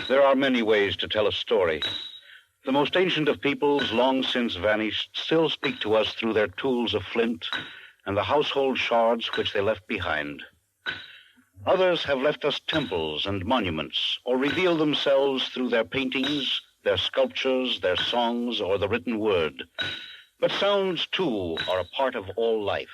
There are many ways to tell a story. The most ancient of peoples, long since vanished, still speak to us through their tools of flint and the household shards which they left behind. Others have left us temples and monuments, or revealed themselves through their paintings, their sculptures, their songs, or the written word. But sounds, too, are a part of all life.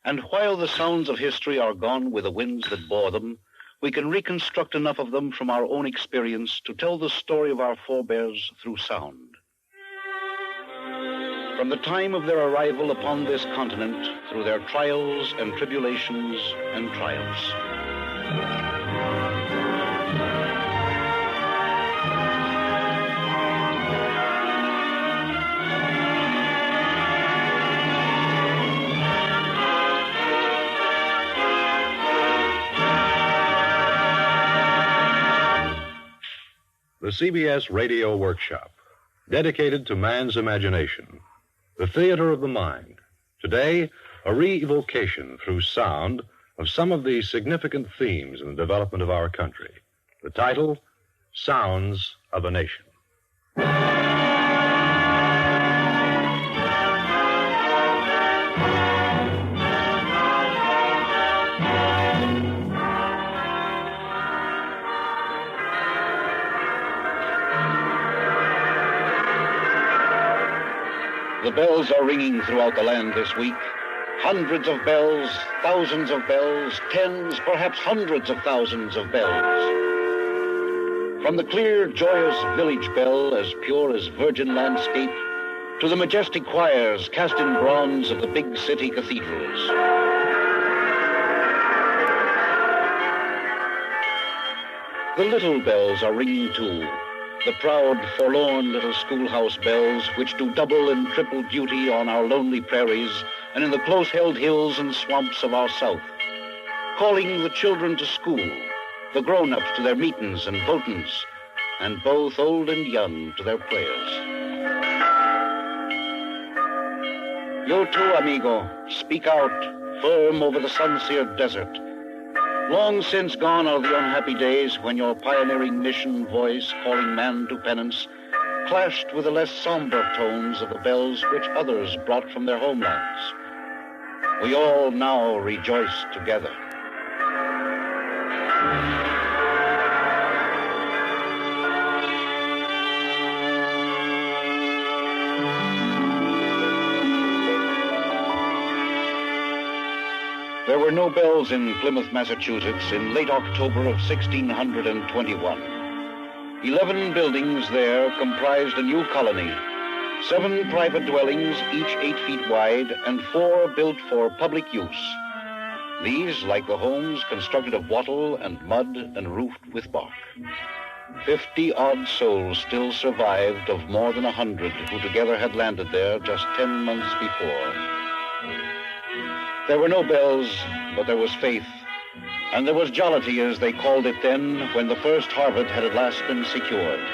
And while the sounds of history are gone with the winds that bore them, we can reconstruct enough of them from our own experience to tell the story of our forebears through sound. From the time of their arrival upon this continent, through their trials and tribulations and triumphs. The CBS Radio Workshop, dedicated to man's imagination, the theater of the mind. Today, a re-evocation through sound of some of the significant themes in the development of our country. The title, Sounds of a Nation. The bells are ringing throughout the land this week. Hundreds of bells, thousands of bells, tens, perhaps hundreds of thousands of bells. From the clear, joyous village bell, as pure as virgin landscape, to the majestic choirs cast in bronze of the big city cathedrals. The little bells are ringing too. The proud, forlorn little schoolhouse bells which do double and triple duty on our lonely prairies and in the close-held hills and swamps of our south, calling the children to school, the grown-ups to their meetings and votings, and both old and young to their prayers. You too, amigo, speak out, firm over the sun-seared desert. Long since gone are the unhappy days when your pioneering mission voice calling man to penance clashed with the less somber tones of the bells which others brought from their homelands. We all now rejoice together. There were no bells in Plymouth, Massachusetts in late October of 1621. 11 buildings there comprised a new colony. 7 private dwellings, each 8 feet wide, and 4 built for public use. These, like the homes, constructed of wattle and mud and roofed with bark. 50-odd souls still survived of more than 100 who together had landed there just 10 months before. There were no bells, but there was faith, and there was jollity, as they called it then, when the first harvest had at last been secured.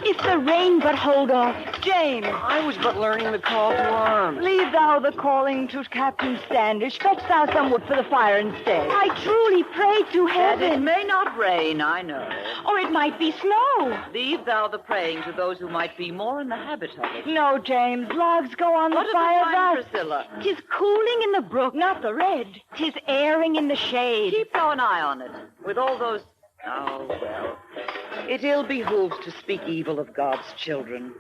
If the rain but hold off, James. I was but learning the call to arms. Leave thou the calling to Captain Standish. Fetch thou some wood for the fire instead. I truly pray to heaven. And it may not rain, I know. Or it might be snow. Leave thou the praying to those who might be more in the habit of it. No, James. Logs go on What the fire thus. Priscilla? 'Tis cooling in the brook, not the red. 'Tis airing in the shade. Keep thou an eye on it. With all those... Oh, well. It ill behooves to speak evil of God's children.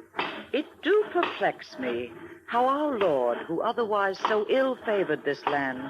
It do perplex me how our Lord, who otherwise so ill-favored this land,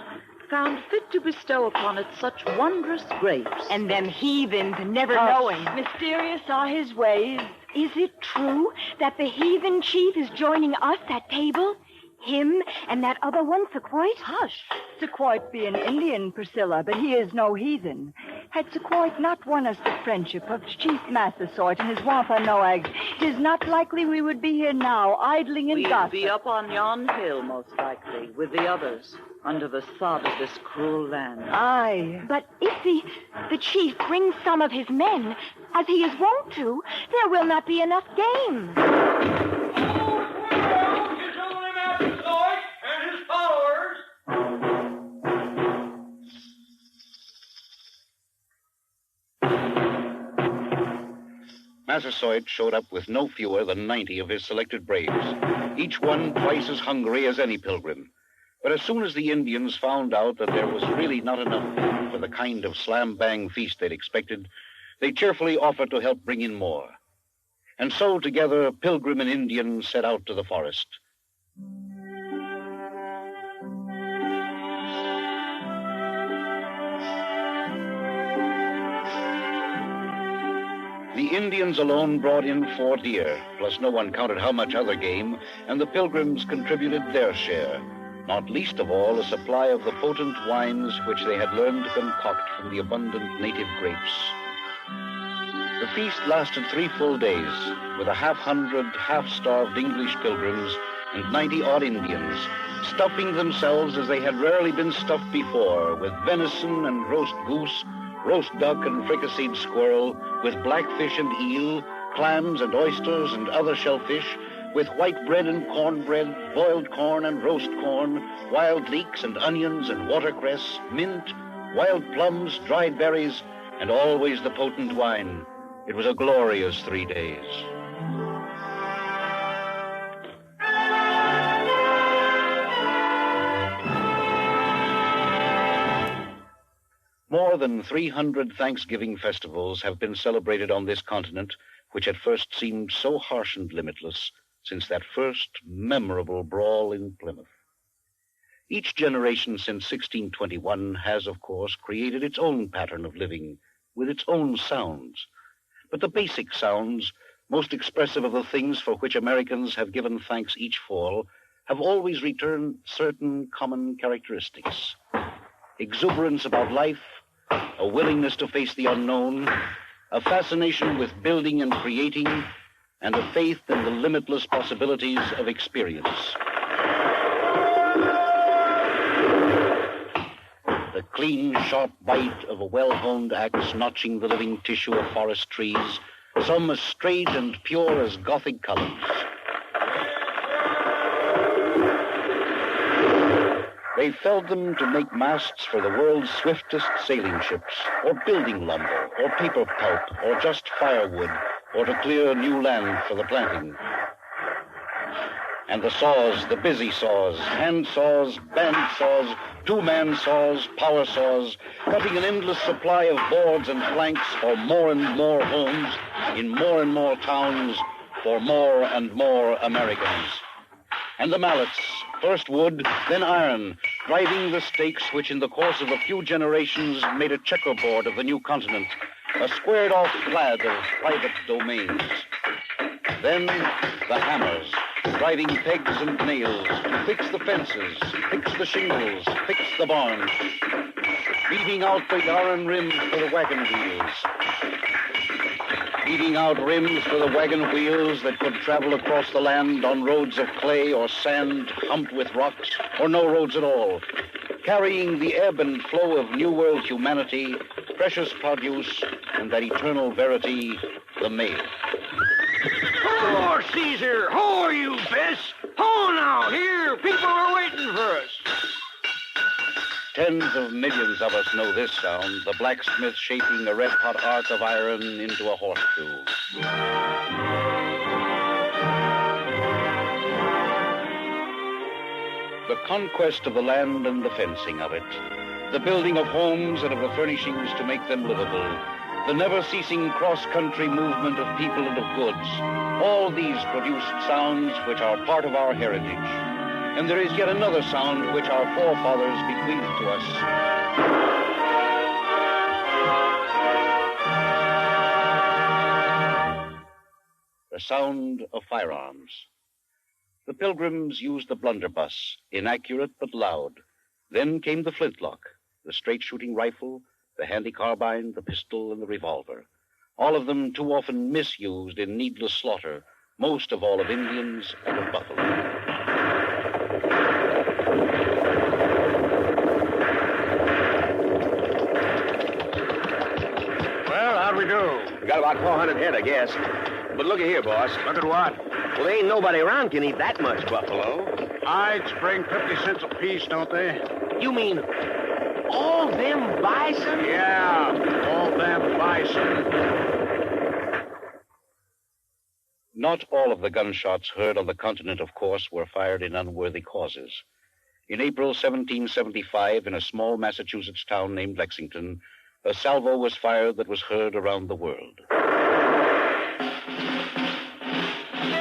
found fit to bestow upon it such wondrous grapes. And them heathens never knowing. Mysterious are his ways. Is it true that the heathen chief is joining us at table? Him and that other one, Sequoit? Hush. Sequoit be an Indian, Priscilla, but he is no heathen. Had Sequoit not won us the friendship of Chief Massasoit and his Wampanoag, 'tis not likely we would be here now, idling in gossip. We'd be up on yon hill, most likely, with the others, under the sod of this cruel land. Aye. But if the chief brings some of his men, as he is wont to, there will not be enough game. And his followers. Massasoit showed up with no fewer than 90 of his selected braves, each one twice as hungry as any pilgrim. But as soon as the Indians found out that there was really not enough for the kind of slam-bang feast they'd expected, they cheerfully offered to help bring in more. And so together, pilgrim and Indian set out to the forest. The Indians alone brought in 4 deer, plus no one counted how much other game, and the pilgrims contributed their share, not least of all a supply of the potent wines which they had learned to concoct from the abundant native grapes. The feast lasted 3 full days, with a half-starved English pilgrims and 90-odd Indians, stuffing themselves as they had rarely been stuffed before, with venison and roast goose, roast duck and fricasseed squirrel, with blackfish and eel, clams and oysters and other shellfish, with white bread and cornbread, boiled corn and roast corn, wild leeks and onions and watercress, mint, wild plums, dried berries, and always the potent wine. It was a glorious 3 days. More than 300 Thanksgiving festivals have been celebrated on this continent, which at first seemed so harsh and limitless, since that first memorable brawl in Plymouth. Each generation since 1621 has, of course, created its own pattern of living, with its own sounds. But the basic sounds, most expressive of the things for which Americans have given thanks each fall, have always returned certain common characteristics. Exuberance about life, a willingness to face the unknown, a fascination with building and creating, and a faith in the limitless possibilities of experience. The clean, sharp bite of a well-honed axe notching the living tissue of forest trees, some as straight and pure as Gothic colors. They felled them to make masts for the world's swiftest sailing ships, or building lumber, or paper pulp, or just firewood, or to clear new land for the planting. And the saws, the busy saws, hand saws, band saws, two-man saws, power saws, cutting an endless supply of boards and planks for more and more homes, in more and more towns, for more and more Americans. And the mallets, first wood, then iron, driving the stakes which in the course of a few generations made a checkerboard of the new continent, a squared-off flag of private domains. Then the hammers, driving pegs and nails to fix the fences, fix the shingles, fix the barns, beating out the iron rims for the wagon wheels, beating out rims for the wagon wheels that could travel across the land on roads of clay or sand humped with rocks, or no roads at all, carrying the ebb and flow of New World humanity, precious produce, and that eternal verity, the mail. Ho, Caesar! Ho, you Bess! Ho now! Here, people are waiting for us. Tens of millions of us know this sound, the blacksmith shaping a red-hot arc of iron into a horseshoe. The conquest of the land and the fencing of it, the building of homes and of the furnishings to make them livable, the never-ceasing cross-country movement of people and of goods, all these produced sounds which are part of our heritage. And there is yet another sound which our forefathers bequeathed to us. The sound of firearms. The Pilgrims used the blunderbuss, inaccurate but loud. Then came the flintlock, the straight-shooting rifle, the handy carbine, the pistol, and the revolver. All of them too often misused in needless slaughter, most of all of Indians and of buffalo. We got about 400 head, I guess. But look at here, boss. Look at what? Well, there ain't nobody around can eat that much buffalo. Hides bring 50 cents apiece, don't they? You mean all them bison? Yeah, all them bison. Not all of the gunshots heard on the continent, of course, were fired in unworthy causes. In April 1775, in a small Massachusetts town named Lexington, a salvo was fired that was heard around the world.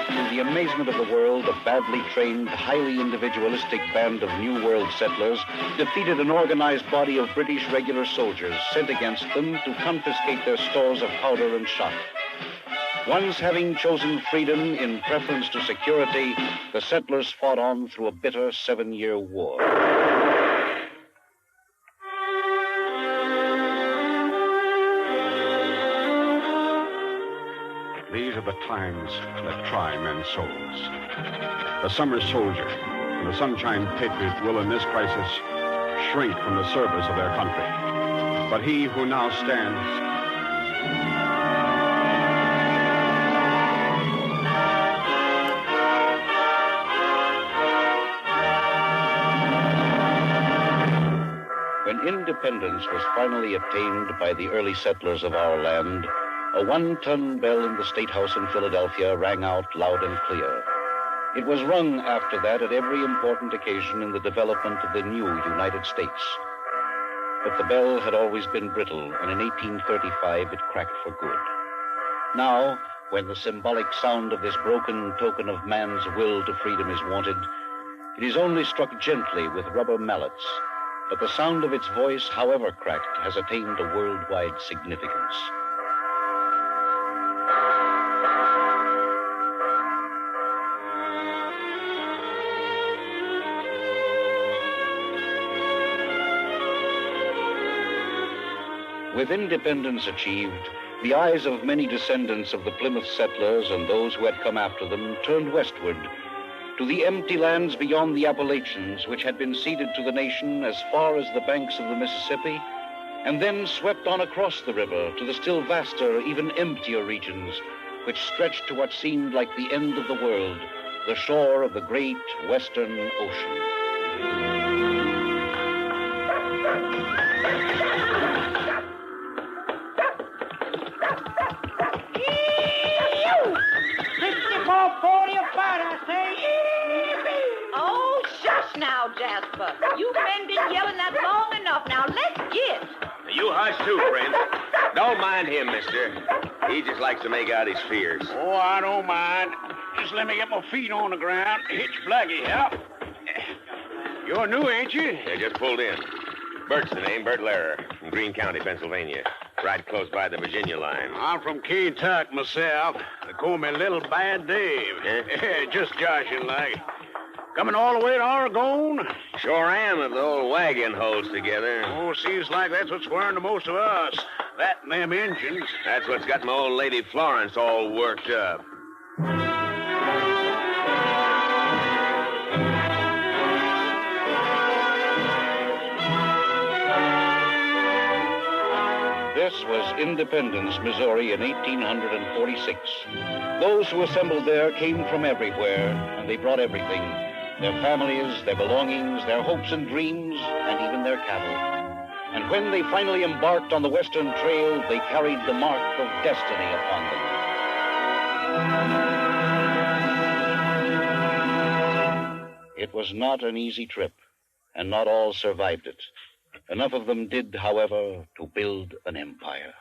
To the amazement of the world, a badly trained, highly individualistic band of New World settlers defeated an organized body of British regular soldiers sent against them to confiscate their stores of powder and shot. Once having chosen freedom in preference to security, the settlers fought on through a bitter 7-year war. These are the times that try men's souls. The summer soldier and the sunshine patriot will, in this crisis, shrink from the service of their country. But he who now stands When independence was finally obtained by the early settlers of our land, a 1-ton bell in the State House in Philadelphia rang out loud and clear. It was rung after that at every important occasion in the development of the new United States. But the bell had always been brittle, and in 1835 it cracked for good. Now, when the symbolic sound of this broken token of man's will to freedom is wanted, it is only struck gently with rubber mallets. But the sound of its voice, however cracked, has attained a worldwide significance. With independence achieved, the eyes of many descendants of the Plymouth settlers and those who had come after them turned westward, to the empty lands beyond the Appalachians, which had been ceded to the nation as far as the banks of the Mississippi, and then swept on across the river to the still vaster, even emptier regions, which stretched to what seemed like the end of the world, the shore of the great Western Ocean. Oh, shush now, Jasper. You men been yelling that long enough. Now, let's get. You hush too, Prince. Don't mind him, mister. He just likes to make out his fears. Oh, I don't mind. Just let me get my feet on the ground. Hitch Blackie, help. You're new, ain't you? They just pulled in. Bert's the name, Bert Lehrer, from Greene County, Pennsylvania. Right close by the Virginia line. I'm from Kentucky myself. They call me Little Bad Dave. Eh? Just joshing like. Coming all the way to Oregon? Sure am if the old wagon holds together. Oh, seems like that's what's worrying the most of us. That and them engines. That's what's got my old lady Florence all worked up. This was Independence, Missouri in 1846. Those who assembled there came from everywhere, and they brought everything. Their families, their belongings, their hopes and dreams, and even their cattle. And when they finally embarked on the Western Trail, they carried the mark of destiny upon them. It was not an easy trip, and not all survived it. Enough of them did, however, to build an empire.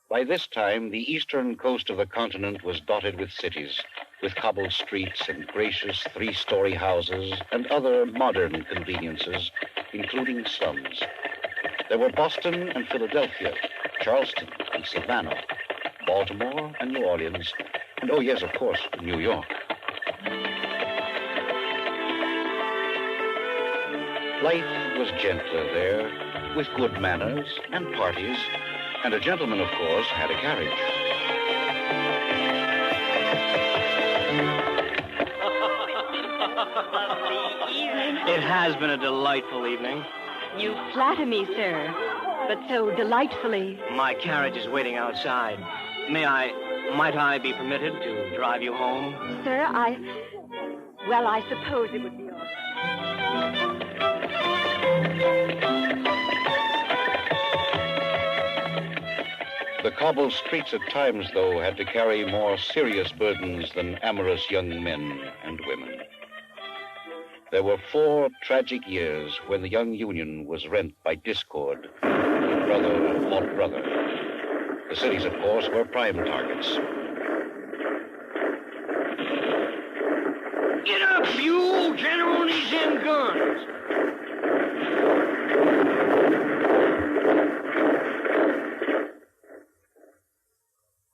By this time, the eastern coast of the continent was dotted with cities, with cobbled streets and gracious 3-story houses and other modern conveniences, including slums. There were Boston and Philadelphia, Charleston and Savannah, Baltimore and New Orleans, and, oh yes, of course, New York. Life was gentler there, with good manners and parties, and a gentleman, of course, had a carriage. It has been a delightful evening. You flatter me, sir, but so delightfully. My carriage is waiting outside. May I Might I be permitted to drive you home? Sir, Well, I suppose it would be all right. The cobbled streets at times, though, had to carry more serious burdens than amorous young men and women. There were 4 tragic years when the young union was rent by discord. Brother fought brother. The cities, of course, were prime targets. Get up, you! General needs them guns.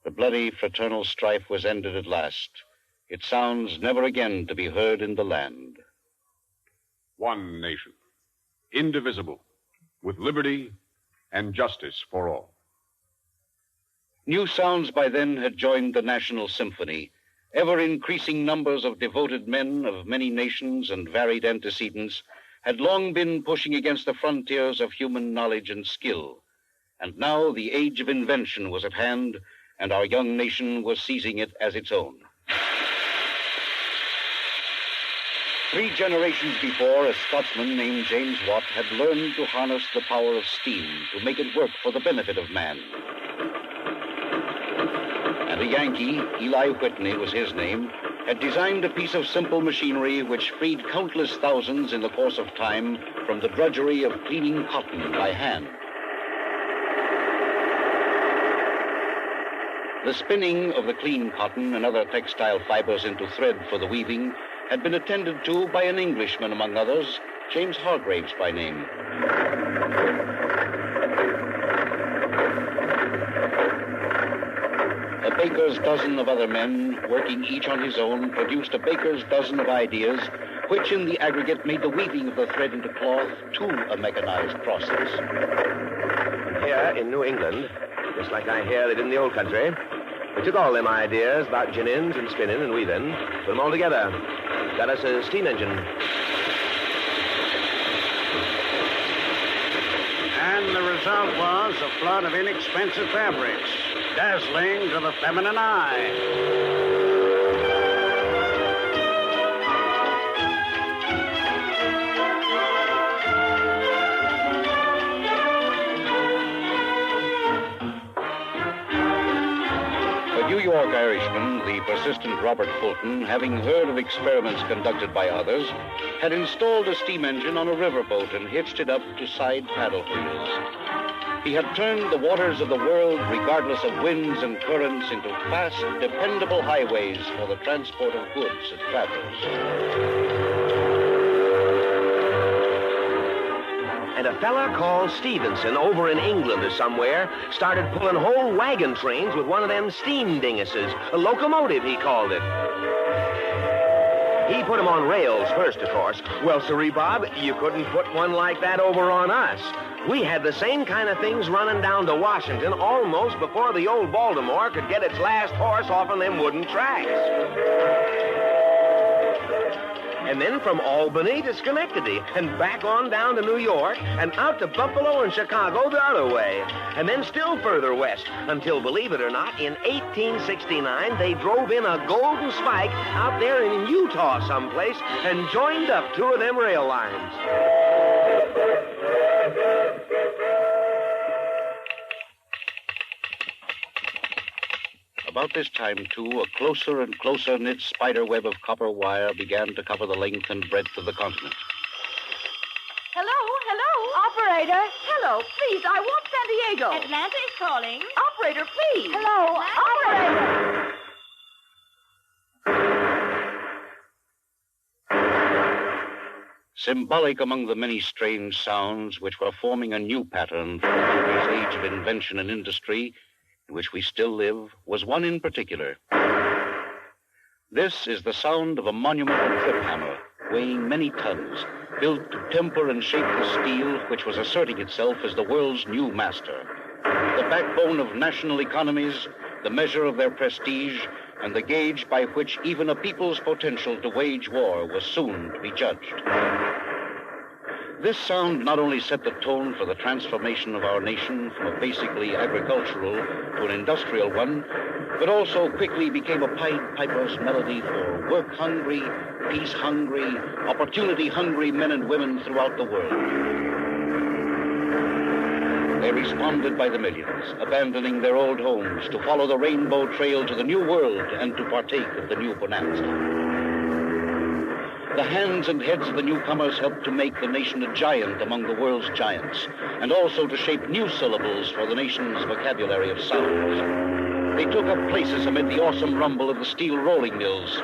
The bloody fraternal strife was ended at last, its sounds never again to be heard in the land. One nation, indivisible, with liberty and justice for all. New sounds by then had joined the national symphony. Ever-increasing numbers of devoted men of many nations and varied antecedents had long been pushing against the frontiers of human knowledge and skill. And now the age of invention was at hand, and our young nation was seizing it as its own. 3 generations before, a Scotsman named James Watt had learned to harness the power of steam to make it work for the benefit of man. And a Yankee, Eli Whitney was his name, had designed a piece of simple machinery which freed countless thousands in the course of time from the drudgery of cleaning cotton by hand. The spinning of the clean cotton and other textile fibers into thread for the weaving had been attended to by an Englishman, among others, James Hargraves by name. A baker's dozen of other men, working each on his own, produced a baker's dozen of ideas, which in the aggregate made the weaving of the thread into cloth too a mechanized process. Here in New England, just like I hear they did in the old country, we took all them ideas about ginnings and spinning and weaving, put them all together, got us a steam engine. And the result was a flood of inexpensive fabrics, dazzling to the feminine eye. New York Irishman, the persistent Robert Fulton, having heard of experiments conducted by others, had installed a steam engine on a riverboat and hitched it up to side paddle wheels. He had turned the waters of the world, regardless of winds and currents, into fast, dependable highways for the transport of goods and travelers. And a fella called Stevenson over in England or somewhere started pulling whole wagon trains with one of them steam dinguses. A locomotive, he called it. He put them on rails first, of course. Well, sirree, Bob, you couldn't put one like that over on us. We had the same kind of things running down to Washington almost before the old Baltimore could get its last horse off on them wooden tracks. And then from Albany to Schenectady, and back on down to New York, and out to Buffalo and Chicago the other way, and then still further west, until, believe it or not, in 1869, they drove in a golden spike out there in Utah someplace and joined up 2 of them rail lines. About this time, too, a closer and closer knit spider web of copper wire began to cover the length and breadth of the continent. Hello? Operator? Hello, please, I want San Diego. Atlanta is calling. Operator, please. Hello, operator. Symbolic among the many strange sounds which were forming a new pattern for the country's age of invention and industry, in which we still live, was one in particular. This is the sound of a monumental trip hammer, weighing many tons, built to temper and shape the steel which was asserting itself as the world's new master, the backbone of national economies, the measure of their prestige, and the gauge by which even a people's potential to wage war was soon to be judged. This sound not only set the tone for the transformation of our nation from a basically agricultural to an industrial one, but also quickly became a Pied Piper's melody for work-hungry, peace-hungry, opportunity-hungry men and women throughout the world. They responded by the millions, abandoning their old homes to follow the rainbow trail to the new world and to partake of the new bonanza. The hands and heads of the newcomers helped to make the nation a giant among the world's giants, and also to shape new syllables for the nation's vocabulary of sounds. They took up places amid the awesome rumble of the steel rolling mills.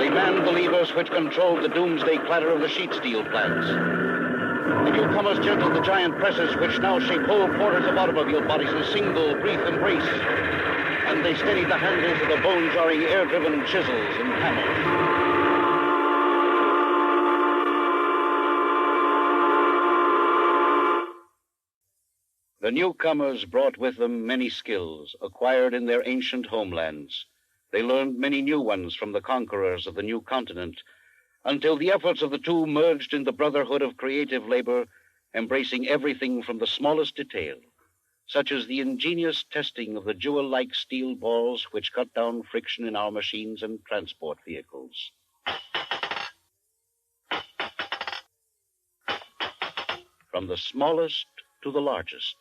They manned the levers which controlled the doomsday clatter of the sheet steel plants. The newcomers gentled the giant presses which now shape whole quarters of automobile bodies in a single brief embrace. And they steadied the handles of the bone-jarring air-driven chisels and hammers. The newcomers brought with them many skills acquired in their ancient homelands. They learned many new ones from the conquerors of the new continent, until the efforts of the two merged in the brotherhood of creative labor, embracing everything from the smallest detail, such as the ingenious testing of the jewel-like steel balls which cut down friction in our machines and transport vehicles. From the smallest to the largest.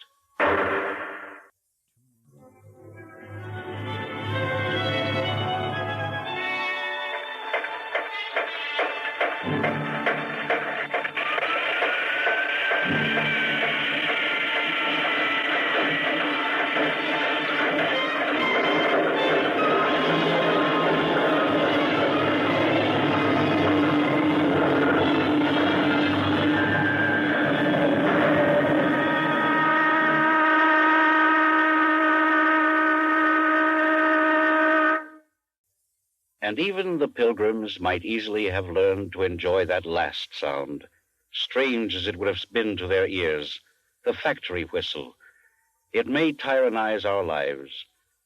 And even the pilgrims might easily have learned to enjoy that last sound, strange as it would have been to their ears, the factory whistle. It may tyrannize our lives,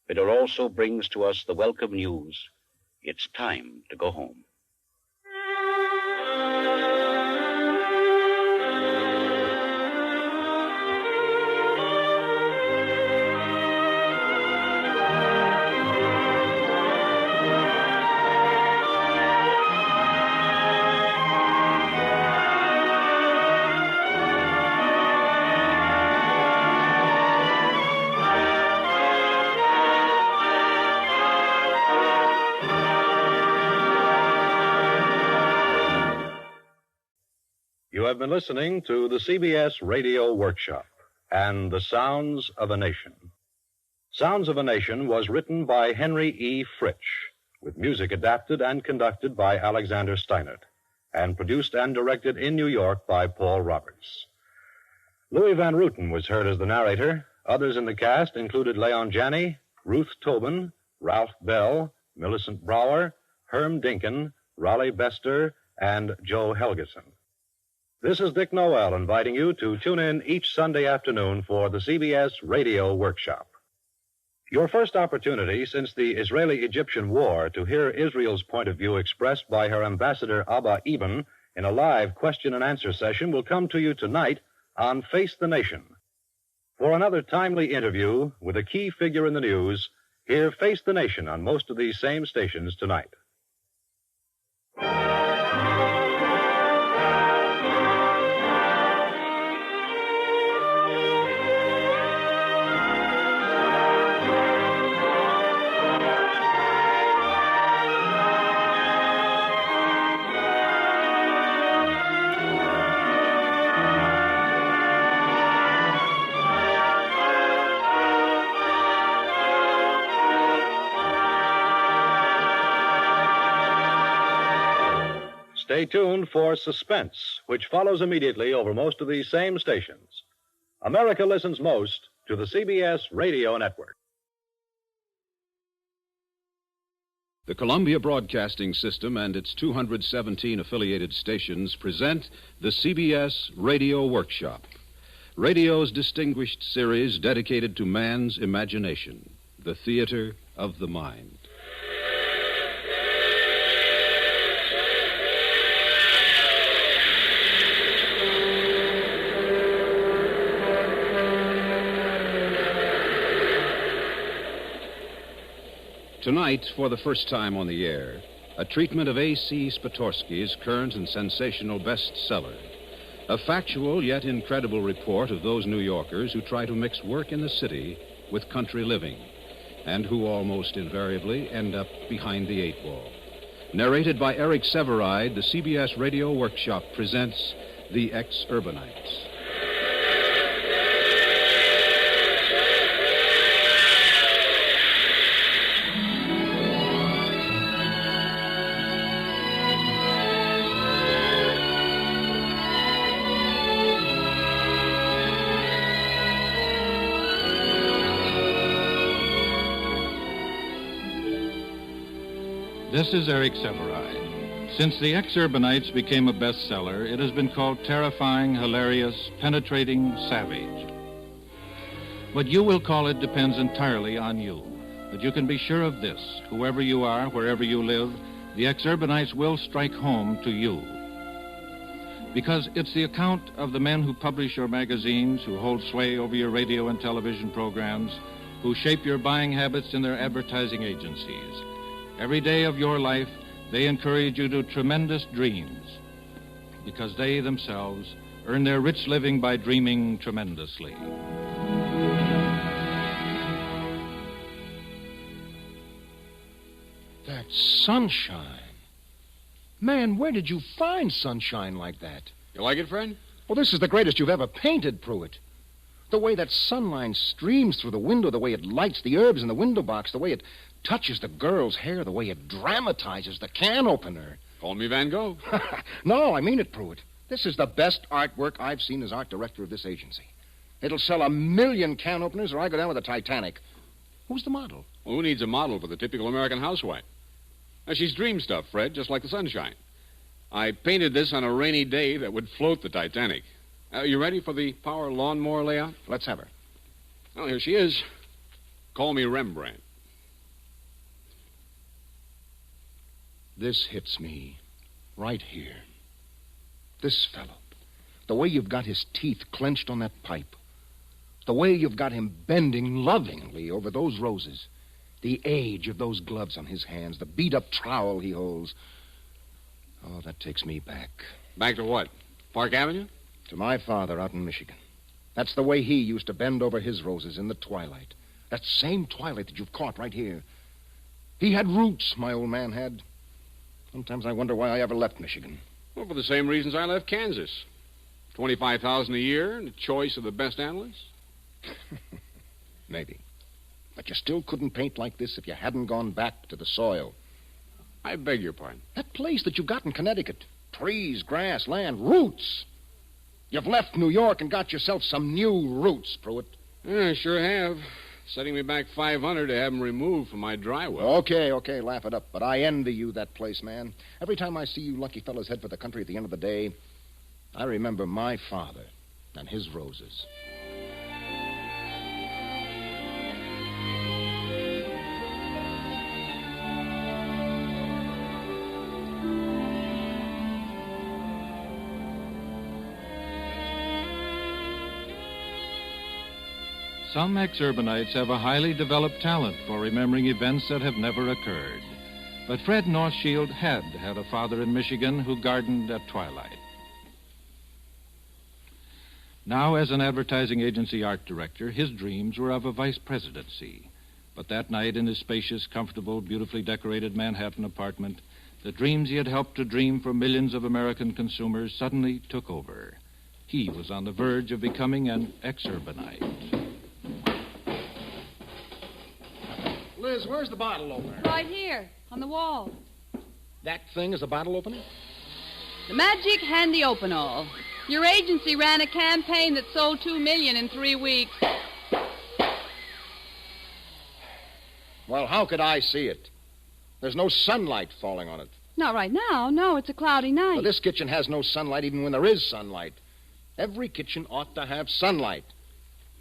but it also brings to us the welcome news. It's time to go home. You have been listening to the CBS Radio Workshop and The Sounds of a Nation. Sounds of a Nation was written by Henry E. Fritsch, with music adapted and conducted by Alexander Steinert, and produced and directed in New York by Paul Roberts. Louis Van Rooten was heard as the narrator. Others in the cast included Leon Janney, Ruth Tobin, Ralph Bell, Millicent Brower, Herm Dinkin, Raleigh Bester, and Joe Helgeson. This is Dick Noel inviting you to tune in each Sunday afternoon for the CBS Radio Workshop. Your first opportunity since the Israeli-Egyptian War to hear Israel's point of view expressed by her ambassador Abba Eban in a live question-and-answer session will come to you tonight on Face the Nation. For another timely interview with a key figure in the news, hear Face the Nation on most of these same stations tonight. Stay tuned for Suspense, which follows immediately over most of these same stations. America listens most to the CBS Radio Network. The Columbia Broadcasting System and its 217 affiliated stations present the CBS Radio Workshop, radio's distinguished series dedicated to man's imagination, the theater of the mind. Tonight, for the first time on the air, a treatment of A.C. Spatorsky's current and sensational bestseller. A factual yet incredible report of those New Yorkers who try to mix work in the city with country living, and who almost invariably end up behind the eight ball. Narrated by Eric Severide, the CBS Radio Workshop presents The Exurbanites. This is Eric Severide. Since The Exurbanites became a bestseller, it has been called terrifying, hilarious, penetrating, savage. What you will call it depends entirely on you. But you can be sure of this: whoever you are, wherever you live, The Exurbanites will strike home to you. Because it's the account of the men who publish your magazines, who hold sway over your radio and television programs, who shape your buying habits in their advertising agencies. Every day of your life, they encourage you to tremendous dreams, because they themselves earn their rich living by dreaming tremendously. That's sunshine. Man, where did you find sunshine like that? You like it, Fred? Well, this is the greatest you've ever painted, Pruitt. The way that sunlight streams through the window, the way it lights the herbs in the window box, the way it touches the girl's hair, the way it dramatizes the can opener. Call me Van Gogh. No, I mean it, Pruitt. This is the best artwork I've seen as art director of this agency. It'll sell 1 million can openers or I go down with the Titanic. Who's the model? Well, who needs a model for the typical American housewife? Now, she's dream stuff, Fred, just like the sunshine. I painted this on a rainy day that would float the Titanic. You ready for the power lawnmower layout? Let's have her. Well, here she is. Call me Rembrandt. This hits me right here. This fellow. The way you've got his teeth clenched on that pipe. The way you've got him bending lovingly over those roses. The age of those gloves on his hands. The beat-up trowel he holds. Oh, that takes me back. Back to what? Park Avenue? To my father out in Michigan. That's the way he used to bend over his roses in the twilight. That same twilight that you've caught right here. He had roots, my old man had. Sometimes I wonder why I ever left Michigan. Well, for the same reasons I left Kansas. $25,000 a year and a choice of the best analysts? Maybe. But you still couldn't paint like this if you hadn't gone back to the soil. I beg your pardon. That place that you got in Connecticut. Trees, grass, land, roots. You've left New York and got yourself some new roots, Pruitt. Yeah, I sure have. Setting me back $500 to have them removed from my dry well. Okay, laugh it up. But I envy you that place, man. Every time I see you lucky fellas head for the country at the end of the day, I remember my father and his roses. Some exurbanites have a highly developed talent for remembering events that have never occurred. But Fred Northshield had a father in Michigan who gardened at twilight. Now, as an advertising agency art director, his dreams were of a vice presidency. But that night in his spacious, comfortable, beautifully decorated Manhattan apartment, the dreams he had helped to dream for millions of American consumers suddenly took over. He was on the verge of becoming an exurbanite. Liz, where's the bottle opener? Right here, on the wall. That thing is a bottle opener? The magic handy open-all. Your agency ran a campaign that sold $2 million in 3 weeks. Well, how could I see it? There's no sunlight falling on it. Not right now. No, it's a cloudy night. Well, this kitchen has no sunlight even when there is sunlight. Every kitchen ought to have sunlight.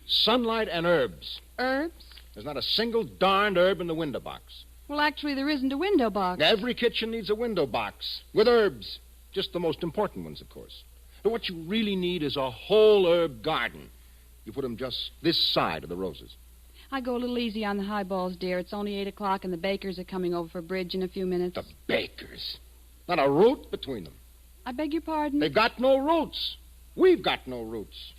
Sunlight and herbs. Herbs? There's not a single darned herb in the window box. Well, actually, there isn't a window box. Every kitchen needs a window box with herbs. Just the most important ones, of course. But what you really need is a whole herb garden. You put them just this side of the roses. I go a little easy on the highballs, dear. It's only 8 o'clock, and the bakers are coming over for bridge in a few minutes. The bakers? Not a root between them. I beg your pardon? They've got no roots. We've got no roots.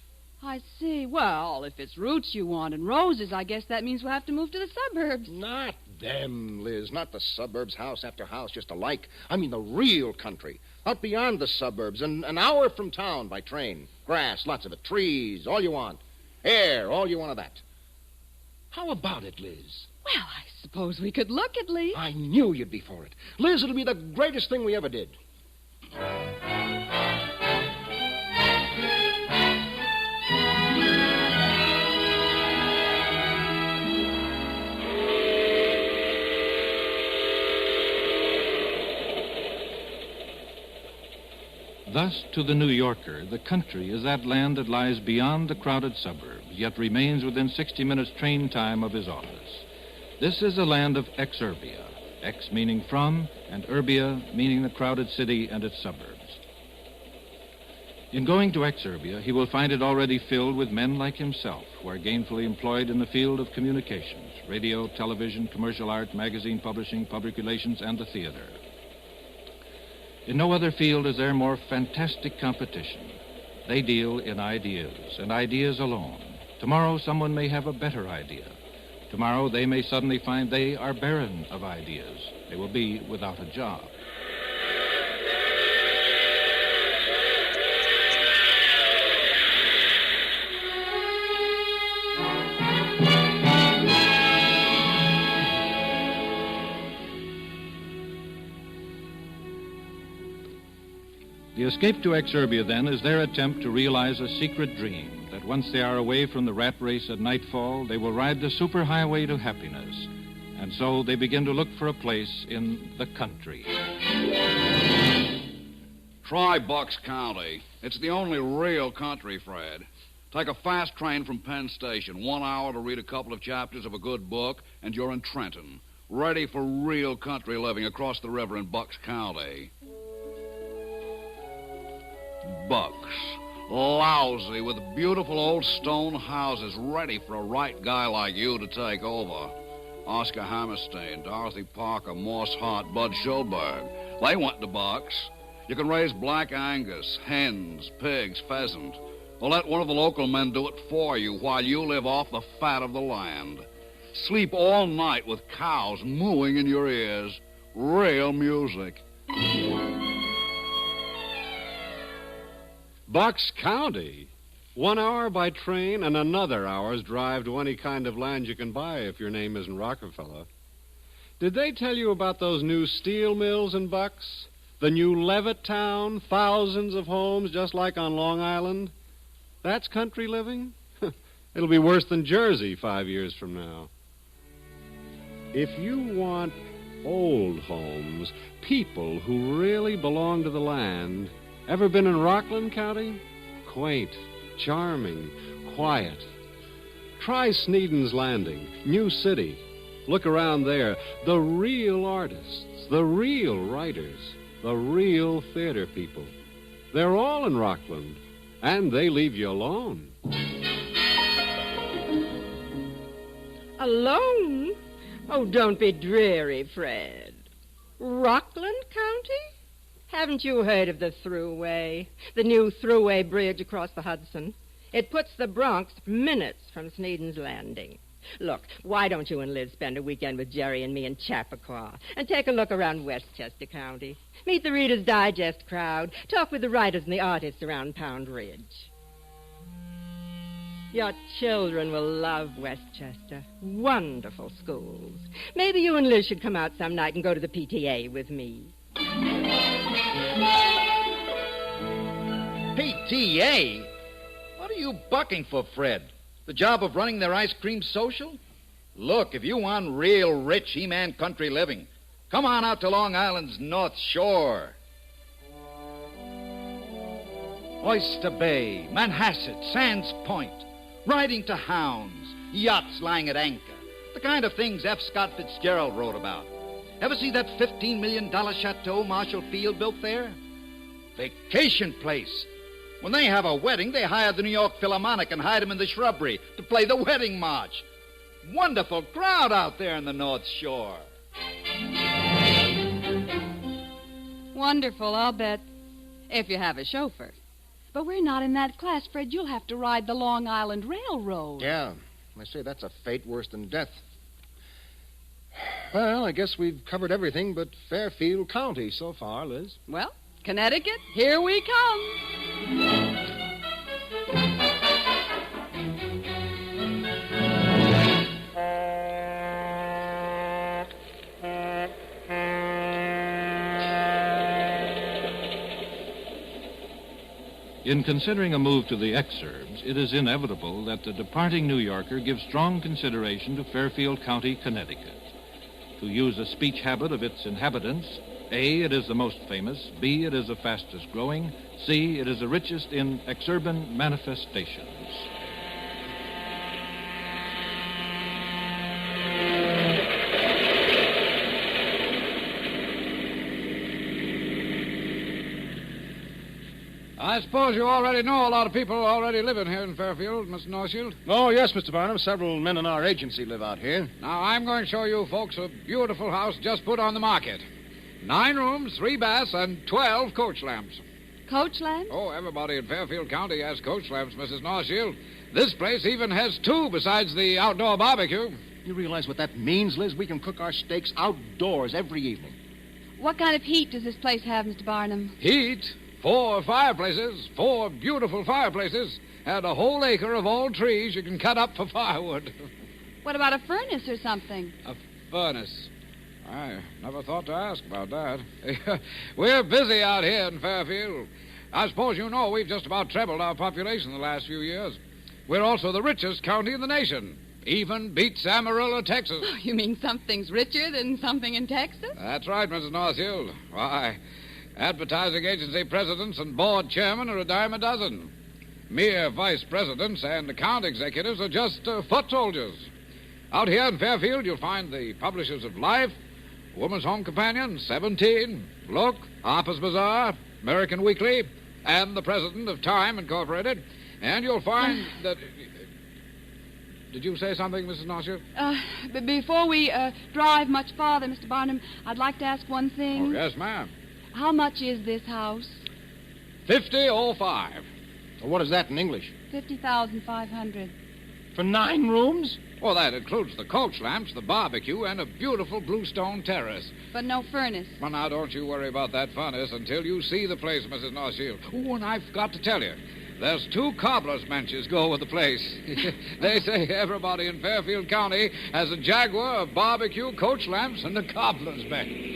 I see. Well, if it's roots you want and roses, I guess that means we'll have to move to the suburbs. Not them, Liz. Not the suburbs, house after house, just alike. I mean the real country. Out beyond the suburbs, and an hour from town by train. Grass, lots of it. Trees, all you want. Air, all you want of that. How about it, Liz? Well, I suppose we could look at least. I knew you'd be for it. Liz, it'll be the greatest thing we ever did. Thus, to the New Yorker, the country is that land that lies beyond the crowded suburbs, yet remains within 60 minutes train time of his office. This is a land of exurbia, ex meaning from, and urbia meaning the crowded city and its suburbs. In going to exurbia, he will find it already filled with men like himself, who are gainfully employed in the field of communications, radio, television, commercial art, magazine publishing, public relations, and the theater. In no other field is there more fantastic competition. They deal in ideas, and ideas alone. Tomorrow, someone may have a better idea. Tomorrow, they may suddenly find they are barren of ideas. They will be without a job. The escape to exurbia, then, is their attempt to realize a secret dream, that once they are away from the rat race at nightfall, they will ride the superhighway to happiness. And so they begin to look for a place in the country. Try Bucks County. It's the only real country, Fred. Take a fast train from Penn Station, 1 hour to read a couple of chapters of a good book, and you're in Trenton, ready for real country living across the river in Bucks County. Bucks. Lousy, with beautiful old stone houses ready for a right guy like you to take over. Oscar Hammerstein, Dorothy Parker, Morse Hart, Bud Schulberg. They went to Bucks. You can raise black Angus, hens, pigs, pheasant. Or let one of the local men do it for you while you live off the fat of the land. Sleep all night with cows mooing in your ears. Real music. Bucks County. 1 hour by train and another hour's drive to any kind of land you can buy if your name isn't Rockefeller. Did they tell you about those new steel mills in Bucks? The new Levitt town, thousands of homes just like on Long Island? That's country living? It'll be worse than Jersey 5 years from now. If you want old homes, people who really belong to the land... Ever been in Rockland County? Quaint, charming, quiet. Try Sneeden's Landing, New City. Look around there. The real artists, the real writers, the real theater people. They're all in Rockland, and they leave you alone. Alone? Oh, don't be dreary, Fred. Rockland County? Haven't you heard of the Thruway? The new Thruway bridge across the Hudson? It puts the Bronx minutes from Sneeden's Landing. Look, why don't you and Liz spend a weekend with Jerry and me in Chappaqua and take a look around Westchester County? Meet the Reader's Digest crowd. Talk with the writers and the artists around Pound Ridge. Your children will love Westchester. Wonderful schools. Maybe you and Liz should come out some night and go to the PTA with me. PTA? What are you bucking for, Fred? The job of running their ice cream social? Look, if you want real rich He-Man country living, come on out to Long Island's North Shore. Oyster Bay, Manhasset, Sands Point, riding to hounds, yachts lying at anchor, the kind of things F. Scott Fitzgerald wrote about. Ever see that $15 million chateau Marshall Field built there? Vacation place. When they have a wedding, they hire the New York Philharmonic and hide them in the shrubbery to play the wedding march. wonderful crowd out there in the North Shore. Wonderful, I'll bet. If you have a chauffeur. But we're not in that class, Fred. You'll have to ride the Long Island Railroad. Yeah, I say that's a fate worse than death. Well, I guess we've covered everything but Fairfield County so far, Liz. Well, Connecticut, here we come. In considering a move to the Exurbs, it is inevitable that the departing New Yorker gives strong consideration to Fairfield County, Connecticut. To use a speech habit of its inhabitants, A, it is the most famous, B, it is the fastest growing, C, it is the richest in exurban manifestations. I suppose you already know a lot of people already living here in Fairfield, Mr. Northshield. Oh, yes, Mr. Barnum. Several men in our agency live out here. Now, I'm going to show you folks a beautiful house just put on the market. 9 rooms, 3 baths, and 12 coach lamps. Coach lamps? Oh, everybody in Fairfield County has coach lamps, Mrs. Northshield. This place even has 2 besides the outdoor barbecue. You realize what that means, Liz? We can cook our steaks outdoors every evening. What kind of heat does this place have, Mr. Barnum? Heat? 4 fireplaces, 4 beautiful fireplaces, and a whole acre of old trees you can cut up for firewood. What about a furnace or something? A furnace? I never thought to ask about that. We're busy out here in Fairfield. I suppose you know we've just about trebled our population the last few years. We're also the richest county in the nation. Even beats Amarillo, Texas. Oh, you mean something's richer than something in Texas? That's right, Mrs. Northfield. Why, advertising agency presidents and board chairmen are a dime a dozen. Mere vice presidents and account executives are just foot soldiers. Out here in Fairfield, you'll find the publishers of Life, Woman's Home Companion, 17, Look, Harper's Bazaar, American Weekly, and the president of Time Incorporated. And you'll find that... Did you say something, Mrs. Northshire? Before we drive much farther, Mr. Barnum, I'd like to ask one thing. Oh, yes, ma'am. How much is this house? $50,05. Well, what is that in English? $50,500. For 9 rooms? Well, that includes the coach lamps, the barbecue, and a beautiful bluestone terrace. But no furnace. Well, now, don't you worry about that furnace until you see the place, Mrs. Northshield. Oh, and I forgot to tell you. There's 2 cobbler's benches go with the place. They say everybody in Fairfield County has a Jaguar, a barbecue, coach lamps, and a cobbler's bench.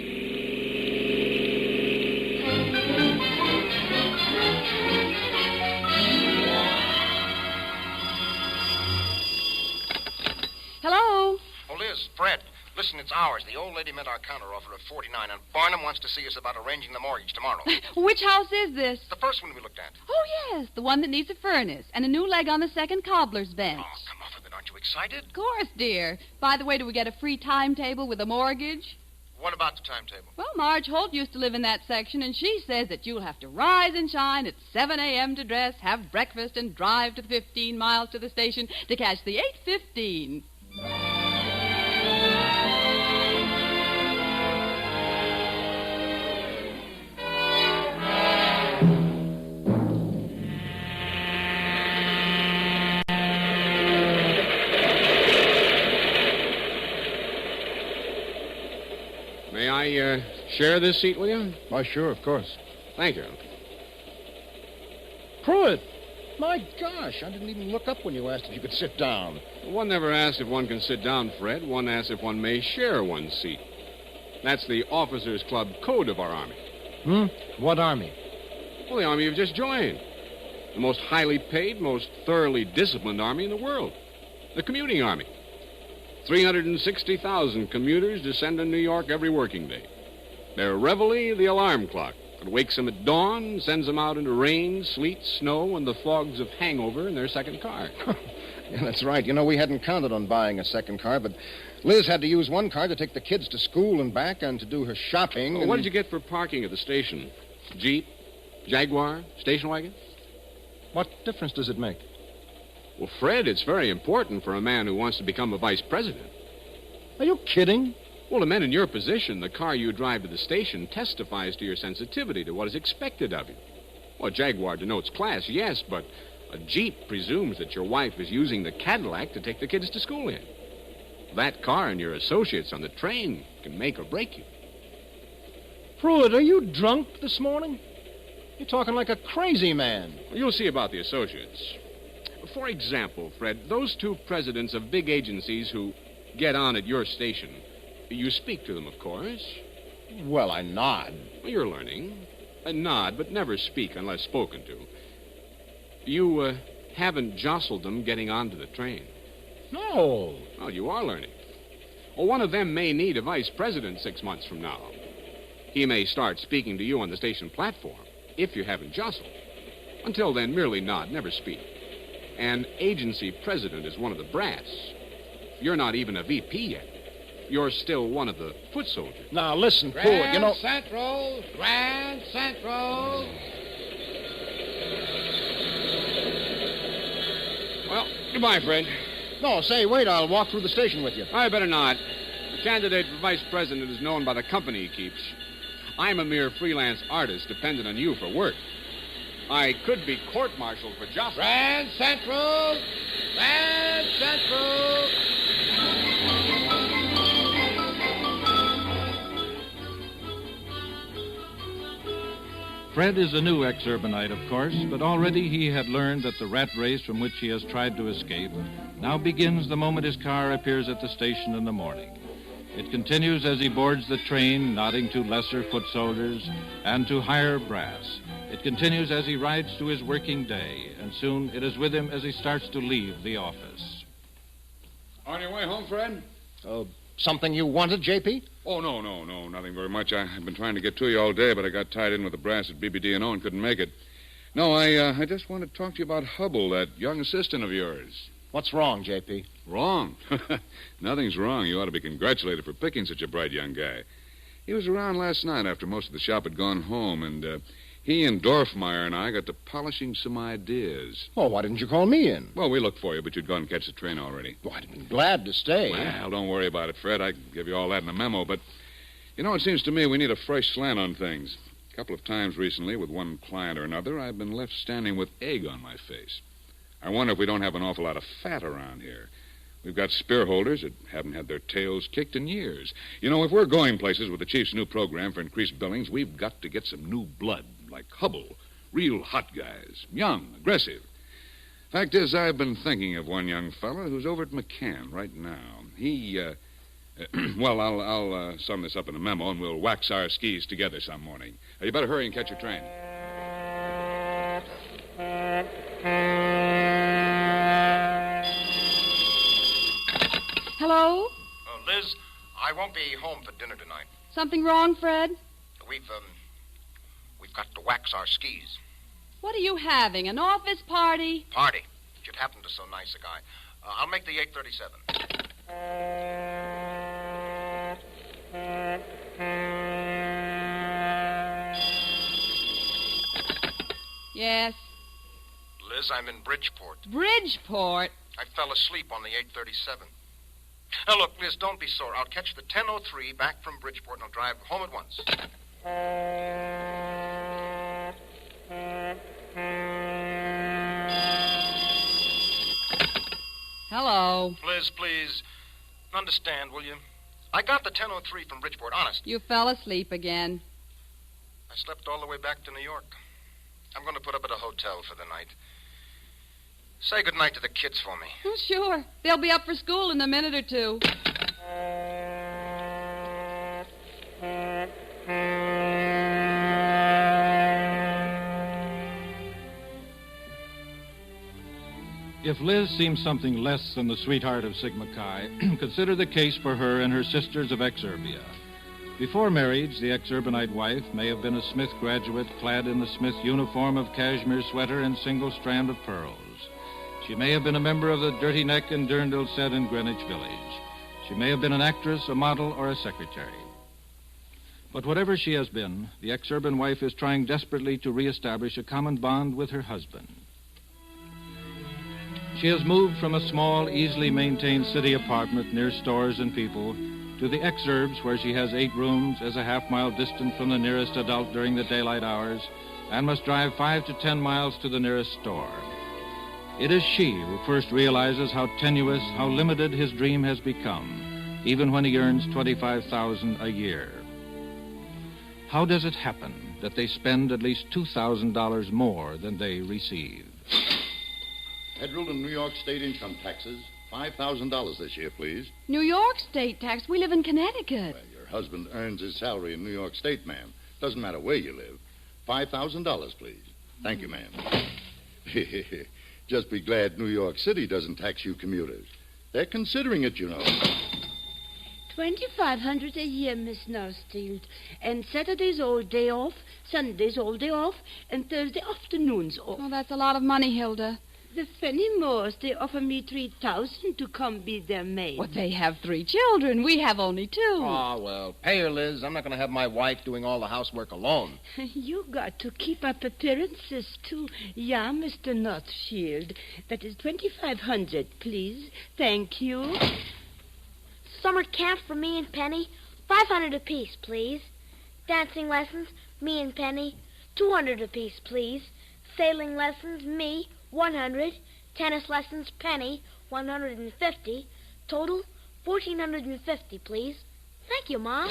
Hello? Oh, Liz, Fred, listen, it's ours. The old lady meant our counteroffer of $49, and Barnum wants to see us about arranging the mortgage tomorrow. Which house is this? The first one we looked at. Oh, yes, the one that needs a furnace and a new leg on the second cobbler's bench. Oh, come off of it. Aren't you excited? Of course, dear. By the way, do we get a free timetable with a mortgage? What about the timetable? Well, Marge Holt used to live in that section, and she says that you'll have to rise and shine at 7 a.m. to dress, have breakfast, and drive to the 15 miles to the station to catch the 8:15. May I share this seat with you? Why, sure, of course. Thank you. Pruitt! My gosh, I didn't even look up when you asked if you could sit down. One never asks if one can sit down, Fred. One asks if one may share one seat. That's the Officers' Club code of our Army. What Army? Well, the Army you've just joined. The most highly paid, most thoroughly disciplined Army in the world. The commuting Army. 360,000 commuters descend on New York every working day. Their reveille, the alarm clock. It wakes them at dawn, sends them out into rain, sleet, snow, and the fogs of hangover in their second car. Yeah, that's right. You know, we hadn't counted on buying a second car, but Liz had to use one car to take the kids to school and back and to do her shopping. Well, what did you get for parking at the station? Jeep? Jaguar? Station wagon? What difference does it make? Well, Fred, it's very important for a man who wants to become a vice president. Are you kidding? Well, to men in your position, the car you drive to the station testifies to your sensitivity to what is expected of you. Well, a Jaguar denotes class, yes, but a Jeep presumes that your wife is using the Cadillac to take the kids to school in. That car and your associates on the train can make or break you. Pruitt, are you drunk this morning? You're talking like a crazy man. Well, you'll see about the associates. For example, Fred, those two presidents of big agencies who get on at your station, you speak to them, of course. Well, I nod. Well, you're learning. Nod, but never speak unless spoken to. You haven't jostled them getting onto the train. No. Well, you are learning. Well, one of them may need a vice president 6 months from now. He may start speaking to you on the station platform, if you haven't jostled. Until then, merely nod, never speak. An agency president is one of the brass. You're not even a VP yet. You're still one of the foot soldiers. Now, listen, Pruitt, you know... Grand Central. Well, goodbye, Fred. No, say, wait, I'll walk through the station with you. I better not. The candidate for vice president is known by the company he keeps. I'm a mere freelance artist dependent on you for work. I could be court-martialed for jostling. Grand Central! Grand Central! Fred is a new Exurbanite, of course, but already he had learned that the rat race from which he has tried to escape now begins the moment his car appears at the station in the morning. It continues as he boards the train, nodding to lesser foot soldiers and to higher brass. It continues as he rides to his working day, and soon it is with him as he starts to leave the office. On your way home, Fred? Something you wanted, J.P.? Oh, no, nothing very much. I've been trying to get to you all day, but I got tied in with the brass at BBD&O and couldn't make it. No, I just want to talk to you about Hubble, that young assistant of yours. What's wrong, J.P.? Wrong? Nothing's wrong. You ought to be congratulated for picking such a bright young guy. He was around last night after most of the shop had gone home, and he and Dorfmeyer and I got to polishing some ideas. Oh, why didn't you call me in? Well, we looked for you, but you'd gone and catch the train already. Well, I'd been glad to stay. Well, don't worry about it, Fred. I can give you all that in a memo, but, you know, it seems to me we need a fresh slant on things. A couple of times recently, with one client or another, I've been left standing with egg on my face. I wonder if we don't have an awful lot of fat around here. We've got spear holders that haven't had their tails kicked in years. You know, if we're going places with the chief's new program for increased billings, we've got to get some new blood, like Hubble. Real hot guys. Young, aggressive. Fact is, I've been thinking of one young fellow who's over at McCann right now. He, well, I'll sum this up in a memo, and we'll wax our skis together some morning. You better hurry and catch your train. Hello? Liz, I won't be home for dinner tonight. Something wrong, Fred? We've got to wax our skis. What are you having, an office party? Party. It should happen to so nice a guy. I'll make the 8:37. Yes. Liz, I'm in Bridgeport. Bridgeport? I fell asleep on the 8:37. Now, look, Liz, don't be sore. I'll catch the 10:03 back from Bridgeport, and I'll drive home at once. Hello. Liz, please, understand, will you? I got the 10:03 from Bridgeport, honest. You fell asleep again. I slept all the way back to New York. I'm going to put up at a hotel for the night. Say goodnight to the kids for me. Oh, sure. They'll be up for school in a minute or two. If Liz seems something less than the sweetheart of Sigma Chi, consider the case for her and her sisters of Exurbia. Before marriage, the Exurbanite wife may have been a Smith graduate clad in the Smith uniform of cashmere sweater and single strand of pearls. She may have been a member of the Dirty Neck and Durndal set in Greenwich Village. She may have been an actress, a model, or a secretary. But whatever she has been, the Exurban wife is trying desperately to reestablish a common bond with her husband. She has moved from a small, easily maintained city apartment near stores and people to the Exurbs, where she has 8 rooms, is a half-mile distant from the nearest adult during the daylight hours, and must drive 5 to 10 miles to the nearest store. It is she who first realizes how tenuous, how limited his dream has become, even when he earns $25,000 a year. How does it happen that they spend at least $2,000 more than they receive? Federal and New York state income taxes, $5,000 this year, please. New York state tax? We live in Connecticut. Well, your husband earns his salary in New York state, ma'am. Doesn't matter where you live. $5,000, please. Thank you, ma'am. Just be glad New York City doesn't tax you commuters. They're considering it, you know. $2,500 a year, Miss Northfield. And Saturdays all day off, Sundays all day off, and Thursday afternoons off. Oh, that's a lot of money, Hilda. The Fenimores, they offer me $3,000 to come be their maid. Well, they have 3 children. We have only 2. Oh, well, pay her, Liz. I'm not going to have my wife doing all the housework alone. You got to keep up appearances, too. Yeah, Mr. Northfield. That is $2,500, please. Thank you. Summer camp for me and Penny, $500 apiece, please. Dancing lessons, me and Penny, $200 apiece, please. Sailing lessons, me, $100. Tennis lessons, Penny, $150. Total, $1,450, please. Thank you, Mom.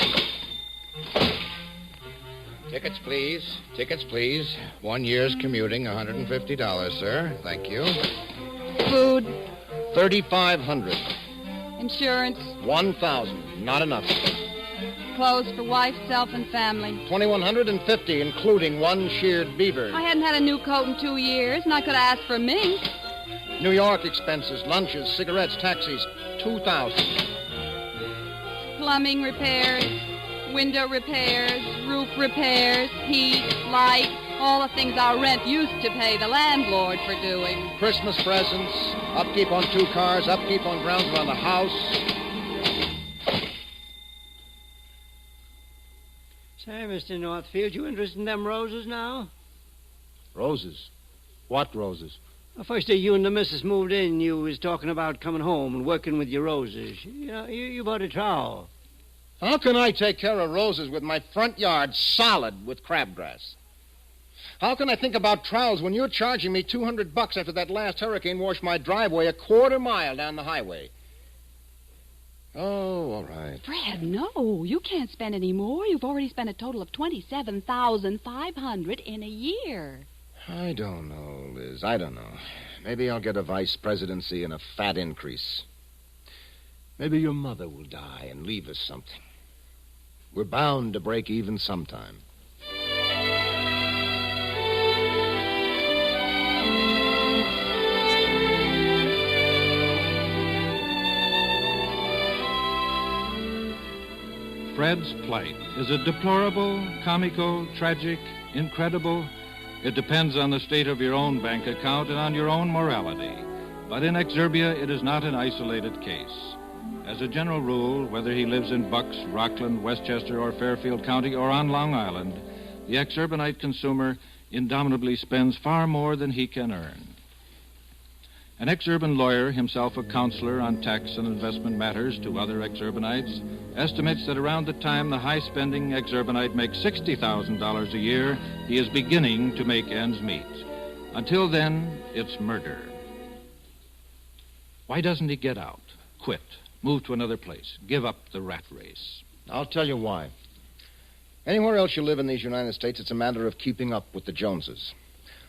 Tickets, please. Tickets, please. 1 year's commuting, $150, sir. Thank you. Food. $3,500. Insurance. $1,000. Not enough. Clothes for wife, self, and family. $2,150, including 1 sheared beaver. I hadn't had a new coat in 2 years, and I could ask for mink. New York expenses, lunches, cigarettes, taxis, $2,000. Plumbing repairs, window repairs, roof repairs, heat, light, all the things our rent used to pay the landlord for doing. Christmas presents, upkeep on 2 cars, upkeep on grounds around the house. Say, Mr. Northfield, you interested in them roses now? Roses? What roses? The first day you and the missus moved in, you was talking about coming home and working with your roses. You know, you bought a trowel. How can I take care of roses with my front yard solid with crabgrass? How can I think about trowels when you're charging me $200 after that last hurricane washed my driveway a quarter mile down the highway? Oh, all right. Fred, no. You can't spend any more. You've already spent a total of $27,500 in a year. I don't know, Liz. I don't know. Maybe I'll get a vice presidency and a fat increase. Maybe your mother will die and leave us something. We're bound to break even sometime. Fred's plight. Is it deplorable, comical, tragic, incredible? It depends on the state of your own bank account and on your own morality. But in Exurbia, it is not an isolated case. As a general rule, whether he lives in Bucks, Rockland, Westchester, or Fairfield County, or on Long Island, the Exurbanite consumer indomitably spends far more than he can earn. An ex-urban lawyer, himself a counselor on tax and investment matters to other Exurbanites, estimates that around the time the high-spending Exurbanite makes $60,000 a year, he is beginning to make ends meet. Until then, it's murder. Why doesn't he get out, quit, move to another place, give up the rat race? I'll tell you why. Anywhere else you live in these United States, it's a matter of keeping up with the Joneses.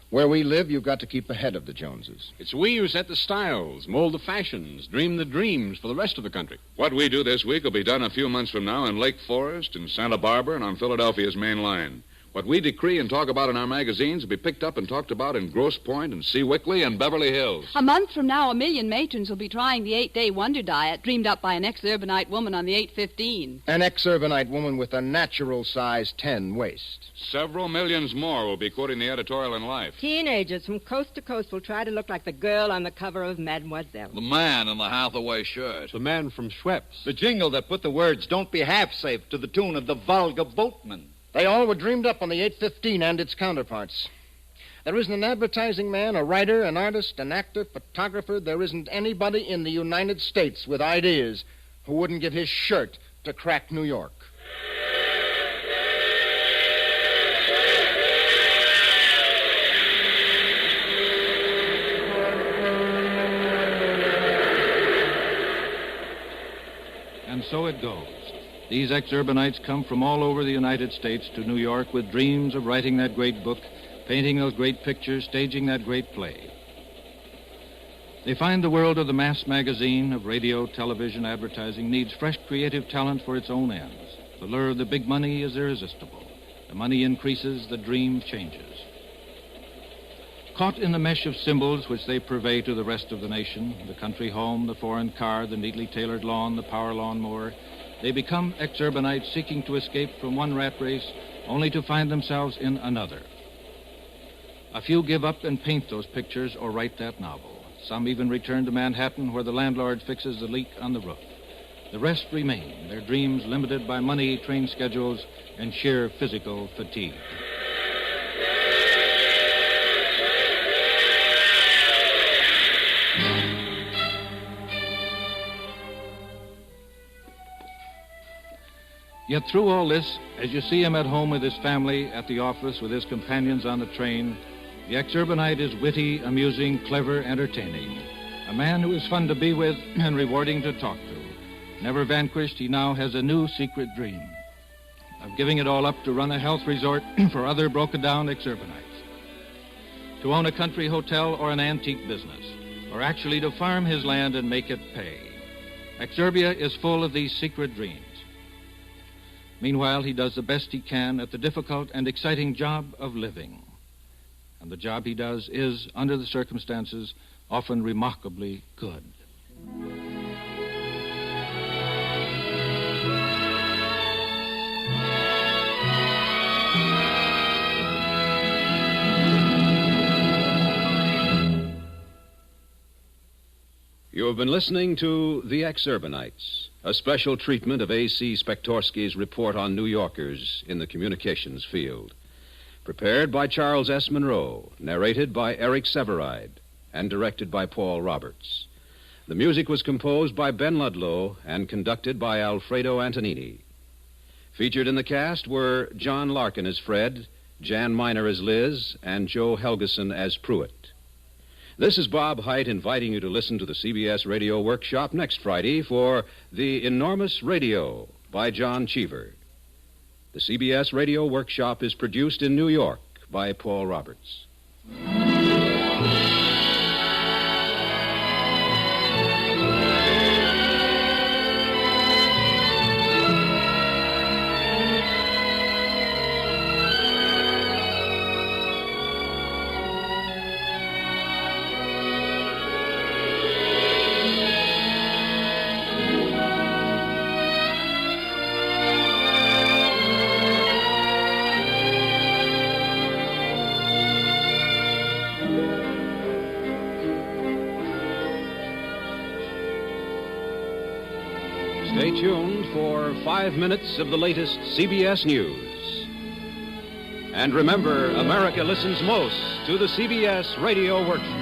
Where we live, you've got to keep ahead of the Joneses. It's we who set the styles, mold the fashions, dream the dreams for the rest of the country. What we do this week will be done a few months from now in Lake Forest, in Santa Barbara, and on Philadelphia's main line. What we decree and talk about in our magazines will be picked up and talked about in Grosse Pointe and Seawickley and Beverly Hills. A month from now, 1 million matrons will be trying the 8-day wonder diet dreamed up by an ex-urbanite woman on the 815. An ex-urbanite woman with a natural size 10 waist. Several millions more will be quoting the editorial in Life. Teenagers from coast to coast will try to look like the girl on the cover of Mademoiselle. The man in the Hathaway shirt. The man from Schweppes. The jingle that put the words, "Don't be half safe," to the tune of the vulgar boatman. They all were dreamed up on the 815 and its counterparts. There isn't an advertising man, a writer, an artist, an actor, photographer. There isn't anybody in the United States with ideas who wouldn't give his shirt to crack New York. And so it goes. These Exurbanites come from all over the United States to New York with dreams of writing that great book, painting those great pictures, staging that great play. They find the world of the mass magazine, of radio, television, advertising, needs fresh creative talent for its own ends. The lure of the big money is irresistible. The money increases, the dream changes. Caught in the mesh of symbols which they purvey to the rest of the nation, the country home, the foreign car, the neatly tailored lawn, the power lawnmower, they become Exurbanites seeking to escape from one rat race only to find themselves in another. A few give up and paint those pictures or write that novel. Some even return to Manhattan where the landlord fixes the leak on the roof. The rest remain, their dreams limited by money, train schedules, and sheer physical fatigue. Yet through all this, as you see him at home with his family, at the office, with his companions on the train, the Exurbanite is witty, amusing, clever, entertaining. A man who is fun to be with and rewarding to talk to. Never vanquished, he now has a new secret dream of giving it all up to run a health resort for other broken-down Exurbanites. To own a country hotel or an antique business, or actually to farm his land and make it pay. Exurbia is full of these secret dreams. Meanwhile, he does the best he can at the difficult and exciting job of living. And the job he does is, under the circumstances, often remarkably good. You have been listening to The Exurbanites, a special treatment of A.C. Spektorsky's report on New Yorkers in the communications field. Prepared by Charles S. Monroe, narrated by Eric Severide, and directed by Paul Roberts. The music was composed by Ben Ludlow and conducted by Alfredo Antonini. Featured in the cast were John Larkin as Fred, Jan Miner as Liz, and Joe Helgeson as Pruitt. This is Bob Hite inviting you to listen to the CBS Radio Workshop next Friday for The Enormous Radio by John Cheever. The CBS Radio Workshop is produced in New York by Paul Roberts. Stay tuned for 5 minutes of the latest CBS News. And remember, America listens most to the CBS Radio Workshop.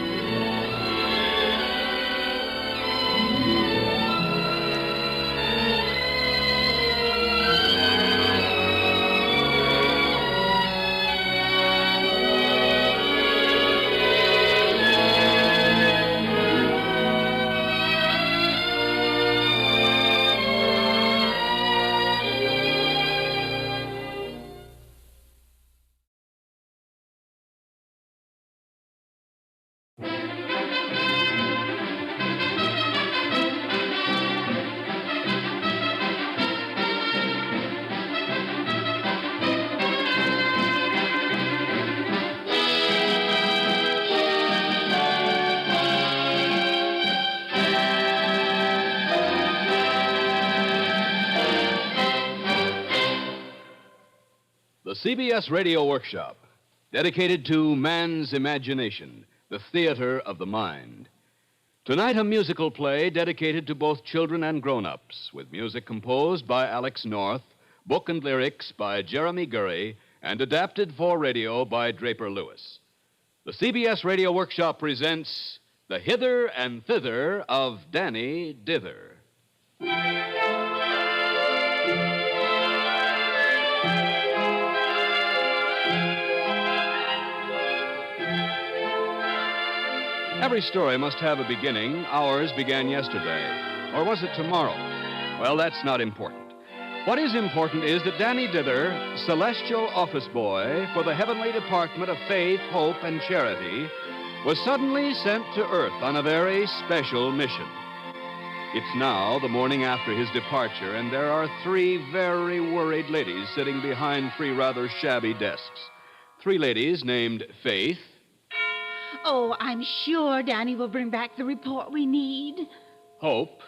The CBS Radio Workshop, dedicated to man's imagination, the theater of the mind. Tonight, a musical play dedicated to both children and grown-ups, with music composed by Alex North, book and lyrics by Jeremy Gurry, and adapted for radio by Draper Lewis. The CBS Radio Workshop presents The Hither and Thither of Danny Dither. Every story must have a beginning. Ours began yesterday. Or was it tomorrow? Well, that's not important. What is important is that Danny Dither, celestial office boy for the heavenly department of faith, hope, and charity, was suddenly sent to Earth on a very special mission. It's now the morning after his departure, and there are 3 very worried ladies sitting behind 3 rather shabby desks. 3 ladies named Faith. Oh, I'm sure Danny will bring back the report we need. Hope.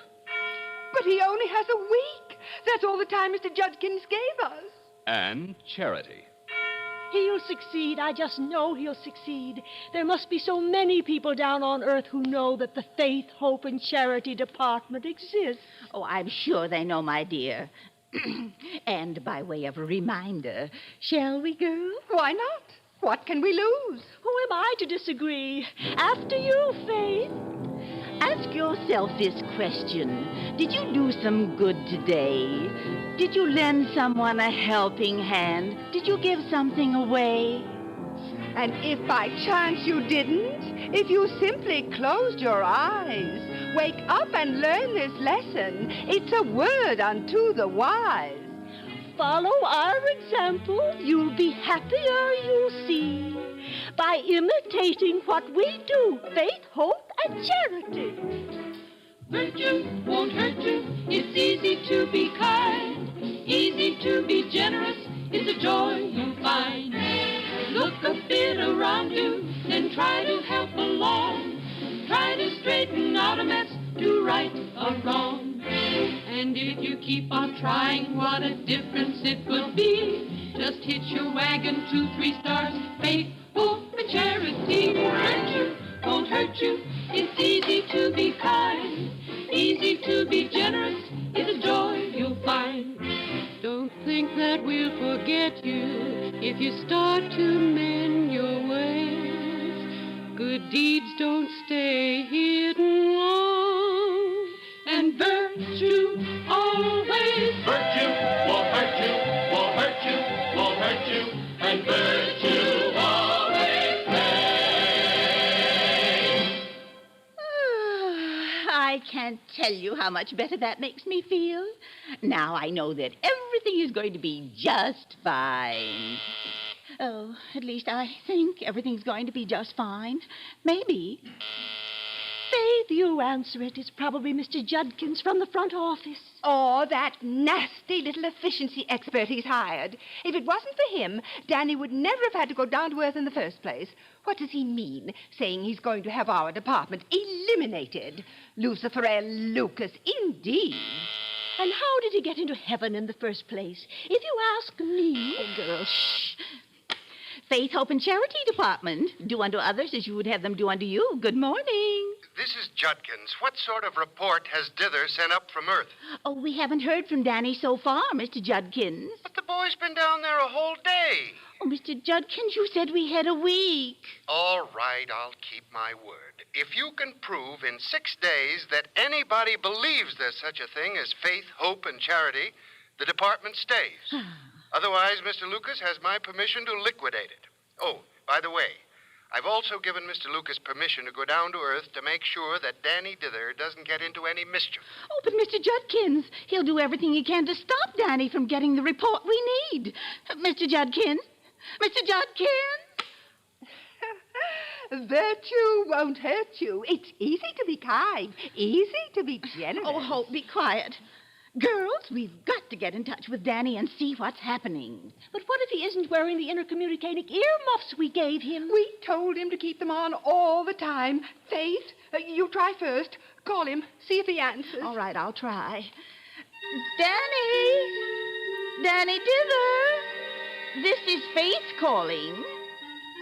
But he only has a week. That's all the time Mr. Judkins gave us. And Charity. He'll succeed. I just know he'll succeed. There must be so many people down on Earth who know that the Faith, Hope, and Charity Department exists. Oh, I'm sure they know, my dear. And by way of a reminder, shall we, girl? Why not? What can we lose? Who am I to disagree? After you, Faith. Ask yourself this question. Did you do some good today? Did you lend someone a helping hand? Did you give something away? And if by chance you didn't, if you simply closed your eyes, wake up and learn this lesson. It's a word unto the wise. Follow our example, you'll be happier, you'll see. By imitating what we do, faith, hope, and charity. Virtue won't hurt you. It's easy to be kind, easy to be generous. It's a joy you'll find. Look a bit around you, then try to help along. Try to straighten out a mess, do right or wrong. And if you keep on trying, what a difference it will be. Just hitch your wagon 2-3 stars, faith, hope, and charity. Virtue won't hurt you. It's easy to be kind, easy to be generous. It's a joy you'll find. Don't think that we'll forget you if you start to mend your ways. Good deeds don't stay hidden long, and virtue always. Virtue won't hurt you, won't hurt you, won't hurt you, and virtue always pays. I can't tell you how much better that makes me feel. Now I know that everything is going to be just fine. Oh, at least I think everything's going to be just fine. Maybe. Faith, you answer it. It's probably Mr. Judkins from the front office. Oh, that nasty little efficiency expert he's hired. If it wasn't for him, Danny would never have had to go down to Earth in the first place. What does he mean, saying he's going to have our department eliminated? Lucifer Lucas, indeed. And how did he get into heaven in the first place? If you ask me... Oh, girl, shh. Faith, Hope, and Charity Department. Do unto others as you would have them do unto you. Good morning. This is Judkins. What sort of report has Dither sent up from Earth? Oh, we haven't heard from Danny so far, Mr. Judkins. But the boy's been down there a whole day. Oh, Mr. Judkins, you said we had a week. All right, I'll keep my word. If you can prove in 6 days that anybody believes there's such a thing as faith, hope, and charity, the department stays. Otherwise, Mr. Lucas has my permission to liquidate it. Oh, by the way, I've also given Mr. Lucas permission to go down to Earth to make sure that Danny Dither doesn't get into any mischief. Oh, but Mr. Judkins, he'll do everything he can to stop Danny from getting the report we need. Mr. Judkins? Mr. Judkins? Virtue won't hurt you. It's easy to be kind, easy to be generous. Oh, Hope, be quiet. Girls, we've got to get in touch with Danny and see what's happening. But what if he isn't wearing the intercommunicating earmuffs we gave him? We told him to keep them on all the time. Faith, you try first. Call him. See if he answers. All right, I'll try. Danny! Danny Dither! This is Faith calling.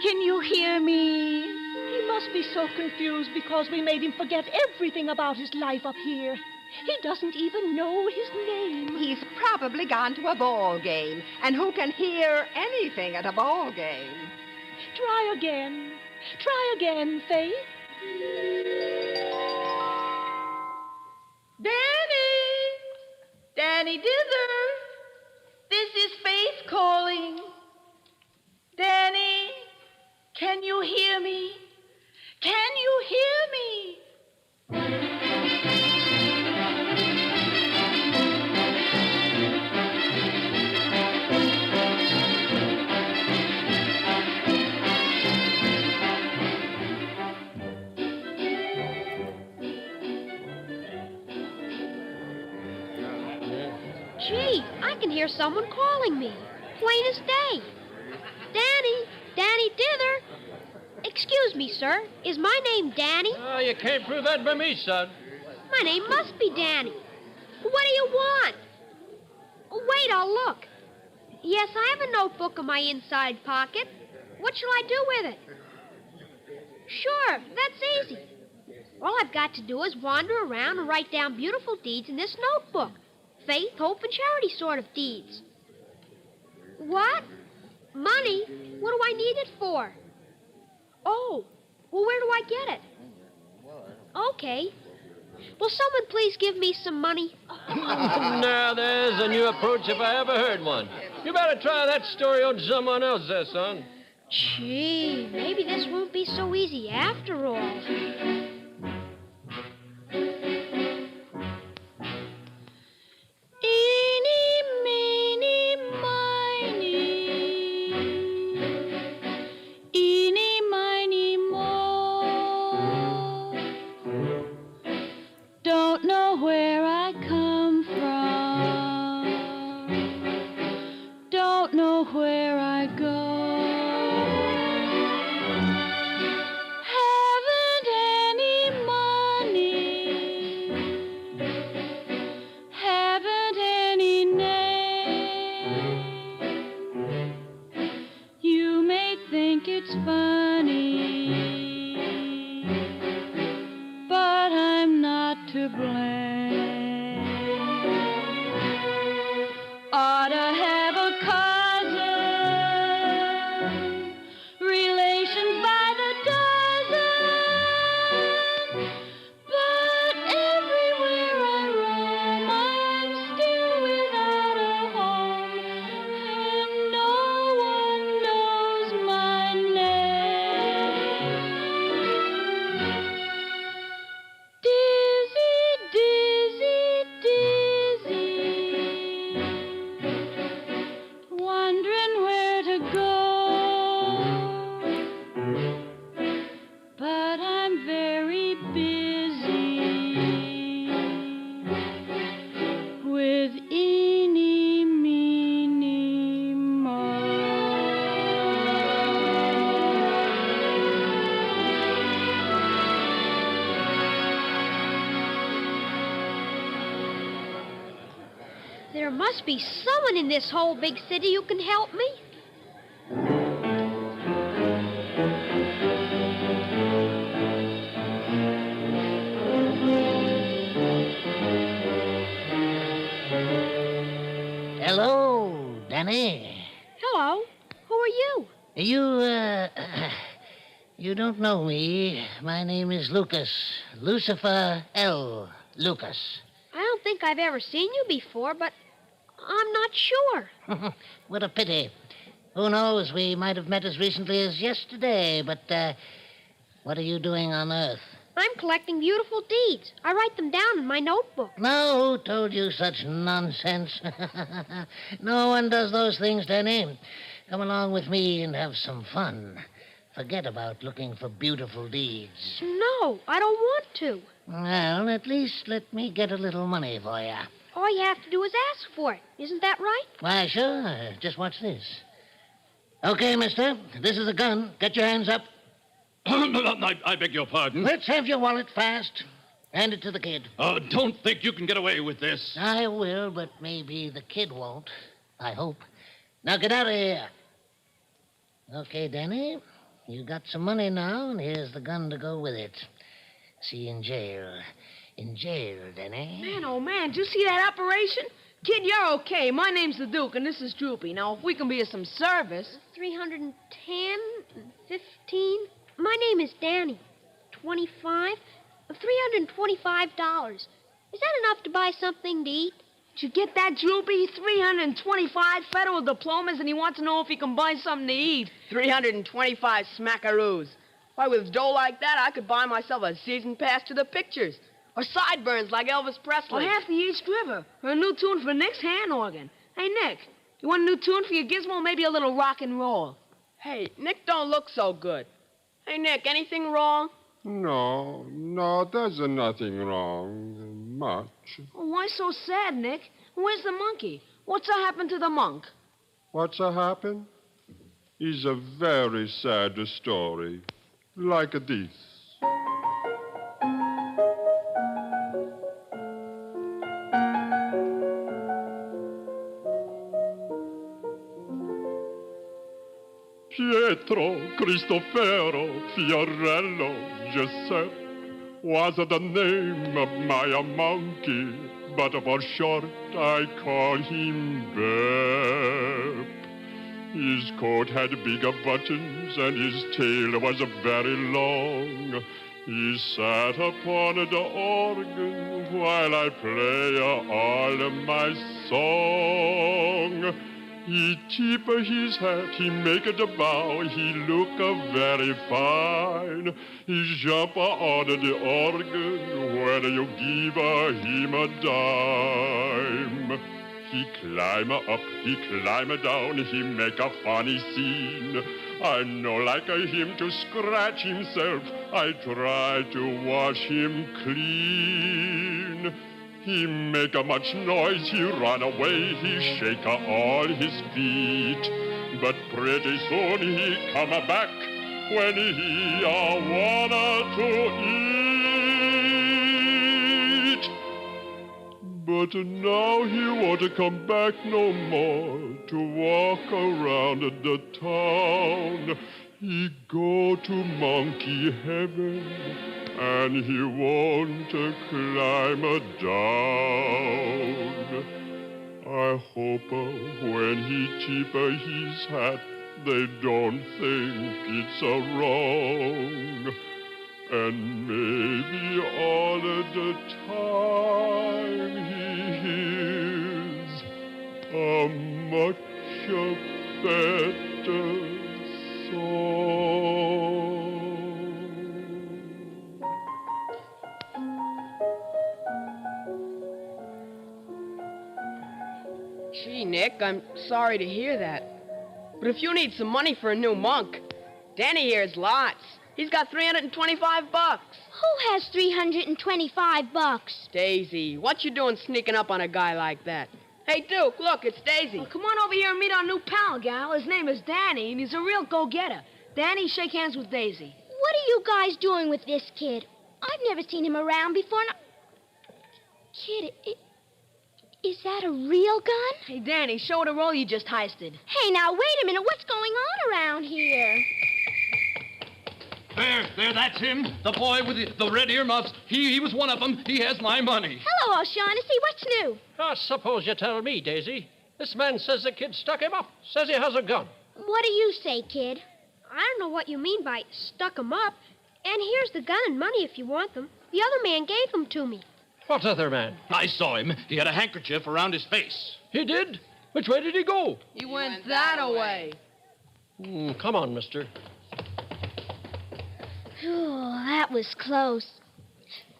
Can you hear me? He must be so confused because we made him forget everything about his life up here. He doesn't even know his name. He's probably gone to a ball game. And who can hear anything at a ball game? Try again. Try again, Faith. Danny Dither, this is Faith calling. Danny, can you hear me? Can you hear me? Gee, I can hear someone calling me. Plain as day. Danny Dither. Excuse me, sir. Is my name Danny? Oh, you can't prove that by me, son. My name must be Danny. What do you want? Wait, I'll look. Yes, I have a notebook in my inside pocket. What shall I do with it? Sure, that's easy. All I've got to do is wander around and write down beautiful deeds in this notebook. Faith, hope, and charity sort of deeds. What? Money? What do I need it for? Oh, well, where do I get it? Okay. Will someone please give me some money? Now, there's a new approach if I ever heard one. You better try that story on someone else there, son. Gee, maybe this won't be so easy after all. There must be someone in this whole big city who can help me. Hello, Danny. Hello. Who are you? You don't know me. My name is Lucas. Lucifer L. Lucas. I don't think I've ever seen you before, but I'm not sure. What a pity. Who knows? We might have met as recently as yesterday, but what are you doing on Earth? I'm collecting beautiful deeds. I write them down in my notebook. No, who told you such nonsense? No one does those things, Danny. Come along with me and have some fun. Forget about looking for beautiful deeds. No, I don't want to. Well, at least let me get a little money for you. All you have to do is ask for it. Isn't that right? Why, sure. Just watch this. Okay, mister. This is a gun. Get your hands up. I beg your pardon. Let's have your wallet fast. Hand it to the kid. Don't think you can get away with this. I will, but maybe the kid won't. I hope. Now get out of here. Okay, Danny. You got some money now, and here's the gun to go with it. See you in jail. In jail, Danny. Man, oh, man, did you see that operation? Kid, you're okay. My name's the Duke, and this is Droopy. Now, if we can be of some service... 310, 15... My name is Danny. 25? $325. Is that enough to buy something to eat? Did you get that, Droopy? 325 federal diplomas, and he wants to know if he can buy something to eat. 325 smackaroos. Why, with dough like that, I could buy myself a season pass to the pictures. Or sideburns like Elvis Presley. Or half the East River. Or a new tune for Nick's hand organ. Hey, Nick, you want a new tune for your gizmo? Maybe a little rock and roll. Hey, Nick don't look so good. Hey, Nick, anything wrong? No, there's nothing wrong. Much. Oh, why so sad, Nick? Where's the monkey? What's happened to the monk? What's happened? It's a very sad story. Like this. Pietro, Cristofero, Fiorello, Giuseppe was the name of my monkey, but for short I call him Bep. His coat had bigger buttons and his tail was very long. He sat upon the organ while I play all my song. He tip his hat, he make the bow, he look very fine. He jump on the organ when you give him a dime. He climb up, he climb down, he make a funny scene. I no like him to scratch himself, I try to wash him clean. He make a much noise, he run away, he shake all his feet. But pretty soon he come back when he wanna to eat. But now he won't come back no more to walk around the town. He go to monkey heaven and he won't climb down. I hope when he tip his hat, they don't think it's wrong. And maybe all the time he is a much better song. Gee, Nick, I'm sorry to hear that. But if you need some money for a new monk, Danny here has lots. He's got $325. Who has $325? Daisy, what you doing sneaking up on a guy like that? Hey, Duke, look, it's Daisy. Well, come on over here and meet our new pal, gal. His name is Danny, and he's a real go-getter. Danny, shake hands with Daisy. What are you guys doing with this kid? I've never seen him around before. Kid, is that a real gun? Hey, Danny, show the roll you just heisted. Hey, now, wait a minute. What's going on around here? There, that's him. The boy with the red earmuffs. He was one of them. He has my money. Hello, O'Shaughnessy. What's new? Suppose you tell me, Daisy. This man says the kid stuck him up. Says he has a gun. What do you say, kid? I don't know what you mean by stuck him up. And here's the gun and money if you want them. The other man gave them to me. What other man? I saw him. He had a handkerchief around his face. He did? Which way did he go? He went that away. Come on, mister. Oh, that was close.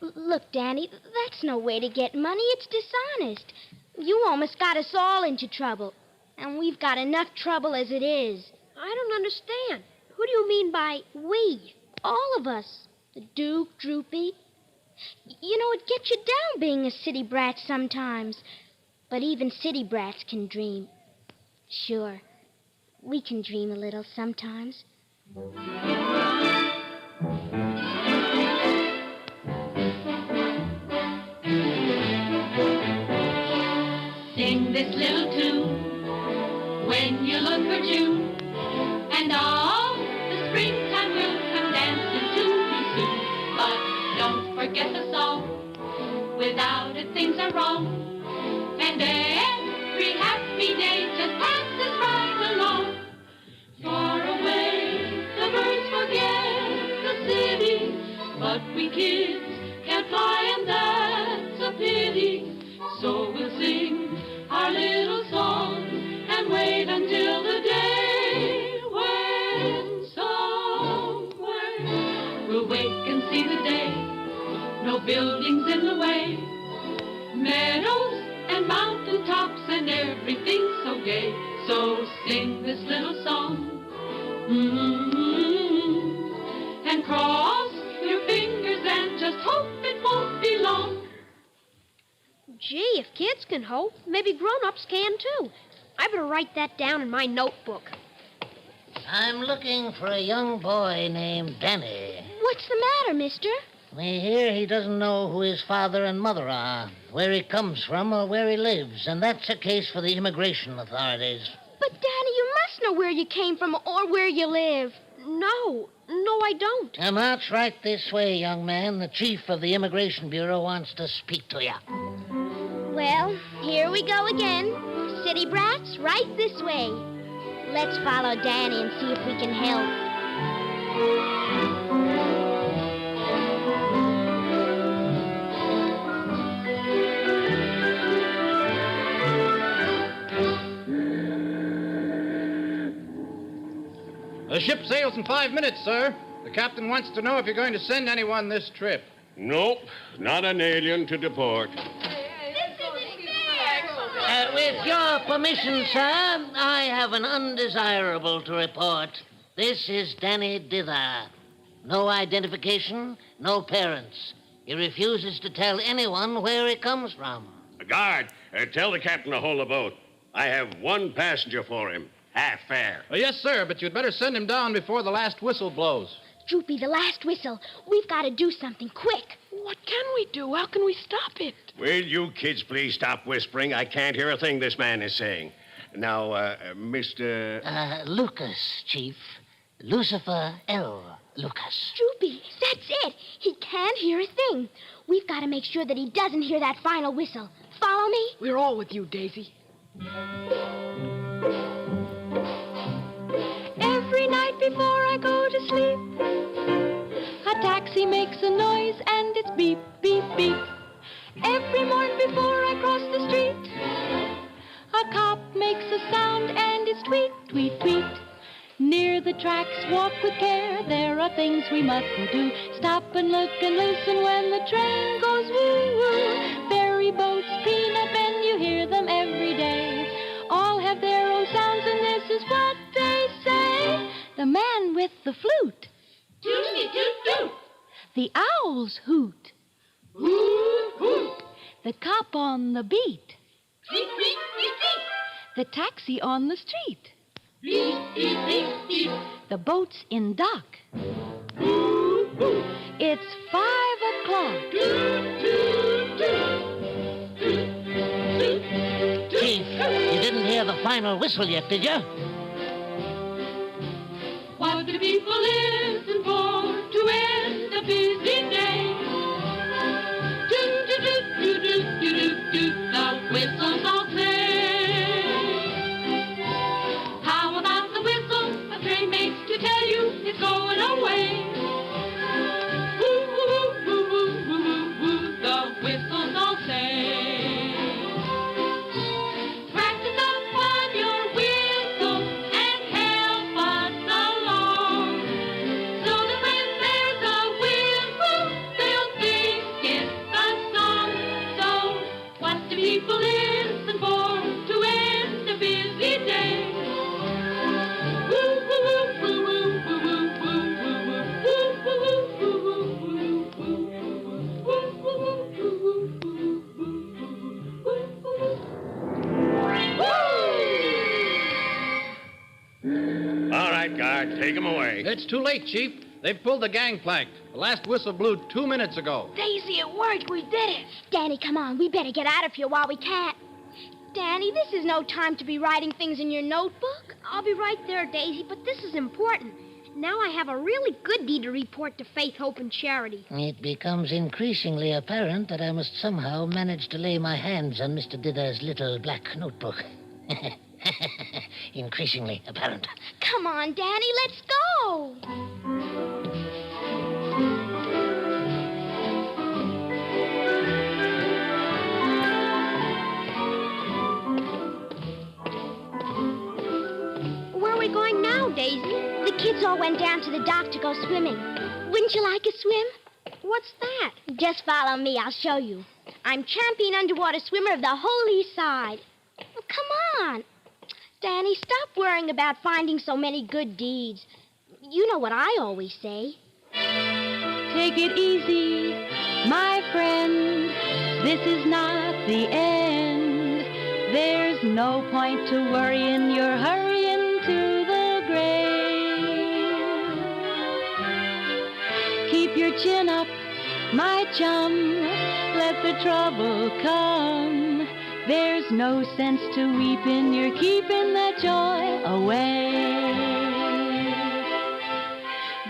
Look, Danny, that's no way to get money. It's dishonest. You almost got us all into trouble. And we've got enough trouble as it is. I don't understand. Who do you mean by we? All of us. The Duke, Droopy. You know, it gets you down being a city brat sometimes. But even city brats can dream. Sure, we can dream a little sometimes. Sing this little tune when you look for June, and all the springtime will come dancing to you soon. But don't forget the song, without it things are wrong, and every happy day just passes right along. Far away the birds forget but we kids can't fly, and that's a pity. So we'll sing our little song and wait until the day when somewhere we'll wake and see the day. No buildings in the way, meadows and mountain tops and everything so gay. So sing this little song, and cross your fingers and just hope it won't be long. Gee, if kids can hope, maybe grown-ups can too. I better write that down in my notebook. I'm looking for a young boy named Danny. What's the matter, mister? We hear he doesn't know who his father and mother are, where he comes from, or where he lives, and that's a case for the immigration authorities. But, Danny, you must know where you came from or where you live. No, I don't. Come march right this way, young man. The chief of the Immigration Bureau wants to speak to you. Well, here we go again. City brats, right this way. Let's follow Danny and see if we can help. The ship sails in 5 minutes, sir. The captain wants to know if you're going to send anyone this trip. Nope, not an alien to deport. With your permission, sir, I have an undesirable to report. This is Danny Dither. No identification, no parents. He refuses to tell anyone where he comes from. Guard, tell the captain to hold the boat. I have one passenger for him. Half fare. Yes, sir, but you'd better send him down before the last whistle blows. Droopy, the last whistle. We've got to do something quick. What can we do? How can we stop it? Will you kids please stop whispering? I can't hear a thing this man is saying. Now, Mr... Lucas, Chief. Lucifer L. Lucas. Droopy, that's it. He can't hear a thing. We've got to make sure that he doesn't hear that final whistle. Follow me? We're all with you, Daisy. Every night before I go to sleep, a taxi makes a noise and it's beep, beep, beep. Every morning before I cross the street, a cop makes a sound and it's tweet, tweet, tweet. Near the tracks, walk with care, there are things we mustn't do. Stop and look and listen when the train goes woo-woo. Ferry boats, peanut men, you hear them every day. All have their own sounds and this is what they say. The man with the flute, toot-toot-toot. The owls hoot, hoot, hoot. The cop on the beat, tweet, tweet, tweet, tweet. The taxi on the street, beep, beep, beep, beep. The boat's in dock, boop, boop. It's 5 o'clock, toot, toot, toot. Chief, you didn't hear the final whistle yet, did you? What do people listen for to end a busy day? Toot, toot, toot, toot, toot, toot, toot, the whistles all say. How about the whistle a train makes to tell you it's going away? Woo, woo, woo, woo, woo, woo, woo, the whistles all say. Practice up on your whistle and help us along, so that when there's a whistle, they'll think it's a song. So, what do people listen for to end a busy day? Woo, woo, woo, woo, woo, woo, woo, woo, woo, woo, woo, woo, All right, guard, take him away. It's too late, Chief. They've pulled the gangplank. The last whistle blew 2 minutes ago. Daisy, it worked. We did it. Danny, come on. We better get out of here while we can. Danny, this is no time to be writing things in your notebook. I'll be right there, Daisy, but this is important. Now I have a really good deed to report to Faith, Hope, and Charity. It becomes increasingly apparent that I must somehow manage to lay my hands on Mr. Dither's little black notebook. Increasingly apparent. Come on, Danny, let's go. down to the dock to go swimming. Wouldn't you like a swim? What's that? Just follow me. I'll show you. I'm champion underwater swimmer of the whole east side. Well, come on. Danny, stop worrying about finding so many good deeds. You know what I always say. Take it easy, my friend. This is not the end. There's no point to worrying. You're hurrying to the grave. Keep your chin up, my chum. Let the trouble come. There's no sense to weeping. You're keeping that joy away.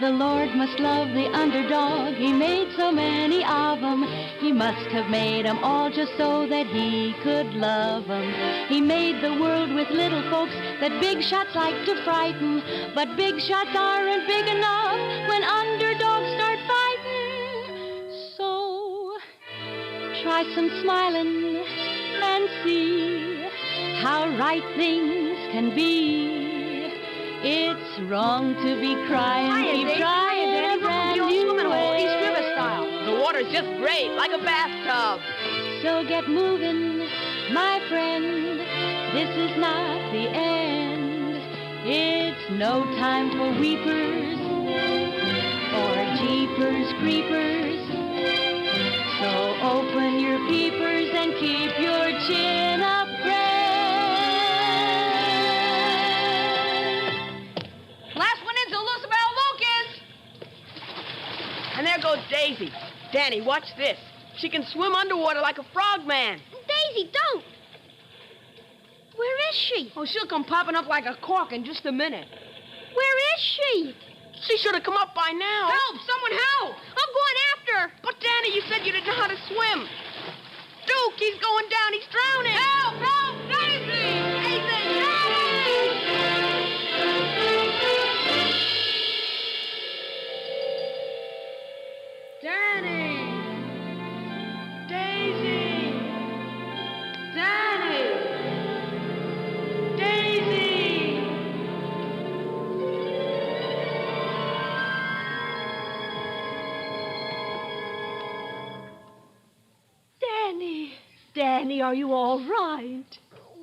The Lord must love the underdog. He made so many of them. He must have made them all just so that he could love them. He made the world with little folks that big shots like to frighten. But big shots aren't big enough when underdogs start fighting. So try some smiling and see how right things can be. It's wrong to be crying. Keep trying a brand new way. East River style. The water's just great, like a bathtub. So get moving, my friend. This is not the end. It's no time for weepers or jeepers creepers. So open your peepers and keep your chin up, friend. Last one is Elizabeth Lucas. And there goes Daisy. Danny, watch this. She can swim underwater like a frogman. Daisy, don't. Where is she? Oh, she'll come popping up like a cork in just a minute. Where is she? She should have come up by now. Help! Someone help! I'm going after her. But, Danny, you said you didn't know how to swim. Duke, he's going down. He's drowning. Help! Help! Daisy! Daisy! Danny! Daisy! Danny! Daisy! Danny. Danny, are you all right?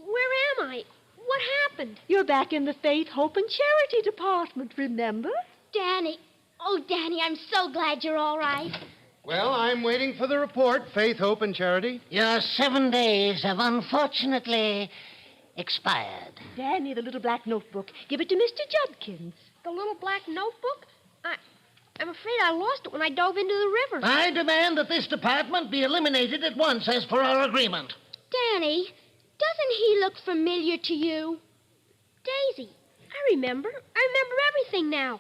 Where am I? What happened? You're back in the Faith, Hope, and Charity department, remember? Danny. Oh, Danny, I'm so glad you're all right. Well, I'm waiting for the report, Faith, Hope, and Charity. Your 7 days have unfortunately expired. Danny, the little black notebook. Give it to Mr. Judkins. The little black notebook? I'm afraid I lost it when I dove into the river. I demand that this department be eliminated at once as per our agreement. Danny, doesn't he look familiar to you? Daisy, I remember everything now.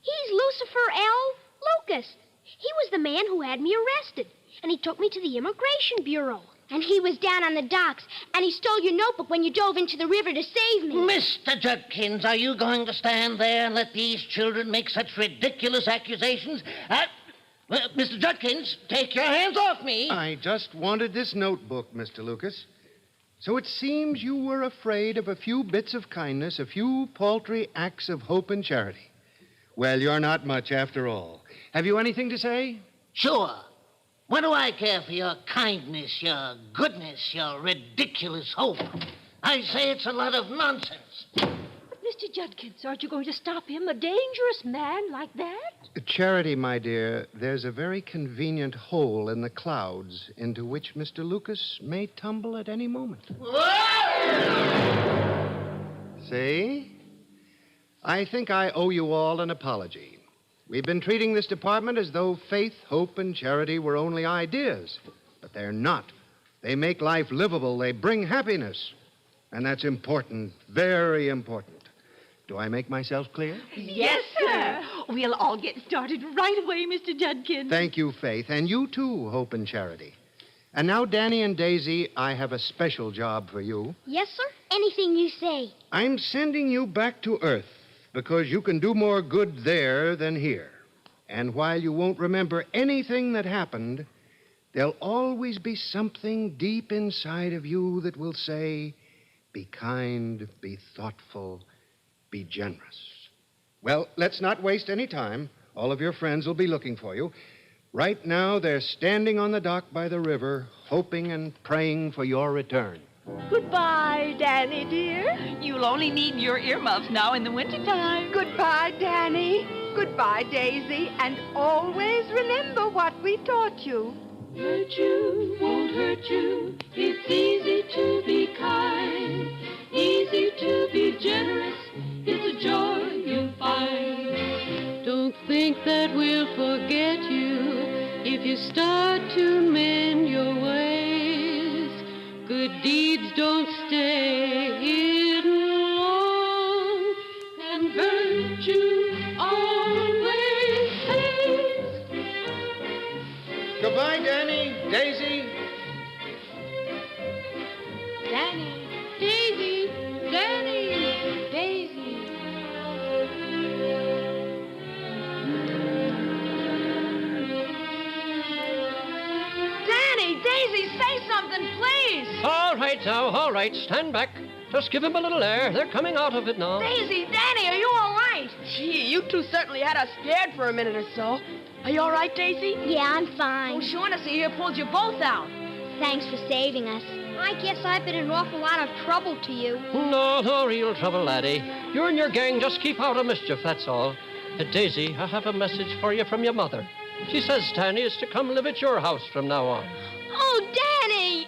He's Lucifer L. Lucas. He was the man who had me arrested, and he took me to the Immigration Bureau. And he was down on the docks, and he stole your notebook when you dove into the river to save me. Mr. Judkins, are you going to stand there and let these children make such ridiculous accusations? Mr. Judkins, take your hands off me. I just wanted this notebook, Mr. Lucas. So it seems you were afraid of a few bits of kindness, a few paltry acts of hope and charity. Well, you're not much after all. Have you anything to say? Sure. What do I care for your kindness, your goodness, your ridiculous hope? I say it's a lot of nonsense. Mr. Judkins, aren't you going to stop him, a dangerous man like that? Charity, my dear, there's a very convenient hole in the clouds into which Mr. Lucas may tumble at any moment. See? I think I owe you all an apology. We've been treating this department as though faith, hope, and charity were only ideas. But they're not. They make life livable. They bring happiness. And that's important, very important. Do I make myself clear? Yes, sir. We'll all get started right away, Mr. Judkins. Thank you, Faith. And you, too, Hope and Charity. And now, Danny and Daisy, I have a special job for you. Yes, sir? Anything you say. I'm sending you back to Earth because you can do more good there than here. And while you won't remember anything that happened, there'll always be something deep inside of you that will say, be kind, be thoughtful, be generous. Well, let's not waste any time. All of your friends will be looking for you. Right now, they're standing on the dock by the river, hoping and praying for your return. Goodbye, Danny, dear. You'll only need your earmuffs now in the wintertime. Goodbye, Danny. Goodbye, Daisy. And always remember what we taught you. Hurt you, won't hurt you. It's easy to be kind, easy to be generous. It's a joy you'll find. Don't think that we'll forget you if you start to mend your ways. Good deeds don't stay hidden long, and virtue always pays. Goodbye, Danny, Daisy. Danny. Daisy, Danny, Daisy. Danny, Daisy, say something, please. All right now, all right. Stand back. Just give him a little air. They're coming out of it now. Daisy, Danny, are you all right? Gee, you two certainly had us scared for a minute or so. Are you all right, Daisy? Yeah, I'm fine. Oh, Shaughnessy here pulled you both out. Thanks for saving us. I guess I've been an awful lot of trouble to you. No real trouble, laddie. You and your gang just keep out of mischief, that's all. Daisy, I have a message for you from your mother. She says Danny is to come live at your house from now on. Oh, Danny!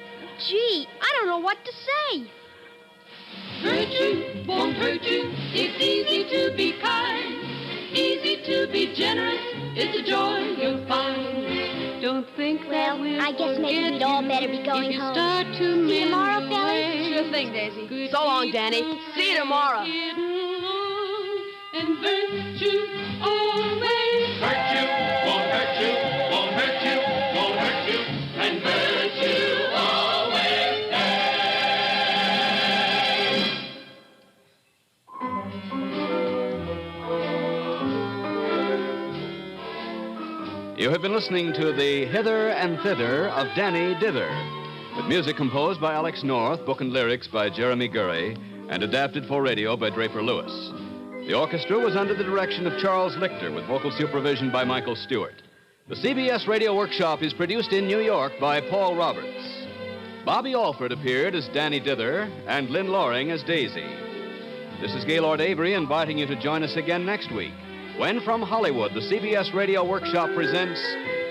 Gee, I don't know what to say. hurt you, won't hurt you. It's easy to be kind, easy to be generous. It's a joy you'll find. Don't think that we'll I guess maybe we'd all better be going if you home. start to See you tomorrow, fellas? Sure thing, Daisy. So long, Danny. See you tomorrow. And virtue always hurt you, won't hurt you, won't hurt you, won't hurt you, and virtue always You have been listening to the Hither and Thither of Danny Dither, with music composed by Alex North, book and lyrics by Jeremy Gurry, and adapted for radio by Draper Lewis. The orchestra was under the direction of Charles Lichter, with vocal supervision by Michael Stewart. The CBS Radio Workshop is produced in New York by Paul Roberts. Bobby Alford appeared as Danny Dither and Lynn Loring as Daisy. This is Gaylord Avery inviting you to join us again next week, when from Hollywood, the CBS Radio Workshop presents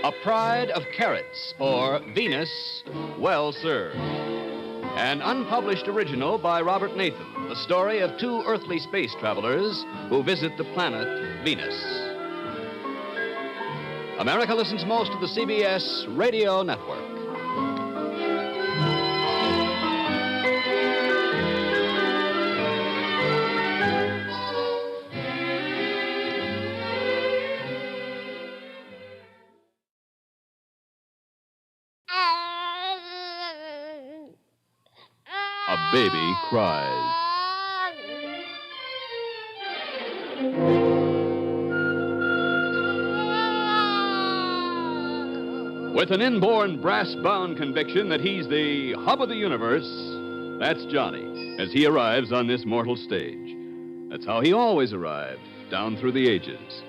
A Pride of Carrots, or Venus, Well Served. An unpublished original by Robert Nathan, the story of two earthly space travelers who visit the planet Venus. America listens most to the CBS Radio Network. A baby cries. With an inborn brass-bound conviction that he's the hub of the universe, that's Johnny, as he arrives on this mortal stage. That's how he always arrived, down through the ages.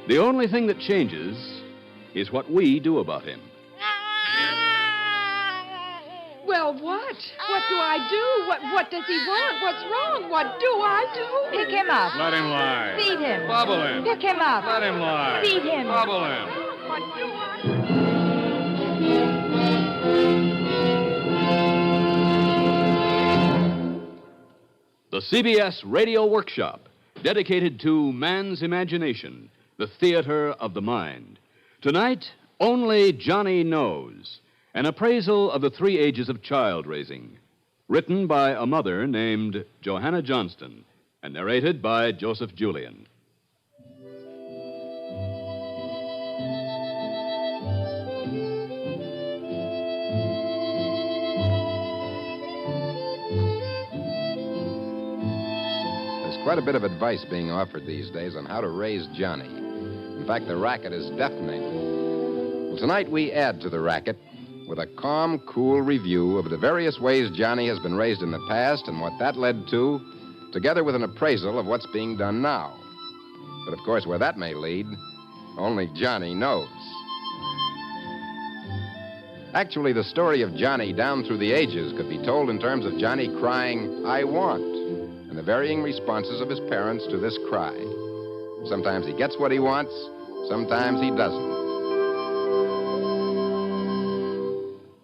The only thing that changes is what we do about him. Well, what? What do I do? What does he want? What's wrong? What do I do? Pick him up. Let him lie. Feed him. Bubble him. Pick him up. Let him lie. Feed him. Bubble him. What do I The CBS Radio Workshop, dedicated to man's imagination, the theater of the mind. Tonight, Only Johnny Knows, an appraisal of the 3 ages of child raising, written by a mother named Johanna Johnston and narrated by Joseph Julian. There's quite a bit of advice being offered these days on how to raise Johnny. In fact, the racket is deafening. Well, tonight we add to the racket with a calm, cool review of the various ways Johnny has been raised in the past and what that led to, together with an appraisal of what's being done now. But of course, where that may lead, only Johnny knows. Actually, the story of Johnny down through the ages could be told in terms of Johnny crying, "I want," and the varying responses of his parents to this cry. Sometimes he gets what he wants, sometimes he doesn't.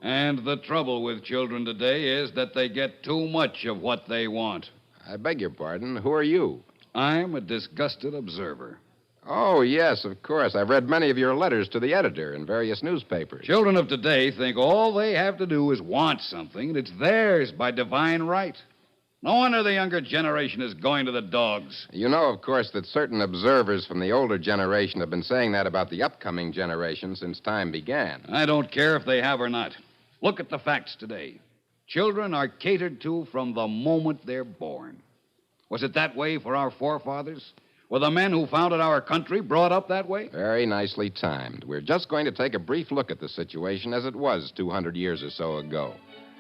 And the trouble with children today is that they get too much of what they want. I beg your pardon. Who are you? I'm a disgusted observer. Oh, yes, of course. I've read many of your letters to the editor in various newspapers. Children of today think all they have to do is want something, and it's theirs by divine right. No wonder the younger generation is going to the dogs. You know, of course, that certain observers from the older generation have been saying that about the upcoming generation since time began. I don't care if they have or not. Look at the facts today. Children are catered to from the moment they're born. Was it that way for our forefathers? Were the men who founded our country brought up that way? Very nicely timed. We're just going to take a brief look at the situation as it was 200 years or so ago,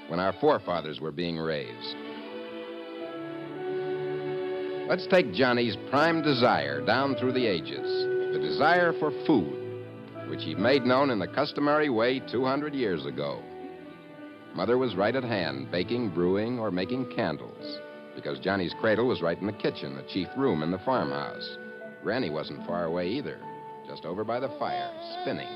when our forefathers were being raised. Let's take Johnny's prime desire down through the ages, the desire for food, which he made known in the customary way 200 years ago. Mother was right at hand, baking, brewing, or making candles, because Johnny's cradle was right in the kitchen, the chief room in the farmhouse. Granny wasn't far away either, just over by the fire, spinning.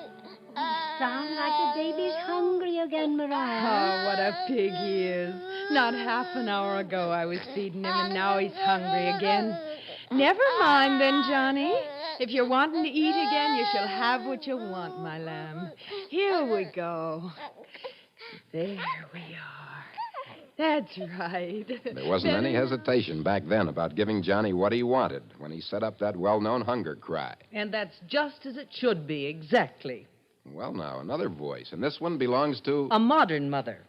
Sounds like the baby's hungry again, Mariah. Oh, what a pig he is. Not half an hour ago I was feeding him, and now he's hungry again. Never mind then, Johnny. If you're wanting to eat again, you shall have what you want, my lamb. Here we go. There we are. That's right. There wasn't any hesitation back then about giving Johnny what he wanted when he set up that well-known hunger cry. And that's just as it should be, exactly. Well, now, another voice, and this one belongs to... A modern mother.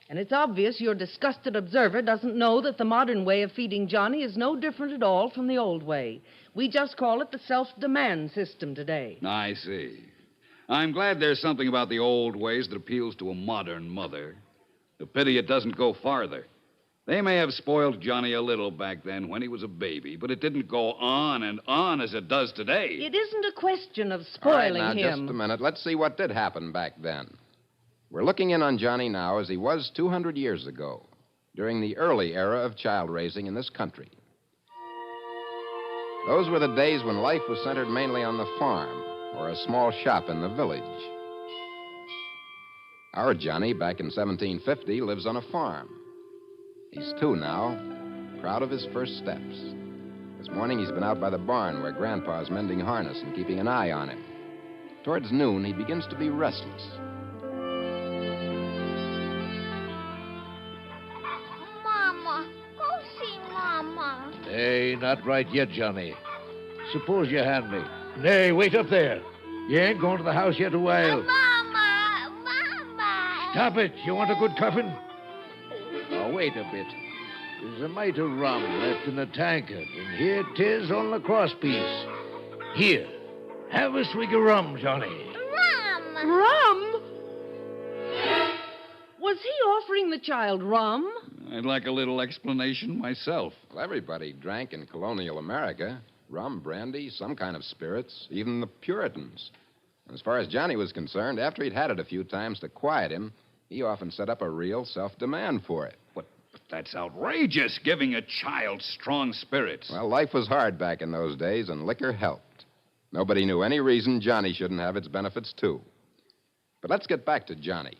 And it's obvious your disgusted observer doesn't know that the modern way of feeding Johnny is no different at all from the old way. We just call it the self-demand system today. I see. I'm glad there's something about the old ways that appeals to a modern mother. The pity it doesn't go farther. They may have spoiled Johnny a little back then when he was a baby, but it didn't go on and on as it does today. It isn't a question of All right, spoiling now, him. just a minute. Let's see what did happen back then. We're looking in on Johnny now as he was 200 years ago, during the early era of child raising in this country. Those were the days when life was centered mainly on the farm or a small shop in the village. Our Johnny, back in 1750, lives on a farm. He's 2 now, proud of his first steps. This morning he's been out by the barn where Grandpa's mending harness and keeping an eye on him. Towards noon, he begins to be restless. Mama, go see Mama. Nay, not right yet, Johnny. Suppose you hand me. Nay, wait up there. You ain't going to the house yet a while. Mama! Stop it. You want a good cuffin? Now, wait a bit. There's a mite of rum left in the tankard, and here 'tis on the crosspiece. Here, have a swig of rum, Johnny. Rum? Was he offering the child rum? I'd like a little explanation myself. Well, everybody drank in colonial America. Rum, brandy, some kind of spirits, even the Puritans. As far as Johnny was concerned, after he'd had it a few times to quiet him, he often set up a real self-demand for it. But that's outrageous, giving a child strong spirits. Well, life was hard back in those days, and liquor helped. Nobody knew any reason Johnny shouldn't have its benefits, too. But let's get back to Johnny.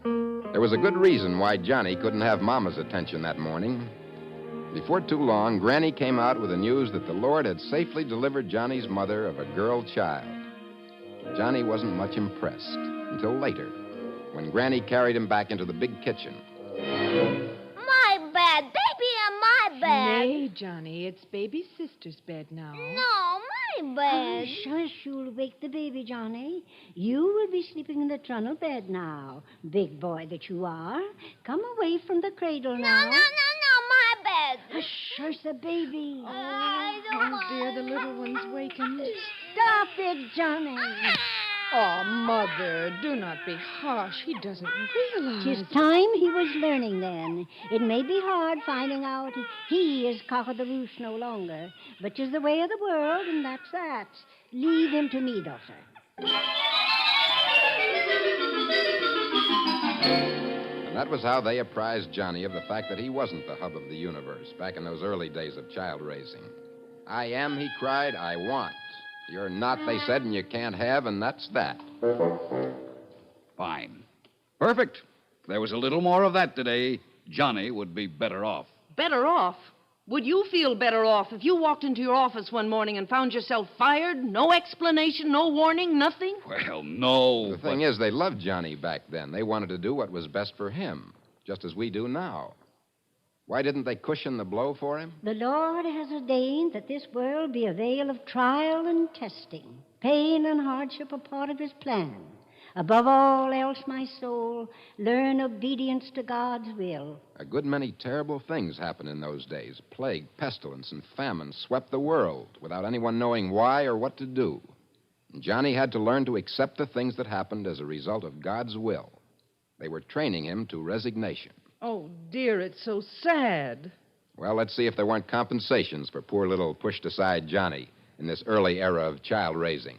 There was a good reason why Johnny couldn't have Mama's attention that morning. Before too long, Granny came out with the news that the Lord had safely delivered Johnny's mother of a girl child. Johnny wasn't much impressed until later, when Granny carried him back into the big kitchen. My bed, baby, in my bed. Nay, Johnny, it's baby's sister's bed now. No, my bed. Shush, you'll wake the baby, Johnny. You will be sleeping in the trundle bed now. Big boy that you are. Come away from the cradle now. No, my bed. Shush, the baby. I don't Oh, dear, the little one's wakened. Stop it, Johnny. Oh, Mother, do not be harsh. He doesn't realize. 'Tis time he was learning then. It may be hard finding out he is cock of the roost no longer, but 'tis the way of the world, and that's that. Leave him to me, daughter. And that was how they apprised Johnny of the fact that he wasn't the hub of the universe back in those early days of child raising. I am, he cried, I want. You're not, they said, and you can't have, and that's that. Fine. Perfect. If there was a little more of that today, Johnny would be better off. Better off? Would you feel better off if you walked into your office one morning and found yourself fired? No explanation, no warning, nothing? Well, no. The thing is, they loved Johnny back then. They wanted to do what was best for him, just as we do now. Why didn't they cushion the blow for him? The Lord has ordained that this world be a vale of trial and testing. Pain and hardship are part of his plan. Above all else, my soul, learn obedience to God's will. A good many terrible things happened in those days. Plague, pestilence, and famine swept the world without anyone knowing why or what to do. And Johnny had to learn to accept the things that happened as a result of God's will. They were training him to resignation. Oh, dear, it's so sad. Well, let's see if there weren't compensations for poor little pushed-aside Johnny in this early era of child raising.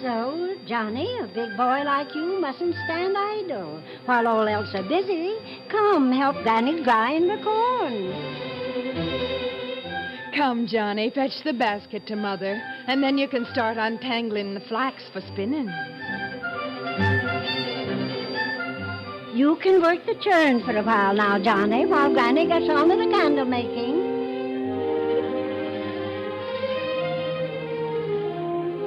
So, Johnny, a big boy like you mustn't stand idle. While all else are busy, come help Danny grind the corn. Come, Johnny, fetch the basket to Mother, and then you can start untangling the flax for spinning. You can work the churn for a while now, Johnny, while Granny gets on with the candle making.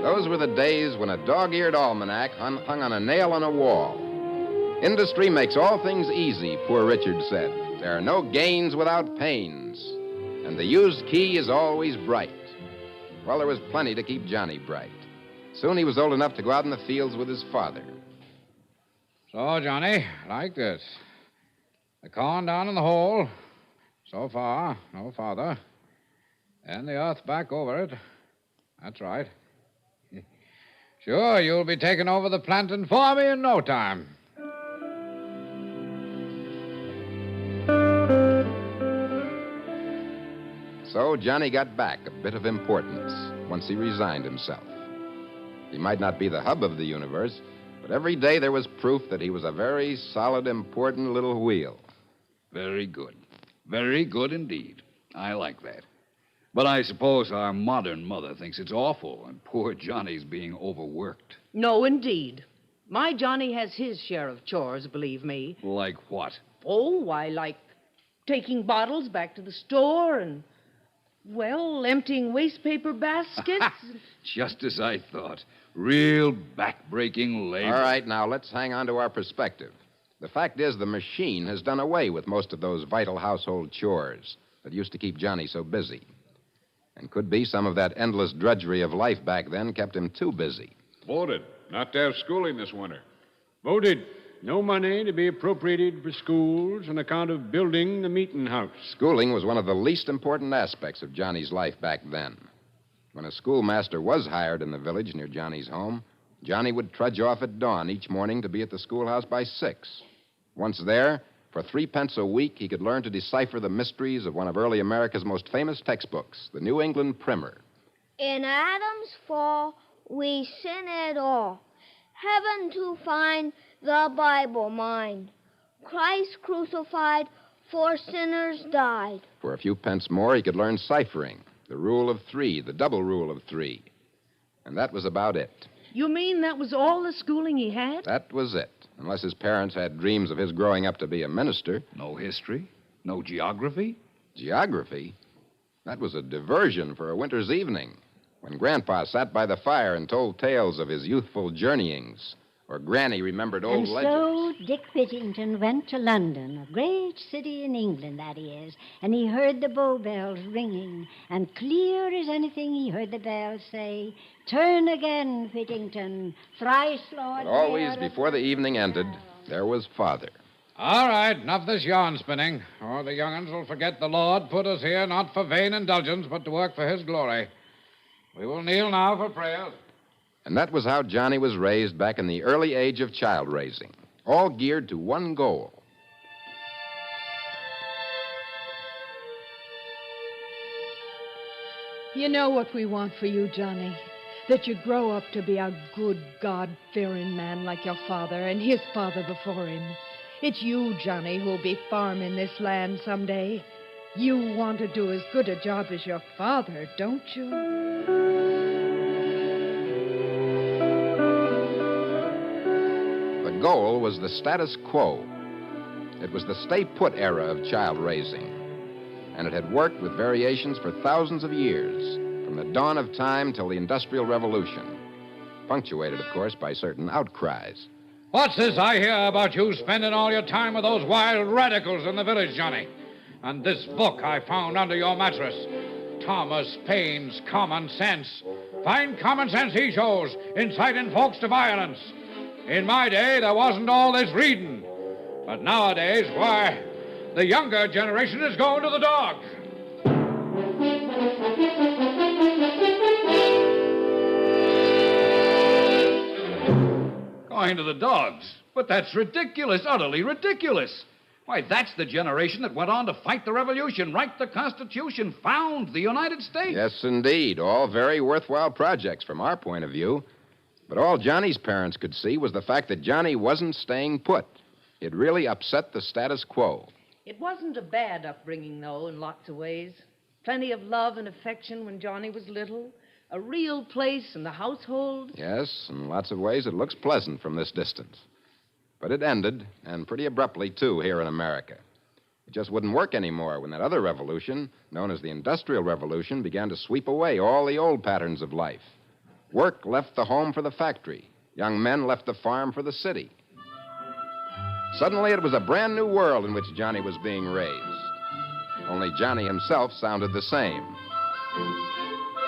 Those were the days when a dog-eared almanac hung on a nail on a wall. Industry makes all things easy, poor Richard said. There are no gains without pains. And the used key is always bright. Well, there was plenty to keep Johnny bright. Soon he was old enough to go out in the fields with his father. So, Johnny, like this. The corn down in the hole. So far, no farther. And the earth back over it. That's right. Sure, you'll be taking over the planting for me in no time. So Johnny got back a bit of importance once he resigned himself. He might not be the hub of the universe, but every day there was proof that he was a very solid, important little wheel. Very good. Very good indeed. I like that. But I suppose our modern mother thinks it's awful, and poor Johnny's being overworked. No, indeed. My Johnny has his share of chores, believe me. Like what? Oh, why, like taking bottles back to the store and, well, emptying waste paper baskets. Just as I thought. Real back-breaking labor. All right, now let's hang on to our perspective. The fact is, the machine has done away with most of those vital household chores that used to keep Johnny so busy. And could be some of that endless drudgery of life back then kept him too busy. Voted not to have schooling this winter. Voted no money to be appropriated for schools on account of building the meeting house. Schooling was one of the least important aspects of Johnny's life back then. When a schoolmaster was hired in the village near Johnny's home, Johnny would trudge off at dawn each morning to be at the schoolhouse by 6. Once there, for 3 pence a week, he could learn to decipher the mysteries of one of early America's most famous textbooks, the New England Primer. In Adam's fall, we sin it all. Heaven to find, the Bible mind. Christ crucified, for sinners died. For a few pence more, he could learn ciphering, the rule of 3, the double rule of 3. And that was about it. You mean that was all the schooling he had? That was it. Unless his parents had dreams of his growing up to be a minister. No history? No geography? Geography? That was a diversion for a winter's evening, when Grandpa sat by the fire and told tales of his youthful journeyings, or Granny remembered old legends. And so Dick Whittington went to London, a great city in England, that is, and he heard the Bow bells ringing, and clear as anything he heard the bells say, "Turn again, Whittington, thrice Lord." But always before the evening ended, there was Father. All right, enough this yarn spinning, or the young'uns will forget the Lord put us here not for vain indulgence, but to work for his glory. We will kneel now for prayers. And that was how Johnny was raised back in the early age of child raising, all geared to one goal. You know what we want for you, Johnny? That you grow up to be a good, God-fearing man like your father and his father before him. It's you, Johnny, who'll be farming this land someday. You want to do as good a job as your father, don't you? The goal was the status quo. It was the stay-put era of child raising. And it had worked with variations for thousands of years, from the dawn of time till the Industrial Revolution, punctuated, of course, by certain outcries. What's this I hear about you spending all your time with those wild radicals in the village, Johnny? And this book I found under your mattress, Thomas Paine's Common Sense. Fine common sense he shows, inciting folks to violence. In my day, there wasn't all this reading. But nowadays, why, the younger generation is going to the dogs. Going to the dogs? But that's ridiculous, utterly ridiculous. Why, that's the generation that went on to fight the Revolution, write the Constitution, found the United States. Yes, indeed. All very worthwhile projects from our point of view. But all Johnny's parents could see was the fact that Johnny wasn't staying put. It really upset the status quo. It wasn't a bad upbringing, though, in lots of ways. Plenty of love and affection when Johnny was little. A real place in the household. Yes, in lots of ways it looks pleasant from this distance. But it ended, and pretty abruptly, too, here in America. It just wouldn't work anymore when that other revolution, known as the Industrial Revolution, began to sweep away all the old patterns of life. Work left the home for the factory. Young men left the farm for the city. Suddenly, it was a brand new world in which Johnny was being raised. Only Johnny himself sounded the same.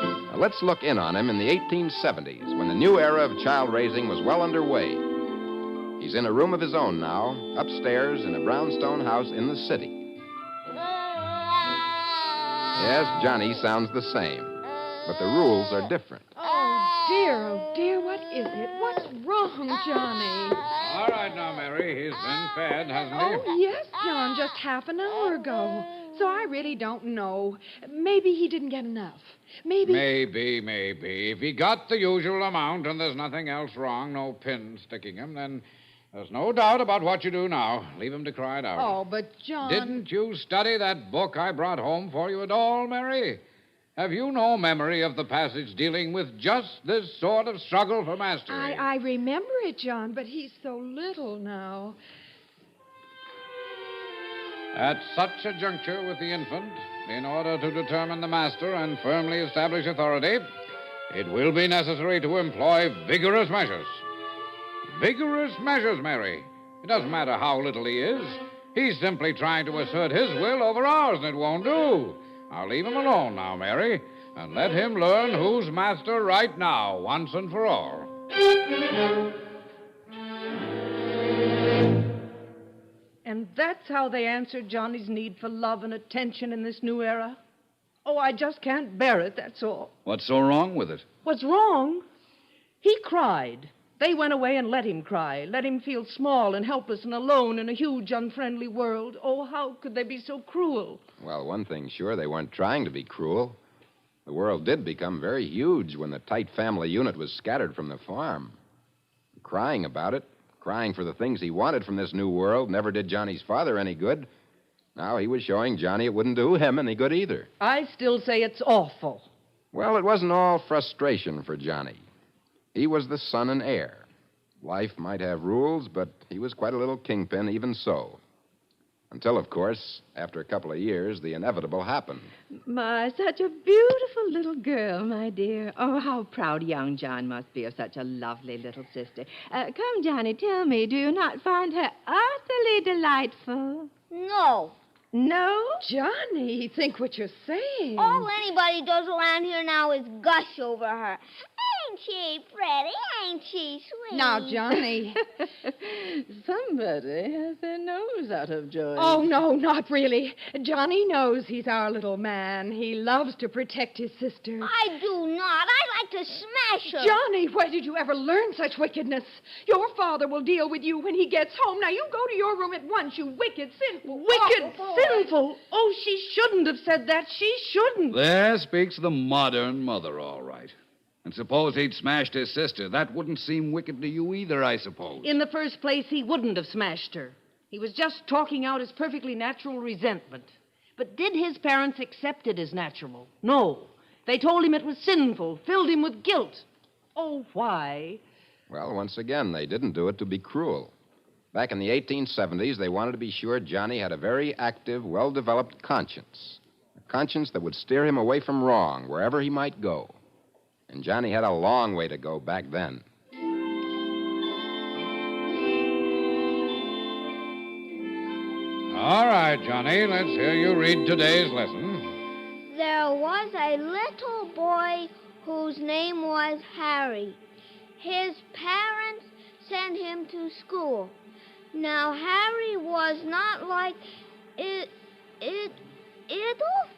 Now, let's look in on him in the 1870s, when the new era of child raising was well underway. He's in a room of his own now, upstairs in a brownstone house in the city. Yes, Johnny sounds the same, but the rules are different. Oh, dear, what is it? What's wrong, Johnny? All right now, Mary. He's been fed, hasn't he? Oh, yes, John, just half an hour ago. So I really don't know. Maybe he didn't get enough. Maybe. Maybe. If he got the usual amount and there's nothing else wrong, no pin sticking him, then there's no doubt about what you do now. Leave him to cry it out. Oh, but John... Didn't you study that book I brought home for you at all, Mary? Have you no memory of the passage dealing with just this sort of struggle for mastery? I remember it, John, but he's so little now. At such a juncture with the infant, in order to determine the master and firmly establish authority, it will be necessary to employ vigorous measures. Vigorous measures, Mary. It doesn't matter how little he is. He's simply trying to assert his will over ours, and it won't do. I'll leave him alone now, Mary, and let him learn who's master right now, once and for all. And that's how they answered Johnny's need for love and attention in this new era? Oh, I just can't bear it, that's all. What's so wrong with it? What's wrong? He cried. They went away and let him cry, let him feel small and helpless and alone in a huge, unfriendly world. Oh, how could they be so cruel? Well, one thing's sure, they weren't trying to be cruel. The world did become very huge when the tight family unit was scattered from the farm. Crying about it, crying for the things he wanted from this new world, never did Johnny's father any good. Now he was showing Johnny it wouldn't do him any good either. I still say it's awful. Well, it wasn't all frustration for Johnny. He was the son and heir. Life might have rules, but he was quite a little kingpin even so. Until, of course, after a couple of years, the inevitable happened. My, such a beautiful little girl, my dear. Oh, how proud young John must be of such a lovely little sister. Come, Johnny, tell me, do you not find her utterly delightful? No. No? Johnny, think what you're saying. All anybody does around here now is gush over her. Ain't she pretty? Ain't she sweet? Now, Johnny. Somebody has their nose out of joint. Oh, no, not really. Johnny knows he's our little man. He loves to protect his sister. I do not. I like to smash her. Johnny, where did you ever learn such wickedness? Your father will deal with you when he gets home. Now, you go to your room at once, you wicked, sinful... Wicked, sinful. Oh, she shouldn't have said that. She shouldn't. There speaks the modern mother, all right. And suppose he'd smashed his sister. That wouldn't seem wicked to you either, I suppose. In the first place, he wouldn't have smashed her. He was just talking out his perfectly natural resentment. But did his parents accept it as natural? No. They told him it was sinful, filled him with guilt. Oh, why? Well, once again, they didn't do it to be cruel. Back in the 1870s, they wanted to be sure Johnny had a very active, well-developed conscience. A conscience that would steer him away from wrong wherever he might go. And Johnny had a long way to go back then. All right, Johnny, let's hear you read today's lesson. There was a little boy whose name was Harry. His parents sent him to school. Now, Harry was not like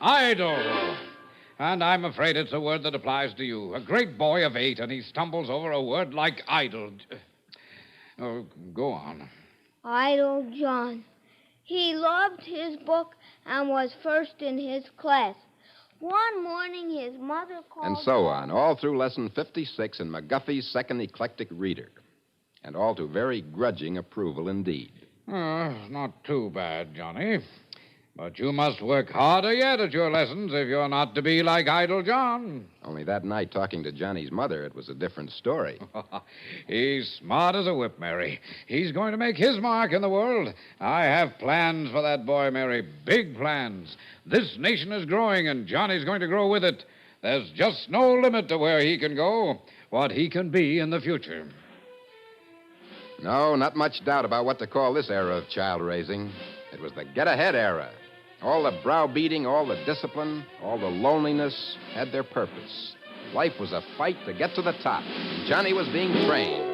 Idle. And I'm afraid it's a word that applies to you. A great boy of 8, and he stumbles over a word like idle. Oh, go on. Idle John. He loved his book and was first in his class. One morning, his mother called... And so on, all through Lesson 56 in McGuffey's Second Eclectic Reader. And all to very grudging approval indeed. Not too bad, Johnny. But you must work harder yet at your lessons if you're not to be like Idle John. Only that night, talking to Johnny's mother, it was a different story. He's smart as a whip, Mary. He's going to make his mark in the world. I have plans for that boy, Mary. Big plans. This nation is growing, and Johnny's going to grow with it. There's just no limit to where he can go, what he can be in the future. No, not much doubt about what to call this era of child raising. It was the get-ahead era. All the browbeating, all the discipline, all the loneliness had their purpose. Life was a fight to get to the top. And Johnny was being trained.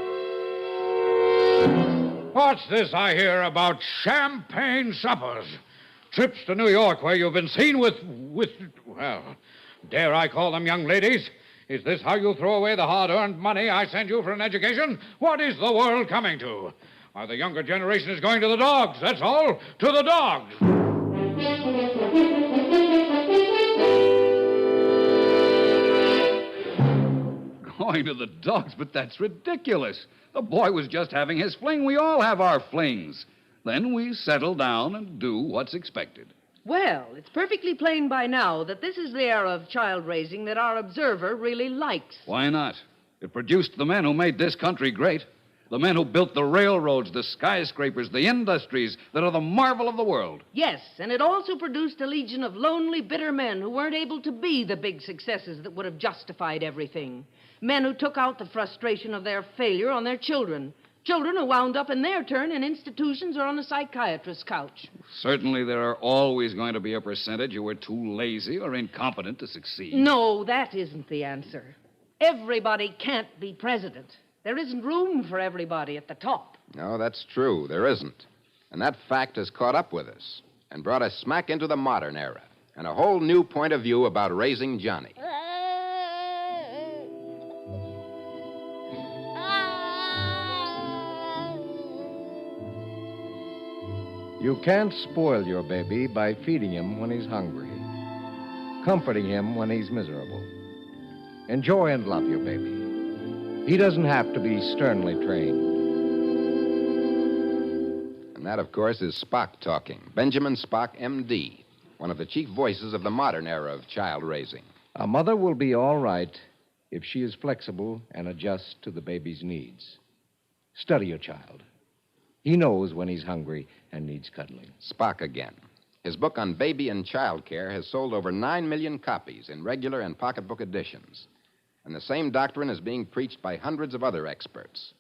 What's this I hear about champagne suppers? Trips to New York where you've been seen with, well, dare I call them young ladies? Is this how you throw away the hard-earned money I send you for an education? What is the world coming to? Why, the younger generation is going to the dogs, that's all. To the dogs. Going to the dogs, but that's ridiculous. The boy was just having his fling. We all have our flings. Then we settle down and do what's expected. Well, it's perfectly plain by now that this is the era of child raising that our observer really likes. Why not? It produced the men who made this country great. The men who built the railroads, the skyscrapers, the industries that are the marvel of the world. Yes, and it also produced a legion of lonely, bitter men who weren't able to be the big successes that would have justified everything. Men who took out the frustration of their failure on their children. Children who wound up in their turn in institutions or on a psychiatrist's couch. Certainly there are always going to be a percentage who are too lazy or incompetent to succeed. No, that isn't the answer. Everybody can't be president. There isn't room for everybody at the top. No, that's true. There isn't. And that fact has caught up with us and brought us smack into the modern era and a whole new point of view about raising Johnny. You can't spoil your baby by feeding him when he's hungry, comforting him when he's miserable. Enjoy and love your baby. He doesn't have to be sternly trained. And that, of course, is Spock talking. Benjamin Spock, M.D., one of the chief voices of the modern era of child raising. A mother will be all right if she is flexible and adjusts to the baby's needs. Study your child. He knows when he's hungry and needs cuddling. Spock again. His book on baby and child care has sold over 9 million copies in regular and pocketbook editions. And the same doctrine is being preached by hundreds of other experts.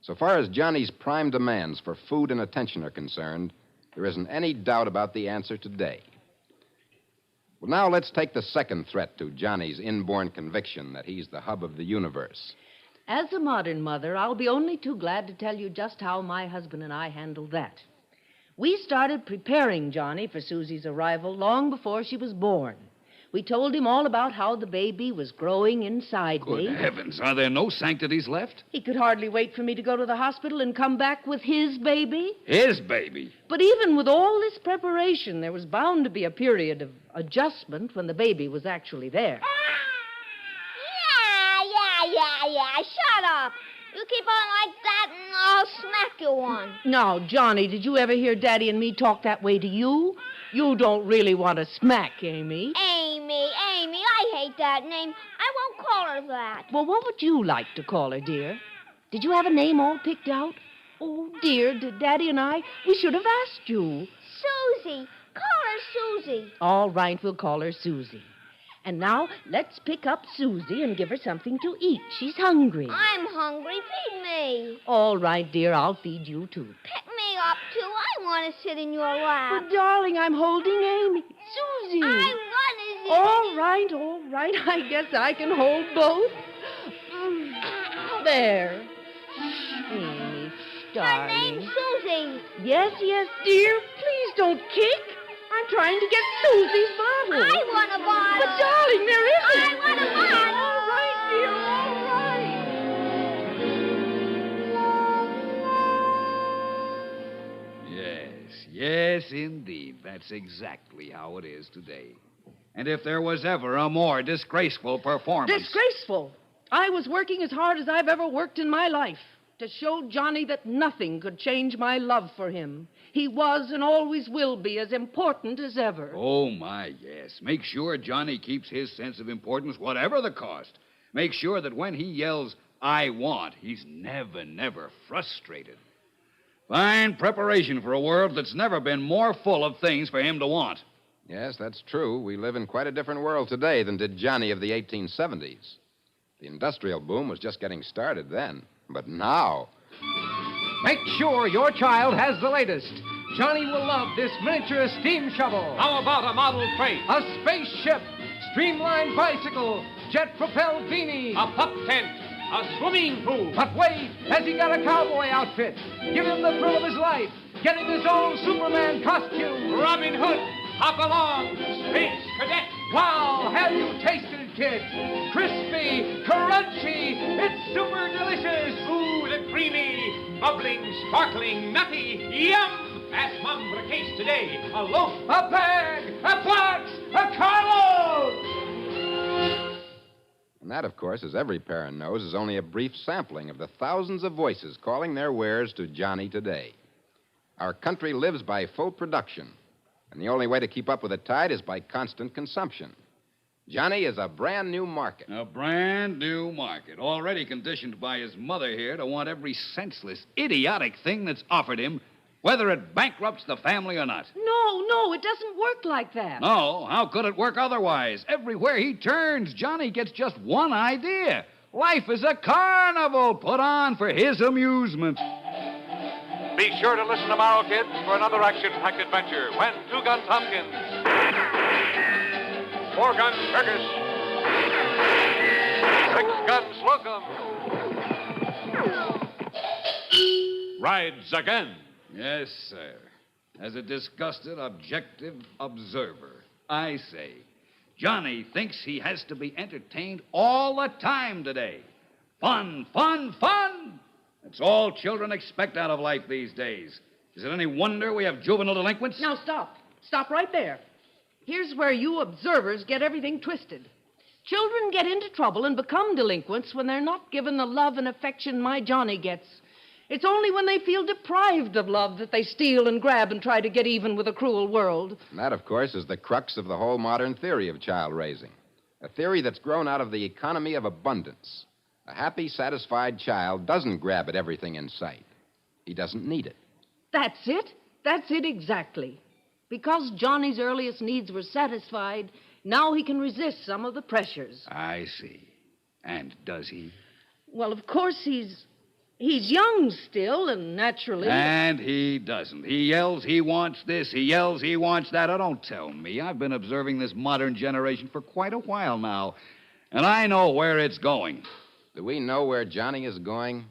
So far as Johnny's prime demands for food and attention are concerned, there isn't any doubt about the answer today. Well, now let's take the second threat to Johnny's inborn conviction that he's the hub of the universe. As a modern mother, I'll be only too glad to tell you just how my husband and I handled that. We started preparing Johnny for Susie's arrival long before she was born. We told him all about how the baby was growing inside me. Good heavens, are there no sanctities left? He could hardly wait for me to go to the hospital and come back with his baby. His baby? But even with all this preparation, there was bound to be a period of adjustment when the baby was actually there. Yeah. Shut up. You keep on like that and I'll smack you one. Now, Johnny, did you ever hear Daddy and me talk that way to you? You don't really want to smack Amy. Amy, I hate that name. I won't call her that. Well, what would you like to call her, dear? Did you have a name all picked out? Oh, dear, did Daddy and I? We should have asked you. Susie. Call her Susie. All right, we'll call her Susie. And now, let's pick up Susie and give her something to eat. She's hungry. I'm hungry. Feed me. All right, dear, I'll feed you, too. Pick me up, too. I want to sit in your lap. But, darling, I'm holding Amy. Susie. I want to sit All right. I guess I can hold both. There. Amy, darling. Her name's Susie. Yes, dear. Please don't kick. I'm trying to get Susie's bottle. I want a bottle. But, darling, there isn't. I want a bottle. All right, dear, all right. Yes, indeed. That's exactly how it is today. And if there was ever a more disgraceful performance... Disgraceful? I was working as hard as I've ever worked in my life to show Johnny that nothing could change my love for him. He was and always will be as important as ever. Oh, my, yes. Make sure Johnny keeps his sense of importance, whatever the cost. Make sure that when he yells, I want, he's never frustrated. Fine preparation for a world that's never been more full of things for him to want. Yes, that's true. We live in quite a different world today than did Johnny of the 1870s. The industrial boom was just getting started then. But now... Make sure your child has the latest. Johnny will love this miniature steam shovel. How about a model crate? A spaceship, streamlined bicycle, jet-propelled beanie. A pup tent. A swimming pool. But wait, has he got a cowboy outfit? Give him the thrill of his life. Getting his own Superman costume. Robin Hood. Hop along. Space Cadet. Wow, have you tasted it, kids? Crispy, crunchy, it's super delicious. Smooth and creamy. Bubbling, sparkling, nutty. Yum! Ask Mom for a case today. A loaf. A bag, a box, a carload. And that, of course, as every parent knows, is only a brief sampling of the thousands of voices calling their wares to Johnny today. Our country lives by full production, and the only way to keep up with the tide is by constant consumption. Johnny is a brand new market. A brand new market, already conditioned by his mother here to want every senseless, idiotic thing that's offered him, whether it bankrupts the family or not. No, it doesn't work like that. No, how could it work otherwise? Everywhere he turns, Johnny gets just one idea. Life is a carnival put on for his amusement. Be sure to listen tomorrow, kids, for another action-packed adventure when Two Guns Tompkins, Four Guns Fergus, Six Guns Slocum rides again. Yes, sir. As a disgusted, objective observer, I say, Johnny thinks he has to be entertained all the time today. Fun, fun, fun! That's all children expect out of life these days. Is it any wonder we have juvenile delinquents? Now, stop. Stop right there. Here's where you observers get everything twisted. Children get into trouble and become delinquents when they're not given the love and affection my Johnny gets. It's only when they feel deprived of love that they steal and grab and try to get even with a cruel world. And that, of course, is the crux of the whole modern theory of child raising. A theory that's grown out of the economy of abundance. A happy, satisfied child doesn't grab at everything in sight. He doesn't need it. That's it. That's it exactly. Because Johnny's earliest needs were satisfied, now he can resist some of the pressures. I see. And does he? Well, of course he's... He's young still, and naturally... And he doesn't. He yells he wants this, he yells he wants that. Oh, don't tell me. I've been observing this modern generation for quite a while now, and I know where it's going. Do we know where Johnny is going?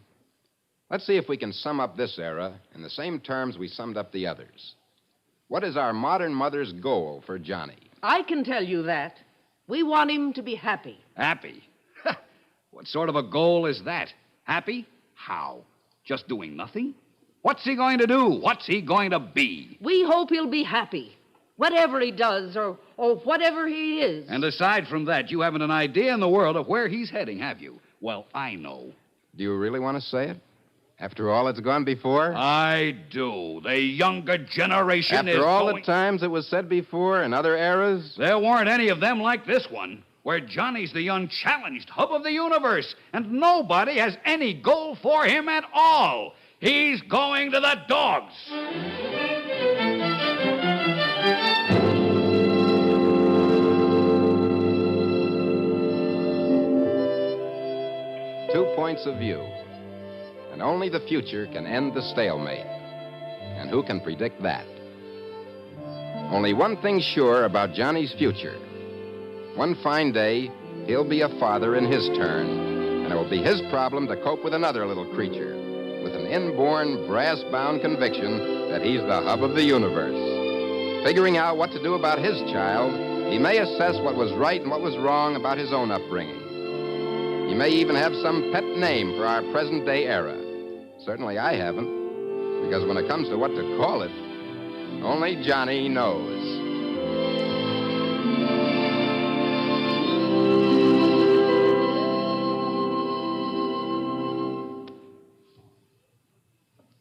Let's see if we can sum up this era in the same terms we summed up the others. What is our modern mother's goal for Johnny? I can tell you that. We want him to be happy. Happy? What sort of a goal is that? Happy? How? Just doing nothing? What's he going to do? What's he going to be? We hope he'll be happy, whatever he does or whatever he is. And aside from that, you haven't an idea in the world of where he's heading, have you? Well, I know. Do you really want to say it? After all that's gone before? I do. The younger generation After all the times it was said before in other eras? There weren't any of them like this one, where Johnny's the unchallenged hub of the universe, and nobody has any goal for him at all. He's going to the dogs. 2 points of view. And only the future can end the stalemate. And who can predict that? Only one thing's sure about Johnny's future. One fine day, he'll be a father in his turn, and it will be his problem to cope with another little creature with an inborn, brass-bound conviction that he's the hub of the universe. Figuring out what to do about his child, he may assess what was right and what was wrong about his own upbringing. He may even have some pet name for our present-day era. Certainly I haven't, because when it comes to what to call it, only Johnny knows.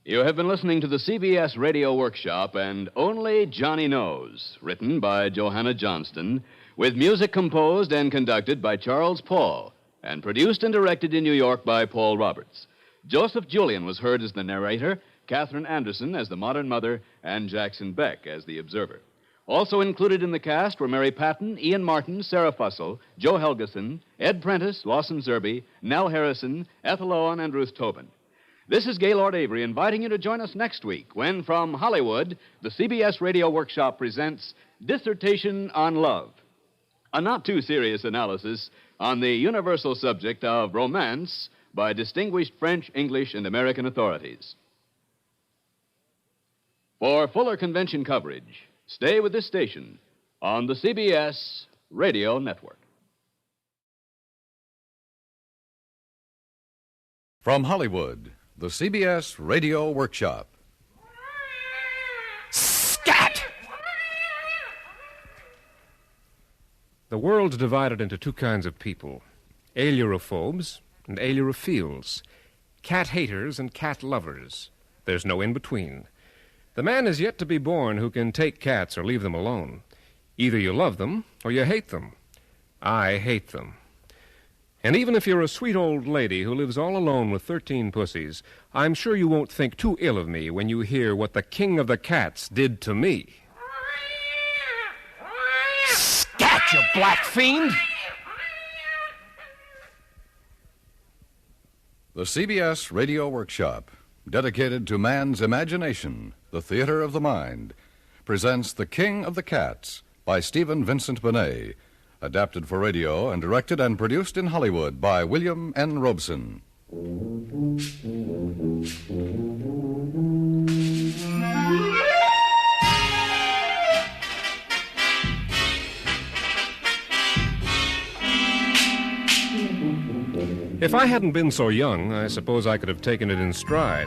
You have been listening to the CBS Radio Workshop and Only Johnny Knows, written by Johanna Johnston, with music composed and conducted by Charles Paul, and produced and directed in New York by Paul Roberts. Joseph Julian was heard as the narrator, Catherine Anderson as the modern mother, and Jackson Beck as the observer. Also included in the cast were Mary Patton, Ian Martin, Sarah Fussell, Joe Helgeson, Ed Prentice, Lawson Zerby, Nell Harrison, Ethel Owen, and Ruth Tobin. This is Gaylord Avery inviting you to join us next week when, from Hollywood, the CBS Radio Workshop presents Dissertation on Love, a not-too-serious analysis on the universal subject of romance by distinguished French, English, and American authorities. For fuller convention coverage, stay with this station on the CBS Radio Network. From Hollywood, the CBS Radio Workshop. Scat! The world's divided into two kinds of people, ailurophobes and ailurophiles, cat haters and cat lovers. There's no in-between. The man is yet to be born who can take cats or leave them alone. Either you love them or you hate them. I hate them. And even if you're a sweet old lady who lives all alone with 13 pussies, I'm sure you won't think too ill of me when you hear what the king of the cats did to me. Scat, you black fiend! The CBS Radio Workshop, dedicated to man's imagination, the theater of the mind, presents The King of the Cats by Stephen Vincent Benet, adapted for radio and directed and produced in Hollywood by William N. Robeson. If I hadn't been so young, I suppose I could have taken it in stride.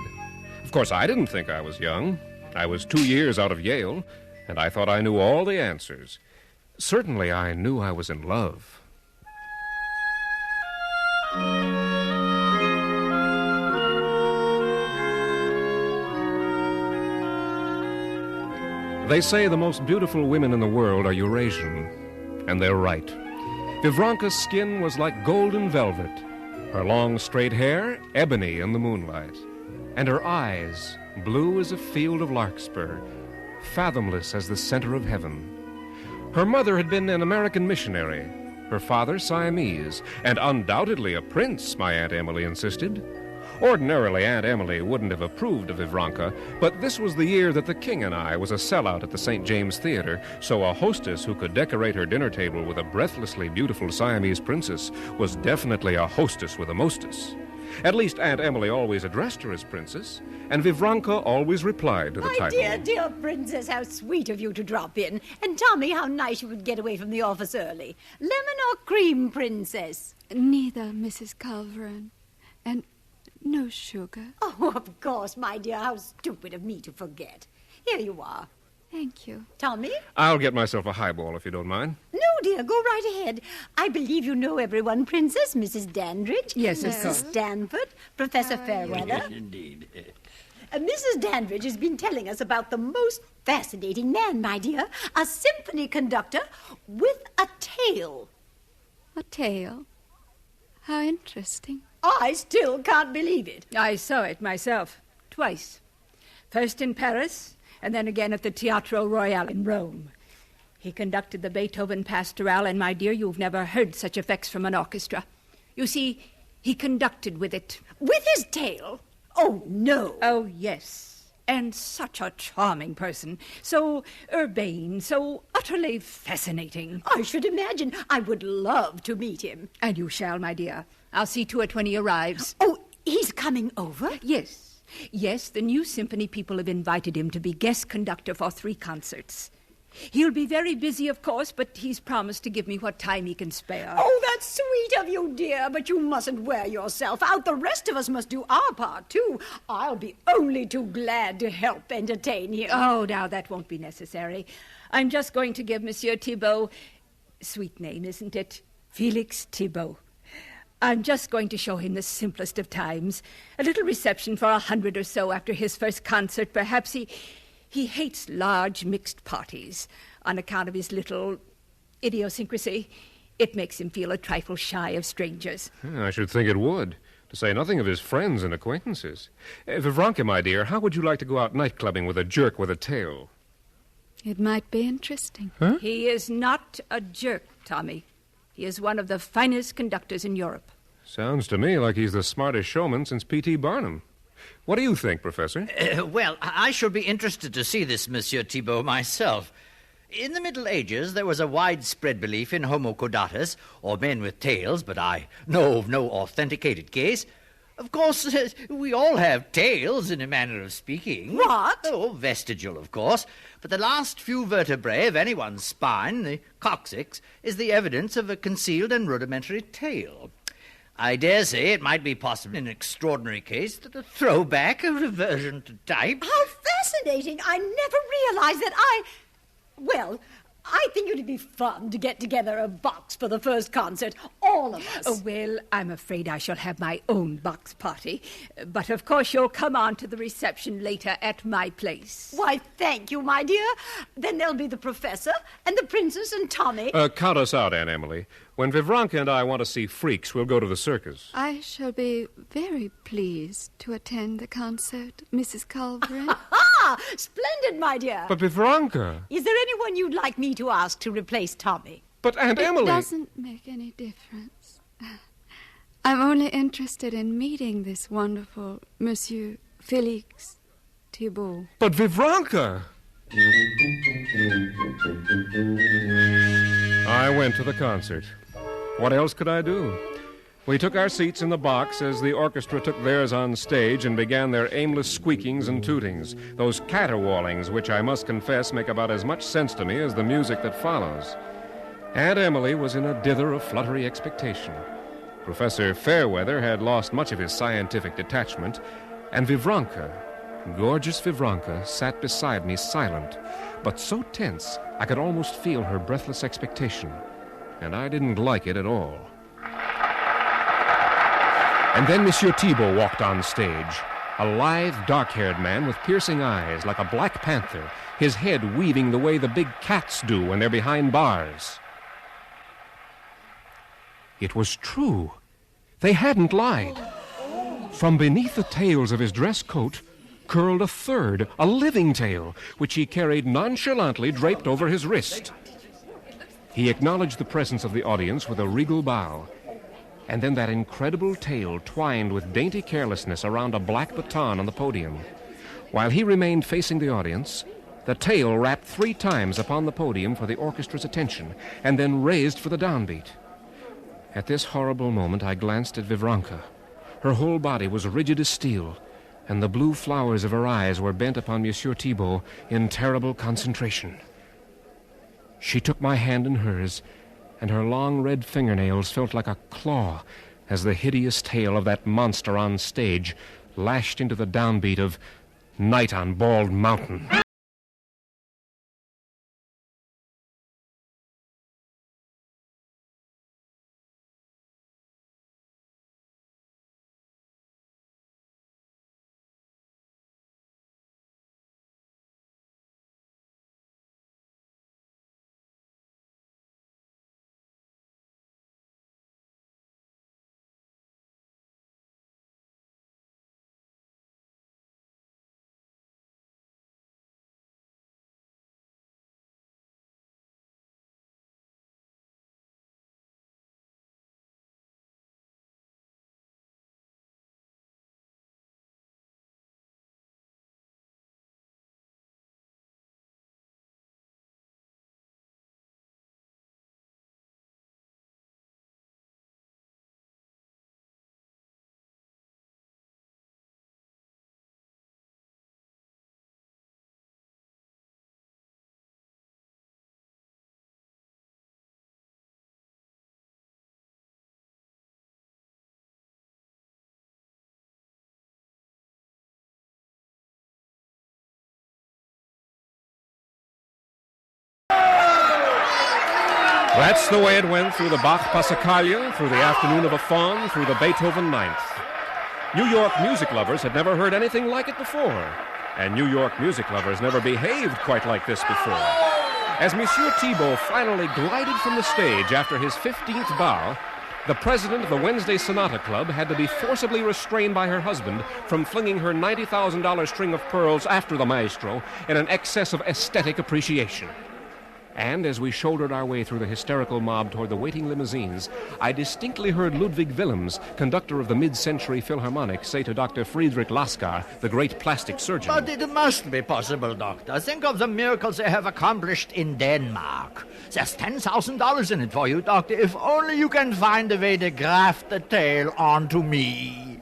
Of course, I didn't think I was young. I was 2 years out of Yale, and I thought I knew all the answers. Certainly, I knew I was in love. They say the most beautiful women in the world are Eurasian, and they're right. Vivranka's skin was like golden velvet, her long straight hair ebony in the moonlight, and her eyes blue as a field of larkspur, fathomless as the center of heaven. Her mother had been an American missionary, her father Siamese, and undoubtedly a prince, my Aunt Emily insisted. Ordinarily, Aunt Emily wouldn't have approved of Vivranka, but this was the year that the King and I was a sellout at the St. James Theater, so a hostess who could decorate her dinner table with a breathlessly beautiful Siamese princess was definitely a hostess with a mostess. At least Aunt Emily always addressed her as princess, and Vivranka always replied to the title. My dear princess, how sweet of you to drop in. And Tommy, how nice you would get away from the office early. Lemon or cream, princess? Neither, Mrs. Culverin. And no sugar. Oh, of course, my dear. How stupid of me to forget. Here you are. Thank you. Tommy? I'll get myself a highball, if you don't mind. No, dear, go right ahead. I believe you know everyone, Princess. Mrs. Dandridge. Yes, of Mrs. course. Stanford. Professor Fairweather. Yes, indeed. Mrs. Dandridge has been telling us about the most fascinating man, my dear. A symphony conductor with a tail. A tail? How interesting. I still can't believe it. I saw it myself, twice. First in Paris, and then again at the Teatro Royale in Rome. He conducted the Beethoven Pastoral, and, my dear, you've never heard such effects from an orchestra. You see, he conducted with it. With his tail? Oh, no. Oh, yes. And such a charming person. So urbane, so utterly fascinating. I should imagine. I would love to meet him. And you shall, my dear. I'll see to it when he arrives. Oh, he's coming over? Yes. Yes, the new symphony people have invited him to be guest conductor for 3 concerts. He'll be very busy, of course, but he's promised to give me what time he can spare. Oh, that's sweet of you, dear, but you mustn't wear yourself out. The rest of us must do our part, too. I'll be only too glad to help entertain him. Oh, now, that won't be necessary. I'm just going to give Monsieur Thibault... Sweet name, isn't it? Felix Thibault. I'm just going to show him the simplest of times. A little reception for 100 or so after his first concert. Perhaps he hates large mixed parties on account of his little idiosyncrasy. It makes him feel a trifle shy of strangers. I should think it would, to say nothing of his friends and acquaintances. Vivranka, my dear, how would you like to go out night-clubbing with a jerk with a tail? It might be interesting. Huh? He is not a jerk, Tommy. He is one of the finest conductors in Europe. Sounds to me like he's the smartest showman since P.T. Barnum. What do you think, Professor? Well, I should be interested to see this Monsieur Thibault myself. In the Middle Ages, there was a widespread belief in homo caudatus, or men with tails, but I know of no authenticated case. Of course, we all have tails, in a manner of speaking. What? Oh, vestigial, of course. But the last few vertebrae of anyone's spine, the coccyx, is the evidence of a concealed and rudimentary tail. I dare say it might be possible in an extraordinary case that a throwback, a reversion to type... How fascinating! I never realized that Well, I think it'd be fun to get together a box for the first concert, all of us. Oh, well, I'm afraid I shall have my own box party. But, of course, you'll come on to the reception later at my place. Why, thank you, my dear. Then there'll be the professor and the princess and Tommy. Count us out, Aunt Emily. When Vivranka and I want to see freaks, we'll go to the circus. I shall be very pleased to attend the concert, Mrs. Culverin. Ah, splendid, my dear. But Vivranka... Is there anyone you'd like me to ask to replace Tommy? But Aunt Emily... It doesn't make any difference. I'm only interested in meeting this wonderful Monsieur Felix Thibault. But Vivranka... I went to the concert. What else could I do? We took our seats in the box as the orchestra took theirs on stage and began their aimless squeakings and tootings, those caterwaulings which I must confess make about as much sense to me as the music that follows. Aunt Emily was in a dither of fluttery expectation. Professor Fairweather had lost much of his scientific detachment, and Vivranka, gorgeous Vivranka, sat beside me silent, but so tense I could almost feel her breathless expectation, and I didn't like it at all. And then Monsieur Thibault walked on stage, a lithe, dark-haired man with piercing eyes like a black panther, his head weaving the way the big cats do when they're behind bars. It was true. They hadn't lied. From beneath the tails of his dress coat curled a third, a living tail, which he carried nonchalantly draped over his wrist. He acknowledged the presence of the audience with a regal bow, And then that incredible tale twined with dainty carelessness around a black baton on the podium. While he remained facing the audience, the tail rapped 3 times upon the podium for the orchestra's attention, and then raised for the downbeat. At this horrible moment, I glanced at Vivranka. Her whole body was rigid as steel, and the blue flowers of her eyes were bent upon Monsieur Thibault in terrible concentration. She took my hand in hers, and her long red fingernails felt like a claw as the hideous tail of that monster on stage lashed into the downbeat of Night on Bald Mountain. That's the way it went through the Bach Passacaglia, through the Afternoon of a Faun, through the Beethoven Ninth. New York music lovers had never heard anything like it before, and New York music lovers never behaved quite like this before. As Monsieur Thibault finally glided from the stage after his 15th bow, the president of the Wednesday Sonata Club had to be forcibly restrained by her husband from flinging her $90,000 string of pearls after the maestro in an excess of aesthetic appreciation. And as we shouldered our way through the hysterical mob toward the waiting limousines, I distinctly heard Ludwig Willems, conductor of the mid-century Philharmonic, say to Dr. Friedrich Laskar, the great plastic surgeon. But it must be possible, Doctor. Think of the miracles they have accomplished in Denmark. There's $10,000 in it for you, Doctor, if only you can find a way to graft the tail onto me.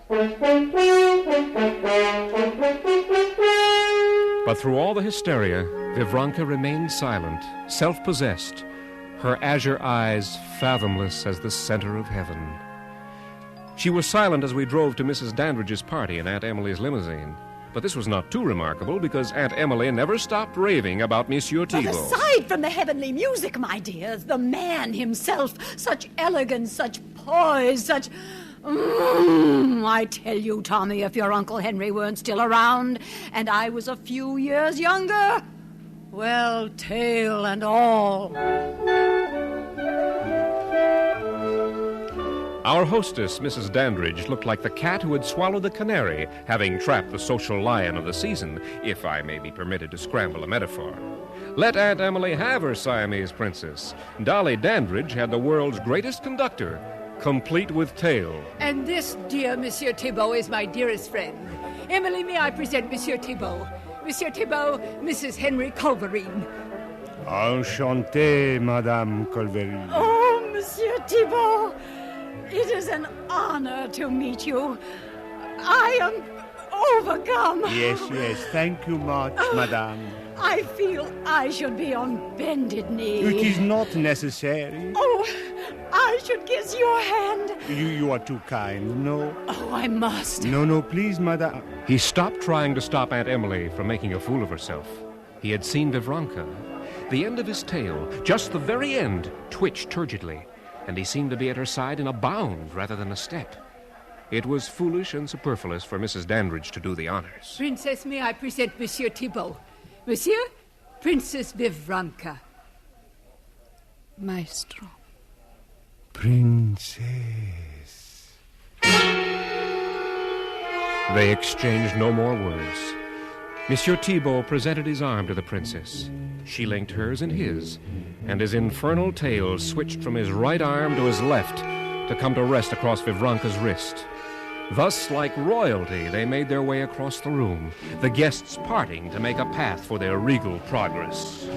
But through all the hysteria, Vivranka remained silent, self-possessed, her azure eyes fathomless as the center of heaven. She was silent as we drove to Mrs. Dandridge's party in Aunt Emily's limousine. But this was not too remarkable, because Aunt Emily never stopped raving about Monsieur Thibault. But aside from the heavenly music, my dears, the man himself, such elegance, such poise, such... I tell you, Tommy, if your Uncle Henry weren't still around, and I was a few years younger, well, tail and all. Our hostess, Mrs. Dandridge, looked like the cat who had swallowed the canary, having trapped the social lion of the season, if I may be permitted to scramble a metaphor. Let Aunt Emily have her Siamese princess. Dolly Dandridge had the world's greatest conductor, complete with tail. And this, dear Monsieur Thibault, is my dearest friend. Emily, may I present Monsieur Thibault? Monsieur Thibault, Mrs. Henry Culverine. Enchanté, Madame Culverine. Oh, Monsieur Thibault, it is an honor to meet you. I am overcome. Yes, thank you much, Madame. I feel I should be on bended knee. It is not necessary. Oh, I should kiss your hand. You are too kind, no? Oh, I must. No, please, Madame. He stopped trying to stop Aunt Emily from making a fool of herself. He had seen Vivranka. The end of his tail, just the very end, twitched turgidly, and he seemed to be at her side in a bound rather than a step. It was foolish and superfluous for Mrs. Dandridge to do the honors. Princess, may I present Monsieur Thibault? Monsieur, Princess Vivranka. Maestro. Princess. They exchanged no more words. Monsieur Thibault presented his arm to the princess. She linked hers in his, and his infernal tail switched from his right arm to his left to come to rest across Vivranka's wrist. Thus, like royalty, they made their way across the room, the guests parting to make a path for their regal progress.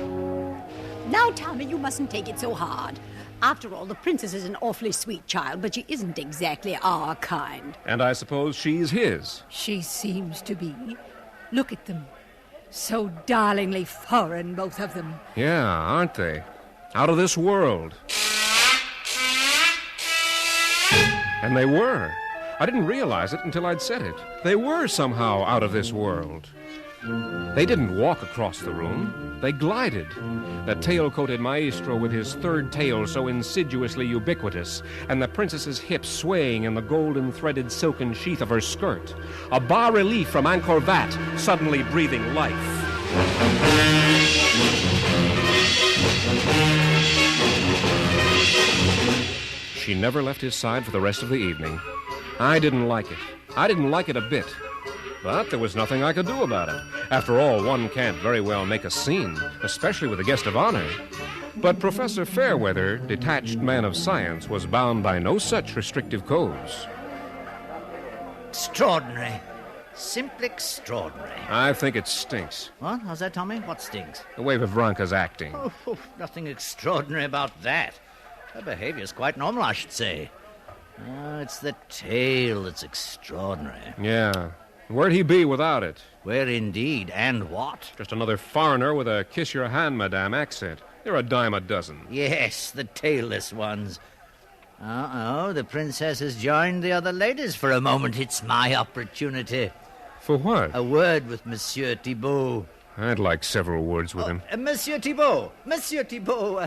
Now, Tommy, you mustn't take it so hard. After all, the princess is an awfully sweet child, but she isn't exactly our kind. And I suppose she's his. She seems to be. Look at them. So darlingly foreign, both of them. Yeah, aren't they? Out of this world. And they were. I didn't realize it until I'd said it. They were somehow out of this world. They didn't walk across the room. They glided. The tail-coated maestro with his third tail so insidiously ubiquitous, and the princess's hips swaying in the golden-threaded silken sheath of her skirt. A bas-relief from Angkor Wat, suddenly breathing life. She never left his side for the rest of the evening. I didn't like it. I didn't like it a bit. But there was nothing I could do about it. After all, one can't very well make a scene, especially with a guest of honor. But Professor Fairweather, detached man of science, was bound by no such restrictive codes. Extraordinary. Simply extraordinary. I think it stinks. What? How's that, Tommy? What stinks? The way Vivranka's acting. Oh, nothing extraordinary about that. Her behavior's quite normal, I should say. Oh, it's the tail that's extraordinary. Yeah. Where'd he be without it? Where indeed, and what? Just another foreigner with a kiss-your-hand, madame accent. They're a dime a dozen. Yes, the tailless ones. Uh-oh, the princess has joined the other ladies for a moment. It's my opportunity. For what? A word with Monsieur Thibault. I'd like several words with him. Monsieur Thibault! Monsieur Thibault!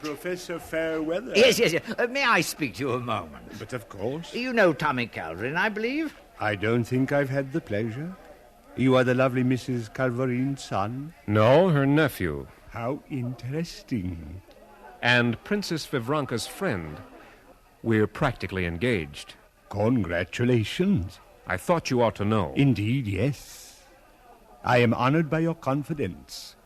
Professor Fairweather. Yes. May I speak to you a moment? But of course. You know Tommy Calvin, I believe? I don't think I've had the pleasure. You are the lovely Mrs. Calverin's son? No, her nephew. How interesting. And Princess Vivranka's friend. We're practically engaged. Congratulations. I thought you ought to know. Indeed, yes. I am honored by your confidence.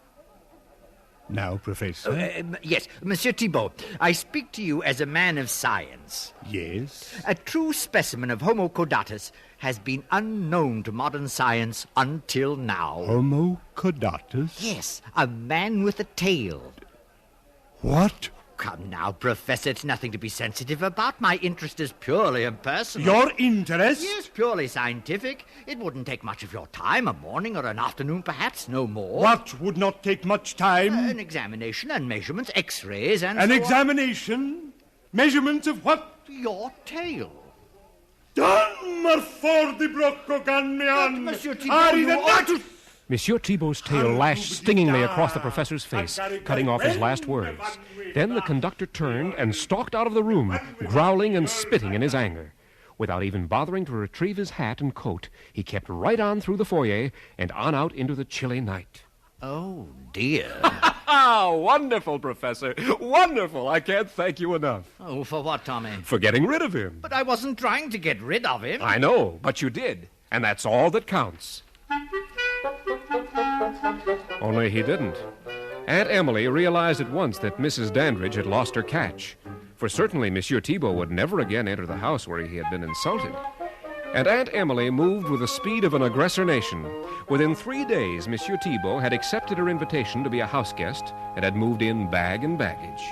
Now, Professor. Yes, Monsieur Thibault, I speak to you as a man of science. Yes? A true specimen of Homo caudatus has been unknown to modern science until now. Homo caudatus? Yes, a man with a tail. What? Come now, Professor, it's nothing to be sensitive about. My interest is purely impersonal. Your interest? Yes, purely scientific. It wouldn't take much of your time, a morning or an afternoon, perhaps, no more. What would not take much time? An examination and measurements, X-rays and An so examination? Measurements of what? Your tail. Danmark for the Broccoganian! Monsieur Thibault, Monsieur Thibault's tail lashed stingingly across the professor's face, cutting off his last words. Then the conductor turned and stalked out of the room, growling and spitting in his anger. Without even bothering to retrieve his hat and coat, he kept right on through the foyer and on out into the chilly night. Oh, dear. Wonderful, Professor. Wonderful. I can't thank you enough. Oh, for what, Tommy? For getting rid of him. But I wasn't trying to get rid of him. I know, but you did. And that's all that counts. Only he didn't. Aunt Emily realized at once that Mrs. Dandridge had lost her catch. For certainly Monsieur Thibault would never again enter the house where he had been insulted. And Aunt Emily moved with the speed of an aggressor nation. Within 3 days, Monsieur Thibault had accepted her invitation to be a house guest and had moved in bag and baggage.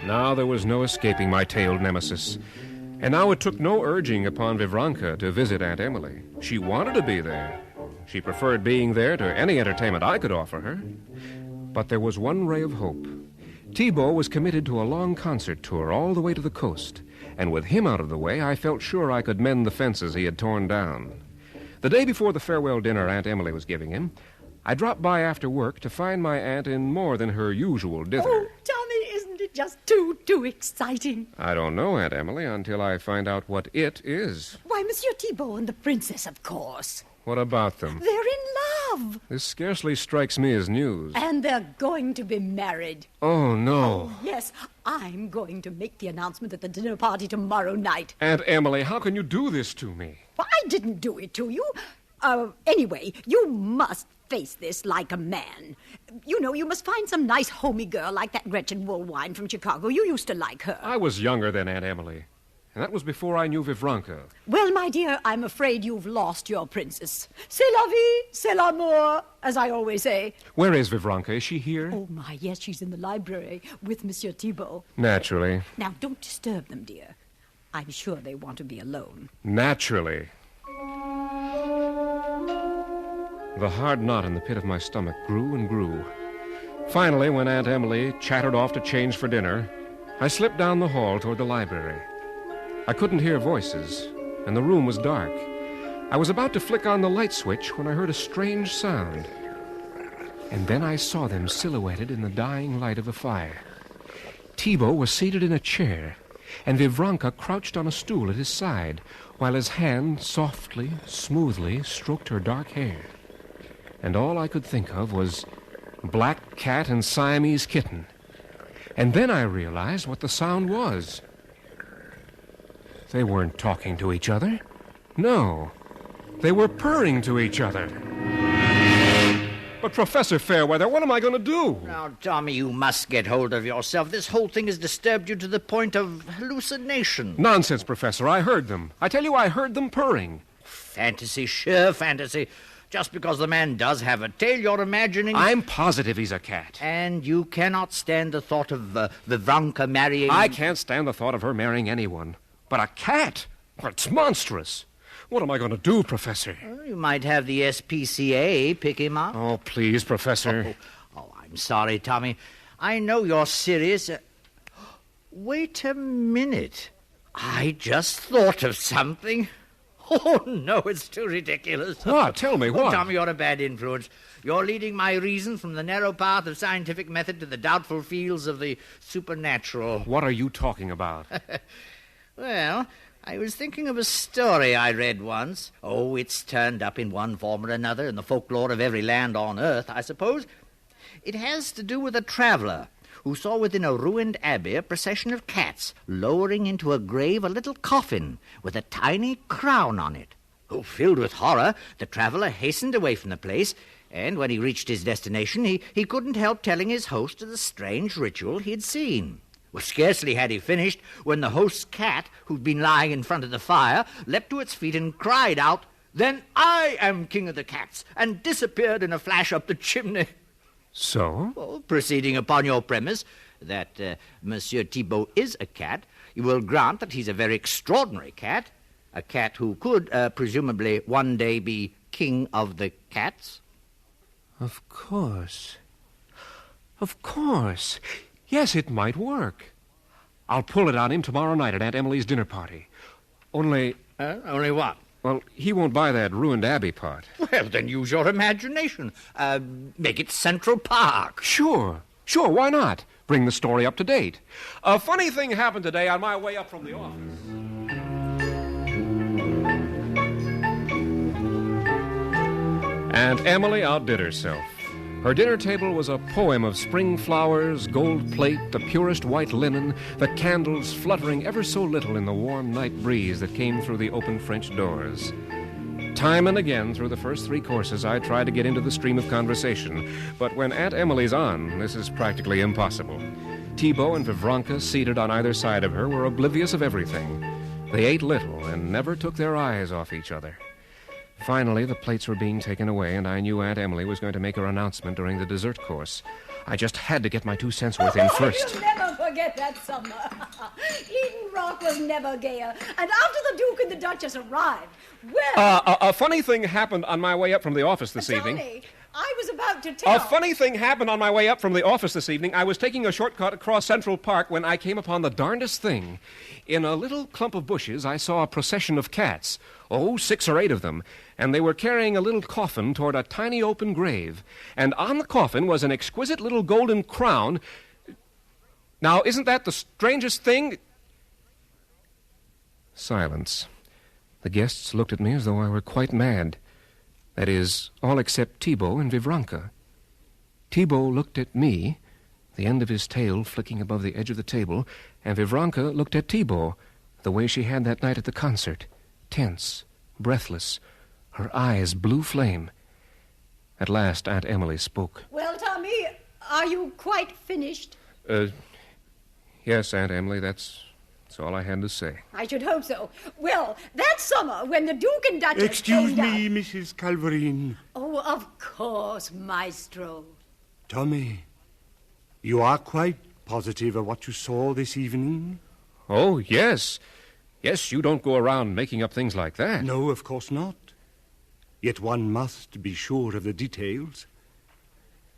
Now there was no escaping my tailed nemesis. And now it took no urging upon Vivranka to visit Aunt Emily. She wanted to be there. She preferred being there to any entertainment I could offer her. But there was one ray of hope. Thibault was committed to a long concert tour all the way to the coast, and with him out of the way, I felt sure I could mend the fences he had torn down. The day before the farewell dinner Aunt Emily was giving him, I dropped by after work to find my aunt in more than her usual dither. Oh, Tommy, isn't it just too exciting? I don't know, Aunt Emily, until I find out what it is. Why, Monsieur Thibault and the princess, of course. What about them? They're in love. This scarcely strikes me as news. And they're going to be married. Oh, no. Yes, I'm going to make the announcement at the dinner party tomorrow night. Aunt Emily, how can you do this to me? Well, I didn't do it to you. Anyway, you must face this like a man. You know, you must find some nice homey girl like that Gretchen Woolwine from Chicago. You used to like her. I was younger than Aunt Emily, and that was before I knew Vivranka. Well, my dear, I'm afraid you've lost your princess. C'est la vie, c'est l'amour, as I always say. Where is Vivranka? Is she here? Oh, my, yes, she's in the library with Monsieur Thibault. Naturally. Now, don't disturb them, dear. I'm sure they want to be alone. Naturally. The hard knot in the pit of my stomach grew and grew. Finally, when Aunt Emily chattered off to change for dinner, I slipped down the hall toward the library. I couldn't hear voices, and the room was dark. I was about to flick on the light switch when I heard a strange sound. And then I saw them silhouetted in the dying light of a fire. Thibault was seated in a chair, and Vivranka crouched on a stool at his side, while his hand softly, smoothly stroked her dark hair. And all I could think of was black cat and Siamese kitten. And then I realized what the sound was. They weren't talking to each other. No, they were purring to each other. But, Professor Fairweather, what am I going to do? Now, Tommy, you must get hold of yourself. This whole thing has disturbed you to the point of hallucination. Nonsense, Professor. I heard them. I tell you, I heard them purring. Fantasy, sheer fantasy. Just because the man does have a tail, you're imagining... I'm positive he's a cat. And you cannot stand the thought of Vivranka marrying... I can't stand the thought of her marrying anyone. But a cat? It's monstrous. What am I going to do, Professor? Well, you might have the SPCA pick him up. Oh, please, Professor. Oh, I'm sorry, Tommy. I know you're serious. Wait a minute. I just thought of something. Oh, no, it's too ridiculous. What? Tell me, what? Oh, Tommy, you're a bad influence. You're leading my reason from the narrow path of scientific method to the doubtful fields of the supernatural. What are you talking about? Well, I was thinking of a story I read once. Oh, it's turned up in one form or another in the folklore of every land on earth, I suppose. It has to do with a traveler who saw within a ruined abbey a procession of cats lowering into a grave a little coffin with a tiny crown on it. Oh, filled with horror, the traveler hastened away from the place, and when he reached his destination, he couldn't help telling his host of the strange ritual he'd seen. Well, scarcely had he finished when the host's cat, who'd been lying in front of the fire, leapt to its feet and cried out, "Then I am king of the cats," and disappeared in a flash up the chimney. So? Well, proceeding upon your premise that Monsieur Thibault is a cat, you will grant that he's a very extraordinary cat, a cat who could, presumably, one day be king of the cats? Of course. Of course. Yes, it might work. I'll pull it on him tomorrow night at Aunt Emily's dinner party. Only... Only what? Well, he won't buy that ruined abbey part. Well, then use your imagination. Make it Central Park. Sure, why not? Bring the story up to date. A funny thing happened today on my way up from the office. Aunt Emily outdid herself. Her dinner table was a poem of spring flowers, gold plate, the purest white linen, the candles fluttering ever so little in the warm night breeze that came through the open French doors. Time and again through the first 3 courses, I tried to get into the stream of conversation, but when Aunt Emily's on, this is practically impossible. Thibault and Vivranka, seated on either side of her, were oblivious of everything. They ate little and never took their eyes off each other. Finally, the plates were being taken away, and I knew Aunt Emily was going to make her announcement during the dessert course. I just had to get my 2 cents worth in first. You'll never forget that summer. Eden Rock was never gayer. And after the Duke and the Duchess arrived, well... A funny thing happened on my way up from the office this evening. Johnny, I was about to tell... A funny thing happened on my way up from the office this evening. I was taking a shortcut across Central Park when I came upon the darndest thing. In a little clump of bushes, I saw a procession of cats. 6 or 8 of them. And they were carrying a little coffin toward a tiny open grave. And on the coffin was an exquisite little golden crown. Now, isn't that the strangest thing? Silence. The guests looked at me as though I were quite mad. That is, all except Thibault and Vivranka. Thibault looked at me, the end of his tail flicking above the edge of the table, and Vivranka looked at Thibault, the way she had that night at the concert, tense, breathless, her eyes blue flame. At last, Aunt Emily spoke. Well, Tommy, are you quite finished? Yes, Aunt Emily, that's all I had to say. I should hope so. Well, that summer, when the Duke and Duchess Excuse came down... me, Mrs. Calverine. Oh, of course, Maestro. Tommy, you are quite positive of what you saw this evening? Oh, yes. Yes, you don't go around making up things like that. No, of course not. Yet one must be sure of the details.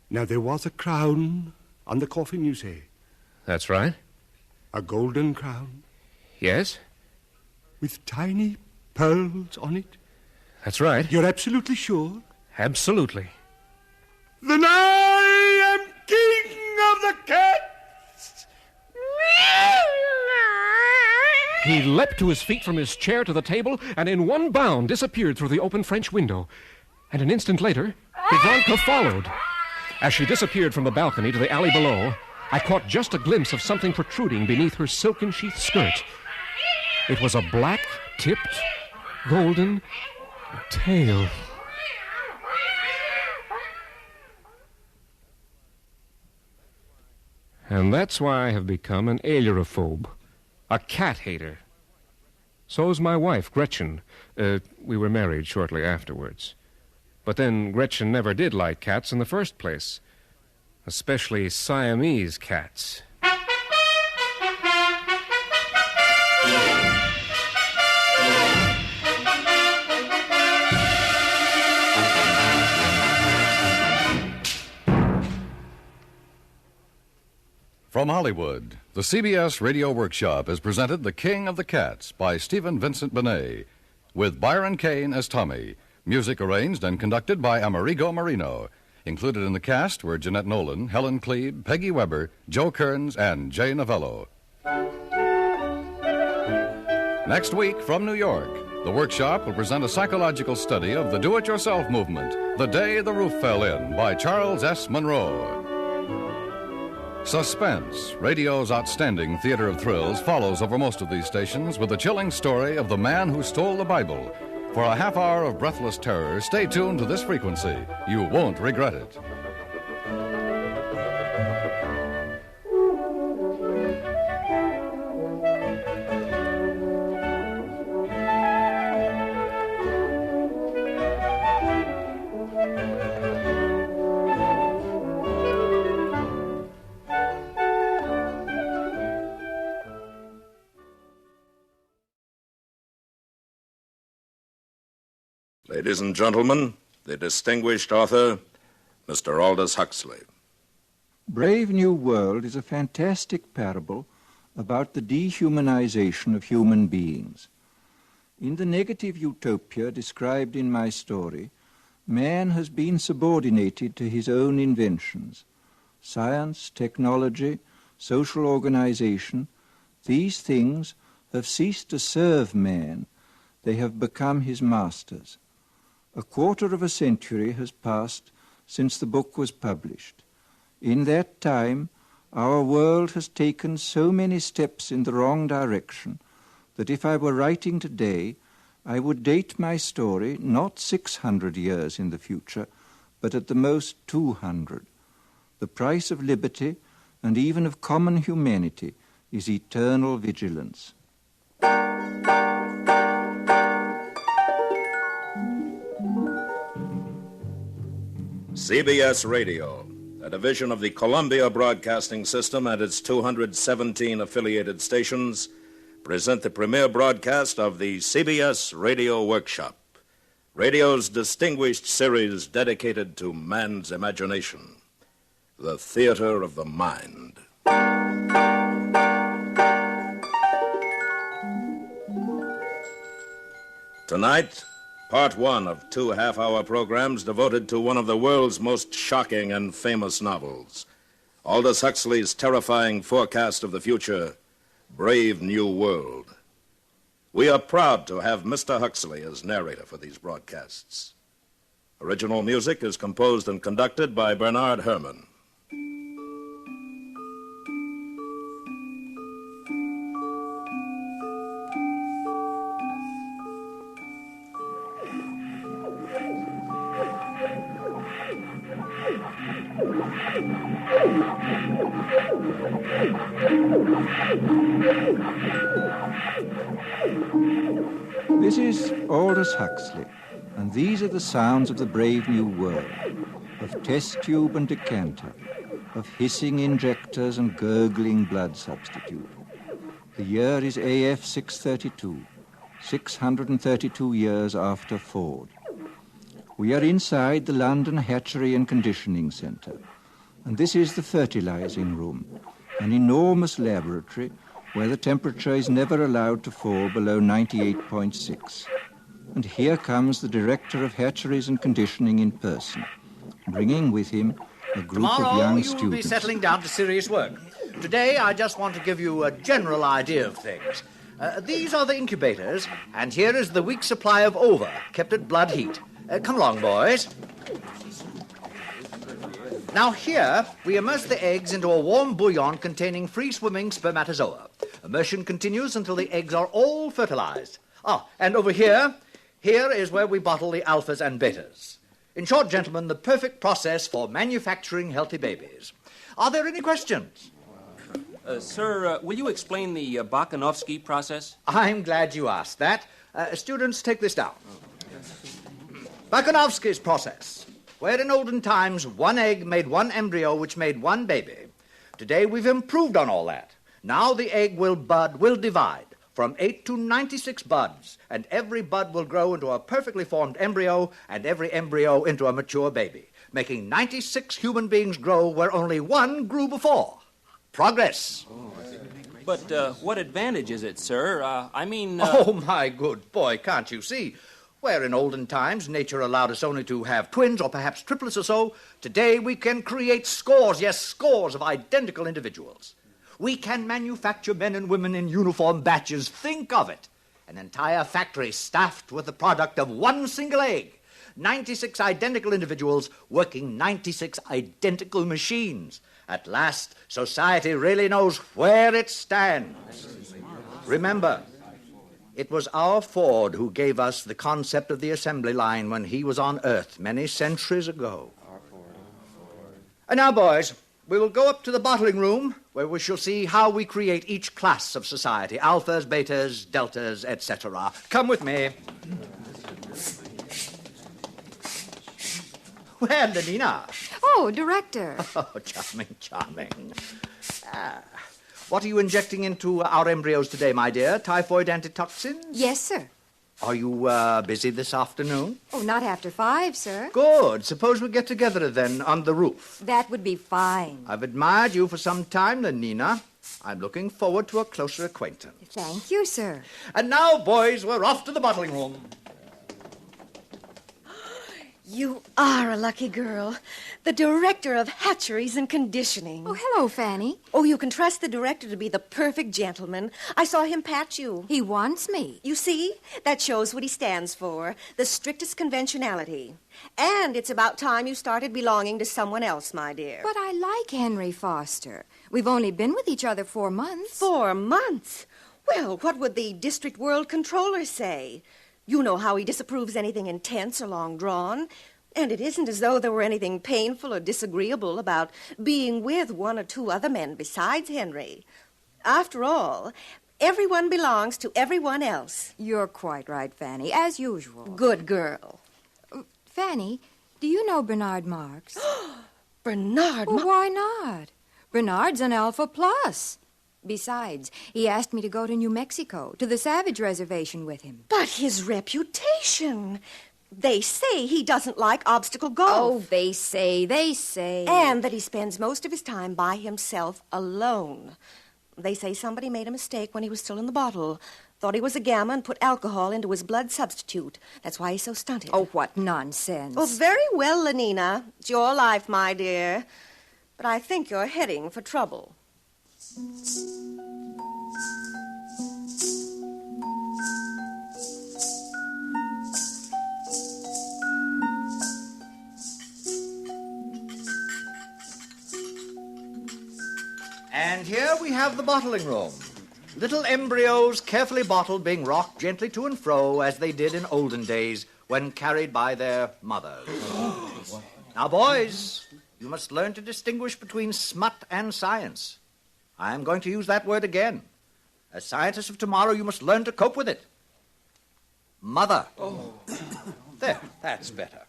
Now, there was a crown on the coffin, you say? That's right. A golden crown? Yes. With tiny pearls on it? That's right. You're absolutely sure? Absolutely. Then I am king of the cats! He leapt to his feet from his chair to the table and in one bound disappeared through the open French window. And an instant later, Ivranka followed. As she disappeared from the balcony to the alley below, I caught just a glimpse of something protruding beneath her silken-sheathed skirt. It was a black-tipped, golden tail. And that's why I have become an ailurophobe, a cat-hater. So's my wife, Gretchen. We were married shortly afterwards. But then Gretchen never did like cats in the first place, especially Siamese cats. From Hollywood, the CBS Radio Workshop has presented The King of the Cats by Stephen Vincent Benet, with Byron Kane as Tommy, music arranged and conducted by Amerigo Marino. Included in the cast were Jeanette Nolan, Helen Klebe, Peggy Weber, Joe Kearns, and Jay Novello. Next week, from New York, the workshop will present a psychological study of the do-it-yourself movement, The Day the Roof Fell In, by Charles S. Monroe. Suspense, radio's outstanding theater of thrills, follows over most of these stations with the chilling story of the man who stole the Bible. For a half hour of breathless terror, stay tuned to this frequency. You won't regret it. Ladies and gentlemen, the distinguished author, Mr. Aldous Huxley. Brave New World is a fantastic parable about the dehumanization of human beings. In the negative utopia described in my story, man has been subordinated to his own inventions. Science, technology, social organization, these things have ceased to serve man. They have become his masters. A quarter of a century has passed since the book was published. In that time, our world has taken so many steps in the wrong direction that if I were writing today, I would date my story not 600 years in the future, but at the most 200. The price of liberty and even of common humanity is eternal vigilance. CBS Radio, a division of the Columbia Broadcasting System and its 217 affiliated stations, present the premiere broadcast of the CBS Radio Workshop, radio's distinguished series dedicated to man's imagination, the theater of the mind. Tonight, Part 1 of 2 half-hour programs devoted to one of the world's most shocking and famous novels, Aldous Huxley's terrifying forecast of the future, Brave New World. We are proud to have Mr. Huxley as narrator for these broadcasts. Original music is composed and conducted by Bernard Herrmann. This is Aldous Huxley, and these are the sounds of the brave new world, of test tube and decanter, of hissing injectors and gurgling blood substitute. The year is AF 632, 632 years after Ford. We are inside the London Hatchery and Conditioning Centre, and this is the fertilizing room, an enormous laboratory where the temperature is never allowed to fall below 98.6. And here comes the director of hatcheries and conditioning in person, bringing with him a group of young students. Tomorrow you'll be settling down to serious work. Today I just want to give you a general idea of things. These are the incubators, and here is the week's supply of ova, kept at blood heat. Come along, boys. Now here, we immerse the eggs into a warm bouillon containing free-swimming spermatozoa. Immersion continues until the eggs are all fertilized. And over here is where we bottle the alphas and betas. In short, gentlemen, the perfect process for manufacturing healthy babies. Are there any questions? Sir, will you explain the Bakanovsky process? I'm glad you asked that. Students, take this down. Bakanovsky's process, where in olden times one egg made one embryo which made one baby. Today we've improved on all that. Now the egg will divide from 8 to 96 buds, and every bud will grow into a perfectly formed embryo, and every embryo into a mature baby, making 96 human beings grow where only one grew before. Progress. But what advantage is it, sir? Oh, my good boy, can't you see? Where in olden times nature allowed us only to have twins or perhaps triplets or so, today we can create scores of identical individuals. We can manufacture men and women in uniform batches. Think of it. An entire factory staffed with the product of one single egg. 96 identical individuals working 96 identical machines. At last, society really knows where it stands. Remember, it was our Ford who gave us the concept of the assembly line when he was on Earth many centuries ago. And now, boys, we will go up to the bottling room where we shall see how we create each class of society, alphas, betas, deltas, etc. Come with me. Well, Lenina. Oh, Director. Oh, charming. What are you injecting into our embryos today, my dear? Typhoid antitoxins? Yes, sir. Are you busy this afternoon? Oh, not after 5, sir. Good. Suppose we get together then on the roof. That would be fine. I've admired you for some time, Lenina. I'm looking forward to a closer acquaintance. Thank you, sir. And now, boys, we're off to the bottling room. You are a lucky girl. The director of hatcheries and conditioning. Oh, hello, Fanny. Oh, you can trust the director to be the perfect gentleman. I saw him pat you. He wants me. You see? That shows what he stands for. The strictest conventionality. And it's about time you started belonging to someone else, my dear. But I like Henry Foster. We've only been with each other 4 months. 4 months? Well, what would the district world controller say? You know how he disapproves anything intense or long-drawn. And it isn't as though there were anything painful or disagreeable about being with 1 or 2 other men besides Henry. After all, everyone belongs to everyone else. You're quite right, Fanny, as usual. Good girl. Fanny, do you know Bernard Marx? Bernard Marx? Well, why not? Bernard's an Alpha Plus. Besides, he asked me to go to New Mexico, to the Savage Reservation with him. But his reputation. They say he doesn't like obstacle golf. Oh, they say. And that he spends most of his time by himself alone. They say somebody made a mistake when he was still in the bottle. Thought he was a gamma and put alcohol into his blood substitute. That's why he's so stunted. Oh, what nonsense. Oh, very well, Lenina. It's your life, my dear. But I think you're heading for trouble. And here we have the bottling room. Little embryos carefully bottled being rocked gently to and fro as they did in olden days when carried by their mothers. Now, boys, You must learn to distinguish between smut and science. I am going to use that word again. As scientists of tomorrow, you must learn to cope with it. Mother. Oh. There, that's better.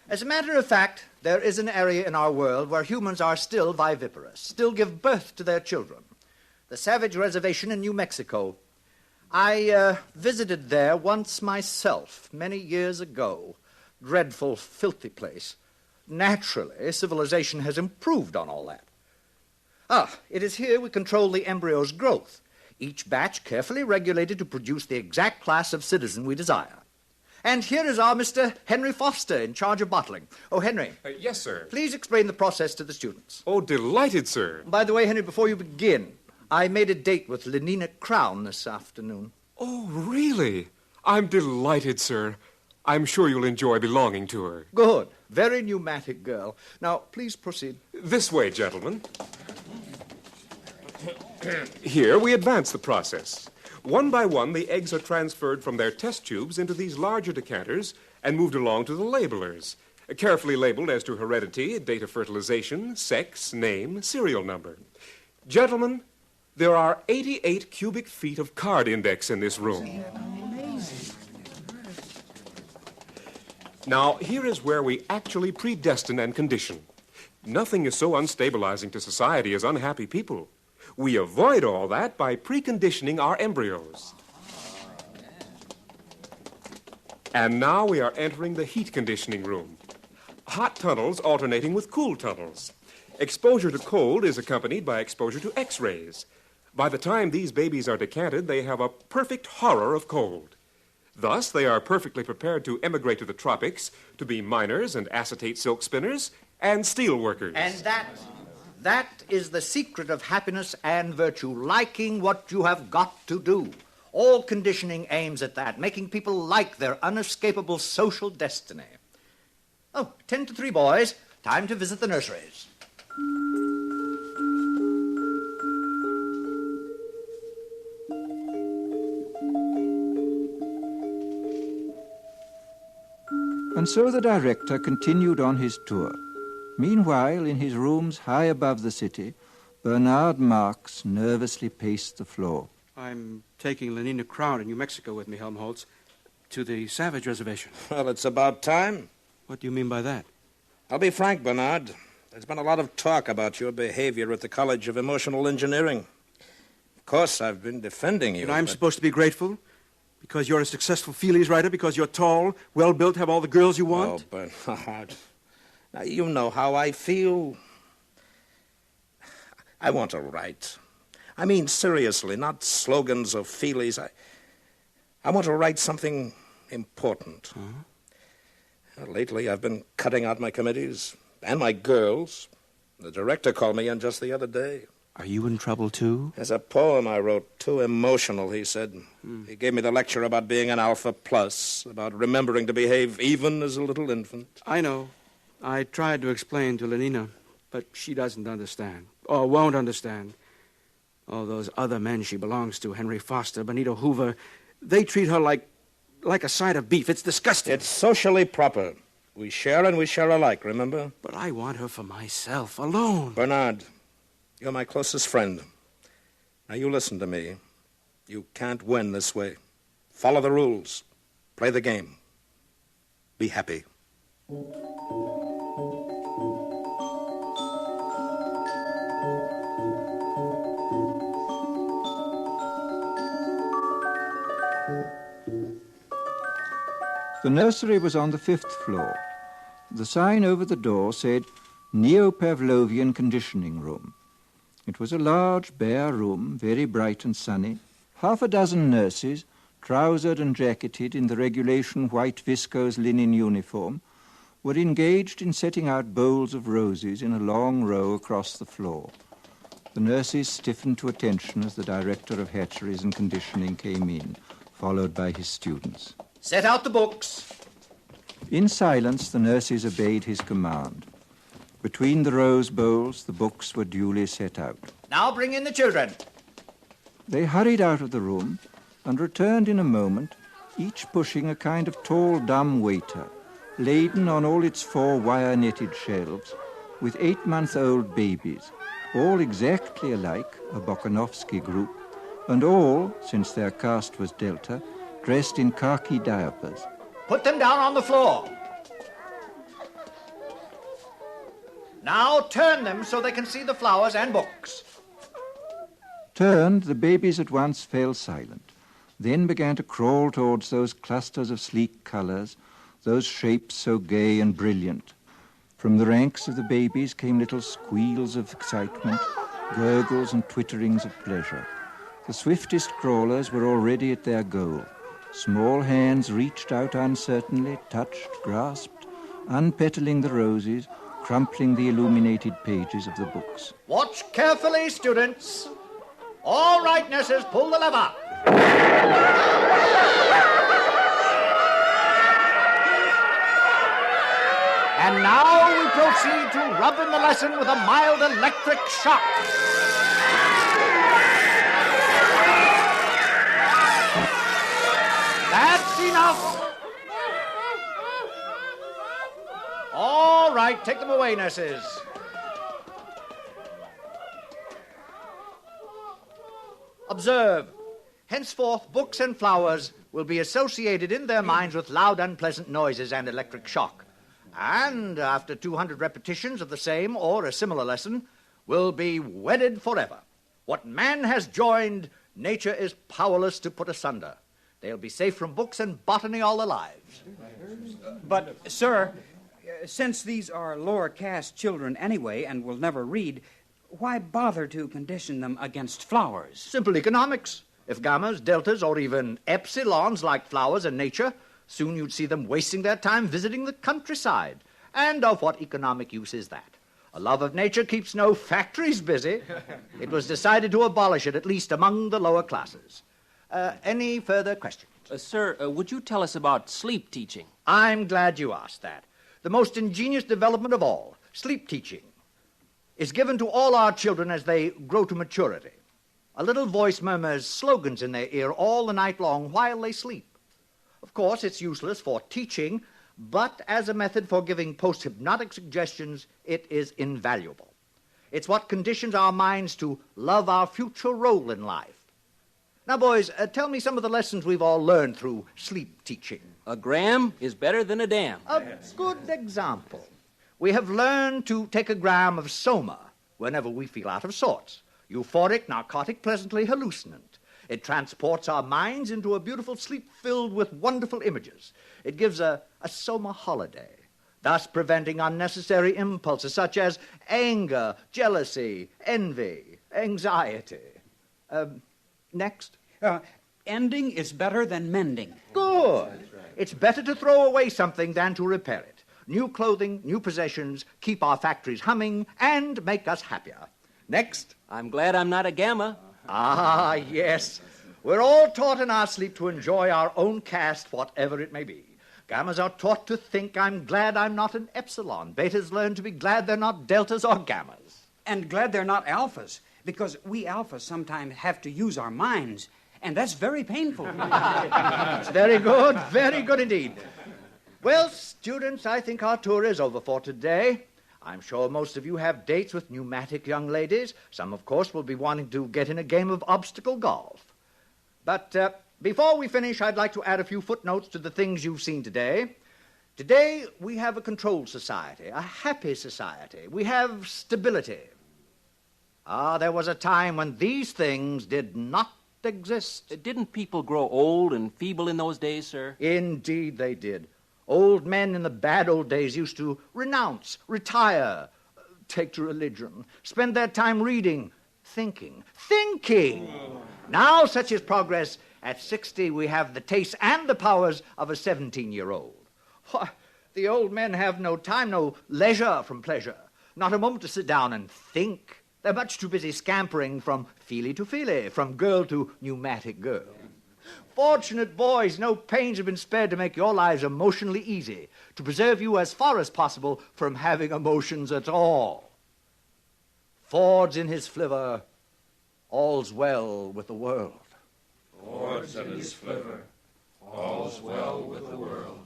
As a matter of fact, there is an area in our world where humans are still viviparous, still give birth to their children. The Savage Reservation in New Mexico. I visited there once myself, many years ago. Dreadful, filthy place. Naturally, civilization has improved on all that. It is here we control the embryo's growth, each batch carefully regulated to produce the exact class of citizen we desire. And here is our Mr. Henry Foster in charge of bottling. Oh, Henry. Yes, sir. Please explain the process to the students. Oh, delighted, sir. By the way, Henry, before you begin, I made a date with Lenina Crown this afternoon. Oh, really? I'm delighted, sir. I'm sure you'll enjoy belonging to her. Good. Very pneumatic girl. Now, please proceed. This way, gentlemen. Here we advance the process. One by one, the eggs are transferred from their test tubes into these larger decanters and moved along to the labelers, carefully labeled as to heredity, date of fertilization, sex, name, serial number. Gentlemen, there are 88 cubic feet of card index in this room. Now, here is where we actually predestine and condition. Nothing is so unstabilizing to society as unhappy people. We avoid all that by preconditioning our embryos. And now we are entering the heat conditioning room. Hot tunnels alternating with cool tunnels. Exposure to cold is accompanied by exposure to X-rays. By the time these babies are decanted, they have a perfect horror of cold. Thus, they are perfectly prepared to emigrate to the tropics, to be miners and acetate silk spinners and steel workers. And that is the secret of happiness and virtue, liking what you have got to do. All conditioning aims at that, making people like their unescapable social destiny. 10 to 3, boys. Time to visit the nurseries. And so the director continued on his tour. Meanwhile, in his rooms high above the city, Bernard Marx nervously paced the floor. I'm taking Lenina Crown in New Mexico with me, Helmholtz, to the Savage Reservation. Well, it's about time. What do you mean by that? I'll be frank, Bernard. There's been a lot of talk about your behavior at the College of Emotional Engineering. Of course, I've been defending you. And I'm supposed to be grateful? Because you're a successful feelies writer? Because you're tall, well-built, have all the girls you want? Oh, Bernard. Now, you know how I feel. I want to write. I mean, seriously, not slogans or feelies. I want to write something important. Lately, I've been cutting out my committees and my girls. The director called me in just the other day. Are you in trouble, too? There's a poem I wrote, too emotional, he said. He gave me the lecture about being an alpha plus, about remembering to behave even as a little infant. I know. I tried to explain to Lenina, but she doesn't understand, or won't understand. All those other men she belongs to, Henry Foster, Benito Hoover, they treat her like a side of beef. It's disgusting. It's socially proper. We share and we share alike, remember? But I want her for myself, alone. Bernard, you're my closest friend. Now, you listen to me. You can't win this way. Follow the rules. Play the game. Be happy. The nursery was on the 5th floor. The sign over the door said, Neo-Pavlovian Conditioning Room. It was a large, bare room, very bright and sunny. Half a dozen nurses, trousered and jacketed in the regulation white viscose linen uniform, were engaged in setting out bowls of roses in a long row across the floor. The nurses stiffened to attention as the director of hatcheries and conditioning came in, followed by his students. Set out the books. In silence, the nurses obeyed his command. Between the rose bowls, the books were duly set out. Now bring in the children. They hurried out of the room and returned in a moment, each pushing a kind of tall, dumb waiter, laden on all its 4 wire-netted shelves with 8-month-old babies, all exactly alike, a Bokanovsky group, and all, since their caste was Delta, dressed in khaki diapers. Put them down on the floor. Now turn them so they can see the flowers and books. Turned, the babies at once fell silent, then began to crawl towards those clusters of sleek colors, those shapes so gay and brilliant. From the ranks of the babies came little squeals of excitement, gurgles and twitterings of pleasure. The swiftest crawlers were already at their goal. Small hands reached out uncertainly, touched, grasped, unpetaling the roses, crumpling the illuminated pages of the books. Watch carefully, students. All right, nurses, pull the lever. And now we proceed to rub in the lesson with a mild electric shock. That's enough. All right, take them away, nurses. Observe. Henceforth, books and flowers will be associated in their minds with loud, unpleasant noises and electric shock. And after 200 repetitions of the same or a similar lesson, will be wedded forever. What man has joined, nature is powerless to put asunder. They'll be safe from books and botany all their lives. But, sir, since these are lower caste children anyway and will never read, why bother to condition them against flowers? Simple economics. If gammas, deltas, or even epsilons like flowers and nature, soon you'd see them wasting their time visiting the countryside. And of what economic use is that? A love of nature keeps no factories busy. It was decided to abolish it, at least among the lower classes. Any further questions? Sir, would you tell us about sleep teaching? I'm glad you asked that. The most ingenious development of all, sleep teaching, is given to all our children as they grow to maturity. A little voice murmurs slogans in their ear all the night long while they sleep. Of course, it's useless for teaching, but as a method for giving post-hypnotic suggestions, it is invaluable. It's what conditions our minds to love our future role in life. Now, boys, tell me some of the lessons we've all learned through sleep teaching. A gram is better than a dam. A good example. We have learned to take a gram of soma whenever we feel out of sorts. Euphoric, narcotic, pleasantly hallucinant. It transports our minds into a beautiful sleep filled with wonderful images. It gives a soma holiday, thus preventing unnecessary impulses such as anger, jealousy, envy, anxiety. Next. Ending is better than mending. Good. It's better to throw away something than to repair it. New clothing, new possessions keep our factories humming and make us happier. Next. I'm glad I'm not a gamma. Ah, yes. We're all taught in our sleep to enjoy our own caste, whatever it may be. Gammas are taught to think, I'm glad I'm not an epsilon. Betas learn to be glad they're not deltas or gammas. And glad they're not alphas, because we alphas sometimes have to use our minds, and that's very painful. Very good indeed. Well, students, I think our tour is over for today. I'm sure most of you have dates with pneumatic young ladies. Some, of course, will be wanting to get in a game of obstacle golf. But before we finish, I'd like to add a few footnotes to the things you've seen today. Today, we have a controlled society, a happy society. We have stability. There was a time when these things did not exist. Didn't people grow old and feeble in those days, sir? Indeed they did. Old men in the bad old days used to renounce, retire, take to religion, spend their time reading, thinking. Now, such is progress. At 60, we have the tastes and the powers of a 17-year-old. Why, the old men have no time, no leisure from pleasure, not a moment to sit down and think. They're much too busy scampering from feely to feely, from girl to pneumatic girl. Fortunate boys, no pains have been spared to make your lives emotionally easy, to preserve you as far as possible from having emotions at all. Ford's in his flivver, all's well with the world. Ford's in his flivver, all's well with the world.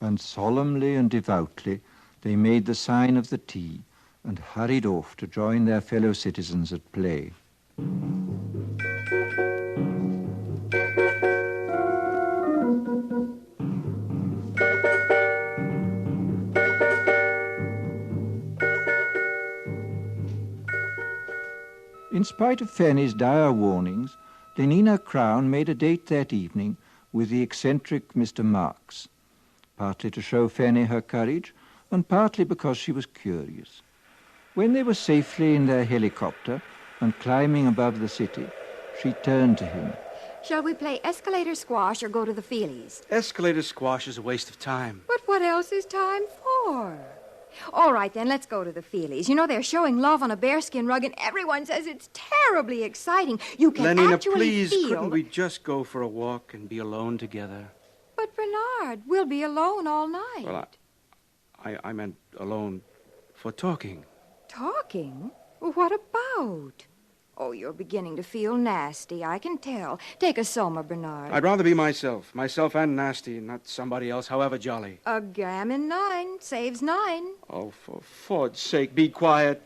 And solemnly and devoutly they made the sign of the T, and hurried off to join their fellow citizens at play. In spite of Fanny's dire warnings, Lenina Crown made a date that evening with the eccentric Mr. Marks, partly to show Fanny her courage, and partly because she was curious. When they were safely in their helicopter and climbing above the city, she turned to him. Shall we play escalator squash or go to the Feelies? Escalator squash is a waste of time. But what else is time for? All right, then, let's go to the Feelies. You know, they're showing love on a bearskin rug, and everyone says it's terribly exciting. You can Lenina, actually please, feel... couldn't we just go for a walk and be alone together? But, Bernard, we'll be alone all night. Well, I meant alone for talking. Talking? What about? Oh, you're beginning to feel nasty, I can tell. Take a soma, Bernard. I'd rather be myself and nasty, not somebody else, however jolly. A gammon 9 saves 9. Oh, for Ford's sake, be quiet.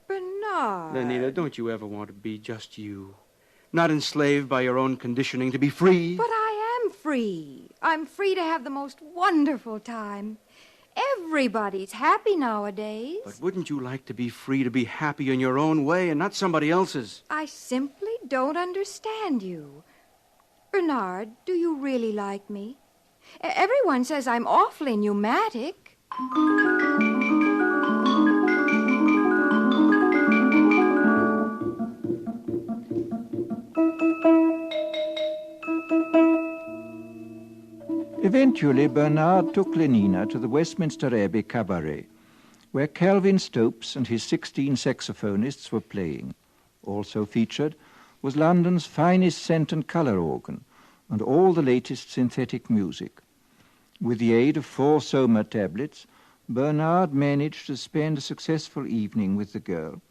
Bernard. Lenina, don't you ever want to be just you? Not enslaved by your own conditioning, to be free? But I am free. I'm free to have the most wonderful time. Everybody's happy nowadays. But wouldn't you like to be free to be happy in your own way and not somebody else's? I simply don't understand you. Bernard, do you really like me? Everyone says I'm awfully pneumatic. Eventually, Bernard took Lenina to the Westminster Abbey Cabaret, where Calvin Stopes and his 16 saxophonists were playing. Also featured was London's finest scent and colour organ, and all the latest synthetic music. With the aid of 4 Soma tablets, Bernard managed to spend a successful evening with the girl,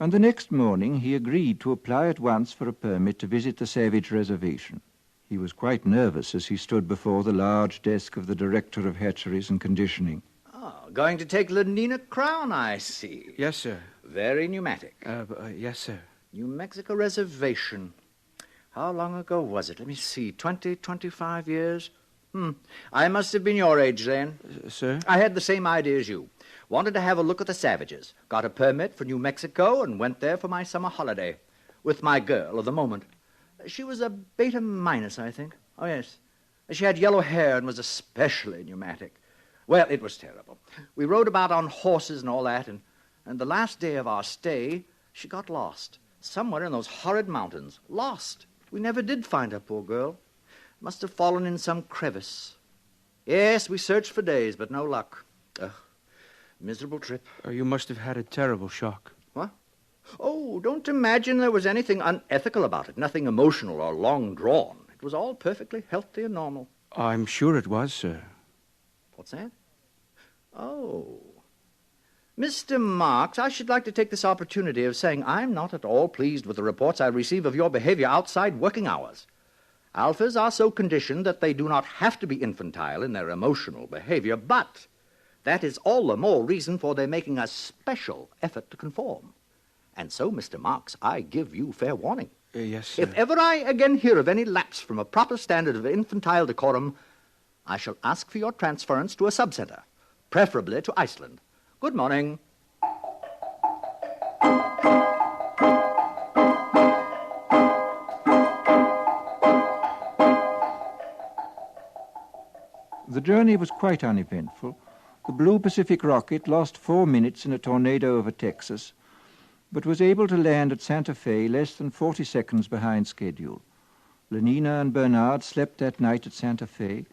and the next morning he agreed to apply at once for a permit to visit the Savage Reservation. He was quite nervous as he stood before the large desk of the Director of Hatcheries and Conditioning. Oh, going to take Lenina Crown, I see. Yes, sir. Very pneumatic. Yes, sir. New Mexico Reservation. How long ago was it? Let me see. 25 years? I must have been your age then. Sir? I had the same idea as you. Wanted to have a look at the Savages. Got a permit for New Mexico and went there for my summer holiday. With my girl of the moment. She was a beta minus, I think. Oh, yes. She had yellow hair and was especially pneumatic. Well, it was terrible. We rode about on horses and all that, and the last day of our stay, she got lost. Somewhere in those horrid mountains. Lost. We never did find her, poor girl. Must have fallen in some crevice. Yes, we searched for days, but no luck. Miserable trip. You must have had a terrible shock. What? Oh, don't imagine there was anything unethical about it. Nothing emotional or long drawn. It was all perfectly healthy and normal. I'm sure it was, sir. What's that? Oh. Mr. Marks, I should like to take this opportunity of saying I'm not at all pleased with the reports I receive of your behavior outside working hours. Alphas are so conditioned that they do not have to be infantile in their emotional behavior, but that is all the more reason for their making a special effort to conform. And so, Mr. Marks, I give you fair warning. Yes, sir. If ever I again hear of any lapse from a proper standard of infantile decorum, I shall ask for your transference to a subcenter, preferably to Iceland. Good morning. The journey was quite uneventful. The Blue Pacific rocket lost 4 minutes in a tornado over Texas, but was able to land at Santa Fe less than 40 seconds behind schedule. Lenina and Bernard slept that night at Santa Fe,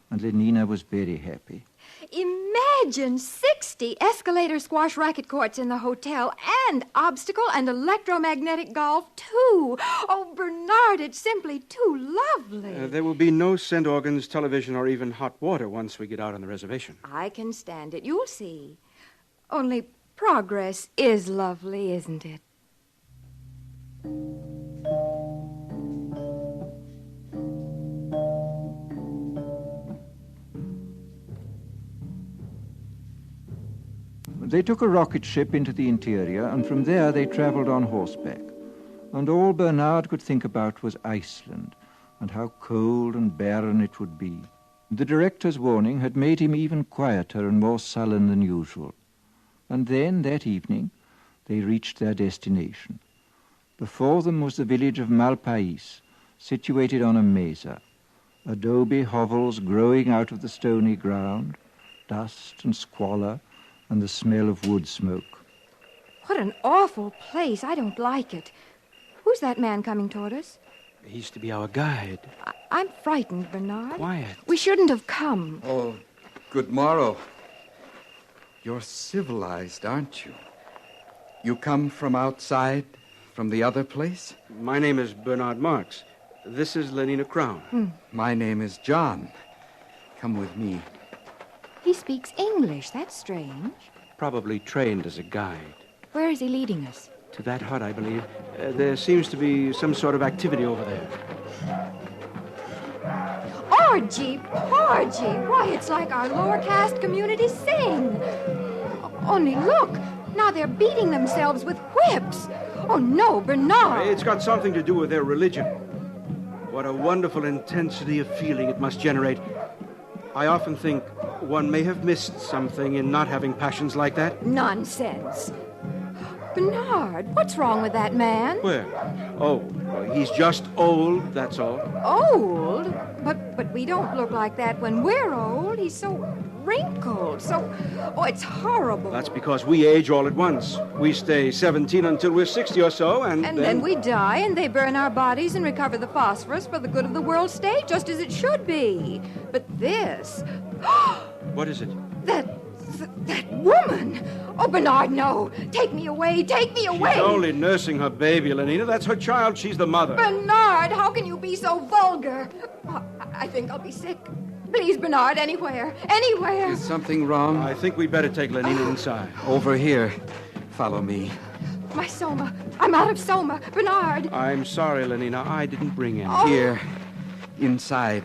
and Lenina was very happy. Imagine 60 escalator squash racket courts in the hotel, and obstacle and electromagnetic golf, too. Oh, Bernard, it's simply too lovely. There will be no scent organs, television, or even hot water once we get out on the reservation. I can stand it. You'll see. Only progress is lovely, isn't it? They took a rocket ship into the interior, and from there they travelled on horseback. And all Bernard could think about was Iceland, and how cold and barren it would be. The director's warning had made him even quieter and more sullen than usual. And then, that evening, they reached their destination. Before them was the village of Malpais, situated on a mesa. Adobe hovels growing out of the stony ground, dust and squalor, and the smell of wood smoke. What an awful place. I don't like it. Who's that man coming toward us? He's to be our guide. I'm frightened, Bernard. Quiet. We shouldn't have come. Oh, good morrow. You're civilized, aren't you? You come from outside, from the other place? My name is Bernard Marx. This is Lenina Crown. My name is John. Come with me. He speaks English. That's strange. Probably trained as a guide. Where is he leading us? To that hut, I believe. There seems to be some sort of activity over there. Orgy, porgy. Why, it's like our lower caste community sing. Only look. Now they're beating themselves with whips. Oh, no, Bernard. It's got something to do with their religion. What a wonderful intensity of feeling it must generate. I often think one may have missed something in not having passions like that. Nonsense. Bernard, what's wrong with that man? Where? Oh, he's just old, that's all. Old? But we don't look like that when we're old. He's so wrinkled, so... Oh, it's horrible. That's because we age all at once. We stay 17 until we're 60 or so, and then we die, and they burn our bodies and recover the phosphorus for the good of the world state, just as it should be. But this... What is it? That woman! Oh, Bernard, no. Take me away. Take me away. She's only nursing her baby, Lenina. That's her child. She's the mother. Bernard, how can you be so vulgar? Oh, I think I'll be sick. Please, Bernard, anywhere. Anywhere. Is something wrong? I think we'd better take Lenina inside. Over here. Follow me. My soma. I'm out of soma. Bernard. I'm sorry, Lenina. I didn't bring any. Oh. Here. Inside.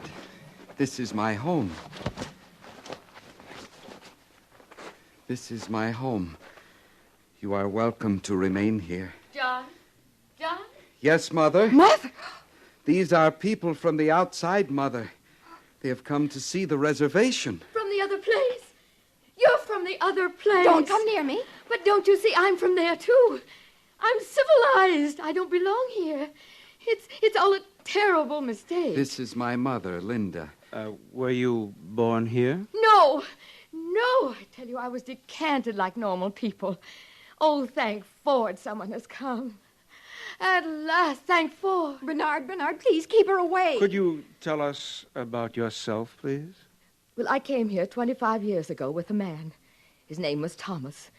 This is my home. This is my home. You are welcome to remain here. John? John? Yes, Mother? Mother? These are people from the outside, Mother. They have come to see the reservation. From the other place? You're from the other place. Don't come near me. But don't you see, I'm from there, too. I'm civilized. I don't belong here. It's all a terrible mistake. This is my mother, Linda. Were you born here? No, I tell you, I was decanted like normal people. Oh, thank Ford, someone has come. At last, thank Ford. Bernard, please keep her away. Could you tell us about yourself, please? Well, I came here 25 years ago with a man. His name was Thomas.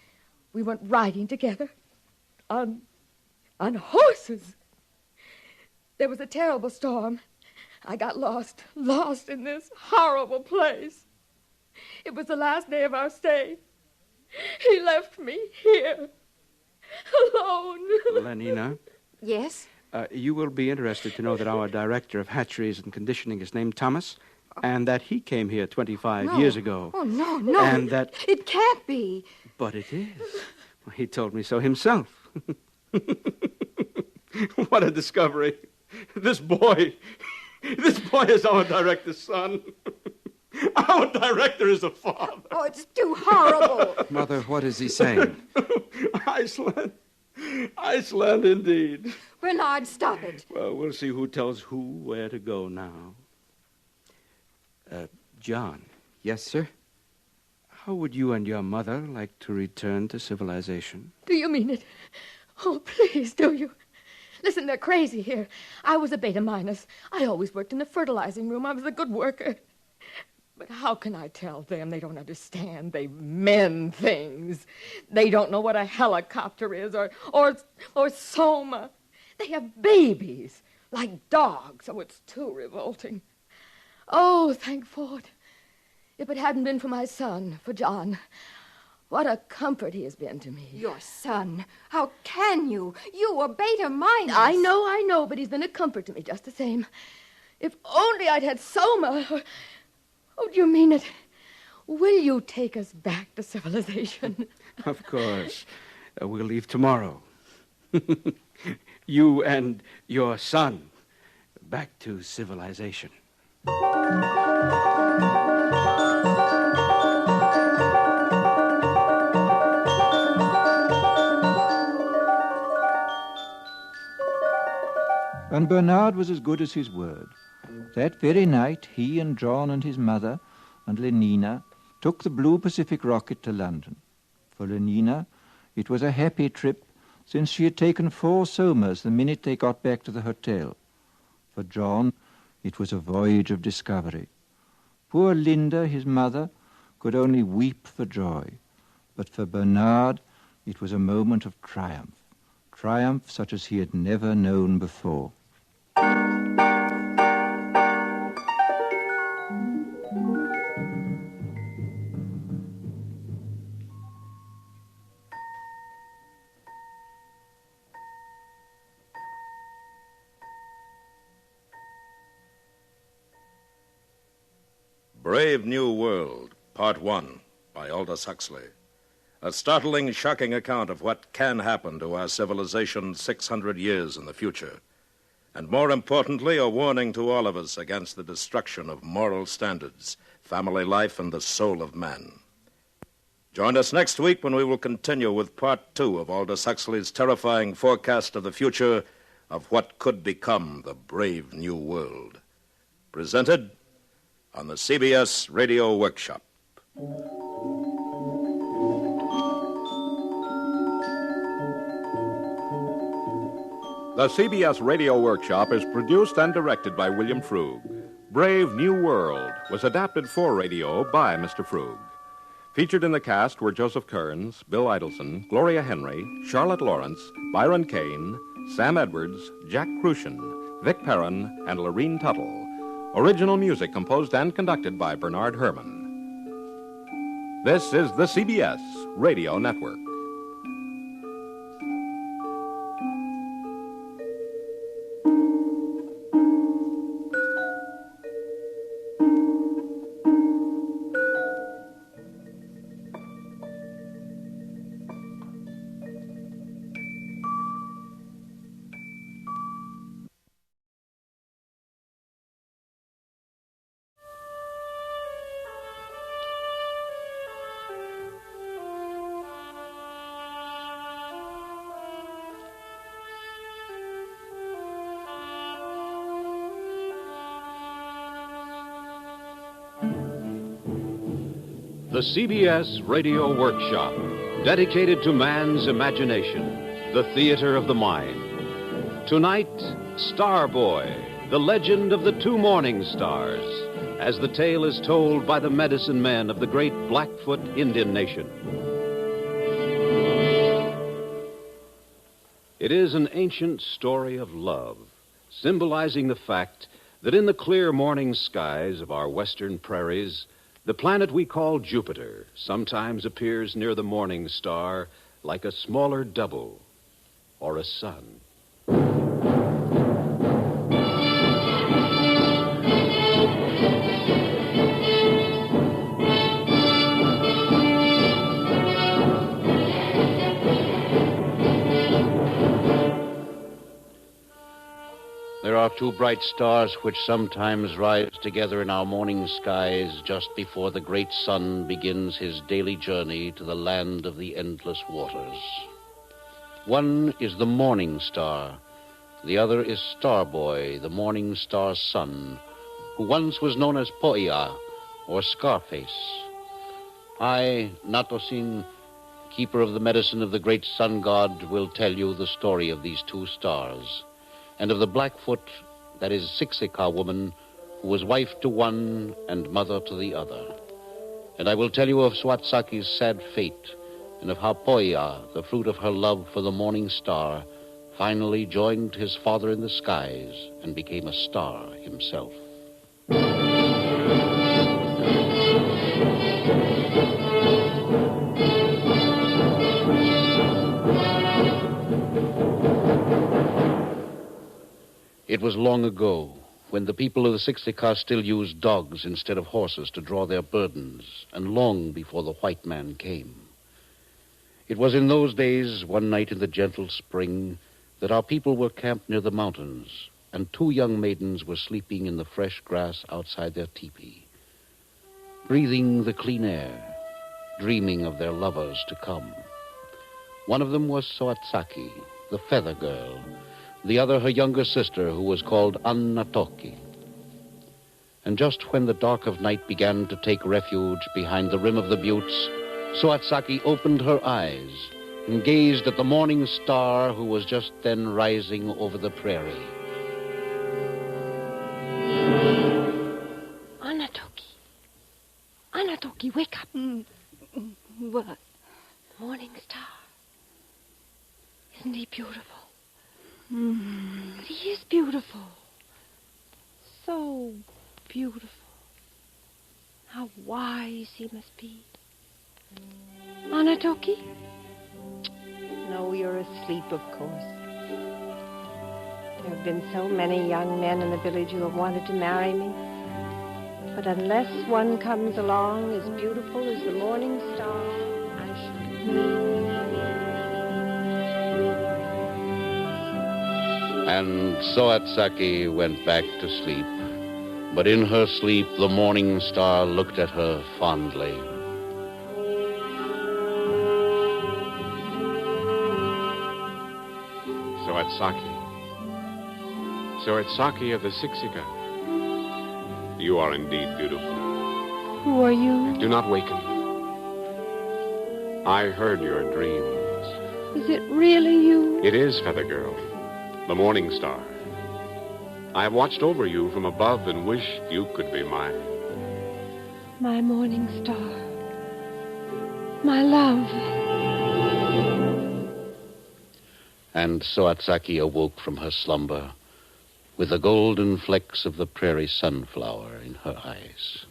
We went riding together on horses. There was a terrible storm. I got lost in this horrible place. It was the last day of our stay. He left me here, alone. Lenina? Yes? You will be interested to know that our director of hatcheries and conditioning is named Thomas, and that he came here 25 years ago. Oh, no. And that... It can't be. But it is. He told me so himself. What a discovery. This boy is our director's son. Our director is a father. Oh, it's too horrible. Mother, what is he saying? Iceland, indeed. Bernard, stop it. Well, we'll see who tells who where to go now. John. Yes, sir? How would you and your mother like to return to civilization? Do you mean it? Oh, please, do you? Listen, they're crazy here. I was a beta minus. I always worked in the fertilizing room. I was a good worker. But how can I tell them? They don't understand. They mend things. They don't know what a helicopter is or soma. They have babies like dogs. Oh, it's too revolting. Oh, thank Ford. If it hadn't been for my son, for John, what a comfort he has been to me. Your son? How can you? You were beta minus. I know, but he's been a comfort to me just the same. If only I'd had soma. Oh, do you mean it? Will you take us back to civilization? Of course. We'll leave tomorrow. You and your son back to civilization. And Bernard was as good as his word. That very night, he and John and his mother and Lenina took the Blue Pacific rocket to London. For Lenina, it was a happy trip, since she had taken 4 somas the minute they got back to the hotel. For John, it was a voyage of discovery. Poor Linda, his mother, could only weep for joy. But for Bernard, it was a moment of triumph. Triumph such as he had never known before. Brave New World, Part 1, by Aldous Huxley. A startling, shocking account of what can happen to our civilization 600 years in the future. And more importantly, a warning to all of us against the destruction of moral standards, family life, and the soul of man. Join us next week when we will continue with Part 2 of Aldous Huxley's terrifying forecast of the future of what could become the brave new world. Presented on the CBS Radio Workshop. The CBS Radio Workshop is produced and directed by William Frug. Brave New World was adapted for radio by Mr. Frug. Featured in the cast were Joseph Kearns, Bill Idelson, Gloria Henry, Charlotte Lawrence, Byron Kane, Sam Edwards, Jack Crucian, Vic Perrin, and Lorene Tuttle. Original music composed and conducted by Bernard Herrmann. This is the CBS Radio Network. The CBS Radio Workshop, dedicated to man's imagination, the theater of the mind. Tonight, Starboy, the legend of the 2 morning stars, as the tale is told by the medicine men of the great Blackfoot Indian nation. It is an ancient story of love, symbolizing the fact that in the clear morning skies of our western prairies, the planet we call Jupiter sometimes appears near the morning star like a smaller double or a sun. There are 2 bright stars which sometimes rise together in our morning skies just before the great sun begins his daily journey to the land of the endless waters. One is the morning star. The other is Starboy, the morning star's son, who once was known as Poia, or Scarface. I, Natosin, keeper of the medicine of the great sun god, will tell you the story of these 2 stars, and of the Blackfoot, that is Siksika woman, who was wife to one and mother to the other. And I will tell you of Swatsaki's sad fate, and of how Poia, the fruit of her love for the morning star, finally joined his father in the skies and became a star himself. It was long ago, when the people of the Siksika still used dogs instead of horses to draw their burdens, and long before the white man came. It was in those days, one night in the gentle spring, that our people were camped near the mountains, and 2 young maidens were sleeping in the fresh grass outside their teepee, breathing the clean air, dreaming of their lovers to come. One of them was Soatsaki, the feather girl, the other her younger sister, who was called Annatoki. And just when the dark of night began to take refuge behind the rim of the buttes, Soatsaki opened her eyes and gazed at the morning star who was just then rising over the prairie. Anatoki, wake up. What? Morning star. Isn't he beautiful? But he is beautiful. So beautiful. How wise he must be. Anatoki? No, you're asleep, of course. There have been so many young men in the village who have wanted to marry me. But unless one comes along as beautiful as the morning star, I shall. And Soatsaki went back to sleep. But in her sleep, the morning star looked at her fondly. Soatsaki of the Siksika. You are indeed beautiful. Who are you? Do not waken. I heard your dreams. Is it really you? It is, Feather Girl, the morning star. I have watched over you from above and wished you could be mine. My morning star. My love. And Soatsaki awoke from her slumber with the golden flecks of the prairie sunflower in her eyes.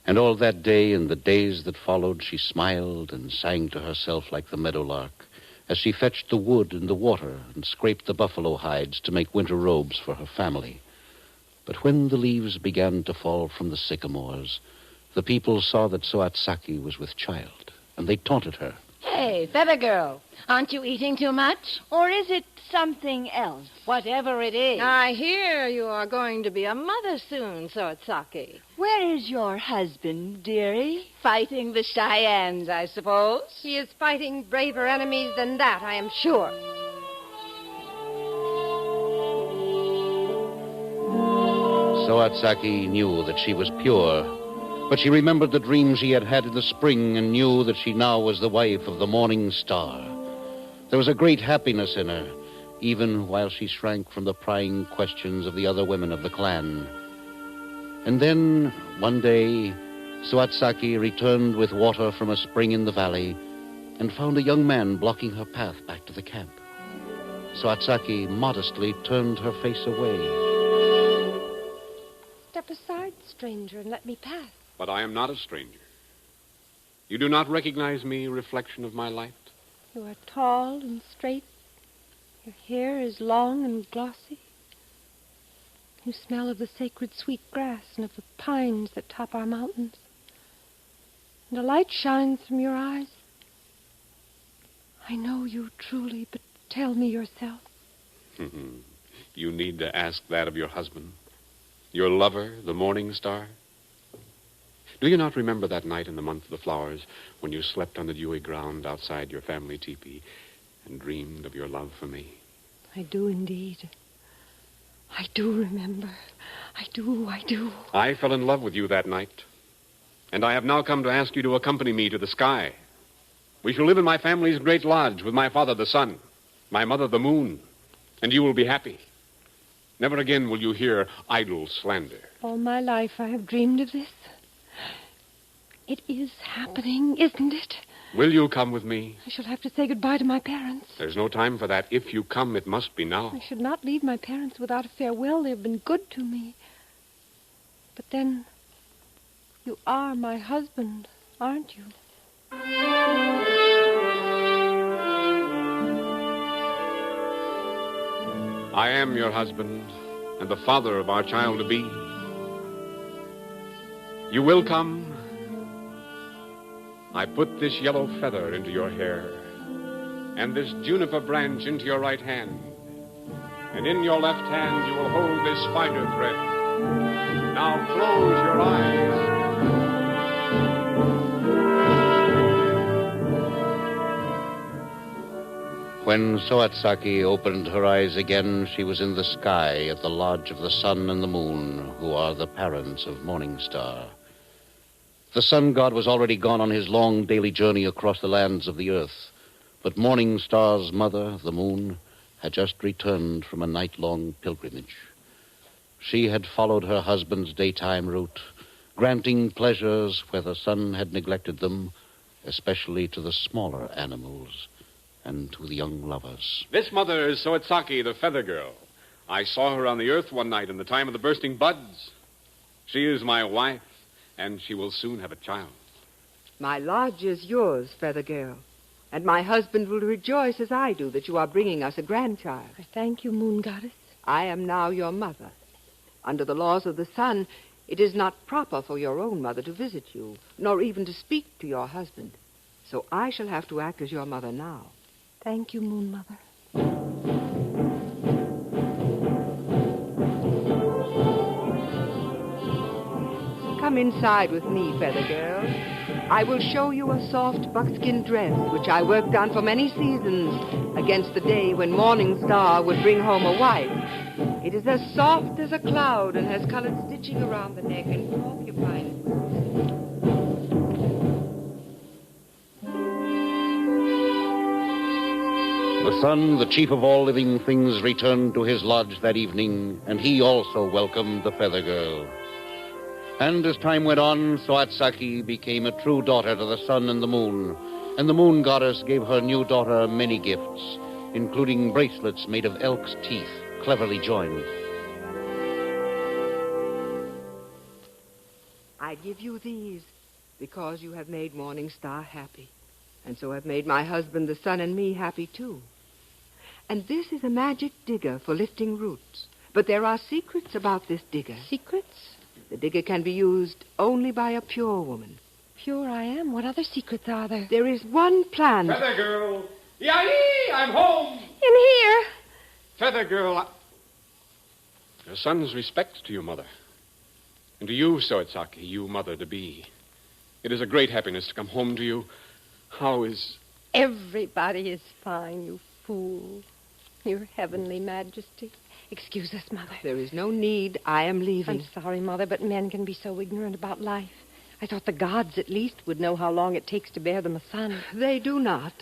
And all that day and the days that followed, she smiled and sang to herself like the meadowlark as she fetched the wood and the water and scraped the buffalo hides to make winter robes for her family. But when the leaves began to fall from the sycamores, the people saw that Soatsaki was with child, and they taunted her. Hey, Feather Girl, aren't you eating too much? Or is it something else? Whatever it is. I hear you are going to be a mother soon, Soatsaki. Where is your husband, dearie? Fighting the Cheyennes, I suppose. He is fighting braver enemies than that, I am sure. Soatsaki knew that she was pure, but she remembered the dream she had had in the spring and knew that she now was the wife of the morning star. There was a great happiness in her, even while she shrank from the prying questions of the other women of the clan. And then, one day, Soatsaki returned with water from a spring in the valley and found a young man blocking her path back to the camp. Soatsaki modestly turned her face away. Step aside, stranger, and let me pass. But I am not a stranger. You do not recognize me, reflection of my light? You are tall and straight. Your hair is long and glossy. You smell of the sacred sweet grass and of the pines that top our mountains. And a light shines from your eyes. I know you truly, but tell me yourself. You need to ask that of your husband, your lover, the morning star. Do you not remember that night in the month of the flowers when you slept on the dewy ground outside your family teepee and dreamed of your love for me? I do indeed. I do remember. I do. I fell in love with you that night, and I have now come to ask you to accompany me to the sky. We shall live in my family's great lodge with my father, the sun, my mother, the moon, and you will be happy. Never again will you hear idle slander. All my life I have dreamed of this. It is happening, isn't it? Will you come with me? I shall have to say goodbye to my parents. There's no time for that. If you come, it must be now. I should not leave my parents without a farewell. They have been good to me. But then, you are my husband, aren't you? I am your husband and the father of our child-to-be. You will come, I put this yellow feather into your hair, and this juniper branch into your right hand. And in your left hand you will hold this spider thread. Now close your eyes. When Soatsaki opened her eyes again, she was in the sky at the lodge of the sun and the moon, who are the parents of Morningstar. The sun god was already gone on his long daily journey across the lands of the earth, but Morningstar's mother, the moon, had just returned from a night-long pilgrimage. She had followed her husband's daytime route, granting pleasures where the sun had neglected them, especially to the smaller animals and to the young lovers. This mother is Soatsaki, the feather girl. I saw her on the earth one night in the time of the bursting buds. She is my wife, and she will soon have a child. My lodge is yours, feather girl, and my husband will rejoice as I do that you are bringing us a grandchild. I thank you, moon goddess. I am now your mother. Under the laws of the sun, it is not proper for your own mother to visit you, nor even to speak to your husband. So I shall have to act as your mother now. Thank you, Moon Mother. Come inside with me, feather girl. I will show you a soft buckskin dress, which I worked on for many seasons against the day when Morningstar would bring home a wife. It is as soft as a cloud and has colored stitching around the neck and porcupine. The sun, the chief of all living things, returned to his lodge that evening, and he also welcomed the feather girl. And as time went on, Soatsaki became a true daughter to the sun and the moon moon goddess gave her new daughter many gifts, including bracelets made of elk's teeth, cleverly joined. I give you these because you have made Morningstar happy, and so have made my husband, the sun, and me happy, too. And this is a magic digger for lifting roots. But there are secrets about this digger. Secrets? The digger can be used only by a pure woman. Pure I am. What other secrets are there? There is one plan. Feather girl! Yai! I'm home! In here! Feather girl, Your son's respects to you, Mother. And to you, Soatsaki, you mother-to-be. It is a great happiness to come home to you. How is... Everybody is fine, you fool. Your heavenly majesty. Excuse us, Mother. There is no need. I am leaving. I'm sorry, Mother, but men can be so ignorant about life. I thought the gods, at least, would know how long it takes to bear them a son. They do not.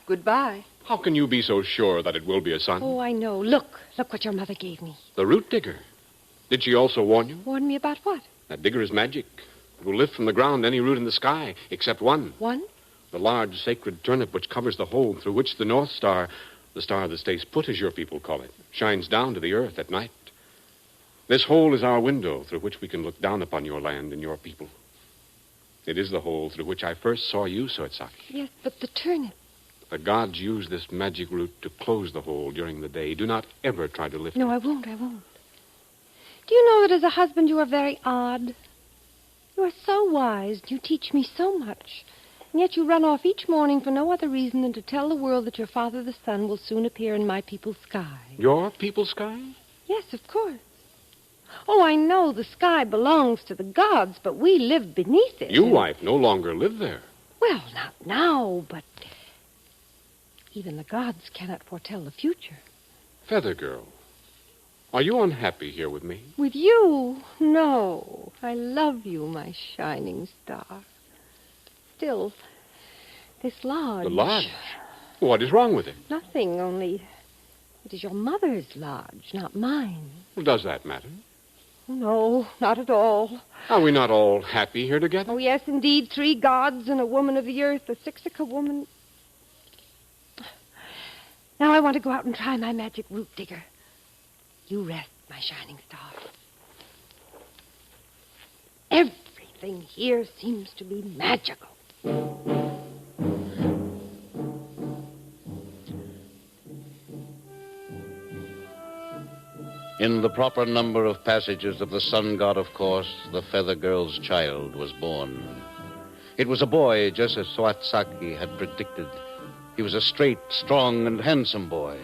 Goodbye. How can you be so sure that it will be a son? Oh, I know. Look what your mother gave me. The root digger. Did she also warn you? Warn me about what? That digger is magic. It will lift from the ground any root in the sky, except one. One? The large sacred turnip which covers the hole through which the North Star, the star that stays put, as your people call it, shines down to the earth at night. This hole is our window through which we can look down upon your land and your people. It is the hole through which I first saw you, Soatsaki. Yes, but the turnip. The gods use this magic root to close the hole during the day. Do not ever try to lift it. No, I won't. Do you know that as a husband you are very odd? You are so wise. You teach me so much. And yet you run off each morning for no other reason than to tell the world that your father, the sun, will soon appear in my people's sky. Your people's sky? Yes, of course. Oh, I know the sky belongs to the gods, but we live beneath it. You, wife, no longer live there. Well, not now, but even the gods cannot foretell the future. Feather girl, are you unhappy here with me? With you? No. I love you, my shining star. Still, this lodge... The lodge? What is wrong with it? Nothing, only it is your mother's lodge, not mine. Well, does that matter? No, not at all. Are we not all happy here together? Oh, yes, indeed. 3 gods and a woman of the earth, a Sixica woman. Now I want to go out and try my magic root digger. You rest, my shining star. Everything here seems to be magical. In the proper number of passages of the sun god, of course, the feather girl's child was born. It was a boy, just as Soatsaki had predicted. He was a straight, strong, and handsome boy.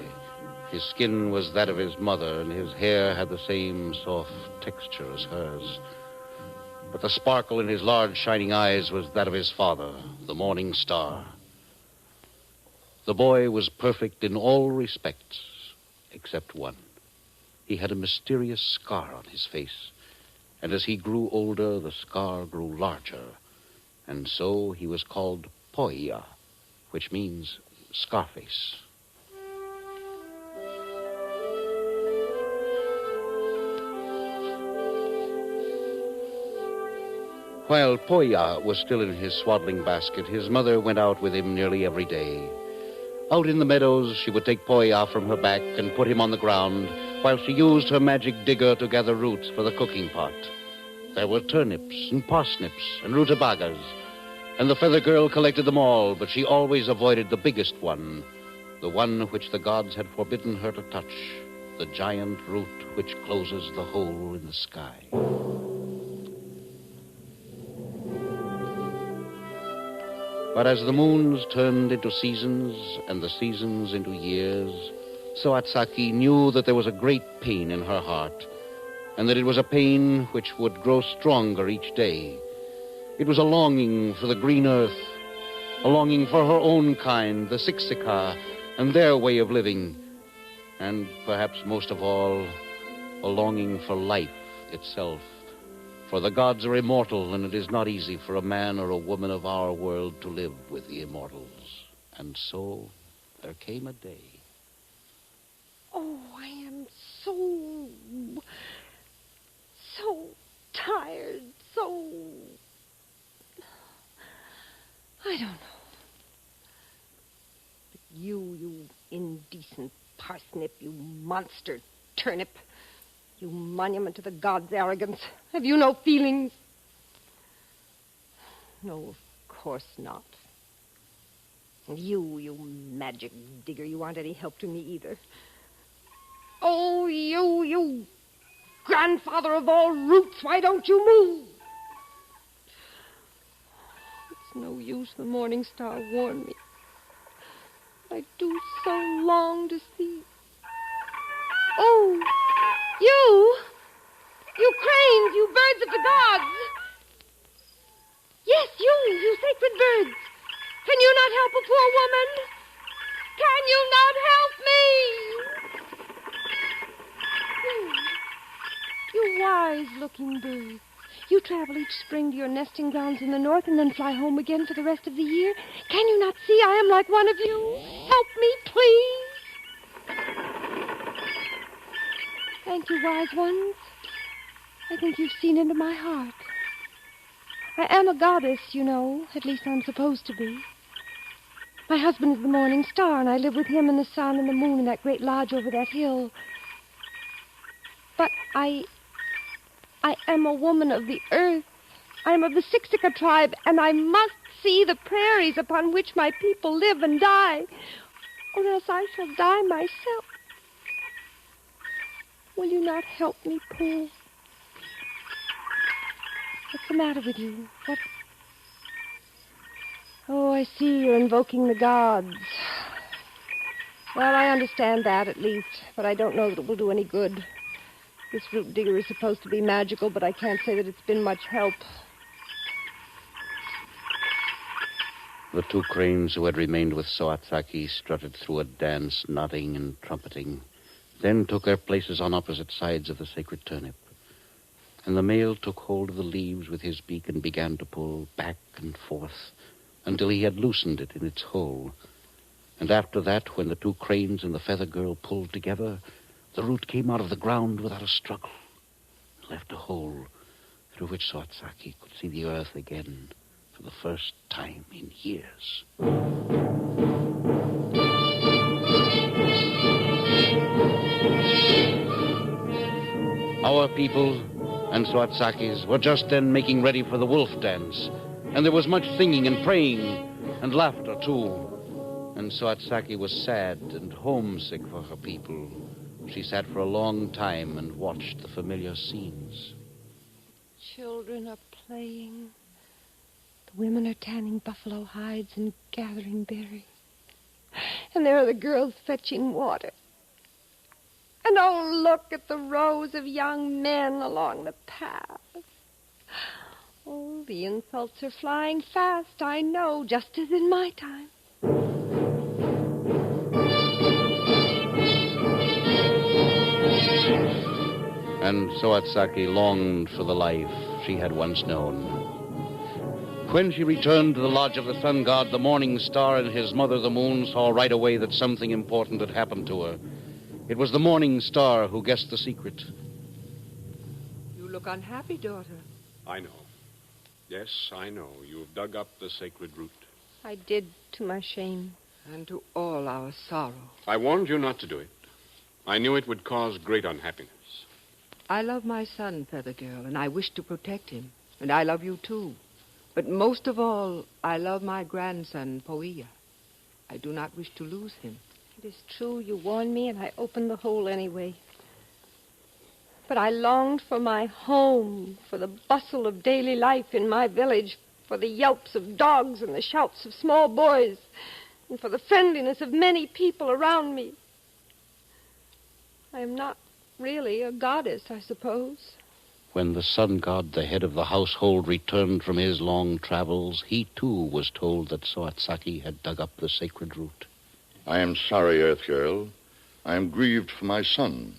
His skin was that of his mother, and his hair had the same soft texture as hers. But the sparkle in his large, shining eyes was that of his father, the morning star. The boy was perfect in all respects, except one. He had a mysterious scar on his face, and as he grew older, the scar grew larger, and so he was called Poia, which means Scarface. While Poia was still in his swaddling basket, his mother went out with him nearly every day. Out in the meadows, she would take Poia from her back and put him on the ground, while she used her magic digger to gather roots for the cooking pot. There were turnips and parsnips and rutabagas, and the feather girl collected them all, but she always avoided the biggest one, the one which the gods had forbidden her to touch, the giant root which closes the hole in the sky. But as the moons turned into seasons and the seasons into years, Soatsaki knew that there was a great pain in her heart, and that it was a pain which would grow stronger each day. It was a longing for the green earth, a longing for her own kind, the Siksika, and their way of living, and perhaps most of all, a longing for life itself. For the gods are immortal, and it is not easy for a man or a woman of our world to live with the immortals. And so there came a day. Oh, I am so tired, I don't know. But you indecent parsnip, you monster turnip, you monument to the gods' arrogance. Have you no feelings? No, of course not. And you magic digger, you aren't any help to me either. Oh, you grandfather of all roots, why don't you move? It's no use, the morning star warned me. I do so long to see. Oh, you cranes, you birds of the gods. Yes, you sacred birds. Can you not help a poor woman? Can you not help me? You wise-looking birds. You travel each spring to your nesting grounds in the north and then fly home again for the rest of the year. Can you not see I am like one of you? Help me, please. Thank you, wise ones. I think you've seen into my heart. I am a goddess, you know. At least I'm supposed to be. My husband is the morning star, and I live with him and the sun and the moon in that great lodge over that hill. But I am a woman of the earth. I am of the Siksika tribe, and I must see the prairies upon which my people live and die, or else I shall die myself. Will you not help me, Paul? What's the matter with you? What? Oh, I see you're invoking the gods. Well, I understand that, at least, but I don't know that it will do any good. This root digger is supposed to be magical, but I can't say that it's been much help. The two cranes who had remained with Soatsaki strutted through a dance, nodding and trumpeting, then took their places on opposite sides of the sacred turnip. And the male took hold of the leaves with his beak and began to pull back and forth until he had loosened it in its hole. And after that, when the two cranes and the feather girl pulled together, the root came out of the ground without a struggle, left a hole through which Soatsaki could see the earth again for the first time in years. Our people and Soatsaki's were just then making ready for the wolf dance, and there was much singing and praying and laughter, too. And Soatsaki was sad and homesick for her people. She sat for a long time and watched the familiar scenes. Children are playing. The women are tanning buffalo hides and gathering berries. And there are the girls fetching water. And oh, look at the rows of young men along the path. Oh, the insults are flying fast, I know, just as in my time. And Soatsaki longed for the life she had once known. When she returned to the lodge of the sun god, the morning star and his mother, the moon, saw right away that something important had happened to her. It was the morning star who guessed the secret. You look unhappy, daughter. I know. Yes, I know. You've dug up the sacred root. I did, to my shame. And to all our sorrow. I warned you not to do it. I knew it would cause great unhappiness. I love my son, Feather Girl, and I wish to protect him. And I love you, too. But most of all, I love my grandson, Poia. I do not wish to lose him. It is true, you warned me, and I opened the hole anyway. But I longed for my home, for the bustle of daily life in my village, for the yelps of dogs and the shouts of small boys, and for the friendliness of many people around me. I am not really a goddess, I suppose. When the sun god, the head of the household, returned from his long travels, he too was told that Soatsaki had dug up the sacred root. I am sorry, Earth Girl. I am grieved for my son.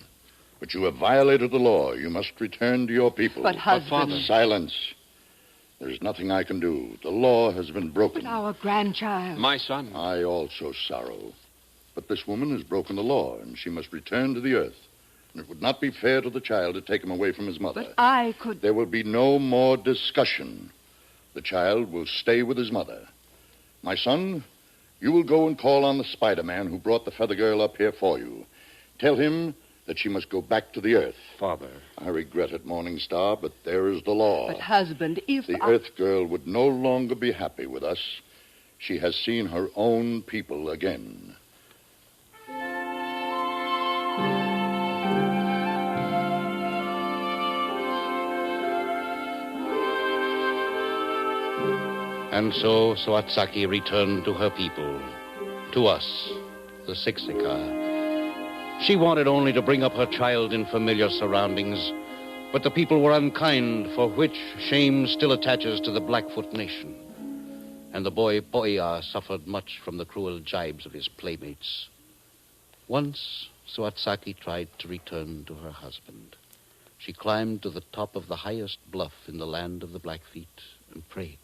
But you have violated the law. You must return to your people. But, husband... Father. Silence. There's nothing I can do. The law has been broken. But our grandchild... My son. I also sorrow. But this woman has broken the law, and she must return to the earth. And it would not be fair to the child to take him away from his mother. But I could... There will be no more discussion. The child will stay with his mother. My son, you will go and call on the Spider-Man who brought the Feather Girl up here for you. Tell him that she must go back to the earth. Father. I regret it, Morning Star, but there is the law. But, husband, if The Earth Girl would no longer be happy with us. She has seen her own people again. And so Soatsaki returned to her people, to us, the Siksika. She wanted only to bring up her child in familiar surroundings, but the people were unkind, for which shame still attaches to the Blackfoot nation. And the boy Poia suffered much from the cruel jibes of his playmates. Once, Soatsaki tried to return to her husband. She climbed to the top of the highest bluff in the land of the Blackfeet and prayed.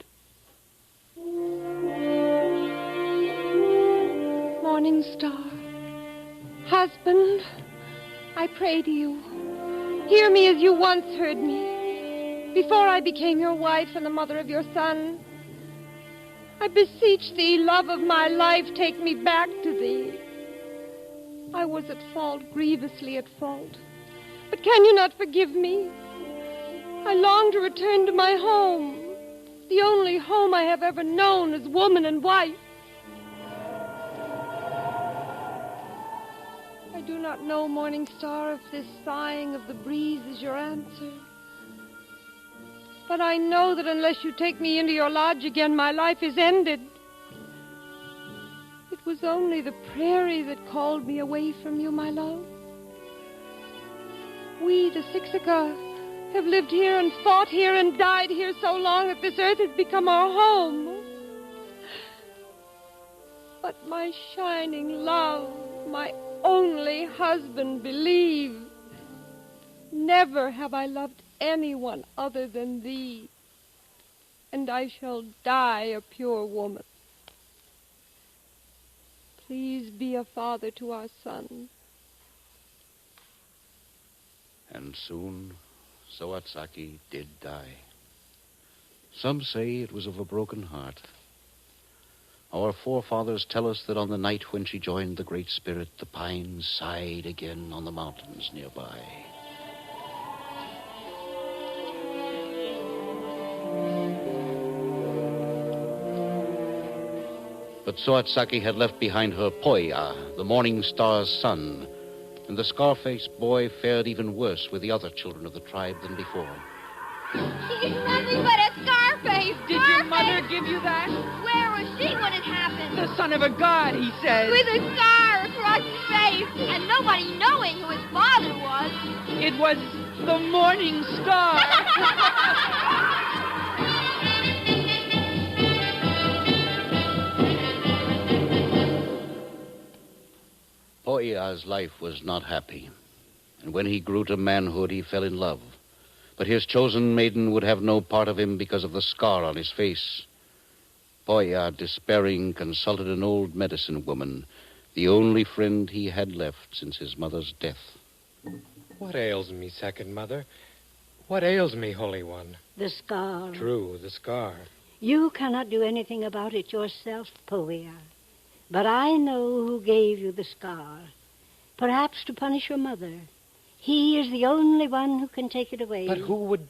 Morning Star, husband, I pray to you. Hear me as you once heard me, before I became your wife and the mother of your son. I beseech thee, love of my life, take me back to thee. I was at fault, grievously at fault. But can you not forgive me? I long to return to my home, the only home I have ever known as woman and wife. I do not know, Morning Star, if this sighing of the breeze is your answer. But I know that unless you take me into your lodge again, my life is ended. It was only the prairie that called me away from you, my love. We, the Siksika, have lived here and fought here and died here so long that this earth has become our home. But my shining love, my only husband, believe, never have I loved anyone other than thee, and I shall die a pure woman. Please be a father to our son. And soon, Soatsaki did die. Some say it was of a broken heart. Our forefathers tell us that on the night when she joined the Great Spirit, the pines sighed again on the mountains nearby. But Soatsaki had left behind her Poia, the morning star's son, and the scar-faced boy fared even worse with the other children of the tribe than before. He's nothing but a Scarface. Did your mother mother give you that? Where was she when it happened? The son of a god, he says. With a scar across his face, and nobody knowing who his father was. It was the morning star. Poya's life was not happy, and when he grew to manhood, he fell in love. But his chosen maiden would have no part of him because of the scar on his face. Poya, despairing, consulted an old medicine woman, the only friend he had left since his mother's death. What ails me, second mother? What ails me, Holy One? The scar. True, the scar. You cannot do anything about it yourself, Poya. But I know who gave you the scar. Perhaps to punish your mother. He is the only one who can take it away. But who would...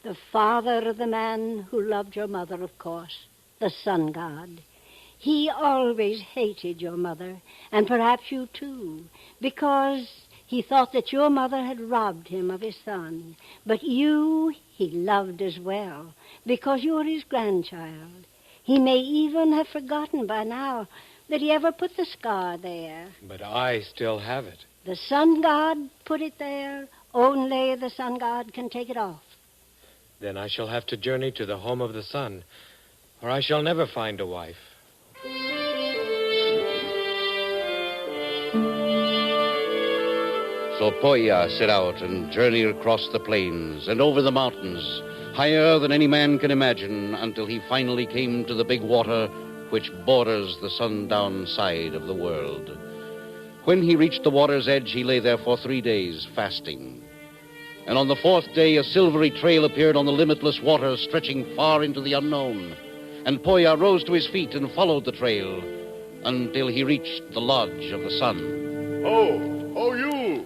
The father of the man who loved your mother, of course. The sun god. He always hated your mother, and perhaps you too, because he thought that your mother had robbed him of his son. But you he loved as well, because you're his grandchild. He may even have forgotten by now that he ever put the scar there. But I still have it. The sun god put it there. Only the sun god can take it off. Then I shall have to journey to the home of the sun, or I shall never find a wife. So Poya set out and journeyed across the plains and over the mountains, higher than any man can imagine, until he finally came to the big water which borders the sundown side of the world. When he reached the water's edge, he lay there for 3 days, fasting. And on the 4th day, a silvery trail appeared on the limitless waters, stretching far into the unknown. And Poya rose to his feet and followed the trail until he reached the lodge of the sun. Oh, you!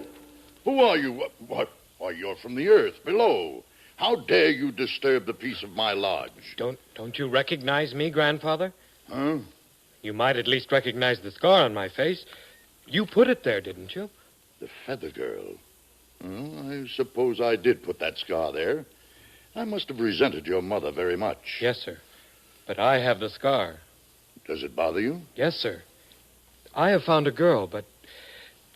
Who are you? What? Why, you're from the earth, below. How dare you disturb the peace of my lodge? Don't you recognize me, Grandfather? Huh? You might at least recognize the scar on my face. You put it there, didn't you? The feather girl. Well, I suppose I did put that scar there. I must have resented your mother very much. Yes, sir. But I have the scar. Does it bother you? Yes, sir. I have found a girl, but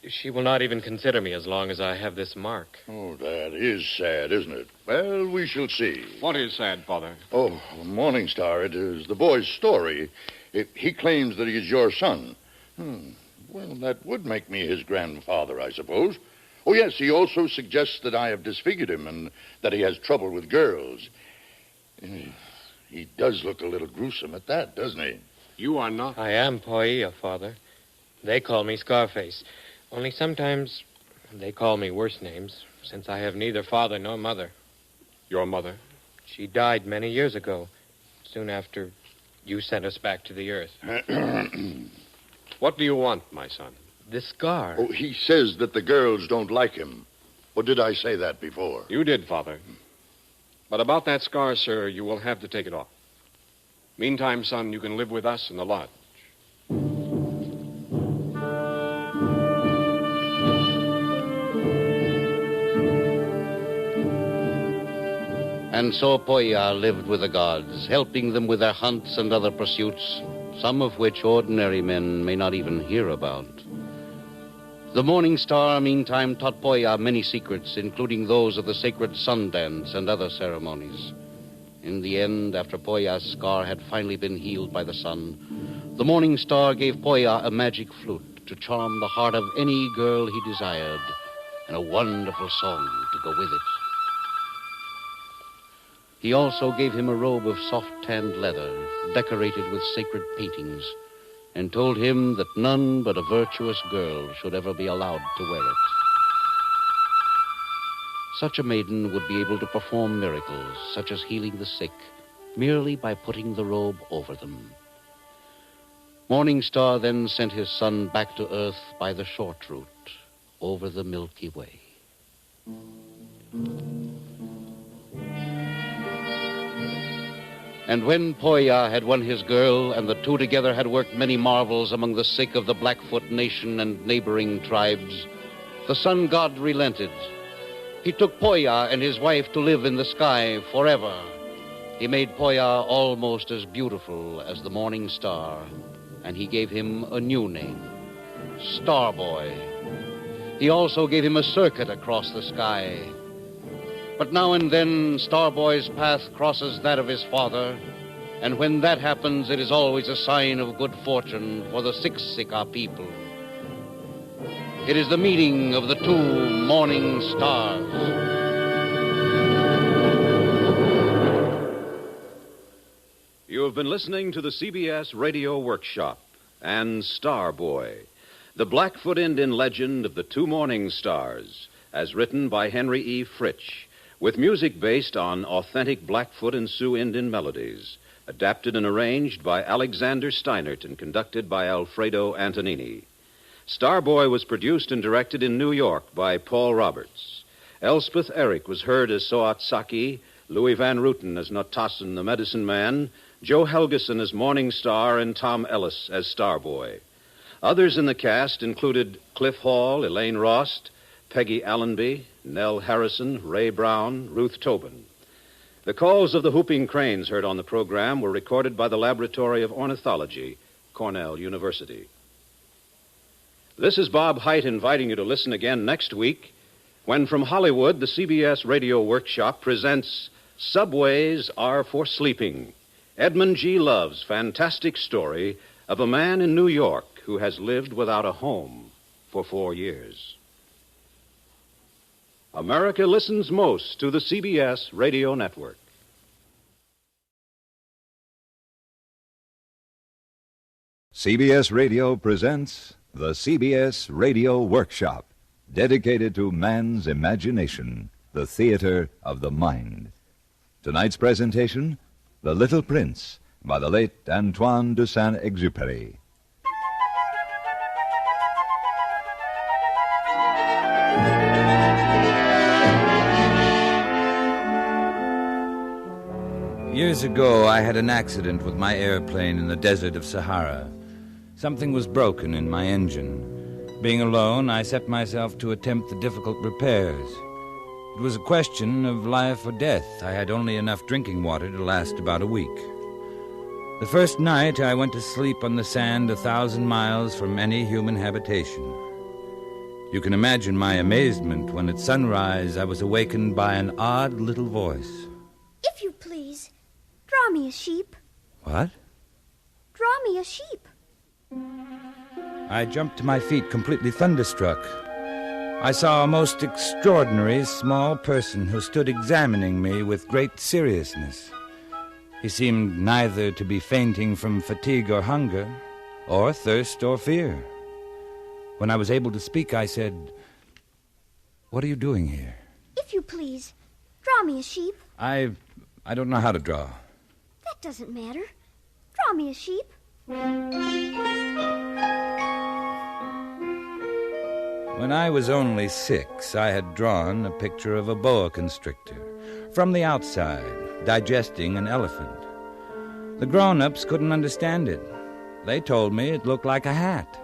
she will not even consider me as long as I have this mark. Oh, that is sad, isn't it? Well, we shall see. What is sad, Father? Oh, Morning Star, it is the boy's story. He claims that he is your son. Well, that would make me his grandfather, I suppose. Oh, yes, he also suggests that I have disfigured him and that he has trouble with girls. He does look a little gruesome at that, doesn't he? You are not. I am Poya, Father. They call me Scarface. Only sometimes they call me worse names, since I have neither father nor mother. Your mother? She died many years ago, soon after you sent us back to the earth. What do you want, my son? The scar. Oh, he says that the girls don't like him. Or did I say that before? You did, Father. But about that scar, sir, you will have to take it off. Meantime, son, you can live with us in the lodge. And so Poya lived with the gods, helping them with their hunts and other pursuits, some of which ordinary men may not even hear about. The Morning Star, meantime, taught Poya many secrets, including those of the sacred sun dance and other ceremonies. In the end, after Poya's scar had finally been healed by the sun, the Morning Star gave Poya a magic flute to charm the heart of any girl he desired, and a wonderful song to go with it. He also gave him a robe of soft-tanned leather, decorated with sacred paintings, and told him that none but a virtuous girl should ever be allowed to wear it. Such a maiden would be able to perform miracles, such as healing the sick, merely by putting the robe over them. Morning Star then sent his son back to Earth by the short route, over the Milky Way. And when Poya had won his girl, and the two together had worked many marvels among the sick of the Blackfoot Nation and neighboring tribes, the sun god relented. He took Poya and his wife to live in the sky forever, He made Poya almost as beautiful as the morning star, and he gave him a new name, Starboy. He also gave him a circuit across the sky. But now and then, Starboy's path crosses that of his father, and when that happens, it is always a sign of good fortune for the Siksika people. It is the meeting of the two morning stars. You have been listening to the CBS Radio Workshop and Starboy, the Blackfoot Indian legend of the two morning stars, as written by Henry E. Fritsch, with music based on authentic Blackfoot and Sioux Indian melodies, adapted and arranged by Alexander Steinert and conducted by Alfredo Antonini. Starboy was produced and directed in New York by Paul Roberts. Elspeth Eric was heard as Soat Saki, Louis Van Rooten as Notassin the Medicine Man, Joe Helgeson as Morning Star, and Tom Ellis as Starboy. Others in the cast included Cliff Hall, Elaine Rost, Peggy Allenby, Nell Harrison, Ray Brown, Ruth Tobin. The calls of the whooping cranes heard on the program were recorded by the Laboratory of Ornithology, Cornell University. This is Bob Hite inviting you to listen again next week when from Hollywood, the CBS Radio Workshop presents Subways Are for Sleeping, Edmund G. Love's fantastic story of a man in New York who has lived without a home for 4 years. America listens most to the CBS Radio Network. CBS Radio presents the CBS Radio Workshop, dedicated to man's imagination, the theater of the mind. Tonight's presentation, The Little Prince, by the late Antoine de Saint-Exupéry. Years ago, I had an accident with my airplane in the desert of Sahara. Something was broken in my engine. Being alone, I set myself to attempt the difficult repairs. It was a question of life or death. I had only enough drinking water to last about a week. The first night, I went to sleep on the sand 1,000 miles from any human habitation. You can imagine my amazement when at sunrise I was awakened by an odd little voice. If you please, draw me a sheep. What? Draw me a sheep. I jumped to my feet, completely thunderstruck. I saw a most extraordinary small person who stood examining me with great seriousness. He seemed neither to be fainting from fatigue or hunger, or thirst or fear. When I was able to speak, I said, "What are you doing here?" If you please, draw me a sheep. I don't know how to draw. That doesn't matter. Draw me a sheep. When I was only 6, I had drawn a picture of a boa constrictor, from the outside, digesting an elephant. The grown-ups couldn't understand it. They told me it looked like a hat.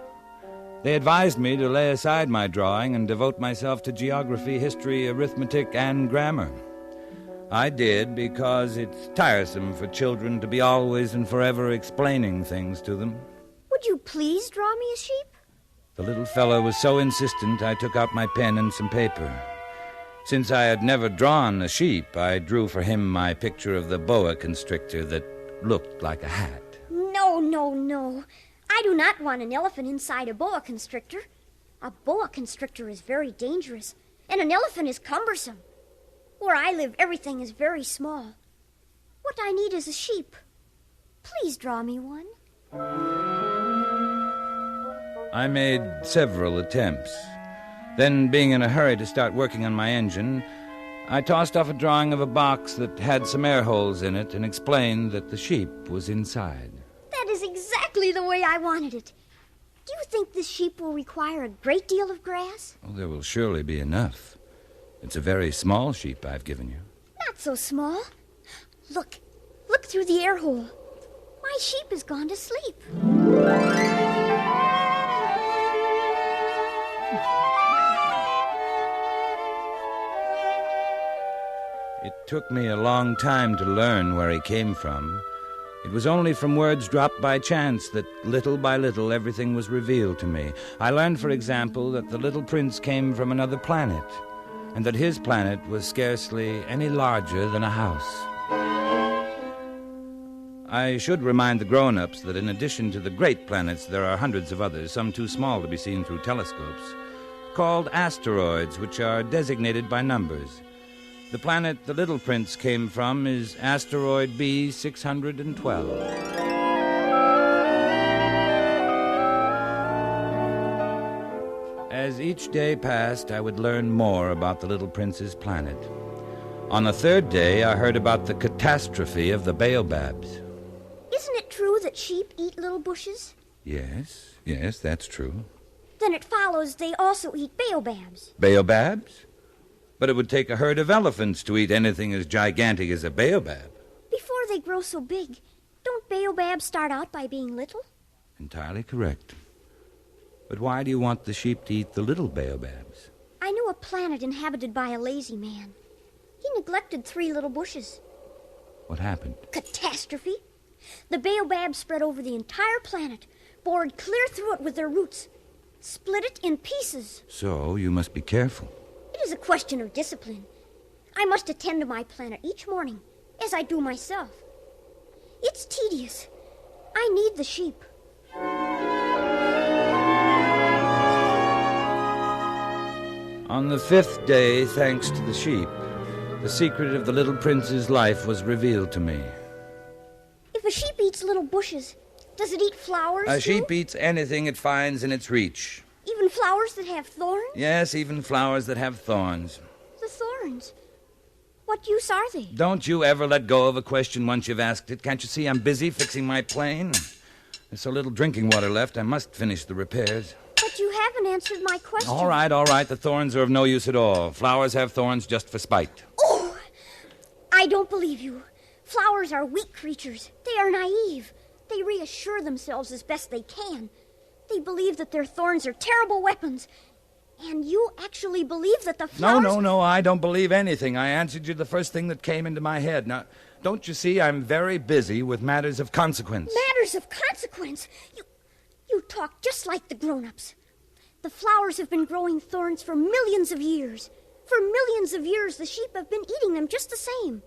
They advised me to lay aside my drawing and devote myself to geography, history, arithmetic, and grammar. I did because it's tiresome for children to be always and forever explaining things to them. Would you please draw me a sheep? The little fellow was so insistent, I took out my pen and some paper. Since I had never drawn a sheep, I drew for him my picture of the boa constrictor that looked like a hat. No. I do not want an elephant inside a boa constrictor. A boa constrictor is very dangerous, and an elephant is cumbersome. Where I live, everything is very small. What I need is a sheep. Please draw me one. I made several attempts. Then, being in a hurry to start working on my engine, I tossed off a drawing of a box that had some air holes in it and explained that the sheep was inside. That is exactly the way I wanted it. Do you think this sheep will require a great deal of grass? Oh, there will surely be enough. It's a very small sheep I've given you. Not so small. Look through the air hole. My sheep has gone to sleep. It took me a long time to learn where he came from. It was only from words dropped by chance that little by little everything was revealed to me. I learned, for example, that the little prince came from another planet, and that his planet was scarcely any larger than a house. I should remind the grown-ups that in addition to the great planets, there are hundreds of others, some too small to be seen through telescopes, called asteroids, which are designated by numbers. The planet the little prince came from is asteroid B612. As each day passed, I would learn more about the little prince's planet. On the third day, I heard about the catastrophe of the baobabs. Isn't it true that sheep eat little bushes? Yes, that's true. Then it follows they also eat baobabs. Baobabs? But it would take a herd of elephants to eat anything as gigantic as a baobab. Before they grow so big, don't baobabs start out by being little? Entirely correct. But why do you want the sheep to eat the little baobabs? I knew a planet inhabited by a lazy man. He neglected 3 little bushes. What happened? Catastrophe. The baobabs spread over the entire planet, bored clear through it with their roots, split it in pieces. So you must be careful. It is a question of discipline. I must attend to my planet each morning, as I do myself. It's tedious. I need the sheep. On the 5th day, thanks to the sheep, the secret of the little prince's life was revealed to me. If a sheep eats little bushes, does it eat flowers, A too? sheep eats anything it finds in its reach. Even flowers that have thorns? Yes, even flowers that have thorns. The thorns. What use are they? Don't you ever let go of a question once you've asked it. Can't you see I'm busy fixing my plane? There's so little drinking water left, I must finish the repairs. But you haven't answered my question. All right. The thorns are of no use at all. Flowers have thorns just for spite. Oh! I don't believe you. Flowers are weak creatures. They are naive. They reassure themselves as best they can. They believe that their thorns are terrible weapons. And you actually believe that the flowers... No, I don't believe anything. I answered you the first thing that came into my head. Now, don't you see I'm very busy with matters of consequence? Matters of consequence? You talk just like the grown-ups. The flowers have been growing thorns for millions of years. For millions of years, the sheep have been eating them just the same.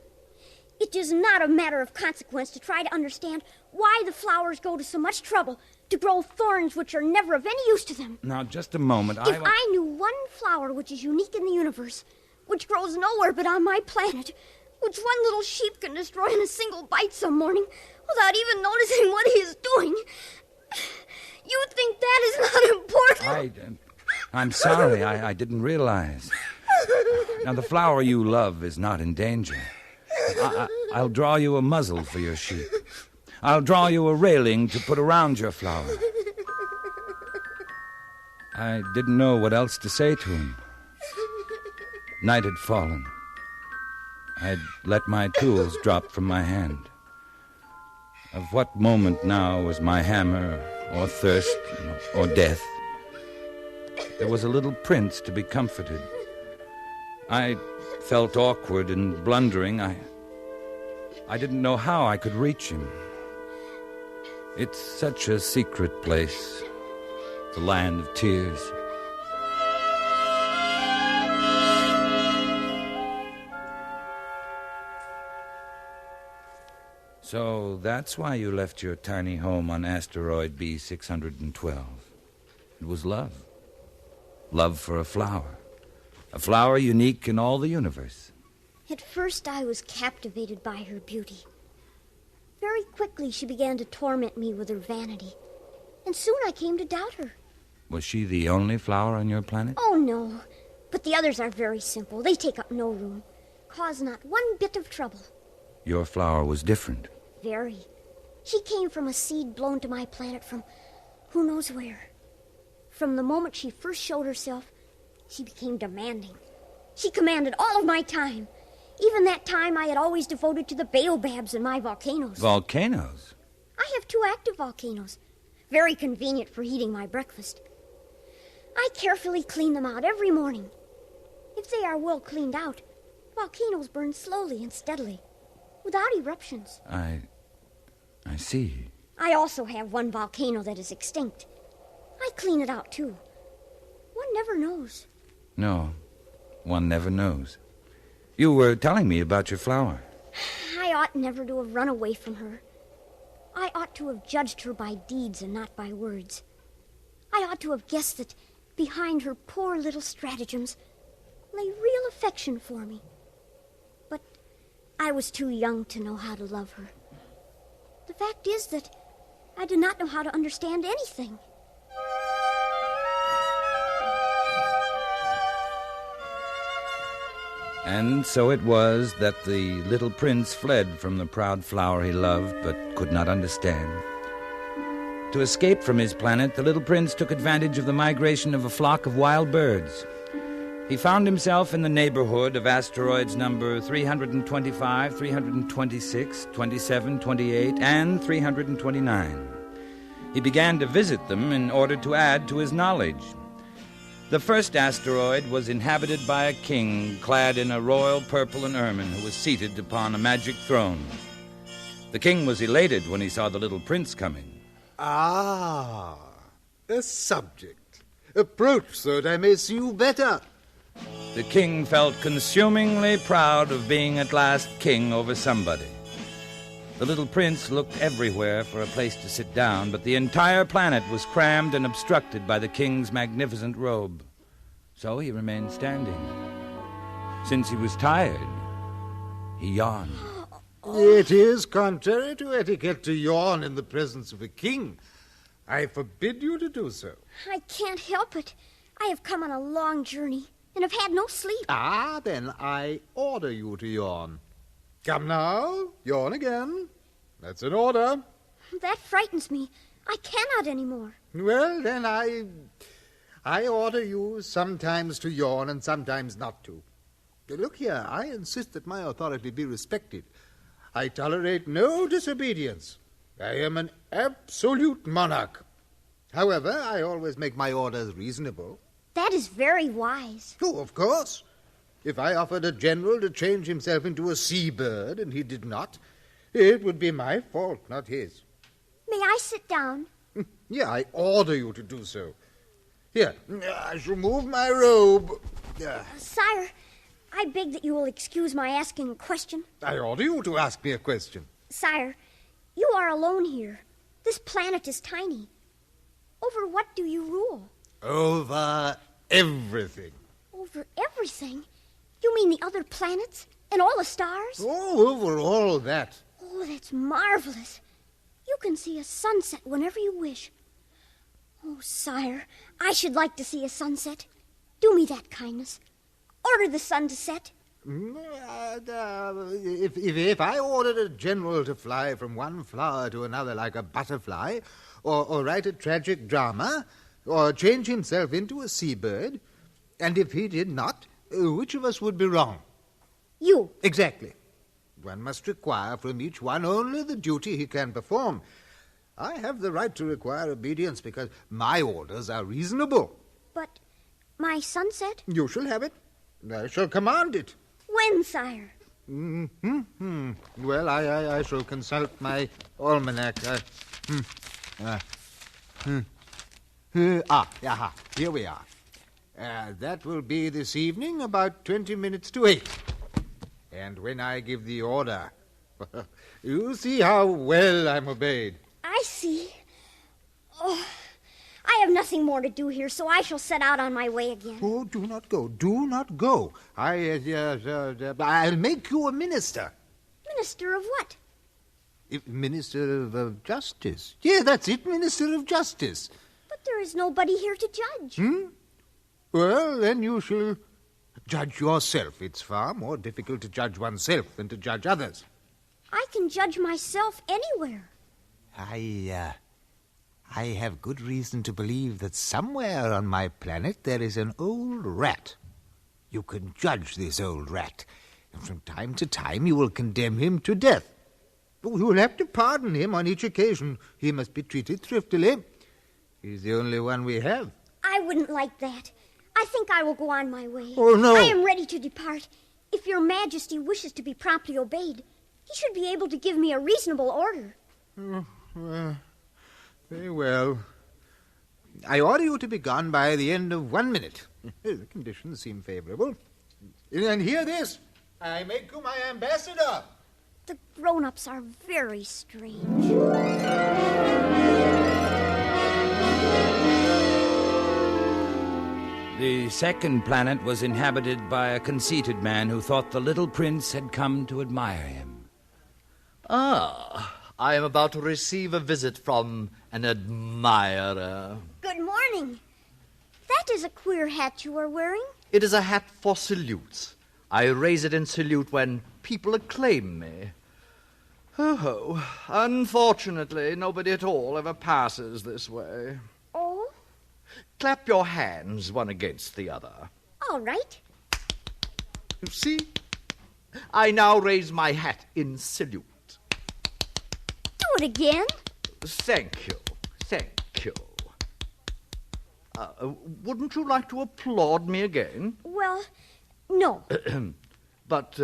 It is not a matter of consequence to try to understand why the flowers go to so much trouble to grow thorns which are never of any use to them. Now, just a moment. If I knew one flower which is unique in the universe, which grows nowhere but on my planet, which one little sheep can destroy in a single bite some morning without even noticing what he is doing, you think that is not important? I'm sorry. I didn't realize. Now, the flower you love is not in danger. I'll draw you a muzzle for your sheep. I'll draw you a railing to put around your flower. I didn't know what else to say to him. Night had fallen. I'd let my tools drop from my hand. Of what moment now was my hammer, or thirst, or death? There was a little prince to be comforted. I felt awkward and blundering. I didn't know how I could reach him. It's such a secret place, the land of tears. So that's why you left your tiny home on asteroid B612. It was love. Love for a flower unique in all the universe. At first I was captivated by her beauty. Very quickly she began to torment me with her vanity, and soon I came to doubt her. Was she the only flower on your planet? Oh, no. But the others are very simple. They take up no room, cause not one bit of trouble. Your flower was different. Very. She came from a seed blown to my planet from who knows where. From the moment she first showed herself, she became demanding. She commanded all of my time. Even that time I had always devoted to the baobabs and my volcanoes. Volcanoes? I have 2 active volcanoes. Very convenient for heating my breakfast. I carefully clean them out every morning. If they are well cleaned out, Volcanoes burn slowly and steadily, without eruptions. I see. I also have one volcano that is extinct. I clean it out, too. One never knows. No, one never knows. You were telling me about your flower. I ought never to have run away from her. I ought to have judged her by deeds and not by words. I ought to have guessed that behind her poor little stratagems lay real affection for me. But I was too young to know how to love her. The fact is that I did not know how to understand anything. And so it was that the little prince fled from the proud flower he loved but could not understand. To escape from his planet, the little prince took advantage of the migration of a flock of wild birds. He found himself in the neighborhood of asteroids number 325, 326, 27, 28, and 329. He began to visit them in order to add to his knowledge. The first asteroid was inhabited by a king clad in a royal purple and ermine who was seated upon a magic throne. The king was elated when he saw the little prince coming. Ah, a subject. Approach so that I may see you better. The king felt consumingly proud of being at last king over somebody. The little prince looked everywhere for a place to sit down, but the entire planet was crammed and obstructed by the king's magnificent robe. So he remained standing. Since he was tired, he yawned. It is contrary to etiquette to yawn in the presence of a king. I forbid you to do so. I can't help it. I have come on a long journey and have had no sleep. Ah, then I order you to yawn. Come now, yawn again. That's an order. That frightens me. I cannot anymore. Well, then I order you sometimes to yawn and sometimes not to. Look here, I insist that my authority be respected. I tolerate no disobedience. I am an absolute monarch. However, I always make my orders reasonable. That is very wise. Oh, of course. If I offered a general to change himself into a seabird and he did not, it would be my fault, not his. May I sit down? Yeah, I order you to do so. Here, I shall move my robe. Sire, I beg that you will excuse my asking a question. I order you to ask me a question. Sire, you are alone here. This planet is tiny. Over what do you rule? Over everything. Over everything? You mean the other planets and all the stars? Oh, over all that. Oh, that's marvelous. You can see a sunset whenever you wish. Oh, sire, I should like to see a sunset. Do me that kindness. Order the sun to set. If I ordered a general to fly from one flower to another like a butterfly, or write a tragic drama, or change himself into a seabird, and if he did not, which of us would be wrong? You. Exactly. One must require from each one only the duty he can perform. I have the right to require obedience because my orders are reasonable. But my sunset? You shall have it. I shall command it. When, sire? Well, I shall consult my almanac. Here we are. That will be this evening about 20 minutes to 8. And when I give the order, you see how well I'm obeyed. I see. Oh, I have nothing more to do here, so I shall set out on my way again. Oh, do not go. Do not go. I'll make you a minister. Minister of what? Minister of Justice. Yeah, that's it, Minister of Justice. But there is nobody here to judge. Well, then you shall judge yourself. It's far more difficult to judge oneself than to judge others. I can judge myself anywhere. I have good reason to believe that somewhere on my planet there is an old rat. You can judge this old rat, and from time to time you will condemn him to death. You will have to pardon him on each occasion. He must be treated thriftily. He's the only one we have. I wouldn't like that. I think I will go on my way. Oh, no. I am ready to depart. If your Majesty wishes to be promptly obeyed, he should be able to give me a reasonable order. Very well. I order you to be gone by the end of 1 minute. The conditions seem favorable. And hear this. I make you my ambassador. The grown-ups are very strange. The second planet was inhabited by a conceited man who thought the little prince had come to admire him. Ah, I am about to receive a visit from an admirer. Good morning. That is a queer hat you are wearing. It is a hat for salutes. I raise it in salute when people acclaim me. Oh, unfortunately, nobody at all ever passes this way. Oh? Clap your hands one against the other. All right. You see? I now raise my hat in salute. Do it again. Thank you. Thank you. Wouldn't you like to applaud me again? Well, no. But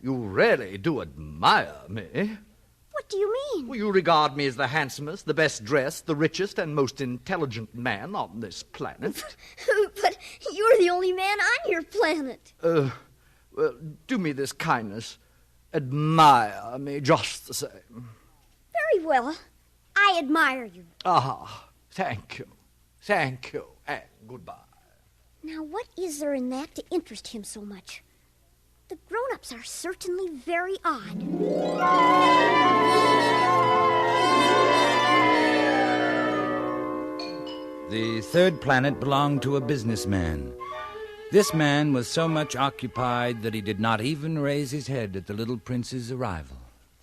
you really do admire me. What do you mean? Well, you regard me as the handsomest, the best dressed, the richest, and most intelligent man on this planet. But you're the only man on your planet. Well, do me this kindness. Admire me just the same. Very well. I admire you. Ah, thank you. Thank you, and goodbye. Now, what is there in that to interest him so much? The grown-ups are certainly very odd. The third planet belonged to a businessman. This man was so much occupied that he did not even raise his head at the little prince's arrival.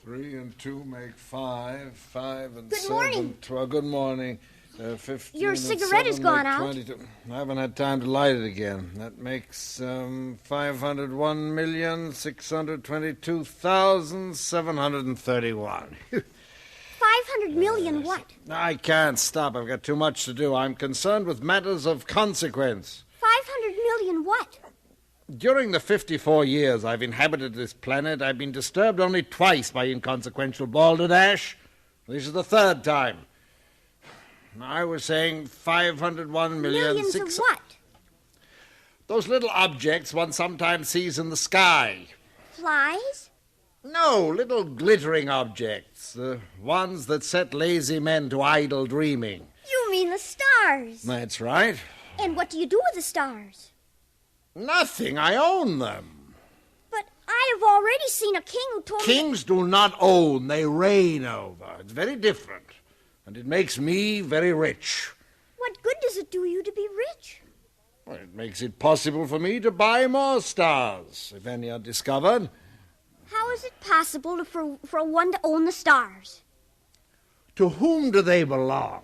3 and 2 make 5. 5 and Good 7. morning. 12. Good morning. 15 Your and cigarette has 7 gone make out. 22. I haven't had time to light it again. That makes 501,622,731. 500 million what? I can't stop. I've got too much to do. I'm concerned with matters of consequence. 500 million what? During the 54 years I've inhabited this planet, I've been disturbed only twice by inconsequential balderdash. This is the third time. I was saying 501 million... Millions of what? Those little objects one sometimes sees in the sky. Flies? No, little glittering objects. The ones that set lazy men to idle dreaming. You mean the stars. That's right. And what do you do with the stars? Nothing. I own them. But I have already seen a king who told me... Kings do not own. They reign over. It's very different. And it makes me very rich. What good does it do you to be rich? Well, it makes it possible for me to buy more stars, if any are discovered. How is it possible for one to own the stars? To whom do they belong?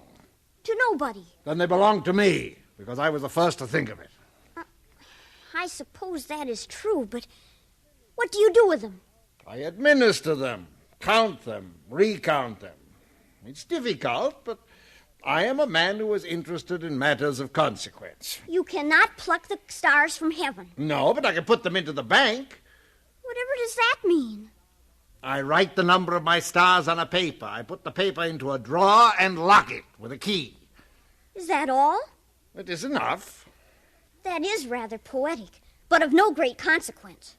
To nobody. Then they belong to me, because I was the first to think of it. I suppose that is true, but what do you do with them? I administer them, count them, recount them. It's difficult, but I am a man who is interested in matters of consequence. You cannot pluck the stars from heaven. No, but I can put them into the bank. Whatever does that mean? I write the number of my stars on a paper. I put the paper into a drawer and lock it with a key. Is that all? It is enough. That is rather poetic, but of no great consequence.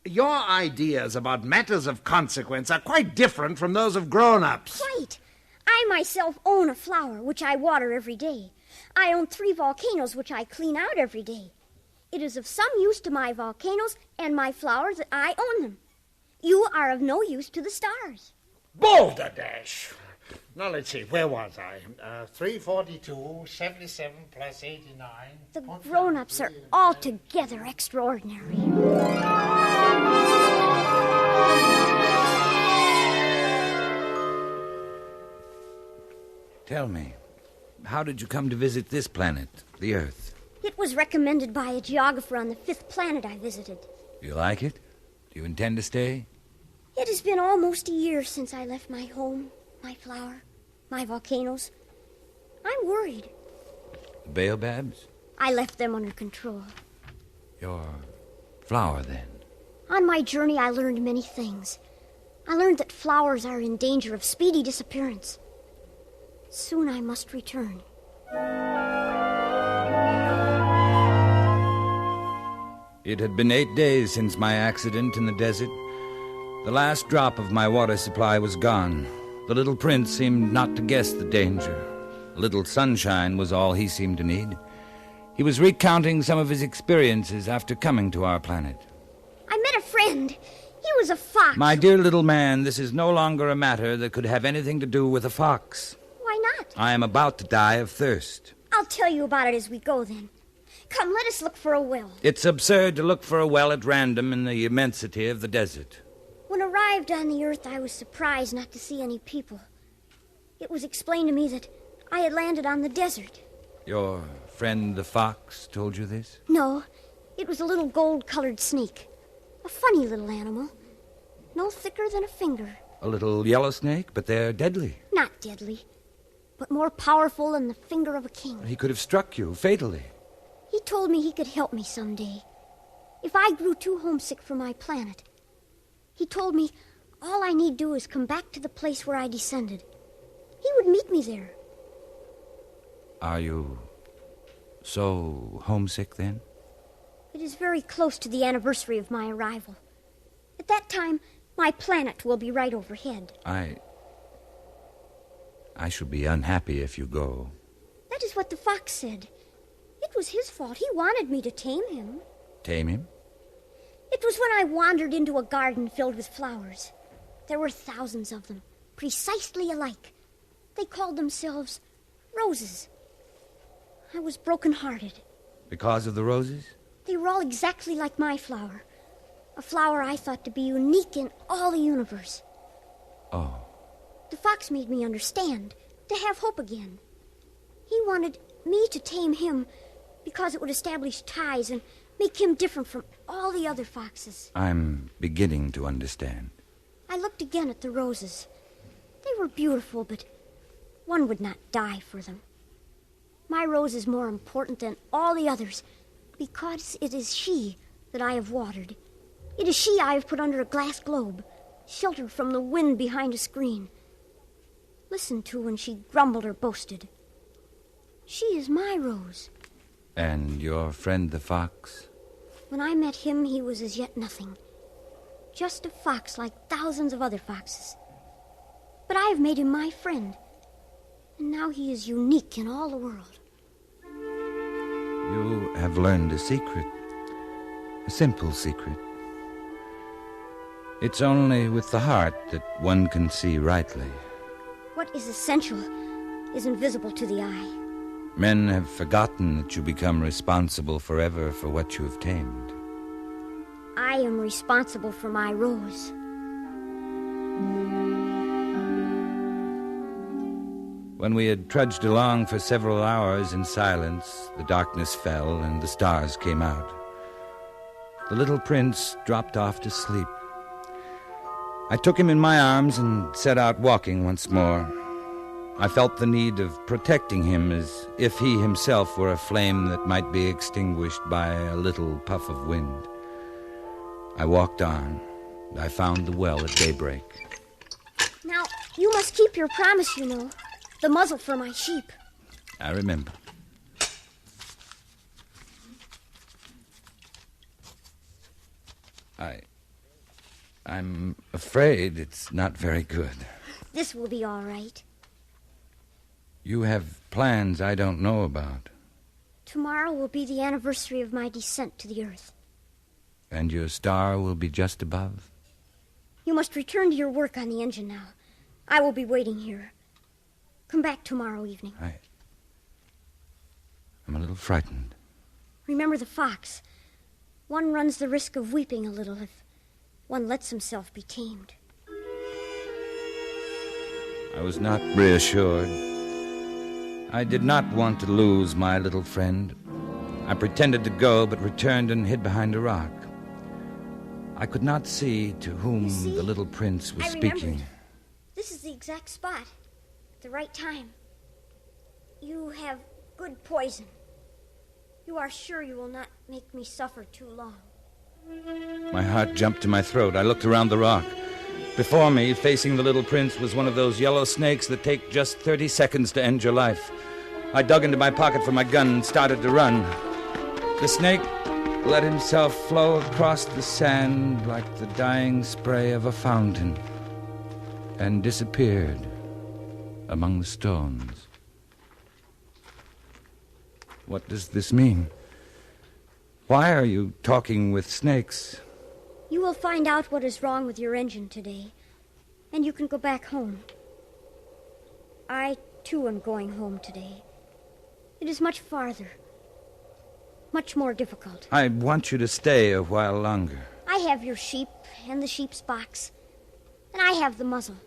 Your ideas about matters of consequence are quite different from those of grown-ups. Quite. I myself own a flower, which I water every day. I own 3 volcanoes, which I clean out every day. It is of some use to my volcanoes and my flowers that I own them. You are of no use to the stars. Balderdash! Now, let's see, where was I? 342, 77 plus 89. The grown-ups are altogether extraordinary. Tell me, how did you come to visit this planet, the Earth? It was recommended by a geographer on the 5th planet I visited. Do you like it? Do you intend to stay? It has been almost a year since I left my home, my flower, my volcanoes. I'm worried. The baobabs? I left them under control. Your flower, then? On my journey, I learned many things. I learned that flowers are in danger of speedy disappearance. Soon I must return. It had been 8 days since my accident in the desert. The last drop of my water supply was gone. The little prince seemed not to guess the danger. A little sunshine was all he seemed to need. He was recounting some of his experiences after coming to our planet. I met a friend. He was a fox. My dear little man, this is no longer a matter that could have anything to do with a fox. Why not? I am about to die of thirst. I'll tell you about it as we go, then. Come, let us look for a well. It's absurd to look for a well at random in the immensity of the desert. When arrived on the earth, I was surprised not to see any people. It was explained to me that I had landed on the desert. Your friend the fox told you this? No, it was a little gold-colored snake. A funny little animal. No thicker than a finger. A little yellow snake, but they're deadly. Not deadly, but more powerful than the finger of a king. He could have struck you fatally. He told me he could help me someday. If I grew too homesick for my planet. He told me all I need do is come back to the place where I descended. He would meet me there. Are you so homesick then? It is very close to the anniversary of my arrival. At that time, my planet will be right overhead. I shall be unhappy if you go. That is what the fox said. It was his fault. He wanted me to tame him. Tame him? It was when I wandered into a garden filled with flowers. There were thousands of them, precisely alike. They called themselves roses. I was broken-hearted. Because of the roses? They were all exactly like my flower. A flower I thought to be unique in all the universe. Oh. The fox made me understand, to have hope again. He wanted me to tame him because it would establish ties and make him different from all the other foxes. I'm beginning to understand. I looked again at the roses. They were beautiful, but one would not die for them. My rose is more important than all the others because it is she that I have watered. It is she I have put under a glass globe, sheltered from the wind behind a screen. Listened to when she grumbled or boasted. She is my rose. And your friend the fox? When I met him, he was as yet nothing. Just a fox like thousands of other foxes. But I have made him my friend. And now he is unique in all the world. You have learned a secret. A simple secret. It's only with the heart that one can see rightly. What is essential is invisible to the eye. Men have forgotten that you become responsible forever for what you have tamed. I am responsible for my rose. When we had trudged along for several hours in silence, the darkness fell and the stars came out. The little prince dropped off to sleep. I took him in my arms and set out walking once more. I felt the need of protecting him as if he himself were a flame that might be extinguished by a little puff of wind. I walked on. I found the well at daybreak. Now, you must keep your promise, you know. The muzzle for my sheep. I remember. I'm afraid it's not very good. This will be all right. You have plans I don't know about. Tomorrow will be the anniversary of my descent to the earth. And your star will be just above? You must return to your work on the engine now. I will be waiting here. Come back tomorrow evening. I'm a little frightened. Remember the fox. One runs the risk of weeping a little if one lets himself be tamed. I was not reassured. I did not want to lose my little friend. I pretended to go, but returned and hid behind a rock. I could not see to whom the little prince was speaking. This is the exact spot. At the right time. You have good poison. You are sure you will not make me suffer too long. My heart jumped to my throat. I looked around the rock. Before me, facing the little prince, was one of those yellow snakes that take just 30 seconds to end your life. I dug into my pocket for my gun and started to run. The snake let himself flow across the sand like the dying spray of a fountain and disappeared among the stones. What does this mean? Why are you talking with snakes? You will find out what is wrong with your engine today, and you can go back home. I, too, am going home today. It is much farther, much more difficult. I want you to stay a while longer. I have your sheep and the sheep's box, and I have the muzzle.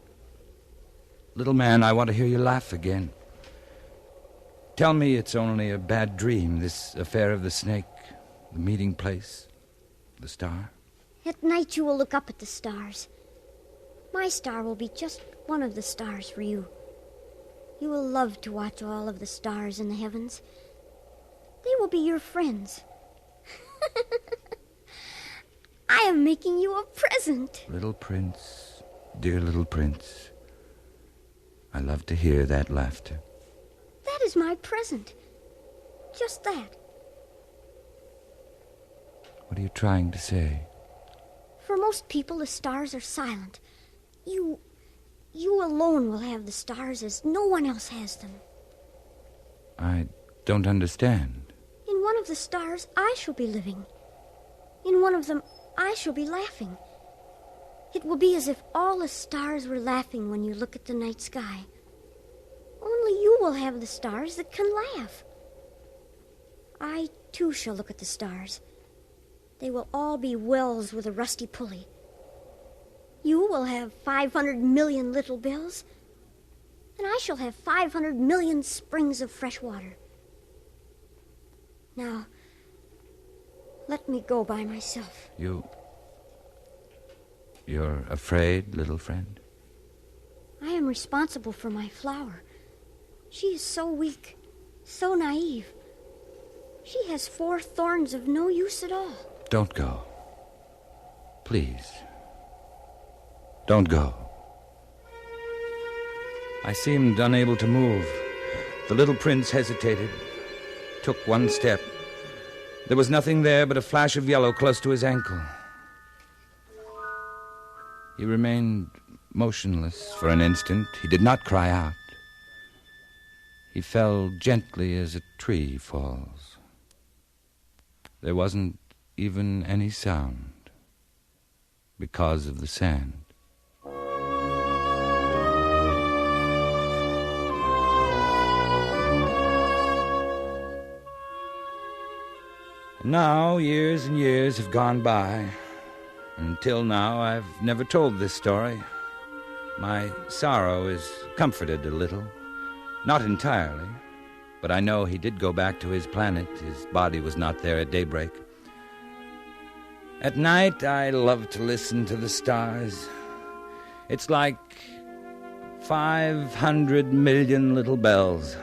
Little man, I want to hear you laugh again. Tell me it's only a bad dream, this affair of the snake, the meeting place, the star. At night you will look up at the stars. My star will be just one of the stars for you. You will love to watch all of the stars in the heavens. They will be your friends. I am making you a present. Little prince, dear little prince. I love to hear that laughter. That is my present. Just that. What are you trying to say? For most people, the stars are silent. You alone will have the stars as no one else has them. I don't understand. In one of the stars, I shall be living. In one of them, I shall be laughing. It will be as if all the stars were laughing when you look at the night sky. Only you will have the stars that can laugh. I, too, shall look at the stars. They will all be wells with a rusty pulley. You will have 500 million little bells, and I shall have 500 million springs of fresh water. Now, let me go by myself. You're afraid, little friend? I am responsible for my flower. She is so weak, so naive. She has 4 thorns of no use at all. Don't go. Please. Don't go. I seemed unable to move. The little prince hesitated, took one step. There was nothing there but a flash of yellow close to his ankle. He remained motionless for an instant. He did not cry out. He fell gently as a tree falls. There wasn't even any sound because of the sand. Now, years and years have gone by. Until now, I've never told this story. My sorrow is comforted a little. Not entirely, but I know he did go back to his planet. His body was not there at daybreak. At night, I love to listen to the stars. It's like 500 million little bells.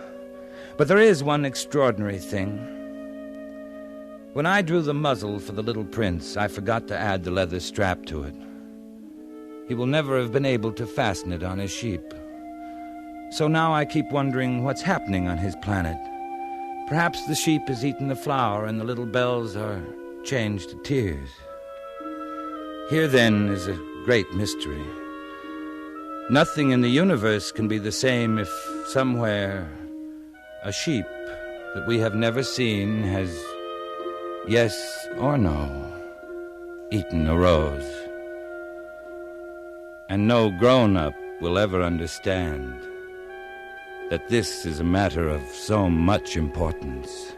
But there is one extraordinary thing. When I drew the muzzle for the little prince, I forgot to add the leather strap to it. He will never have been able to fasten it on his sheep. So now I keep wondering what's happening on his planet. Perhaps the sheep has eaten the flour and the little bells are changed to tears. Here, then, is a great mystery. Nothing in the universe can be the same if somewhere a sheep that we have never seen has, yes or no, eaten a rose. And no grown-up will ever understand that this is a matter of so much importance.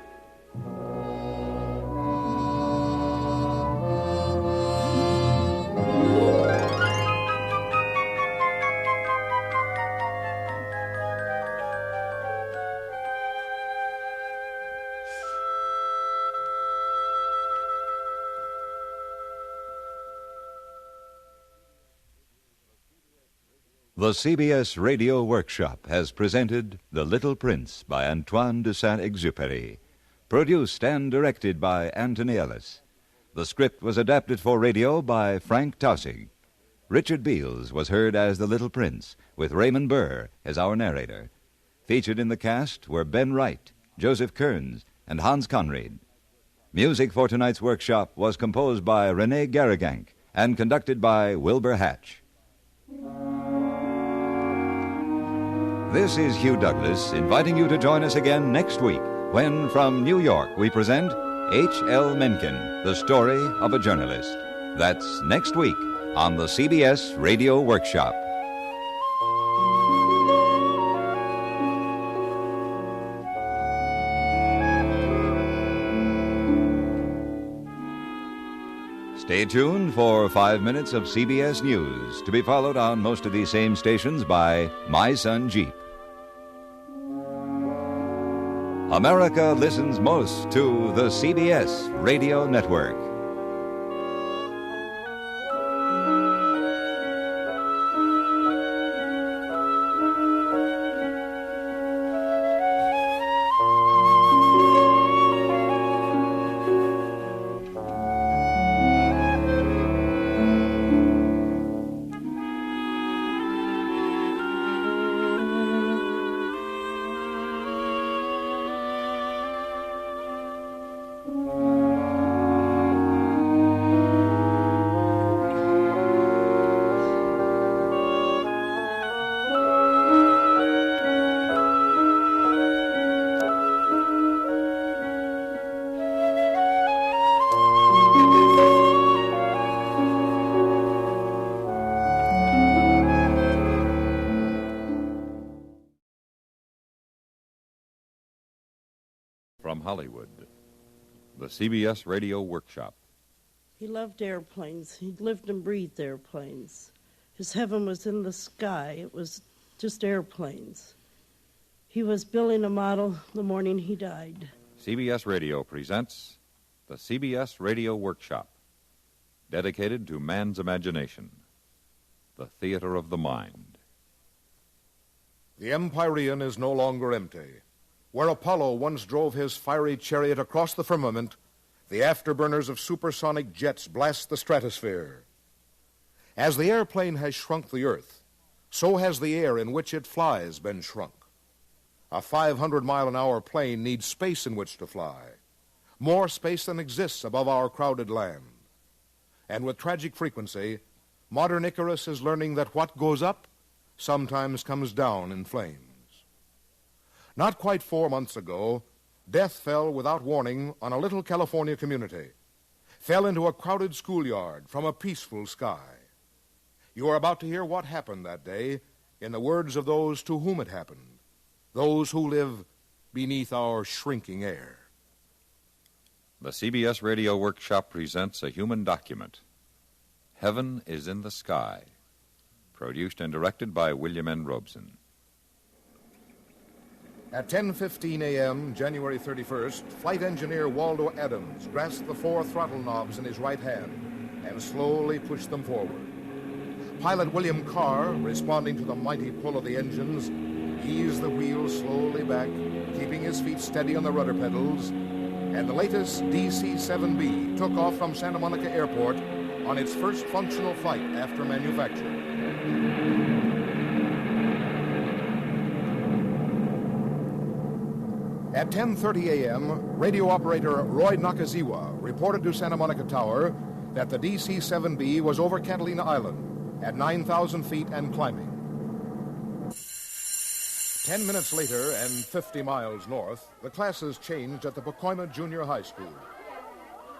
The CBS Radio Workshop has presented The Little Prince by Antoine de Saint-Exupéry, produced and directed by Anthony Ellis. The script was adapted for radio by Frank Taussig. Richard Beals was heard as the Little Prince, with Raymond Burr as our narrator. Featured in the cast were Ben Wright, Joseph Kearns, and Hans Conried. Music for tonight's workshop was composed by Rene Garrigank and conducted by Wilbur Hatch. This is Hugh Douglas inviting you to join us again next week when, from New York, we present H.L. Mencken, The Story of a Journalist. That's next week on the CBS Radio Workshop. Stay tuned for 5 minutes of CBS News, to be followed on most of these same stations by My Son Jeep. America listens most to the CBS Radio Network. From Hollywood, the CBS Radio Workshop. He loved airplanes. He lived and breathed airplanes. His heaven was in the sky. It was just airplanes. He was building a model the morning he died. CBS Radio presents the CBS Radio Workshop, dedicated to man's imagination, the theater of the mind. The Empyrean is no longer empty. Where Apollo once drove his fiery chariot across the firmament, the afterburners of supersonic jets blast the stratosphere. As the airplane has shrunk the earth, so has the air in which it flies been shrunk. A 500-mile-an-hour plane needs space in which to fly, more space than exists above our crowded land. And with tragic frequency, modern Icarus is learning that what goes up sometimes comes down in flames. Not quite 4 months ago, death fell without warning on a little California community, fell into a crowded schoolyard from a peaceful sky. You are about to hear what happened that day in the words of those to whom it happened, those who live beneath our shrinking air. The CBS Radio Workshop presents a human document, Heaven is in the Sky, produced and directed by William N. Robeson. At 10:15 a.m., January 31st, flight engineer Waldo Adams grasped the 4 throttle knobs in his right hand and slowly pushed them forward. Pilot William Carr, responding to the mighty pull of the engines, eased the wheels slowly back, keeping his feet steady on the rudder pedals, and the latest DC-7B took off from Santa Monica Airport on its first functional flight after manufacture. At 10:30 a.m., radio operator Roy Nakazawa reported to Santa Monica Tower that the DC-7B was over Catalina Island at 9,000 feet and climbing. 10 minutes later and 50 miles north, the classes changed at the Pacoima Junior High School.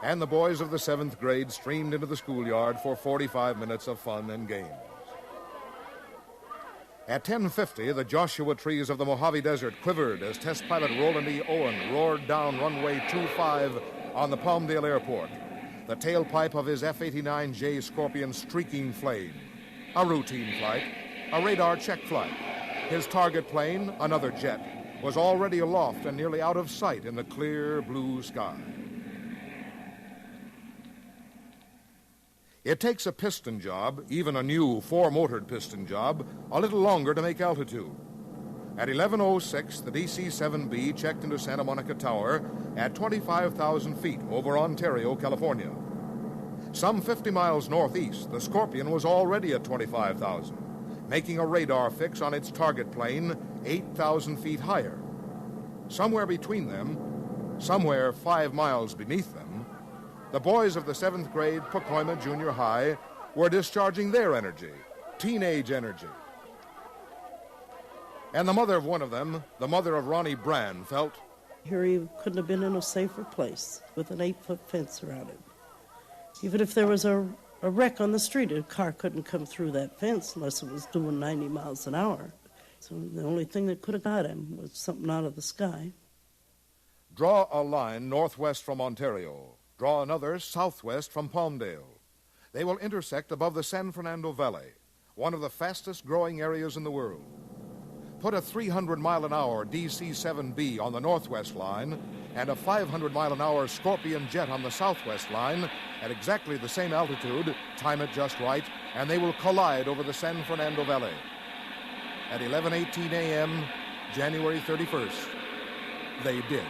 And the boys of the 7th grade streamed into the schoolyard for 45 minutes of fun and games. At 10:50, the Joshua trees of the Mojave Desert quivered as test pilot Roland E. Owen roared down runway 25 on the Palmdale Airport, the tailpipe of his F-89J Scorpion streaking flame. A routine flight, a radar check flight. His target plane, another jet, was already aloft and nearly out of sight in the clear blue sky. It takes a piston job, even a new 4-motored piston job, a little longer to make altitude. At 11:06, the DC-7B checked into Santa Monica Tower at 25,000 feet over Ontario, California. Some 50 miles northeast, the Scorpion was already at 25,000, making a radar fix on its target plane 8,000 feet higher. Somewhere between them, somewhere 5 miles beneath them, the boys of the 7th grade Pacoima Junior High were discharging their energy, teenage energy. And the mother of one of them, the mother of Ronnie Brand, felt... Here he couldn't have been in a safer place with an 8-foot fence around him. Even if there was a wreck on the street, a car couldn't come through that fence unless it was doing 90 miles an hour. So the only thing that could have got him was something out of the sky. Draw a line northwest from Ontario. Draw another southwest from Palmdale. They will intersect above the San Fernando Valley, one of the fastest-growing areas in the world. Put a 300-mile-an-hour DC-7B on the northwest line and a 500-mile-an-hour Scorpion jet on the southwest line at exactly the same altitude, time it just right, and they will collide over the San Fernando Valley. At 11:18 a.m., January 31st, they did.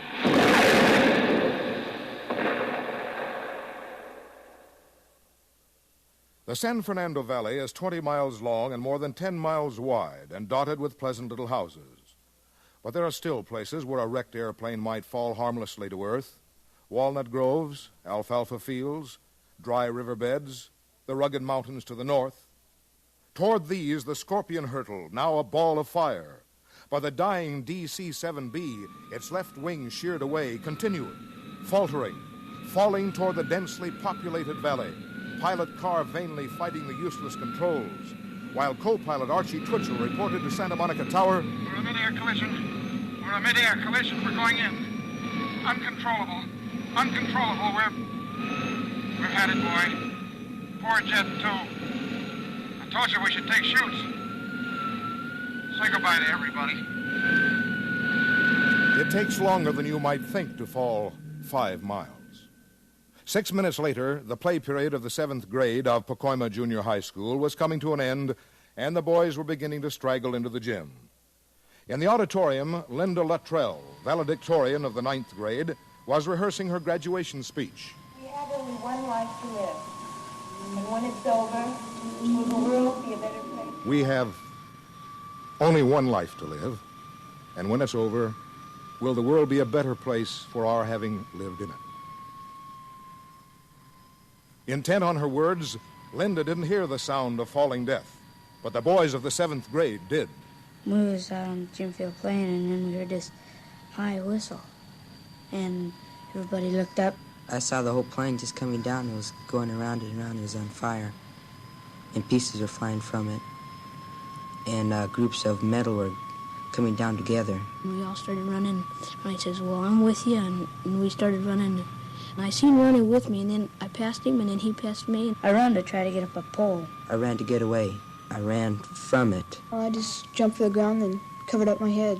The San Fernando Valley is 20 miles long and more than 10 miles wide and dotted with pleasant little houses. But there are still places where a wrecked airplane might fall harmlessly to earth. Walnut groves, alfalfa fields, dry riverbeds, the rugged mountains to the north. Toward these, the Scorpion hurtled, now a ball of fire. By the dying DC-7B, its left wing sheared away, continued, faltering, falling toward the densely populated valley. Pilot car vainly fighting the useless controls, while co-pilot Archie Twitchell reported to Santa Monica Tower. We're a mid-air collision. We're a mid-air collision. We're going in. Uncontrollable. Uncontrollable. We're had it, boy. Poor jet, too. I told you we should take shoots. Say goodbye to everybody. It takes longer than you might think to fall 5 miles. 6 minutes later, the play period of the 7th grade of Pacoima Junior High School was coming to an end, and the boys were beginning to straggle into the gym. In the auditorium, Linda Luttrell, valedictorian of the 9th grade, was rehearsing her graduation speech. We have only one life to live, and when it's over, will the world be a better place? We have only one life to live, and when it's over, will the world be a better place for our having lived in it? Intent on her words, Linda didn't hear the sound of falling death, but the boys of the 7th grade did. We was out on the gym field playing, and then we heard this high whistle, and everybody looked up. I saw the whole plane just coming down. It was going around and around. It was on fire, and pieces were flying from it, and groups of metal were coming down together. We all started running, and I says, well, I'm with you, and we started running. And I seen Ronnie with me, and then I passed him, and then he passed me. I ran to try to get up a pole. I ran to get away. I ran from it. I just jumped for the ground and covered up my head.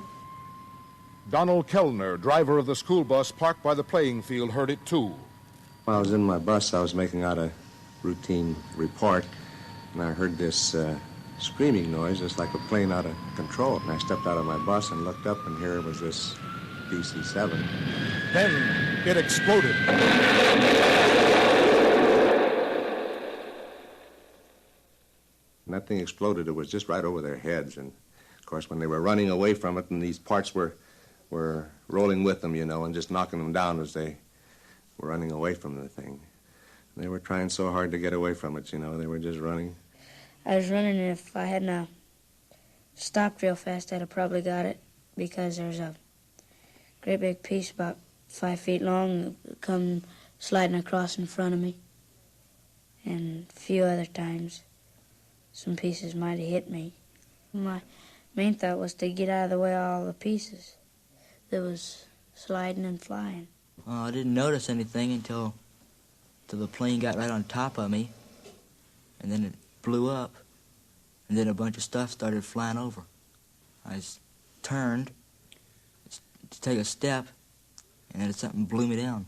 Donald Kellner, driver of the school bus parked by the playing field, heard it too. While I was in my bus, I was making out a routine report, and I heard this screaming noise, just like a plane out of control. And I stepped out of my bus and looked up, and here was this DC-7. Then it exploded. And that thing exploded. It was just right over their heads. And, of course, when they were running away from it, and these parts were rolling with them, you know, and just knocking them down as they were running away from the thing. And they were trying so hard to get away from it, you know. They were just running. I was running, and if I hadn't stopped real fast, I'd have probably got it, because there's a great big piece about 5 feet long come sliding across in front of me. And a few other times, some pieces might have hit me. My main thought was to get out of the way of all the pieces that was sliding and flying. I didn't notice anything until the plane got right on top of me, and then it blew up, and then a bunch of stuff started flying over. I turned to take a step, and then something blew me down.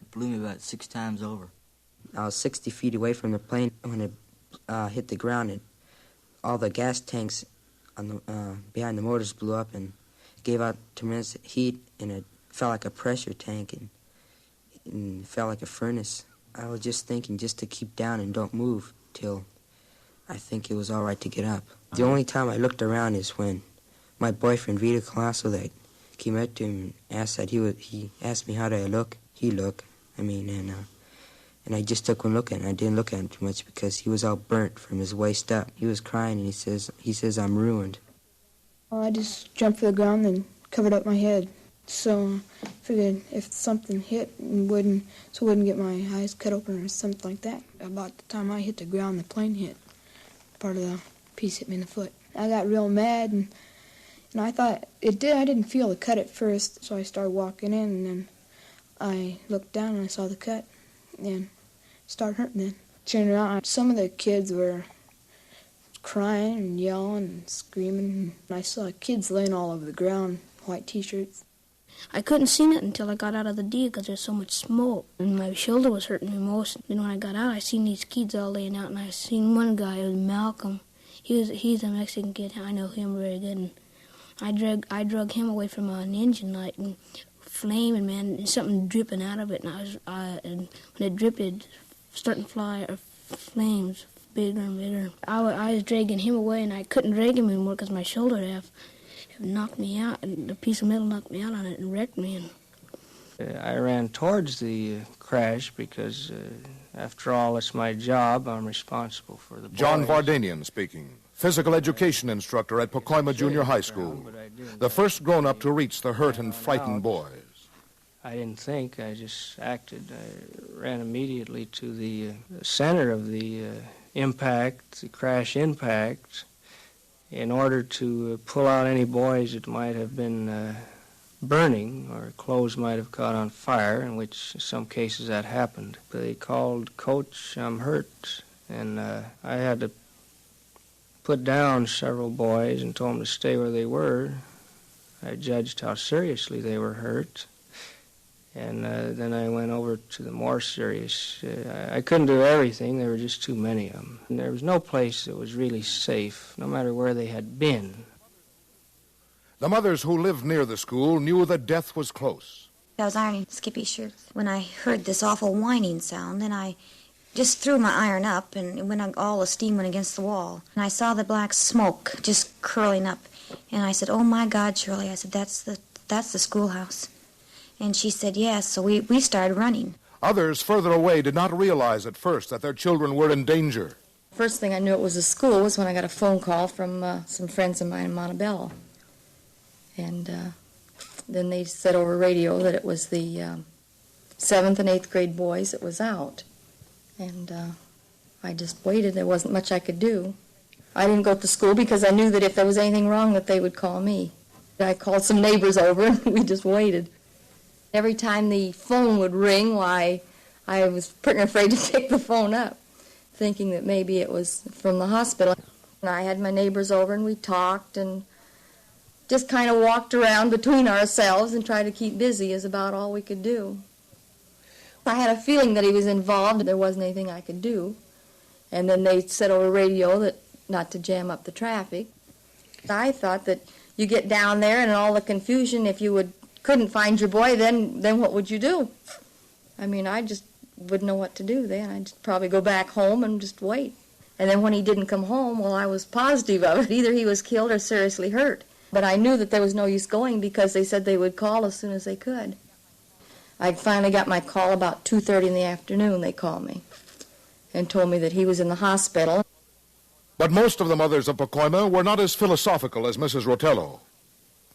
It blew me about 6 times over. I was 60 feet away from the plane when it hit the ground, and all the gas tanks on the behind the motors blew up and gave out tremendous heat, and it felt like a pressure tank and felt like a furnace I was just thinking just to keep down and don't move till I think it was all right to get up. The only time I looked around is when my boyfriend, Vita Colosso, that came up to him and asked that he asked me how did I look. And I just took one look at him. I didn't look at him too much because he was all burnt from his waist up. He was crying, and he says I'm ruined. Well, I just jumped for the ground and covered up my head. So I figured if something hit and wouldn't get my eyes cut open or something like that. About the time I hit the ground, the plane hit. Part of the piece hit me in the foot. I got real mad, and I thought it did. I didn't feel the cut at first, so I started walking in, and then I looked down and I saw the cut, and it started hurting then. Turned around, some of the kids were crying and yelling and screaming. And I saw kids laying all over the ground, white T-shirts. I couldn't see it until I got out of the deal because there's so much smoke. And my shoulder was hurting me most. And when I got out, I seen these kids all laying out, and I seen one guy, it was Malcolm. He's a Mexican kid. I know him very good. And I drug him away from an engine light and flaming, man, and something dripping out of it. And when it dripped, it starting to fly or flames bigger and bigger. I was dragging him away, and I couldn't drag him anymore because my shoulder have knocked me out, and the piece of metal knocked me out on it and wrecked me. I ran towards the crash because, after all, it's my job. I'm responsible for the boys. John Vardanian speaking, physical education instructor at Pacoima Junior High School, the first grown-up to reach the hurt and frightened boys. I didn't think, I just acted. I ran immediately to the center of the impact, the crash impact, in order to pull out any boys that might have been burning or clothes might have caught on fire, in which in some cases that happened. They called, "Coach, I'm hurt," and I had to put down several boys and told them to stay where they were. I judged how seriously they were hurt, and then I went over to the more serious. I couldn't do everything. There were just too many of them. And there was no place that was really safe, no matter where they had been. The mothers who lived near the school knew that death was close. I was ironing Skippy's shirts when I heard this awful whining sound, and I just threw my iron up, and all the steam went against the wall. And I saw the black smoke just curling up, and I said, "Oh my God, Shirley," I said, that's the schoolhouse. And she said yes, so we started running. Others further away did not realize at first that their children were in danger. First thing I knew it was a school was when I got a phone call from some friends of mine in Montebello. And then they said over radio that it was the 7th and 8th grade boys that was out. And I just waited. There wasn't much I could do. I didn't go to school because I knew that if there was anything wrong that they would call me. I called some neighbors over, and we just waited. Every time the phone would ring, why, I was pretty afraid to pick the phone up, thinking that maybe it was from the hospital. And I had my neighbors over, and we talked and just kind of walked around between ourselves and tried to keep busy is about all we could do. I had a feeling that he was involved. There wasn't anything I could do. And then they said over radio that not to jam up the traffic. I thought that you get down there and all the confusion, if you couldn't find your boy, then what would you do? I mean, I just wouldn't know what to do then. I'd just probably go back home and just wait. And then when he didn't come home, well, I was positive of it. Either he was killed or seriously hurt. But I knew that there was no use going because they said they would call as soon as they could. I finally got my call about 2:30 in the afternoon. They called me and told me that he was in the hospital. But most of the mothers of Pacoima were not as philosophical as Mrs. Rotello.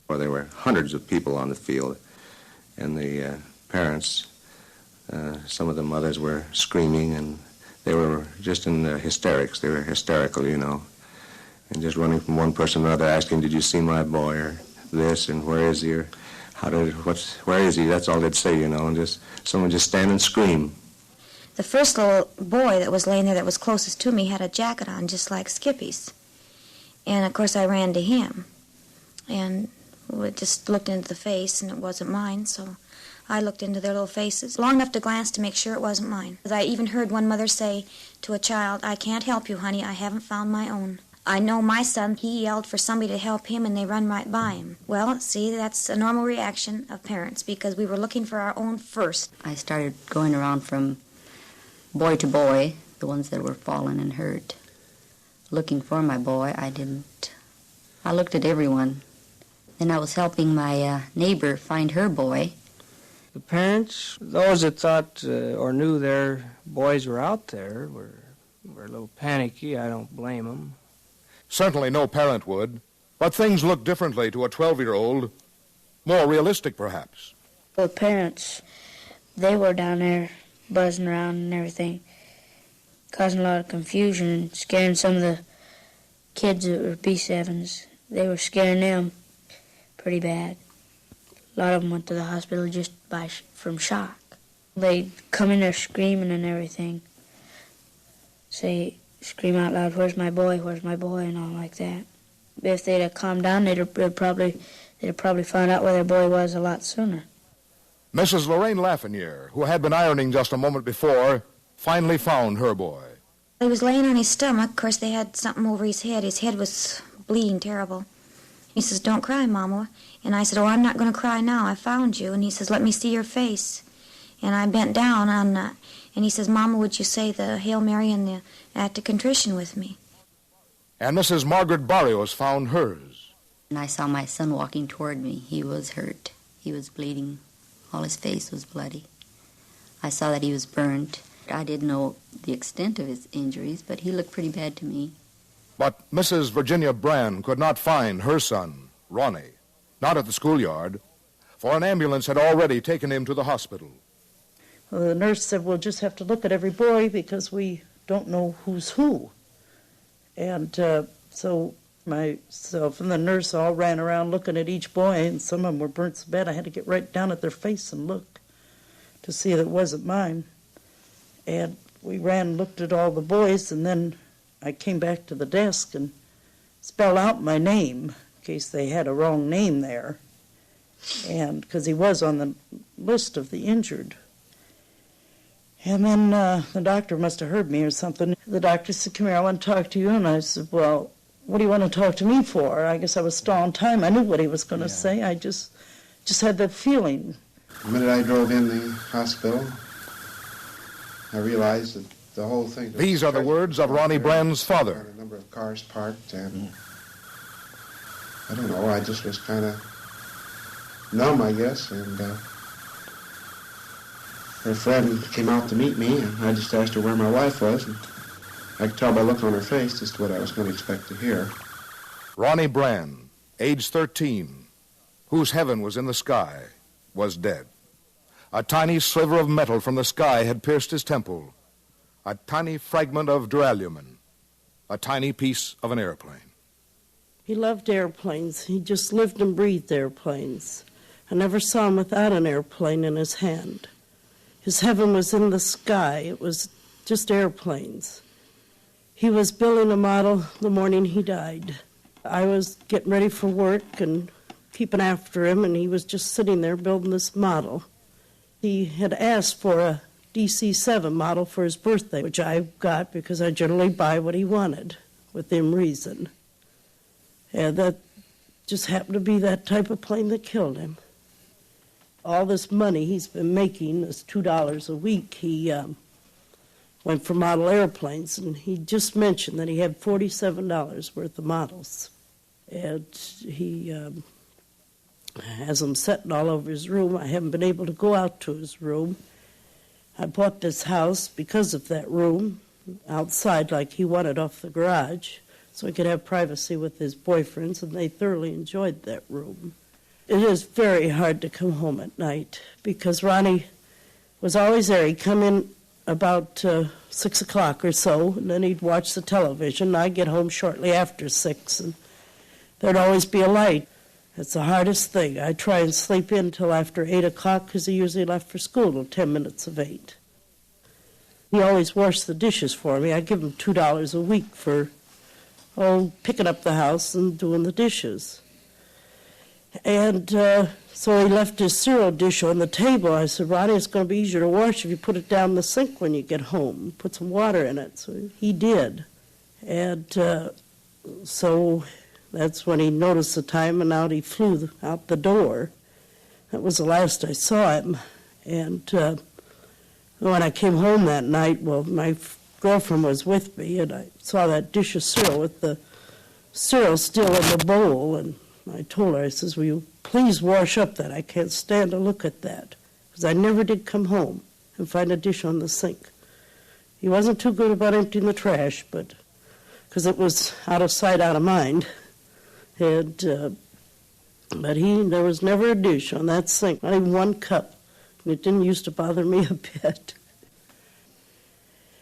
Well, there were hundreds of people on the field, and the parents, some of the mothers were screaming, and they were just in hysterics. They were hysterical, you know, and just running from one person to another, asking, "Did you see my boy?" or this, and "Where is he?" or "Where is he?" That's all they'd say, you know, and just someone just stand and scream. The first little boy that was laying there that was closest to me had a jacket on just like Skippy's. And, of course, I ran to him. And we just looked into the face, and it wasn't mine, so I looked into their little faces, long enough to glance to make sure it wasn't mine. I even heard one mother say to a child, "I can't help you, honey, I haven't found my own." I know my son, he yelled for somebody to help him, and they run right by him. Well, see, that's a normal reaction of parents, because we were looking for our own first. I started going around from boy to boy, the ones that were fallen and hurt. Looking for my boy, I didn't. I looked at everyone. Then I was helping my neighbor find her boy. The parents, those that thought or knew their boys were out there, were a little panicky. I don't blame them. Certainly no parent would, but things look differently to a 12-year-old, more realistic perhaps. The parents, they were down there buzzing around and everything, causing a lot of confusion and scaring some of the kids that were B7s. They were scaring them pretty bad. A lot of them went to the hospital just from shock. They'd come in there screaming and everything, scream out loud, where's my boy, and all like that. If they'd have calmed down, they'd have probably found out where their boy was a lot sooner. Mrs. Lorraine Lafreniere, who had been ironing just a moment before, finally found her boy. He was laying on his stomach. Of course, they had something over his head. His head was bleeding terrible. He says, don't cry, Mama. And I said, oh, I'm not going to cry now. I found you. And he says, let me see your face. And I bent down on and he says, Mama, would you say the Hail Mary and the Act of Contrition with me? And Mrs. Margaret Barrios found hers. And I saw my son walking toward me. He was hurt. He was bleeding. All his face was bloody. I saw that he was burned. I didn't know the extent of his injuries, but he looked pretty bad to me. But Mrs. Virginia Brand could not find her son, Ronnie, not at the schoolyard, for an ambulance had already taken him to the hospital. Well, the nurse said, we'll just have to look at every boy because we don't know who's who. And so myself and the nurse all ran around looking at each boy, and some of them were burnt so bad I had to get right down at their face and look to see that it wasn't mine. And we ran and looked at all the boys, and then I came back to the desk and spelled out my name in case they had a wrong name there, and because he was on the list of the injured. And then the doctor must have heard me or something. The doctor said, come here, I want to talk to you. And I said, well, what do you want to talk to me for? I guess I was stalling time. I knew what he was going to say. I just had that feeling. The minute I drove in the hospital, I realized that the whole thing... These are the words of Ronnie Brand's father. A number of cars parked, and I don't know, I just was kind of numb, I guess, and her friend came out to meet me, and I just asked her where my wife was, and I could tell by the look on her face just what I was going to expect to hear. Ronnie Brand, age 13, whose heaven was in the sky, was dead. A tiny sliver of metal from the sky had pierced his temple. A tiny fragment of duralumin. A tiny piece of an airplane. He loved airplanes. He just lived and breathed airplanes. I never saw him without an airplane in his hand. His heaven was in the sky. It was just airplanes. He was building a model the morning he died. I was getting ready for work and keeping after him, and he was just sitting there building this model. He had asked for a DC-7 model for his birthday, which I got because I generally buy what he wanted, within reason. And that just happened to be that type of plane that killed him. All this money he's been making, this $2 a week, he went for model airplanes, and he just mentioned that he had $47 worth of models. And he has them sitting all over his room. I haven't been able to go out to his room. I bought this house because of that room outside, like he wanted, off the garage, so he could have privacy with his boyfriends, and they thoroughly enjoyed that room. It is very hard to come home at night because Ronnie was always there. He'd come in about 6 o'clock or so, and then he'd watch the television. I'd get home shortly after 6, and there'd always be a light. It's the hardest thing. I try and sleep in till after 8 o'clock because he usually left for school till 10 minutes of 8. He always washed the dishes for me. I give him $2 a week for picking up the house and doing the dishes. And so he left his cereal dish on the table. I said, Ronnie, it's going to be easier to wash if you put it down the sink when you get home. Put some water in it. So he did. And so that's when he noticed the time, and out he flew out the door. That was the last I saw him. And When I came home that night, well, my girlfriend was with me, and I saw that dish of cereal with the cereal still in the bowl, and I told her, I says, will you please wash up that? I can't stand to look at that. Because I never did come home and find a dish on the sink. He wasn't too good about emptying the trash, but because it was out of sight, out of mind. And, but there was never a dish on that sink, not even one cup. And it didn't used to bother me a bit.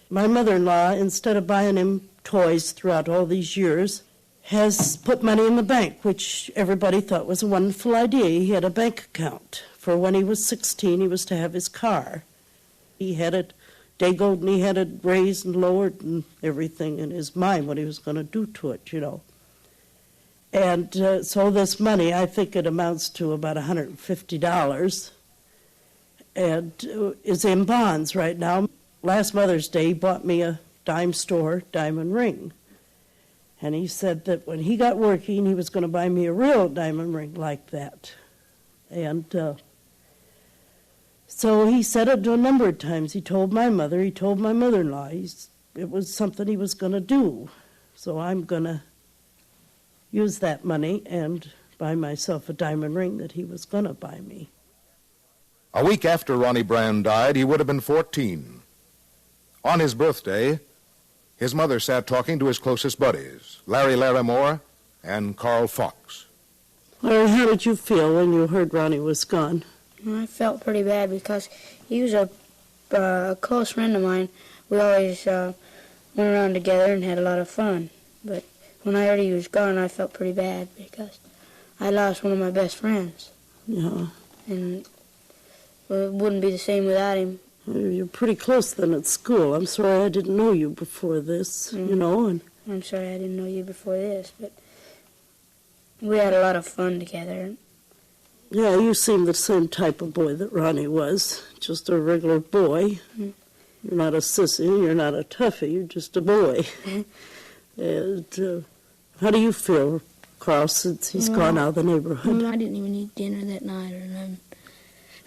My mother-in-law, instead of buying him toys throughout all these years, has put money in the bank, which everybody thought was a wonderful idea. He had a bank account for when he was 16, he was to have his car. He had it dagoed and he had it raised and lowered and everything in his mind, what he was going to do to it, you know. And so this money, I think it amounts to about $150, and is in bonds right now. Last Mother's Day, he bought me a dime store diamond ring. And he said that when he got working, he was going to buy me a real diamond ring like that. And so he said it a number of times. He told my mother, he told my mother-in-law. It was something he was going to do. So I'm going to use that money and buy myself a diamond ring that he was going to buy me. A week after Ronnie Brand died, he would have been 14. On his birthday, his mother sat talking to his closest buddies, Larry Larimore and Carl Fox. Larry, how did you feel when you heard Ronnie was gone? I felt pretty bad because he was a close friend of mine. We always went around together and had a lot of fun. But when I heard he was gone, I felt pretty bad because I lost one of my best friends. Yeah. And it wouldn't be the same without him. You're pretty close then at school. I'm sorry I didn't know you before this, you know. And I'm sorry I didn't know you before this, but we had a lot of fun together. Yeah, you seem the same type of boy that Ronnie was, just a regular boy. Mm-hmm. You're not a sissy, you're not a toughie, you're just a boy. Mm-hmm. And how do you feel, Carl, since he's gone out of the neighborhood? I didn't even eat dinner that night or nothing.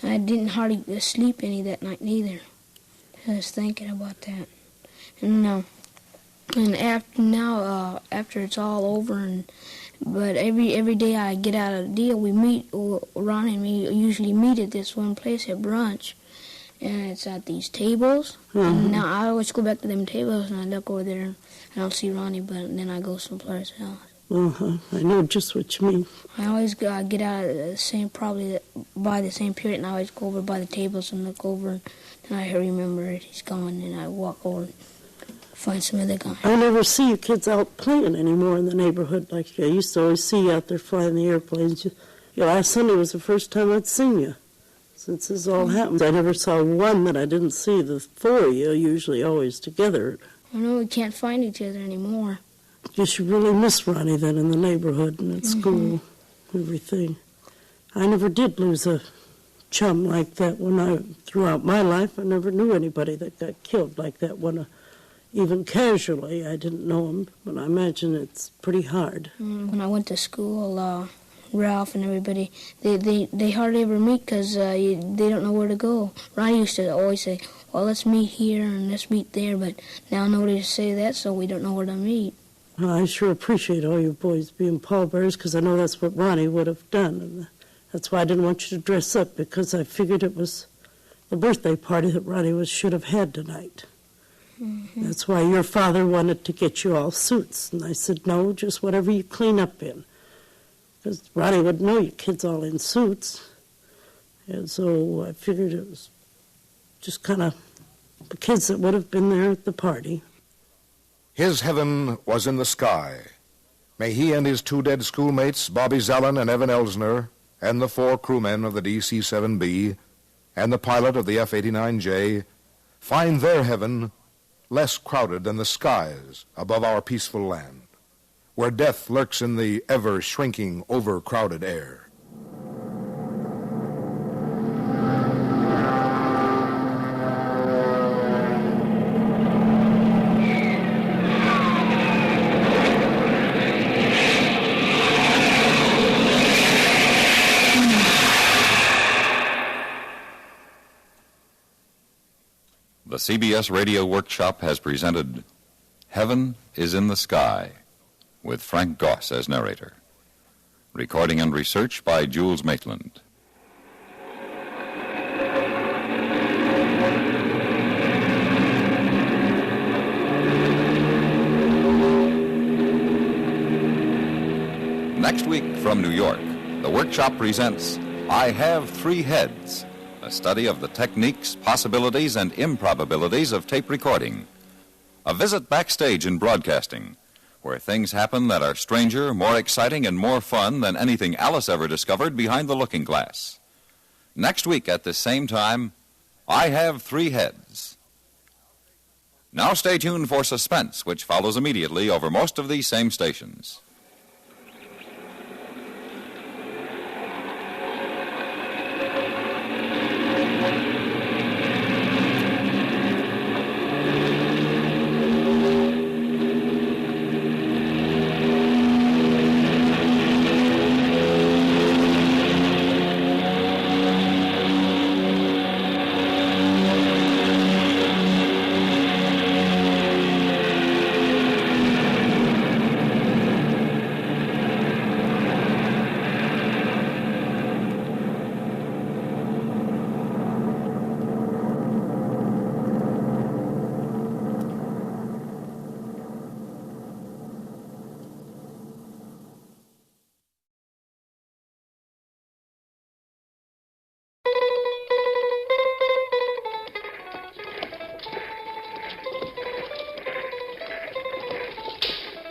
I didn't hardly sleep any that night neither. I was thinking about that. And after it's all over, but every day I get out of the deal, we meet, Ronnie and me usually meet at this one place at brunch, and it's at these tables. Mm-hmm. And now I always go back to them tables, and I look over there, and I don't see Ronnie, but then I go someplace else. I know just what you mean. I always get out at probably by the same period, and I always go over by the tables and look over, and I remember it, he's gone, and I walk over and find some other guy. I never see you kids out playing anymore in the neighborhood like I used to always see you out there flying the airplanes. Last Sunday was the first time I'd seen you since this all happened. I never saw one that I didn't see. The four of you usually always together. I know we can't find each other anymore. Guess you really miss Ronnie then in the neighborhood and at school, everything. I never did lose a chum like that throughout my life. I never knew anybody that got killed like that one. Even casually, I didn't know him, but I imagine it's pretty hard. When I went to school, Ralph and everybody, they hardly ever meet because they don't know where to go. Ronnie used to always say, well, let's meet here and let's meet there, but now nobody say that, so we don't know where to meet. Well, I sure appreciate all you boys being pallbearers because I know that's what Ronnie would have done. And that's why I didn't want you to dress up, because I figured it was the birthday party that Ronnie should have had tonight. Mm-hmm. That's why your father wanted to get you all suits. And I said, no, just whatever you clean up in. Because Ronnie would know you kids all in suits. And so I figured it was just kind of the kids that would have been there at the party. His heaven was in the sky. May he and his two dead schoolmates, Bobby Zellen and Evan Elsner, and the 4 crewmen of the DC-7B, and the pilot of the F-89J, find their heaven less crowded than the skies above our peaceful land, where death lurks in the ever-shrinking, overcrowded air. CBS Radio Workshop has presented Heaven is in the Sky with Frank Goss as narrator. Recording and research by Jules Maitland. Next week from New York, the Workshop presents I Have Three Heads, a study of the techniques, possibilities, and improbabilities of tape recording. A visit backstage in broadcasting, where things happen that are stranger, more exciting, and more fun than anything Alice ever discovered behind the looking glass. Next week at this same time, I Have Three Heads. Now stay tuned for Suspense, which follows immediately over most of these same stations.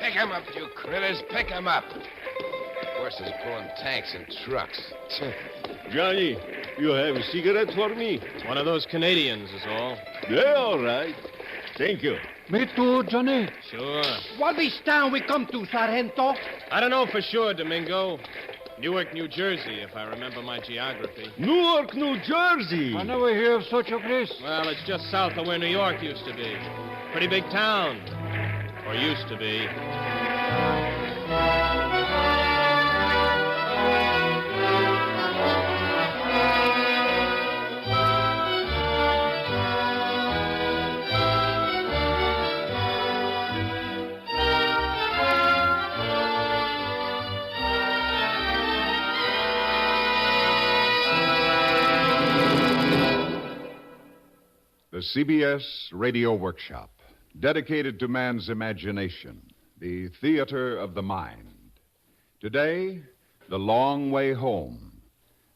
Pick 'em up, you critters. Pick 'em up. Horses pulling tanks and trucks. Johnny, you have a cigarette for me? One of those Canadians is all. Yeah, all right. Thank you. Me too, Johnny. Sure. What this town we come to, Sargento? I don't know for sure, Domingo. Newark, New Jersey, if I remember my geography. Newark, New Jersey. I never hear of such a place. Well, it's just south of where New York used to be. Pretty big town. Or used to be. The CBS Radio Workshop, dedicated to man's imagination, the theater of the mind. Today, The Long Way Home,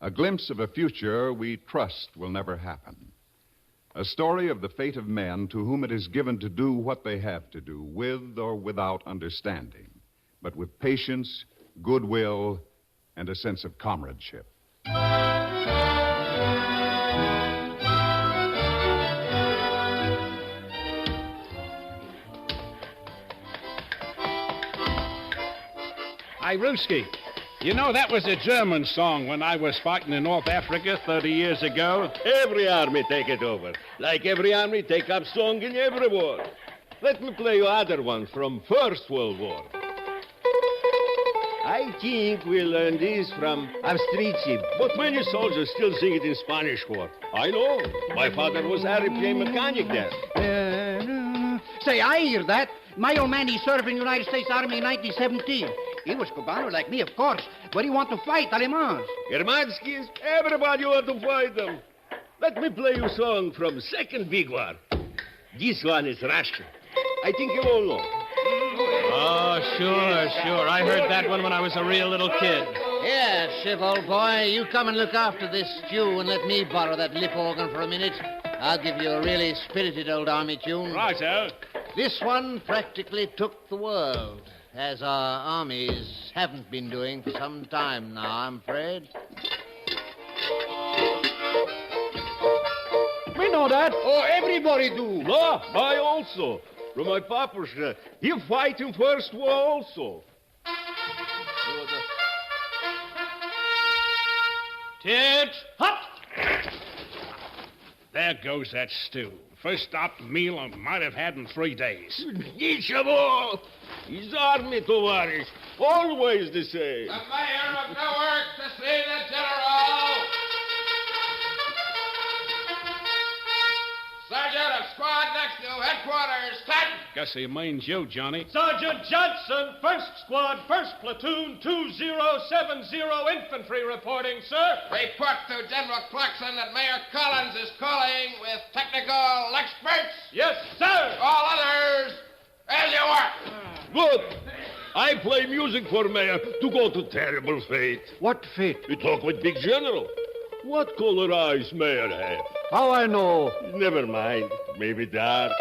a glimpse of a future we trust will never happen. A story of the fate of men to whom it is given to do what they have to do, with or without understanding, but with patience, goodwill, and a sense of comradeship. Hi, Ruski. You know, that was a German song when I was fighting in North Africa 30 years ago. Every army take it over. Like every army take up song in every war. Let me play you other one from First World War. I think we learned this from Avstrici, but many soldiers still sing it in Spanish War. I know. My father was airplane mechanic there. Say, I hear that. My old man, he served in the United States Army in 1917. He was Cubano like me, of course, but he want to fight Alemans. Germanskis, everybody want to fight them. Let me play you a song from Second Big War. This one is Russian. I think you all know. Oh, sure. I heard that one when I was a real little kid. Yeah, Shiv, old boy, you come and look after this stew and let me borrow that lip organ for a minute. I'll give you a really spirited old army tune. Righto. This one practically took the world, as our armies haven't been doing for some time now, I'm afraid. We know that. Oh, everybody do. No, I also. From my papa's, he fight in First War also. Tits, hop! There goes that stew. First stop meal I might have had in 3 days. Ничего. His army, товарищ. Always the same. The mayor of Newark to see the general. Sergeant of squad next to headquarters. Cut! Guess he means you, Johnny. Sergeant Johnson, 1st Squad, 1st Platoon, 2070 Infantry reporting, sir. Report to General Clarkson that Mayor Collins is calling with technical experts. Yes, sir. All others, as you work. Good. I play music for Mayor to go to terrible fate. What fate? We talk with Big General. What color eyes Mayor have? How I know? Never mind. Maybe dark.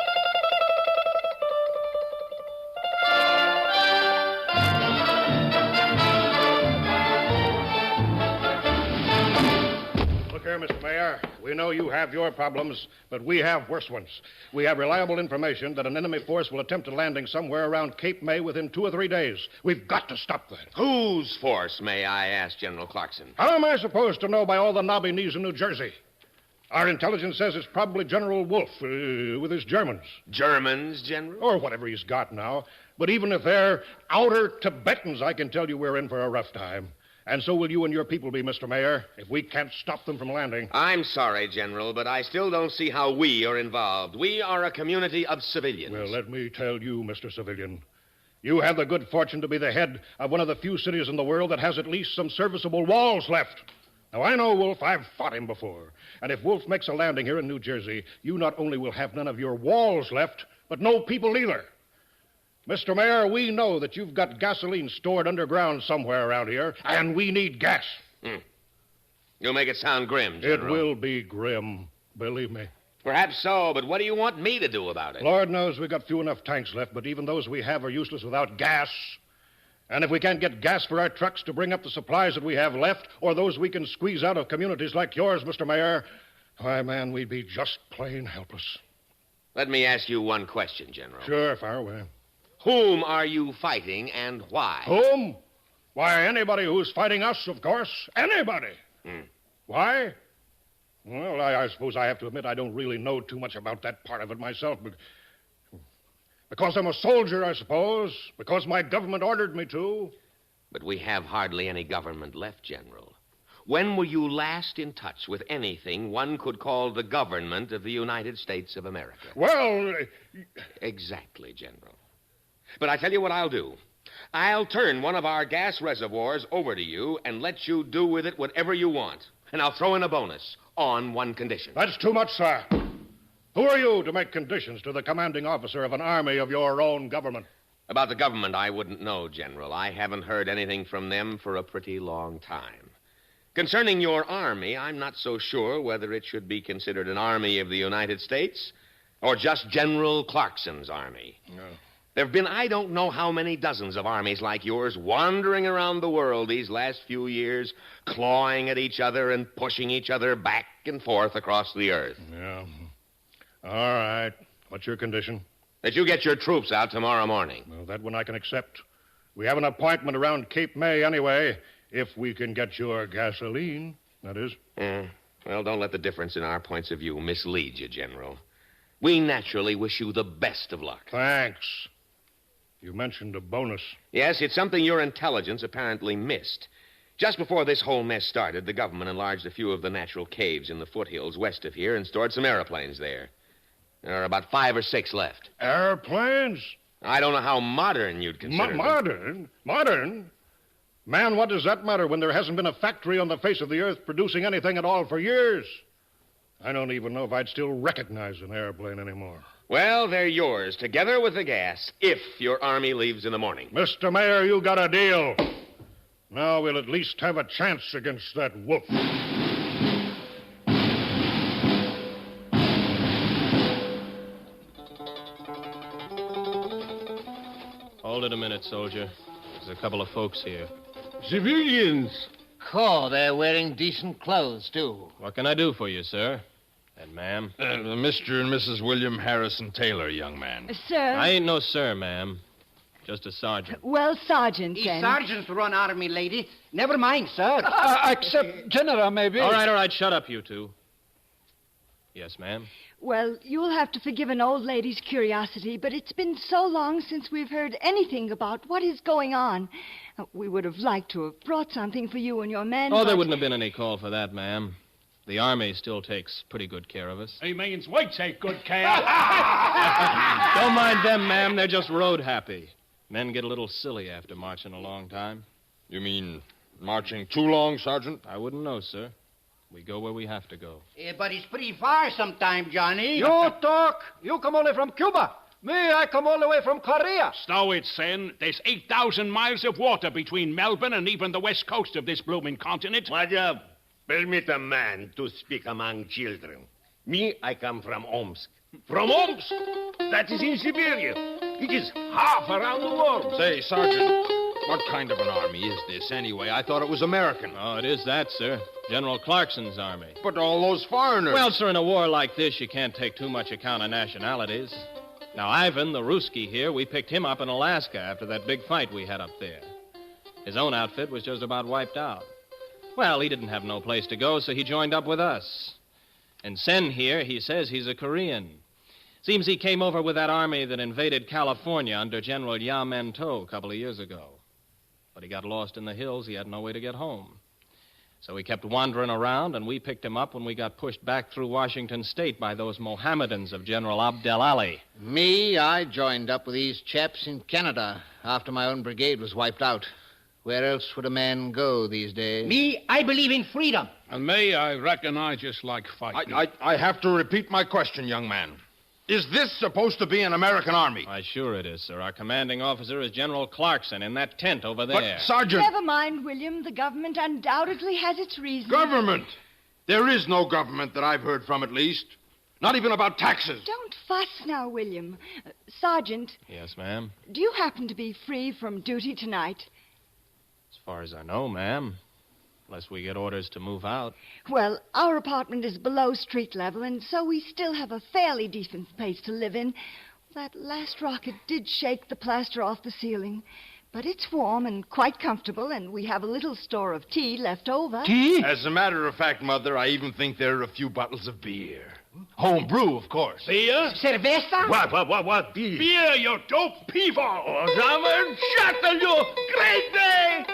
Look here, Mr. Mayor. We know you have your problems, but we have worse ones. We have reliable information that an enemy force will attempt a landing somewhere around Cape May within 2 or 3 days. We've got to stop that. Whose force, may I ask, General Clarkson? How am I supposed to know by all the knobby knees in New Jersey? Our intelligence says it's probably General Wolfe with his Germans. Germans, General? Or whatever he's got now. But even if they're outer Tibetans, I can tell you we're in for a rough time. And so will you and your people be, Mr. Mayor, if we can't stop them from landing. I'm sorry, General, but I still don't see how we are involved. We are a community of civilians. Well, let me tell you, Mr. Civilian, you have the good fortune to be the head of one of the few cities in the world that has at least some serviceable walls left. Now, I know Wolfe. I've fought him before. And if Wolfe makes a landing here in New Jersey, you not only will have none of your walls left, but no people either. Mr. Mayor, we know that you've got gasoline stored underground somewhere around here, and we need gas. You'll make it sound grim, General. It will be grim, believe me. Perhaps so, but what do you want me to do about it? Lord knows we've got few enough tanks left, but even those we have are useless without gas. And if we can't get gas for our trucks to bring up the supplies that we have left, or those we can squeeze out of communities like yours, Mr. Mayor, why, man, we'd be just plain helpless. Let me ask you one question, General. Sure, fire away. Whom are you fighting and why? Whom? Why, anybody who's fighting us, of course. Anybody. Why? Well, I suppose I have to admit I don't really know too much about that part of it myself. But because I'm a soldier, I suppose. Because my government ordered me to. But we have hardly any government left, General. When were you last in touch with anything one could call the government of the United States of America? Well... Exactly, General. But I tell you what I'll do. I'll turn one of our gas reservoirs over to you and let you do with it whatever you want. And I'll throw in a bonus on one condition. That's too much, sir. Who are you to make conditions to the commanding officer of an army of your own government? About the government, I wouldn't know, General. I haven't heard anything from them for a pretty long time. Concerning your army, I'm not so sure whether it should be considered an army of the United States or just General Clarkson's army. No. There have been I don't know how many dozens of armies like yours wandering around the world these last few years, clawing at each other and pushing each other back and forth across the earth. Yeah. All right. What's your condition? That you get your troops out tomorrow morning. Well, that one I can accept. We have an appointment around Cape May anyway, if we can get your gasoline, that is. Well, don't let the difference in our points of view mislead you, General. We naturally wish you the best of luck. Thanks. You mentioned a bonus. Yes, it's something your intelligence apparently missed. Just before this whole mess started, the government enlarged a few of the natural caves in the foothills west of here and stored some airplanes there. There are about 5 or 6 left. Airplanes? I don't know how modern you'd consider them. Modern? Modern? Man, what does that matter when there hasn't been a factory on the face of the earth producing anything at all for years? I don't even know if I'd still recognize an airplane anymore. Well, they're yours, together with the gas, if your army leaves in the morning. Mr. Mayor, you got a deal. Now we'll at least have a chance against that wolf. Hold it a minute, soldier. There's a couple of folks here. Civilians. Oh, they're wearing decent clothes, too. What can I do for you, sir? And ma'am? Mr. and Mrs. William Harrison Taylor, young man. Sir? I ain't no sir, ma'am. Just a sergeant. Well, sergeant, These then. sergeants run out of me, lady. Never mind, sir. Except General, maybe. All right. Shut up, you two. Yes, ma'am? Well, you'll have to forgive an old lady's curiosity, but it's been so long since we've heard anything about what is going on. We would have liked to have brought something for you and your men. Oh, there wouldn't have been any call for that, ma'am. The Army still takes pretty good care of us. He means we take good care. Don't mind them, ma'am. They're just road happy. Men get a little silly after marching a long time. You mean marching too long, Sergeant? I wouldn't know, sir. We go where we have to go. But it's pretty far sometime, Johnny. You talk. You come only from Cuba. Me, I come all the way from Korea. Stow it, Sen. There's 8,000 miles of water between Melbourne and even the west coast of this blooming continent. Madam, permit a man to speak among children. Me, I come from Omsk. From Omsk? That is in Siberia. It is half around the world. Say, Sergeant, what kind of an army is this anyway? I thought it was American. Oh, it is that, sir. General Clarkson's army. But all those foreigners... Well, sir, in a war like this, you can't take too much account of nationalities. Now, Ivan, the Ruski here, we picked him up in Alaska after that big fight we had up there. His own outfit was just about wiped out. Well, he didn't have no place to go, so he joined up with us. And Sen here, he says he's a Korean. Seems he came over with that army that invaded California under General Yamento a couple of years ago. But he got lost in the hills. He had no way to get home. So he kept wandering around, and we picked him up when we got pushed back through Washington State by those Mohammedans of General Abdel Ali. Me, I joined up with these chaps in Canada after my own brigade was wiped out. Where else would a man go these days? Me, I believe in freedom. And me, I reckon I just like fighting. I have to repeat my question, young man. Is this supposed to be an American army? Why, sure it is, sir. Our commanding officer is General Clarkson in that tent over there. But, Sergeant... Never mind, William. The government undoubtedly has its reasons. Government? There is no government that I've heard from, at least. Not even about taxes. Don't fuss now, William. Sergeant. Yes, ma'am? Do you happen to be free from duty tonight? As far as I know, ma'am. Unless we get orders to move out. Well, our apartment is below street level, and so we still have a fairly decent place to live in. That last rocket did shake the plaster off the ceiling. But it's warm and quite comfortable, and we have a little store of tea left over. Tea? As a matter of fact, Mother, I even think there are a few bottles of beer. Home brew, of course. Beer? Cerveza? What? Beer? Beer, you dope pivo! Zaman, shuttle you! Great day!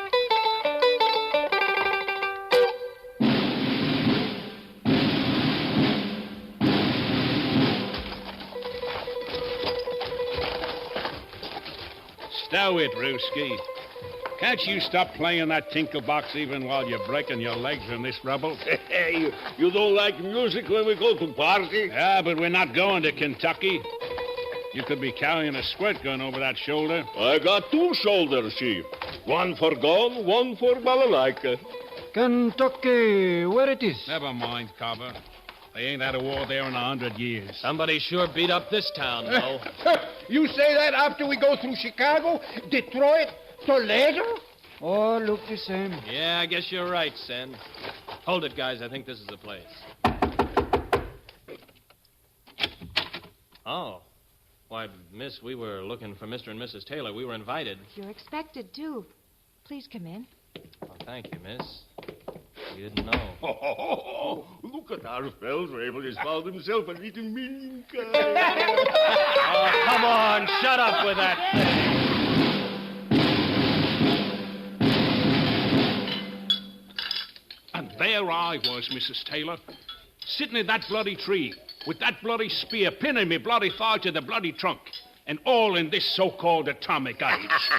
Stow it, Ruski. Can't you stop playing that tinkle box even while you're breaking your legs in this rubble? You don't like music when we go to party? Yeah, but we're not going to Kentucky. You could be carrying a squirt gun over that shoulder. I got two shoulders, Chief. One for gun, one for balalaika. Kentucky, where it is? Never mind, Carver. They ain't had a war there in 100 years. Somebody sure beat up this town, though. You say that after we go through Chicago, Detroit, Toledo? Oh, look the same. Yeah, I guess you're right, Sen. Hold it, guys. I think this is the place. Oh. Why, miss, we were looking for Mr. and Mrs. Taylor. We were invited. You're expected to. Please come in. Oh, thank you, miss. You didn't know. Look at our fellow. Rabel has found himself a little minka. Oh, come on. Shut up with that thing. And there I was, Mrs. Taylor, sitting in that bloody tree with that bloody spear pinning me bloody thigh to the bloody trunk. And all in this so-called atomic age.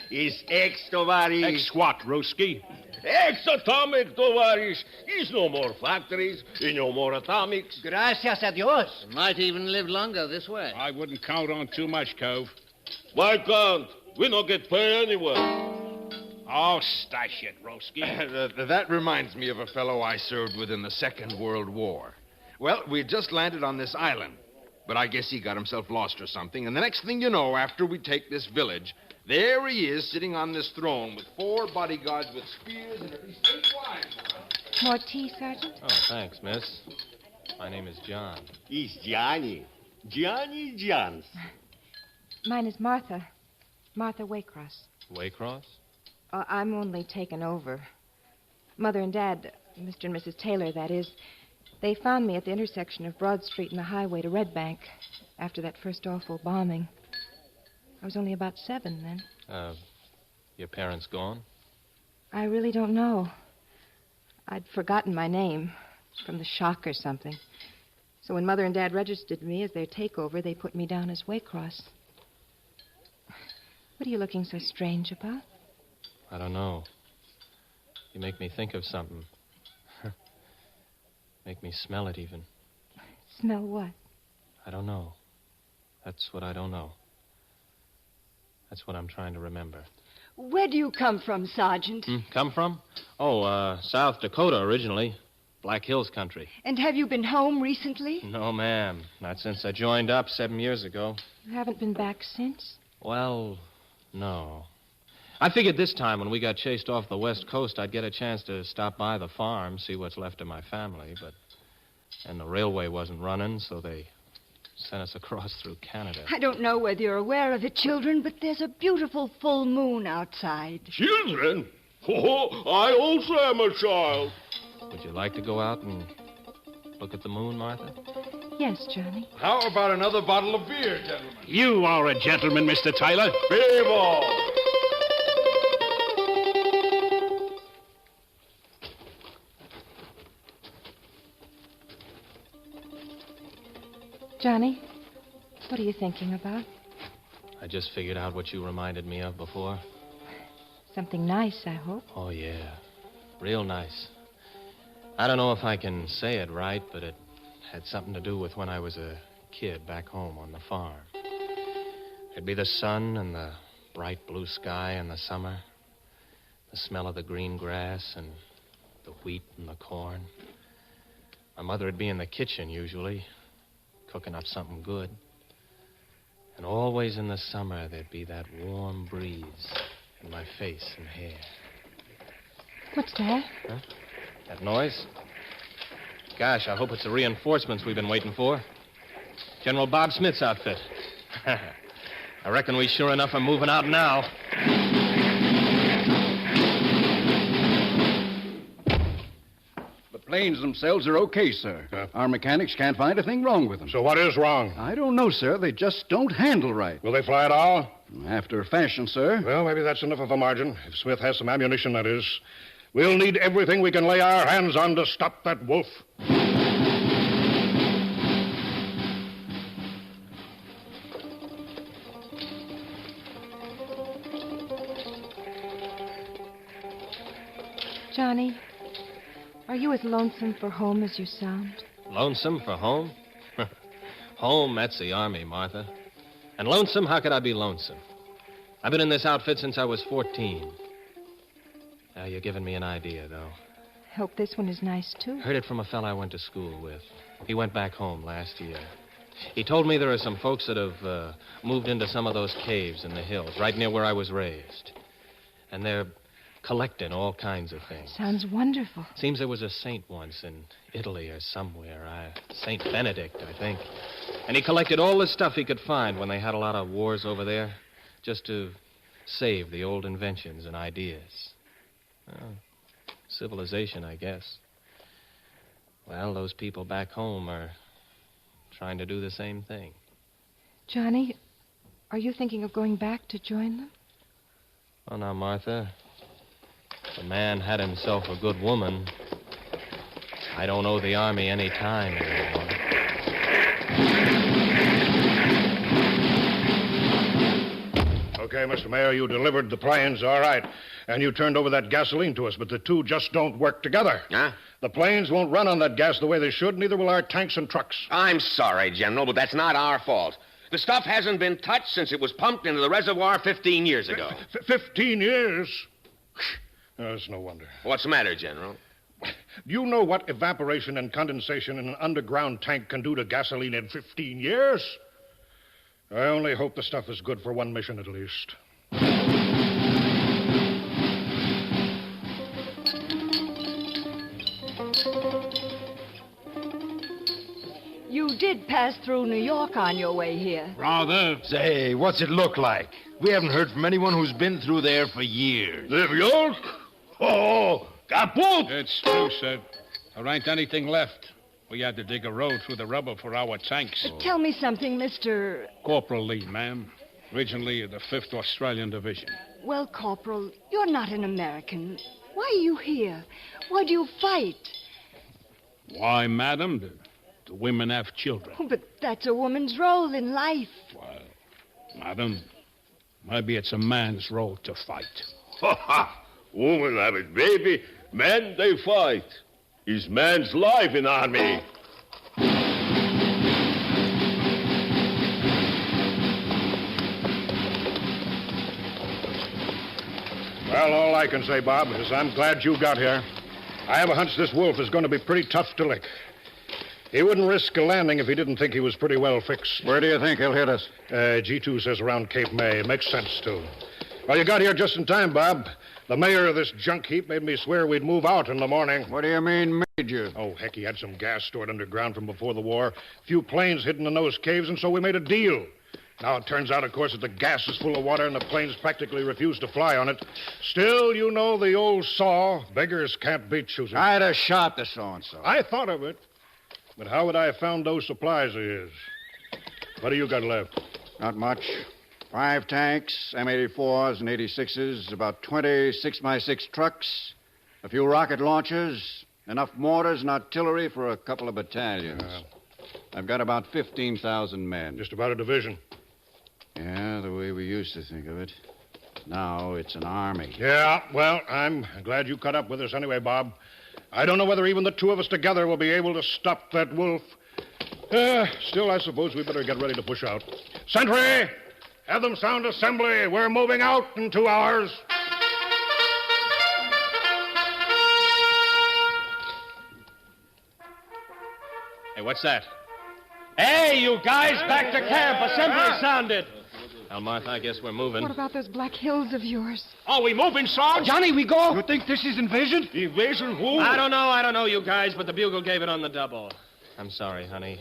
Is X, Tovarish? X what, Ruski? Ex-atomic, Tovarish. Is no more factories, no more atomics. Gracias a Dios. Might even live longer this way. I wouldn't count on too much, Cove. Why can't? We don't get paid anyway. Oh, stash it, Ruski. That reminds me of a fellow I served with in the Second World War. Well, we had just landed on this island. But I guess he got himself lost or something. And the next thing you know, after we take this village, there he is sitting on this throne with 4 bodyguards with spears and at least 8 wives. More tea, Sergeant? Oh, thanks, miss. My name is John. It's Johnny. Johnny Johns. Mine is Martha. Martha Waycross. Waycross? I'm only taken over. Mother and Dad, Mr. and Mrs. Taylor, that is, they found me at the intersection of Broad Street and the highway to Red Bank after that first awful bombing. I was only about 7 then. Your parents gone? I really don't know. I'd forgotten my name. from the shock or something. So when Mother and Dad registered me as their takeover, they put me down as Waycross. What are you looking so strange about? I don't know. You make me think of something. Make me smell it, even. Smell what? I don't know. That's what I don't know. That's what I'm trying to remember. Where do you come from, Sergeant? Come from? Oh, South Dakota originally. Black Hills country. And have you been home recently? No, ma'am. Not since I joined up 7 years ago. You haven't been back since? Well, no. I figured this time when we got chased off the West Coast, I'd get a chance to stop by the farm, see what's left of my family, and the railway wasn't running, so they sent us across through Canada. I don't know whether you're aware of it, children, but there's a beautiful full moon outside. Children? Oh, I also am a child. Would you like to go out and look at the moon, Martha? Yes, Johnny. How about another bottle of beer, gentlemen? You are a gentleman, Mr. Tyler. Ball. Johnny, what are you thinking about? I just figured out what you reminded me of before. Something nice, I hope. Oh, yeah. Real nice. I don't know if I can say it right, but it had something to do with when I was a kid back home on the farm. It'd be the sun and the bright blue sky in the summer, the smell of the green grass and the wheat and the corn. My mother would be in the kitchen usually, cooking up something good. And always in the summer, there'd be that warm breeze in my face and hair. What's that? Huh? That noise? Gosh, I hope it's the reinforcements we've been waiting for. General Bob Smith's outfit. I reckon we sure enough are moving out now. The planes themselves are okay, sir. Our mechanics can't find a thing wrong with them. So what is wrong? I don't know, sir. They just don't handle right. Will they fly at all? After a fashion, sir. Well, maybe that's enough of a margin. If Smith has some ammunition, that is. We'll need everything we can lay our hands on to stop that wolf. Johnny, are you as lonesome for home as you sound? Lonesome for home? Home, that's the Army, Martha. And lonesome, how could I be lonesome? I've been in this outfit since I was 14. Now, you're giving me an idea, though. Hope this one is nice, too. Heard it from a fella I went to school with. He went back home last year. He told me there are some folks that have moved into some of those caves in the hills, right near where I was raised. And they're collecting all kinds of things. Sounds wonderful. Seems there was a saint once in Italy or somewhere. Saint Benedict, I think. And he collected all the stuff he could find when they had a lot of wars over there, just to save the old inventions and ideas. Well, civilization, I guess. Well, those people back home are trying to do the same thing. Johnny, are you thinking of going back to join them? Well, now, Martha, if a man had himself a good woman, I don't owe the Army any time anymore. Okay, Mr. Mayor, you delivered the planes, all right. And you turned over that gasoline to us, but the two just don't work together. Huh? The planes won't run on that gas the way they should, neither will our tanks and trucks. I'm sorry, General, but that's not our fault. The stuff hasn't been touched since it was pumped into the reservoir 15 years ago. 15 years? Oh, it's no wonder. What's the matter, General? Do you know what evaporation and condensation in an underground tank can do to gasoline in 15 years? I only hope the stuff is good for one mission at least. You did pass through New York on your way here. Rather. Say, what's it look like? We haven't heard from anyone who's been through there for years. New York? Oh, kaput! It's true, sir. There ain't anything left. We had to dig a road through the rubble for our tanks. Tell me something, Mr. Corporal Lee, ma'am. Originally of the 5th Australian Division. Well, Corporal, you're not an American. Why are you here? Why do you fight? Why, madam, the women have children. Oh, but that's a woman's role in life. Madam, maybe it's a man's role to fight. Ha ha! Woman have it, baby. Men, they fight. Is man's life in army. Well, all I can say, Bob, is I'm glad you got here. I have a hunch this wolf is going to be pretty tough to lick. He wouldn't risk a landing if he didn't think he was pretty well fixed. Where do you think he'll hit us? G2 says around Cape May. Makes sense, too. Well, you got here just in time, Bob. The mayor of this junk heap made me swear we'd move out in the morning. What do you mean, made you? Oh, heck, he had some gas stored underground from before the war. A few planes hidden in those caves, and so we made a deal. Now, it turns out, of course, that the gas is full of water and the planes practically refuse to fly on it. Still, you know the old saw, beggars can't be choosers. I'd have shot the so-and-so. I thought of it. But how would I have found those supplies of his? What do you got left? Not much. 5 tanks, M84s and 86s, about 20 6x6 trucks, a few rocket launchers, enough mortars and artillery for a couple of battalions. I've got about 15,000 men. Just about a division. Yeah, the way we used to think of it. Now it's an army. Yeah, well, I'm glad you caught up with us anyway, Bob. I don't know whether even the two of us together will be able to stop that wolf. Still, I suppose we better get ready to push out. Sentry! Have them sound assembly. We're moving out in 2 hours. Hey, what's that? Hey, you guys, back to camp. Assembly sounded. Well, Martha, I guess we're moving. What about those black hills of yours? Are we moving, Sarge? Johnny, we go. You think this is invasion? Invasion who? I don't know, you guys, but the bugle gave it on the double. I'm sorry, honey.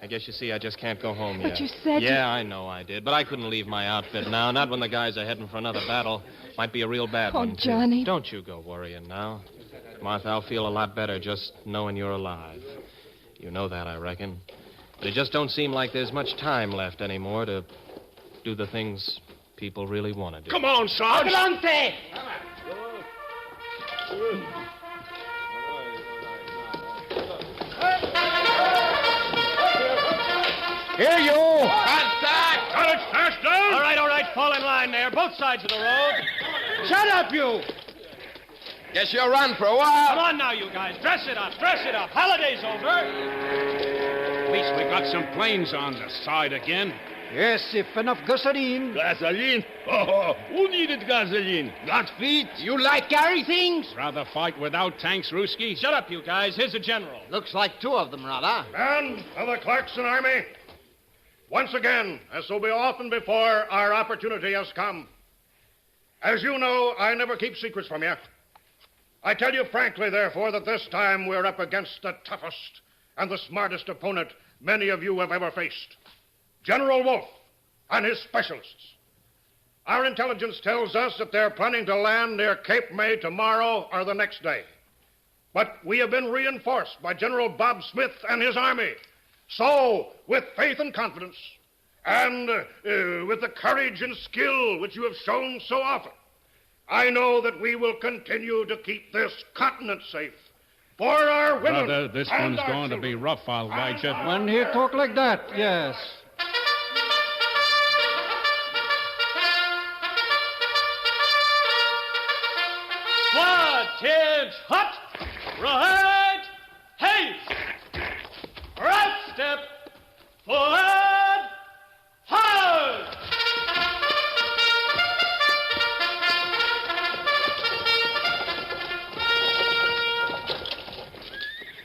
I guess you see I just can't go home yet. But you said Yeah, I know I did, but I couldn't leave my outfit now, not when the guys are heading for another battle. Might be a real bad one, too. Johnny. Don't you go worrying now. Martha, I'll feel a lot better just knowing you're alive. You know that, I reckon. But it just don't seem like there's much time left anymore to do the things people really want to do. Come on, Sarge. Adelante! Here, you! Contact! Got it, fast down! All right, fall in line there. Both sides of the road. Shut up, you! Guess you'll run for a while. Come on now, you guys. Dress it up. Holiday's over. At least we got some planes on the side again. Yes, if enough gasoline. Gasoline? Oh, who needed gasoline? Got feet? You like carry things? Rather fight without tanks, Ruski. Shut up, you guys. Here's the general. Looks like 2 of them, rather. Men of the Clarkson Army, once again, as so be often before, our opportunity has come. As you know, I never keep secrets from you. I tell you frankly, therefore, that this time we're up against the toughest and the smartest opponent many of you have ever faced. General Wolfe and his specialists. Our intelligence tells us that they're planning to land near Cape May tomorrow or the next day. But we have been reinforced by General Bob Smith and his army. So, with faith and confidence, and with the courage and skill which you have shown so often, I know that we will continue to keep this continent safe for our women. Brother, this one's going to be rough, I'll guide you. When he talk like that, yes. Footage hot, right, haste, right step, forward, hard.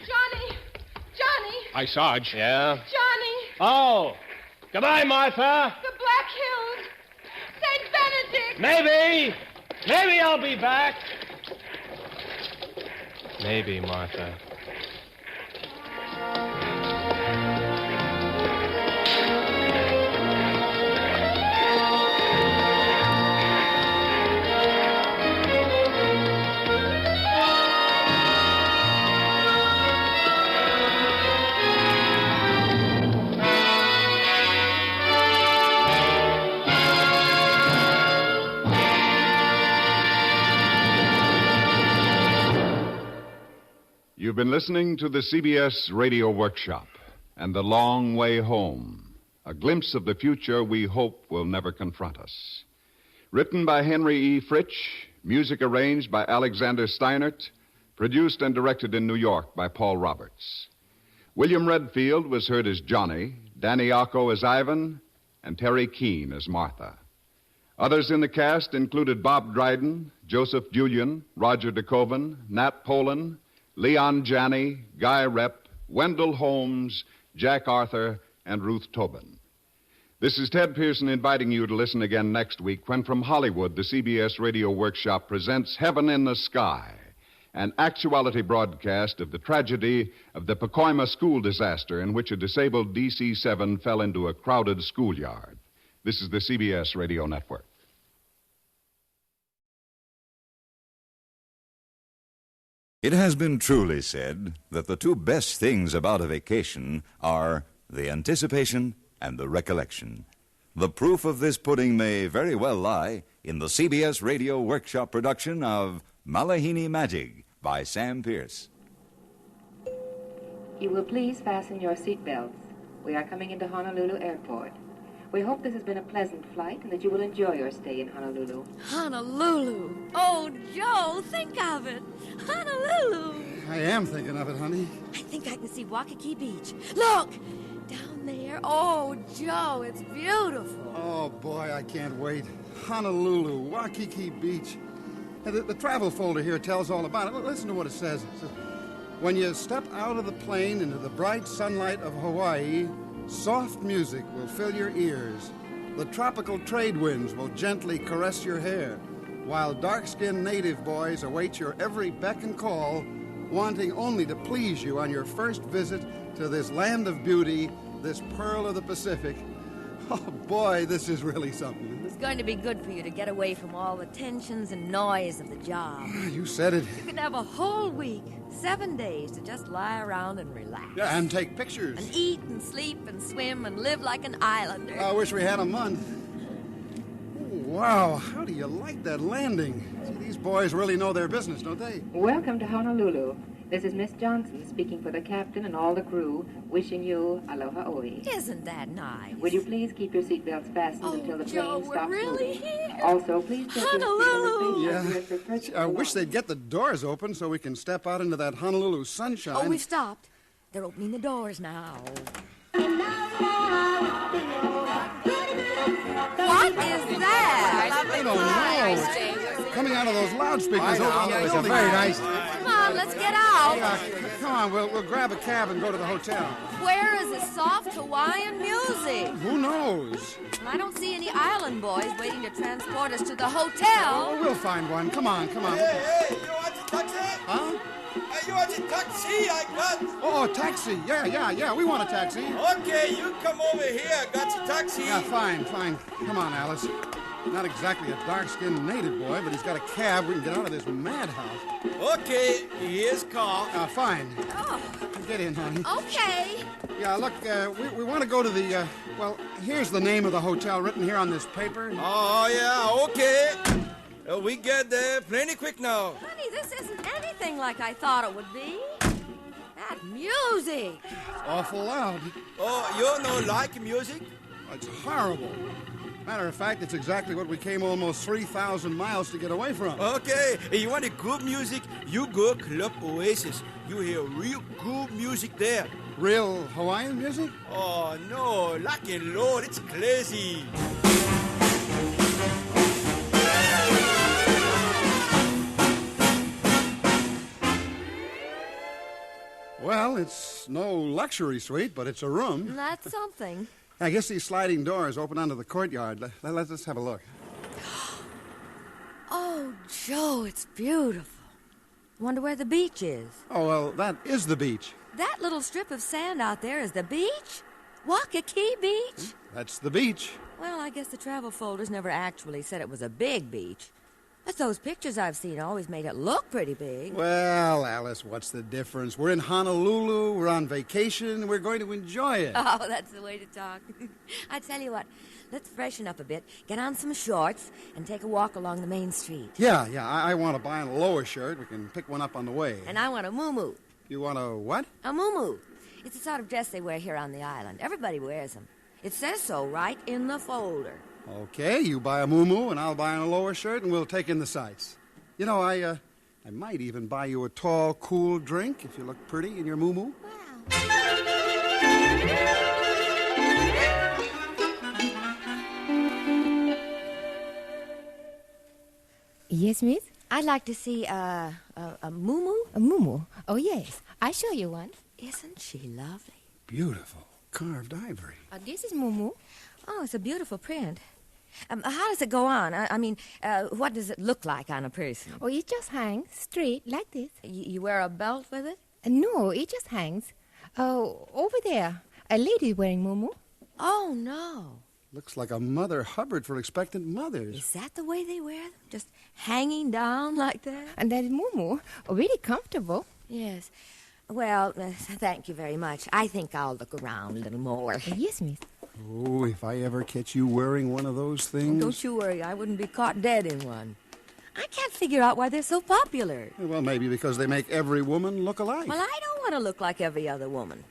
Johnny! Hi, Sarge. Yeah? Johnny! Oh, goodbye, Martha. The Black Hills! St. Benedict! Maybe I'll be back. Maybe, Martha. You've been listening to the CBS Radio Workshop and The Long Way Home, a glimpse of the future we hope will never confront us. Written by Henry E. Fritsch, music arranged by Alexander Steinert, produced and directed in New York by Paul Roberts. William Redfield was heard as Johnny, Danny Acco as Ivan, and Terry Keane as Martha. Others in the cast included Bob Dryden, Joseph Julian, Roger DeKoven, Nat Polan, Leon Janney, Guy Rep, Wendell Holmes, Jack Arthur, and Ruth Tobin. This is Ted Pearson inviting you to listen again next week when from Hollywood the CBS Radio Workshop presents Heaven in the Sky, an actuality broadcast of the tragedy of the Pacoima school disaster in which a disabled DC-7 fell into a crowded schoolyard. This is the CBS Radio Network. It has been truly said that the two best things about a vacation are the anticipation and the recollection. The proof of this pudding may very well lie in the CBS Radio Workshop production of Malihini Magic by Sam Pierce. You will please fasten your seatbelts. We are coming into Honolulu Airport. We hope this has been a pleasant flight and that you will enjoy your stay in Honolulu. Honolulu. Oh, Joe, think of it. Honolulu. I am thinking of it, honey. I think I can see Waikiki Beach. Look, down there. Oh, Joe, it's beautiful. Oh, boy, I can't wait. Honolulu, Waikiki Beach. The travel folder here tells all about it. Listen to what it says. It says, when you step out of the plane into the bright sunlight of Hawaii, soft music will fill your ears. The tropical trade winds will gently caress your hair, while dark-skinned native boys await your every beck and call, wanting only to please you on your first visit to this land of beauty, this pearl of the Pacific. Oh, boy, this is really something. It's going to be good for you to get away from all the tensions and noise of the job. You said it. You can have a whole week, 7 days, to just lie around and relax. Yeah, and take pictures. And eat and sleep and swim and live like an islander. I wish we had a month. Oh, wow, how do you like that landing? See, these boys really know their business, don't they? Welcome to Honolulu. This is Miss Johnson speaking for the captain and all the crew, wishing you aloha oe. Isn't that nice? Would you please keep your seatbelts fastened until the Joe, plane stops really moving? Here? Also, please check Honolulu. Yeah. I wish they'd get the doors open so we can step out into that Honolulu sunshine. Oh, we've stopped. They're opening the doors now. What is that? I don't know. Coming out of those loudspeakers. It's very nice. Come on, let's get out. Yeah, come on, we'll grab a cab and go to the hotel. Where is the soft Hawaiian music? Who knows? I don't see any island boys waiting to transport us to the hotel. Oh, we'll find one. Come on. Hey, you want a taxi? Huh? You want a taxi? I got. Oh, a taxi. Yeah. We want a taxi. Okay, you come over here. I got a taxi. Yeah, fine. Come on, Alice. Not exactly a dark-skinned native boy, but he's got a cab. We can get out of this madhouse. Okay, here's car. Fine. Oh. Get in, honey. Okay. Yeah, look, we want to go to the, here's the name of the hotel written here on this paper. Oh, yeah, okay. We get there plenty quick now. Honey, this isn't anything like I thought it would be. That music. It's awful loud. Oh, you don't like music? It's horrible. Matter of fact, it's exactly what we came almost 3,000 miles to get away from. Okay, you want a good music, you go Club Oasis. You hear real good music there. Real Hawaiian music? Oh, no, lucky Lord, it's crazy. Well, it's no luxury suite, but it's a room. That's something. I guess these sliding doors open onto the courtyard. Let's have a look. Oh, Joe, it's beautiful. Wonder where the beach is. Oh, well, that is the beach. That little strip of sand out there is the beach? Waikiki Beach? That's the beach. Well, I guess the travel folders never actually said it was a big beach. But those pictures I've seen always made it look pretty big. Well, Alice, what's the difference? We're in Honolulu, we're on vacation, and we're going to enjoy it. Oh, that's the way to talk. I tell you what, let's freshen up a bit, get on some shorts, and take a walk along the main street. Yeah, I want to buy a lower shirt. We can pick one up on the way. And I want a moo-moo. You want a what? A muumuu. It's a sort of dress they wear here on the island. Everybody wears them. It says so right in the folder. Okay, you buy a muumuu and I'll buy a lower shirt and we'll take in the sights. You know, I might even buy you a tall, cool drink if you look pretty in your muumuu. Yes, miss? I'd like to see a muumuu. A muumuu? Oh, yes. I'll show you one. Isn't she lovely? Beautiful. Carved ivory. This is muumuu. Oh, it's a beautiful print. How does it go on? I mean, what does it look like on a person? Oh, it just hangs straight like this. You wear a belt with it? No, it just hangs. Oh, over there. A lady wearing muumuu. Oh, no. Looks like a Mother Hubbard for expectant mothers. Is that the way they wear them? Just hanging down like that? And that muumuu, really comfortable. Yes. Well, thank you very much. I think I'll look around a little more. Yes, miss. Oh, if I ever catch you wearing one of those things... Oh, don't you worry. I wouldn't be caught dead in one. I can't figure out why they're so popular. Well, maybe because they make every woman look alike. Well, I don't want to look like every other woman.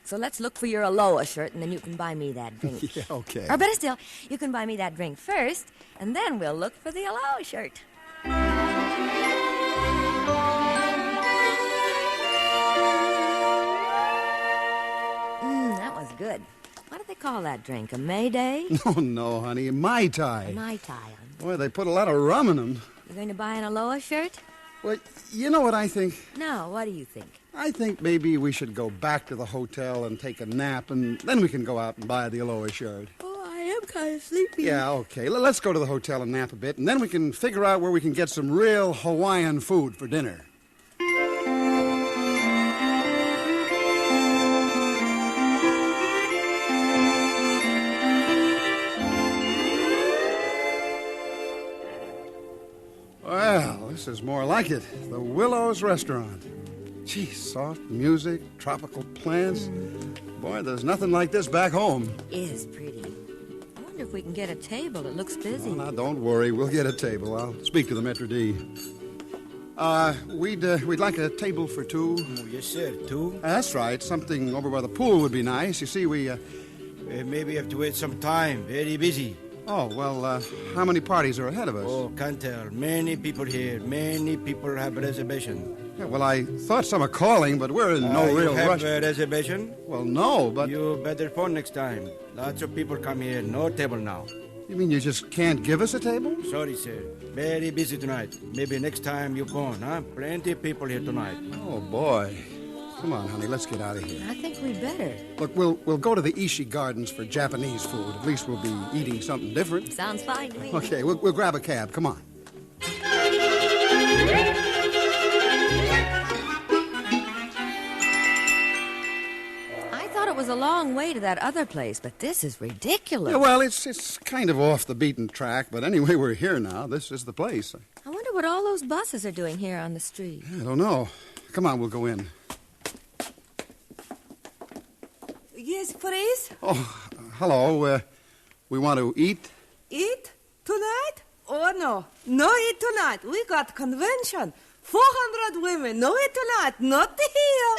So let's look for your Aloha shirt, and then you can buy me that drink. Yeah, okay. Or better still, you can buy me that drink first, and then we'll look for the Aloha shirt. That was good. What do they call that drink? A Mayday? Oh, no, honey. Mai Tai. A Mai Tai. Boy, they put a lot of rum in them. You going to buy an Aloha shirt? Well, you know what I think? No, what do you think? I think maybe we should go back to the hotel and take a nap, and then we can go out and buy the Aloha shirt. Oh, I am kind of sleepy. Yeah, okay. Let's go to the hotel and nap a bit, and then we can figure out where we can get some real Hawaiian food for dinner. Well, this is more like it. The Willows Restaurant. Gee, soft music, tropical plants. Boy, there's nothing like this back home. It is pretty. I wonder if we can get a table. It looks busy. Oh, now, don't worry. We'll get a table. I'll speak to the Maitre d'. We'd like a table for two. Oh, yes, sir. Two? That's right. Something over by the pool would be nice. You see, we, maybe have to wait some time. Very busy. Oh, well, how many parties are ahead of us? Oh, can't tell. Many people here. Many people have reservation. Yeah, well, I thought some are calling, but we're in no real you have rush. a reservation? Well, no, but... You better phone next time. Lots of people come here. No table now. You mean you just can't give us a table? Sorry, sir. Very busy tonight. Maybe next time you phone, huh? Plenty of people here tonight. Oh, boy. Come on, honey, let's get out of here. I think we'd better. Look, we'll go to the Ishii Gardens for Japanese food. At least we'll be eating something different. Sounds fine to me. Okay, we'll grab a cab. Come on. I thought it was a long way to that other place, but this is ridiculous. Yeah, well, it's kind of off the beaten track, but anyway, we're here now. This is the place. I wonder what all those buses are doing here on the street. I don't know. Come on, we'll go in. Yes, please. Oh, hello. We want to eat? Eat? Tonight? Oh, no. No eat tonight. We got convention. 400 women. No eat tonight. Not here.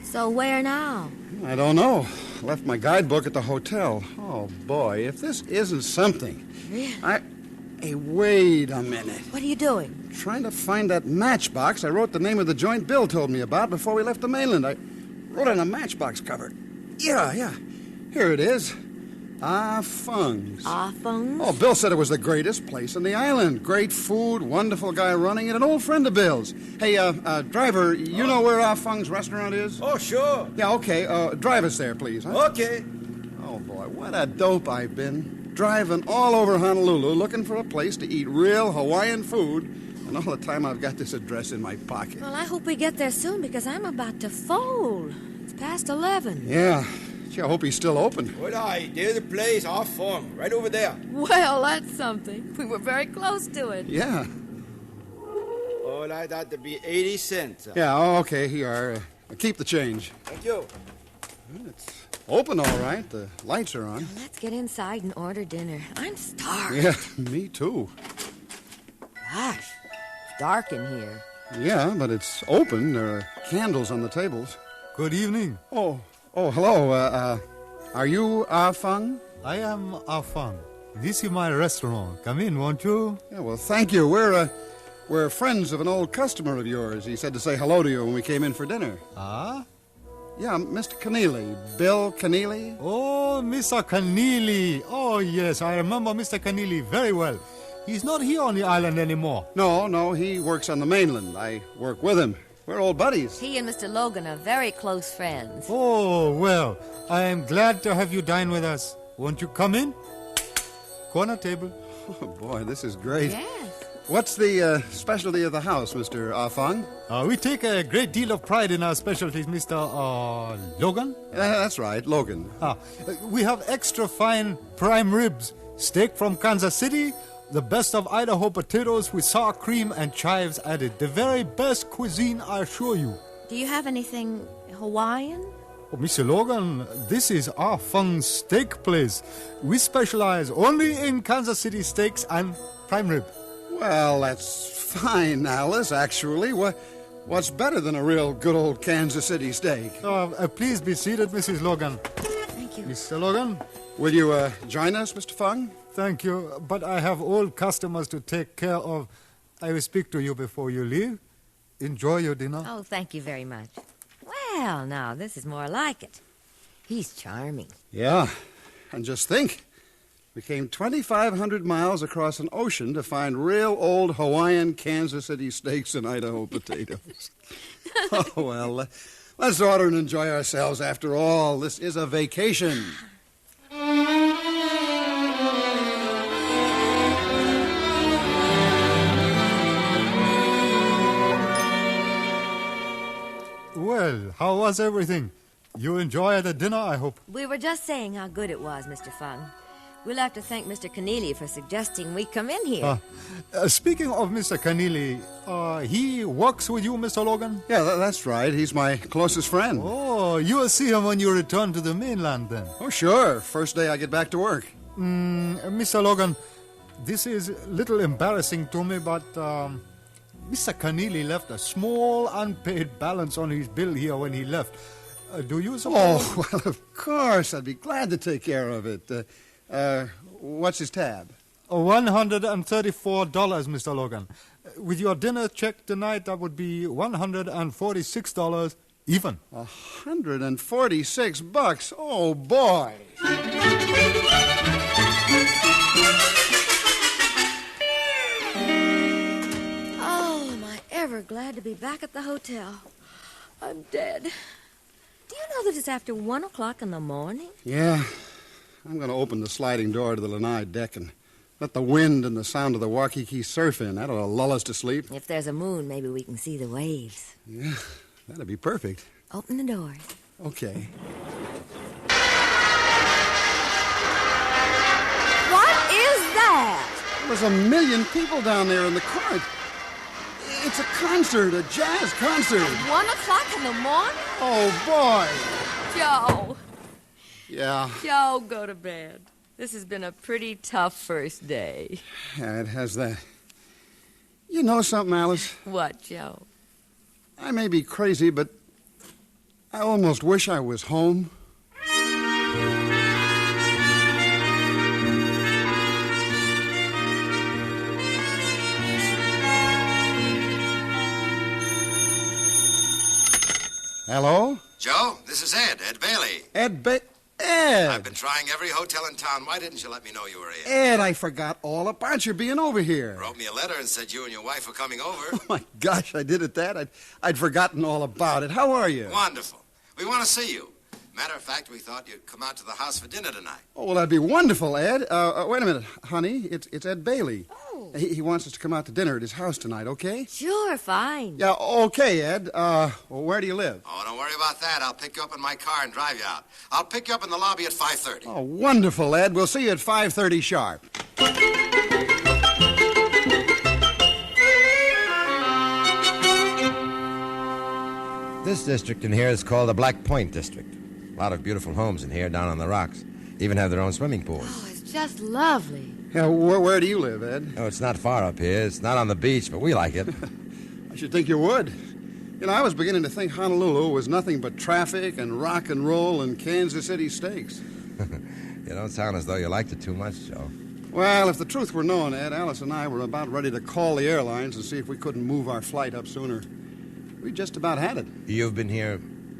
So where now? I don't know. Left my guidebook at the hotel. Oh, boy, if this isn't something. Really? Hey, wait a minute. What are you doing? Trying to find that matchbox I wrote the name of the joint Bill told me about before we left the mainland. I wrote on a matchbox cover. Yeah. Here it is. Ah Fung's. Ah Fung's? Oh, Bill said it was the greatest place on the island. Great food, wonderful guy running it, an old friend of Bill's. Hey, driver, you know where Ah Fung's restaurant is? Oh, sure. Yeah, okay. Drive us there, please. Huh? Okay. Oh, boy, what a dope I've been. Driving all over Honolulu looking for a place to eat real Hawaiian food, and all the time I've got this address in my pocket. Well, I hope we get there soon because I'm about to fold. It's past 11. Yeah. Gee, I hope he's still open. Well, there's the place, our farm, right over there. Well, that's something. We were very close to it. Yeah. All right, that'd be 80 cents. Yeah, okay, here you are. Keep the change. Thank you. It's Open all right. The lights are on. Let's get inside and order dinner. I'm starved. Yeah, me too. Gosh, it's dark in here. Yeah, but it's open. There are candles on the tables. Good evening. Oh, hello. Are you Ah Feng? I am Ah Feng. This is my restaurant. Come in, won't you? Yeah, well, thank you. We're friends of an old customer of yours. He said to say hello to you when we came in for dinner. Ah? Yeah, Mr. Keneally. Bill Keneally? Oh, Mr. Keneally. Oh, yes, I remember Mr. Keneally very well. He's not here on the island anymore. No, he works on the mainland. I work with him. We're old buddies. He and Mr. Logan are very close friends. Oh, well, I am glad to have you dine with us. Won't you come in? Corner table. Oh, boy, this is great. Yes. What's the specialty of the house, Mr. Ah Feng? We take a great deal of pride in our specialties, Mr. Logan? That's right, Logan. We have extra fine prime ribs, steak from Kansas City, the best of Idaho potatoes with sour cream and chives added. The very best cuisine, I assure you. Do you have anything Hawaiian? Oh, Mr. Logan, this is Ah Feng's steak place. We specialize only in Kansas City steaks and prime rib. Well, that's fine, Alice, actually. What's better than a real good old Kansas City steak? Please be seated, Mrs. Logan. Thank you. Mr. Logan? Will you join us, Mr. Feng? Thank you, but I have old customers to take care of. I will speak to you before you leave. Enjoy your dinner. Oh, thank you very much. Well, now, this is more like it. He's charming. Yeah, and just think. We came 2,500 miles across an ocean to find real old Hawaiian Kansas City steaks and Idaho potatoes. Oh, well, let's order and enjoy ourselves after all. This is a vacation. Well, how was everything? You enjoyed the dinner, I hope. We were just saying how good it was, Mr. Feng. We'll have to thank Mr. Keneally for suggesting we come in here. Speaking of Mr. Keneally, he works with you, Mr. Logan? Yeah, that's right. He's my closest friend. Oh, you will see him when you return to the mainland, then. Oh, sure. First day I get back to work. Mr. Logan, this is a little embarrassing to me, but Mr. Keneally left a small unpaid balance on his bill here when he left. Do you suppose? Oh, well, of course. I'd be glad to take care of it. What's his tab? $134, Mr. Logan. With your dinner check tonight, that would be $146 even. $146? Oh, boy. Oh, am I ever glad to be back at the hotel. I'm dead. Do you know that it's after 1 o'clock in the morning? Yeah. I'm going to open the sliding door to the lanai deck and let the wind and the sound of the Waikiki surf in. That'll lull us to sleep. If there's a moon, maybe we can see the waves. Yeah, that'd be perfect. Open the doors. Okay. What is that? There's 1 million people down there in the court. It's a concert, a jazz concert. At 1 o'clock in the morning? Oh, boy. Joe. Yeah. Joe, go to bed. This has been a pretty tough first day. Yeah, it has that. You know something, Alice? What, Joe? I may be crazy, but I almost wish I was home. Hello? Joe, this is Ed Bailey. Ed. I've been trying every hotel in town. Why didn't you let me know you were in? Ed, I forgot all about you being over here. Wrote me a letter and said you and your wife were coming over. Oh, my gosh, I did at that. I'd forgotten all about it. How are you? Wonderful. We want to see you. Matter of fact, we thought you'd come out to the house for dinner tonight. Oh, well, that'd be wonderful, Ed. Wait a minute, honey. It's Ed Bailey. Oh. He wants us to come out to dinner at his house tonight, okay? Sure, fine. Yeah, okay, Ed. Well, where do you live? Oh, don't worry about that. I'll pick you up in my car and drive you out. I'll pick you up in the lobby at 5:30. Oh, wonderful, Ed. We'll see you at 5:30 sharp. This district in here is called the Black Point District. A lot of beautiful homes in here down on the rocks. Even have their own swimming pools. Oh, it's just lovely. Yeah, where do you live, Ed? Oh, it's not far up here. It's not on the beach, but we like it. I should think you would. You know, I was beginning to think Honolulu was nothing but traffic and rock and roll and Kansas City steaks. You don't sound as though you liked it too much, Joe. Well, if the truth were known, Ed, Alice and I were about ready to call the airlines and see if we couldn't move our flight up sooner. We just about had it. You've been here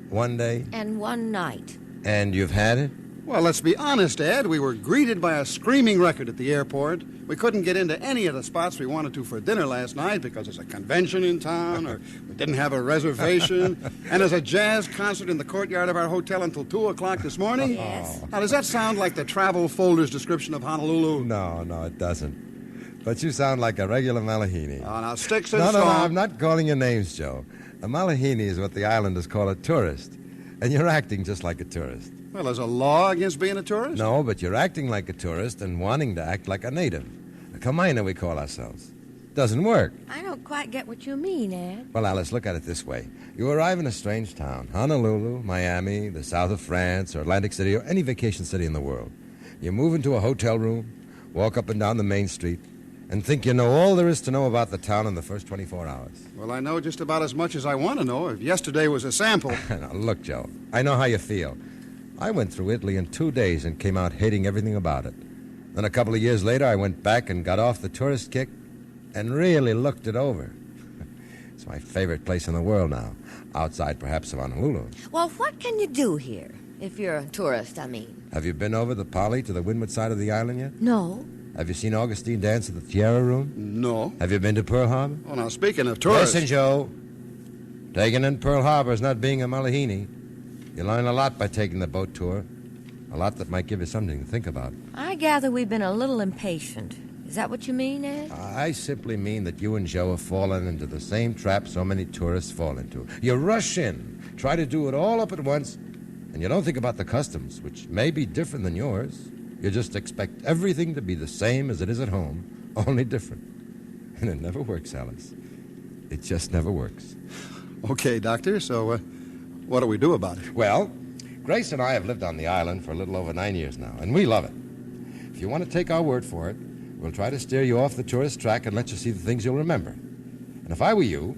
one day? And one night. And you've had it? Well, let's be honest, Ed. We were greeted by a screaming record at the airport. We couldn't get into any of the spots we wanted to for dinner last night because there's a convention in town, or we didn't have a reservation, and there's a jazz concert in the courtyard of our hotel until 2 o'clock this morning. Yes. Now, does that sound like the travel folder's description of Honolulu? No, it doesn't. But you sound like a regular Malihini. Oh, now, sticks and No, stones. I'm not calling you names, Joe. A Malihini is what the islanders call a tourist. And you're acting just like a tourist. Well, there's a law against being a tourist? No, but you're acting like a tourist and wanting to act like a native. A Kamaina, we call ourselves. Doesn't work. I don't quite get what you mean, Ed. Well, Alice, look at it this way. You arrive in a strange town, Honolulu, Miami, the south of France, or Atlantic City, or any vacation city in the world. You move into a hotel room, walk up and down the main street, and think you know all there is to know about the town in the first 24 hours. Well, I know just about as much as I want to know. If yesterday was a sample. Now, look, Joe, I know how you feel. I went through Italy in 2 days and came out hating everything about it. Then a couple of years later, I went back and got off the tourist kick and really looked it over. It's my favorite place in the world now, outside perhaps of Honolulu. Well, what can you do here? If you're a tourist, I mean. Have you been over the Pali to the windward side of the island yet? No. Have you seen Augustine dance at the Tierra Room? No. Have you been to Pearl Harbor? Oh, now, speaking of tourists... Listen, Joe. Taking in Pearl Harbor is not being a Malihini. You learn a lot by taking the boat tour. A lot that might give you something to think about. I gather we've been a little impatient. Is that what you mean, Ed? I simply mean that you and Joe have fallen into the same trap so many tourists fall into. You rush in, try to do it all up at once, and you don't think about the customs, which may be different than yours. You just expect everything to be the same as it is at home, only different. And it never works, Alice. It just never works. Okay, Doctor, so what do we do about it? Well, Grace and I have lived on the island for a little over 9 years now, and we love it. If you want to take our word for it, we'll try to steer you off the tourist track and let you see the things you'll remember. And if I were you,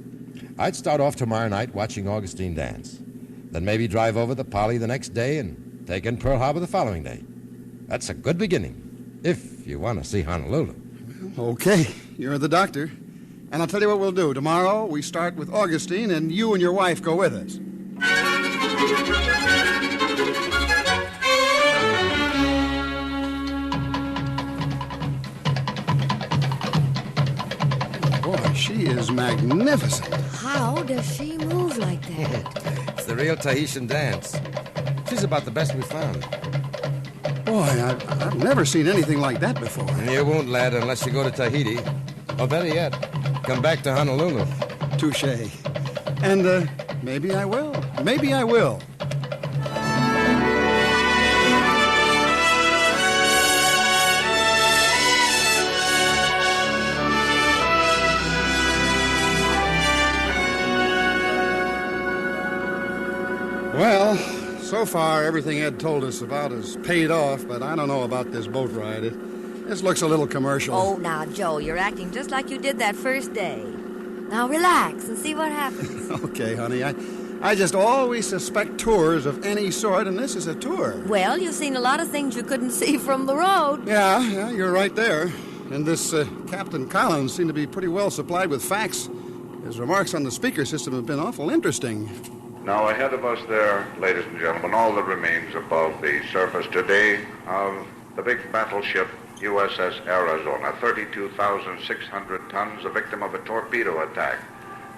I'd start off tomorrow night watching Augustine dance. Then maybe drive over the Pali the next day and take in Pearl Harbor the following day. That's a good beginning, if you want to see Honolulu. Okay, you're the doctor. And I'll tell you what we'll do. Tomorrow, we start with Augustine, and you and your wife go with us. Boy, she is magnificent. How does she move like that? It's the real Tahitian dance. She's about the best we've found. Boy, I've never seen anything like that before. You won't, lad, unless you go to Tahiti. Or better yet, come back to Honolulu. Touché. And maybe I will. Maybe I will. Well, so far everything Ed told us about is paid off, but I don't know about this boat ride. This looks a little commercial. Oh, now, Joe, you're acting just like you did that first day. Now relax and see what happens. Okay, honey. I just always suspect tours of any sort, and this is a tour. Well, you've seen a lot of things you couldn't see from the road. Yeah, you're right there. And this Captain Collins seemed to be pretty well supplied with facts. His remarks on the speaker system have been awful interesting. Now, ahead of us there, ladies and gentlemen, all that remains above the surface today of the big battleship USS Arizona, 32,600 tons, a victim of a torpedo attack.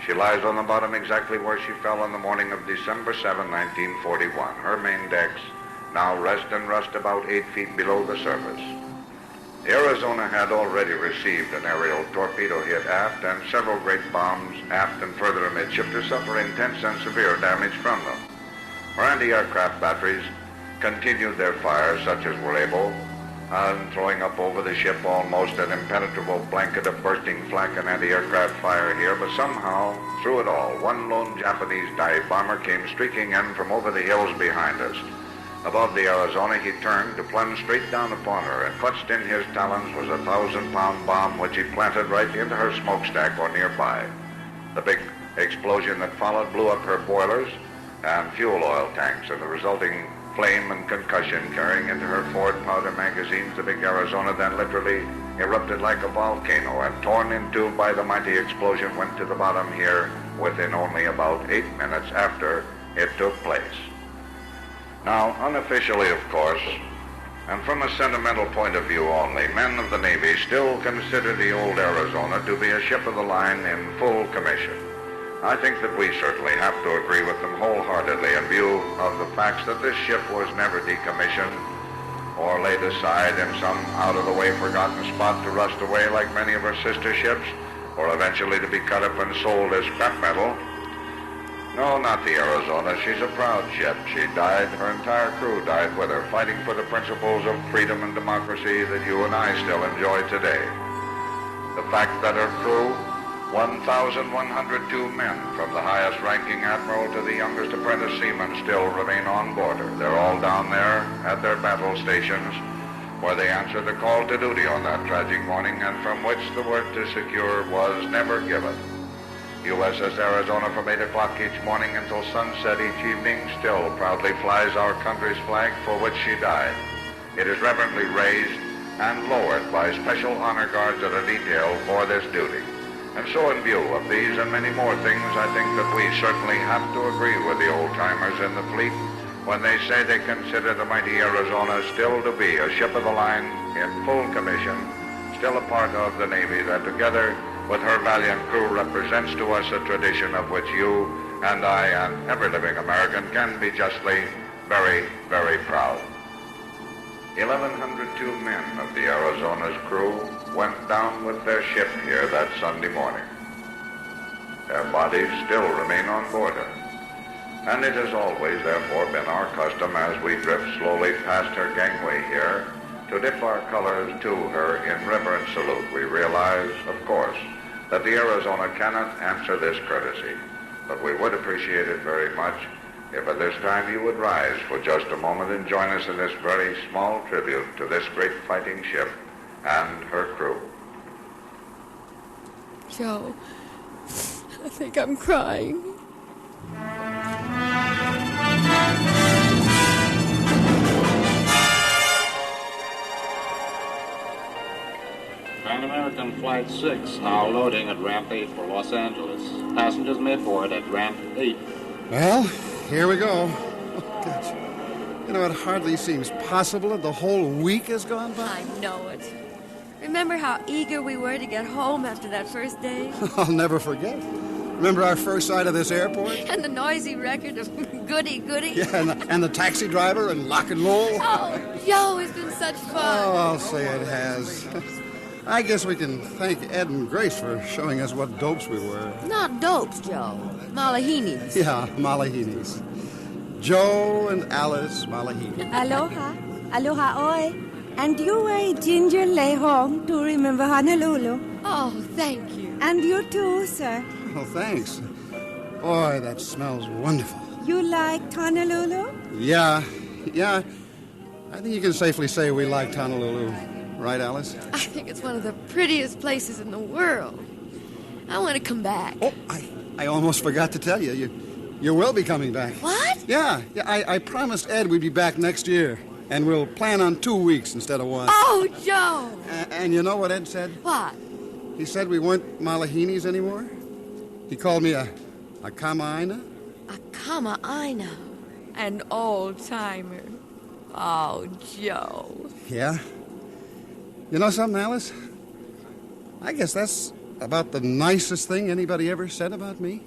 She lies on the bottom exactly where she fell on the morning of December 7, 1941. Her main decks now rest and rust about 8 feet below the surface. The Arizona had already received an aerial torpedo hit aft, and several great bombs aft and further amidship to suffer intense and severe damage from them. Her anti-aircraft batteries continued their fire such as were able, and throwing up over the ship almost an impenetrable blanket of bursting flak and anti-aircraft fire here, but somehow, through it all, one lone Japanese dive bomber came streaking in from over the hills behind us. Above the Arizona, he turned to plunge straight down upon her, and clutched in his talons was a 1,000-pound bomb which he planted right into her smokestack or nearby. The big explosion that followed blew up her boilers and fuel oil tanks, and the resulting flame and concussion carrying into her Ford powder magazines, the big Arizona then literally erupted like a volcano, and torn in two by the mighty explosion went to the bottom here within only about 8 minutes after it took place. Now, unofficially, of course, and from a sentimental point of view only, men of the Navy still consider the old Arizona to be a ship of the line in full commission. I think that we certainly have to agree with them wholeheartedly in view of the facts that this ship was never decommissioned or laid aside in some out-of-the-way forgotten spot to rust away like many of her sister ships, or eventually to be cut up and sold as scrap metal. No, not the Arizona. She's a proud ship. She died, her entire crew died with her, fighting for the principles of freedom and democracy that you and I still enjoy today. The fact that her crew, 1,102 men, from the highest-ranking admiral to the youngest apprentice seaman, still remain on board her. They're all down there at their battle stations, where they answered the call to duty on that tragic morning, and from which the word to secure was never given. USS Arizona from 8 o'clock each morning until sunset each evening still proudly flies our country's flag for which she died. It is reverently raised and lowered by special honor guards that are detailed for this duty. And so in view of these and many more things, I think that we certainly have to agree with the old-timers in the fleet when they say they consider the mighty Arizona still to be a ship of the line in full commission, still a part of the Navy that together with her valiant crew represents to us a tradition of which you and I and every living American can be justly very, very proud. 1,102 men of the Arizona's crew went down with their ship here that Sunday morning. Their bodies still remain on board her. And it has always, therefore, been our custom as we drift slowly past her gangway here to dip our colors to her in reverent salute. We realize, of course, that the Arizona cannot answer this courtesy, but we would appreciate it very much if at this time you would rise for just a moment and join us in this very small tribute to this great fighting ship and her crew. Joe, I think I'm crying. Pan American Flight 6 now loading at ramp 8 for Los Angeles. Passengers may board at ramp 8. Well, here we go. Oh, gosh. You know, it hardly seems possible that the whole week has gone by. I know it. Remember how eager we were to get home after that first day? I'll never forget. Remember our first sight of this airport? And the noisy record of goody. Yeah, and the taxi driver and lock and roll. Oh, Joe, it's been such fun. Oh, I'll say it has. I guess we can thank Ed and Grace for showing us what dopes we were. Not dopes, Joe. Malihinis. Yeah, Malihinis. Joe and Alice Malihini. Aloha. Aloha oi. And you a ginger lay home to remember Honolulu. Oh, thank you. And you too, sir. Oh, thanks. Boy, that smells wonderful. You liked Honolulu? Yeah. I think you can safely say we liked Honolulu. Right, Alice? I think it's one of the prettiest places in the world. I want to come back. Oh, I almost forgot to tell you. You will be coming back. What? Yeah, I promised Ed we'd be back next year. And we'll plan on 2 weeks instead of 1. Oh, Joe! And you know what Ed said? What? He said we weren't Malihinis anymore. He called me a Kama'aina. A Kama'aina. An old-timer. Oh, Joe. Yeah? You know something, Alice? I guess that's about the nicest thing anybody ever said about me.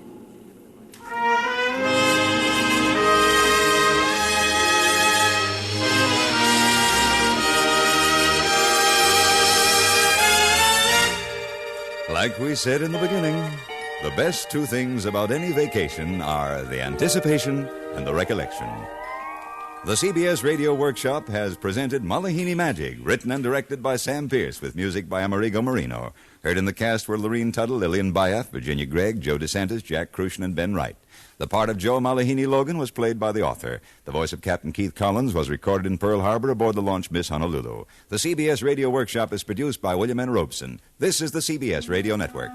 Like we said in the beginning, the best two things about any vacation are the anticipation and the recollection. The CBS Radio Workshop has presented Malihini Magic, written and directed by Sam Pierce, with music by Amerigo Marino. Heard in the cast were Lorene Tuttle, Lillian Bayef, Virginia Gregg, Joe DeSantis, Jack Crucian, and Ben Wright. The part of Joe Malihini Logan was played by the author. The voice of Captain Keith Collins was recorded in Pearl Harbor aboard the launch Miss Honolulu. The CBS Radio Workshop is produced by William N. Robeson. This is the CBS Radio Network.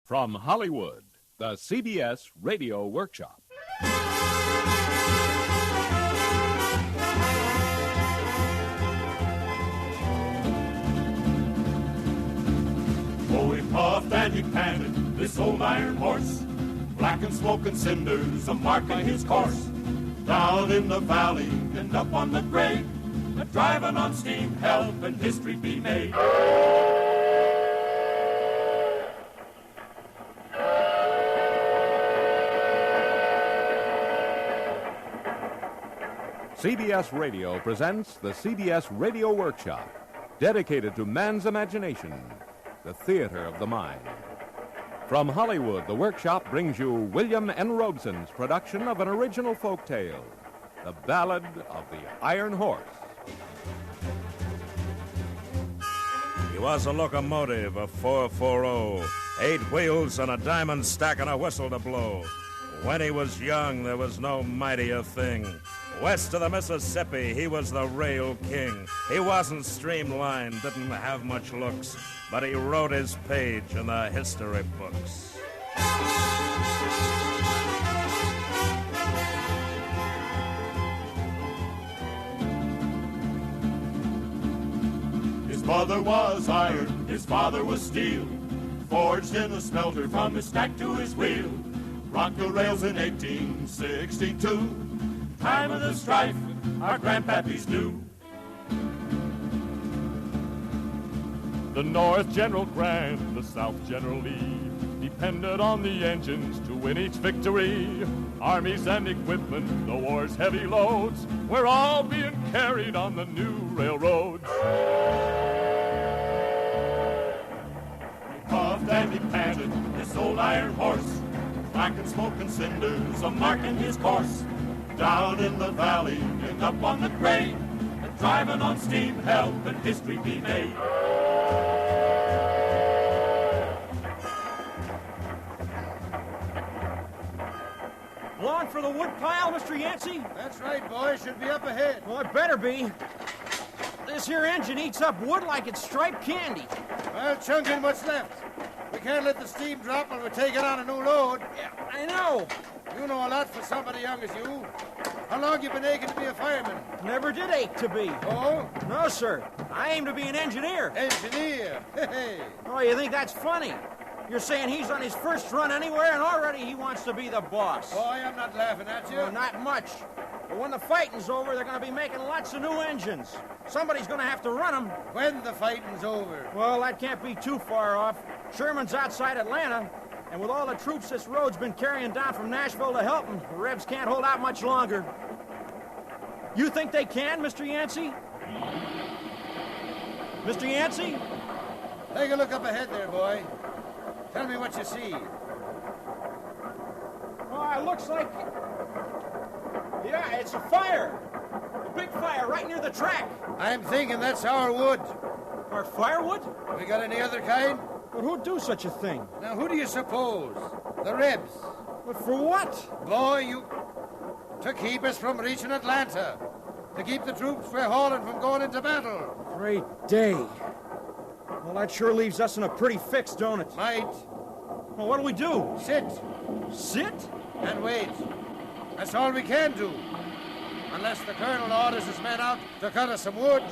From Hollywood, the CBS Radio Workshop. Oh, he puffed and he panted, this old iron horse, black and smoking cinders a-marking his course. Down in the valley and up on the grade, driving on steam, helping history be made. CBS Radio presents the CBS Radio Workshop, dedicated to man's imagination, the theater of the mind. From Hollywood, the Workshop brings you William N. Robeson's production of an original folk tale, The Ballad of the Iron Horse. He was a locomotive, a 440, 8 wheels and a diamond stack and a whistle to blow. When he was young, there was no mightier thing. West of the Mississippi, he was the rail king. He wasn't streamlined, didn't have much looks, but he wrote his page in the history books. His mother was iron, his father was steel, forged in the smelter from his stack to his wheel. Rocked the rails in 1862. Time of the strife, our grandpappies knew. The North General Grant, the South General Lee, depended on the engines to win each victory. Armies and equipment, the war's heavy loads, were all being carried on the new railroads. He puffed and he panted, this old iron horse, black and smoking cinders a-marking his course. Down in the valley and up on the grade, and driving on steam, helping history be made. Along for the wood pile, Mr. Yancey? That's right, boy. Should be up ahead. Well, it better be. This here engine eats up wood like it's striped candy. Well, chunk in what's left. We can't let the steam drop while we're taking on a new load. Yeah, I know. You know a lot for somebody young as you. How long you been aching to be a fireman? Never did ache to be. Oh? No, sir. I aim to be an engineer. Engineer? Hey. Oh, you think that's funny? You're saying he's on his first run anywhere, and already he wants to be the boss. Boy, I'm not laughing at you. Oh, not much. But when the fighting's over, they're going to be making lots of new engines. Somebody's going to have to run them. When the fighting's over? Well, that can't be too far off. Sherman's outside Atlanta, and with all the troops this road's been carrying down from Nashville to Helton, the Rebs can't hold out much longer. You think they can, Mr. Yancey? Mr. Yancey? Take a look up ahead there, boy. Tell me what you see. Oh, it looks like... Yeah, it's a fire. A big fire right near the track. I'm thinking that's our wood. Our firewood? We got any other kind? But who'd do such a thing? Now, who do you suppose? The Rebs. But for what? Boy, to keep us from reaching Atlanta. To keep the troops we're hauling from going into battle. Great day. Well, that sure leaves us in a pretty fix, don't it? Might. Well, what do we do? Sit. Sit? And wait. That's all we can do. Unless the colonel orders his men out to cut us some wood.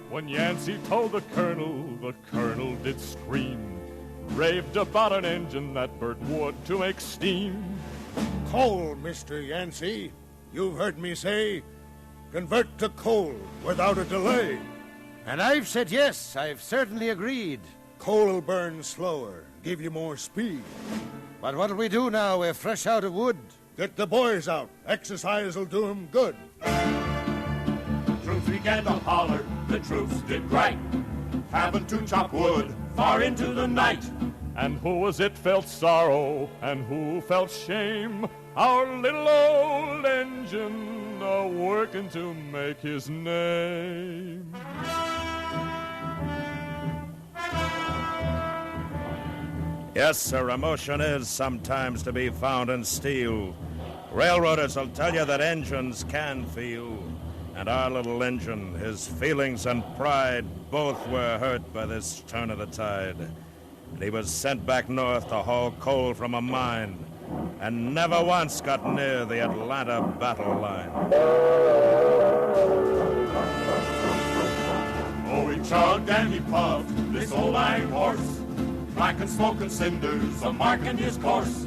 When Yancey told the colonel did scream, raved about an engine that burnt wood to make steam. Coal, Mr. Yancey. You've heard me say, convert to coal without a delay. And I've said yes. I've certainly agreed. Coal'll burn slower, give you more speed. But what'll we do now? We're fresh out of wood. Get the boys out. Exercise'll do 'em good. Troops began to holler, the troops did right, having to chop wood far into the night. And who was it felt sorrow, and who felt shame? Our little old engine a-working to make his name. Yes, sir, emotion is sometimes to be found in steel. Railroaders will tell you that engines can feel. And our little engine, his feelings and pride, both were hurt by this turn of the tide. And he was sent back north to haul coal from a mine, and never once got near the Atlanta battle line. Oh, he chugged and he puffed, this old iron horse, black and smoking cinders a-marking his course.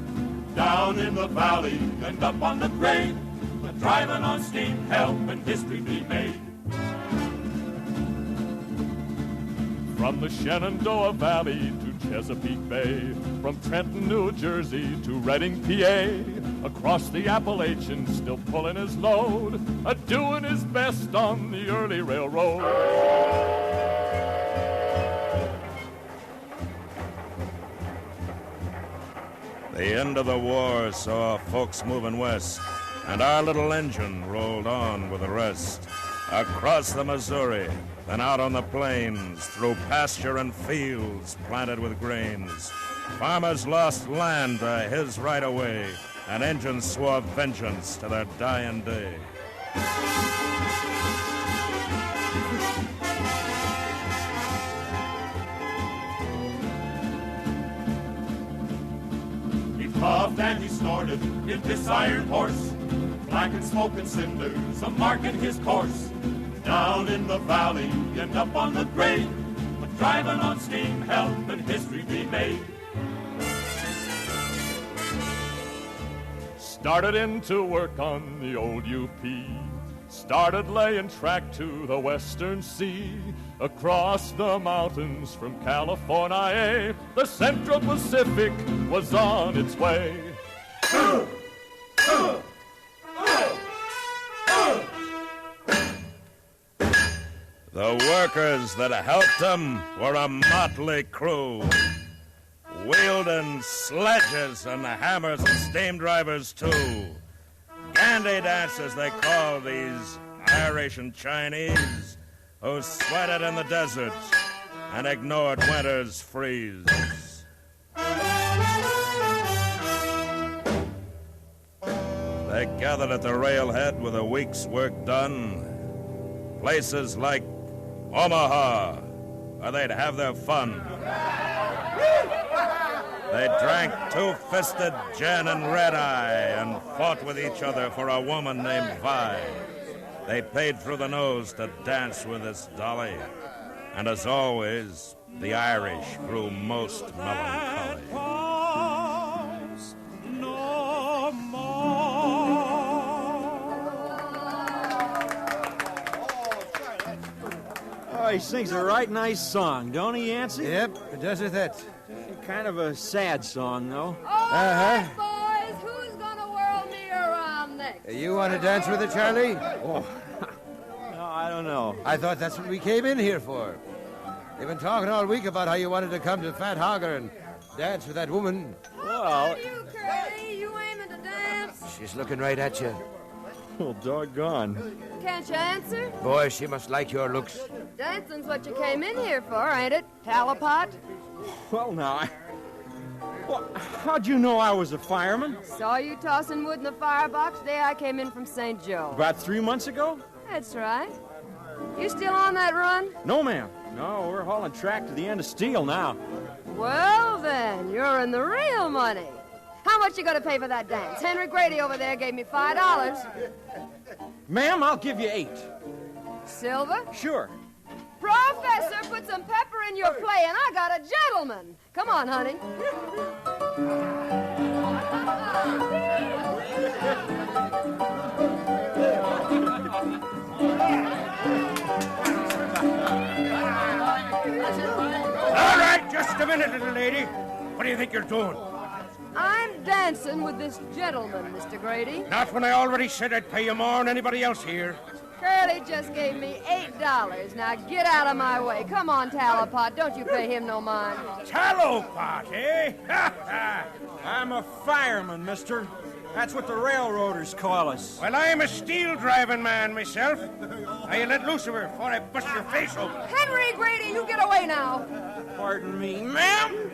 Down in the valley and up on the grade, driving on steam, helping history be made. From the Shenandoah Valley to Chesapeake Bay, from Trenton, New Jersey to Reading, PA, across the Appalachians, still pulling his load, doing his best on the early railroad. The end of the war saw folks moving west, and our little engine rolled on with the rest. Across the Missouri, then out on the plains, through pasture and fields planted with grains. Farmers lost land to his right-of-way, and engines swore vengeance to their dying day. He puffed and he snorted in this iron horse, black and smoking cinders a-marking his course. Down in the valley and up on the grade, but driving on steam, helping history be made. Started in to work on the old UP, started laying track to the Western Sea. Across the mountains from California, the Central Pacific was on its way. The workers that helped him were a motley crew, wielding sledges and hammers and steam drivers too. Gandy dancers they call these Irish and Chinese, who sweated in the desert and ignored winter's freeze. They gathered at the railhead with a week's work done. Places like Omaha, where they'd have their fun. They drank two-fisted gin and red-eye and fought with each other for a woman named Vi. They paid through the nose to dance with this dolly. And as always, the Irish grew most melancholy. No more. Oh, he sings a right nice song, don't he, Yancey? Yep, it does it that. Kind of a sad song, though. Boys, who's gonna whirl me around next? You want to dance with her, Charlie? Oh, no, I don't know. I thought that's what we came in here for. You've been talking all week about how you wanted to come to Fat Hogger and dance with that woman. Well, You, Curly, you aiming to dance? She's looking right at you. well, doggone. Can't you answer? Boy, she must like your looks. Dancing's what you came in here for, ain't it, Talipot? Well, now, well, how'd you know I was a fireman? Saw you tossing wood in the firebox day I came in from St. Joe. About 3 months ago? That's right. You still on that run? No, ma'am. No, we're hauling track to the end of Steel now. Well, then, you're in the real money. How much you gonna pay for that dance? Henry Grady over there gave me $5. Ma'am, I'll give you 8. Silver? Sure. Professor, put some pepper in your play, and I got a gentleman. Come on, honey. All right, just a minute, little lady. What do you think you're doing? I'm dancing with this gentleman, Mr. Grady. Not when I already said I'd pay you more than anybody else here. Curly just gave me $8. Now get out of my way. Come on, Talipot. Don't you pay him no mind. Talipot, eh? I'm a fireman, mister. That's what the railroaders call us. Well, I'm a steel-driving man myself. Now, you let loose of her before I bust your face open. Henry Grady, you get away now. Pardon me, ma'am?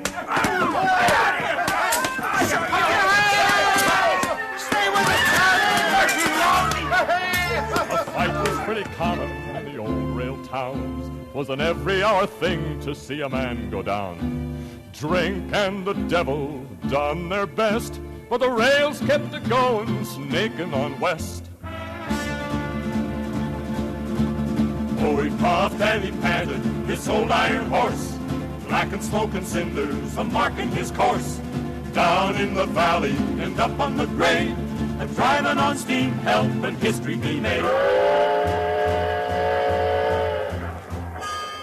Stay with us, A fight was pretty common in the old rail towns. 'Twas an every-hour thing to see a man go down. Drink and the devil done their best, but the rails kept it going, snaking on west. Oh, he puffed and he panted, his old iron horse, black and smoking cinders a-marking his course. Down in the valley and up on the grade, and driving on steam, helping history be made.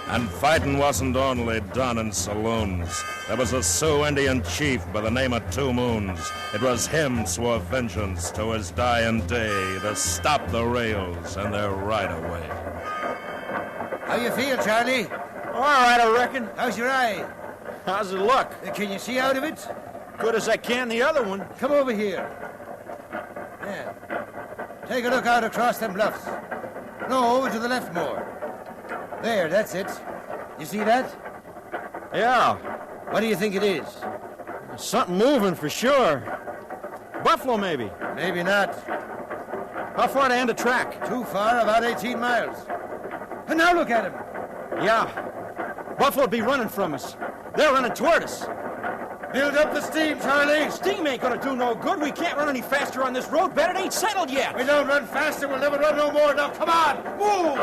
And fighting wasn't only done in saloons. There was a Sioux Indian chief by the name of Two Moons. It was him swore vengeance to his dying day to stop the rails and their right-of-way. How you feel, Charlie? All right, I reckon. How's your eye? How's it look? Can you see out of it? Good as I can the other one. Come over here. Yeah. Take a look out across them bluffs. No, over to the left more. There, that's it. You see that? Yeah. What do you think it is? Something moving for sure. Buffalo, maybe. Maybe not. How far to end the track? Too far, about 18 miles. And now look at him. Yeah. Buffalo'd be running from us. They're running toward us. Build up the steam, Charlie. Steam ain't gonna do no good. We can't run any faster on this road. Bet it ain't settled yet. We don't run faster, we'll never run no more. Now, come on, move!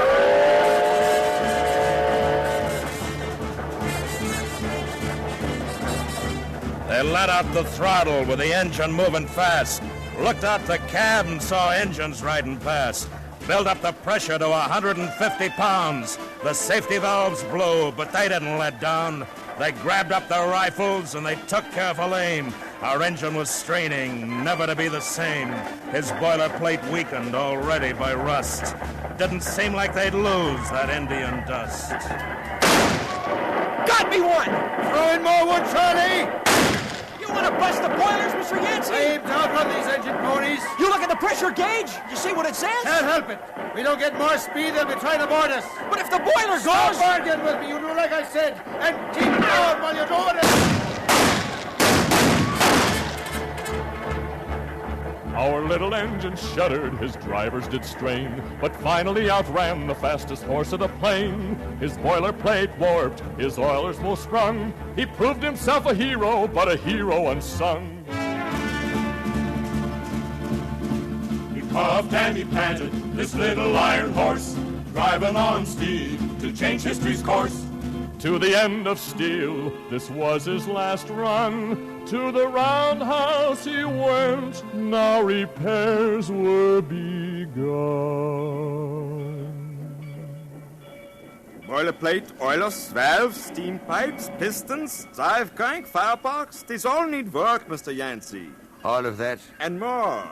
They let out the throttle with the engine moving fast. Looked out the cab and saw engines riding past. Built up the pressure to 150 pounds. The safety valves blew, but they didn't let down. They grabbed up their rifles and they took careful aim. Our engine was straining, never to be the same. His boilerplate weakened already by rust. Didn't seem like they'd lose that Indian dust. Got me one! Throw in more wood, Charlie! You want to bust the boilers, Mr. Yancey? Aim to outrun these engine ponies. You look at the pressure gauge? You see what it says? Can't help it. We don't get more speed, they'll be trying to board us. But if the boiler goes... Bargain with me, you do like I said, and keep going while you're doing it. Our little engine shuddered, his drivers did strain, but finally outran the fastest horse of the plain. His boilerplate warped, his oilers full sprung. He proved himself a hero, but a hero unsung. He puffed and he panted, this little iron horse, driving on steam to change history's course. To the end of Steel, this was his last run. To the roundhouse he went, now repairs were begun. Boilerplate, oilers, valves, steam pipes, pistons, drive crank, firebox, these all need work, Mr. Yancey. All of that? And more.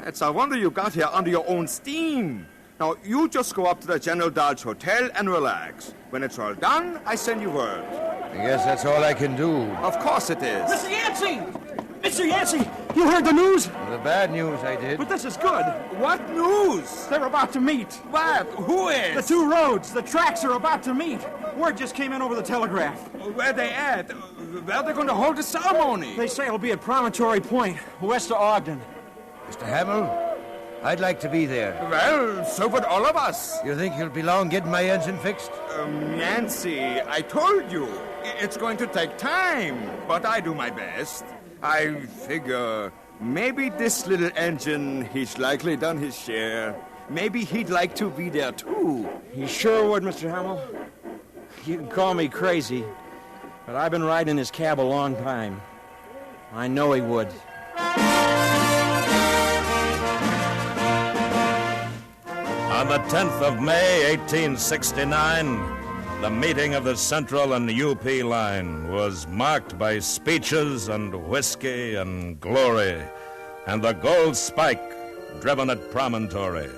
It's a wonder you got here under your own steam. Now, you just go up to the General Dodge Hotel and relax. When it's all done, I send you word. I guess that's all I can do. Of course it is. Mr. Yancey! Mr. Yancey, you heard the news? The bad news, I did. But this is good. What news? They're about to meet. What? Who is? The two roads, the tracks are about to meet. Word just came in over the telegraph. Where they at? Where they going to hold the ceremony? They say it'll be at Promontory Point, west of Ogden. Mr. Hamill, I'd like to be there. Well, so would all of us. You think you'll be long getting my engine fixed? Nancy, I told you. It's going to take time, but I do my best. I figure maybe this little engine, he's likely done his share. Maybe he'd like to be there, too. He sure would, Mr. Hamill. You can call me crazy, but I've been riding his cab a long time. I know he would. On the 10th of May, 1869, the meeting of the Central and UP line was marked by speeches and whiskey and glory, and the Gold Spike driven at Promontory.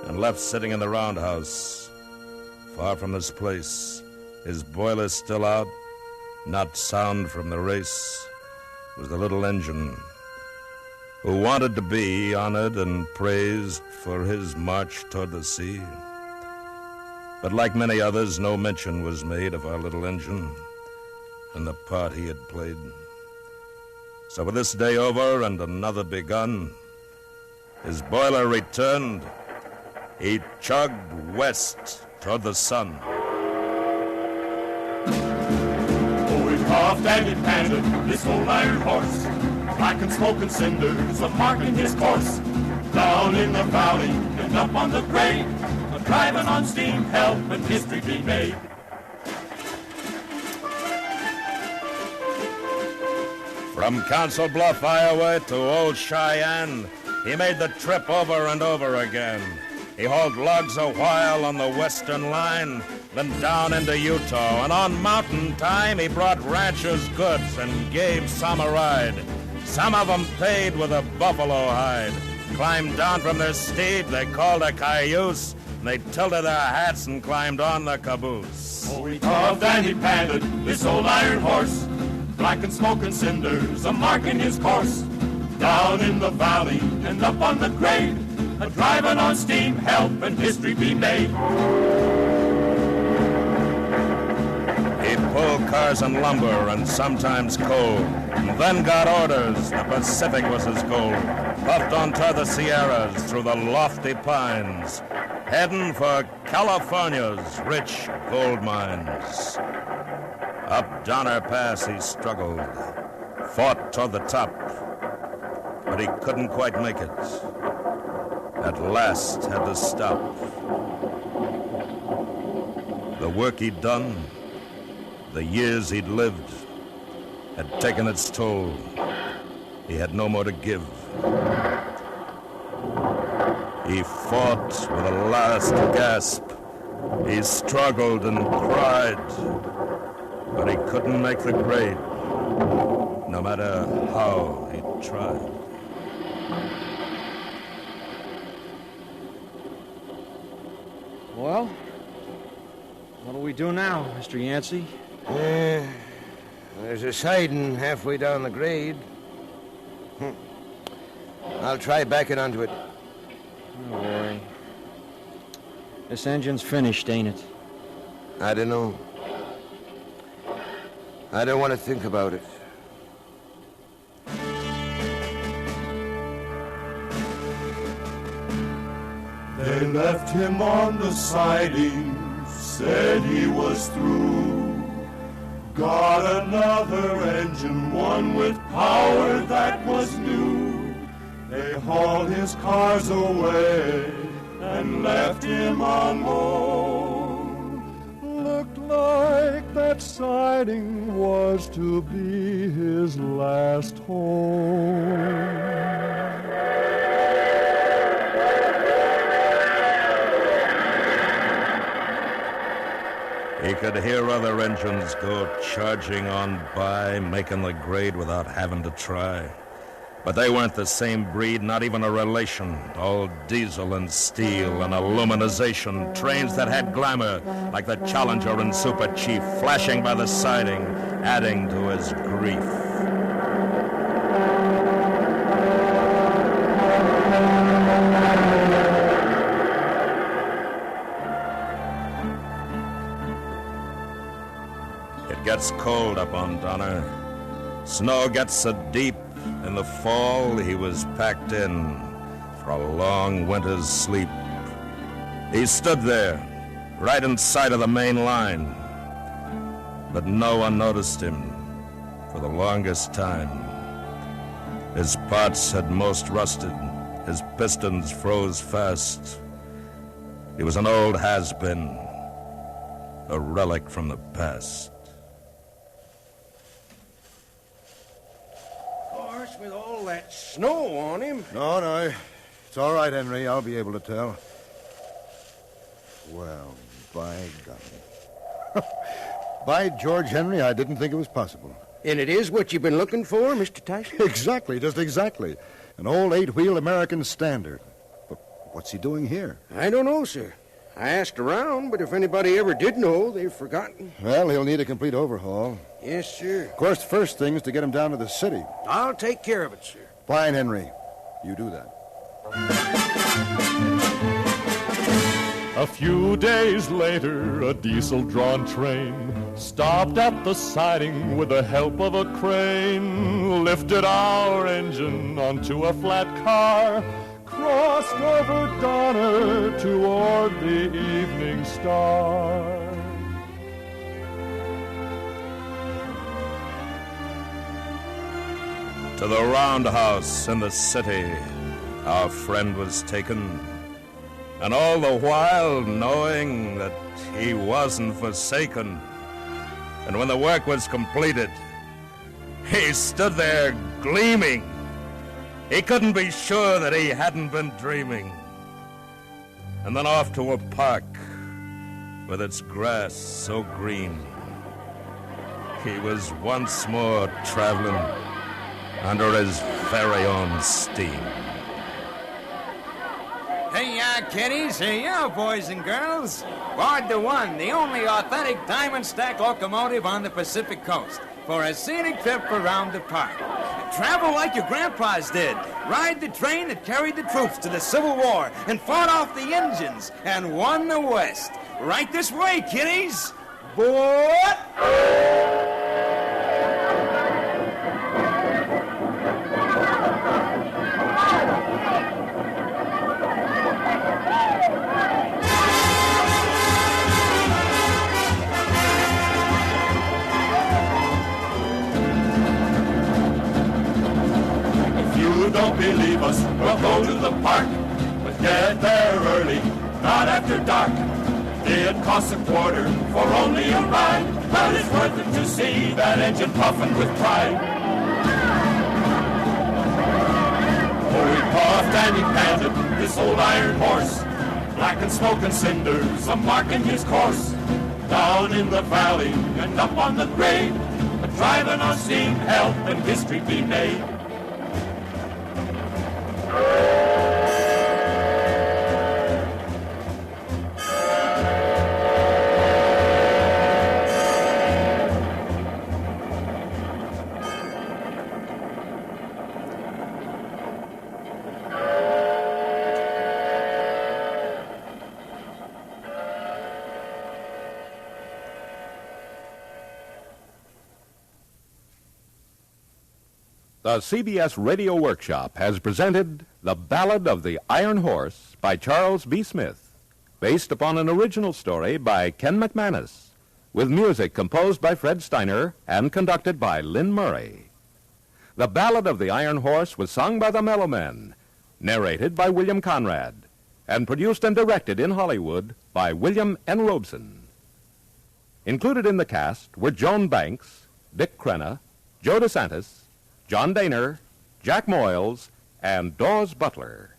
And left sitting in the roundhouse, far from this place, his boiler still out, not sound from the race, was the little engine who wanted to be honored and praised for his march toward the sea. But like many others, no mention was made of our little engine and the part he had played. So with this day over and another begun, his boiler returned. He chugged west toward the sun. Oh, he puffed and he panted, this old iron horse, black and smoking cinders a marking his course. Down in the valley and up on the grade, driving on steam, help and history be made. From Council Bluff, Iowa to Old Cheyenne, he made the trip over and over again. He hauled logs a while on the western line, then down into Utah, and on mountain time he brought ranchers' goods and gave some a ride. Some of them paid with a buffalo hide. Climbed down from their steed, they called a cayuse, and they tilted their hats and climbed on the caboose. Oh, he puffed and he panted, this old iron horse, black and smoking cinders a marking his course. Down in the valley and up on the grade, a driving on steam, help and history be made. He pulled cars and lumber and sometimes coal, and then got orders, the Pacific was his goal. Puffed on toward the Sierras through the lofty pines, heading for California's rich gold mines. Up Donner Pass he struggled, fought toward the top, but he couldn't quite make it. At last had to stop. The work he'd done, the years he'd lived, had taken its toll. He had no more to give. He fought with a last gasp. He struggled and cried, but he couldn't make the grade, no matter how he tried. Well, what'll we do now, Mr. Yancey? There's a siding halfway down the grade. I'll try backing onto it. Oh, boy. This engine's finished, ain't it? I don't know. I don't want to think about it. They left him on the siding, said he was through. Got another engine, one with power that was new. They hauled his cars away and left him alone. Looked like that siding was to be his last home. He could hear other engines go charging on by, making the grade without having to try. But they weren't the same breed, not even a relation. All diesel and steel and aluminization. Trains that had glamour, like the Challenger and Super Chief, flashing by the siding, adding to his grief. It gets cold up on Donner. Snow gets so deep. In the fall, he was packed in. for a long winter's sleep. He stood there, right in sight of the main line, but no one noticed him for the longest time. His parts had most rusted, his pistons froze fast. He was an old has-been, a relic from the past. Of course, with all that snow on him. No. It's all right, Henry. I'll be able to tell. Well, by golly. By George, Henry, I didn't think it was possible. And it is what you've been looking for, Mr. Tyson? Exactly, just exactly. An old 8-wheel American standard. But what's he doing here? I don't know, sir. I asked around, but if anybody ever did know, they've forgotten. Well, he'll need a complete overhaul. Yes, sir. Of course, the first thing is to get him down to the city. I'll take care of it, sir. Fine, Henry. You do that. A few days later, a diesel-drawn train stopped at the siding with the help of a crane, lifted our engine onto a flat car, crossed over Donner toward the evening star. To the roundhouse in the city, our friend was taken, and all the while knowing that he wasn't forsaken. And when the work was completed, he stood there gleaming. He couldn't be sure that he hadn't been dreaming. And then off to a park with its grass so green, he was once more traveling under his very own steam. Hey, kiddies, hey, boys and girls. Board the one, the only authentic diamond stack locomotive on the Pacific Coast for a scenic trip around the park. Travel like your grandpas did. Ride the train that carried the troops to the Civil War and fought off the Indians and won the West. Right this way, kiddies. Board! Don't believe us, we'll go to the park, but get there early, not after dark. It costs a quarter for only a ride, but it's worth it to see that engine puffing with pride. Oh, he puffed and he panted, this old iron horse, black and smoke and cinders, a marking his course. Down in the valley and up on the grade, driving on steam, helping history be made. The CBS Radio Workshop has presented The Ballad of the Iron Horse by Charles B. Smith, based upon an original story by Ken McManus, with music composed by Fred Steiner and conducted by Lynn Murray. The Ballad of the Iron Horse was sung by the Mellow Men, narrated by William Conrad, and produced and directed in Hollywood by William N. Robeson. Included in the cast were Joan Banks, Dick Crenna, Joe DeSantis, John Daner, Jack Moyles, and Dawes Butler.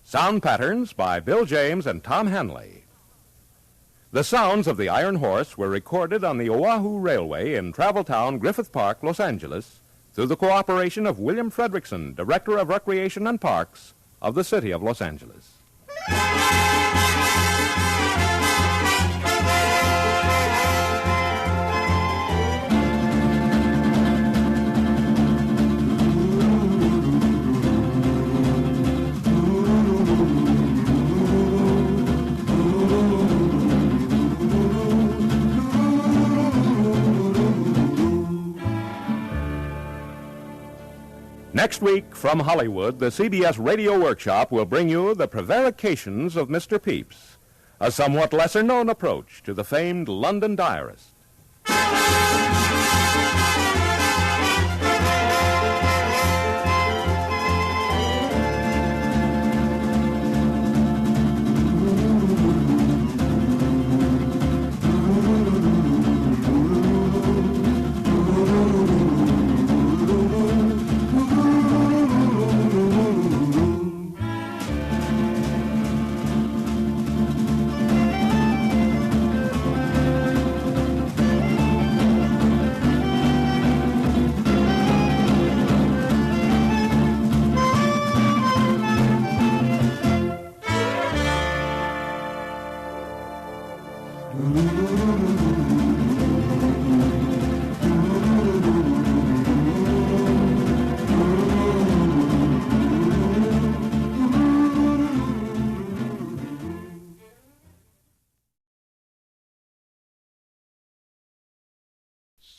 Sound patterns by Bill James and Tom Hanley. The sounds of the Iron Horse were recorded on the Oahu Railway in Travel Town, Griffith Park, Los Angeles, through the cooperation of William Fredrickson, Director of Recreation and Parks of the City of Los Angeles. Next week, from Hollywood, the CBS Radio Workshop will bring you the prevarications of Mr. Pepys, a somewhat lesser-known approach to the famed London diarist.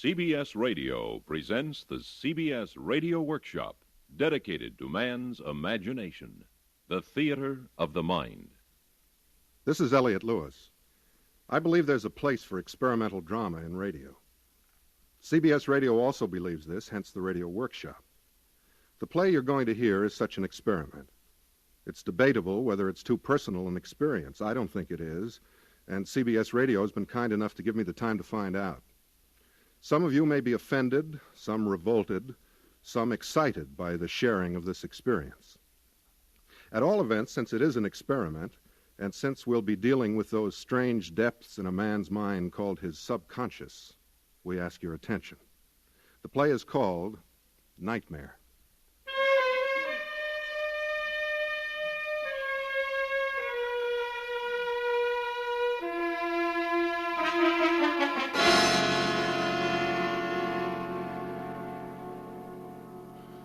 CBS Radio presents the CBS Radio Workshop, dedicated to man's imagination, the theater of the mind. This is Elliot Lewis. I believe there's a place for experimental drama in radio. CBS Radio also believes this, hence the Radio Workshop. The play you're going to hear is such an experiment. It's debatable whether it's too personal an experience. I don't think it is, and CBS Radio has been kind enough to give me the time to find out. Some of you may be offended, some revolted, some excited by the sharing of this experience. At all events, since it is an experiment, and since we'll be dealing with those strange depths in a man's mind called his subconscious, we ask your attention. The play is called Nightmare.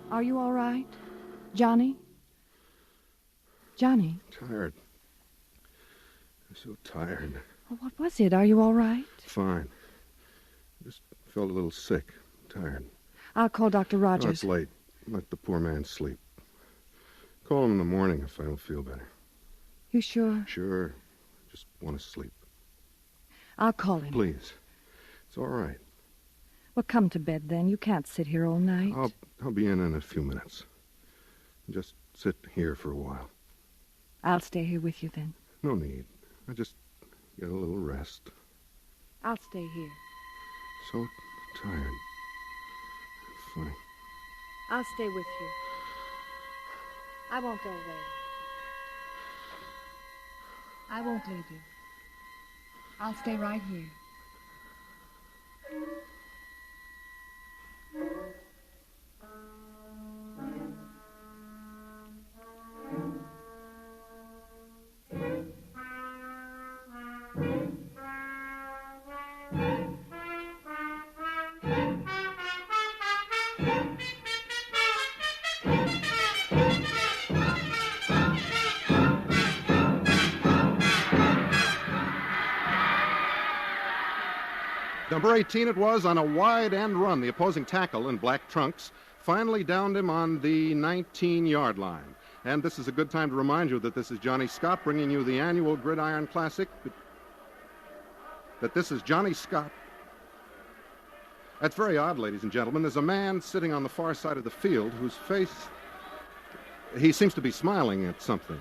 Are you all right? Johnny? Johnny? Tired. I'm so tired. Well, what was it? Are you all right? Fine. Just felt a little sick. Tired. I'll call Dr. Rogers. Oh, it's late. Let the poor man sleep. Call him in the morning if I don't feel better. You sure? Sure. Just want to sleep. I'll call him. Please. It's all right. Well, come to bed then. You can't sit here all night. I'll be in a few minutes. Just sit here for a while. I'll stay here with you then. No need. I just get a little rest. I'll stay here. So tired. Funny. I'll stay with you. I won't go away. I won't leave you. I'll stay right here. Number 18 it was on a wide end run. The opposing tackle in black trunks finally downed him on the 19-yard line. And this is a good time to remind you that this is Johnny Scott bringing you the annual Gridiron Classic. That this is Johnny Scott. That's very odd, ladies and gentlemen. There's a man sitting on the far side of the field whose face, he seems to be smiling at something.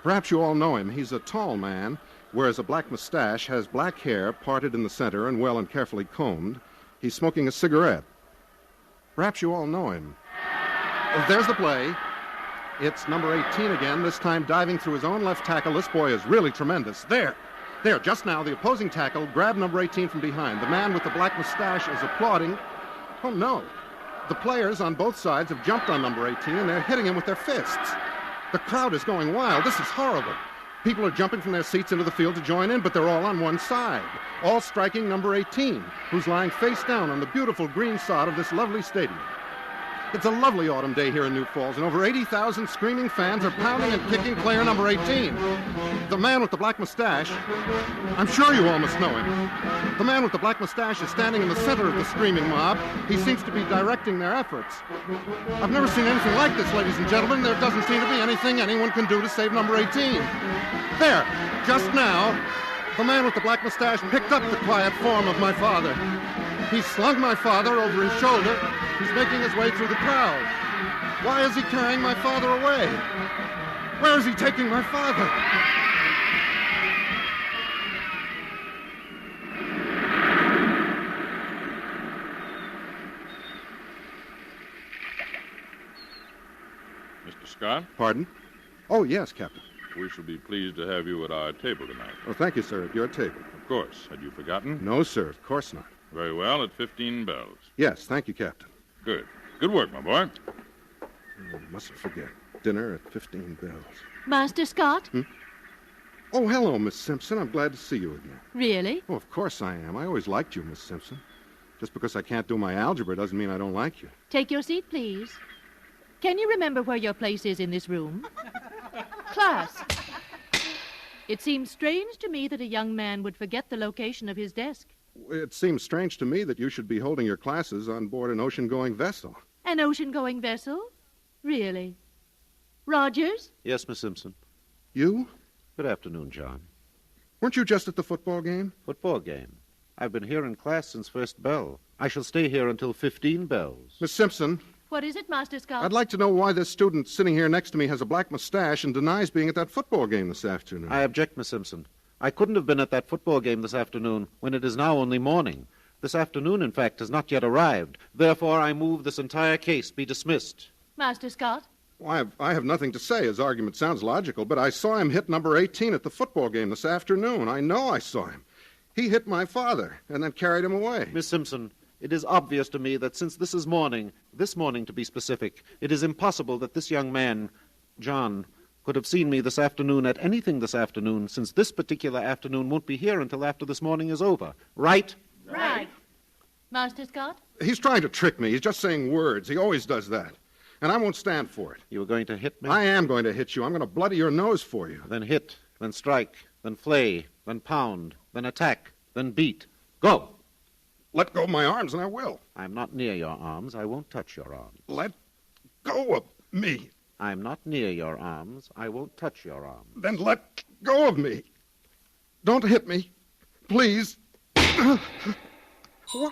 Perhaps you all know him. He's a tall man, wears a black mustache, has black hair parted in the center and well and carefully combed. He's smoking a cigarette. Perhaps you all know him. There's the play. It's number 18 again, this time diving through his own left tackle. This boy is really tremendous. There, just now, the opposing tackle grabbed number 18 from behind. The man with the black mustache is applauding. Oh, no. The players on both sides have jumped on number 18, and they're hitting him with their fists. The crowd is going wild. This is horrible. People are jumping from their seats into the field to join in, but they're all on one side, all striking number 18, who's lying face down on the beautiful green sod of this lovely stadium. It's a lovely autumn day here in New Falls, and over 80,000 screaming fans are pounding and kicking player number 18. The man with the black mustache, I'm sure you all must know him. The man with the black mustache is standing in the center of the screaming mob. He seems to be directing their efforts. I've never seen anything like this, ladies and gentlemen. There doesn't seem to be anything anyone can do to save number 18. There, just now, the man with the black mustache picked up the quiet form of my father. He slung my father over his shoulder. He's making his way through the crowd. Why is he carrying my father away? Where is he taking my father? Mr. Scott? Pardon? Oh, yes, Captain. We shall be pleased to have you at our table tonight. Oh, thank you, sir. At your table. Of course. Had you forgotten? No, sir. Of course not. Very well. At 15 bells. Yes, thank you, Captain. Good. Good work, my boy. Mustn't forget. Dinner at 15 bells. Master Scott? Oh, hello, Miss Simpson. I'm glad to see you again. Really? Oh, of course I am. I always liked you, Miss Simpson. Just because I can't do my algebra doesn't mean I don't like you. Take your seat, please. Can you remember where your place is in this room? Class. It seems strange to me that a young man would forget the location of his desk. It seems strange to me that you should be holding your classes on board an ocean-going vessel. An ocean-going vessel? Really? Rogers? Yes, Miss Simpson. You? Good afternoon, John. Weren't you just at the football game? Football game? I've been here in class since first bell. I shall stay here until 15 bells. Miss Simpson? What is it, Master Scott? I'd like to know why this student sitting here next to me has a black mustache and denies being at that football game this afternoon. I object, Miss Simpson. I couldn't have been at that football game this afternoon when it is now only morning. This afternoon, in fact, has not yet arrived. Therefore, I move this entire case be dismissed. Master Scott? Well, I have nothing to say. His argument sounds logical, but I saw him hit number 18 at the football game this afternoon. I know I saw him. He hit my father and then carried him away. Miss Simpson, it is obvious to me that since this morning to be specific, it is impossible that this young man, John, could have seen me this afternoon at anything this afternoon, since this particular afternoon won't be here until after this morning is over. Right? Right. Master Scott? He's trying to trick me. He's just saying words. He always does that. And I won't stand for it. You are going to hit me? I am going to hit you. I'm going to bloody your nose for you. Then hit, then strike, then flay, then pound, then attack, then beat. Go! Let go of my arms and I will. I'm not near your arms. I won't touch your arms. Let go of me. I'm not near your arms. I won't touch your arms. Then let go of me. Don't hit me. Please. Why?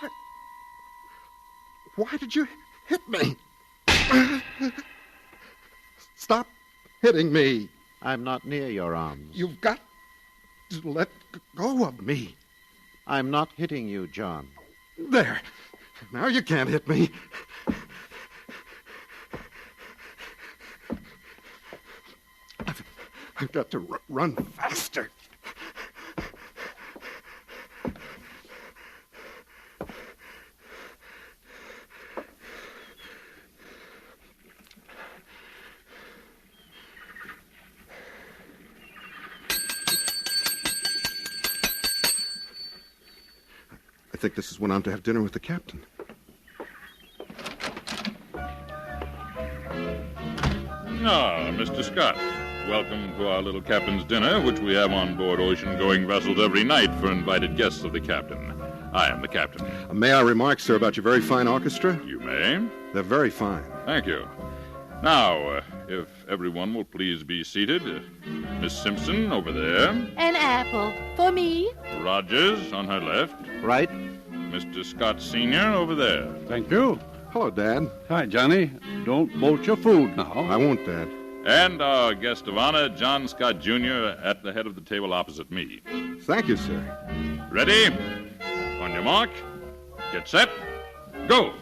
Why did you hit me? Stop hitting me. I'm not near your arms. You've got to let go of me. I'm not hitting you, John. There. Now you can't hit me. I've got to run faster. I think this is when I'm to have dinner with the captain. Ah, Mr. Scott. Welcome to our little captain's dinner, which we have on board ocean-going vessels every night for invited guests of the captain. I am the captain. May I remark, sir, about your very fine orchestra? You may. They're very fine. Thank you. Now, if everyone will please be seated. Miss Simpson over there. An apple. For me? Rogers on her left. Right. Mr. Scott Sr. over there. Thank you. Hello, Dad. Hi, Johnny. Don't bolt your food now. I won't, Dad. And our guest of honor, John Scott Jr., at the head of the table opposite me. Thank you, sir. Ready? On your mark. Get set. Go.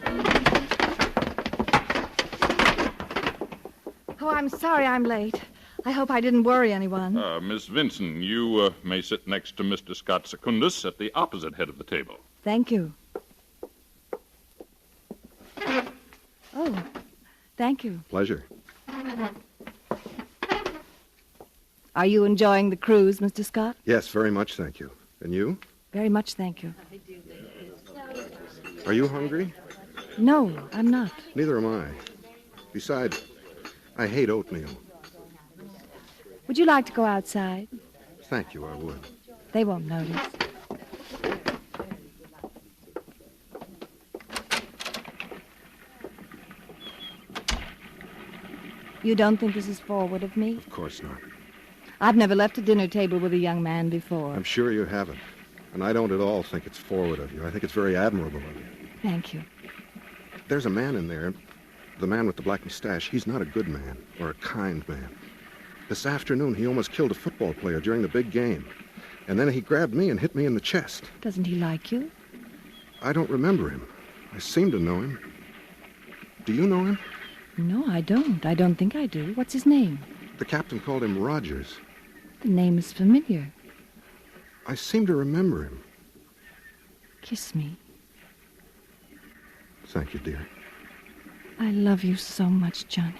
Oh, I'm sorry I'm late. I hope I didn't worry anyone. Miss Vinson, you may sit next to Mr. Scott Secundus at the opposite head of the table. Thank you. Oh, thank you. Pleasure. Are you enjoying the cruise, Mr. Scott? Yes, very much, thank you. And you? Very much, thank you. Are you hungry? No, I'm not. Neither am I. Besides, I hate oatmeal. Would you like to go outside? Thank you, I would. They won't notice. You don't think this is forward of me? Of course not. I've never left a dinner table with a young man before. I'm sure you haven't. And I don't at all think it's forward of you. I think it's very admirable of you. Thank you. There's a man in there, the man with the black mustache. He's not a good man or a kind man. This afternoon, he almost killed a football player during the big game. And then he grabbed me and hit me in the chest. Doesn't he like you? I don't remember him. I seem to know him. Do you know him? No, I don't. I don't think I do. What's his name? The captain called him Rogers. The name is familiar. I seem to remember him. Kiss me. Thank you, dear. I love you so much, Johnny.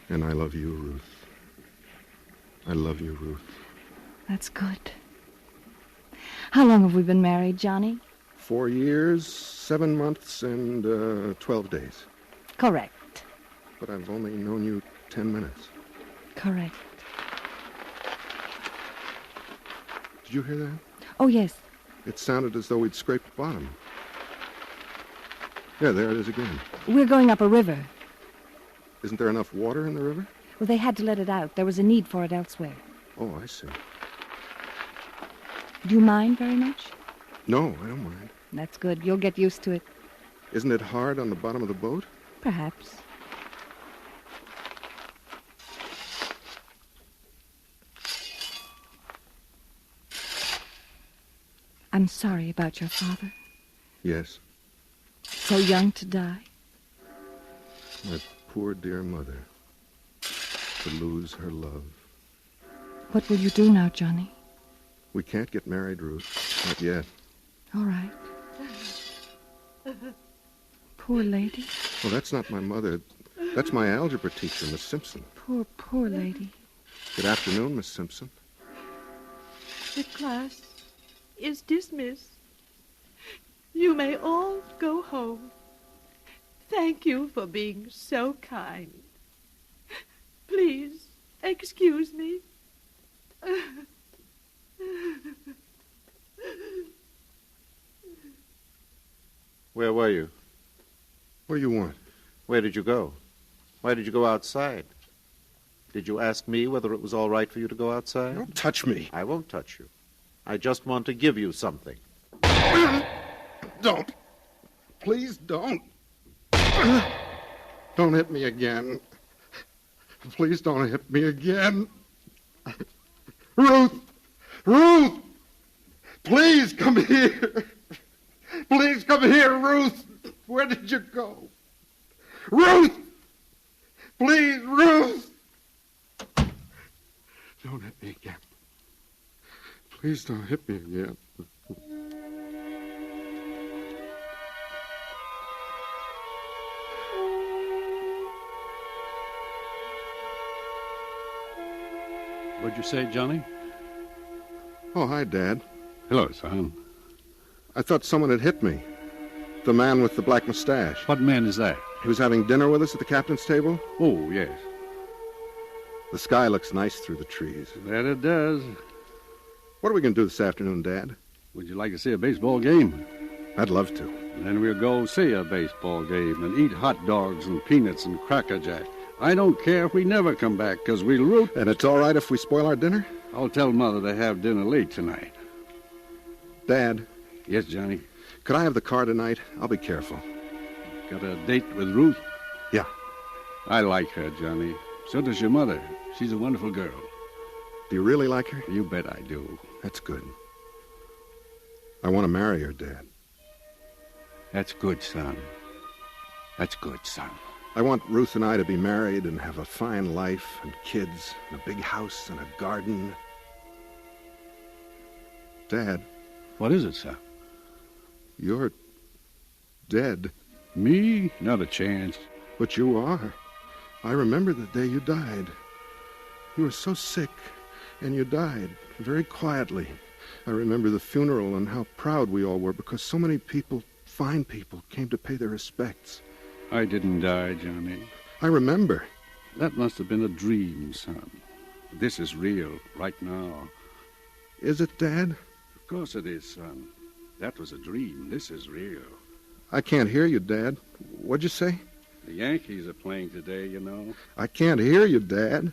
And I love you, Ruth. I love you, Ruth. That's good. How long have we been married, Johnny? 4 years, 7 months, and 12 days. Correct. But I've only known you 10 minutes. Correct. Did you hear that? Oh, yes. It sounded as though we'd scraped the bottom. Yeah, there it is again. We're going up a river. Isn't there enough water in the river? Well, they had to let it out. There was a need for it elsewhere. Oh, I see. Do you mind very much? No, I don't mind. That's good. You'll get used to it. Isn't it hard on the bottom of the boat? Perhaps. I'm sorry about your father. Yes. So young to die. My poor dear mother. To lose her love. What will you do now, Johnny? We can't get married, Ruth. Not yet. All right. Poor lady. Well, that's not my mother. That's my algebra teacher, Miss Simpson. Poor lady. Good afternoon, Miss Simpson. The class is dismissed. You may all go home. Thank you for being so kind. Please, excuse me. Where were you? What do you want? Where did you go? Why did you go outside? Did you ask me whether it was all right for you to go outside? Don't touch me. I won't touch you. I just want to give you something. Don't. Please don't. Don't hit me again. Please don't hit me again. Ruth! Ruth! Please come here. Please come here, Ruth. Where did you go? Ruth! Please, Ruth! Don't hit me again. Please don't hit me again. What'd you say, Johnny? Oh, hi, Dad. Hello, son. I thought someone had hit me. The man with the black mustache. What man is that? He was having dinner with us at the captain's table. Oh, yes. The sky looks nice through the trees. That it does. What are we going to do this afternoon, Dad? Would you like to see a baseball game? I'd love to. Then we'll go see a baseball game and eat hot dogs and peanuts and Cracker Jack. I don't care if we never come back, because we'll root. And it's all right if we spoil our dinner? I'll tell Mother to have dinner late tonight. Dad. Yes, Johnny? Could I have the car tonight? I'll be careful. Got a date with Ruth? Yeah. I like her, Johnny. So does your mother. She's a wonderful girl. Do you really like her? You bet I do. That's good. I want to marry her, Dad. That's good, son. That's good, son. I want Ruth and I to be married and have a fine life and kids and a big house and a garden. Dad. What is it, son? You're dead. Me? Not a chance. But you are. I remember the day you died. You were so sick, and you died very quietly. I remember the funeral and how proud we all were because so many people, fine people, came to pay their respects. I didn't die, Johnny. I remember. That must have been a dream, son. This is real, right now. Is it, Dad? Of course it is, son. That was a dream. This is real. I can't hear you, Dad. What'd you say? The Yankees are playing today, you know. I can't hear you, Dad.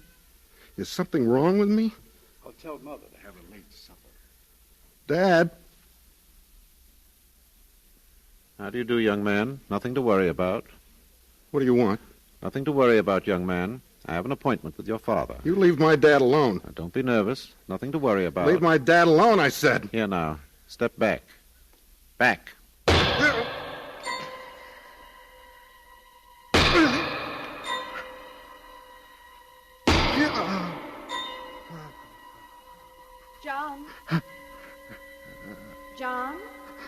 Is something wrong with me? I'll tell Mother to have a late supper. Dad? How do you do, young man? Nothing to worry about. What do you want? Nothing to worry about, young man. I have an appointment with your father. You leave my dad alone. Now, don't be nervous. Nothing to worry about. Leave my dad alone, I said. Here now. Step back. Back. John? John?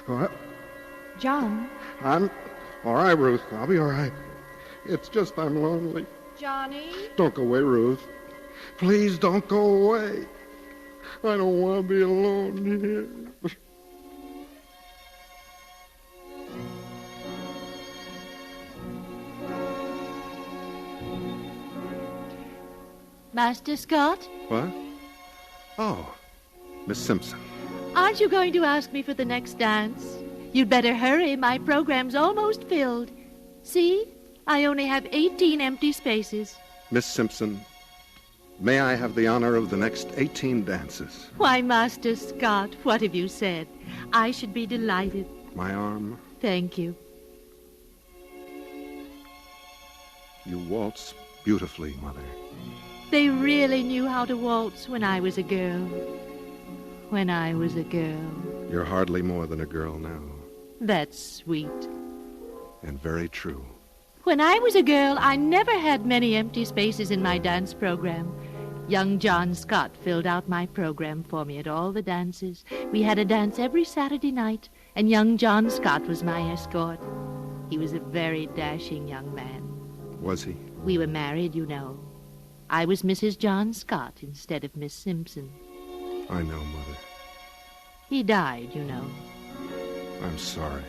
What? John? I'm all right, Ruth. I'll be all right. It's just I'm lonely. Johnny? Don't go away, Ruth. Please don't go away. I don't want to be alone here. Master Scott? What? Oh, Miss Simpson. Aren't you going to ask me for the next dance? You'd better hurry. My program's almost filled. See? I only have 18 empty spaces. Miss Simpson, may I have the honor of the next 18 dances? Why, Master Scott, what have you said? I should be delighted. My arm. Thank you. You waltz beautifully, Mother. They really knew how to waltz when I was a girl. When I was a girl. You're hardly more than a girl now. That's sweet. And very true. When I was a girl, I never had many empty spaces in my dance program. Young John Scott filled out my program for me at all the dances. We had a dance every Saturday night, and young John Scott was my escort. He was a very dashing young man. Was he? We were married, you know. I was Mrs. John Scott instead of Miss Simpson. I know, Mother. He died, you know. I'm sorry.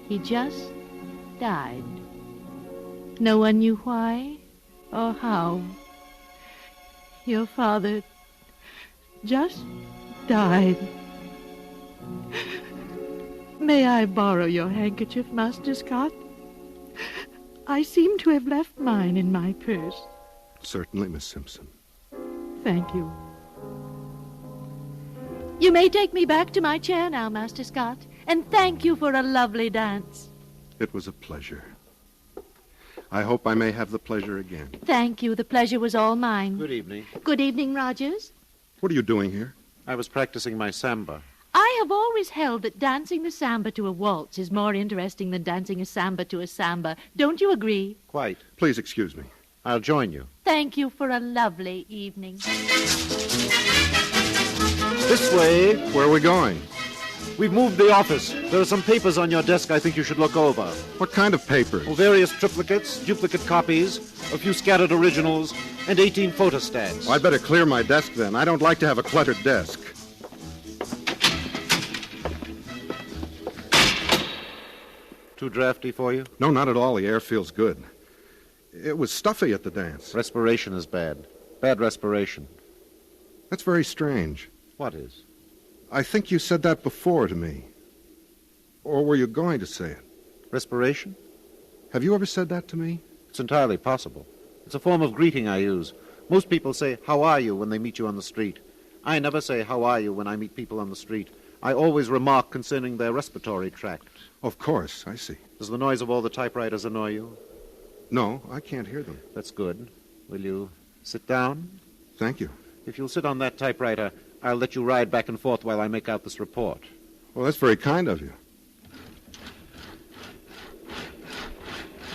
He just died. No one knew why or how. Your father just died. May I borrow your handkerchief, Master Scott? I seem to have left mine in my purse. Certainly, Miss Simpson. Thank you. You may take me back to my chair now, Master Scott, and thank you for a lovely dance. It was a pleasure. I hope I may have the pleasure again. Thank you. The pleasure was all mine. Good evening. Good evening, Rogers. What are you doing here? I was practicing my samba. I have always held that dancing the samba to a waltz is more interesting than dancing a samba to a samba. Don't you agree? Quite. Please excuse me. I'll join you. Thank you for a lovely evening. This way. Where are we going? We've moved the office. There are some papers on your desk I think you should look over. What kind of papers? Well, various triplicates, duplicate copies, a few scattered originals, and 18 photostats. Well, I'd better clear my desk then. I don't like to have a cluttered desk. Too drafty for you? No, not at all. The air feels good. It was stuffy at the dance. Respiration is bad. Bad respiration. That's very strange. What is? I think you said that before to me. Or were you going to say it? Respiration? Have you ever said that to me? It's entirely possible. It's a form of greeting I use. Most people say, "How are you?" when they meet you on the street. I never say, "How are you?" when I meet people on the street. I always remark concerning their respiratory tract. Of course, I see. Does the noise of all the typewriters annoy you? No, I can't hear them. That's good. Will you sit down? Thank you. If you'll sit on that typewriter, I'll let you ride back and forth while I make out this report. Well, that's very kind of you.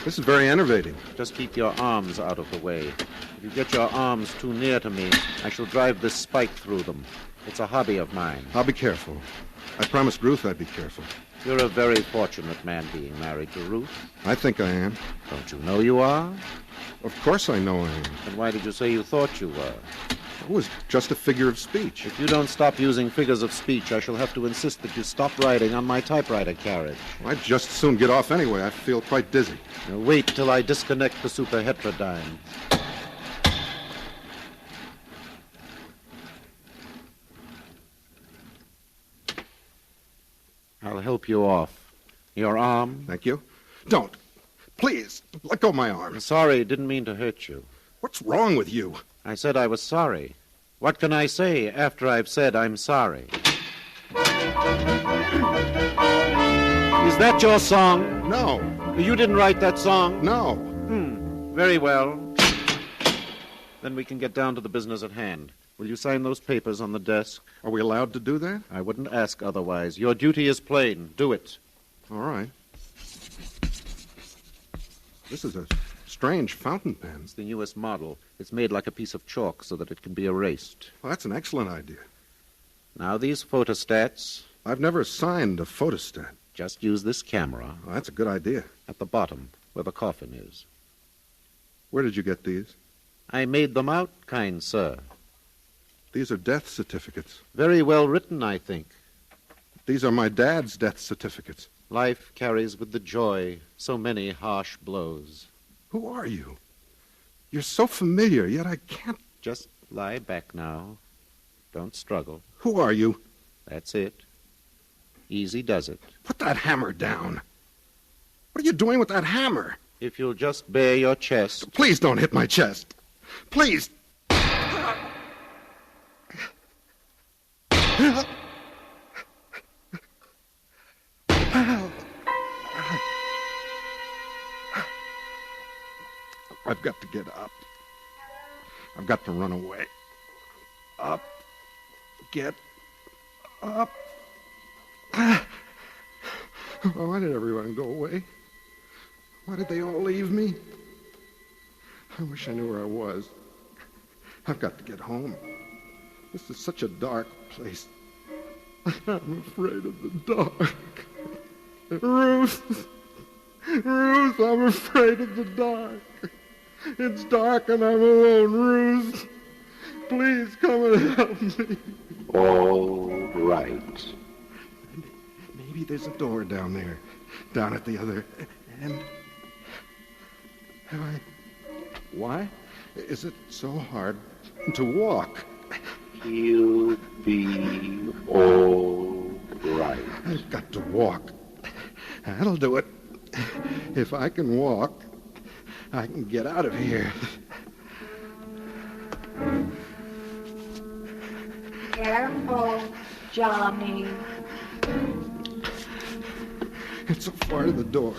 This is very enervating. Just keep your arms out of the way. If you get your arms too near to me, I shall drive this spike through them. It's a hobby of mine. I'll be careful. I promised Ruth I'd be careful. You're a very fortunate man being married to Ruth. I think I am. Don't you know you are? Of course I know I am. Then why did you say you thought you were? It was just a figure of speech. If you don't stop using figures of speech, I shall have to insist that you stop riding on my typewriter carriage. I'd just as soon get off anyway. I feel quite dizzy. Now wait till I disconnect the superheterodyne. I'll help you off. Your arm? Thank you. Don't. Please, let go of my arm. I'm sorry, didn't mean to hurt you. What's wrong with you? I said I was sorry. What can I say after I've said I'm sorry? Is that your song? No. You didn't write that song? No. Very well. Then we can get down to the business at hand. Will you sign those papers on the desk? Are we allowed to do that? I wouldn't ask otherwise. Your duty is plain. Do it. All right. This is a strange fountain pen. It's the newest model. It's made like a piece of chalk so that it can be erased. Well, that's an excellent idea. Now these photostats. I've never signed a photostat. Just use this camera. Well, that's a good idea. At the bottom, where the coffin is. Where did you get these? I made them out, kind sir. These are death certificates. Very well written, I think. These are my dad's death certificates. Life carries with the joy so many harsh blows. Who are you? You're so familiar, yet I can't... Just lie back now. Don't struggle. Who are you? That's it. Easy does it. Put that hammer down. What are you doing with that hammer? If you'll just bare your chest. Please don't hit my chest. Please. I've got to get up. I've got to run away. Up. Get up. Why did everyone go away? Why did they all leave me? I wish I knew where I was. I've got to get home. This is such a dark place. I'm afraid of the dark. Ruth! Ruth, I'm afraid of the dark. It's dark and I'm alone. Ruth, please come and help me. All right. Maybe there's a door down there, down at the other end. Have I... Why is it so hard to walk? He'll be all right. I've got to walk. That'll do it. If I can walk, I can get out of here. Careful, Johnny. It's so far to the door.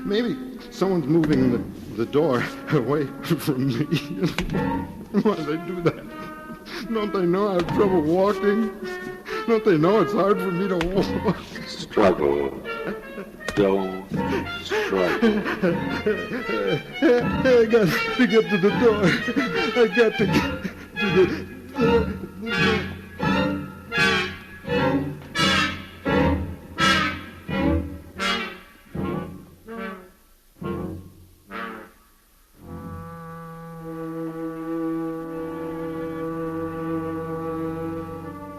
Maybe someone's moving the door away from me. Why do they do that? Don't they know I have trouble walking? Don't they know it's hard for me to walk? Struggle. Don't struggle. I got to get to the door. I got to get to the door.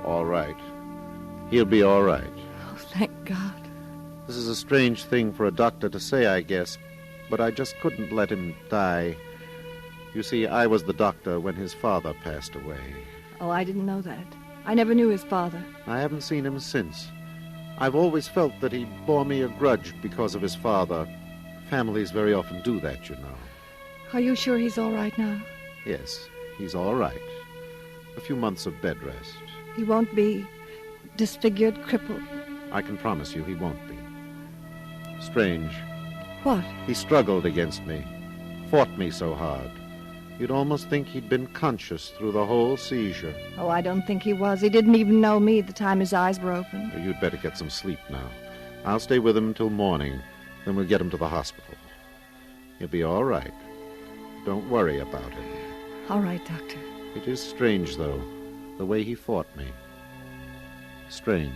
All right. He'll be all right. Oh, thank God. This is a strange thing for a doctor to say, I guess, but I just couldn't let him die. You see, I was the doctor when his father passed away. Oh, I didn't know that. I never knew his father. I haven't seen him since. I've always felt that he bore me a grudge because of his father. Families very often do that, you know. Are you sure he's all right now? Yes, he's all right. A few months of bed rest. He won't be disfigured, crippled? I can promise you he won't be. Strange. What? He struggled against me, fought me so hard. You'd almost think he'd been conscious through the whole seizure. Oh, I don't think he was. He didn't even know me the time his eyes were open. You'd better get some sleep now. I'll stay with him until morning, then we'll get him to the hospital. He'll be all right. Don't worry about him. All right, Doctor. It is strange, though, the way he fought me. Strange.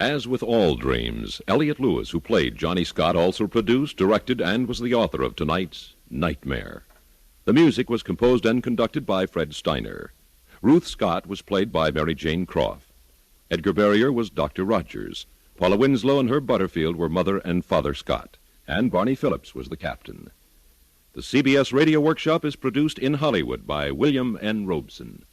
As with all dreams, Elliot Lewis, who played Johnny Scott, also produced, directed, and was the author of tonight's Nightmare. The music was composed and conducted by Fred Steiner. Ruth Scott was played by Mary Jane Croft. Edgar Barrier was Dr. Rogers. Paula Winslow and Herb Butterfield were Mother and Father Scott. And Barney Phillips was the captain. The CBS Radio Workshop is produced in Hollywood by William N. Robeson.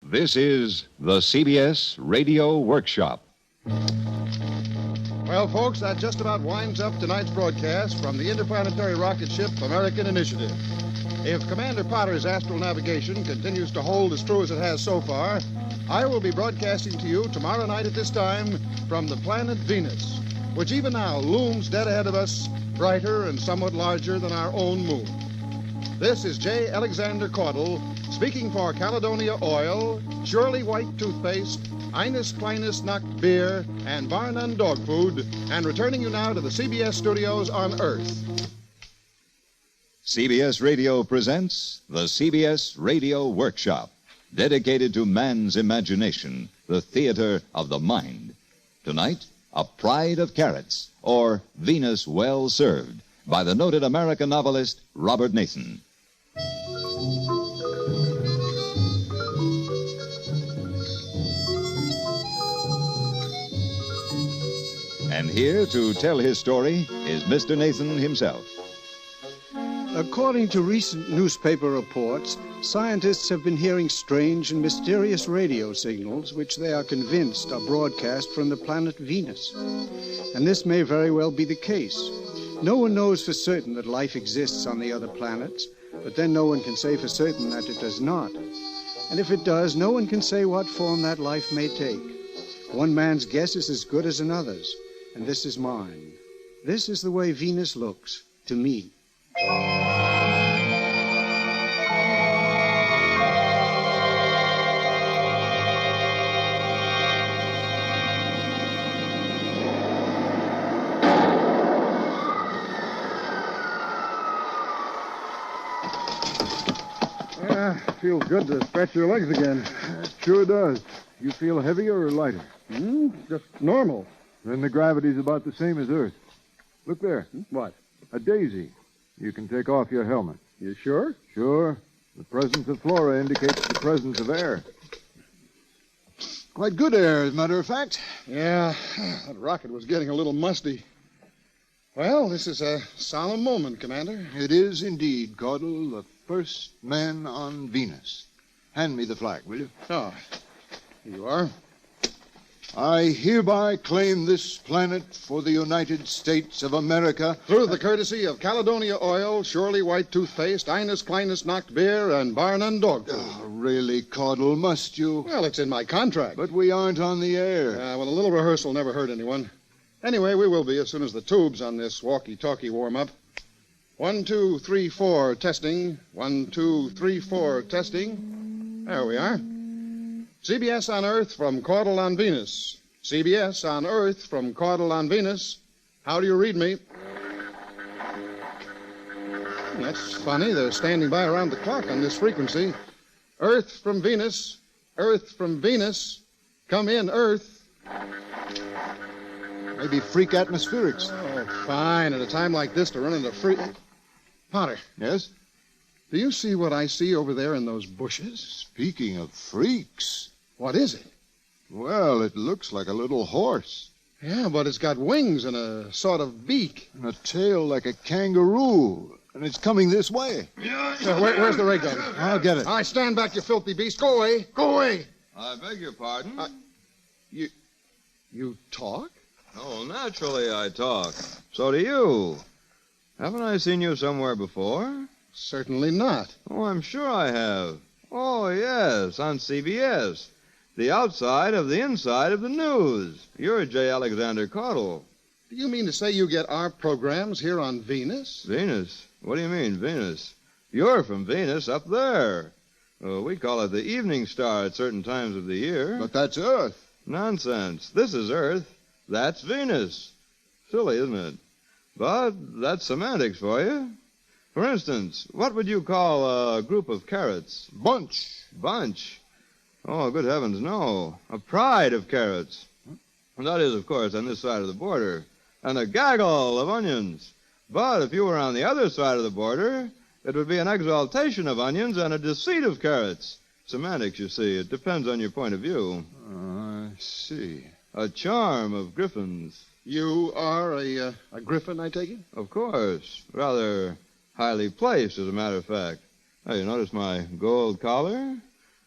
This is the CBS Radio Workshop. Well, folks, that just about winds up tonight's broadcast from the interplanetary rocket ship American Initiative. If Commander Potter's astral navigation continues to hold as true as it has so far, I will be broadcasting to you tomorrow night at this time from the planet Venus, which even now looms dead ahead of us, brighter and somewhat larger than our own moon. This is J. Alexander Caudle, speaking for Caledonia Oil, Shirley White Toothpaste, Ines Kleines Nacht Beer, and Bar None Dog Food, and returning you now to the CBS studios on Earth. CBS Radio presents the CBS Radio Workshop, dedicated to man's imagination, the theater of the mind. Tonight, A Pride of Carrots, or Venus Well Served, by the noted American novelist Robert Nathan. And here to tell his story is Mr. Nathan himself. According to recent newspaper reports, scientists have been hearing strange and mysterious radio signals which they are convinced are broadcast from the planet Venus. And this may very well be the case. No one knows for certain that life exists on the other planets, but then no one can say for certain that it does not. And if it does, no one can say what form that life may take. One man's guess is as good as another's, and this is mine. This is the way Venus looks to me. Feels good to stretch your legs again. It sure does. You feel heavier or lighter? Just normal. Then the gravity's about the same as Earth. Look there. What? A daisy. You can take off your helmet. You sure? Sure. The presence of flora indicates the presence of air. Quite good air, as a matter of fact. Yeah, that rocket was getting a little musty. Well, this is a solemn moment, Commander. It is indeed, Caudle, the first man on Venus. Hand me the flag, will you? Oh, here you are. I hereby claim this planet for the United States of America. Through the courtesy of Caledonia Oil, Shirley White Toothpaste, Ines Kleines Nacht Beer, and Bar None Dog Food. Oh, really, Caudle, must you? Well, it's in my contract. But we aren't on the air. Well, a little rehearsal never hurt anyone. Anyway, we will be as soon as the tubes on this walkie-talkie warm up. 1, 2, 3, 4, testing. 1, 2, 3, 4, testing. There we are. CBS on Earth from Caudle on Venus. CBS on Earth from Caudle on Venus. How do you read me? That's funny. They're standing by around the clock on this frequency. Earth from Venus. Earth from Venus. Come in, Earth. Maybe freak atmospherics. Oh, fine. At a time like this to run into freak... Potter. Yes? Do you see what I see over there in those bushes? Speaking of freaks. What is it? Well, it looks like a little horse. Yeah, but it's got wings and a sort of beak. And a tail like a kangaroo. and it's coming this way. Where's the ray gun? I'll get it. All right, stand back, you filthy beast. Go away. Go away. I beg your pardon? You talk? Oh, naturally I talk. So do you. Haven't I seen you somewhere before? Certainly not. Oh, I'm sure I have. Oh, yes, on CBS. The outside of the inside of the news. You're J. Alexander Caudle. Do you mean to say you get our programs here on Venus? Venus? What do you mean, Venus? You're from Venus up there. We call it the evening star at certain times of the year. But that's Earth. Nonsense. This is Earth. That's Venus. Silly, isn't it? But that's semantics for you. For instance, what would you call a group of carrots? Bunch. Bunch? Oh, good heavens, no. A pride of carrots. And that is, of course, on this side of the border. And a gaggle of onions. But if you were on the other side of the border, it would be an exaltation of onions and a deceit of carrots. Semantics, you see. It depends on your point of view. I see. A charm of griffins. You are a griffin, I take it? Of course. Rather highly placed, as a matter of fact. Now, you notice my gold collar?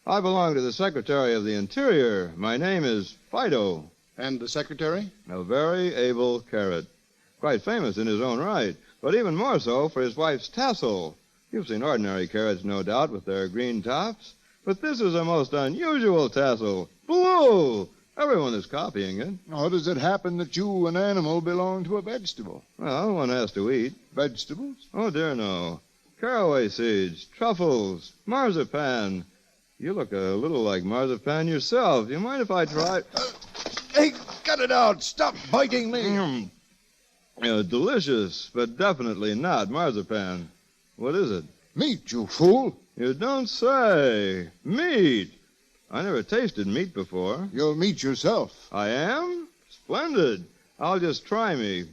I belong to the Secretary of the Interior. My name is Fido. And the Secretary? A very able carrot. Quite famous in his own right, but even more so for his wife's tassel. You've seen ordinary carrots, no doubt, with their green tops. But this is a most unusual tassel. Blue! Everyone is copying it. How does it happen that you, an animal, belong to a vegetable? Well, one has to eat. Vegetables? Oh, dear, no. Caraway seeds, truffles, marzipan. You look a little like marzipan yourself. You mind if I try? Hey, cut it out. Stop biting me. Delicious, but definitely not marzipan. What is it? Meat, you fool. You don't say. Meat. I never tasted meat before. You'll meat yourself. I am? Splendid. I'll just try me.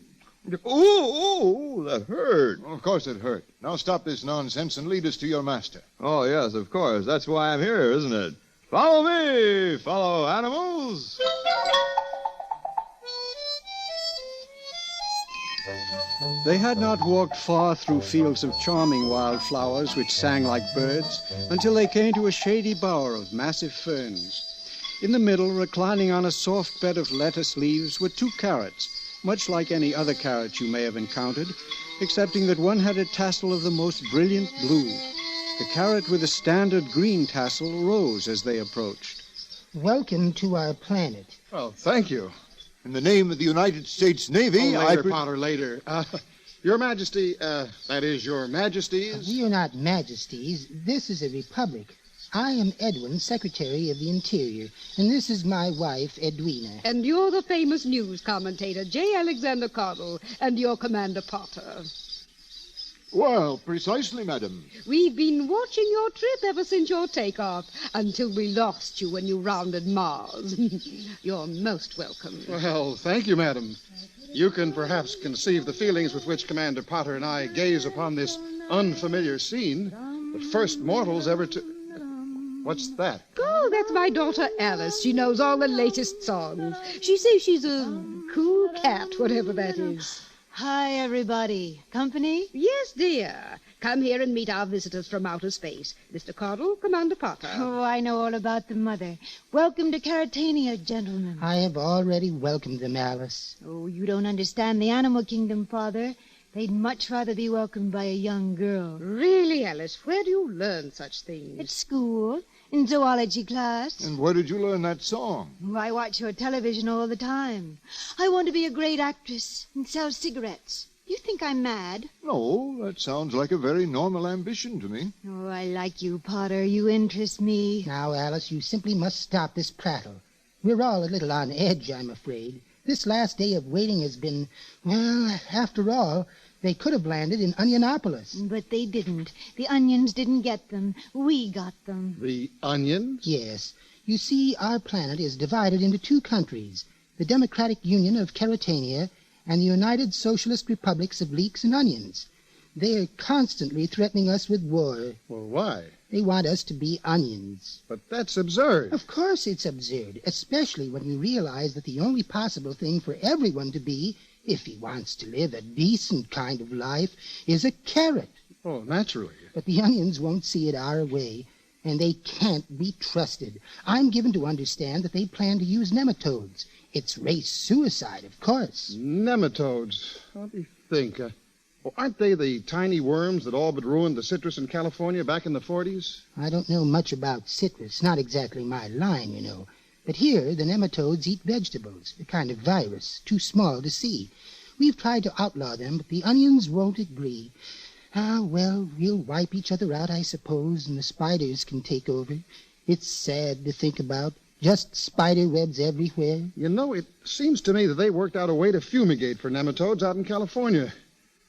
Ooh, that hurt. Well, of course it hurt. Now stop this nonsense and lead us to your master. Oh, yes, of course. That's why I'm here, isn't it? Follow me, fellow animals. They had not walked far through fields of charming wild flowers which sang like birds until they came to a shady bower of massive ferns. In the middle, reclining on a soft bed of lettuce leaves, were 2 carrots, much like any other carrot you may have encountered, excepting that one had a tassel of the most brilliant blue. The carrot with a standard green tassel rose as they approached. Welcome to our planet. Well, thank you. In the name of the United States Navy, Potter, later. Your Majesty, that is, your Majesties? We are not majesties. This is a republic. I am Edwin, Secretary of the Interior, and this is my wife, Edwina. And you're the famous news commentator, J. Alexander Caudle, and you're Commander Potter. Well, precisely, madam. We've been watching your trip ever since your takeoff, until we lost you when you rounded Mars. You're most welcome. Well, thank you, madam. You can perhaps conceive the feelings with which Commander Potter and I gaze upon this unfamiliar scene, the first mortals ever to... What's that? Oh, that's my daughter Alice. She knows all the latest songs. She says she's a cool cat, whatever that is. Hi, everybody. Company? Yes, dear. Come here and meet our visitors from outer space. Mr. Caudle, Commander Potter. Oh, I know all about them, Mother. Welcome to Caratania, gentlemen. I have already welcomed them, Alice. Oh, you don't understand the animal kingdom, Father. They'd much rather be welcomed by a young girl. Really, Alice? Where do you learn such things? At school, in zoology class. And where did you learn that song? Oh, I watch your television all the time. I want to be a great actress and sell cigarettes. You think I'm mad? No, that sounds like a very normal ambition to me. Oh, I like you, Potter. You interest me. Now, Alice, you simply must stop this prattle. We're all a little on edge, I'm afraid. This last day of waiting has been, well, after all, they could have landed in Onionopolis. But they didn't. The onions didn't get them. We got them. The onions? Yes. You see, our planet is divided into 2 countries, the Democratic Union of Caratania and the United Socialist Republics of Leeks and Onions. They are constantly threatening us with war. Well, why? They want us to be onions. But that's absurd. Of course it's absurd, especially when you realize that the only possible thing for everyone to be, if he wants to live a decent kind of life, is a carrot. Oh, naturally. But the onions won't see it our way, and they can't be trusted. I'm given to understand that they plan to use nematodes. It's race suicide, of course. Nematodes? Let me think. Aren't they the tiny worms that all but ruined the citrus in California back in the 40s? I don't know much about citrus. Not exactly my line, you know. But here, the nematodes eat vegetables, a kind of virus, too small to see. We've tried to outlaw them, but the onions won't agree. Well, we'll wipe each other out, I suppose, and the spiders can take over. It's sad to think about. Just spider webs everywhere. You know, it seems to me that they worked out a way to fumigate for nematodes out in California.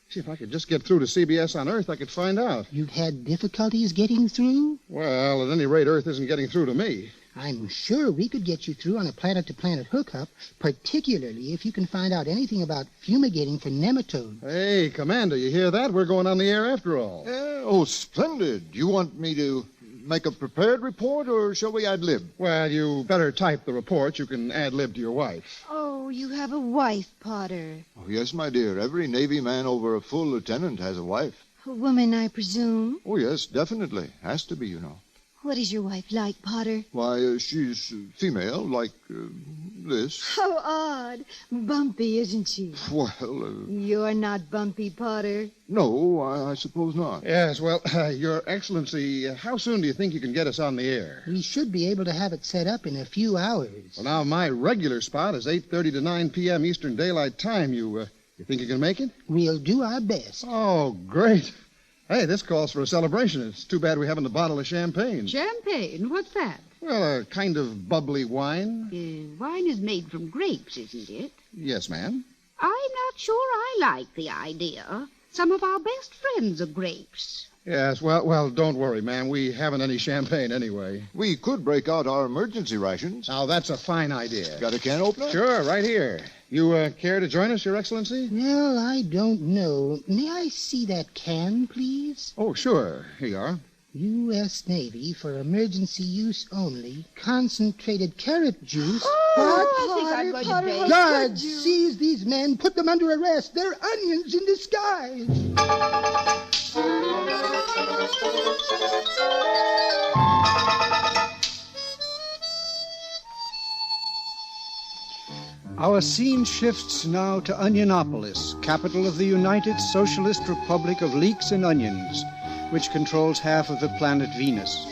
See, if I could just get through to CBS on Earth, I could find out. You've had difficulties getting through? Well, at any rate, Earth isn't getting through to me. I'm sure we could get you through on a planet-to-planet hookup, particularly if you can find out anything about fumigating for nematodes. Hey, Commander, you hear that? We're going on the air after all. Oh, splendid. You want me to make a prepared report, or shall we ad-lib? Well, you better type the report. You can ad-lib to your wife. Oh, you have a wife, Potter. Oh, yes, my dear. Every Navy man over a full lieutenant has a wife. A woman, I presume. Oh, yes, definitely. Has to be, you know. What is your wife like, Potter? Why, she's female, like this. How odd. Bumpy, isn't she? Well, You're not bumpy, Potter. no, I suppose not. Yes, well, Your Excellency, how soon do you think you can get us on the air? We should be able to have it set up in a few hours. Well, now, my regular spot is 8:30 to 9 p.m. Eastern Daylight Time. You think you can make it? We'll do our best. Oh, great. Hey, this calls for a celebration. It's too bad we haven't a bottle of champagne. Champagne? What's that? Well, a kind of bubbly wine. Wine is made from grapes, isn't it? Yes, ma'am. I'm not sure I like the idea. Some of our best friends are grapes. Yes, well, don't worry, ma'am. We haven't any champagne anyway. We could break out our emergency rations. Now, that's a fine idea. Got a can opener? Sure, right here. You care to join us, Your Excellency? Well, I don't know. May I see that can, please? Oh, sure. Here you are. U.S. Navy for emergency use only. Concentrated carrot juice. I think I'm going to bed. Guards, seize these men. Put them under arrest. They're onions in disguise. Our scene shifts now to Onionopolis, capital of the United Socialist Republic of Leeks and Onions, which controls half of the planet Venus.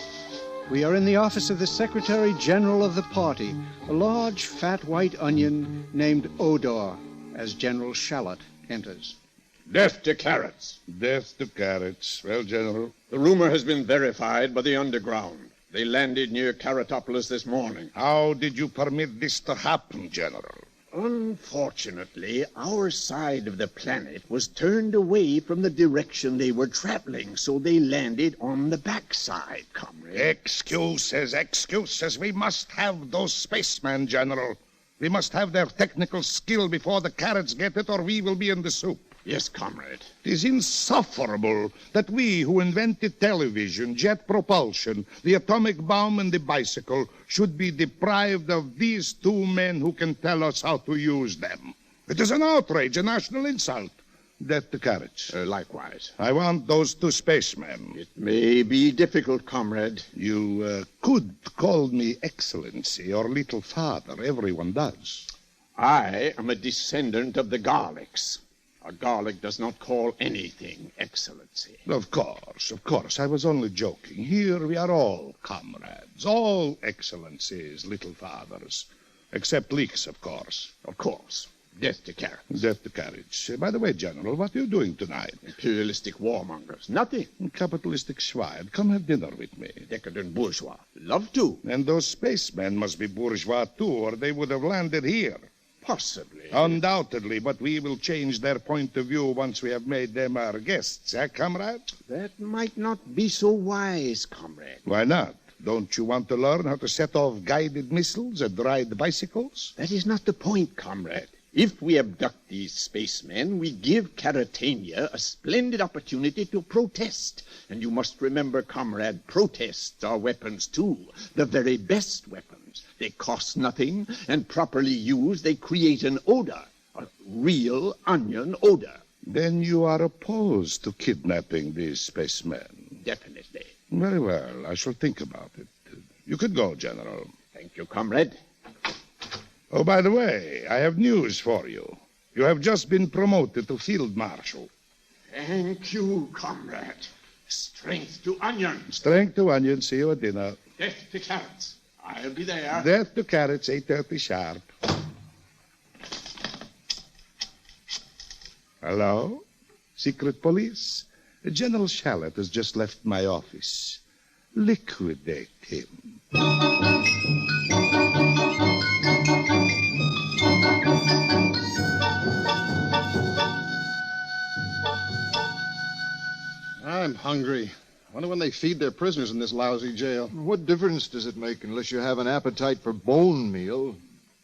We are in the office of the Secretary General of the party, a large, fat, white onion named Odor, as General Shallot enters. Death to carrots. Death to carrots. Well, General? The rumor has been verified by the underground. They landed near Carrotopolis this morning. How did you permit this to happen, General? Unfortunately, our side of the planet was turned away from the direction they were traveling, so they landed on the backside, comrade. Excuses. We must have those spacemen, General. We must have their technical skill before the carrots get it, or we will be in the soup. Yes, comrade. It is insufferable that we who invented television, jet propulsion, the atomic bomb, and the bicycle should be deprived of these two men who can tell us how to use them. It is an outrage, a national insult. Death to carrots. Likewise. I want those two spacemen. It may be difficult, comrade. You could call me Excellency or Little Father. Everyone does. I am a descendant of the Garlics. A Garlic does not call anything Excellency. Of course. I was only joking. Here we are all comrades, all Excellencies, Little Fathers. Except Leeks, of course. Of course. Death to carrots. Death to carrots. By the way, General, what are you doing tonight? Imperialistic warmongers. Nothing. Capitalistic swine. Come have dinner with me. Decadent bourgeois. Love to. And those spacemen must be bourgeois, too, or they would have landed here. Possibly. Undoubtedly, but we will change their point of view once we have made them our guests, comrade? That might not be so wise, comrade. Why not? Don't you want to learn how to set off guided missiles and ride bicycles? That is not the point, comrade. If we abduct these spacemen, we give Carotania a splendid opportunity to protest. And you must remember, comrade, protests are weapons, too. The very best weapons. They cost nothing, and properly used, they create an odor. A real onion odor. Then you are opposed to kidnapping these spacemen? Definitely. Very well. I shall think about it. You could go, General. Thank you, comrade. Oh, by the way, I have news for you. You have just been promoted to Field Marshal. Thank you, comrade. Strength to onion. Strength to onion. See you at dinner. Death to carrots. I'll be there. Death to carrots, 8:30 sharp. Hello? Secret police? General Shallot has just left my office. Liquidate him. I'm hungry. I wonder when they feed their prisoners in this lousy jail. What difference does it make unless you have an appetite for bone meal,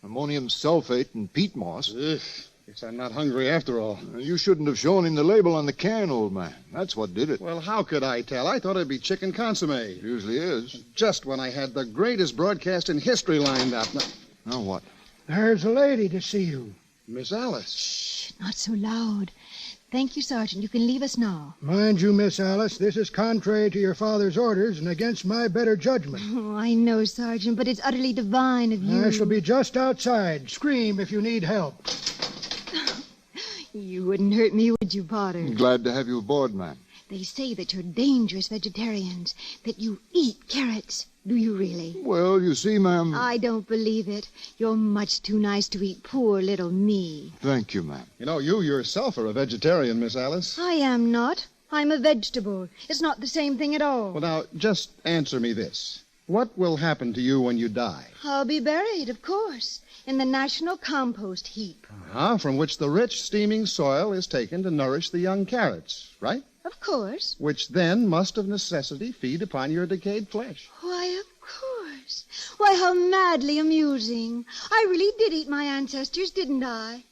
ammonium sulfate, and peat moss? Ugh, guess I'm not hungry after all. You shouldn't have shown him the label on the can, old man. That's what did it. Well, how could I tell? I thought it'd be chicken consomme. It usually is. Just when I had the greatest broadcast in history lined up. Now what? There's a lady to see you. Miss Alice. Shh, not so loud. Thank you, Sergeant. You can leave us now. Mind you, Miss Alice, this is contrary to your father's orders and against my better judgment. Oh, I know, Sergeant, but it's utterly divine of you. I shall be just outside. Scream if you need help. You wouldn't hurt me, would you, Potter? Glad to have you aboard, ma'am. They say that you're dangerous vegetarians, that you eat carrots. Do you really? Well, you see, ma'am... I don't believe it. You're much too nice to eat poor little me. Thank you, ma'am. You know, you yourself are a vegetarian, Miss Alice. I am not. I'm a vegetable. It's not the same thing at all. Well, now, just answer me this. What will happen to you when you die? I'll be buried, of course, in the National Compost Heap. From which the rich, steaming soil is taken to nourish the young carrots, right? Of course. Which then must of necessity feed upon your decayed flesh. Why, of course. Why, how madly amusing. I really did eat my ancestors, didn't I?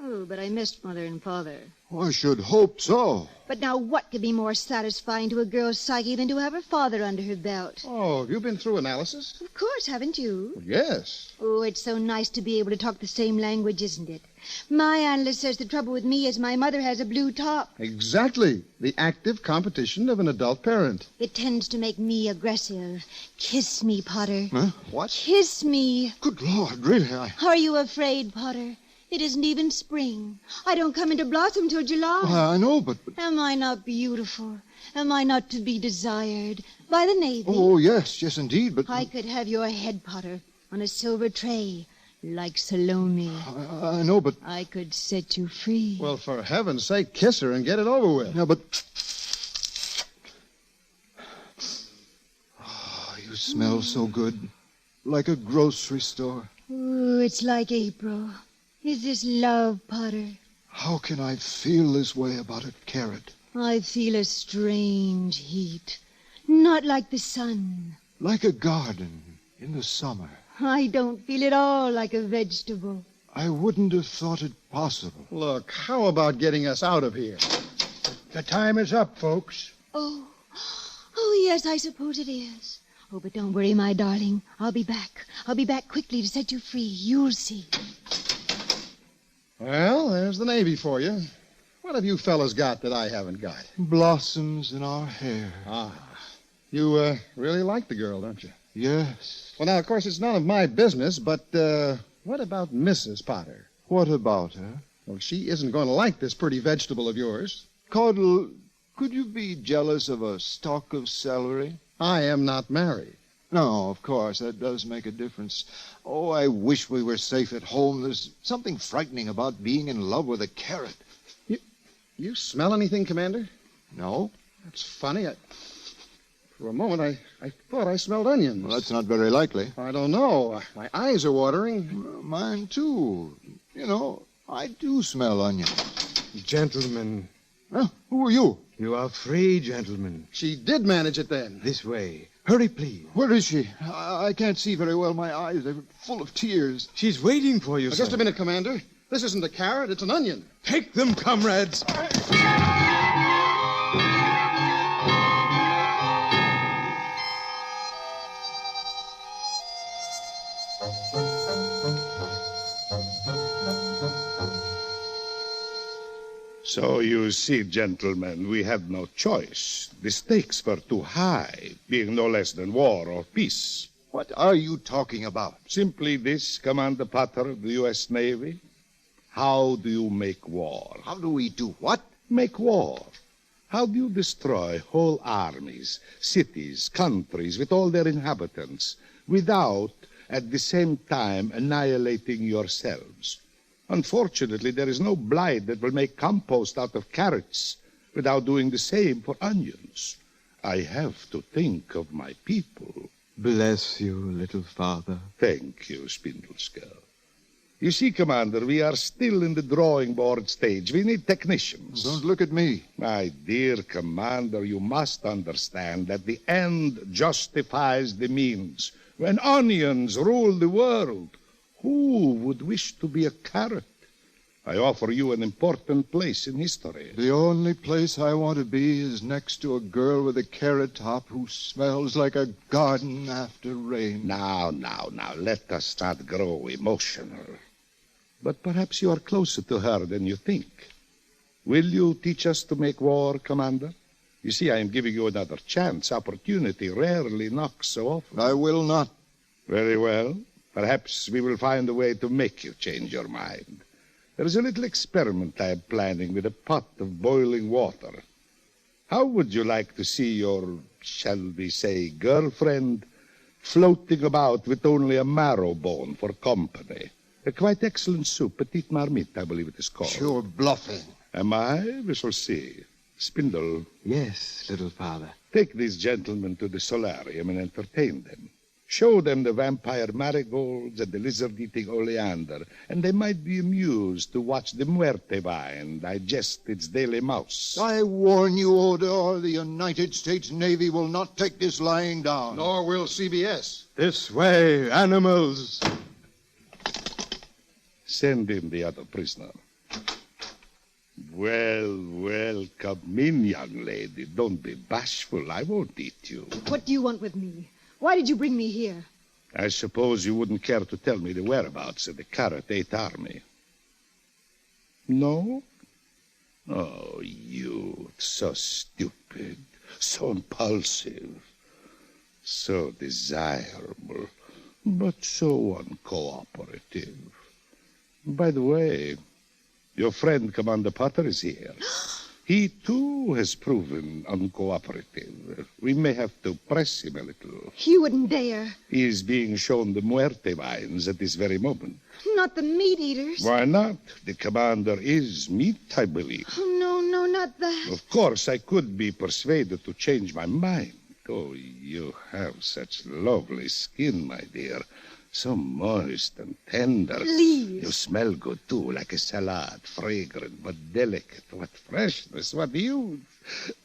Oh, but I missed Mother and Father. I should hope so. But now what could be more satisfying to a girl's psyche than to have her father under her belt? Oh, have you been through analysis? Of course, haven't you? Well, yes. Oh, it's so nice to be able to talk the same language, isn't it? My analyst says the trouble with me is my mother has a blue top. Exactly. The active competition of an adult parent. It tends to make me aggressive. Kiss me, Potter. Huh? What? Kiss me. Good Lord, really? Are you afraid, Potter? It isn't even spring. I don't come into blossom till July. Well, I know, but... Am I not beautiful? Am I not to be desired by the Navy? Oh, yes, indeed, but... I could have your head, Potter, on a silver tray, like Salome. I know, but... I could set you free. Well, for heaven's sake, kiss her and get it over with. Yeah, but... Oh, you smell so good. Like a grocery store. Ooh, it's like April. Is this love, Potter? How can I feel this way about a carrot? I feel a strange heat. Not like the sun. Like a garden in the summer. I don't feel at all like a vegetable. I wouldn't have thought it possible. Look, how about getting us out of here? The time is up, folks. Oh, yes, I suppose it is. Oh, but don't worry, my darling. I'll be back. I'll be back quickly to set you free. You'll see. Well, there's the Navy for you. What have you fellas got that I haven't got? Blossoms in our hair. You really like the girl, don't you? Yes. Well, now, of course, it's none of my business, but what about Mrs. Potter? What about her? Well, she isn't going to like this pretty vegetable of yours. Caudle, could you be jealous of a stalk of celery? I am not married. No, of course, that does make a difference. Oh, I wish we were safe at home. There's something frightening about being in love with a carrot. You smell anything, Commander? No. That's funny. For a moment, I thought I smelled onions. Well, that's not very likely. I don't know. My eyes are watering. Mine, too. You know, I do smell onion. Gentlemen. Huh? Who are you? You are free, gentlemen. She did manage it then. This way. Hurry, please. Where is she? I can't see very well. My eyes are full of tears. She's waiting for you, sir. Just a minute, Commander. This isn't a carrot, it's an onion. Take them, comrades. So you see, gentlemen, we had no choice. The stakes were too high, being no less than war or peace. What are you talking about? Simply this, Commander Potter of the U.S. Navy. How do you make war? How do we do what? Make war. How do you destroy whole armies, cities, countries with all their inhabitants, without, at the same time, annihilating yourselves? Unfortunately, there is no blight that will make compost out of carrots without doing the same for onions. I have to think of my people. Bless you, little father. Thank you, Spindle Skull. You see, Commander, we are still in the drawing board stage. We need technicians. Don't look at me. My dear Commander, you must understand that the end justifies the means. When onions rule the world, who would wish to be a carrot? I offer you an important place in history. The only place I want to be is next to a girl with a carrot top who smells like a garden after rain. Now, let us not grow emotional. But perhaps you are closer to her than you think. Will you teach us to make war, Commander? You see, I am giving you another chance. Opportunity rarely knocks so often. I will not. Very well. Perhaps we will find a way to make you change your mind. There is a little experiment I am planning with a pot of boiling water. How would you like to see your, shall we say, girlfriend floating about with only a marrow bone for company? A quite excellent soup, petite marmite, I believe it is called. You're bluffing. Am I? We shall see. Spindle. Yes, little father. Take these gentlemen to the solarium and entertain them. Show them the vampire marigolds and the lizard-eating oleander, and they might be amused to watch the muerte vine digest its daily mouse. I warn you, Odor, the United States Navy will not take this lying down. Nor will CBS. This way, animals! Send in the other prisoner. Well, come in, young lady. Don't be bashful. I won't eat you. What do you want with me? Why did you bring me here? I suppose you wouldn't care to tell me the whereabouts of the Carrot 8th Army. No? Oh, you, so stupid, so impulsive, so desirable, but so uncooperative. By the way, your friend Commander Potter is here. He, too, has proven uncooperative. We may have to press him a little. You wouldn't dare. He is being shown the muerte vines at this very moment. Not the meat eaters. Why not? The commander is meat, I believe. Oh, no, not that. Of course, I could be persuaded to change my mind. Oh, you have such lovely skin, my dear. So moist and tender. Please. You smell good, too, like a salad, fragrant but delicate. What freshness, what youth.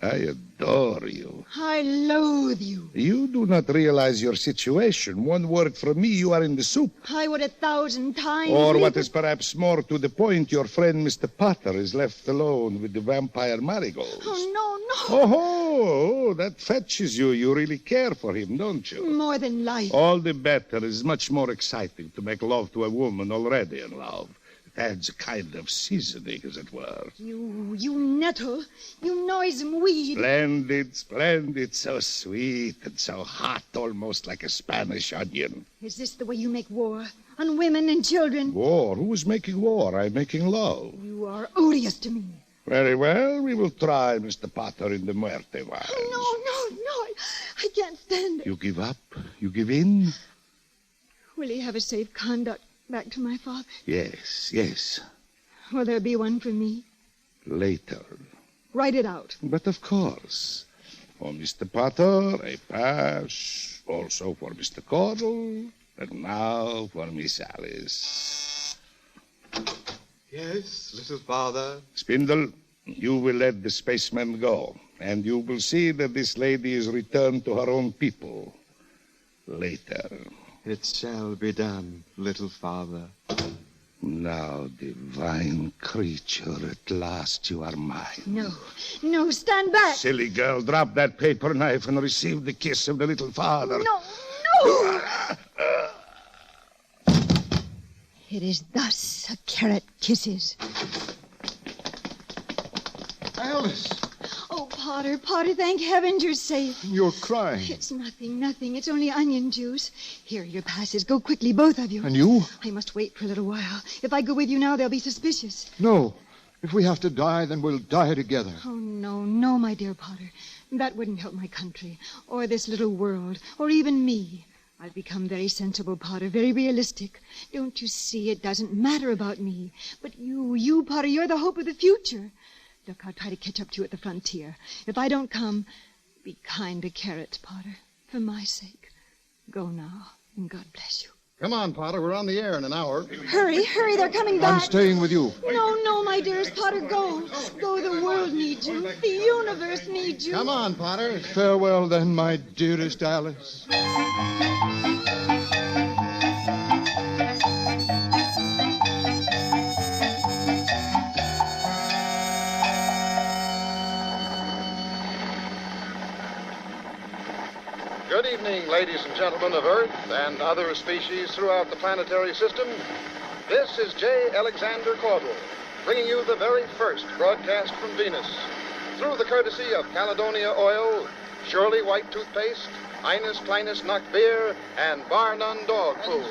I adore you. I loathe you. You do not realize your situation. One word from me, you are in the soup. I would 1,000 times. Or what is perhaps more to the point, your friend Mr. Potter is left alone with the vampire marigolds. Oh, no. Oh, that fetches you. You really care for him, don't you? More than life. All the better. It's much more exciting to make love to a woman already in love. It adds a kind of seasoning, as it were. You nettle. You noisome weed. Splendid. So sweet and so hot, almost like a Spanish onion. Is this the way you make war? On women and children? War? Who is making war? I'm making love. You are odious to me. Very well. We will try Mr. Potter in the muerte vines. Oh, no. I can't stand it. You give up? You give in? Will he have a safe conduct back to my father? Yes. Will there be one for me? Later. Write it out. But of course. For Mr. Potter, a pass. Also for Mr. Caudle. And now for Miss Alice. Yes, little father. Spindle, you will let the spacemen go. And you will see that this lady is returned to her own people. Later. It shall be done, little father. Now, divine creature, at last you are mine. No, stand back. Silly girl, drop that paper knife and receive the kiss of the little father. No. It is thus a carrot kisses. Alice! Oh, Potter, thank heavens you're safe. You're crying. It's nothing. It's only onion juice. Here are your passes. Go quickly, both of you. And you? I must wait for a little while. If I go with you now, they'll be suspicious. No. If we have to die, then we'll die together. Oh, no, my dear Potter. That wouldn't help my country, or this little world, or even me. I've become very sensible, Potter, very realistic. Don't you see, it doesn't matter about me. But you, Potter, you're the hope of the future. Look, I'll try to catch up to you at the frontier. If I don't come, be kind to Carrots, Potter, for my sake. Go now, and God bless you. Come on, Potter, we're on the air in an hour. Hurry, they're coming back. I'm staying with you. No, my dearest Potter, go. Go, the world needs you. The universe needs you. Come on, Potter. Farewell, then, my dearest Alice. Good evening, ladies and gentlemen of Earth and other species throughout the planetary system. This is J. Alexander Caudle, bringing you the very first broadcast from Venus. Through the courtesy of Caledonia Oil, Shirley White Toothpaste, Eines Kleines Nacht Beer, and Bar None Dog Food.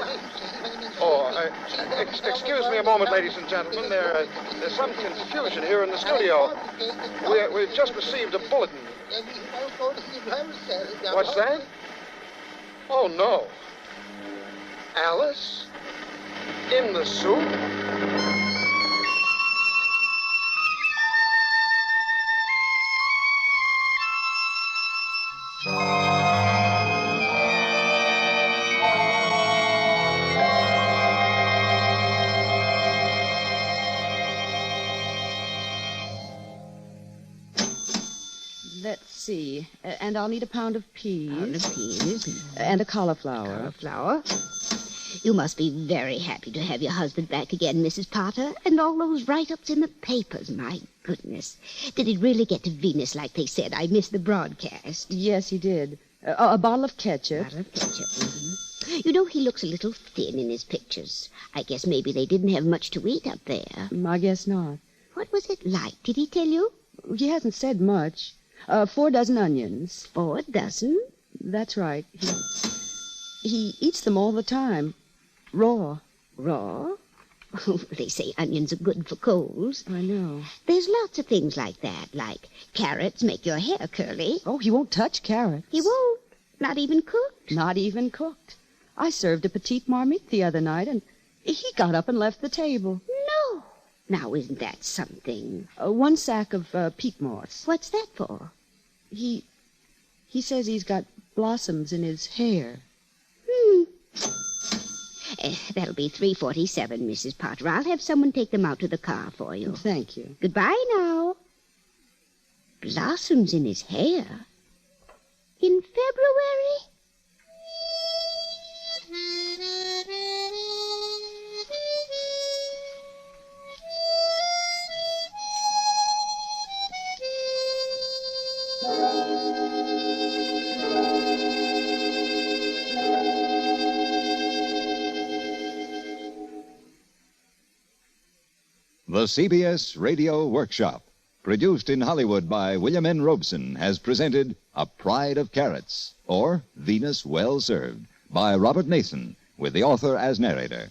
Excuse me a moment, ladies and gentlemen. There's some confusion here in the studio. We've just received a bulletin. What's that? Oh, no. Alice? In the soup? Let's see. And I'll need a pound of peas. And a cauliflower. You must be very happy to have your husband back again, Mrs. Potter. And all those write-ups in the papers, my goodness. Did it really get to Venus like they said? I missed the broadcast. Yes, he did. A bottle of ketchup. You know, he looks a little thin in his pictures. I guess maybe they didn't have much to eat up there. I guess not. What was it like? Did he tell you? He hasn't said much. 4 dozen onions. 4 dozen? That's right. He eats them all the time. Raw. Raw? Oh, they say onions are good for colds. I know. There's lots of things like that, like carrots make your hair curly. Oh, he won't touch carrots. He won't? Not even cooked? Not even cooked. I served a petite marmite the other night, and he got up and left the table. No. Now, isn't that something? 1 sack of peat moss. What's that for? He says he's got blossoms in his hair. That'll be $3.47, Mrs. Potter. I'll have someone take them out to the car for you. Thank you. Goodbye now. Blossoms in his hair? In February? The CBS Radio Workshop, produced in Hollywood by William N. Robeson, has presented A Pride of Carrots, or Venus Well Served, by Robert Nathan, with the author as narrator.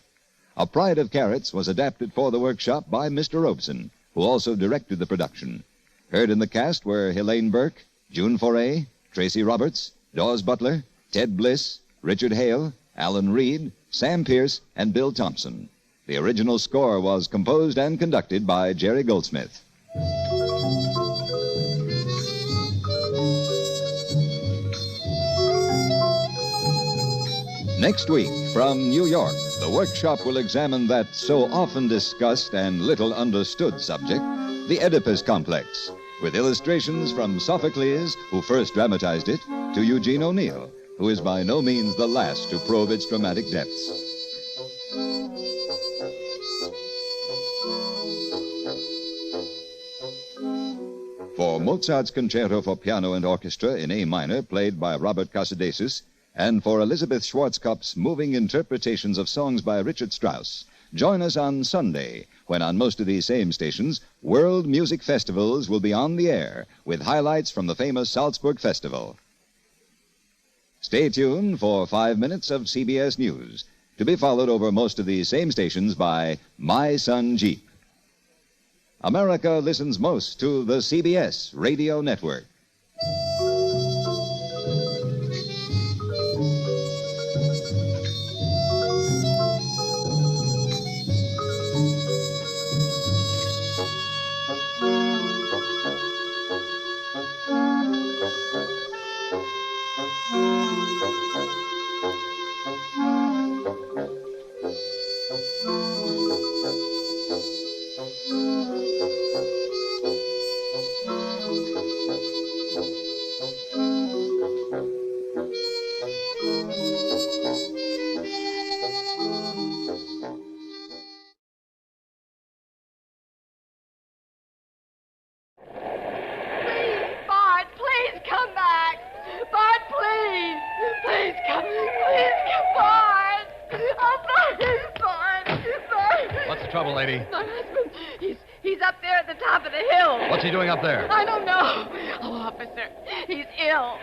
A Pride of Carrots was adapted for the workshop by Mr. Robeson, who also directed the production. Heard in the cast were Helene Burke, June Foray, Tracy Roberts, Dawes Butler, Ted Bliss, Richard Hale, Alan Reed, Sam Pierce, and Bill Thompson. The original score was composed and conducted by Jerry Goldsmith. Next week, from New York, the workshop will examine that so often discussed and little understood subject, the Oedipus complex, with illustrations from Sophocles, who first dramatized it, to Eugene O'Neill, who is by no means the last to probe its dramatic depths. For Mozart's concerto for piano and orchestra in A minor, played by Robert Casadesus, and for Elizabeth Schwarzkopf's moving interpretations of songs by Richard Strauss, join us on Sunday, when on most of these same stations, World Music Festivals will be on the air with highlights from the famous Salzburg Festival. Stay tuned for 5 minutes of CBS News, to be followed over most of these same stations by My Son Jeep. America listens most to the CBS Radio Network. Lady? My husband, he's up there at the top of the hill. What's he doing up there? I don't know. Oh, officer, he's ill.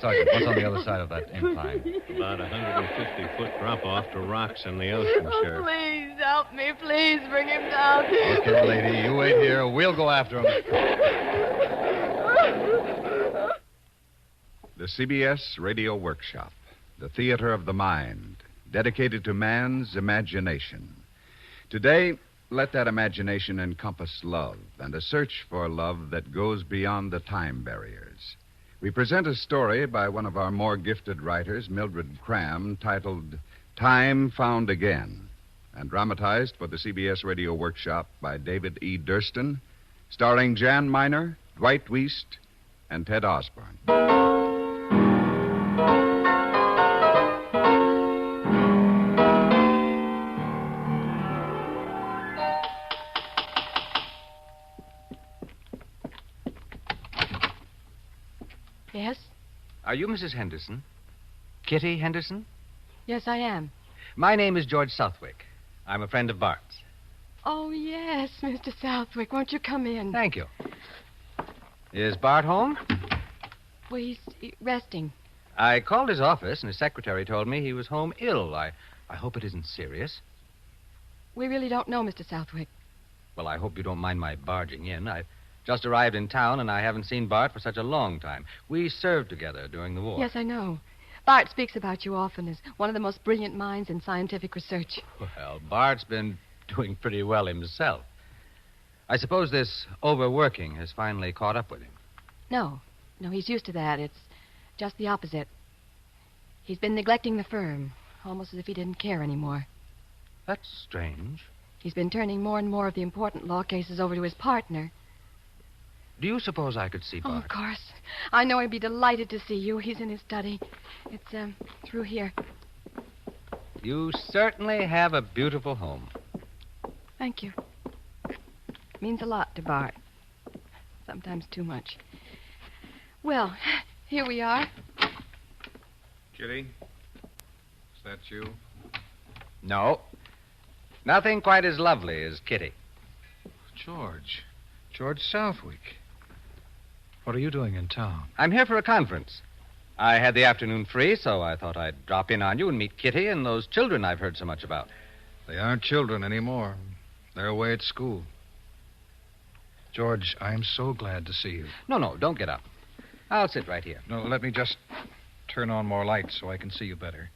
Sergeant, what's on the other side of that incline? About 150-foot drop-off to rocks in the ocean, Oh, Sheriff. please, help me. Please bring him down. Okay, lady, you wait here. We'll go after him. The CBS Radio Workshop, the theater of the mind, dedicated to man's imagination. Today, let that imagination encompass love and a search for love that goes beyond the time barriers. We present a story by one of our more gifted writers, Mildred Cram, titled Time Found Again, and dramatized for the CBS Radio Workshop by David E. Durston, starring Jan Miner, Dwight Wiest, and Ted Osborne. Yes? Are you Mrs. Henderson? Kitty Henderson? Yes, I am. My name is George Southwick. I'm a friend of Bart's. Oh, yes, Mr. Southwick. Won't you come in? Thank you. Is Bart home? Well, he's resting. I called his office, and his secretary told me he was home ill. I hope it isn't serious. We really don't know, Mr. Southwick. Well, I hope you don't mind my barging in. I've just arrived in town, and I haven't seen Bart for such a long time. We served together during the war. Yes, I know. Bart speaks about you often as one of the most brilliant minds in scientific research. Well, Bart's been doing pretty well himself. I suppose this overworking has finally caught up with him. No, he's used to that. It's just the opposite. He's been neglecting the firm, almost as if he didn't care anymore. That's strange. He's been turning more and more of the important law cases over to his partner. Do you suppose I could see Bart? Oh, of course. I know he'd be delighted to see you. He's in his study. It's, through here. You certainly have a beautiful home. Thank you. Means a lot to Bart. Sometimes too much. Well, here we are. Kitty, is that you? No. Nothing quite as lovely as Kitty. George Southwick. What are you doing in town? I'm here for a conference. I had the afternoon free, so I thought I'd drop in on you and meet Kitty and those children I've heard so much about. They aren't children anymore. They're away at school. George, I'm so glad to see you. No, don't get up. I'll sit right here. No, let me just turn on more light so I can see you better.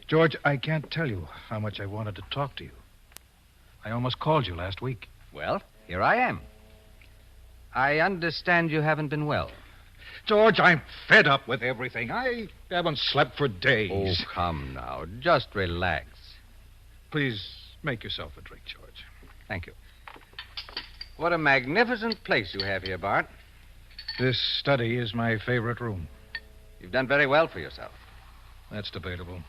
George, I can't tell you how much I wanted to talk to you. I almost called you last week. Well, here I am. I understand you haven't been well. George, I'm fed up with everything. I haven't slept for days. Oh, come now. Just relax. Please make yourself a drink, George. Thank you. What a magnificent place you have here, Bart. This study is my favorite room. You've done very well for yourself. That's debatable.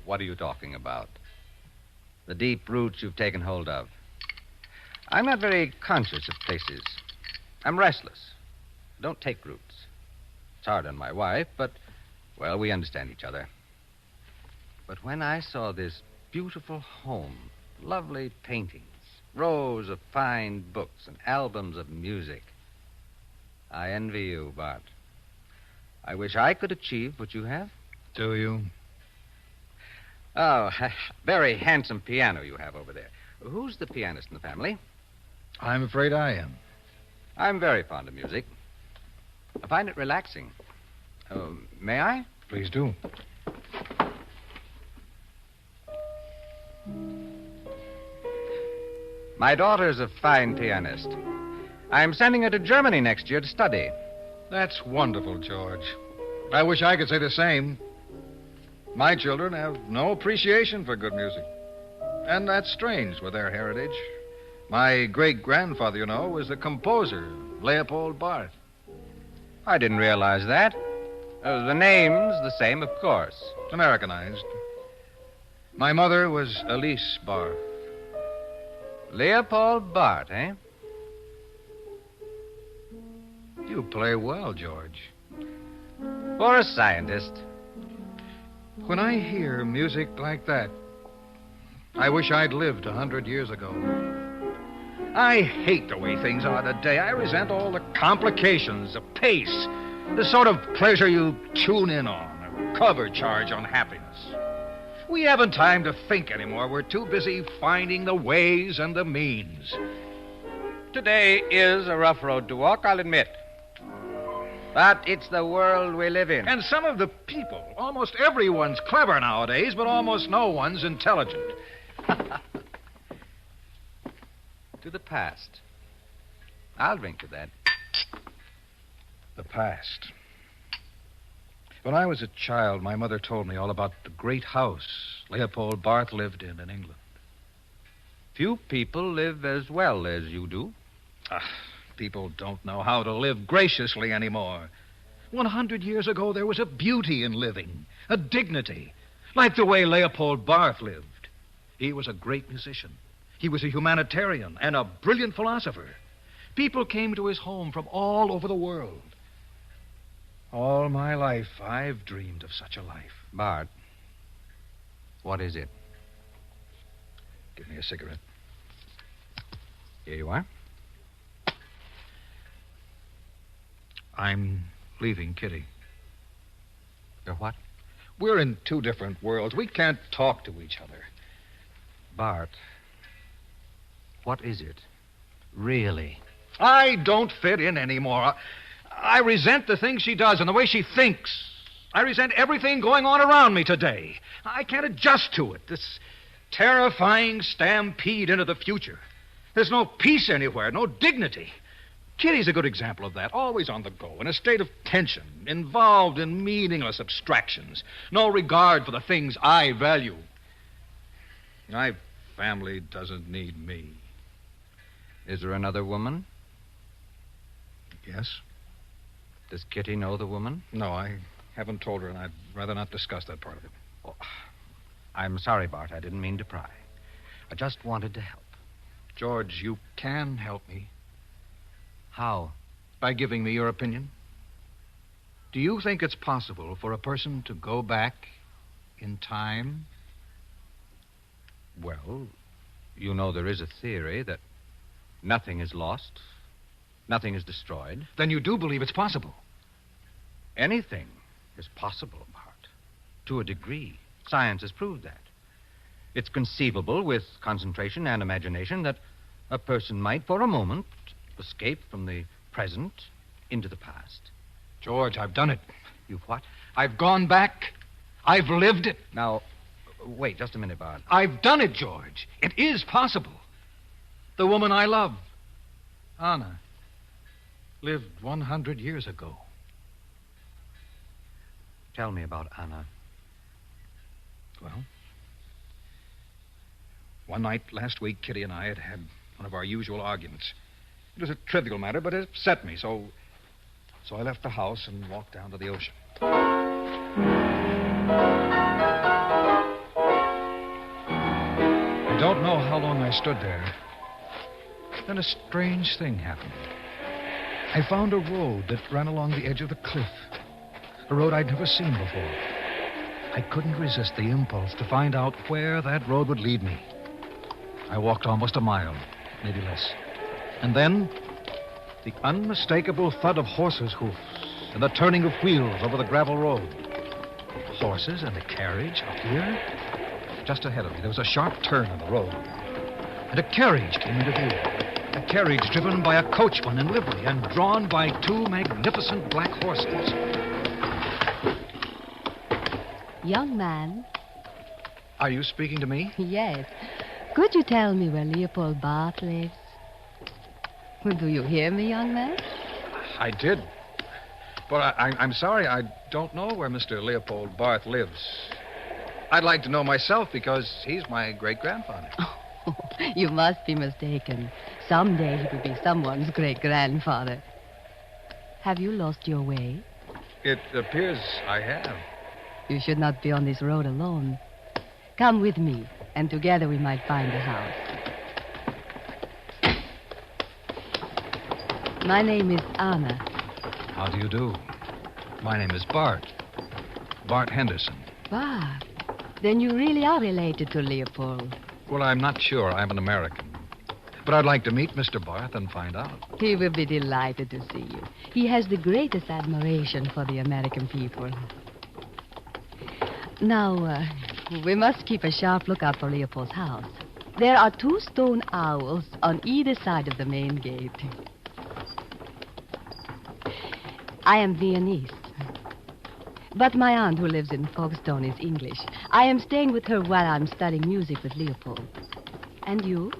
What are you talking about? The deep roots you've taken hold of. I'm not very conscious of places. I'm restless. I don't take roots. It's hard on my wife, but, well, we understand each other. But when I saw this beautiful home, lovely paintings, rows of fine books, and albums of music. I envy you, Bart. I wish I could achieve what you have. Do you? Oh, very handsome piano you have over there. Who's the pianist in the family? I'm afraid I am. I'm very fond of music. I find it relaxing. May I? Please do. My daughter's a fine pianist. I'm sending her to Germany next year to study. That's wonderful, George. I wish I could say the same. My children have no appreciation for good music. And that's strange with their heritage. My great-grandfather, you know, was the composer, Leopold Barth. I didn't realize that. The name's the same, of course. It's Americanized. My mother was Elise Barth. Leopold Barth, eh? You play well, George. For a scientist. When I hear music like that, I wish I'd lived 100 years ago. I hate the way things are today. I resent all the complications, the pace, the sort of pleasure you tune in on, a cover charge on happiness. We haven't time to think anymore. We're too busy finding the ways and the means. Today is a rough road to walk, I'll admit. But it's the world we live in. And some of the people, almost everyone's clever nowadays, but almost no one's intelligent. To the past. I'll drink to that. The past. When I was a child, my mother told me all about the great house Leopold Barth lived in England. Few people live as well as you do. People don't know how to live graciously anymore. 100 years ago, there was a beauty in living, a dignity, like the way Leopold Barth lived. He was a great musician. He was a humanitarian and a brilliant philosopher. People came to his home from all over the world. All my life, I've dreamed of such a life. Bart, what is it? Give me a cigarette. Here you are. I'm leaving Kitty. You're what? We're in two different worlds. We can't talk to each other. Bart, what is it? Really? I don't fit in anymore. I resent the things she does and the way she thinks. I resent everything going on around me today. I can't adjust to it. This terrifying stampede into the future. There's no peace anywhere, no dignity. Kitty's a good example of that. Always on the go, in a state of tension, involved in meaningless abstractions. No regard for the things I value. My family doesn't need me. Is there another woman? Yes. Does Kitty know the woman? No, I haven't told her, and I'd rather not discuss that part of it. Oh, I'm sorry, Bart. I didn't mean to pry. I just wanted to help. George, you can help me. How? By giving me your opinion. Do you think it's possible for a person to go back in time? Well, you know there is a theory that nothing is lost, nothing is destroyed. Then you do believe it's possible? Anything is possible, Bart. To a degree. Science has proved that. It's conceivable with concentration and imagination that a person might, for a moment, escape from the present into the past. George, I've done it. You've what? I've gone back. I've lived it. Now, wait just a minute, Bart. I've done it, George. It is possible. The woman I love, Anna, lived 100 years ago. Tell me about Anna. Well, one night last week, Kitty and I had one of our usual arguments. It was a trivial matter, but it upset me, so I left the house and walked down to the ocean. I don't know how long I stood there. Then a strange thing happened. I found a road that ran along the edge of the cliff. A road I'd never seen before. I couldn't resist the impulse to find out where that road would lead me. I walked almost a mile, maybe less. And then, the unmistakable thud of horses' hoofs and the turning of wheels over the gravel road. Horses and a carriage up here. Just ahead of me, there was a sharp turn in the road. And a carriage came into view. A carriage driven by a coachman in livery and drawn by two magnificent black horses. Young man. Are you speaking to me? Yes. Could you tell me where Leopold Barth lives? Do you hear me, young man? I did. But I'm sorry, I don't know where Mr. Leopold Barth lives. I'd like to know myself because he's my great-grandfather. Oh, you must be mistaken. Someday he will be someone's great-grandfather. Have you lost your way? It appears I have. You should not be on this road alone. Come with me, and together we might find the house. My name is Anna. How do you do? My name is Bart. Bart Henderson. Bart? Then you really are related to Leopold. Well, I'm not sure. I'm an American. But I'd like to meet Mr. Barth and find out. He will be delighted to see you. He has the greatest admiration for the American people. Now, we must keep a sharp lookout for Leopold's house. There are 2 stone owls on either side of the main gate. I am Viennese. But my aunt, who lives in Folkestone, is English. I am staying with her while I'm studying music with Leopold. And you?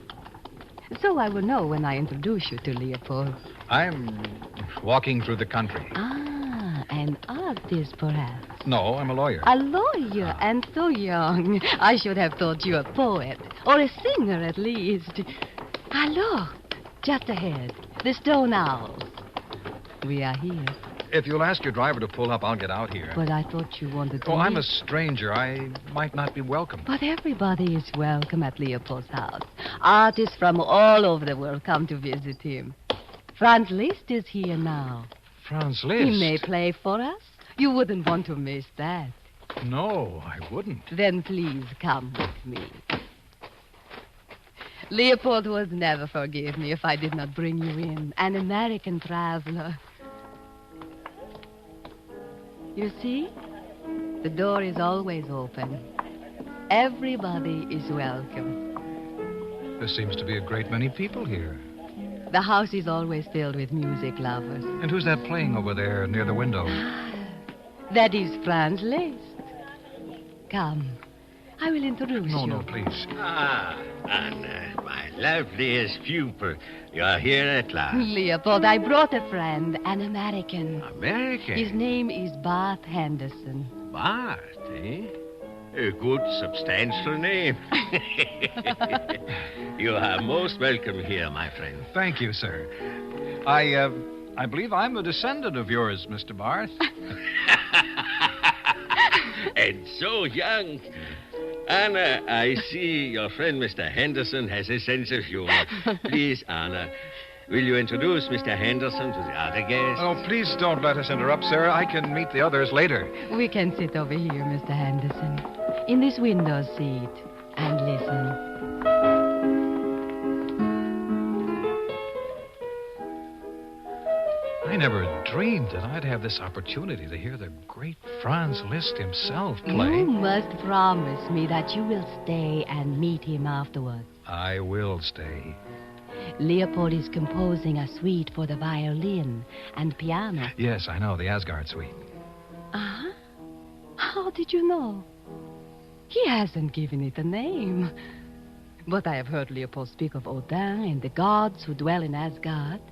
So I will know when I introduce you to Leopold. I'm walking through the country. Ah, an artist, perhaps. No, I'm a lawyer. A lawyer, and so young. I should have thought you a poet, or a singer at least. Ah, look, just ahead, the stone owls. We are here. If you'll ask your driver to pull up, I'll get out here. But I thought you wanted to... Oh, I'm a stranger. I might not be welcome. But everybody is welcome at Leopold's house. Artists from all over the world come to visit him. Franz Liszt is here now. Franz Liszt? He may play for us. You wouldn't want to miss that. No, I wouldn't. Then please come with me. Leopold would never forgive me if I did not bring you in. An American traveler. You see? The door is always open. Everybody is welcome. There seems to be a great many people here. The house is always filled with music lovers. And who's that playing over there near the window? That is Franz Liszt. Come. I will introduce you. No, please. Ah, Anna, my loveliest pupil. You're here at last. Leopold, I brought a friend, an American. American? His name is Barth Henderson. Barth, eh? A good, substantial name. You are most welcome here, my friend. Thank you, sir. I believe I'm a descendant of yours, Mr. Barth. And so young. Anna, I see your friend Mr. Henderson has a sense of humor. Please, Anna, will you introduce Mr. Henderson to the other guests? Oh, please don't let us interrupt, sir. I can meet the others later. We can sit over here, Mr. Henderson, in this window seat, and listen. I never dreamed that I'd have this opportunity to hear the great Franz Liszt himself play. You must promise me that you will stay and meet him afterwards. I will stay. Leopold is composing a suite for the violin and piano. Yes, I know, the Asgard suite. Uh-huh. How did you know? He hasn't given it a name. But I have heard Leopold speak of Odin and the gods who dwell in Asgard.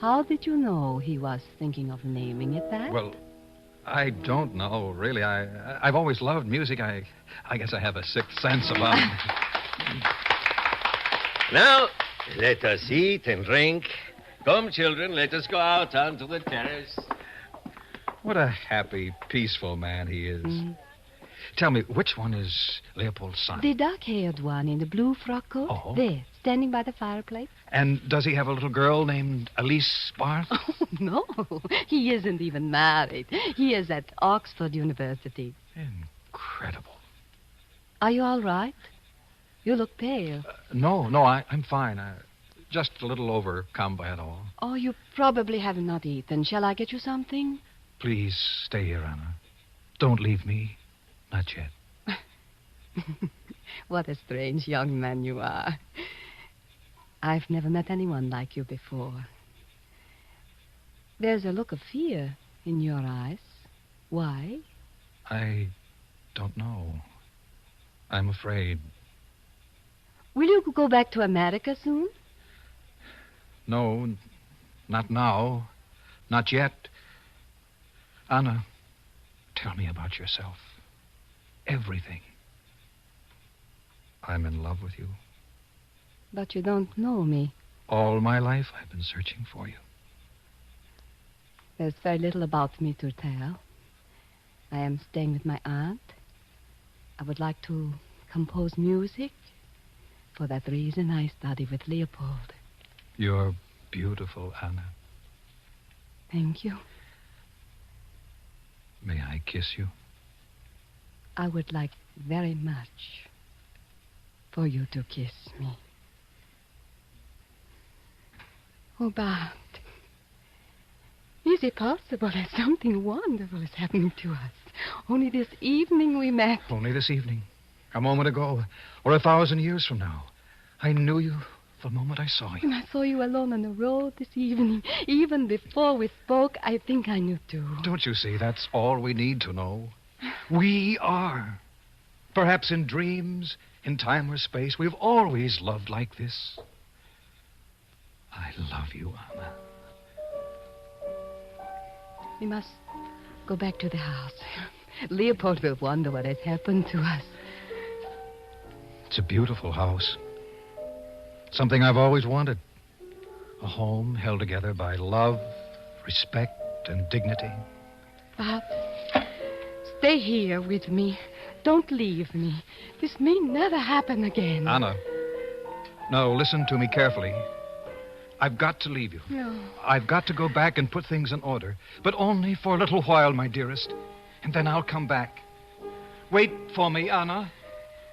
How did you know he was thinking of naming it that? Well, I don't know, really. I've always loved music. I guess I have a sixth sense about it. Now, let us eat and drink. Come, children, let us go out onto the terrace. What a happy, peaceful man he is. Tell me, which one is Leopold's son? The dark-haired one in the blue frock coat. Oh. There, standing by the fireplace. And does he have a little girl named Elise Barth? Oh, no. He isn't even married. He is at Oxford University. Incredible. Are you all right? You look pale. No, I'm fine. Just a little overcome by it all. Oh, you probably have not eaten. Shall I get you something? Please stay here, Anna. Don't leave me. Not yet. What a strange young man you are. I've never met anyone like you before. There's a look of fear in your eyes. Why? I don't know. I'm afraid. Will you go back to America soon? No, not now. Not yet. Anna, tell me about yourself. Everything. I'm in love with you. But you don't know me. All my life I've been searching for you. There's very little about me to tell. I am staying with my aunt. I would like to compose music. For that reason, I study with Leopold. You're beautiful, Anna. Thank you. May I kiss you? I would like very much for you to kiss me. Oh, Bart. Is it possible that something wonderful is happening to us? Only this evening we met. Only this evening. A moment ago. Or 1,000 years from now. I knew you the moment I saw you. When I saw you alone on the road this evening, even before we spoke, I think I knew too. Don't you see? That's all we need to know. We are. Perhaps in dreams, in time or space, we've always loved like this. I love you, Anna. We must go back to the house. Leopold will wonder what has happened to us. It's a beautiful house. Something I've always wanted. A home held together by love, respect, and dignity. Bob, stay here with me. Don't leave me. This may never happen again. Anna. No, listen to me carefully. I've got to leave you. No. I've got to go back and put things in order. But only for a little while, my dearest. And then I'll come back. Wait for me, Anna.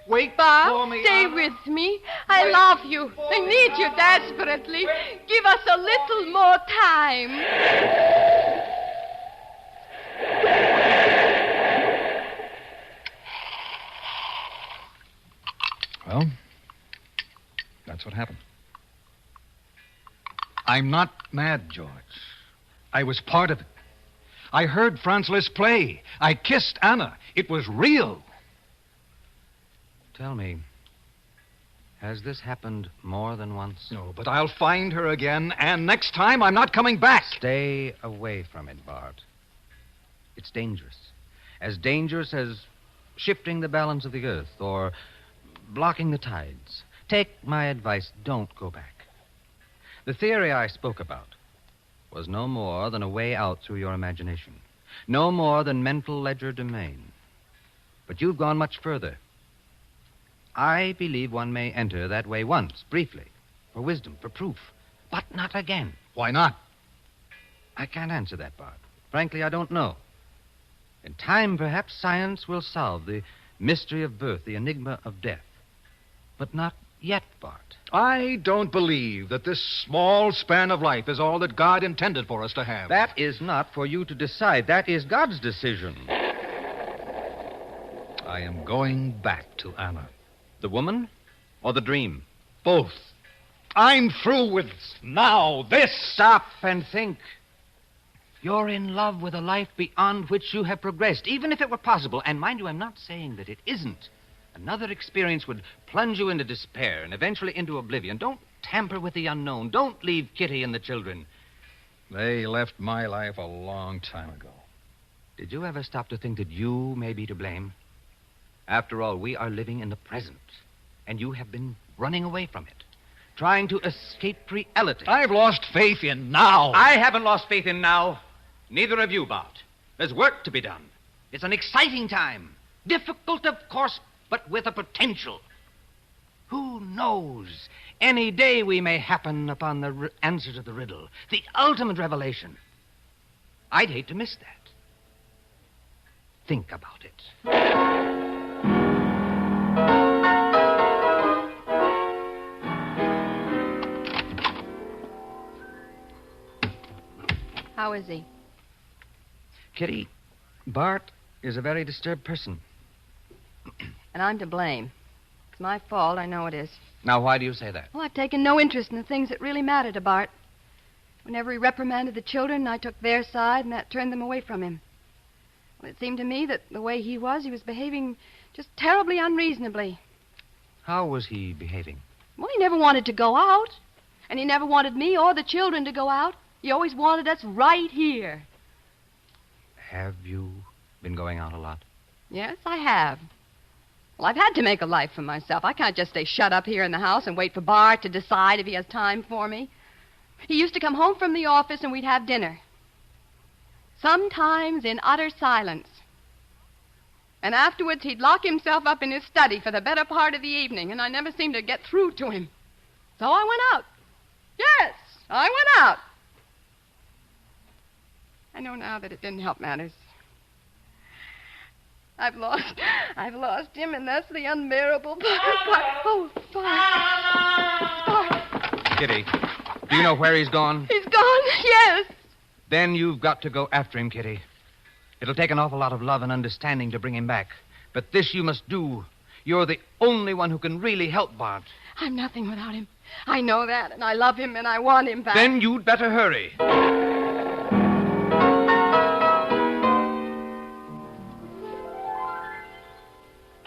Wait Bob, for me, stay Anna. with me. I love you. I need you desperately. Give us a little more time. Well, that's what happened. I'm not mad, George. I was part of it. I heard Franz Liszt play. I kissed Anna. It was real. Tell me, has this happened more than once? No, but I'll find her again, and next time I'm not coming back. Stay away from it, Bart. It's dangerous. As dangerous as shifting the balance of the earth or blocking the tides. Take my advice, don't go back. The theory I spoke about was no more than a way out through your imagination. No more than mental legerdemain. But you've gone much further. I believe one may enter that way once, briefly, for wisdom, for proof, but not again. Why not? I can't answer that, Bart. Frankly, I don't know. In time, perhaps science will solve the mystery of birth, the enigma of death. But not yet, Bart. I don't believe that this small span of life is all that God intended for us to have. That is not for you to decide. That is God's decision. I am going back to Anna. The woman or the dream? Both. I'm through with now this. Stop and think. You're in love with a life beyond which you have progressed, even if it were possible. And mind you, I'm not saying that it isn't. Another experience would plunge you into despair and eventually into oblivion. Don't tamper with the unknown. Don't leave Kitty and the children. They left my life a long time ago. Did you ever stop to think that you may be to blame? After all, we are living in the present, and you have been running away from it, trying to escape reality. I've lost faith in now. I haven't lost faith in now. Neither have you, Bart. There's work to be done. It's an exciting time. Difficult, of course, but with a potential. Who knows? Any day we may happen upon the answer to the riddle, the ultimate revelation. I'd hate to miss that. think about it. How is he? Kitty, Bart is a very disturbed person. And I'm to blame. It's my fault, I know it is. Now, why do you say that? Well, I've taken no interest in the things that really matter to Bart. Whenever he reprimanded the children, I took their side, and that turned them away from him. Well, it seemed to me that the way he was behaving just terribly unreasonably. How was he behaving? Well, he never wanted to go out. And he never wanted me or the children to go out. He always wanted us right here. Have you been going out a lot? Yes, I have. Well, I've had to make a life for myself. I can't just stay shut up here in the house and wait for Bart to decide if he has time for me. He used to come home from the office and we'd have dinner. Sometimes in utter silence. And afterwards he'd lock himself up in his study for the better part of the evening, and I never seemed to get through to him. So I went out. Yes, I went out. I know now that it didn't help matters. I've lost him, and that's the unbearable part. Oh, Bart. Kitty, do you know where he's gone? He's gone, yes. Then you've got to go after him, Kitty. It'll take an awful lot of love and understanding to bring him back. But this you must do. You're the only one who can really help Bart. I'm nothing without him. I know that, and I love him, and I want him back. Then you'd better hurry.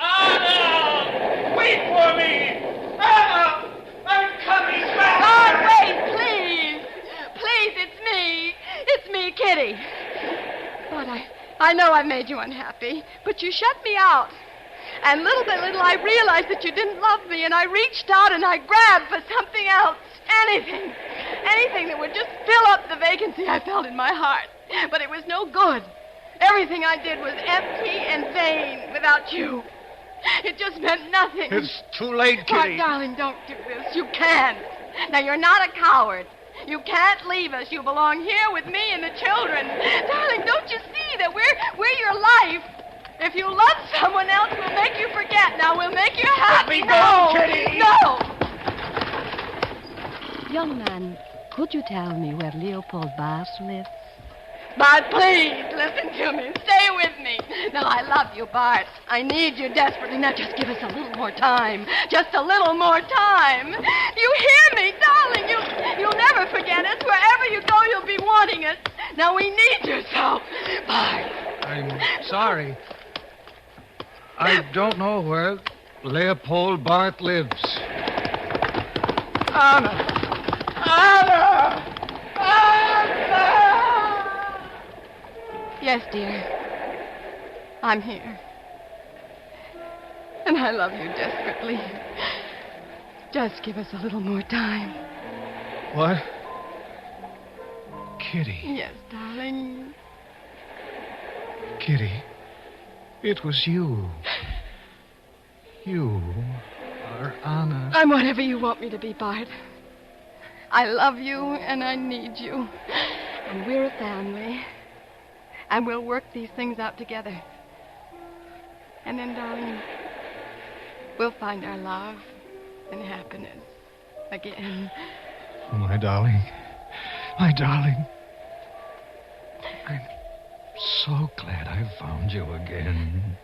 Anna! Wait for me! Anna! I'm coming back! Bart, wait, please! Please, it's me. It's me, Kitty. But I know I've made you unhappy, but you shut me out. And little by little, I realized that you didn't love me, and I reached out and I grabbed for something else. Anything. Anything that would just fill up the vacancy I felt in my heart. But it was no good. Everything I did was empty and vain without you. It just meant nothing. It's too late, Kitty. Bart, darling, don't do this. You can't. Now, you're not a coward. You can't leave us. You belong here with me and the children. Darling, don't you see that we're your life? If you love someone else, we'll make you forget. Now, we'll make you happy. Let me go, Kitty. No. Young man, could you tell me where Leopold Bart lives? Bart, please, listen to me. Stay with me. Now, I love you, Bart. I need you desperately. Now, just give us a little more time. Just a little more time. You hear me, darling? You'll never forget us. Wherever you go, you'll be wanting us. Now, we need you so. Bart. I'm sorry. I don't know where Leopold Bart lives. Anna! Anna! Anna! Yes, dear. I'm here. And I love you desperately. Just give us a little more time. What? Kitty. Yes, darling. Kitty, it was you. You are Anna. I'm whatever you want me to be, Bart. I love you and I need you. And we're a family. And we'll work these things out together. And then, darling, we'll find our love and happiness again. Oh, my darling. My darling. I'm so glad I found you again.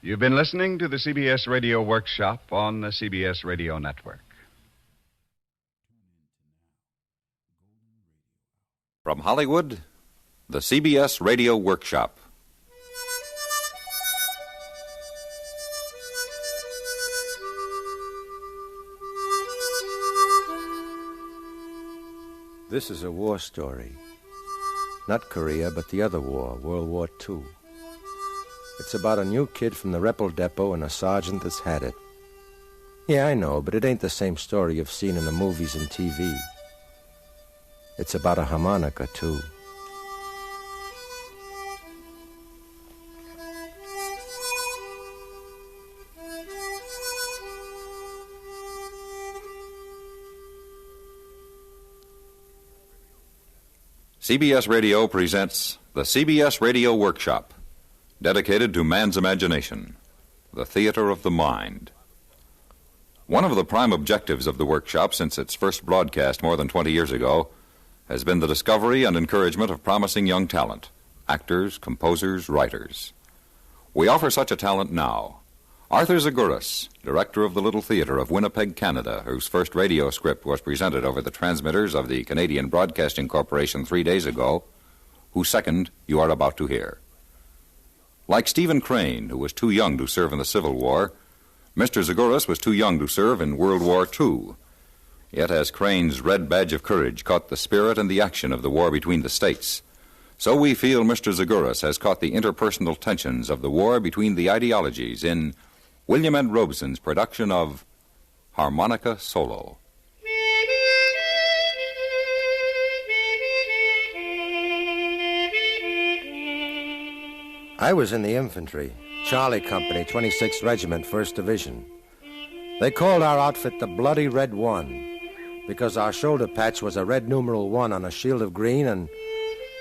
You've been listening to the CBS Radio Workshop on the CBS Radio Network. From Hollywood, the CBS Radio Workshop. This is a war story. Not Korea, but the other war, World War II. It's about a new kid from the Repel Depot and a sergeant that's had it. Yeah, I know, but it ain't the same story you've seen in the movies and TV. It's about a harmonica, too. CBS Radio presents the CBS Radio Workshop, dedicated to man's imagination, the theater of the mind. One of the prime objectives of the workshop since its first broadcast more than 20 years ago has been the discovery and encouragement of promising young talent, actors, composers, writers. We offer such a talent now. Arthur Zaguris, director of the Little Theater of Winnipeg, Canada, whose first radio script was presented over the transmitters of the Canadian Broadcasting Corporation 3 days ago, whose second you are about to hear. Like Stephen Crane, who was too young to serve in the Civil War, Mr. Zaguris was too young to serve in World War II. Yet as Crane's red badge of courage caught the spirit and the action of the war between the states, so we feel Mr. Zaguris has caught the interpersonal tensions of the war between the ideologies in William N. Robeson's production of Harmonica Solo. I was in the infantry, Charlie Company, 26th Regiment, 1st Division. They called our outfit the Bloody Red One because our shoulder patch was a red numeral 1 on a shield of green and,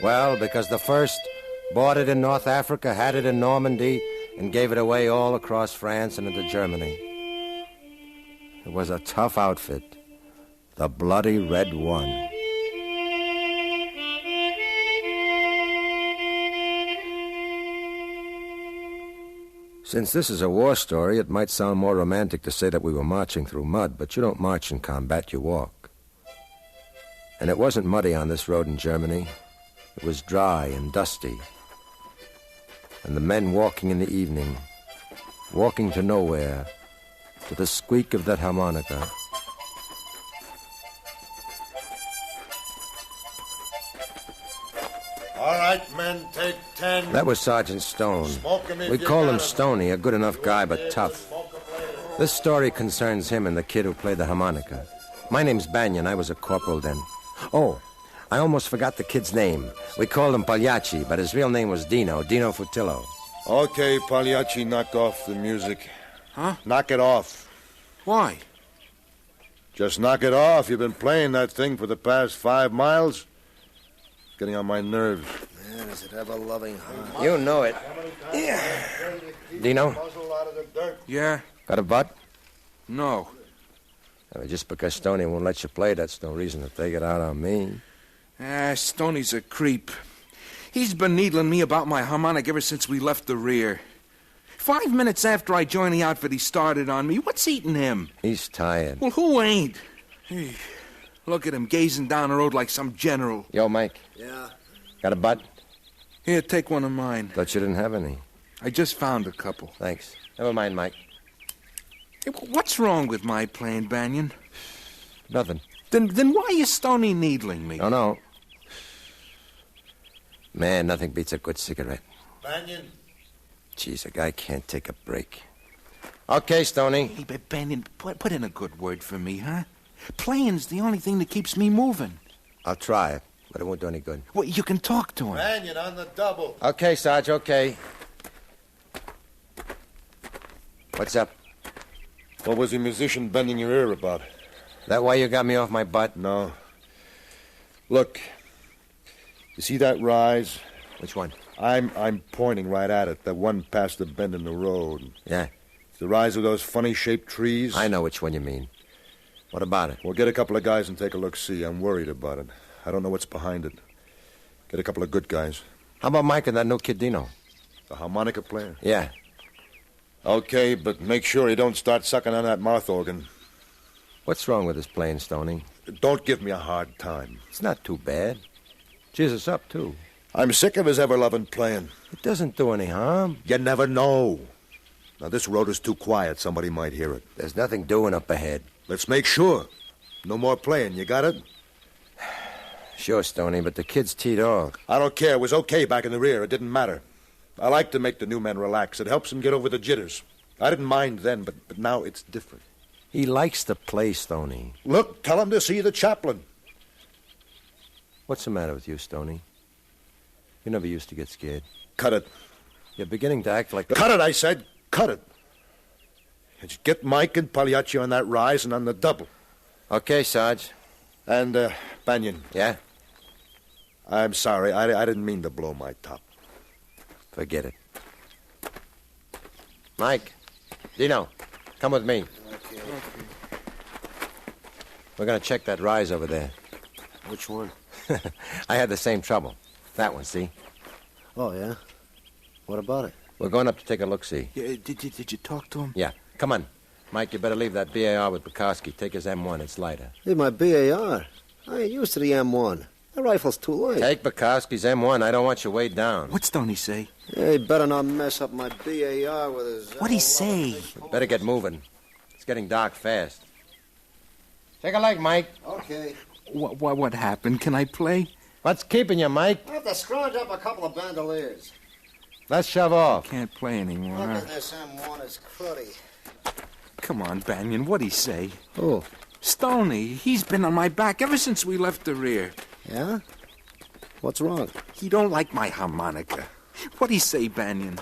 well, because the 1st bought it in North Africa, had it in Normandy, and gave it away all across France and into Germany. It was a tough outfit, the Bloody Red One. Since this is a war story, it might sound more romantic to say that we were marching through mud, but you don't march in combat, you walk. And it wasn't muddy on this road in Germany. It was dry and dusty. And the men walking in the evening, walking to nowhere, to the squeak of that harmonica. All right, men, take 10. That was Sergeant Stone. We called him Stoney, a good enough guy, but tough. This story concerns him and the kid who played the harmonica. My name's Banyan. I was a corporal then. Oh, I almost forgot the kid's name. We called him Pagliacci, but his real name was Dino Futillo. Okay, Pagliacci, knock off the music. Huh? Knock it off. Why? Just knock it off. You've been playing that thing for the past 5 miles. It's getting on my nerves. Man, does it have a loving heart? You know it. Yeah. Dino? Yeah? Got a butt? No. Just because Stoney won't let you play, that's no reason to take it out on me. Stoney's a creep. He's been needling me about my harmonic ever since we left the rear. 5 minutes after I joined the outfit, he started on me. What's eating him? He's tired. Well, who ain't? Hey, look at him gazing down the road like some general. Yo, Mike. Yeah? Got a butt? Here, take one of mine. Thought you didn't have any. I just found a couple. Thanks. Never mind, Mike. Hey, what's wrong with my playing, Banyan? Nothing. Then why is Stoney needling me? Oh, no. Man, nothing beats a good cigarette. Banyan. Geez, a guy can't take a break. Okay, Stoney. Hey, but Banyan, put in a good word for me, huh? Playing's the only thing that keeps me moving. I'll try it, but it won't do any good. Well, you can talk to him. Banyan on the double. Okay, Sarge, okay. What's up? What was the musician bending your ear about? That why you got me off my butt? No. Look, you see that rise? Which one? I'm pointing right at it, the one past the bend in the road. Yeah. It's the rise of those funny-shaped trees. I know which one you mean. What about it? Well, get a couple of guys and take a look-see. I'm worried about it. I don't know what's behind it. Get a couple of good guys. How about Mike and that new kid Dino? The harmonica player? Yeah. Okay, but make sure he don't start sucking on that mouth organ. What's wrong with his playing, Stoney? Don't give me a hard time. It's not too bad. Cheers us up, too. I'm sick of his ever-loving playing. It doesn't do any harm. You never know. Now, this road is too quiet. Somebody might hear it. There's nothing doing up ahead. Let's make sure. No more playing. You got it? Sure, Stoney, but the kid's teed off. I don't care. It was okay back in the rear. It didn't matter. I like to make the new men relax. It helps them get over the jitters. I didn't mind then, but now it's different. He likes to play, Stoney. Look, tell him to see the chaplain. What's the matter with you, Stoney? You never used to get scared. Cut it. You're beginning to act like... Cut it, I said. Cut it. Just get Mike and Pagliacci on that rise and on the double. Okay, Sarge. And, Banyan. Yeah? I'm sorry. I didn't mean to blow my top. Forget it. Mike, Dino, come with me. Okay. We're going to check that rise over there. Which one? I had the same trouble. That one, see? Oh, yeah? What about it? We're going up to take a look-see. Yeah, did you talk to him? Yeah. Come on. Mike, you better leave that BAR with Bukowski. Take his M1. It's lighter. Hey, my BAR. I ain't used to the M1. The rifle's too light. Take Bukowski's M1. I don't want you weighed down. What's Stoney say? Hey, better not mess up my BAR with his... What'd he say? Better get moving. It's getting dark fast. Take a leg, Mike. Okay. What happened? Can I play? What's keeping you, Mike? I have to scrounge up a couple of bandoliers. Let's shove off. Can't play anymore. Look at this M1, it's cruddy. Come on, Banyan. What'd he say? Who? Stoney. He's been on my back ever since we left the rear. Yeah? What's wrong? He don't like my harmonica. What'd he say, Banyan?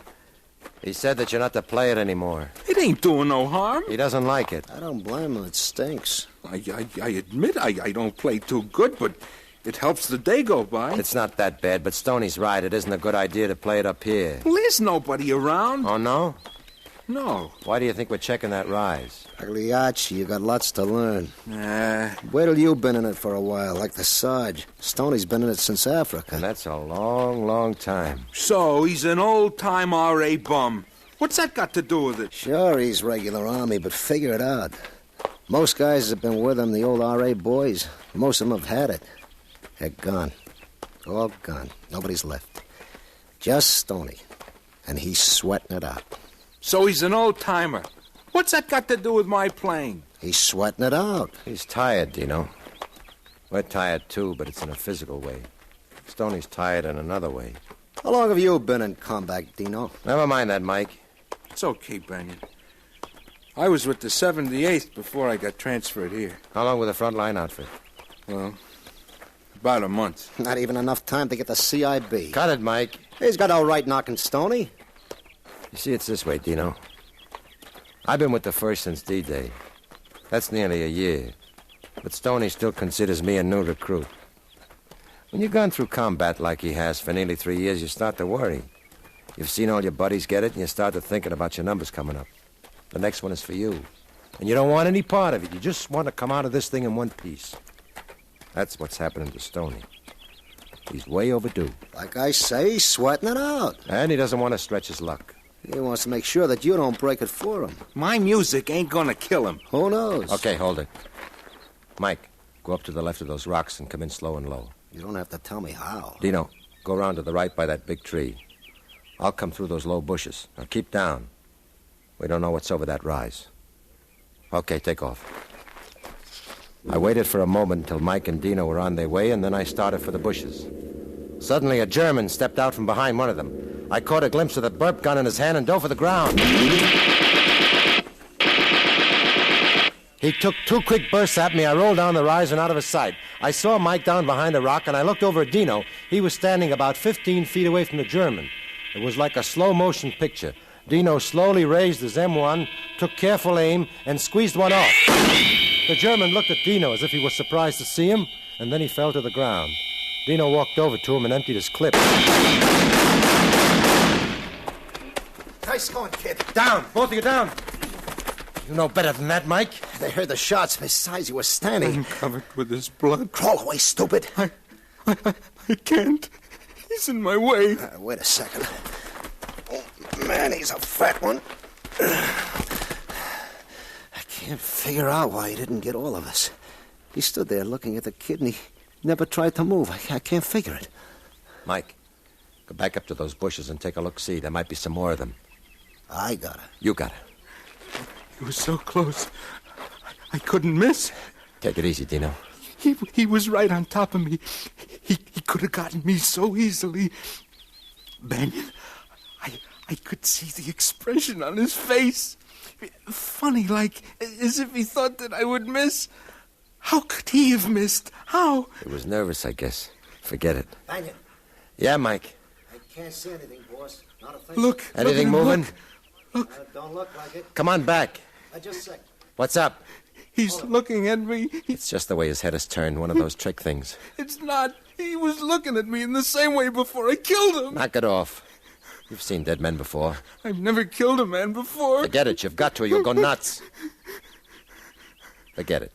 He said that you're not to play it anymore. It ain't doing no harm. He doesn't like it. I don't blame him. It stinks. I admit I don't play too good, but it helps the day go by. It's not that bad, but Stoney's right. It isn't a good idea to play it up here. Well, there's nobody around. Oh, no? No. Why do you think we're checking that rise? Pagliacci, you got lots to learn. Wait till you've been in it for a while, like the Sarge. Stoney's been in it since Africa. And that's a long, long time. So, he's an old-time R.A. bum. What's that got to do with it? Sure, he's regular Army, but figure it out. Most guys have been with him, the old R.A. boys. Most of them have had it. They're gone. All gone. Nobody's left. Just Stoney. And he's sweating it out. So he's an old-timer. What's that got to do with my playing? He's sweating it out. He's tired, Dino. We're tired, too, but it's in a physical way. Stoney's tired in another way. How long have you been in combat, Dino? Never mind that, Mike. It's okay, Banyan. I was with the 78th before I got transferred here. How long with the front-line outfit? Well, about a month. Not even enough time to get the CIB. Cut it, Mike. He's got no right knocking Stoney. You see, it's this way, Dino. I've been with the 1st since D-Day. That's nearly a year. But Stoney still considers me a new recruit. When you've gone through combat like he has for nearly 3 years, you start to worry. You've seen all your buddies get it, and you start to thinking about your numbers coming up. The next one is for you. And you don't want any part of it. You just want to come out of this thing in one piece. That's what's happening to Stoney. He's way overdue. Like I say, he's sweating it out. And he doesn't want to stretch his luck. He wants to make sure that you don't break it for him. My music ain't gonna kill him. Who knows? Okay, hold it. Mike, go up to the left of those rocks and come in slow and low. You don't have to tell me how. Dino, go around to the right by that big tree. I'll come through those low bushes. Now keep down. We don't know what's over that rise. Okay, take off. I waited for a moment until Mike and Dino were on their way, and then I started for the bushes. Suddenly, a German stepped out from behind one of them. I caught a glimpse of the burp gun in his hand and dove for the ground. He took 2 quick bursts at me. I rolled down the rise and out of his sight. I saw Mike down behind a rock, and I looked over at Dino. He was standing about 15 feet away from the German. It was like a slow-motion picture. Dino slowly raised his M1, took careful aim, and squeezed one off. The German looked at Dino as if he was surprised to see him, and then he fell to the ground. Dino walked over to him and emptied his clip. Nice going, kid. Down! Both of you down! You know better than that, Mike. They heard the shots. Besides, he was standing. I'm covered with his blood. Crawl away, stupid. I can't. He's in my way. Wait a second. Oh, man, he's a fat one. I can't figure out why he didn't get all of us. He stood there looking at the kid, and he never tried to move. I can't figure it. Mike, go back up to those bushes and take a look-see. There might be some more of them. I got it. You got it. He was so close. I couldn't miss. Take it easy, Dino. He was right on top of me. He could have gotten me so easily. Banyan, I could see the expression on his face. Funny, like as if he thought that I would miss. How could he have missed? How? He was nervous, I guess. Forget it. Banyan. Yeah, Mike. I can't see anything, boss. Not a thing. Look. Anything moving? Look. Don't look like it. Come on back. Just a sec. What's up? He's looking at me. It's just the way his head is turned, one of those trick things. It's not. He was looking at me in the same way before I killed him. Knock it off. You've seen dead men before. I've never killed a man before. Forget it. You've got to or you'll go nuts. Forget it.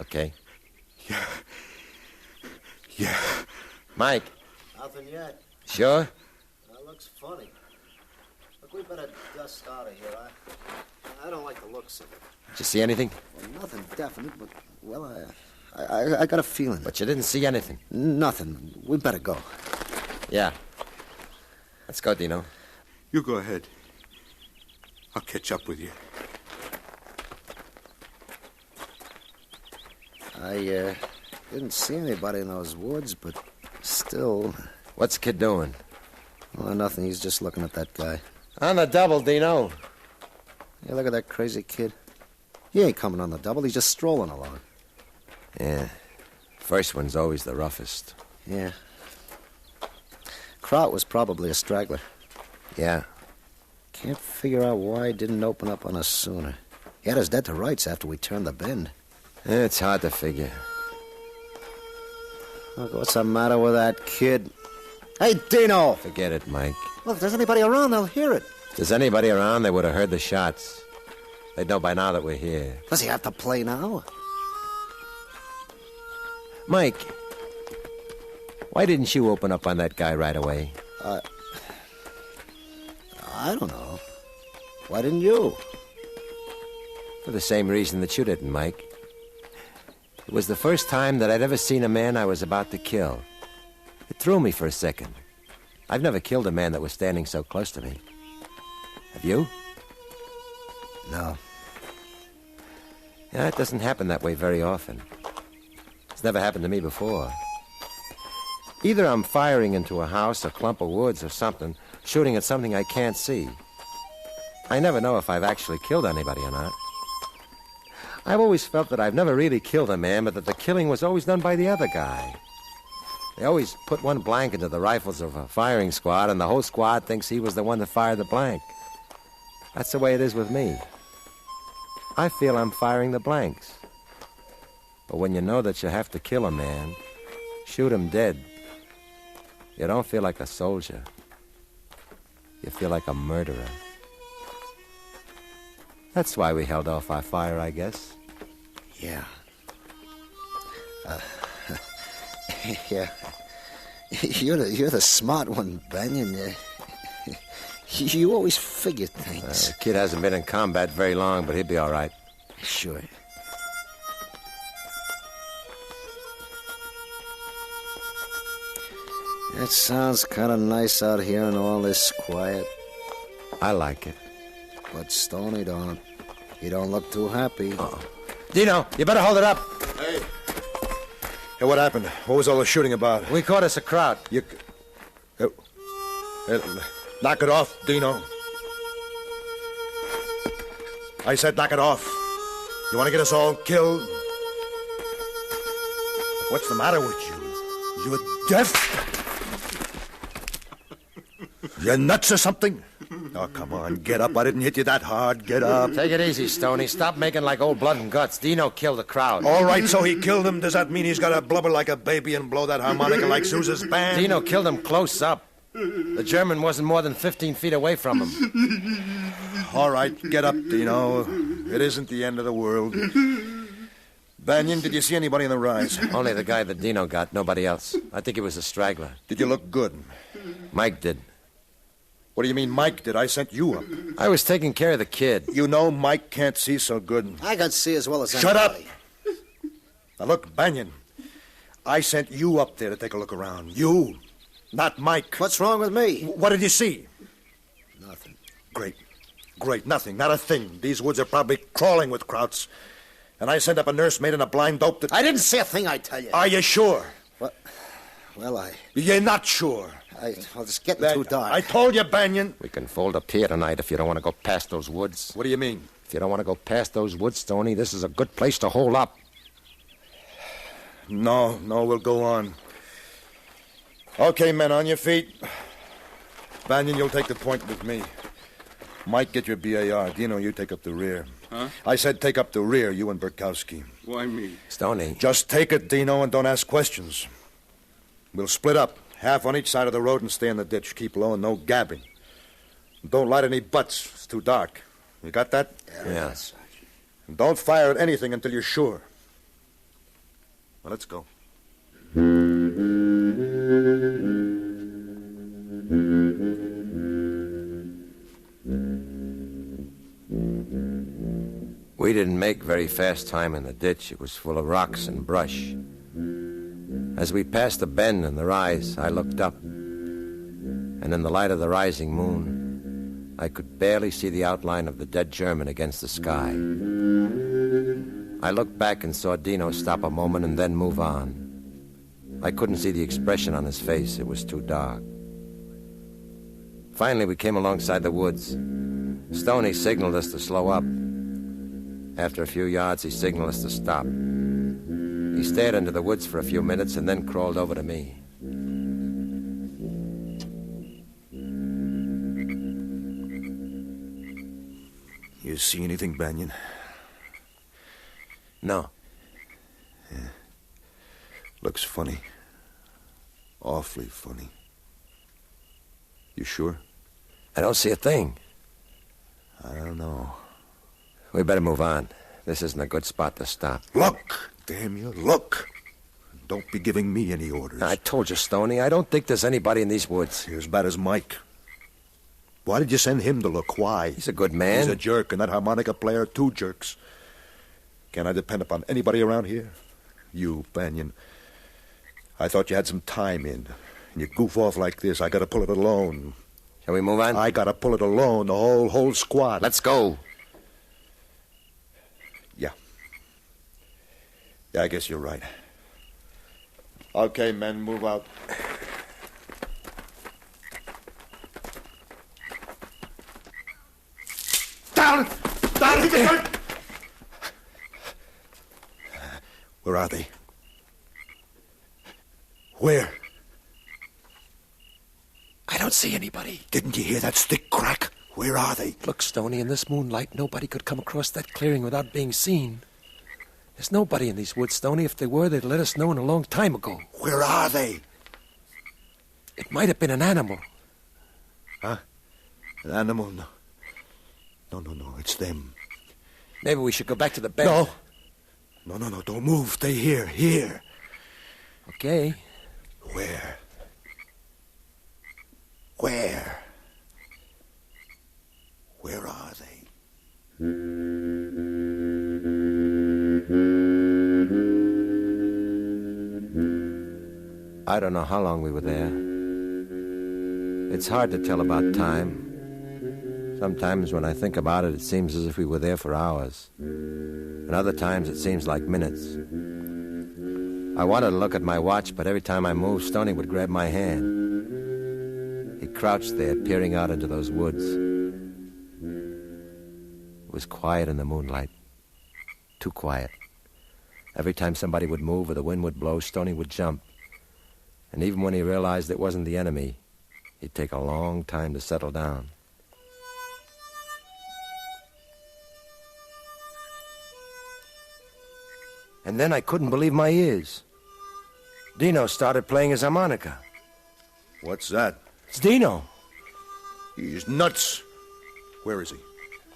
Okay? Yeah. Mike. Nothing yet. Sure? That looks funny. Look, we better dust out of here. I don't like the looks of it. Did you see anything? Well, nothing definite, but, well, I got a feeling. But you didn't see anything? Nothing. We better go. Yeah. Let's go, Dino. You go ahead. I'll catch up with you. I didn't see anybody in those woods, but still... What's the kid doing? Oh, nothing. He's just looking at that guy. On the double, Dino. Yeah, look at that crazy kid. He ain't coming on the double. He's just strolling along. Yeah. First one's always the roughest. Yeah. Kraut was probably a straggler. Yeah. Can't figure out why he didn't open up on us sooner. He had us dead to rights after we turned the bend. It's hard to figure. Look, what's the matter with that kid? Hey, Dino! Forget it, Mike. Look, if there's anybody around, they'll hear it. If there's anybody around, they would have heard the shots. They'd know by now that we're here. Does he have to play now? Mike, why didn't you open up on that guy right away? I don't know. Why didn't you? For the same reason that you didn't, Mike. It was the first time that I'd ever seen a man I was about to kill. It threw me for a second. I've never killed a man that was standing so close to me. Have you? No. Yeah, it doesn't happen that way very often. It's never happened to me before. Either I'm firing into a house, a clump of woods, or something, shooting at something I can't see. I never know if I've actually killed anybody or not. I've always felt that I've never really killed a man, but that the killing was always done by the other guy. They always put one blank into the rifles of a firing squad, and the whole squad thinks he was the one that fired the blank. That's the way it is with me. I feel I'm firing the blanks. But when you know that you have to kill a man, shoot him dead, you don't feel like a soldier. You feel like a murderer. That's why we held off our fire, I guess. Yeah. Yeah. You're the smart one, Banyan. You always figure things. The kid hasn't been in combat very long, but he'll be all right. Sure. It sounds kind of nice out here in all this quiet. I like it. But Stoney don't. He don't look too happy. Uh-oh. Dino, you better hold it up. Hey. Hey, what happened? What was all the shooting about? We caught us a crowd. You... knock it off, Dino. I said knock it off. You want to get us all killed? What's the matter with you? You're deaf? You're nuts or something? Oh, come on, get up. I didn't hit you that hard. Get up. Take it easy, Stoney. Stop making like old blood and guts. Dino killed the crowd. All right, so he killed him. Does that mean he's got to blubber like a baby and blow that harmonica like Sousa's band? Dino killed him close up. The German wasn't more than 15 feet away from him. All right, get up, Dino. It isn't the end of the world. Banyan, did you see anybody in the rise? Only the guy that Dino got, nobody else. I think he was a straggler. Did you look good? Mike did. What do you mean Mike did? I sent you up. I was taking care of the kid. You know Mike can't see so good. I can see as well as anybody. Shut up! Now look, Banyan, I sent you up there to take a look around. You, not Mike. What's wrong with me? What did you see? Nothing. Great. Nothing. Not a thing. These woods are probably crawling with krauts. And I sent up a nursemaid and a blind dope that... I didn't see a thing, I tell you. Are you sure? What? Well, You're not sure. Well, it's getting too dark. I told you, Banyan. We can fold up here tonight if you don't want to go past those woods. What do you mean? If you don't want to go past those woods, Stoney, this is a good place to hold up. No, we'll go on. Okay, men, on your feet. Banyan, you'll take the point with me. Mike, get your BAR. Dino, you take up the rear. Huh? I said take up the rear, you and Burkowski. Why me? Stoney. Just take it, Dino, and don't ask questions. We'll split up, half on each side of the road and stay in the ditch. Keep low and no gabbing. Don't light any butts. It's too dark. You got that? Yes. And don't fire at anything until you're sure. Well, let's go. We didn't make very fast time in the ditch. It was full of rocks and brush. As we passed the bend and the rise, I looked up. And in the light of the rising moon, I could barely see the outline of the dead German against the sky. I looked back and saw Dino stop a moment and then move on. I couldn't see the expression on his face. It was too dark. Finally, we came alongside the woods. Stoney signaled us to slow up. After a few yards, he signaled us to stop. He stared into the woods for a few minutes and then crawled over to me. You see anything, Banyan? No. Yeah. Looks funny. Awfully funny. You sure? I don't see a thing. I don't know. We better move on. This isn't a good spot to stop. Look! Damn you, look! Don't be giving me any orders. I told you, Stoney, I don't think there's anybody in these woods. You're as bad as Mike. Why did you send him to look? Why? He's a good man. He's a jerk, and that harmonica player, 2 jerks. Can I depend upon anybody around here? You, Banyan. I thought you had some time in. And you goof off like this, I gotta pull it alone. Shall we move on? I gotta pull it alone, the whole squad. Let's go. Yeah, I guess you're right. Okay, men, move out. Down! Down! Where are they? Where? I don't see anybody. Didn't you hear that stick crack? Where are they? Look, Stoney, in this moonlight, nobody could come across that clearing without being seen. There's nobody in these woods, Stoney. If they were, they'd let us know in a long time ago. Where are they? It might have been an animal. Huh? An animal? No. No, it's them. Maybe we should go back to the bend. No, don't move. Stay here. Okay. Where? Where are they? I don't know how long we were there. It's hard to tell about time. Sometimes when I think about it, it seems as if we were there for hours. And other times it seems like minutes. I wanted to look at my watch, but every time I moved, Stoney would grab my hand. He crouched there, peering out into those woods. It was quiet in the moonlight. Too quiet. Every time somebody would move or the wind would blow, Stoney would jump. And even when he realized it wasn't the enemy, he'd take a long time to settle down. And then I couldn't believe my ears. Dino started playing his harmonica. What's that? It's Dino. He's nuts. Where is he?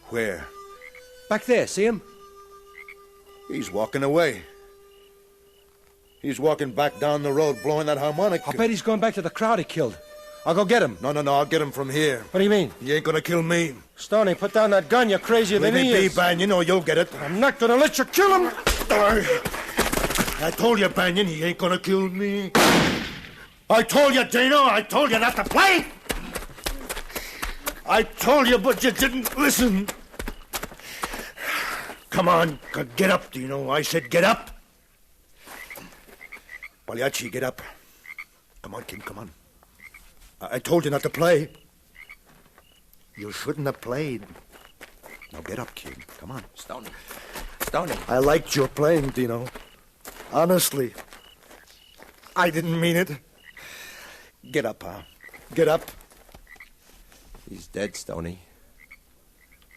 Where? Back there, see him? He's walking away. He's walking back down the road, blowing that harmonica. I'll bet he's going back to the crowd he killed. I'll go get him. No, I'll get him from here. What do you mean? He ain't gonna kill me. Stoney, put down that gun. You're crazier than he is. Leave me be, Banyan. You know you'll get it. I'm not gonna let you kill him. I told you, Banyan, he ain't gonna kill me. I told you, Dino. I told you not to play. I told you, but you didn't listen. Come on, get up, Dino. I said get up. Pagliacci, get up. Come on, kid, come on. I told you not to play. You shouldn't have played. Now get up, kid. Come on. Stoney. I liked your playing, Dino. Honestly. I didn't mean it. Get up, pal. Get up. He's dead, Stoney.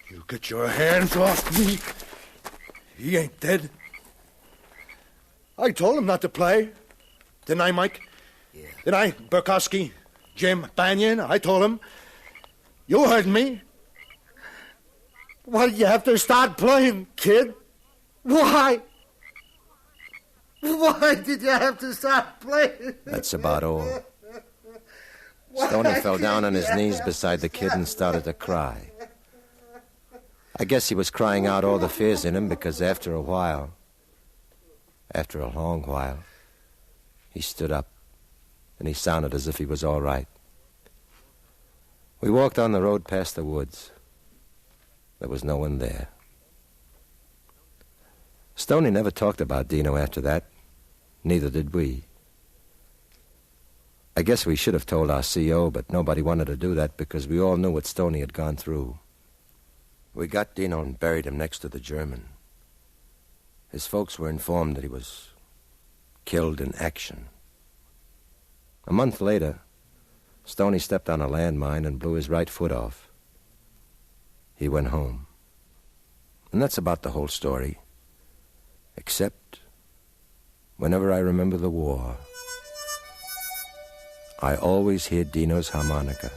You get your hands off me. He ain't dead. I told him not to play. Didn't I, Mike? Yeah. Didn't I, Burkowski, Jim, Banyan? I told him. You heard me. Why did you have to start playing, kid? Why? Why did you have to start playing? That's about all. Stoney fell down on his knees beside the kid and started to cry. I guess he was crying out all the fears in him because after a long while, he stood up and he sounded as if he was all right. We walked on the road past the woods. There was no one there. Stoney never talked about Dino after that. Neither did we. I guess we should have told our CO, but nobody wanted to do that because we all knew what Stoney had gone through. We got Dino and buried him next to the German. His folks were informed that he was killed in action. A month later, Stoney stepped on a landmine and blew his right foot off. He went home. And that's about the whole story. Except, whenever I remember the war, I always hear Dino's harmonica.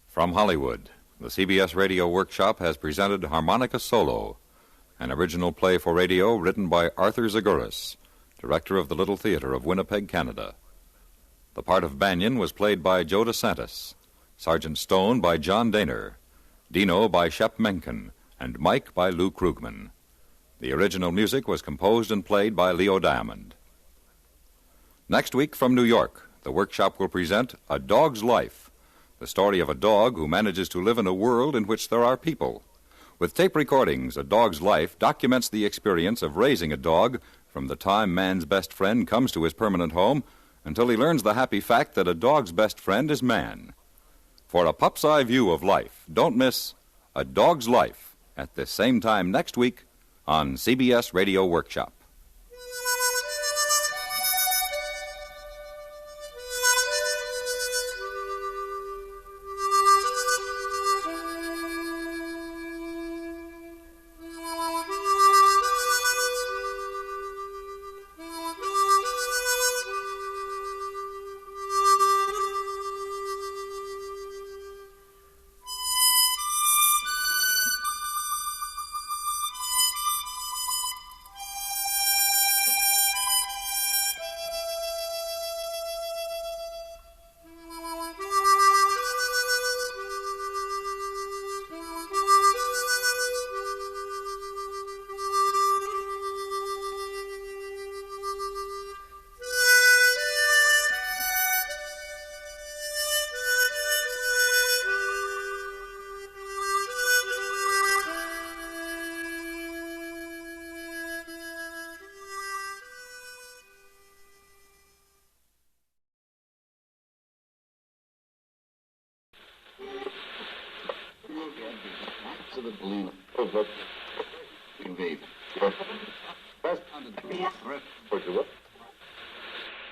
From Hollywood, the CBS Radio Workshop has presented Harmonica Solo, an original play for radio written by Arthur Zaguris, director of the Little Theater of Winnipeg, Canada. The part of Banyan was played by Joe DeSantis, Sergeant Stone by John Daner, Dino by Shep Menken, and Mike by Lou Krugman. The original music was composed and played by Leo Diamond. Next week from New York, the workshop will present A Dog's Life, the story of a dog who manages to live in a world in which there are people. With tape recordings, A Dog's Life documents the experience of raising a dog from the time man's best friend comes to his permanent home until he learns the happy fact that a dog's best friend is man. For a pup's eye view of life, don't miss A Dog's Life at this same time next week on CBS Radio Workshop.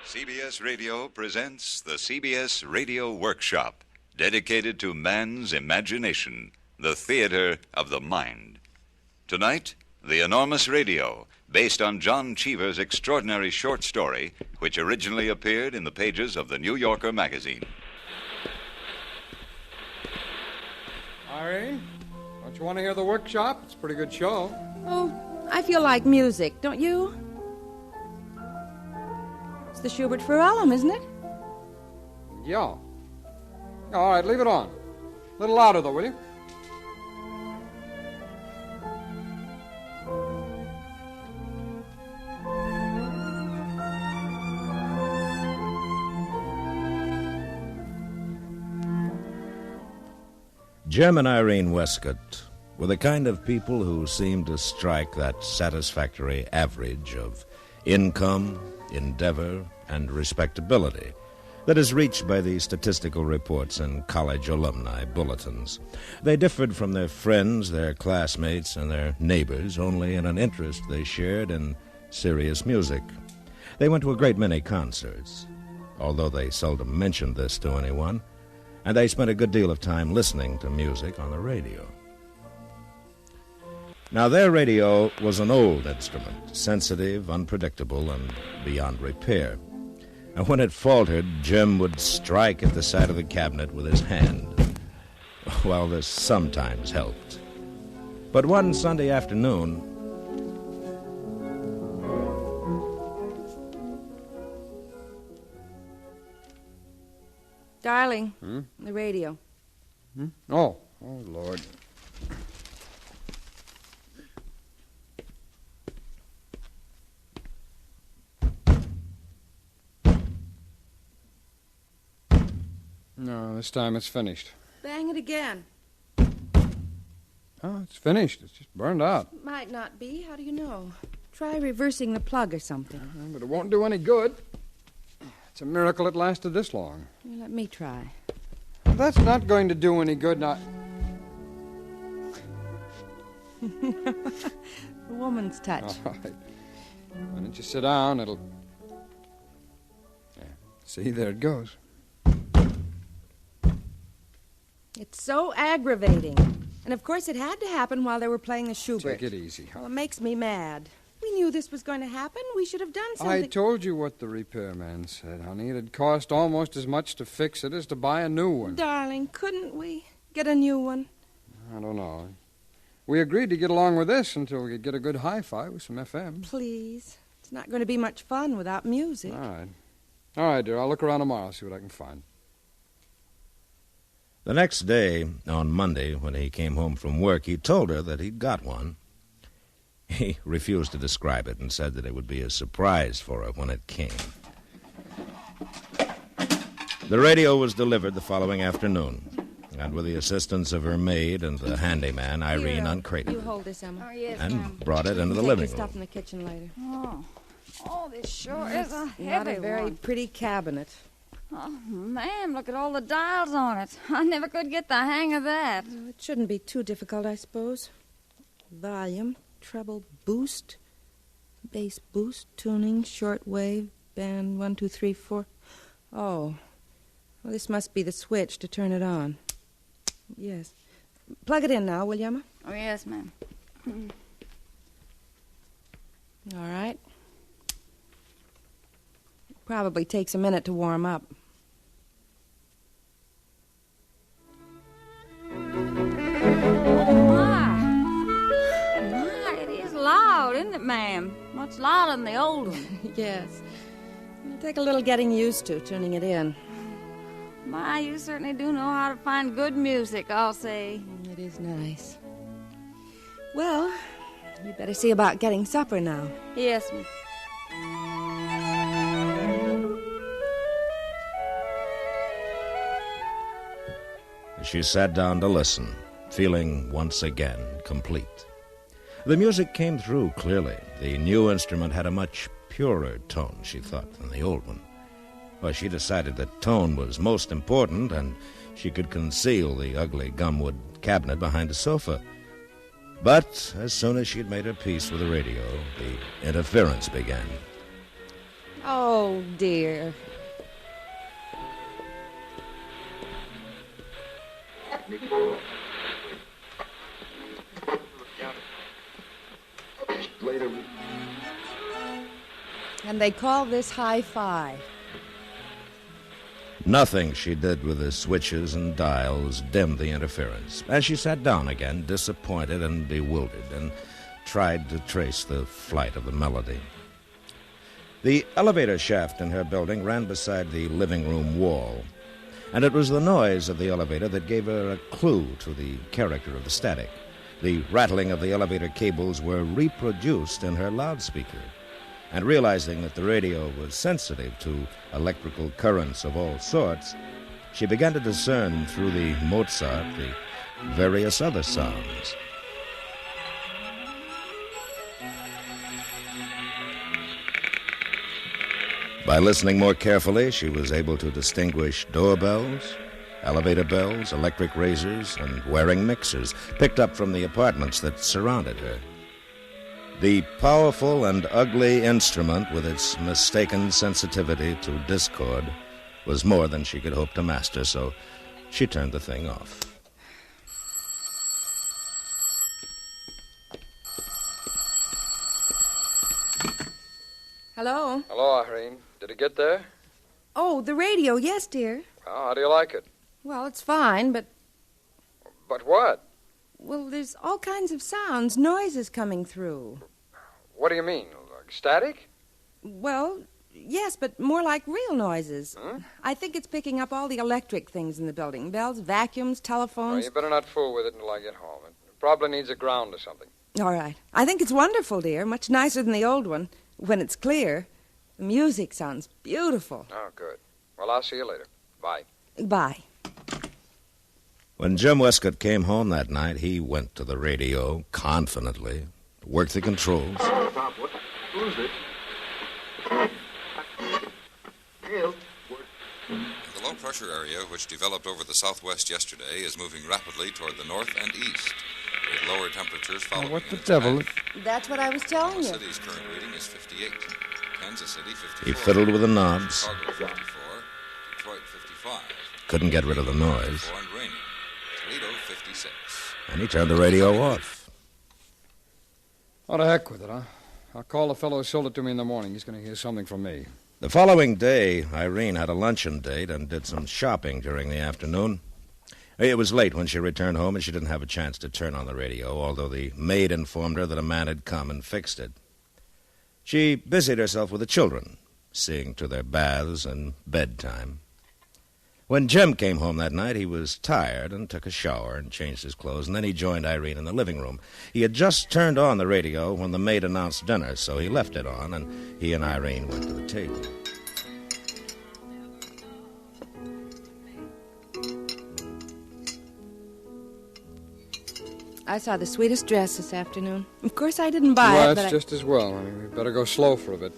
CBS Radio presents the CBS Radio Workshop, dedicated to man's imagination, the theater of the mind. Tonight, The Enormous Radio, based on John Cheever's extraordinary short story, which originally appeared in the pages of the New Yorker magazine. Irene, don't you want to hear the workshop? It's a pretty good show. Oh, I feel like music, don't you? It's the Schubert Ferellum, isn't it? Yeah. All right, leave it on. A little louder, though, will you? Jim and Irene Westcott were the kind of people who seemed to strike that satisfactory average of income, endeavor, and respectability that is reached by the statistical reports and college alumni bulletins. They differed from their friends, their classmates, and their neighbors only in an interest they shared in serious music. They went to a great many concerts, although they seldom mentioned this to anyone, and they spent a good deal of time listening to music on the radio. Now, their radio was an old instrument, sensitive, unpredictable, and beyond repair. And when it faltered, Jim would strike at the side of the cabinet with his hand. Well, this sometimes helped. But one Sunday afternoon... Darling, the radio. Oh, Lord. No, this time it's finished. Bang it again. Oh, it's finished. It's just burned out. Might not be. How do you know? Try reversing the plug or something. But it won't do any good. It's a miracle it lasted this long. Well, let me try. That's not going to do any good now. A woman's touch. All right. Why don't you sit down? It'll... Yeah. See, there it goes. It's so aggravating. And of course it had to happen while they were playing the Schubert. Take it easy. Well, it makes me mad. We knew this was going to happen. We should have done something. I told you what the repairman said, honey. It'd cost almost as much to fix it as to buy a new one. Darling, couldn't we get a new one? I don't know. We agreed to get along with this until we could get a good hi-fi with some FM. Please. It's not going to be much fun without music. All right. All right, dear. I'll look around tomorrow, see what I can find. The next day, on Monday, when he came home from work, he told her that he'd got one. He refused to describe it and said that it would be a surprise for her when it came. The radio was delivered the following afternoon, and with the assistance of her maid and the handyman, Irene uncrated You it hold this, Emma. Oh, yes, and ma'am. brought it into the Take living your stuff room. in the kitchen later. Oh, this sure is a Not heavy a very one. pretty cabinet. Oh, ma'am, look at all the dials on it. I never could get the hang of that. It shouldn't be too difficult, I suppose. Volume, treble boost, bass boost, tuning, short wave, band 1, 2, 3, 4. Oh, well, this must be the switch to turn it on. Yes. Plug it in now, will you, Emma? Oh, yes, ma'am. All right. Probably takes a minute to warm up. It is loud, isn't it, ma'am? Much louder than the old one. Yes. It'll take a little getting used to, tuning it in. My, you certainly do know how to find good music, I'll say. It is nice. Well, we'd better see about getting supper now. Yes, ma'am. She sat down to listen, feeling once again complete. The music came through clearly. The new instrument had a much purer tone, she thought, than the old one. Well, she decided that tone was most important, and she could conceal the ugly gumwood cabinet behind a sofa. But as soon as she'd made her peace with the radio, the interference began. Oh, dear. And they call this hi-fi. Nothing she did with the switches and dials dimmed the interference. As she sat down again, disappointed and bewildered, and tried to trace the flight of the melody. The elevator shaft in her building ran beside the living room wall, and it was the noise of the elevator that gave her a clue to the character of the static. The rattling of the elevator cables were reproduced in her loudspeaker. And realizing that the radio was sensitive to electrical currents of all sorts, she began to discern through the Mozart, the various other sounds. By listening more carefully, she was able to distinguish doorbells, elevator bells, electric razors, and wearing mixers picked up from the apartments that surrounded her. The powerful and ugly instrument, with its mistaken sensitivity to discord, was more than she could hope to master, so she turned the thing off. Hello? Hello, Irene. Did it get there? Oh, the radio, yes, dear. Oh, how do you like it? Well, it's fine, but... But what? Well, there's all kinds of sounds, noises coming through. What do you mean? Like static? Well, yes, but more like real noises. Hmm? I think it's picking up all the electric things in the building. Bells, vacuums, telephones. Well, you better not fool with it until I get home. It probably needs a ground or something. All right. I think it's wonderful, dear. Much nicer than the old one. When it's clear. The music sounds beautiful. Oh, good. Well, I'll see you later. Bye. Bye. When Jim Westcott came home that night, he went to the radio confidently, worked the controls. Who's it? The low-pressure area, which developed over the southwest yesterday, is moving rapidly toward the north and east, with lower temperatures following. What the devil? That's what I was telling you. The city's current reading is 58. Kansas City, 54. He fiddled with the knobs. Chicago, 54. Detroit, 55. Couldn't get rid of the noise. 54 and rainy. Toledo, 56. And he turned the radio off. What the heck with it, huh? I'll call the fellow who sold it to me in the morning. He's going to hear something from me. The following day, Irene had a luncheon date and did some shopping during the afternoon. It was late when she returned home, and she didn't have a chance to turn on the radio, although the maid informed her that a man had come and fixed it. She busied herself with the children, seeing to their baths and bedtime. When Jim came home that night, he was tired and took a shower and changed his clothes, and then he joined Irene in the living room. He had just turned on the radio when the maid announced dinner, so he left it on, and he and Irene went to the table. I saw the sweetest dress this afternoon. Of course, I didn't buy well, it, that's just as well. I mean, we better go slow for a bit.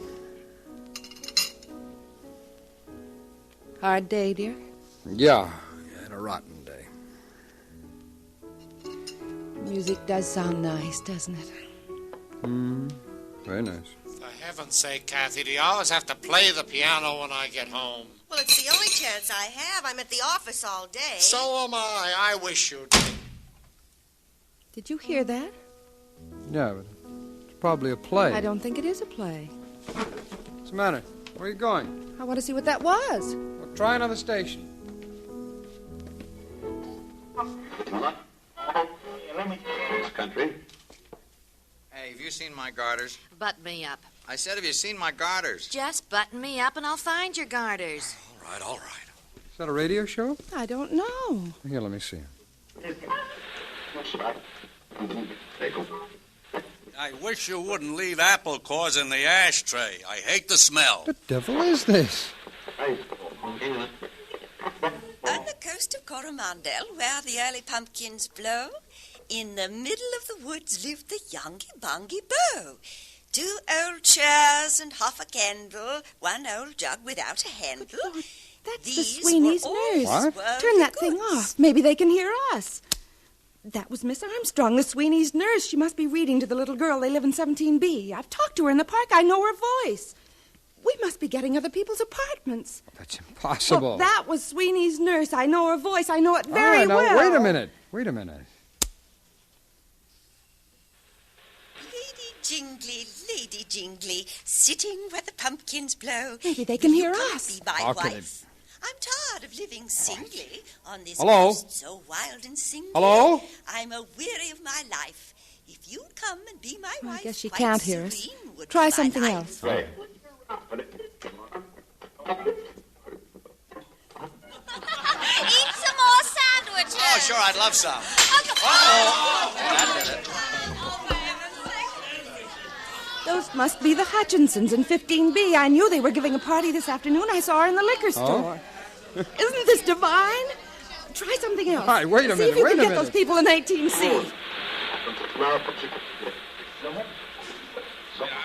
Hard day, dear? Yeah, and a rotten day. Music does sound nice, doesn't it? Very nice. For heaven's sake, Kathy, do you always have to play the piano when I get home? Well, it's the only chance I have. I'm at the office all day. So am I. I wish you did. Did you hear that? Yeah, but it's probably a play. I don't think it is a play. What's the matter? Where are you going? I want to see what that was. Well, try another station. This country. Hey, have you seen my garters? Button me up. I said, have you seen my garters? Just button me up and I'll find your garters. All right. Is that a radio show? I don't know. Here, let me see. I wish you wouldn't leave apple cores in the ashtray. I hate the smell. What the devil is this? On the coast of Coromandel, where the early pumpkins blow, in the middle of the woods lived the youngy-bongy beau. 2 old chairs and half a candle, 1 old jug without a handle. Lord, that's the Sweeney's nurse. What? Turn that thing off. Maybe they can hear us. That was Miss Armstrong, the Sweeney's nurse. She must be reading to the little girl. They live in 17B. I've talked to her in the park. I know her voice. We must be getting other people's apartments. That's impossible. Well, that was Sweeney's nurse. I know her voice. I know it very now, well. Wait a minute. Lady Jingly, sitting where the pumpkins blow. Maybe they can hear us. Be my How can wife. I'm tired of living singly on this Hello? coast so wild and singly. Hello? I'm a weary of my life. If you'd come and be my wife, I guess she quite can't hear us. serene would Try be my something life. else. Eat some more sandwiches. Oh, sure, I'd love some. That did it. Those must be the Hutchinsons in 15B. I knew they were giving a party this afternoon. I saw her in the liquor store. Isn't this divine? Try something else. All right, wait a See minute, if you wait can a get minute. those people in 18C. Yeah, I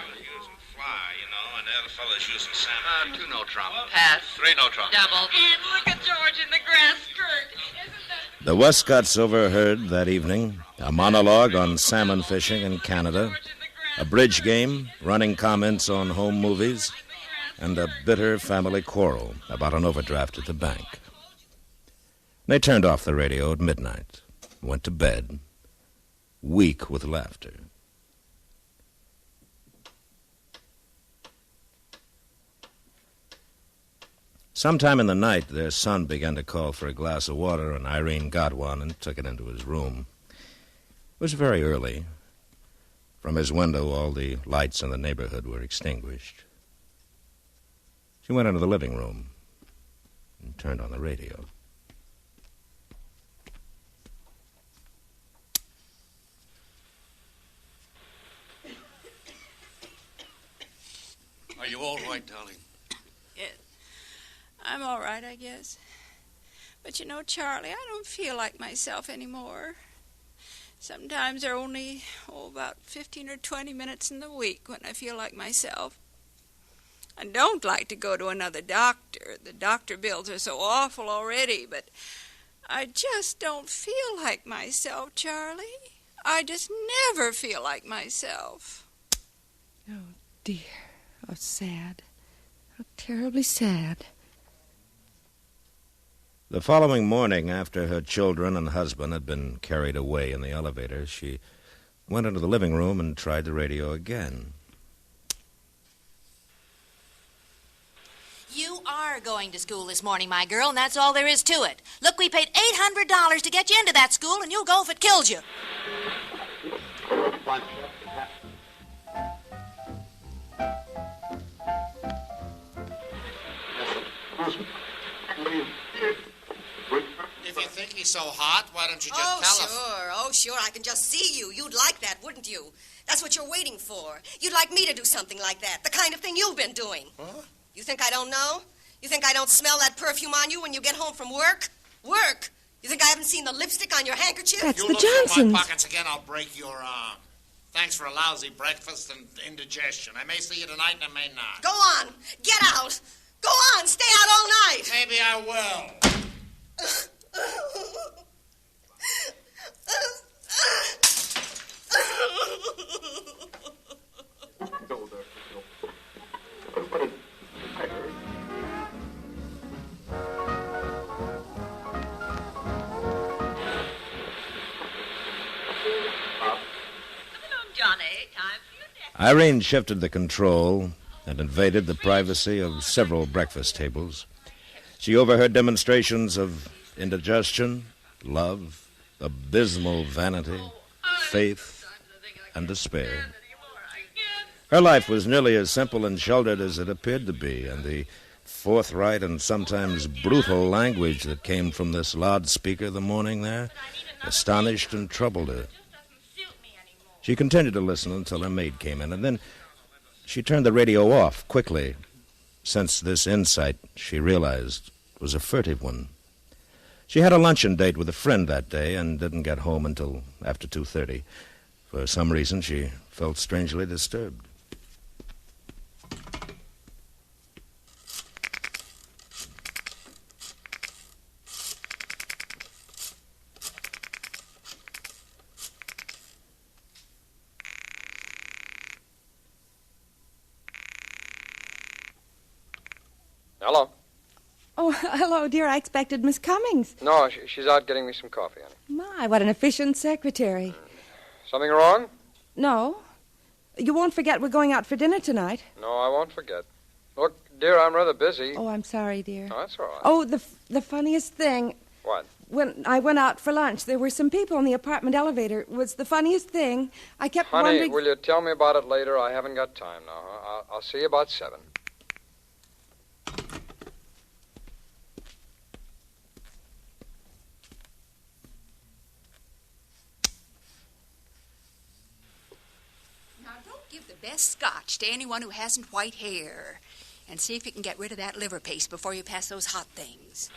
was using fly, you know, and the other fellow's using salmon. 2 no trump. Pass. 3 no trump. Double. And look at George in the grass skirt. The Westcotts overheard that evening a monologue on salmon fishing in Canada, a bridge game, running comments on home movies, and a bitter family quarrel about an overdraft at the bank. They turned off the radio at midnight, went to bed, weak with laughter. Sometime in the night, their son began to call for a glass of water, and Irene got one and took it into his room. It was very early. From his window, all the lights in the neighborhood were extinguished. She went into the living room and turned on the radio. Are you all right, darling? Yes. I'm all right, I guess. But you know, Charlie, I don't feel like myself anymore. Sometimes there are only, about 15 or 20 minutes in the week when I feel like myself. I don't like to go to another doctor. The doctor bills are so awful already, but I just don't feel like myself, Charlie. I just never feel like myself. Oh, dear. How sad. How terribly sad. The following morning, after her children and husband had been carried away in the elevator, she went into the living room and tried the radio again. You are going to school this morning, my girl, and that's all there is to it. Look, we paid $800 to get you into that school, and you'll go if it kills you. If you think he's so hot, why don't you just tell us? Oh, sure. I can just see you. You'd like that, wouldn't you? That's what you're waiting for. You'd like me to do something like that, the kind of thing you've been doing. Huh? You think I don't know? You think I don't smell that perfume on you when you get home from work? Work? You think I haven't seen the lipstick on your handkerchief? That's You the look through Johnsons. my pockets again, I'll break your arm. Thanks for a lousy breakfast and indigestion. I may see you tonight and I may not. Go on. Get out. Go on. Stay out all night. Maybe I will. Johnny, time for your nap. Irene shifted the control and invaded the privacy of several breakfast tables. She overheard demonstrations of indigestion, love, abysmal vanity, faith, and despair. Her life was nearly as simple and sheltered as it appeared to be, and the forthright and sometimes brutal language that came from this loudspeaker the morning there astonished and troubled her. She continued to listen until her maid came in, and then she turned the radio off quickly, since this insight, she realized, was a furtive one. She had a luncheon date with a friend that day and didn't get home until after 2:30. For some reason, she felt strangely disturbed. Hello. Oh, hello, dear. I expected Miss Cummings. No, she's out getting me some coffee, honey. My, what an efficient secretary. Something wrong? No. You won't forget we're going out for dinner tonight. No, I won't forget. Look, dear, I'm rather busy. Oh, I'm sorry, dear. No, that's all right. Oh, the funniest thing. What? When I went out for lunch, there were some people in the apartment elevator. It was the funniest thing. I kept Honey, wondering... will you tell me about it later? I haven't got time now. I'll see you about 7. Give the best scotch to anyone who hasn't white hair. And see if you can get rid of that liver paste before you pass those hot things.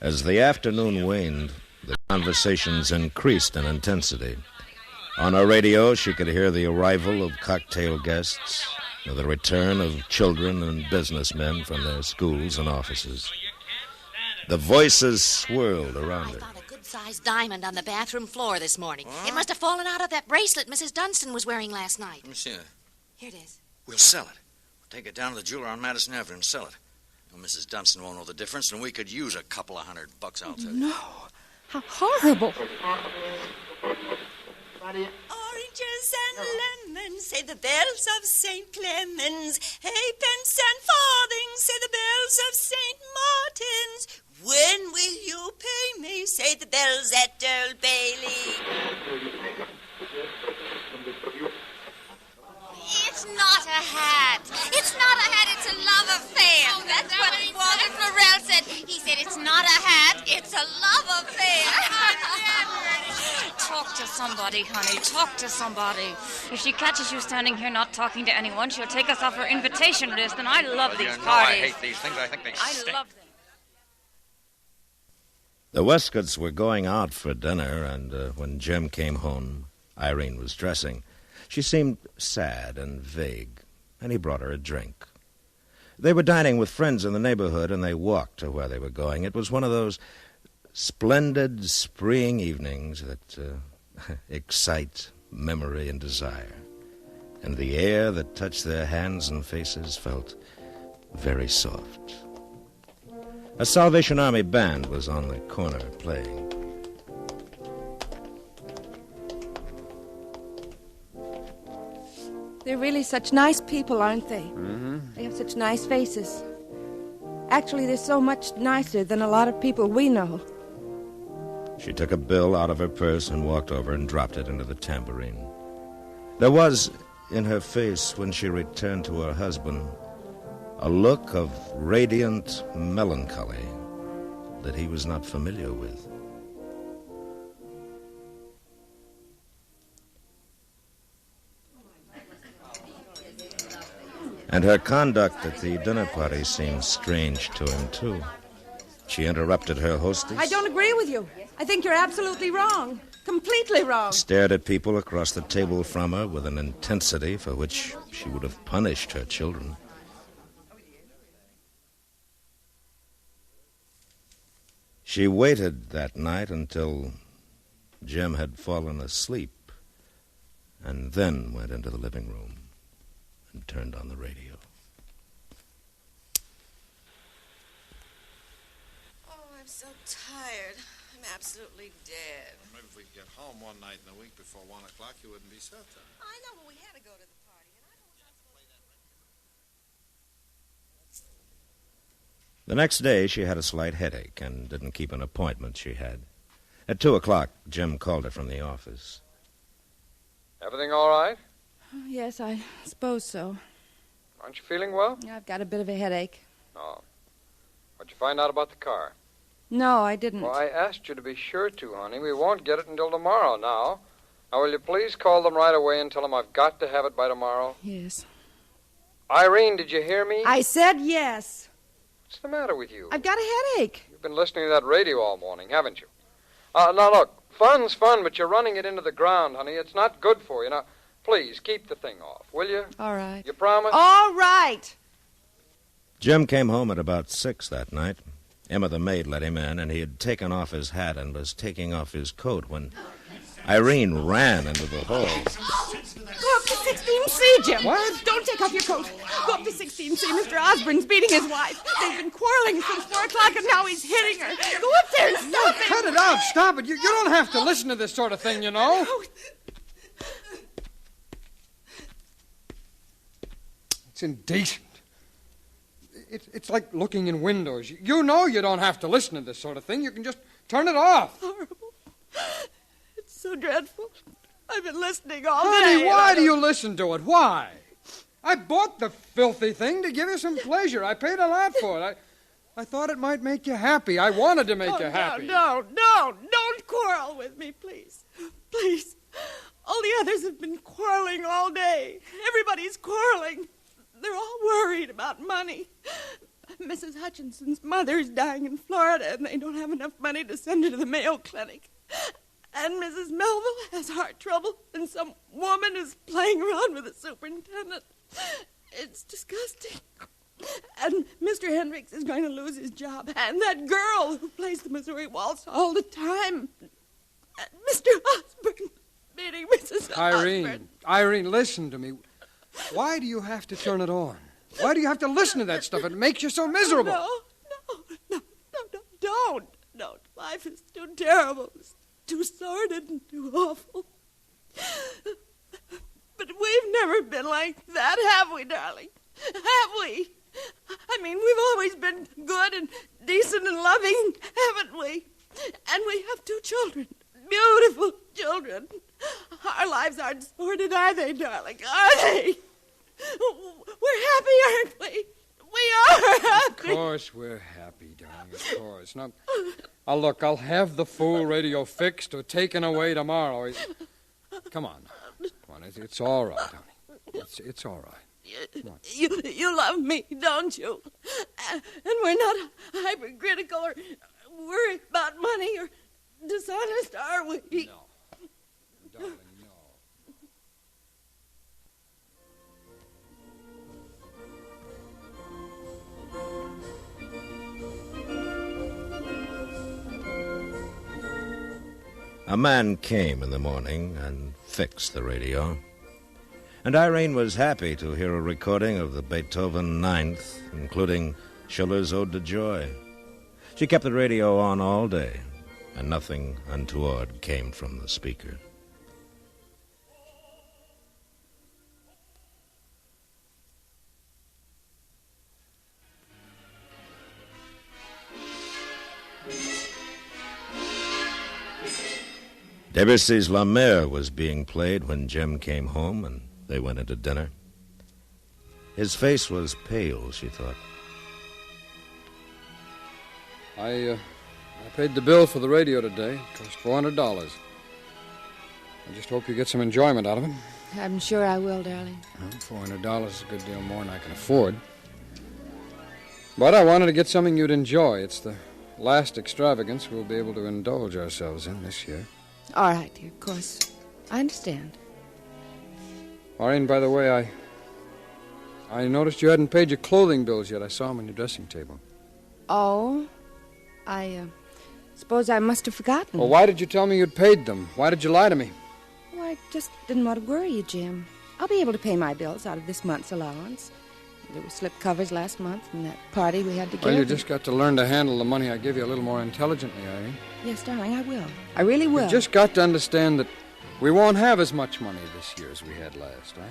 As the afternoon waned, the conversations increased in intensity. On her radio, she could hear the arrival of cocktail guests, the return of children and businessmen from their schools and offices. The voices swirled around her. I found a good-sized diamond on the bathroom floor this morning. What? It must have fallen out of that bracelet Mrs. Dunstan was wearing last night. Let me see it. Here it is. We'll sell it. We'll take it down to the jeweler on Madison Avenue and sell it. Well, Mrs. Dunstan won't know the difference, and we could use a couple of $100, I'll tell you. No. How horrible. Oranges and lemons, say the bells of St. Clemens. Halfpence and farthings, say the bells of St. Martin's. When will you pay me, say the bells at Old Bailey. It's not a hat. It's not a hat. It's a love affair. Oh, that's what Walter Florell said. He said it's not a hat. It's a love affair. Talk to somebody, honey. Talk to somebody. If she catches you standing here not talking to anyone, she'll take us off her invitation list, and I love these parties. I hate these things. I think they stink. I love them. The Westcotts were going out for dinner, and when Jim came home, Irene was dressing. She seemed sad and vague, and he brought her a drink. They were dining with friends in the neighborhood, and they walked to where they were going. It was one of those splendid spring evenings that excite memory and desire. And the air that touched their hands and faces felt very soft. A Salvation Army band was on the corner playing. They're really such nice people, aren't they? Mm-hmm. They have such nice faces. Actually, they're so much nicer than a lot of people we know. She took a bill out of her purse and walked over and dropped it into the tambourine. There was, in her face, when she returned to her husband, a look of radiant melancholy that he was not familiar with. And her conduct at the dinner party seemed strange to him, too. She interrupted her hostess, I don't agree with you. I think you're absolutely wrong. Completely wrong. stared at people across the table from her with an intensity for which she would have punished her children. She waited that night until Jim had fallen asleep, and then went into the living room and turned on the radio. Oh, I'm so tired. I'm absolutely dead. Maybe if we could get home one night in the week before 1 o'clock, you wouldn't be so tired. I know, but we had to go to the party, and I don't want to play that. The next day, she had a slight headache and didn't keep an appointment she had. At 2 o'clock, Jim called her from the office. Everything all right? Yes, I suppose so. Aren't you feeling well? I've got a bit of a headache. No. What'd you find out about the car? No, I didn't. Well, I asked you to be sure to, honey. We won't get it until tomorrow now. Now, will you please call them right away and tell them I've got to have it by tomorrow? Yes. Irene, did you hear me? I said yes. What's the matter with you? I've got a headache. You've been listening to that radio all morning, haven't you? Now, look, fun's fun, but you're running it into the ground, honey. It's not good for you. Now, please, keep the thing off, will you? All right. You promise? All right. Jim came home at about 6 that night. Emma, the maid, let him in, and he had taken off his hat and was taking off his coat when Irene ran into the hall. Go up to 16C, Jim. What? Don't take off your coat. Go up to 16C. Mr. Osborne's beating his wife. They've been quarreling since 4 o'clock, and now he's hitting her. Go up there and stop him. Cut it out. Stop it. You don't have to listen to this sort of thing, you know. It's indecent. It's like looking in windows. You know you don't have to listen to this sort of thing. You can just turn it off. Horrible. It's so dreadful. I've been listening all day. Honey, why do you listen to it? Why? I bought the filthy thing to give you some pleasure. I paid a lot for it. I thought it might make you happy. I wanted to make you happy. No. Don't quarrel with me, please. Please. All the others have been quarreling all day. Everybody's quarreling. They're all worried about money. Mrs. Hutchinson's mother is dying in Florida, and they don't have enough money to send her to the Mayo Clinic. And Mrs. Melville has heart trouble, and some woman is playing around with the superintendent. It's disgusting. And Mr. Hendricks is going to lose his job. And that girl who plays the Missouri Waltz all the time. And Mr. Osborne meeting Mrs. Osborne. Irene, listen to me. Why do you have to turn it on? Why do you have to listen to that stuff? It makes you so miserable. No, don't. Life is too terrible. It's too sordid and too awful. But we've never been like that, have we, darling? Have we? I mean, we've always been good and decent and loving, haven't we? And we have 2 children, beautiful children. Our lives aren't sordid, are they, darling? Are they? We're happy, aren't we? We are happy. Of course we're happy, darling, of course. Now, look, I'll have the fool radio fixed or taken away tomorrow. Come on. It's all right, honey. It's all right. You love me, don't you? And we're not hypercritical or worried about money or dishonest, are we? No. Darling, no. A man came in the morning and fixed the radio. And Irene was happy to hear a recording of the Beethoven Ninth, including Schiller's Ode to Joy. She kept the radio on all day, and nothing untoward came from the speaker. Debussy's La Mer was being played when Jim came home, and they went into dinner. His face was pale, she thought. I paid the bill for the radio today. It cost $400. I just hope you get some enjoyment out of it. I'm sure I will, darling. Well, $400 is a good deal more than I can afford. But I wanted to get something you'd enjoy. It's the last extravagance we'll be able to indulge ourselves in this year. All right, dear, of course. I understand. Maureen, by the way, I noticed you hadn't paid your clothing bills yet. I saw them on your dressing table. Oh, I suppose I must have forgotten. Well, why did you tell me you'd paid them? Why did you lie to me? Oh, I just didn't want to worry you, Jim. I'll be able to pay my bills out of this month's allowance. There were slip covers last month from that party we had to give. Well, you just got to learn to handle the money I give you a little more intelligently, Irene. Yes, darling, I will. I really will. You just got to understand that we won't have as much money this year as we had last, right?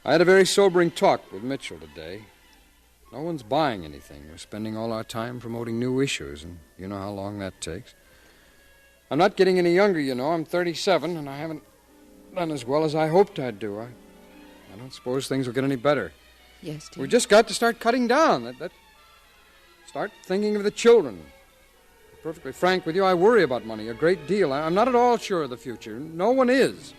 I had a very sobering talk with Mitchell today. No one's buying anything. We're spending all our time promoting new issues, and you know how long that takes. I'm not getting any younger, you know. I'm 37, and I haven't done as well as I hoped I'd do. I don't suppose things will get any better. Yes, dear. We just got to start cutting down. Start thinking of the children. To be perfectly frank with you, I worry about money a great deal. I'm not at all sure of the future. No one is.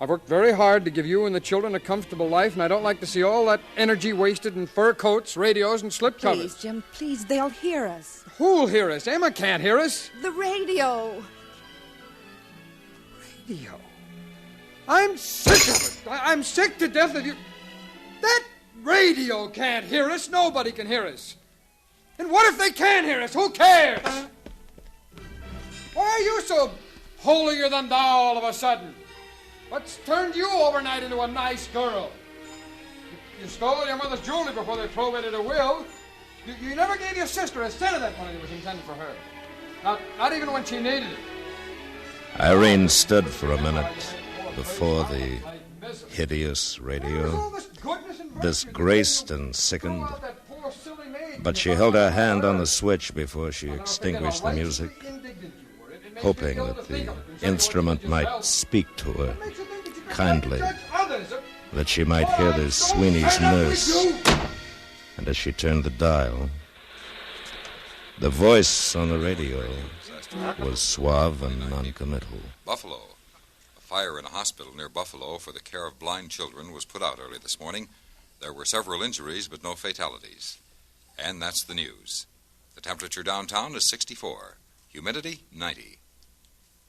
I've worked very hard to give you and the children a comfortable life, and I don't like to see all that energy wasted in fur coats, radios, and slip covers. Please, Jim, please, they'll hear us. Who'll hear us? Emma can't hear us. The radio. Radio? I'm sick of it. I'm sick to death of you. That radio can't hear us. Nobody can hear us. And what if they can hear us? Who cares? Why are you so holier than thou all of a sudden? What's turned you overnight into a nice girl? You stole your mother's jewelry before they probated her will. You never gave your sister a cent of that money that was intended for her. Not even when she needed it. Irene stood for a minute before the hideous radio, disgraced and sickened. But she held her hand on the switch before she extinguished the music, hoping that the instrument might speak to her kindly, that she might hear the Sweeney's nurse. And as she turned the dial, the voice on the radio was suave and noncommittal. Buffalo. A fire in a hospital near Buffalo for the care of blind children was put out early this morning. There were several injuries, but no fatalities. And that's the news. The temperature downtown is 64. Humidity, 90.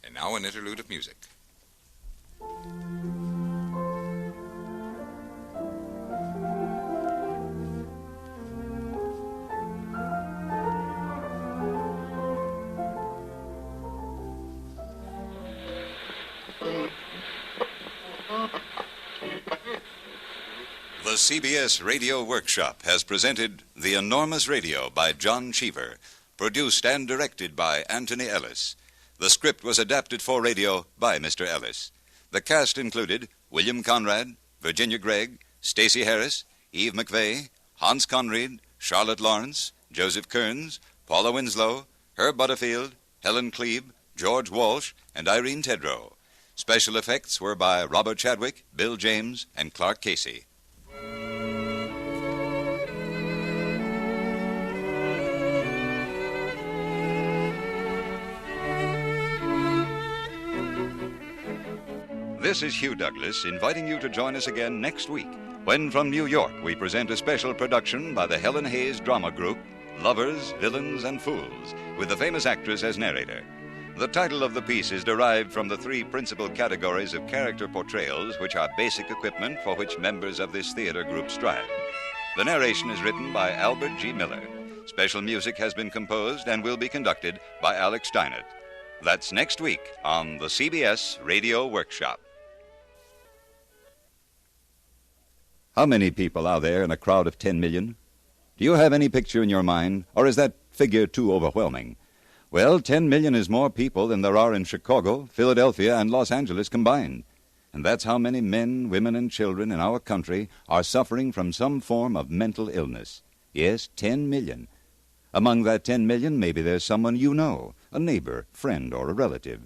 And now an interlude of music. The CBS Radio Workshop has presented The Enormous Radio by John Cheever, produced and directed by Anthony Ellis. The script was adapted for radio by Mr. Ellis. The cast included William Conrad, Virginia Gregg, Stacey Harris, Eve McVeigh, Hans Conried, Charlotte Lawrence, Joseph Kearns, Paula Winslow, Herb Butterfield, Helen Klebe, George Walsh, and Irene Tedrow. Special effects were by Robert Chadwick, Bill James, and Clark Casey. This is Hugh Douglas inviting you to join us again next week when from New York we present a special production by the Helen Hayes Drama Group, Lovers, Villains, and Fools, with the famous actress as narrator. The title of the piece is derived from the three principal categories of character portrayals which are basic equipment for which members of this theater group strive. The narration is written by Albert G. Miller. Special music has been composed and will be conducted by Alex Steinert. That's next week on the CBS Radio Workshop. How many people are there in a crowd of 10 million? Do you have any picture in your mind, or is that figure too overwhelming? Well, 10 million is more people than there are in Chicago, Philadelphia, and Los Angeles combined. And that's how many men, women, and children in our country are suffering from some form of mental illness. Yes, 10 million. Among that 10 million, maybe there's someone you know, a neighbor, friend, or a relative.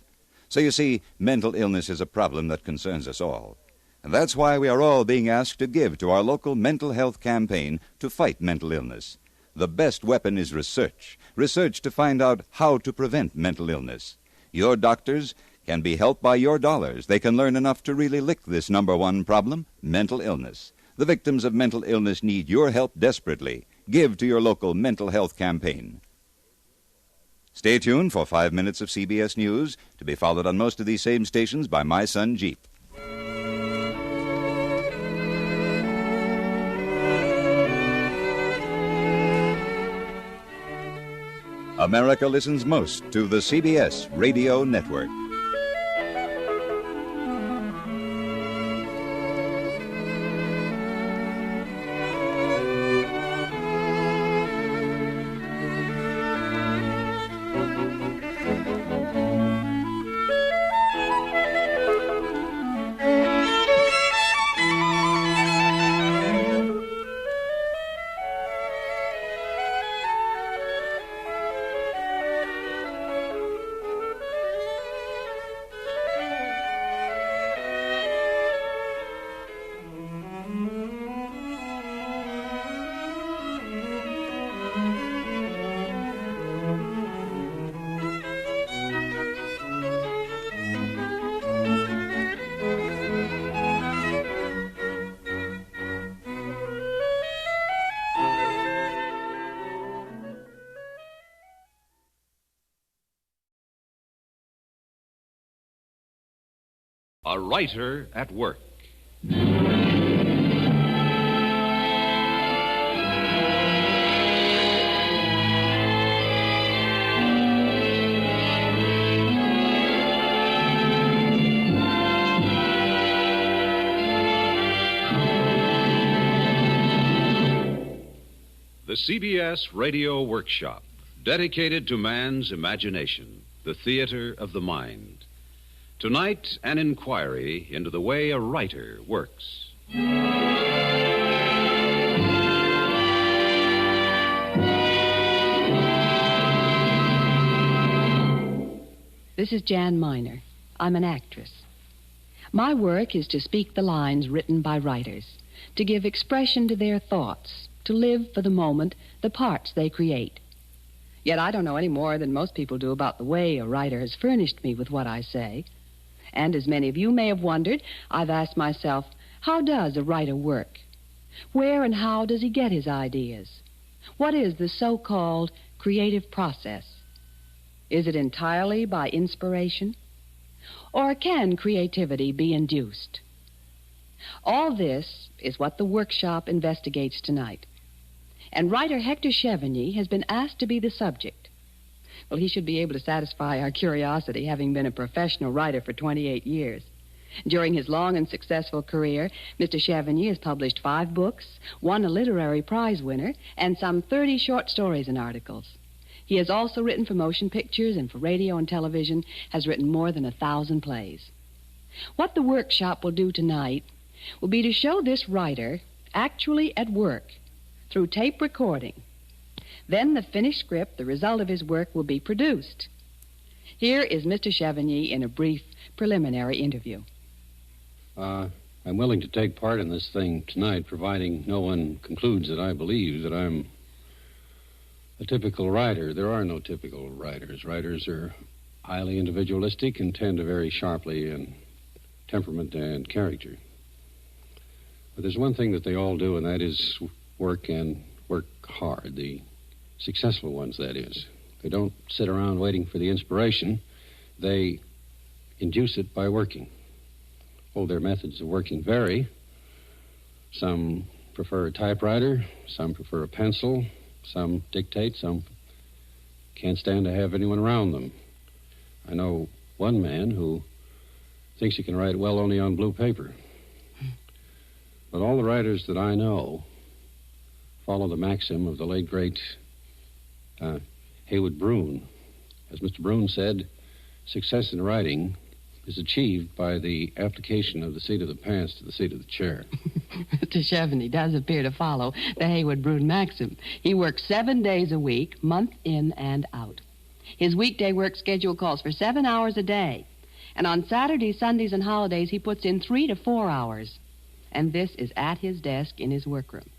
So you see, mental illness is a problem that concerns us all. And that's why we are all being asked to give to our local mental health campaign to fight mental illness. The best weapon is research. Research to find out how to prevent mental illness. Your doctors can be helped by your dollars. They can learn enough to really lick this number one problem, mental illness. The victims of mental illness need your help desperately. Give to your local mental health campaign. Stay tuned for 5 minutes of CBS News, to be followed on most of these same stations by My Son Jeep. America listens most to the CBS Radio Network. A writer at work. The CBS Radio Workshop, dedicated to man's imagination, the theater of the mind. Tonight, an inquiry into the way a writer works. This is Jan Miner. I'm an actress. My work is to speak the lines written by writers, to give expression to their thoughts, to live for the moment the parts they create. Yet I don't know any more than most people do about the way a writer has furnished me with what I say. And as many of you may have wondered, I've asked myself, how does a writer work? Where and how does he get his ideas? What is the so-called creative process? Is it entirely by inspiration? Or can creativity be induced? All this is what the workshop investigates tonight. And writer Hector Chevigny has been asked to be the subject. Well, he should be able to satisfy our curiosity, having been a professional writer for 28 years. During his long and successful career, Mr. Chevigny has published 5 books, won a literary prize winner, and some 30 short stories and articles. He has also written for motion pictures and for radio and television, has written more than 1,000 plays. What the workshop will do tonight will be to show this writer actually at work through tape recording. Then the finished script, the result of his work, will be produced. Here is Mr. Chevigny in a brief preliminary interview. I'm willing to take part in this thing tonight, providing no one concludes that I believe that I'm a typical writer. There are no typical writers. Writers are highly individualistic and tend to vary sharply in temperament and character. But there's one thing that they all do, and that is work and work hard. The successful ones, that is. They don't sit around waiting for the inspiration. They induce it by working. Oh, their methods of working vary. Some prefer a typewriter, some prefer a pencil, some dictate, some can't stand to have anyone around them. I know one man who thinks he can write well only on blue paper. But all the writers that I know follow the maxim of the late, great Haywood Broun. As Mr. Broun said, success in writing is achieved by the application of the seat of the pants to the seat of the chair. Mr. Chevigny does appear to follow the Haywood Broun maxim. He works 7 days a week, month in and out. His weekday work schedule calls for 7 hours a day. And on Saturdays, Sundays, and holidays, he puts in 3 to 4 hours. And this is at his desk in his workroom.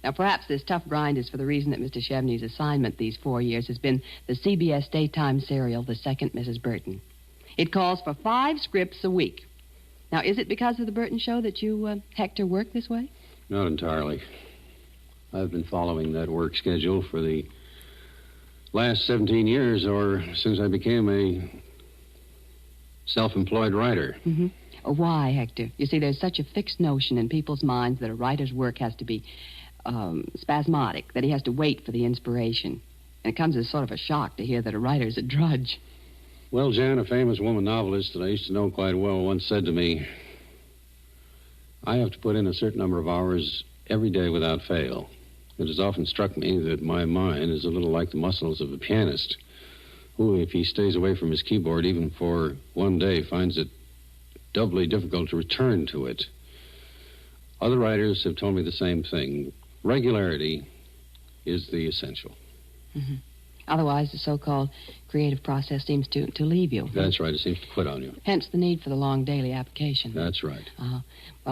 Now, perhaps this tough grind is for the reason that Mr. Chevigny's assignment these 4 years has been the CBS daytime serial, The Second Mrs. Burton. It calls for 5 scripts a week. Now, is it because of the Burton show that you, Hector, work this way? Not entirely. I've been following that work schedule for the last 17 years, or since I became a self-employed writer. Mm-hmm. Why, Hector? You see, there's such a fixed notion in people's minds that a writer's work has to be spasmodic, that he has to wait for the inspiration. And it comes as sort of a shock to hear that a writer's a drudge. Well, Jan, a famous woman novelist that I used to know quite well once said to me, I have to put in a certain number of hours every day without fail. It has often struck me that my mind is a little like the muscles of a pianist, who, if he stays away from his keyboard even for 1 day, finds it doubly difficult to return to it. Other writers have told me the same thing. Regularity is the essential. Mm-hmm. Otherwise, the so-called creative process seems to leave you. That's right. It seems to quit on you. Hence the need for the long daily application. That's right. Well,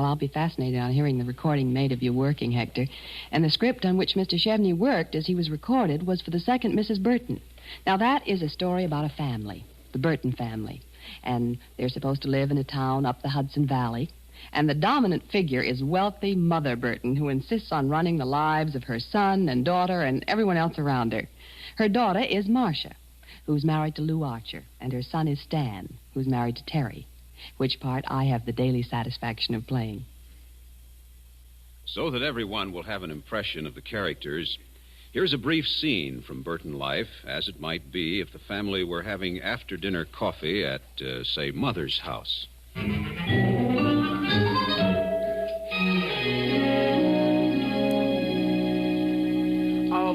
I'll be fascinated on hearing the recording made of you working, Hector. And the script on which Mr. Chevigny worked as he was recorded was for The Second Mrs. Burton. Now, that is a story about a family, the Burton family. And they're supposed to live in a town up the Hudson Valley. And the dominant figure is wealthy Mother Burton, who insists on running the lives of her son and daughter and everyone else around her. Her daughter is Marcia, who's married to Lou Archer, and her son is Stan, who's married to Terry, which part I have the daily satisfaction of playing. So that everyone will have an impression of the characters, here's a brief scene from Burton life, as it might be if the family were having after-dinner coffee at, say, Mother's house.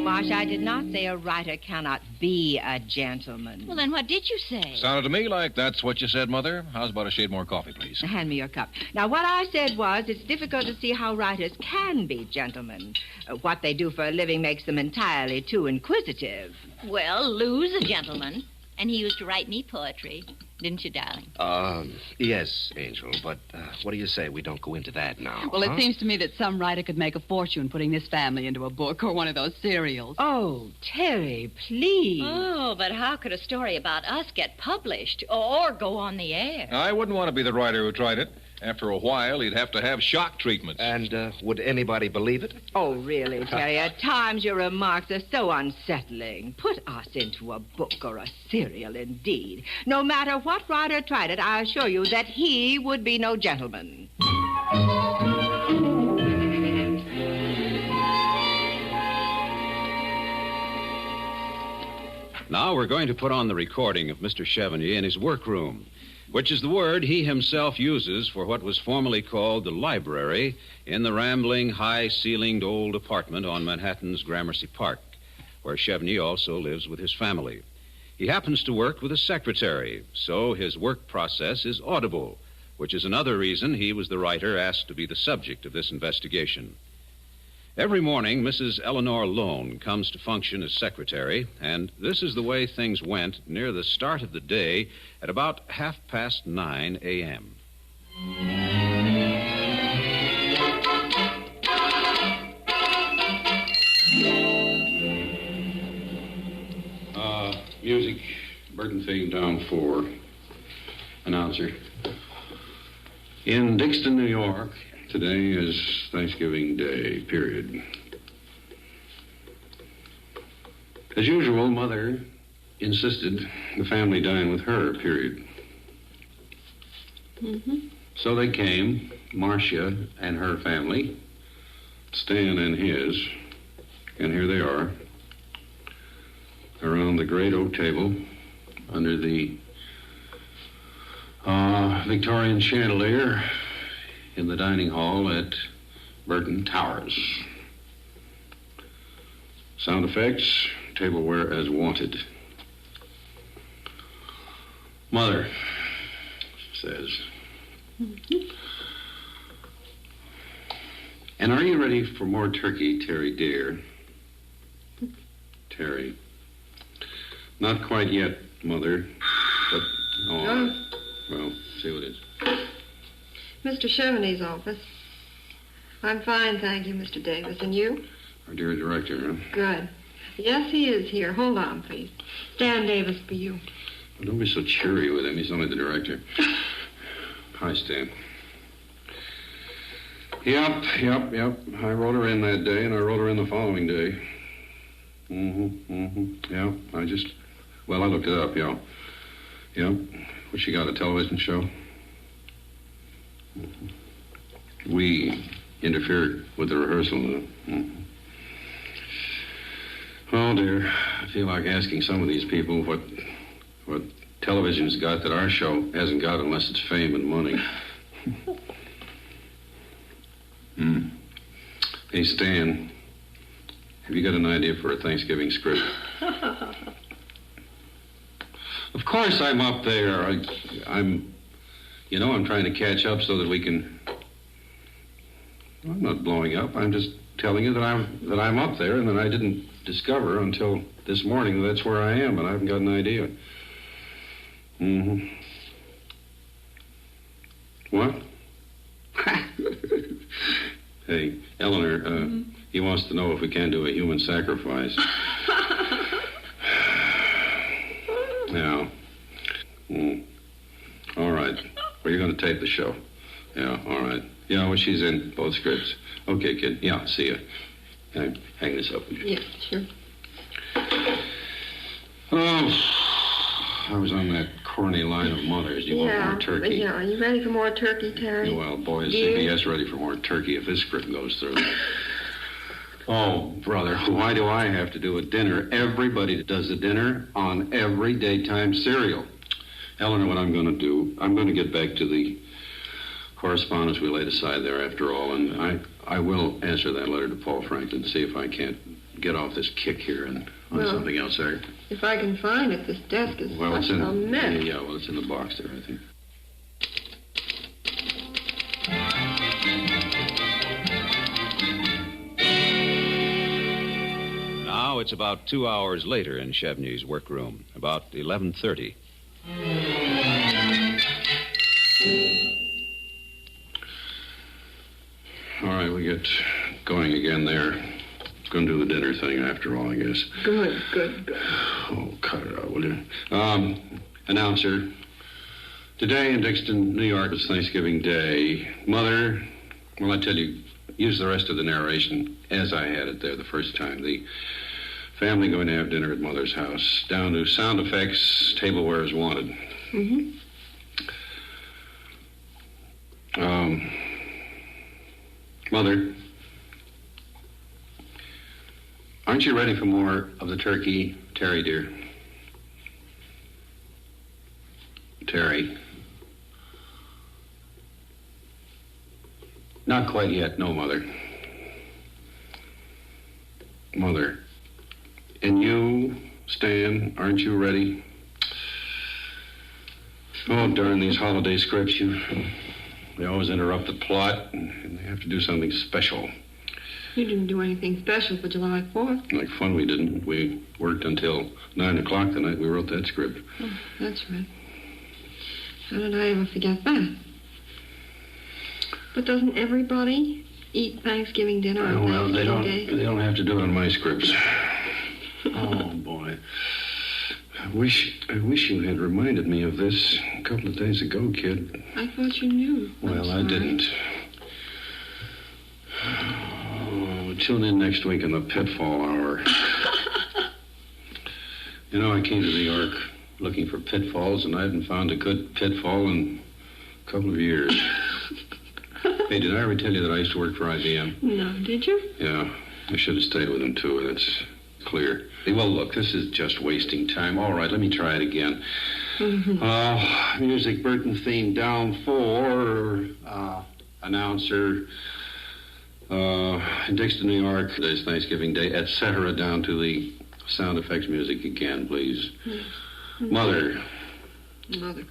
Marcia, I did not say a writer cannot be a gentleman. Well, then what did you say? Sounded to me like that's what you said, Mother. How's about a shade more coffee, please? Hand me your cup. Now, what I said was it's difficult to see how writers can be gentlemen. What they do for a living makes them entirely too inquisitive. Well, Lou's a gentleman, and he used to write me poetry. Didn't you, darling? Yes, Angel, but what do you say we don't go into that now? Well, it seems to me that some writer could make a fortune putting this family into a book or one of those serials. Oh, Terry, please. Oh, but how could a story about us get published or go on the air? I wouldn't want to be the writer who tried it. After a while, he'd have to have shock treatments. And would anybody believe it? Oh, really, Terry? At times your remarks are so unsettling. Put us into a book or a serial, indeed. No matter what writer tried it, I assure you that he would be no gentleman. Now we're going to put on the recording of Mr. Chevigny in his workroom, which is the word he himself uses for what was formerly called the library in the rambling, high-ceilinged old apartment on Manhattan's Gramercy Park, where Chevigny also lives with his family. He happens to work with a secretary, so his work process is audible, which is another reason he was the writer asked to be the subject of this investigation. Every morning, Mrs. Eleanor Lone comes to function as secretary, and this is the way things went near the start of the day at about 9:30 a.m. Music, Burton theme down 4. Announcer. In Dixon, New York, today is Thanksgiving Day, period. As usual, Mother insisted the family dine with her, period. Mm-hmm. So they came, Marcia and her family, Stan and his, and here they are, around the great oak table, under the Victorian chandelier in the dining hall at Burton Towers. Sound effects, tableware as wanted. Mother says, and are you ready for more turkey, Terry dear? Terry. Not quite yet, Mother, but, well, see what it is. Mr. Chevigny's office. I'm fine, thank you, Mr. Davis. And you? Our dear director, huh? Good. Yes, he is here. Hold on, please. Stan Davis for you. Well, don't be so cheery with him. He's only the director. Hi, Stan. Yep. I wrote her in that day, and I wrote her in the following day. Yeah, I looked it up, yeah. What, she got a television show? We interfered with the rehearsal. Oh, dear. I feel like asking some of these people what television's got that our show hasn't got unless it's fame and money. Hey, Stan, have you got an idea for a Thanksgiving script? Of course I'm up there. I'm trying to catch up so that we can... I'm not blowing up. I'm just telling you that I'm up there and that I didn't discover until this morning that that's where I am, and I haven't got an idea. What? Hey, Eleanor, he wants to know if we can do a human sacrifice. Yeah. All right. Well, you're going to tape the show. Yeah, all right. Yeah, well, she's in both scripts. Okay, kid. Yeah, see ya. Hang this up. Yeah, sure. Oh, I was on that corny line of Mother's. You want more turkey? Yeah, are you ready for more turkey, Terry? Well, boy, is CBS ready for more turkey if this script goes through. Oh, brother, why do I have to do a dinner? Everybody does a dinner on every daytime serial. Eleanor, what I'm going to do, I'm going to get back to the correspondence we laid aside there after all, and I will answer that letter to Paul Franklin, see if I can't get off this kick here and on something else there. If I can find it, this desk is such a mess. Yeah, well, it's in the box there, I think. Now it's about 2 hours later in Chevigny's workroom, about 11:30. All right, we get going again there. Going to do the dinner thing after all, I guess. Good. Oh, cut it out, will you? Announcer, Today in Dixon, New York, is Thanksgiving Day. Mother, well, I tell you, use the rest of the narration as I had it there the first time. The family going to have dinner at Mother's house. Down to sound effects, tableware is wanted. Mm-hmm. Mother, aren't you ready for more of the turkey, Terry, dear? Terry. Not quite yet, no, Mother. Mother. And you, Stan, aren't you ready? Oh, darn these holiday scripts. They always interrupt the plot, and they have to do something special. You didn't do anything special for July 4th. Like fun we didn't. We worked until 9 o'clock the night we wrote that script. Oh, that's right. How did I ever forget that? But doesn't everybody eat Thanksgiving dinner on Thanksgiving Day? They don't have to do it on my scripts. Oh, boy. I wish you had reminded me of this a couple of days ago, kid. I thought you knew. Well, I didn't. Oh, tune in next week in the Pitfall Hour. You know, I came to New York looking for pitfalls, and I hadn't found a good pitfall in a couple of years. Hey, did I ever tell you that I used to work for IBM? No, did you? Yeah, I should have stayed with them, too. That's clear. Hey, well, look, this is just wasting time. All right, let me try it again. Mm-hmm. Music Burton theme down 4. Announcer. In Dixon, New York, today's Thanksgiving Day, etc. Down to the sound effects music again, please. Mm-hmm. Mother. Mother.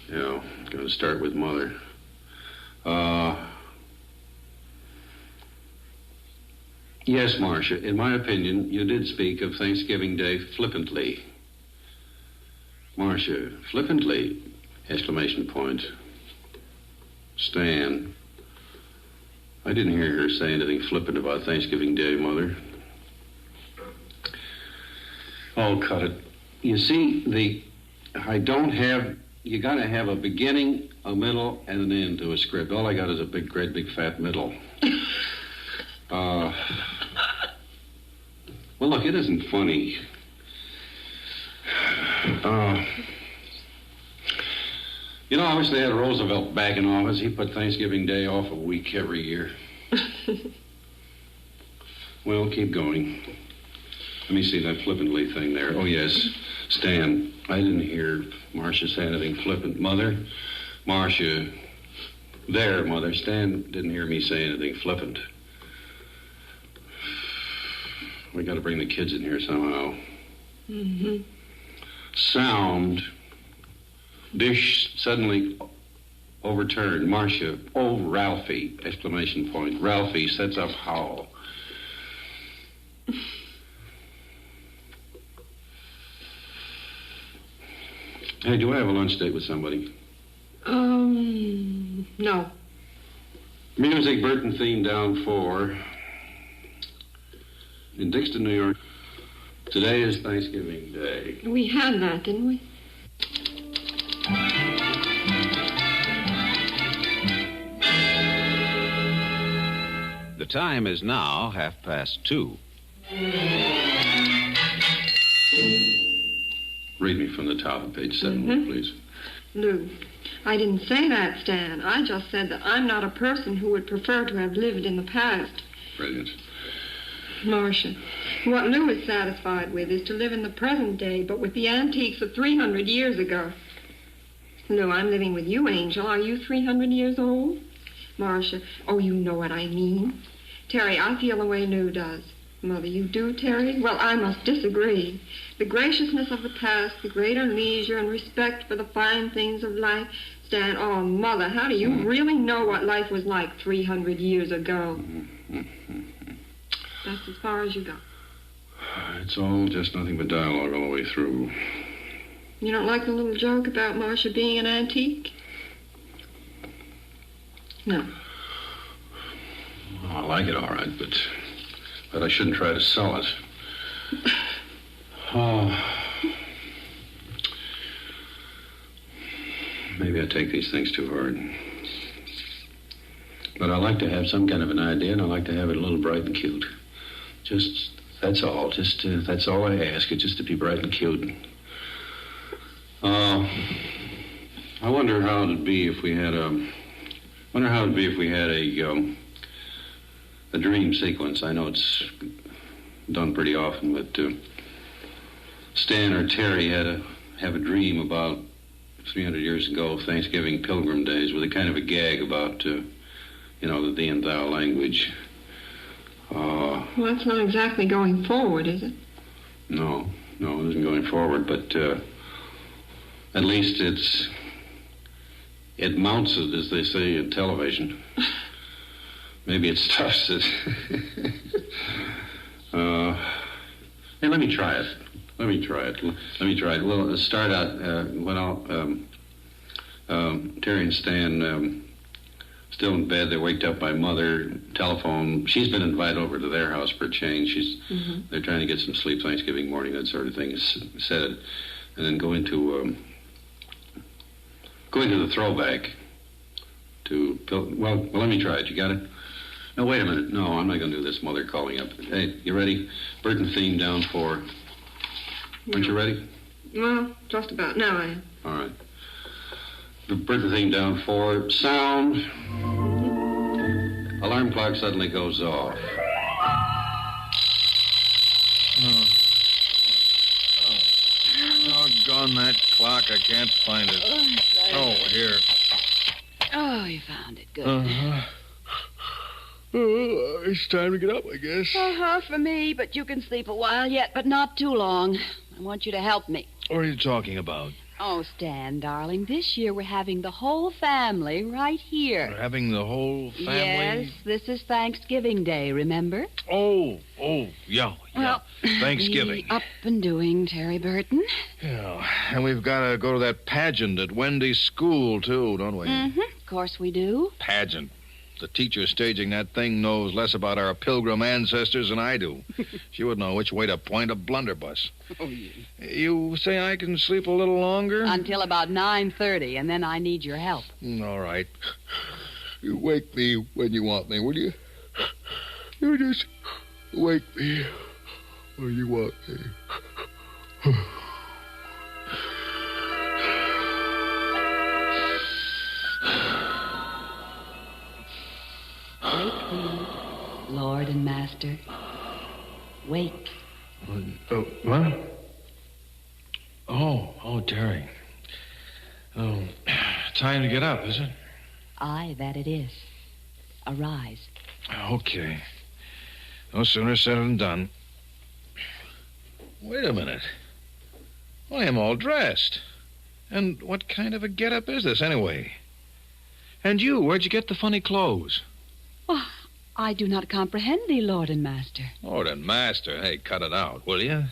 Yeah, going to start with Mother. Yes, Marcia, in my opinion, you did speak of Thanksgiving Day flippantly. Marcia, flippantly, exclamation point. Stan, I didn't hear her say anything flippant about Thanksgiving Day, Mother. Oh, cut it. You see, you gotta have a beginning, a middle, and an end to a script. All I got is a great big fat middle. Well, look, it isn't funny. You know, I wish they had Roosevelt back in office. He put Thanksgiving Day off a week every year. Well, keep going. Let me see that flippantly thing there. Oh, yes. Stan, I didn't hear Marcia say anything flippant. Mother, Marcia. There, Mother. Stan didn't hear me say anything flippant. We got to bring the kids in here somehow. Mm-hmm. Sound. Dish suddenly overturned. Marcia. Oh, Ralphie! Exclamation point. Ralphie sets up howl. Hey, do I have a lunch date with somebody? No. Music Burton theme down 4. In Dixon, New York. Today is Thanksgiving Day. We had that, didn't we? The time is now 2:30. Read me from the top of page 7, please. Lou, I didn't say that, Stan. I just said that I'm not a person who would prefer to have lived in the past. Brilliant. Marcia, what Lou is satisfied with is to live in the present day, but with the antiques of 300 years ago. Lou, I'm living with you, Angel. Are you 300 years old? Marcia, oh, you know what I mean. Terry, I feel the way Lou does. Mother, you do, Terry? Well, I must disagree. The graciousness of the past, the greater leisure and respect for the fine things of life. Stan, oh, Mother, how do you really know what life was like 300 years ago? That's as far as you go. It's all just nothing but dialogue all the way through. You don't like the little joke about Marcia being an antique? No. I like it all right, but I shouldn't try to sell it. maybe I take these things too hard. But I like to have some kind of an idea, and I like to have it a little bright and cute. Just, that's all. That's all I ask, it's just to be bright and cute. I wonder how it'd be if we had a dream sequence. I know it's done pretty often, but Stan or Terry had to have a dream about 300 years ago, Thanksgiving Pilgrim days, with a kind of a gag about, the thee and thou language. Well, that's not exactly going forward, is it? No, it isn't going forward, but at least it mounts it, as they say in television. Maybe it stuffs it. Hey, let me try it. Well, let's start out Terry and Stan still in bed. They're waked up by Mother. Telephone. She's been invited over to their house for a change. They're trying to get some sleep Thanksgiving morning, that sort of thing. Said, and then go into the throwback. Well, let me try it. You got it? No, wait a minute. No, I'm not going to do this. Mother calling up. Hey, you ready? Burton theme down 4. Aren't you ready? Well, just about. Now I am. All right. The Burton theme down 4. Sound. Alarm clock suddenly goes off. Doggone that clock. I can't find it. Oh, here. Oh, you found it. Good. It's time to get up, I guess. For me, but you can sleep a while yet, but not too long. I want you to help me. What are you talking about? Oh, Stan, darling, this year we're having the whole family right here. We're having the whole family? Yes, this is Thanksgiving Day, remember? Oh, yeah. Well, Thanksgiving. Up and doing, Terry Burton. Yeah, and we've got to go to that pageant at Wendy's school, too, don't we? Of course we do. Pageant. The teacher staging that thing knows less about our pilgrim ancestors than I do. She would know which way to point a blunderbuss. Oh, yeah. You say I can sleep a little longer? Until about 9:30, and then I need your help. All right. You wake me when you want me, will you? You just wake me when you want me. Wake me, Lord and Master. Wake. What? Oh, Terry. Oh, time to get up, is it? Aye, that it is. Arise. Okay. No sooner said than done. Wait a minute. I am all dressed. And what kind of a get-up is this, anyway? And you, where'd you get the funny clothes? Why, I do not comprehend thee, Lord and Master. Lord and Master? Hey, cut it out, will you?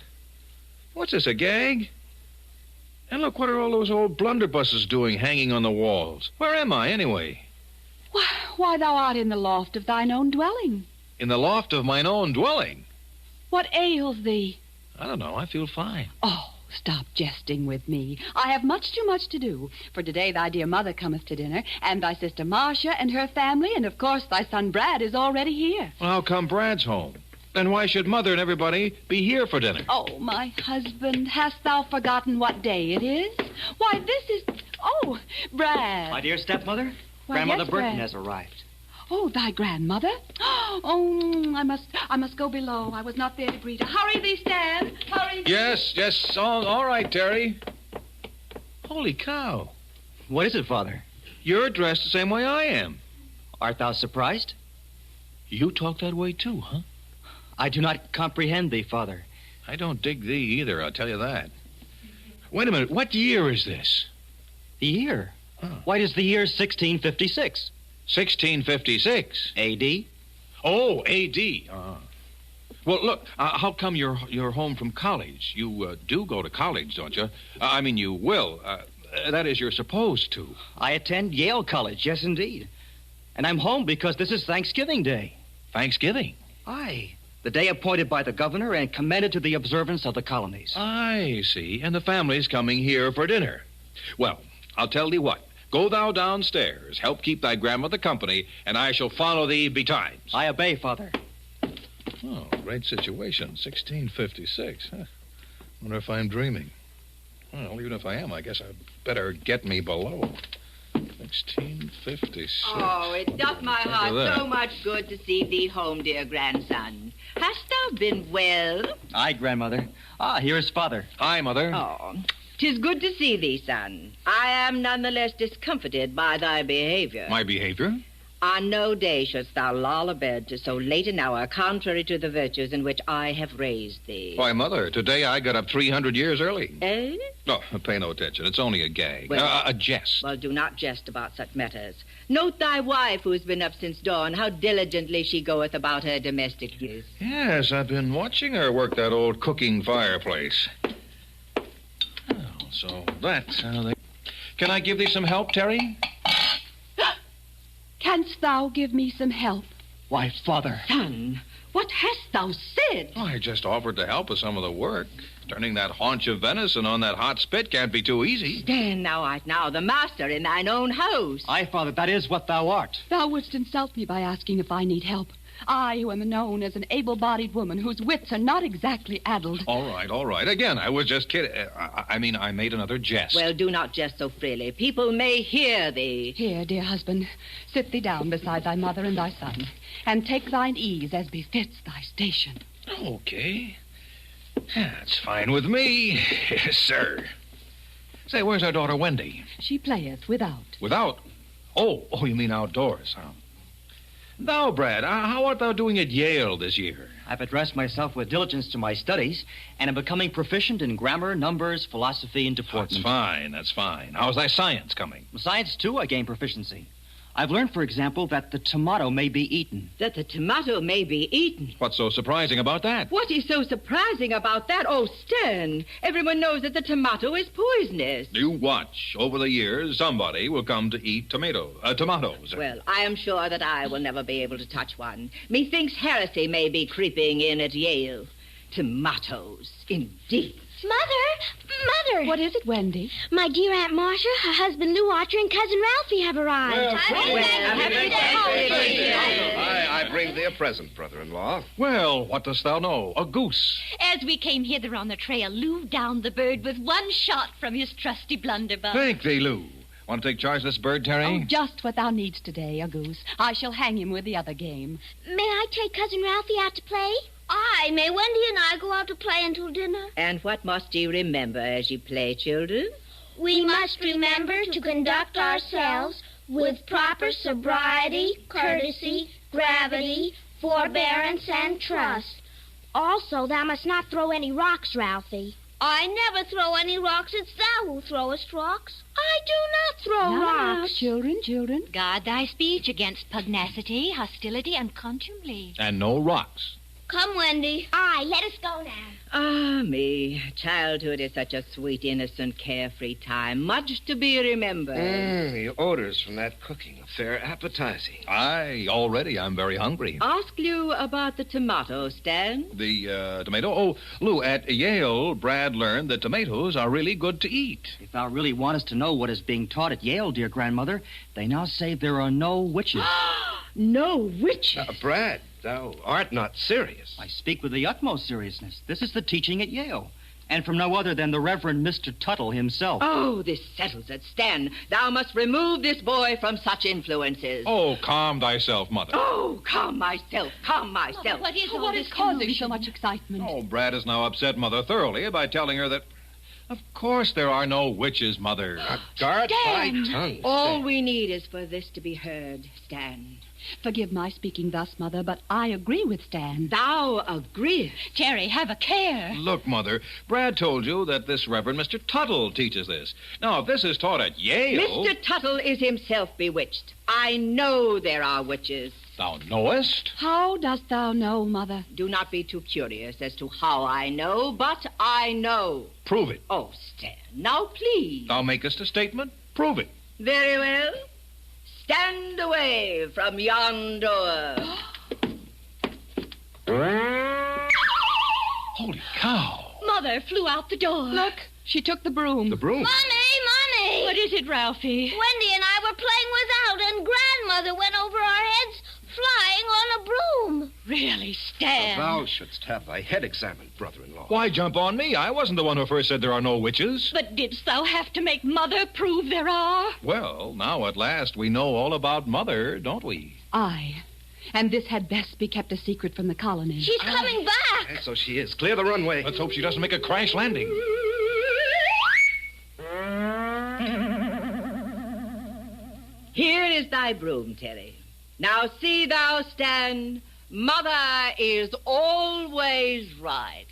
What's this, a gag? And look, what are all those old blunderbusses doing hanging on the walls? Where am I, anyway? Why, thou art in the loft of thine own dwelling. In the loft of mine own dwelling? What ails thee? I don't know. I feel fine. Oh, stop jesting with me. I have much too much to do. For today thy dear mother cometh to dinner, and thy sister Marcia and her family, and of course thy son Brad is already here. Well, how come Brad's home? Then why should Mother and everybody be here for dinner? Oh, my husband, hast thou forgotten what day it is? Why, this is... Oh, Brad. My dear stepmother, Why, Grandmother yes, Burton Brad. has arrived. Oh, thy grandmother? Oh, I must go below. I was not there to greet her. Hurry thee, Stan. Hurry thee. Yes. All right, Terry. Holy cow. What is it, Father? You're dressed the same way I am. Art thou surprised? You talk that way, too, huh? I do not comprehend thee, Father. I don't dig thee either, I'll tell you that. Wait a minute. What year is this? The year? Why, it is the year 1656. 1656? A.D.? Oh, A.D. Well, look, how come you're home from college? You do go to college, don't you? I mean, you will. That is, you're supposed to. I attend Yale College, yes, indeed. And I'm home because this is Thanksgiving Day. Thanksgiving? Aye. The day appointed by the governor and commended to the observance of the colonies. I see. And the family's coming here for dinner. Well, I'll tell thee what. Go thou downstairs, help keep thy grandmother company, and I shall follow thee betimes. I obey, Father. Oh, great situation. 1656. Huh? Wonder if I'm dreaming. Well, even if I am, I guess I'd better get me below. 1656. Oh, it doth my Look heart at that. so much good to see thee home, dear grandson. Hast thou been well? Aye, Grandmother. Ah, here is Father. Aye, Mother. Oh, 'tis good to see thee, son. I am none the less discomfited by thy behavior. My behavior? On no day shouldst thou loll abed to so late an hour, contrary to the virtues in which I have raised thee. Why, Mother, today I got up 300 years early. Eh? No, pay no attention. It's only a gag. Well- A jest. Well, do not jest about such matters. Note thy wife, who has been up since dawn, how diligently she goeth about her domestic duties. Yes, I've been watching her work that old cooking fireplace. Oh, so that's how they... Can I give thee some help, Terry? Canst thou give me some help? Why, Father. Son, what hast thou said? Oh, I just offered to help with some of the work. Turning that haunch of venison on that hot spit can't be too easy. Stand thou art now the master in thine own house. Aye, Father, that is what thou art. Thou wouldst insult me by asking if I need help. I, who am known as an able-bodied woman whose wits are not exactly addled. All right. Again, I was just kidding. I made another jest. Well, do not jest so freely. People may hear thee. Here, dear husband, sit thee down beside thy mother and thy son, and take thine ease as befits thy station. Okay. That's fine with me. Yes, sir. Say, where's our daughter Wendy? She playeth without. Without? Oh, you mean outdoors, huh? Thou, Brad, how art thou doing at Yale this year? I've addressed myself with diligence to my studies and am becoming proficient in grammar, numbers, philosophy, and deportment. That's fine. How's thy science coming? Science, too, I gain proficiency. I've learned, for example, that the tomato may be eaten. That the tomato may be eaten. What's so surprising about that? What is so surprising about that? Oh, Stan, everyone knows that the tomato is poisonous. You watch. Over the years, somebody will come to eat tomatoes. Well, I am sure that I will never be able to touch one. Methinks heresy may be creeping in at Yale. Tomatoes, indeed. Mother! What is it, Wendy? My dear Aunt Marcia, her husband Lou Archer, and Cousin Ralphie have arrived. I bring thee a present, brother-in-law. Well, what dost thou know? A goose. As we came hither on the trail, Lou downed the bird with one shot from his trusty blunderbuss. Thank thee, Lou. Want to take charge of this bird, Terry? Oh, just what thou needst today, a goose. I shall hang him with the other game. May I take Cousin Ralphie out to play? Aye, may Wendy and I go out to play until dinner? And what must ye remember as ye play, children? We must remember to conduct ourselves with proper sobriety, courtesy, gravity, forbearance, and trust. Also, thou must not throw any rocks, Ralphie. I never throw any rocks. It's thou who throwest rocks. I do not throw Now, rocks. children. Guard thy speech against pugnacity, hostility, and contumely. And no rocks. Come, Wendy. Aye, let us go now. Ah, me. Childhood is such a sweet, innocent, carefree time. Much to be remembered. The odors from that cooking are fair appetizing. Aye, already I'm very hungry. Ask Lou about the tomato, Stan. The tomato? Oh, Lou, at Yale, Brad learned that tomatoes are really good to eat. If thou really wantest to know what is being taught at Yale, dear grandmother, they now say there are no witches. No witches? Brad, thou art not serious. I speak with the utmost seriousness. This is the teaching at Yale, and from no other than the Reverend Mr. Tuttle himself. Oh, this settles it, Stan. Thou must remove this boy from such influences. Oh, calm thyself, Mother. Oh, calm myself. What is causing so much excitement? Oh, Brad is now upset Mother thoroughly by telling her that, of course, there are no witches, Mother. Guard thy Stan! tongue. All we need is for this to be heard, Stan. Forgive my speaking thus, Mother, but I agree with Stan. Thou agreest? Terry, have a care. Look, Mother, Brad told you that this Reverend Mr. Tuttle teaches this. Now, if this is taught at Yale... Mr. Tuttle is himself bewitched. I know there are witches. Thou knowest? How dost thou know, Mother? Do not be too curious as to how I know, but I know. Prove it. Oh, Stan, now please. Thou makest a statement? Prove it. Very well. Stand away from yon door. Holy cow. Mother flew out the door. Look, she took the broom. The broom? Mommy! What is it, Ralphie? Wendy and were playing without, and Grandmother went over our heads flying on a broom. Really, Stan? Thou shouldst have thy head examined, brother-in-law. Why jump on me? I wasn't the one who first said there are no witches. But didst thou have to make Mother prove there are? Well, now at last we know all about Mother, don't we? Aye. And this had best be kept a secret from the colony. She's coming back. Yes, so she is. Clear the runway. Let's hope she doesn't make a crash landing. Here is thy broom, Terry. Now see thou stand. Mother is always right.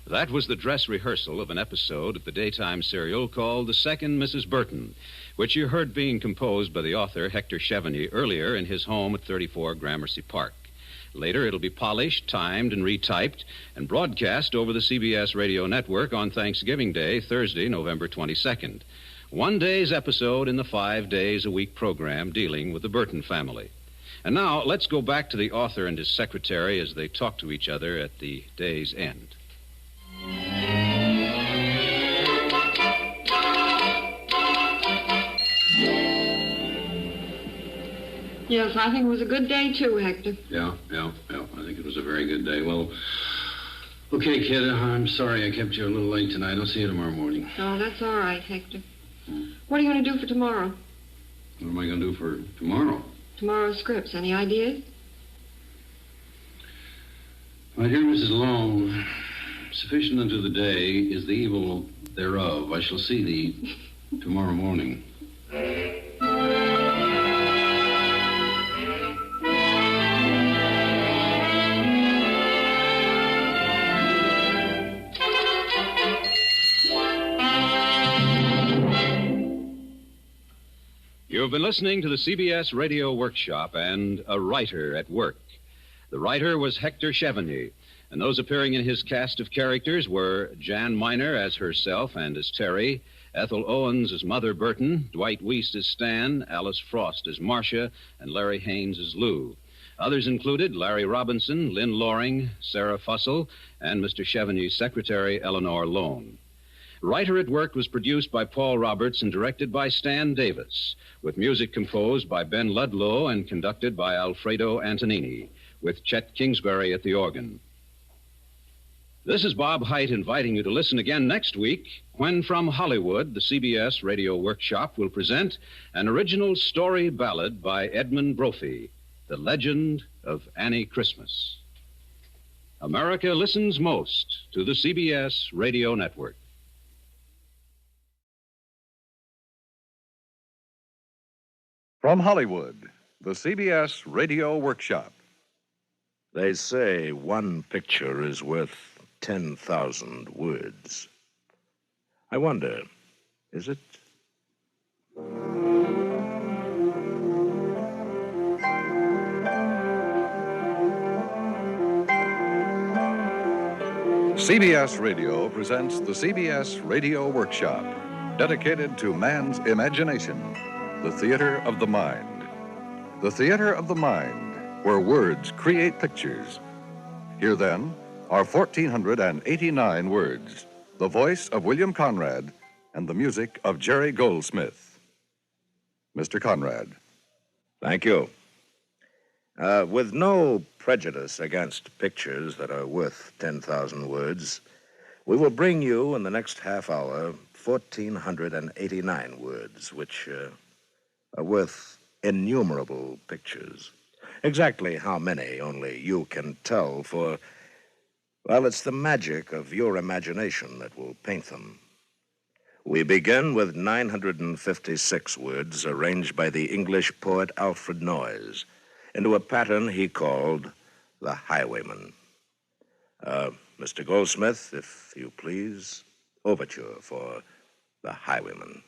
That was the dress rehearsal of an episode of the daytime serial called The Second Mrs. Burton, which you heard being composed by the author Hector Chevigny earlier in his home at 34 Gramercy Park. Later, it'll be polished, timed, and retyped and broadcast over the CBS radio network on Thanksgiving Day, Thursday, November 22nd. One day's episode in the 5 days a week program dealing with the Burton family. And now, let's go back to the author and his secretary as they talk to each other at the day's end. Yes, I think it was a good day, too, Hector. Yeah. I think it was a very good day. Well, okay, kid, I'm sorry I kept you a little late tonight. I'll see you tomorrow morning. Oh, that's all right, Hector. What are you going to do for tomorrow? What am I going to do for tomorrow? Tomorrow's scripts. Any ideas? My dear Mrs. Long, sufficient unto the day is the evil thereof. I shall see thee tomorrow morning. You've been listening to the CBS Radio Workshop and A Writer at Work. The writer was Hector Chevigny, and those appearing in his cast of characters were Jan Miner as herself and as Terry, Ethel Owens as Mother Burton, Dwight Wiest as Stan, Alice Frost as Marcia, and Larry Haynes as Lou. Others included Larry Robinson, Lynn Loring, Sarah Fussell, and Mr. Chevigny's secretary, Eleanor Lone. Writer at Work was produced by Paul Roberts and directed by Stan Davis, with music composed by Ben Ludlow and conducted by Alfredo Antonini, with Chet Kingsbury at the organ. This is Bob Hite inviting you to listen again next week when from Hollywood, the CBS Radio Workshop will present an original story ballad by Edmund Brophy, The Legend of Annie Christmas. America listens most to the CBS Radio Network. From Hollywood, the CBS Radio Workshop. They say one picture is worth 10,000 words. I wonder, is it? CBS Radio presents the CBS Radio Workshop, dedicated to man's imagination, the theater of the mind. The theater of the mind, where words create pictures. Here, then, are 1,489 words, the voice of William Conrad and the music of Jerry Goldsmith. Mr. Conrad. Thank you. With no prejudice against pictures that are worth 10,000 words, we will bring you in the next half hour 1,489 words, which are worth innumerable pictures. Exactly how many only you can tell, for, well, it's the magic of your imagination that will paint them. We begin with 956 words arranged by the English poet Alfred Noyes into a pattern he called The Highwayman. Mr. Goldsmith, if you please, overture for The Highwayman.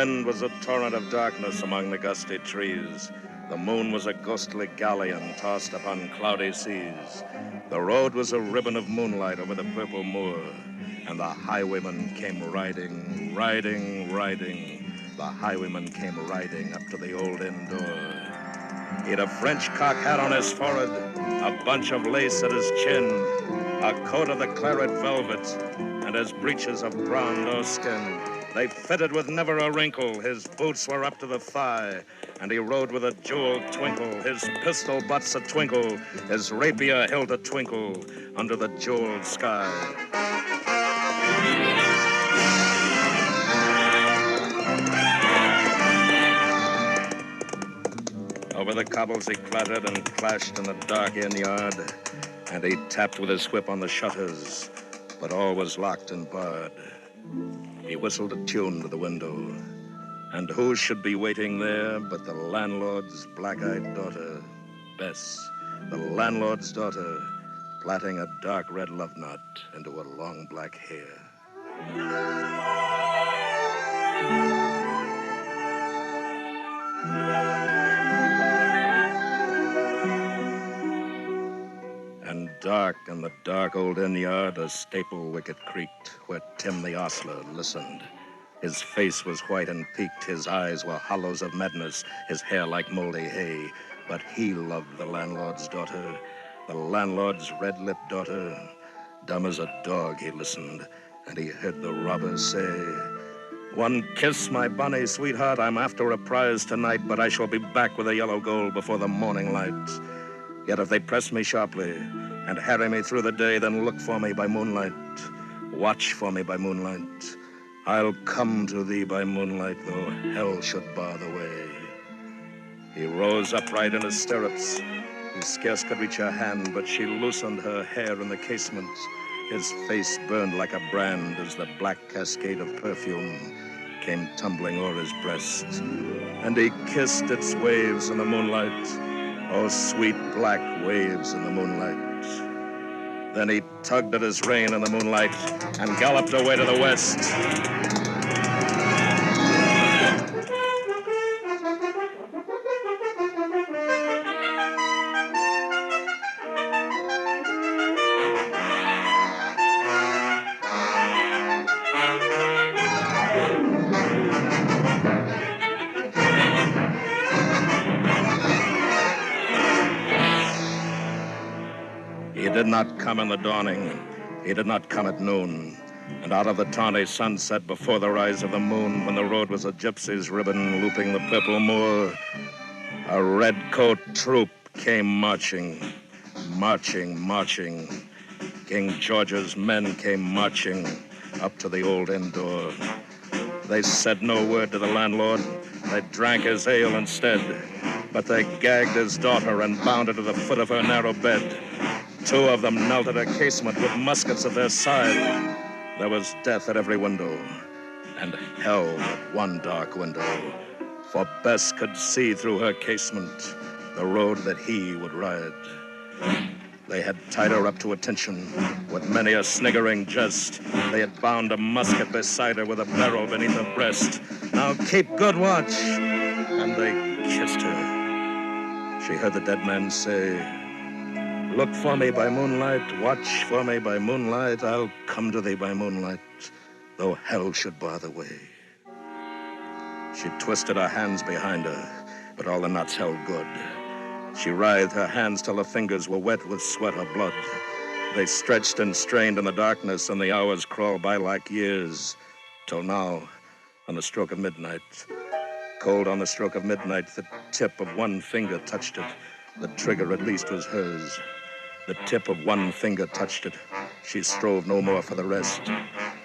wind was a torrent of darkness among the gusty trees. The moon was a ghostly galleon tossed upon cloudy seas. The road was a ribbon of moonlight over the purple moor. And the highwayman came riding, riding, riding. The highwayman came riding up to the old inn door. He'd a French cock hat on his forehead, a bunch of lace at his chin, a coat of the claret velvet, and his breeches of brown doeskin. They fitted with never a wrinkle. His boots were up to the thigh, and he rode with a jeweled twinkle. His pistol butts a twinkle, his rapier hilt a twinkle under the jeweled sky. Over the cobbles he clattered and clashed in the dark inn yard, and he tapped with his whip on the shutters, but all was locked and barred. He whistled a tune to the window, and who should be waiting there but the landlord's black-eyed daughter, Bess, the landlord's daughter, plaiting a dark red love knot into her long black hair. And dark in the dark old inn yard, a staple wicket creaked where Tim the ostler listened. His face was white and peaked, his eyes were hollows of madness, his hair like moldy hay. But he loved the landlord's daughter, the landlord's red-lipped daughter. Dumb as a dog he listened, and he heard the robber say, "One kiss, my bonny sweetheart, I'm after a prize tonight, but I shall be back with the yellow gold before the morning light. Yet if they press me sharply and harry me through the day, then look for me by moonlight, watch for me by moonlight. I'll come to thee by moonlight, though hell should bar the way." He rose upright in his stirrups. He scarce could reach her hand, but she loosened her hair in the casement. His face burned like a brand as the black cascade of perfume came tumbling o'er his breast. And he kissed its waves in the moonlight. Oh, sweet black waves in the moonlight. Then he tugged at his rein in the moonlight and galloped away to the west. He did not come in the dawning. He did not come at noon. And out of the tawny sunset before the rise of the moon, when the road was a gypsy's ribbon looping the purple moor, a red-coat troop came marching, marching, marching. King George's men came marching up to the old inn door. They said no word to the landlord. They drank his ale instead. But they gagged his daughter and bound her to the foot of her narrow bed. Two of them knelt at her casement with muskets at their side. There was death at every window, and hell at one dark window. For Bess could see through her casement the road that he would ride. They had tied her up to attention with many a sniggering jest. They had bound a musket beside her with a barrel beneath her breast. "Now keep good watch." And they kissed her. She heard the dead man say, "Look for me by moonlight, watch for me by moonlight. I'll come to thee by moonlight, though hell should bar the way." She twisted her hands behind her, but all the knots held good. She writhed her hands till her fingers were wet with sweat or blood. They stretched and strained in the darkness, and the hours crawled by like years, till now, on the stroke of midnight. Cold on the stroke of midnight, the tip of one finger touched it. The trigger at least was hers. The tip of one finger touched it. She strove no more for the rest.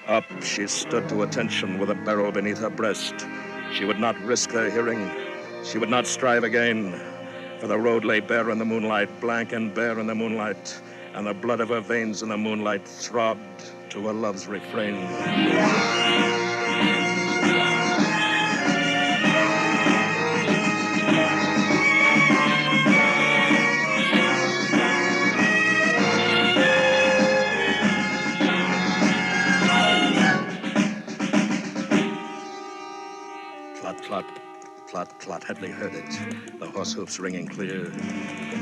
Up she stood to attention with a barrel beneath her breast. She would not risk their hearing. She would not strive again. For the road lay bare in the moonlight, blank and bare in the moonlight, and the blood of her veins in the moonlight throbbed to her love's refrain. Hedley heard it, the horse hoofs ringing clear.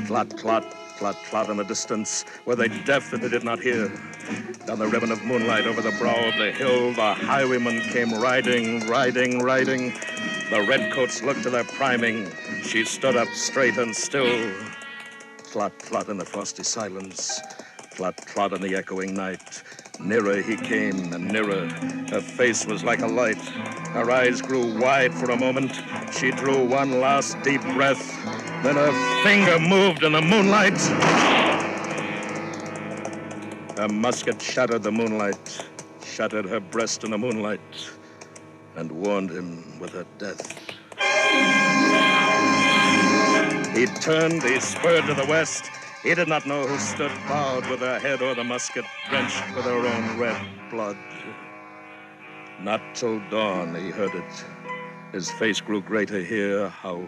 Clot, clot, clot, clot in the distance. Were they deaf that they did not hear? Down the ribbon of moonlight over the brow of the hill, the highwayman came riding, riding, riding. The redcoats looked to their priming. She stood up straight and still. Clot, clot in the frosty silence. Clot, clot in the echoing night. Nearer he came, and nearer. Her face was like a light. Her eyes grew wide for a moment. She drew one last deep breath. Then her finger moved in the moonlight. Her musket shattered the moonlight, shattered her breast in the moonlight, and warned him with her death. He turned, he spurred to the west. He did not know who stood bowed with her head or the musket drenched with her own red blood. Not till dawn he heard it. His face grew gray to hear how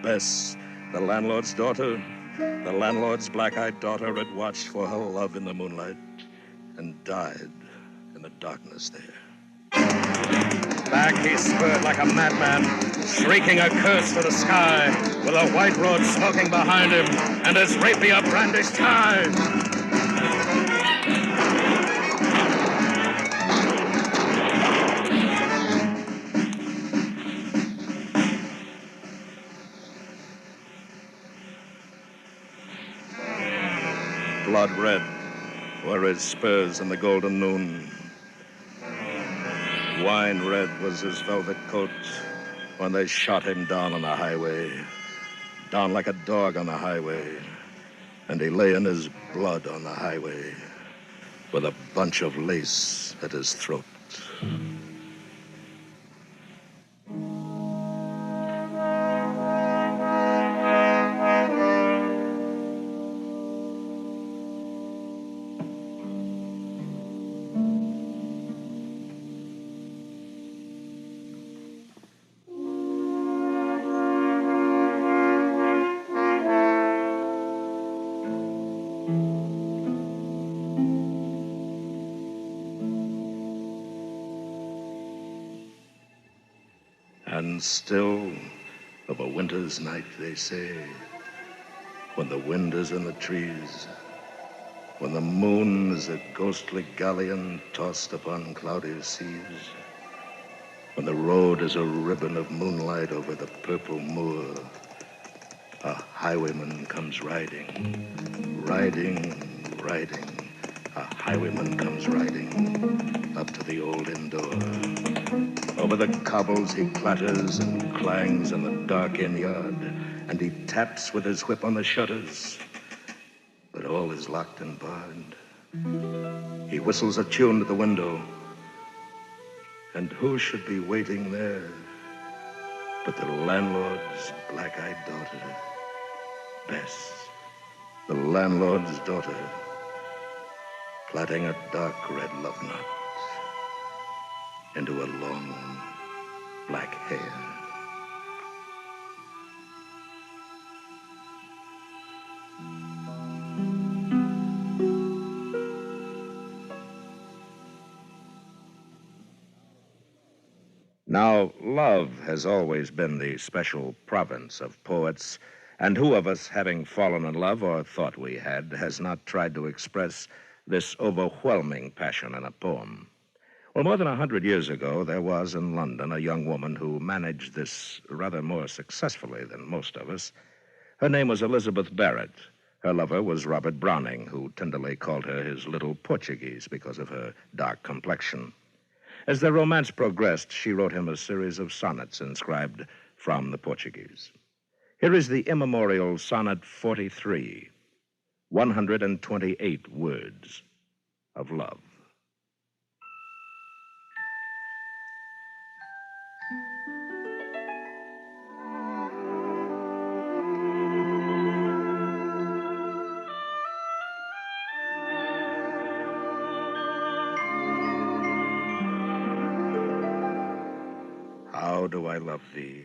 Bess, the landlord's daughter, the landlord's black-eyed daughter, had watched for her love in the moonlight and died in the darkness there. Back he spurred like a madman, shrieking a curse to the sky, with a white road smoking behind him and his rapier brandished high. Blood red were his spurs in the golden noon. Wine red was his velvet coat when they shot him down on the highway, down like a dog on the highway, and he lay in his blood on the highway with a bunch of lace at his throat. And still, of a winter's night, they say, when the wind is in the trees, when the moon is a ghostly galleon tossed upon cloudy seas, when the road is a ribbon of moonlight over the purple moor, a highwayman comes riding, riding, riding. A highwayman comes riding up to the old inn door. Over the cobbles he clatters and clangs in the dark inn yard, and he taps with his whip on the shutters, but all is locked and barred. He whistles a tune at the window, and who should be waiting there but the landlord's black-eyed daughter, Bess, the landlord's daughter, plaiting a dark red love knot into a long black hair. Now, love has always been the special province of poets, and who of us, having fallen in love or thought we had, has not tried to express this overwhelming passion in a poem? Well, more than 100 years ago, there was in London a young woman who managed this rather more successfully than most of us. Her name was Elizabeth Barrett. Her lover was Robert Browning, who tenderly called her his little Portuguese because of her dark complexion. As their romance progressed, she wrote him a series of sonnets inscribed From the Portuguese. Here is the immemorial Sonnet 43, 128 words of love. How do I love thee?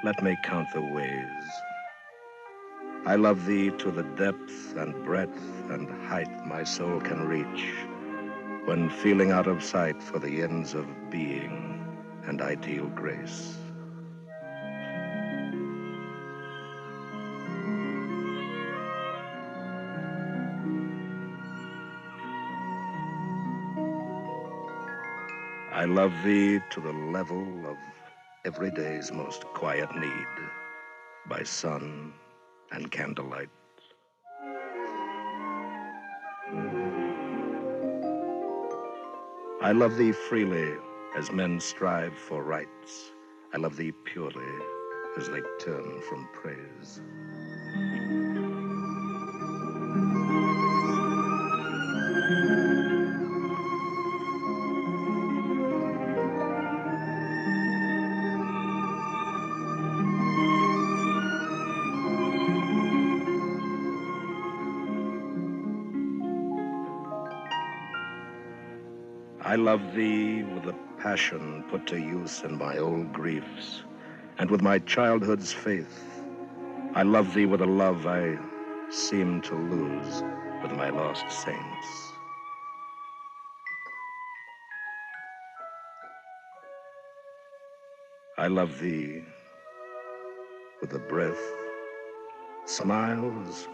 Let me count the ways. I love thee to the depth and breadth and height my soul can reach, when feeling out of sight for the ends of being and ideal grace. I love thee to the level of every day's most quiet need, by sun and candlelight. I love thee freely as men strive for rights. I love thee purely as they turn from praise. I love thee with the passion put to use in my old griefs, and with my childhood's faith. I love thee with a love I seem to lose with my lost saints. I love thee with the breath, smiles,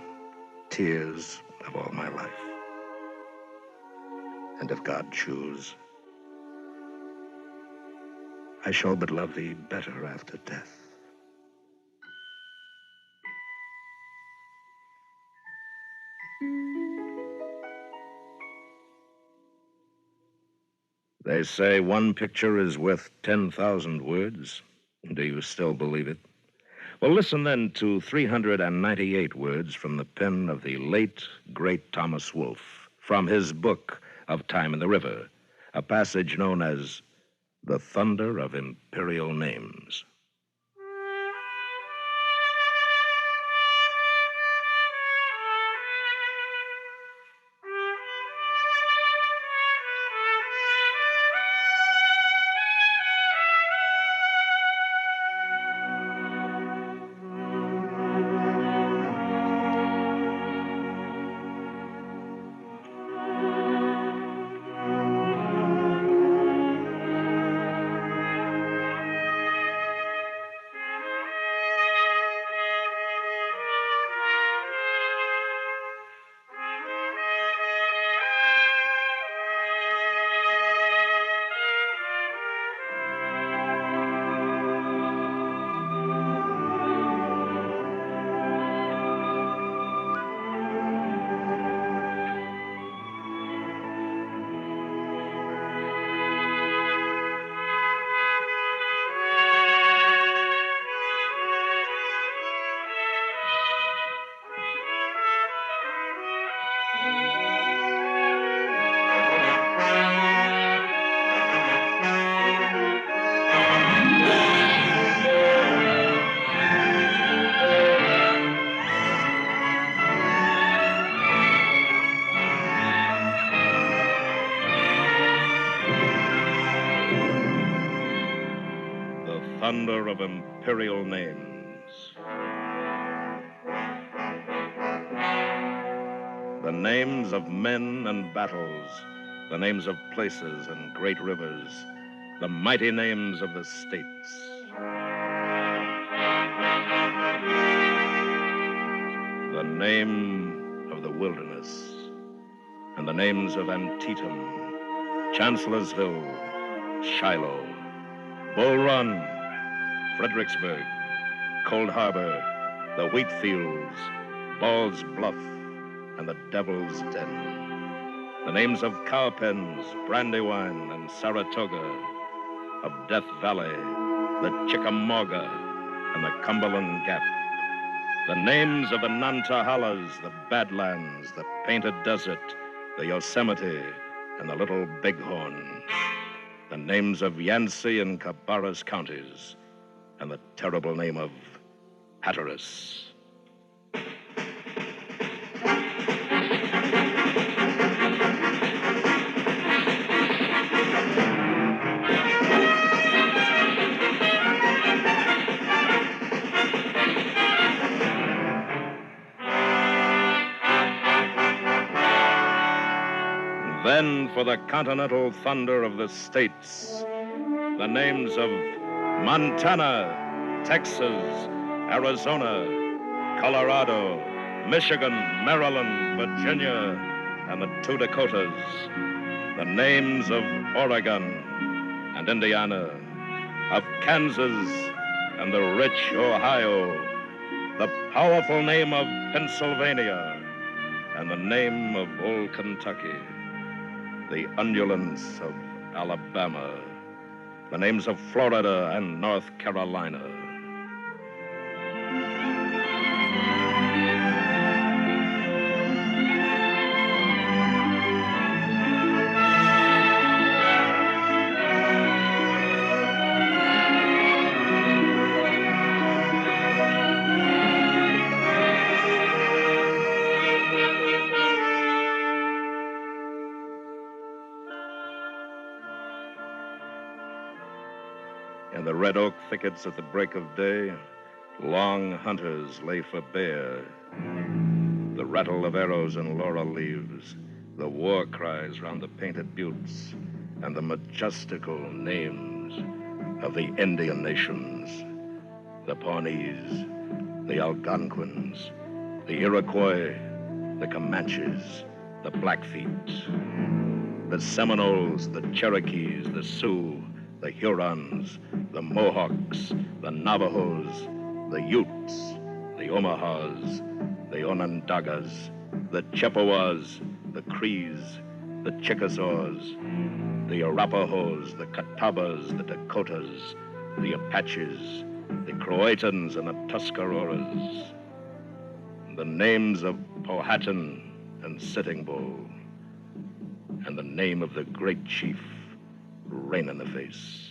tears of all my life. And if God choose, I shall but love thee better after death. They say one picture is worth 10,000 words. Do you still believe it? Well, listen then to 398 words from the pen of the late, great Thomas Wolfe, from his book of Time in the River, a passage known as The Thunder of Imperial Names. Thunder of imperial names. The names of men and battles, the names of places and great rivers, the mighty names of the states. The name of the wilderness, and the names of Antietam, Chancellorsville, Shiloh, Bull Run, Fredericksburg, Cold Harbor, the wheat fields, Ball's Bluff, and the Devil's Den. The names of Cowpens, Brandywine, and Saratoga, of Death Valley, the Chickamauga, and the Cumberland Gap. The names of the Nantahallas, the Badlands, the Painted Desert, the Yosemite, and the Little Bighorn. The names of Yancey and Cabarrus counties, and the terrible name of Hatteras. Then for the continental thunder of the states, the names of Montana, Texas, Arizona, Colorado, Michigan, Maryland, Virginia, and the two Dakotas. The names of Oregon and Indiana, of Kansas and the rich Ohio, the powerful name of Pennsylvania, and the name of old Kentucky, the undulants of Alabama, the names of Florida and North Carolina. In the red oak thickets at the break of day, long hunters lay for bear. The rattle of arrows and laurel leaves, the war cries round the painted buttes, and the majestical names of the Indian nations, the Pawnees, the Algonquins, the Iroquois, the Comanches, the Blackfeet, the Seminoles, the Cherokees, the Sioux, the Hurons, the Mohawks, the Navajos, the Utes, the Omahas, the Onondagas, the Chippewas, the Crees, the Chickasaws, the Arapahoes, the Catawbas, the Dakotas, the Apaches, the Croatans, and the Tuscaroras. The names of Powhatan and Sitting Bull, and the name of the great chief, Rain in the Face.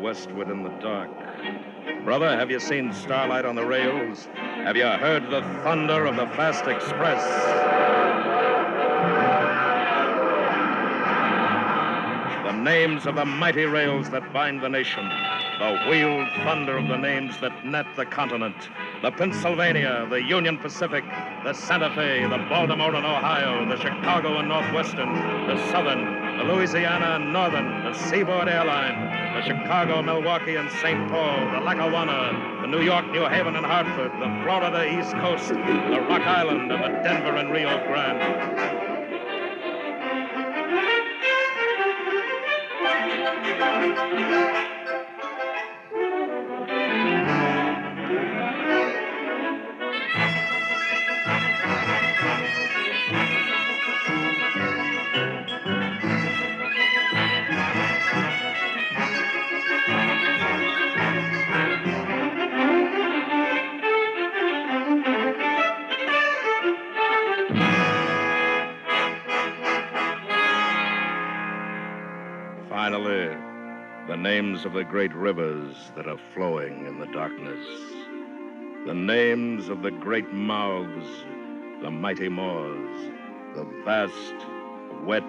Westward in the dark. Brother, have you seen starlight on the rails? Have you heard the thunder of the fast express? The names of the mighty rails that bind the nation, the wheeled thunder of the names that net the continent, the Pennsylvania, the Union Pacific, the Santa Fe, the Baltimore and Ohio, the Chicago and Northwestern, the Southern, the Louisiana and Northern, the Seaboard Airline, the Chicago, Milwaukee, and St. Paul, the Lackawanna, the New York, New Haven, and Hartford, the Florida East Coast, the Rock Island, and the Denver and Rio Grande. Finally, the names of the great rivers that are flowing in the darkness. The names of the great mouths, the mighty maws, the vast, wet,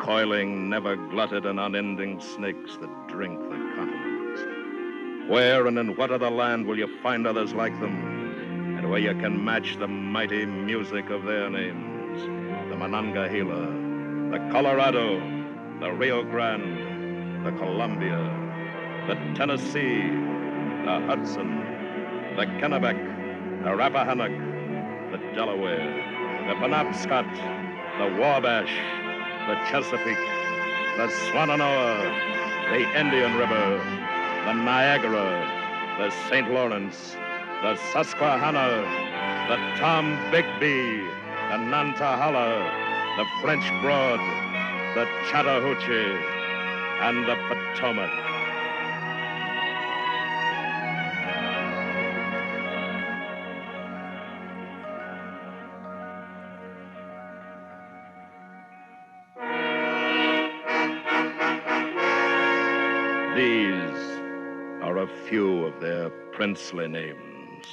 coiling, never glutted and unending snakes that drink the continent. Where and in what other land will you find others like them, and where you can match the mighty music of their names? The Monongahela, the Colorado, the Rio Grande, the Columbia, the Tennessee, the Hudson, the Kennebec, the Rappahannock, the Delaware, the Penobscot, the Wabash, the Chesapeake, the Swannanoa, the Indian River, the Niagara, the St. Lawrence, the Susquehanna, the Tombigbee, the Nantahala, the French Broad, the Chattahoochee, and the Potomac. a few of their princely names.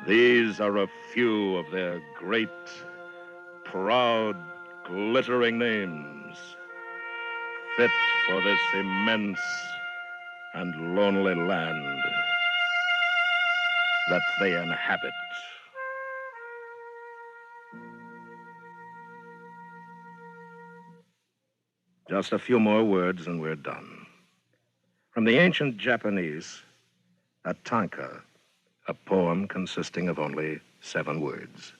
These are a few of their great, proud, glittering names, fit for this immense and lonely land that they inhabit. Just a few more words and we're done. From the ancient Japanese, a tanka, a poem consisting of only 7 words.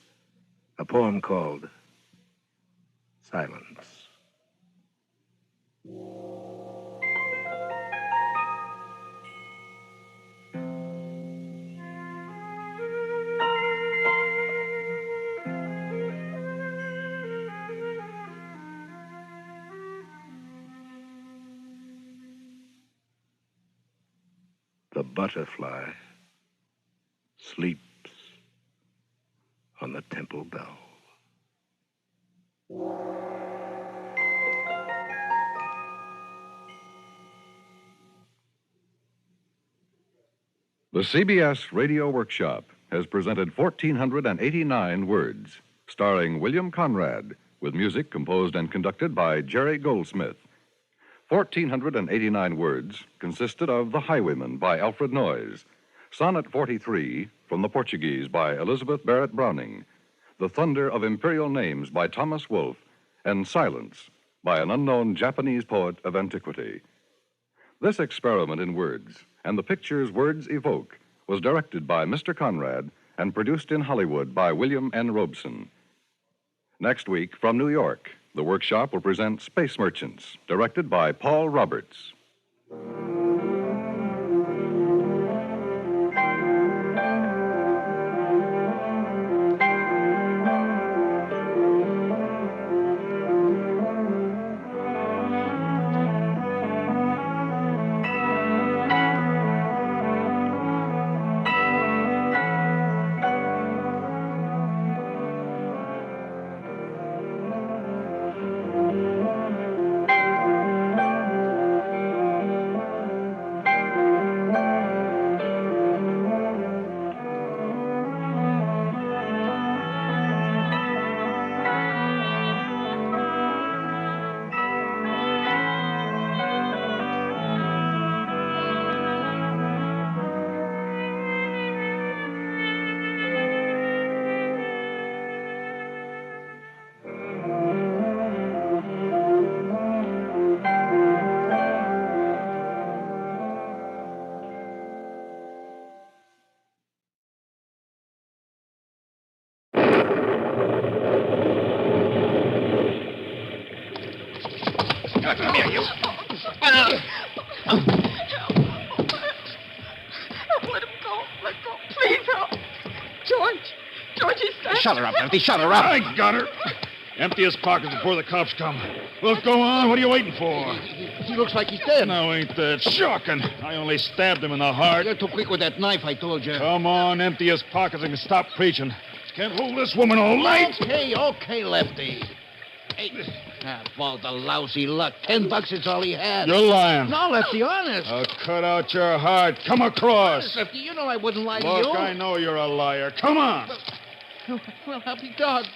A poem called Silence. The butterfly sleeps on the temple bell. The CBS Radio Workshop has presented 1,489 words, starring William Conrad, with music composed and conducted by Jerry Goldsmith. 1,489 words consisted of The Highwayman by Alfred Noyes, Sonnet 43 from the Portuguese by Elizabeth Barrett Browning, The Thunder of Imperial Names by Thomas Wolfe, and Silence by an unknown Japanese poet of antiquity. This experiment in words and the pictures words evoke was directed by Mr. Conrad and produced in Hollywood by William N. Robeson. Next week, from New York, the workshop will present Space Merchants, directed by Paul Roberts. Come here, you. Let him go. Let go. Please help. George, he's dead. Shut her up, Empty. Shut her up. I got her. Empty his pockets before the cops come. Well, go on. What are you waiting for? He looks like he's dead. No, ain't that shocking? I only stabbed him in the heart. You're too quick with that knife, I told you. Come on, empty his pockets and stop preaching. Can't hold this woman all night. Okay, Lefty. Hey, about the lousy luck. $10 is all he had. You're lying. No, Lefty, honest. Cut out your heart. Come across. Honest, Lefty, you know I wouldn't lie to you. Look, I know you're a liar. Come on. Well, I'll be dogged.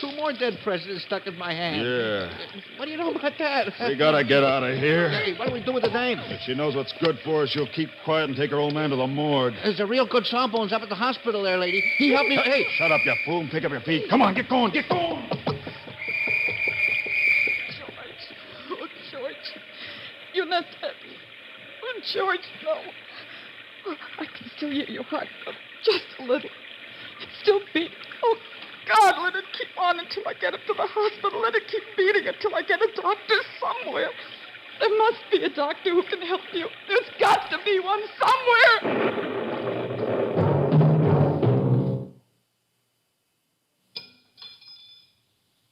2 more dead presidents stuck in my hand. Yeah. What do you know about that? We gotta get out of here. Hey, what do we do with the dame? If she knows what's good for her, she'll keep quiet and take her old man to the morgue. There's a real good sawbones up at the hospital there, lady. He helped me. Hey. Shut up, you fool, and pick up your feet. Come on, get going, get going. Oh, George. You're not dead. Oh, George, no. Oh, I can still hear your heart, but just a little. It's still beating. Oh, God, let it keep on until I get it to the hospital. Let it keep beating until I get a doctor somewhere. There must be a doctor who can help you. There's got to be one somewhere.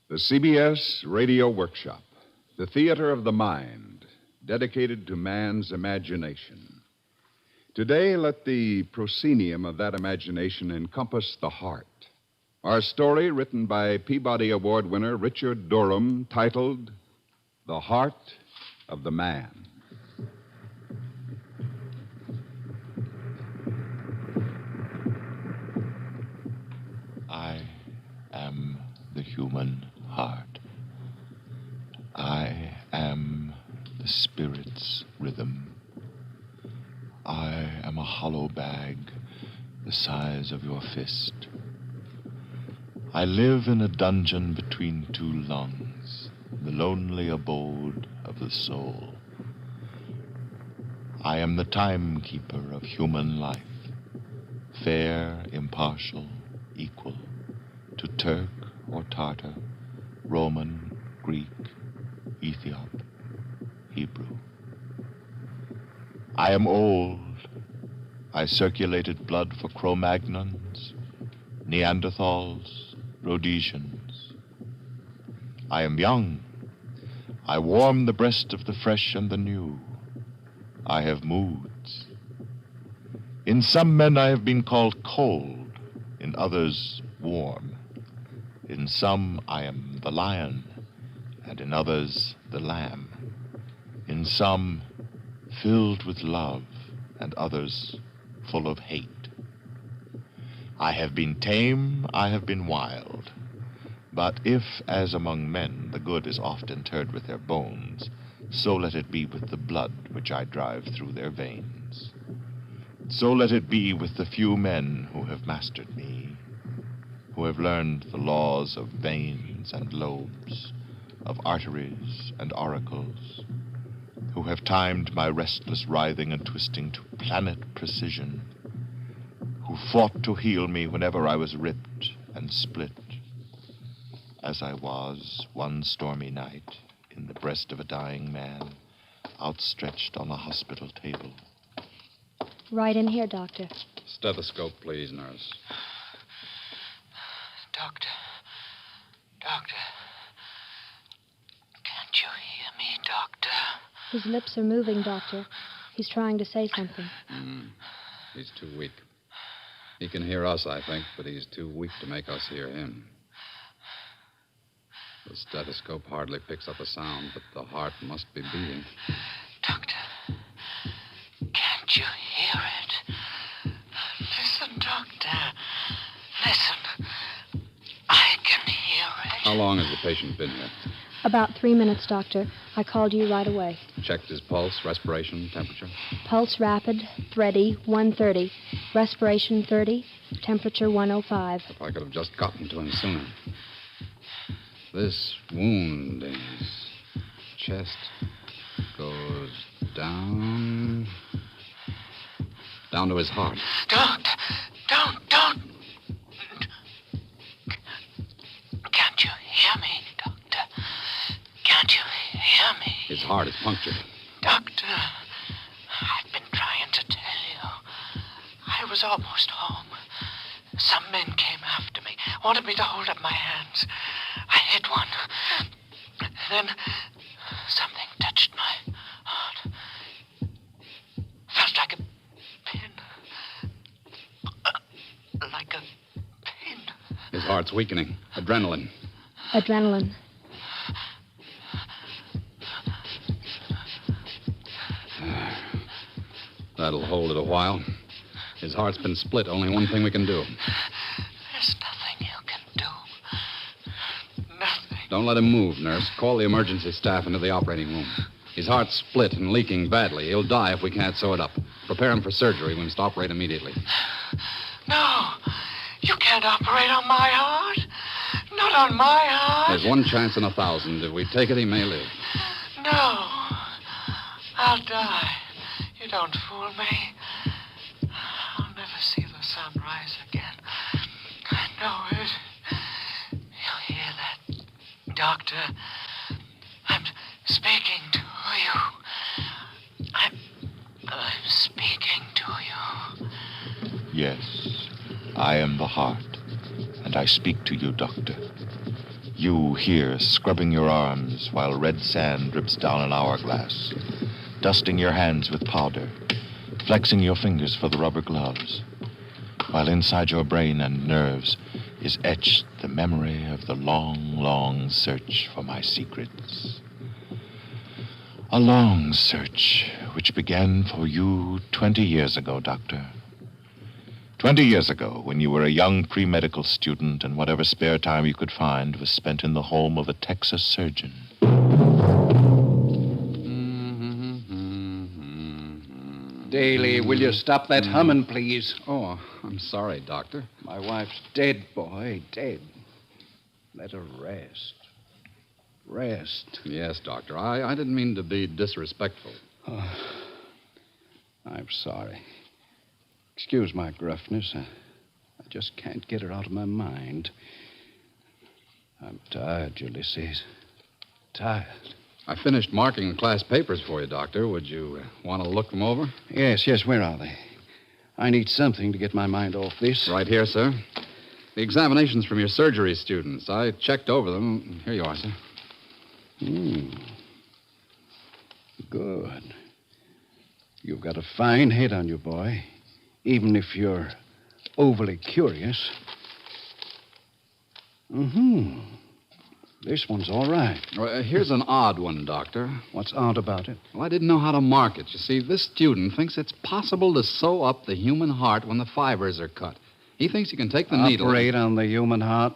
The CBS Radio Workshop, the theater of the mind, dedicated to man's imagination. Today, let the proscenium of that imagination encompass the heart. Our story, written by Peabody Award winner Richard Durham, titled The Heart of the Man. human heart. I am the spirit's rhythm. I am a hollow bag the size of your fist. I live in a dungeon between two lungs, the lonely abode of the soul. I am the timekeeper of human life, fair, impartial, equal, to Turk or Tartar, Roman, Greek, Ethiop, Hebrew. I am old. I circulated blood for Cro-Magnons, Neanderthals, Rhodesians. I am young. I warm the breast of the fresh and the new. I have moods. In some men I have been called cold, in others warm. In some I am the lion, and in others the lamb. In some filled with love, and others full of hate. I have been tame, I have been wild. But if, as among men, the good is oft interred with their bones, so let it be with the blood which I drive through their veins. So let it be with the few men who have mastered me, who have learned the laws of veins and lobes, of arteries and oracles, who have timed my restless writhing and twisting to planet precision, who fought to heal me whenever I was ripped and split, as I was one stormy night in the breast of a dying man, outstretched on a hospital table. Right in here, Doctor. Stethoscope, please, nurse. Doctor. Can't you hear me, Doctor? His lips are moving, Doctor. He's trying to say something. He's too weak. He can hear us, I think, but he's too weak to make us hear him. The stethoscope hardly picks up a sound, but the heart must be beating. Doctor, can't you hear it? Listen, Doctor. Listen. I can hear it. How long has the patient been here? About 3 minutes, Doctor. I called you right away. Checked his pulse, respiration, temperature? Pulse rapid, thready, 130. Respiration 30, temperature 105. If I could have just gotten to him sooner. This wound in his chest goes down to his heart. Don't. Can't you hear me, Doctor? Can't you hear me? His heart is punctured. Doctor, I've been trying to tell you. I was almost home. Some men came after me, wanted me to hold up my hands. I hit one. Then something touched my heart. Felt like a pin. Like a pin. His heart's weakening. Adrenaline. Adrenaline. That'll hold it a while. His heart's been split. Only one thing we can do. There's nothing you can do. Nothing. Don't let him move, nurse. Call the emergency staff into the operating room. His heart's split and leaking badly. He'll die if we can't sew it up. Prepare him for surgery. We must operate immediately. No. You can't operate on my heart. Not on my heart. There's one chance in 1,000. If we take it, he may live. No. I'll die. You don't fool me. I'll never see the sun rise again. I know it. You hear that, Doctor? I'm speaking to you. I'm speaking to you. Yes, I am the heart, and I speak to you, Doctor. You here, scrubbing your arms while red sand drips down an hourglass, dusting your hands with powder, flexing your fingers for the rubber gloves, while inside your brain and nerves is etched the memory of the long, long search for my secrets. A long search which began for you 20 years ago, Doctor. 20 years ago, when you were a young pre-medical student and whatever spare time you could find was spent in the home of a Texas surgeon. Daly, will you stop that humming, please? Oh, I'm sorry, Doctor. My wife's dead, boy, dead. Let her rest. Rest. Yes, Doctor. I didn't mean to be disrespectful. Oh, I'm sorry. Excuse my gruffness. I just can't get her out of my mind. I'm tired, Ulysses. Tired. I finished marking the class papers for you, Doctor. Would you want to look them over? Yes, where are they? I need something to get my mind off this. Right here, sir. The examinations from your surgery students. I checked over them. Here you are, sir. Good. You've got a fine head on you, boy. Even if you're overly curious. This one's all right. Here's an odd one, Doctor. What's odd about it? Well, I didn't know how to mark it. You see, this student thinks it's possible to sew up the human heart when the fibers are cut. He thinks he can take the needle... Operate on the human heart?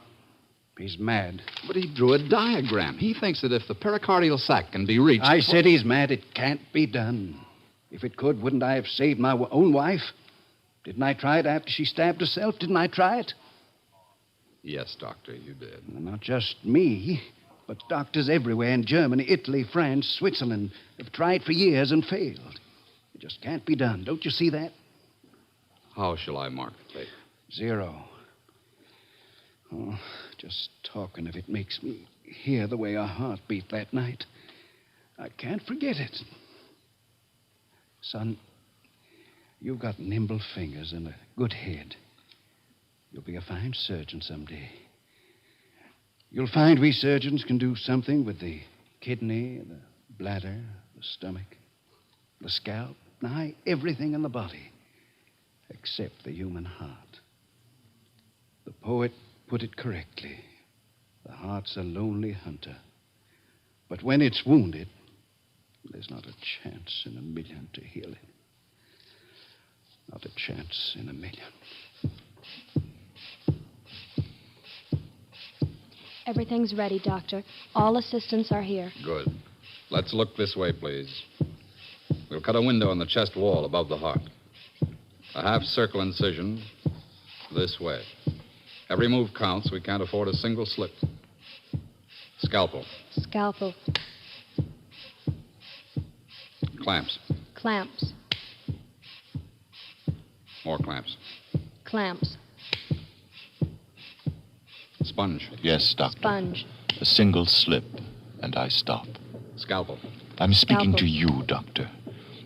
He's mad. But he drew a diagram. He thinks that if the pericardial sac can be reached... I said he's mad. It can't be done. If it could, wouldn't I have saved my own wife? Didn't I try it after she stabbed herself? Didn't I try it? Yes, Doctor, you did. Not just me, but doctors everywhere in Germany, Italy, France, Switzerland have tried for years and failed. It just can't be done. Don't you see that? How shall I mark it? 0. Oh, just talking of it makes me hear the way our heart beat that night. I can't forget it. Son, you've got nimble fingers and a good head. You'll be a fine surgeon someday. You'll find we surgeons can do something with the kidney, the bladder, the stomach, the scalp, nigh everything in the body, except the human heart. The poet put it correctly. The heart's a lonely hunter. But when it's wounded, there's not a chance in a million to heal it. Not a chance in a million. Everything's ready, Doctor. All assistants are here. Good. Let's look this way, please. We'll cut a window in the chest wall above the heart. A half-circle incision this way. Every move counts. We can't afford a single slip. Scalpel. Scalpel. Clamps. Clamps. More clamps. Clamps. Sponge. Yes, Doctor. Sponge. A single slip, and I stop. Scalpel. I'm speaking to you, Doctor.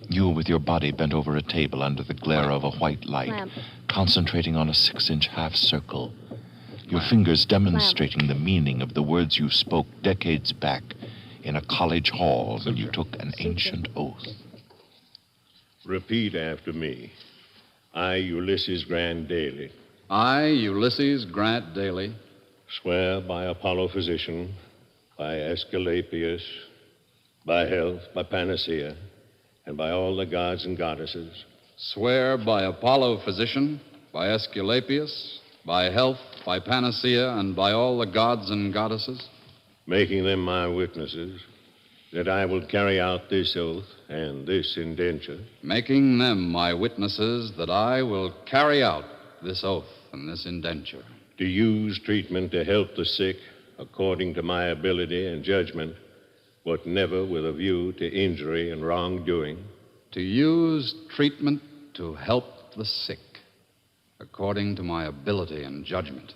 You with your body bent over a table under the glare of a white light, Clamp. concentrating on a 6-inch half circle. Your fingers demonstrating the meaning of the words you spoke decades back in a college hall when you took an ancient oath. Repeat after me. I, Ulysses Grant Daly. I, Ulysses Grant Daly. Swear by Apollo physician, by Aesculapius, by health, by panacea, and by all the gods and goddesses. Swear by Apollo physician, by Aesculapius, by health, by panacea, and by all the gods and goddesses. Making them my witnesses, that I will carry out this oath and this indenture. Making them my witnesses that I will carry out this oath and this indenture. To use treatment to help the sick according to my ability and judgment, but never with a view to injury and wrongdoing. To use treatment to help the sick according to my ability and judgment,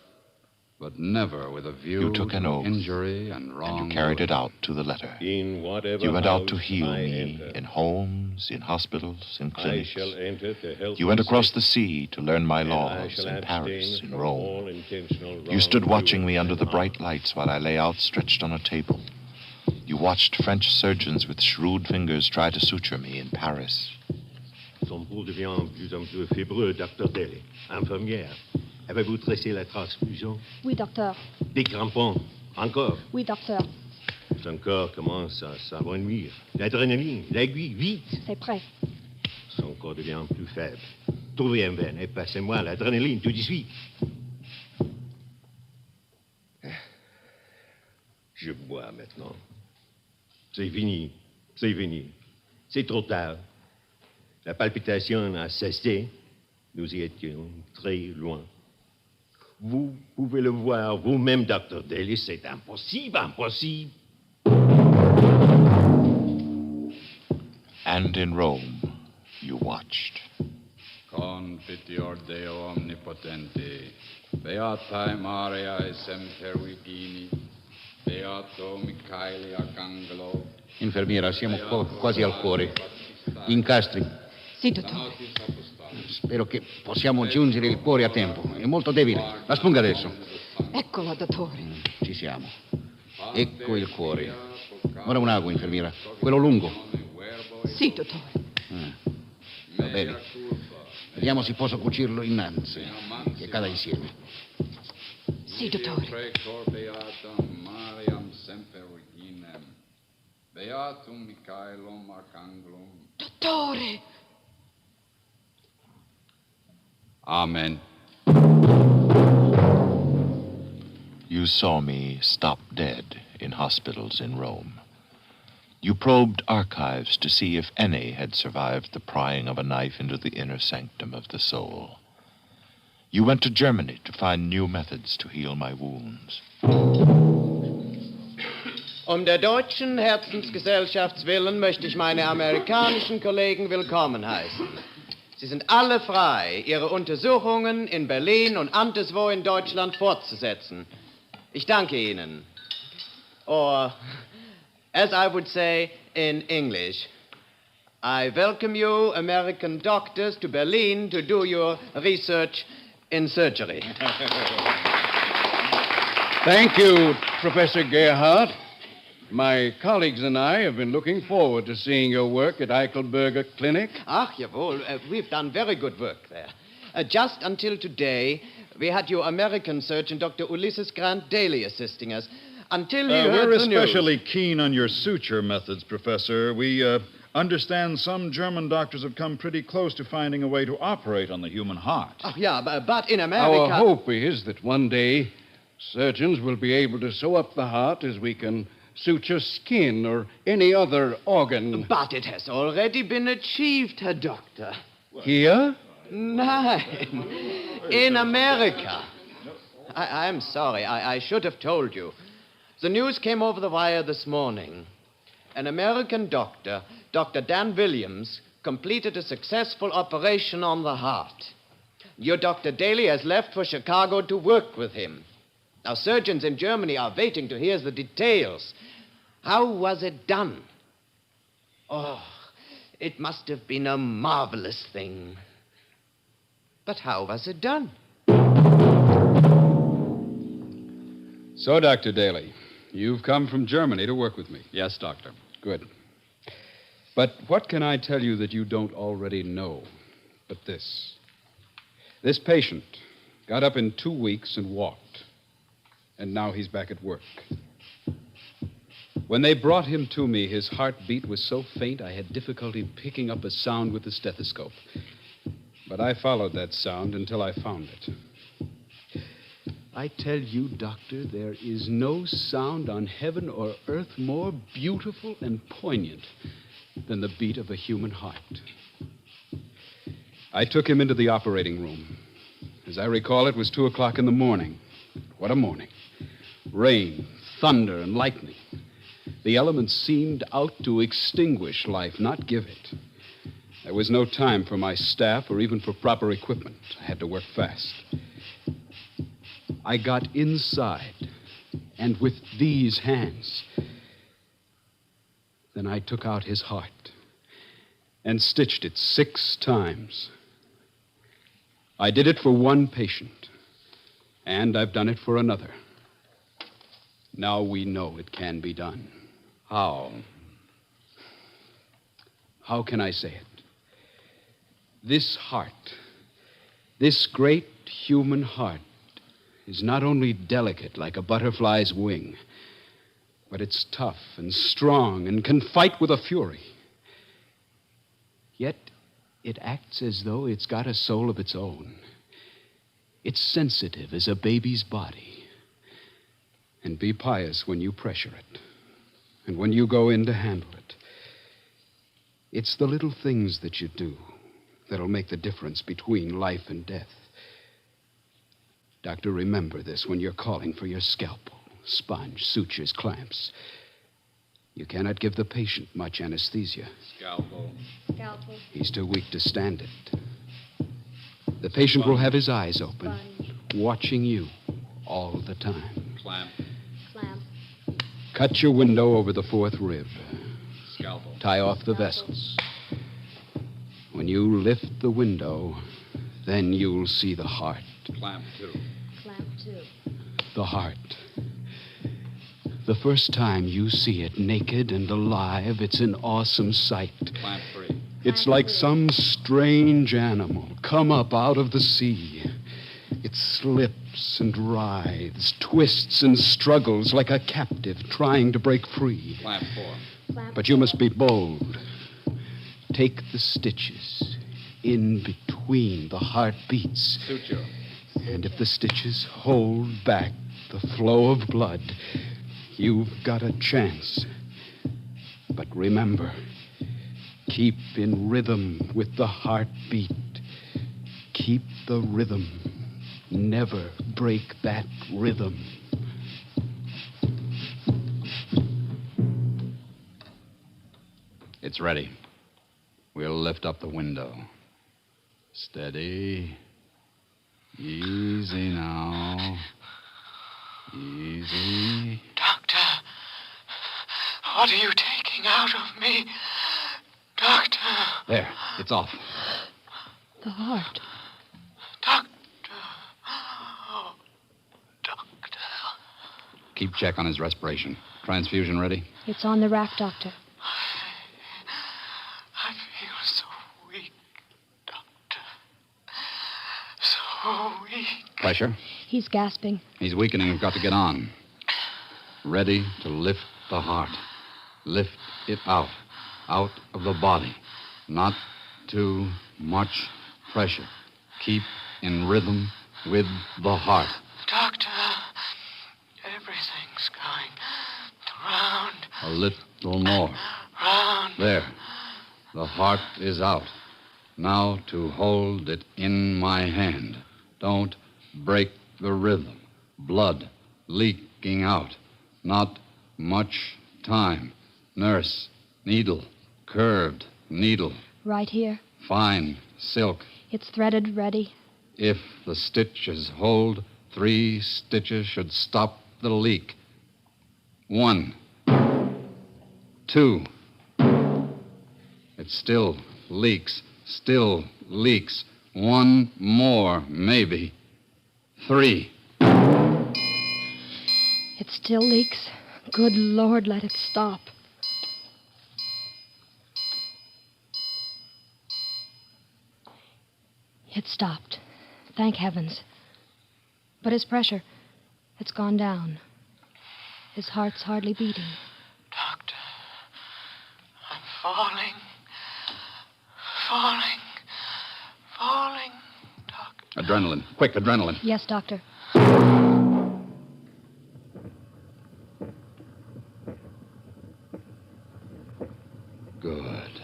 but never with a view You took an to oath, injury and wrongdoing. And you carried it out to the letter. In whatever You went out to house heal I me enter, in homes, in hospitals, in I clinics. shall enter to help You went the across sick, the sea to learn my and I laws shall in Paris, abstain in from Rome. all intentional You stood watching me wrongdoing under the and bright lights while I lay outstretched on a table. You watched French surgeons with shrewd fingers try to suture me in Paris. Son pouls devient plus en plus fibreux, Dr. Daly. Infirmière, avez-vous tressé la transfusion? Oui, docteur. Des crampons. Encore. Oui, docteur. Son corps commence à s'avenir. L'adrénaline, l'aiguille, vite. C'est prêt. Son corps devient plus faible. Trouvez un verre et passez-moi l'adrénaline tout de suite. Je bois maintenant. C'est fini. C'est fini. C'est trop tard. La palpitation a cessé. Nous y étions très loin. Vous pouvez le voir vous-même, Dr. Daly. C'est impossible, impossible. And in Rome, you watched. Confiteor Deo omnipotente, beatae Mariae semper Virgini, beato Michaeli Arcangelo. Infermiera, siamo quasi al cuore. Incastri. Sì, dottore. Spero che possiamo giungere il cuore a tempo. È molto debole. La spunga adesso. Eccolo, dottore. Ci siamo. Ecco il cuore. Ora un'acqua, infermiera. Quello lungo. Sì, dottore. Va bene. Vediamo se posso cucirlo innanzi. Che cada insieme. Sì, dottore. Precor beatam Mariam semper Virginem, beatum Michaelum Arcangelum. Dottore! Amen. You saw me stop dead in hospitals in Rome. You probed archives to see if any had survived the prying of a knife into the inner sanctum of the soul. You went to Germany to find new methods to heal my wounds. Der deutschen Herzensgesellschafts willen möchte ich meine amerikanischen Kollegen willkommen heißen. Sie sind alle frei, ihre Untersuchungen in Berlin und anderswo in Deutschland fortzusetzen. Ich danke Ihnen. Or, as I would say in English, I welcome you, American doctors, to Berlin to do your research in surgery. Thank you, Professor Gerhardt. My colleagues and I have been looking forward to seeing your work at Eichelberger Clinic. Ach, jawohl. We've done very good work there. Just until today, we had your American surgeon, Dr. Ulysses Grant Daly, assisting us. Until he heard we're the especially news. keen on your suture methods, Professor. We understand some German doctors have come pretty close to finding a way to operate on the human heart. Oh, yeah, but in America... Our hope is that one day surgeons will be able to sew up the heart as we can suture skin or any other organ. But it has already been achieved, Herr Doctor. Here? Nein, in America. I'm sorry, I should have told you. The news came over the wire this morning. An American doctor, Dr. Dan Williams, completed a successful operation on the heart. Your Dr. Daly has left for Chicago to work with him. Now, surgeons in Germany are waiting to hear the details. How was it done? Oh, it must have been a marvelous thing. But how was it done? So, Dr. Daly, you've come from Germany to work with me. Yes, Doctor. Good. But what can I tell you that you don't already know? But this. This patient got up in 2 weeks and walked. And now he's back at work. When they brought him to me, his heartbeat was so faint I had difficulty picking up a sound with the stethoscope. But I followed that sound until I found it. I tell you, Doctor, there is no sound on heaven or earth more beautiful and poignant than the beat of a human heart. I took him into the operating room. As I recall, it was 2 o'clock in the morning. What a morning. Rain, thunder, and lightning. The elements seemed out to extinguish life, not give it. There was no time for my staff or even for proper equipment. I had to work fast. I got inside, and with these hands, then I took out his heart and stitched it 6 times. I did it for one patient, and I've done it for another. Now we know it can be done. How? How can I say it? This heart, this great human heart, is not only delicate like a butterfly's wing, but it's tough and strong and can fight with a fury. Yet It acts as though it's got a soul of its own. It's sensitive as a baby's body. And be pious when you pressure it. And when you go in to handle it. It's the little things that you do that'll make the difference between life and death. Doctor, remember this when you're calling for your scalpel, sponge, sutures, clamps. You cannot give the patient much anesthesia. Scalpel. Scalpel. He's too weak to stand it. The patient will have his eyes open, watching you all the time. Clamp. Clamp. Cut your window over the fourth rib. Scalpel. Tie off the vessels. When you lift the window, then you'll see the heart. Clamp 2. Clamp 2. The heart. The first time you see it naked and alive, it's an awesome sight. Clamp 3. It's like some strange animal come up out of the sea. It slips and writhes, twists and struggles like a captive trying to break free. Clamp 4. But you must be bold. Take the stitches in between the heartbeats. Suture. And if the stitches hold back the flow of blood, you've got a chance. But remember, keep in rhythm with the heartbeat. Keep the rhythm. Never break that rhythm. It's ready. We'll lift up the window. Steady. Easy now. Easy. Doctor, what are you taking out of me? Doctor. There, it's off. The heart. Doctor. Oh, doctor. Keep check on his respiration. Transfusion ready? It's on the rack, Doctor. I feel so weak, Doctor. So weak. Pressure? He's gasping. He's weakening. We've got to get on. Ready to lift the heart. Lift it out. Out of the body. Not too much pressure. Keep in rhythm with the heart. Doctor, everything's going round. A little more. Round. There. The heart is out. Now to hold it in my hand. Don't break the rhythm. Blood leaking out. Not much time. Nurse, needle, curved needle. Right here. Fine silk. It's threaded ready. If the stitches hold, 3 stitches should stop the leak. 1, 2. It still leaks. Still leaks. 1 more, maybe. 3. It still leaks. Good Lord, let it stop. It stopped. Thank heavens. But his pressure, it's gone down. His heart's hardly beating. Doctor, I'm falling. Falling. Falling. Doctor. Adrenaline. Quick, adrenaline. Yes, Doctor. Good.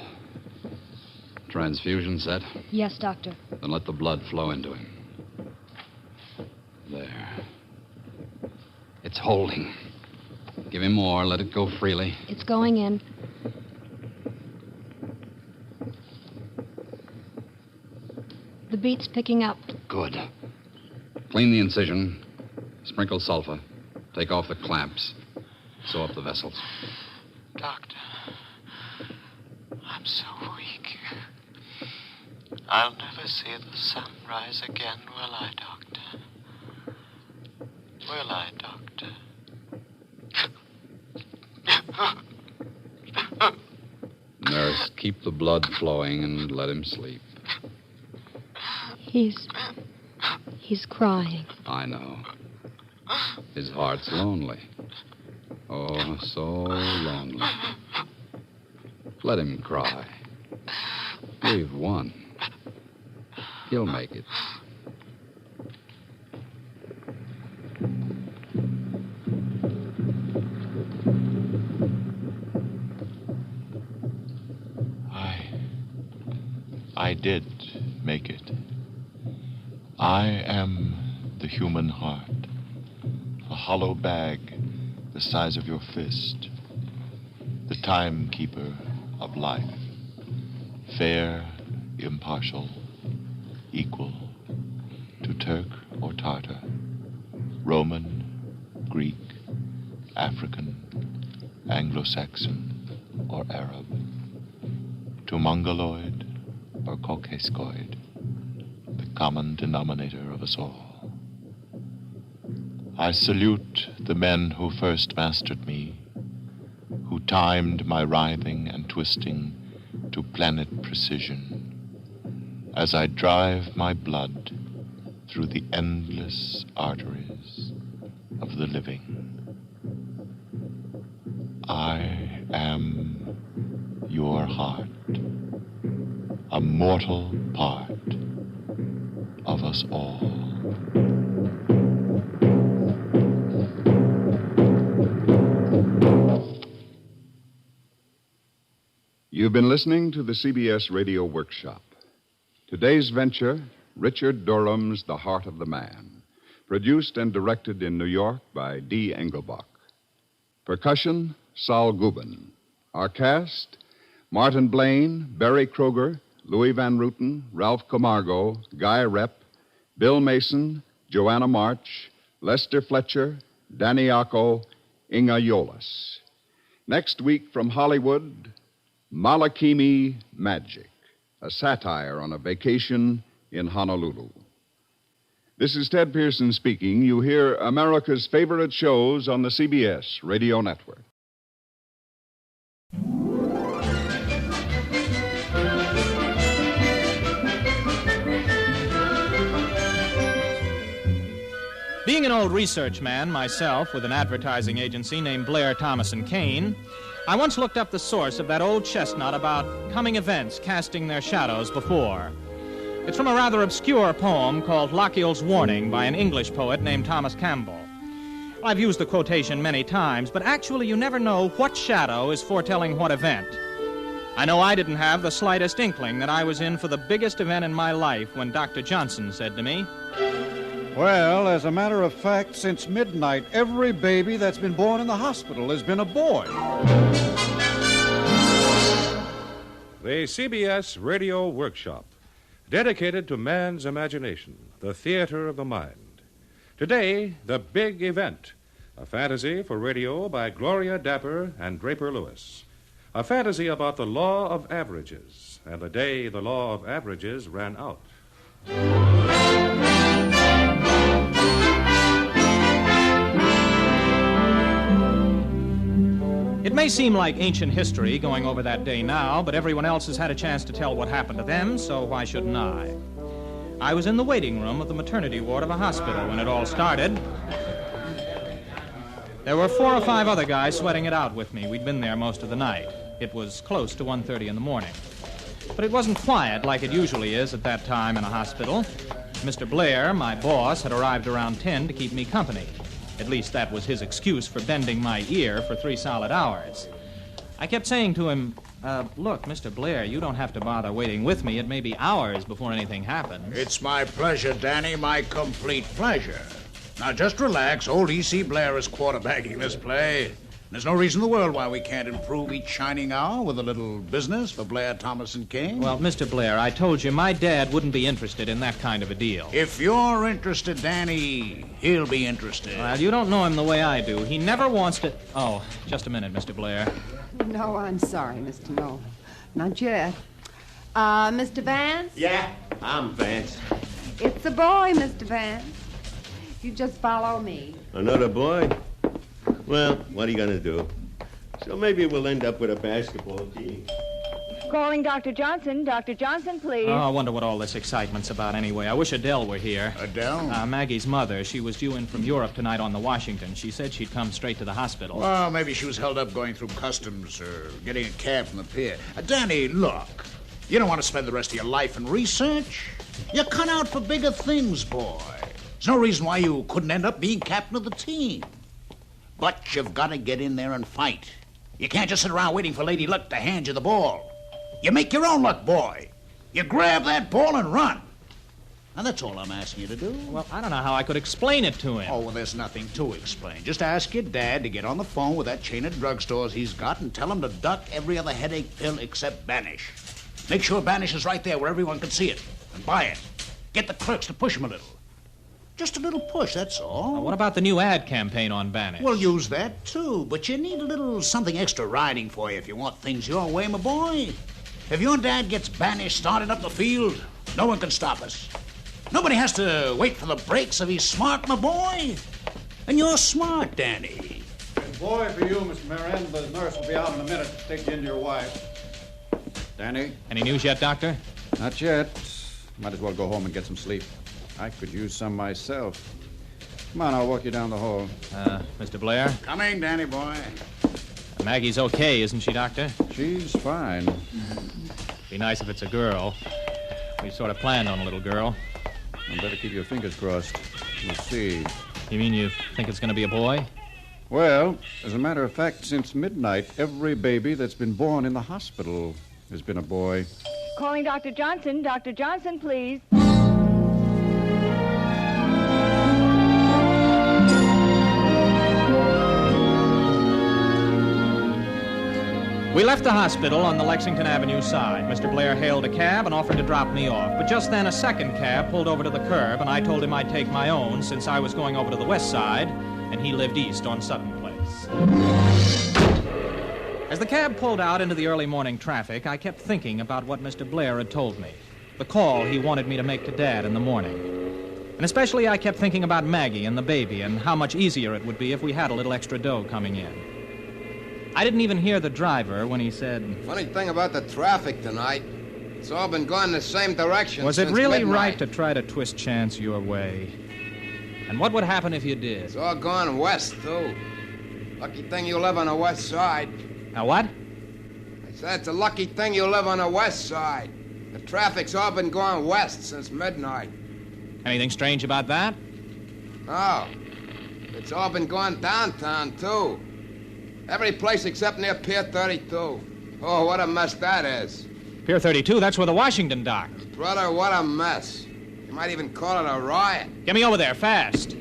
Transfusion set? Yes, Doctor. Then let the blood flow into him. There. It's holding. Give him more. Let it go freely. It's going in. The beat's picking up. Good. Clean the incision. Sprinkle sulfur. Take off the clamps. Sew up the vessels. Doctor, I'm so weak. I'll never see the sun rise again, will I, Doctor? Will I, Doctor? Nurse, keep the blood flowing and let him sleep. He's crying. I know. His heart's lonely. Oh, so lonely. Let him cry. We've won. you'll make it. I did make it. I am the human heart, a hollow bag the size of your fist, the timekeeper of life, fair, impartial, equal to Turk or Tartar, Roman, Greek, African, Anglo-Saxon, or Arab, to Mongoloid or Caucasoid, the common denominator of us all. I salute the men who first mastered me, who timed my writhing and twisting to planet precision, as I drive my blood through the endless arteries of the living. I am your heart, a mortal part of us all. You've been listening to the CBS Radio Workshop. Today's venture, Richard Durham's The Heart of the Man, produced and directed in New York by D. Engelbach. Percussion, Saul Gubin. Our cast, Martin Blaine, Barry Kroger, Louis Van Ruten, Ralph Camargo, Guy Rep, Bill Mason, Joanna March, Lester Fletcher, Danny Acco, Inga Yolas. Next week from Hollywood, Malihini Magic, a satire on a vacation in Honolulu. This is Ted Pearson speaking. You hear America's favorite shows on the CBS Radio Network. Being an old research man myself with an advertising agency named Blair, Thomas & Kane, I once looked up the source of that old chestnut about coming events casting their shadows before. It's from a rather obscure poem called Lochiel's Warning by an English poet named Thomas Campbell. I've used the quotation many times, but actually you never know what shadow is foretelling what event. I know I didn't have the slightest inkling that I was in for the biggest event in my life when Dr. Johnson said to me, "Well, as a matter of fact, since midnight, every baby that's been born in the hospital has been a boy." The CBS Radio Workshop, dedicated to man's imagination, the theater of the mind. Today, The Big Event, a fantasy for radio by Gloria Dapper and Draper Lewis. A fantasy about the law of averages and the day the law of averages ran out. It may seem like ancient history going over that day now, but everyone else has had a chance to tell what happened to them, so why shouldn't I? I was in the waiting room of the maternity ward of a hospital when it all started. There were 4 or 5 other guys sweating it out with me. We'd been there most of the night. It was close to 1:30 in the morning. But it wasn't quiet like it usually is at that time in a hospital. Mr. Blair, my boss, had arrived around 10 to keep me company. At least that was his excuse for bending my ear for 3 solid hours. I kept saying to him, look, Mr. Blair, you don't have to bother waiting with me. It may be hours before anything happens. It's my pleasure, Danny, my complete pleasure. Now, just relax. Old E.C. Blair is quarterbacking this play. There's no reason in the world why we can't improve each shining hour with a little business for Blair, Thomas, and King. Well, Mr. Blair, I told you my dad wouldn't be interested in that kind of a deal. If you're interested, Danny, he'll be interested. Well, you don't know him the way I do. He never wants to... Oh, just a minute, Mr. Blair. No, I'm sorry, Mr. Noel. Not yet. Mr. Vance? Yeah, I'm Vance. It's a boy, Mr. Vance. You just follow me. Another boy? Well, what are you going to do? So maybe we'll end up with a basketball team. Calling Dr. Johnson. Dr. Johnson, please. Oh, I wonder what all this excitement's about anyway. I wish Adele were here. Adele? Maggie's mother. She was due in from Europe tonight on the Washington. She said she'd come straight to the hospital. Well, maybe she was held up going through customs or getting a cab from the pier. Danny, look. You don't want to spend the rest of your life in research. You're cut out for bigger things, boy. There's no reason why you couldn't end up being captain of the team. But you've got to get in there and fight. You can't just sit around waiting for Lady Luck to hand you the ball. You make your own luck, boy. You grab that ball and run. Now, that's all I'm asking you to do. Well, I don't know how I could explain it to him. Oh, well, there's nothing to explain. Just ask your dad to get on the phone with that chain of drugstores he's got and tell him to duck every other headache pill except Banish. Make sure Banish is right there where everyone can see it. And buy it. Get the clerks to push him a little. Just a little push, that's all. What about the new ad campaign on Banish? We'll use that, too. But you need a little something extra riding for you if you want things your way, my boy. If your dad gets Banish started up the field, no one can stop us. Nobody has to wait for the brakes if he's smart, my boy. And you're smart, Danny. And boy, for you, Mr. Moran, the nurse will be out in a minute to take you into your wife. Danny? Any news yet, Doctor? Not yet. Might as well go home and get some sleep. I could use some myself. Come on, I'll walk you down the hall. Mr. Blair? Coming, Danny boy. Maggie's okay, isn't she, Doctor? She's fine. Be nice if it's a girl. We sort of planned on a little girl. You'd better keep your fingers crossed. We'll see. You mean you think it's going to be a boy? Well, as a matter of fact, since midnight, every baby that's been born in the hospital has been a boy. Calling Dr. Johnson. Dr. Johnson, please. We left the hospital on the Lexington Avenue side. Mr. Blair hailed a cab and offered to drop me off. But just then a second cab pulled over to the curb, and I told him I'd take my own since I was going over to the west side, and he lived east on Sutton Place. As the cab pulled out into the early morning traffic, I kept thinking about what Mr. Blair had told me, the call he wanted me to make to Dad in the morning. And especially I kept thinking about Maggie and the baby and how much easier it would be if we had a little extra dough coming in. I didn't even hear the driver when he said... Funny thing about the traffic tonight, it's all been going the same direction. Was it really midnight. right to try to twist chance your way? And what would happen if you did? It's all gone west, too. Lucky thing you live on the west side. Now what? I said it's a lucky thing you live on the west side. The traffic's all been going west since midnight. Anything strange about that? No. It's all been going downtown, too. Every place except near Pier 32. Oh, what a mess that is. Pier 32, that's where the Washington docked. Brother, what a mess. You might even call it a riot. Get me over there, fast.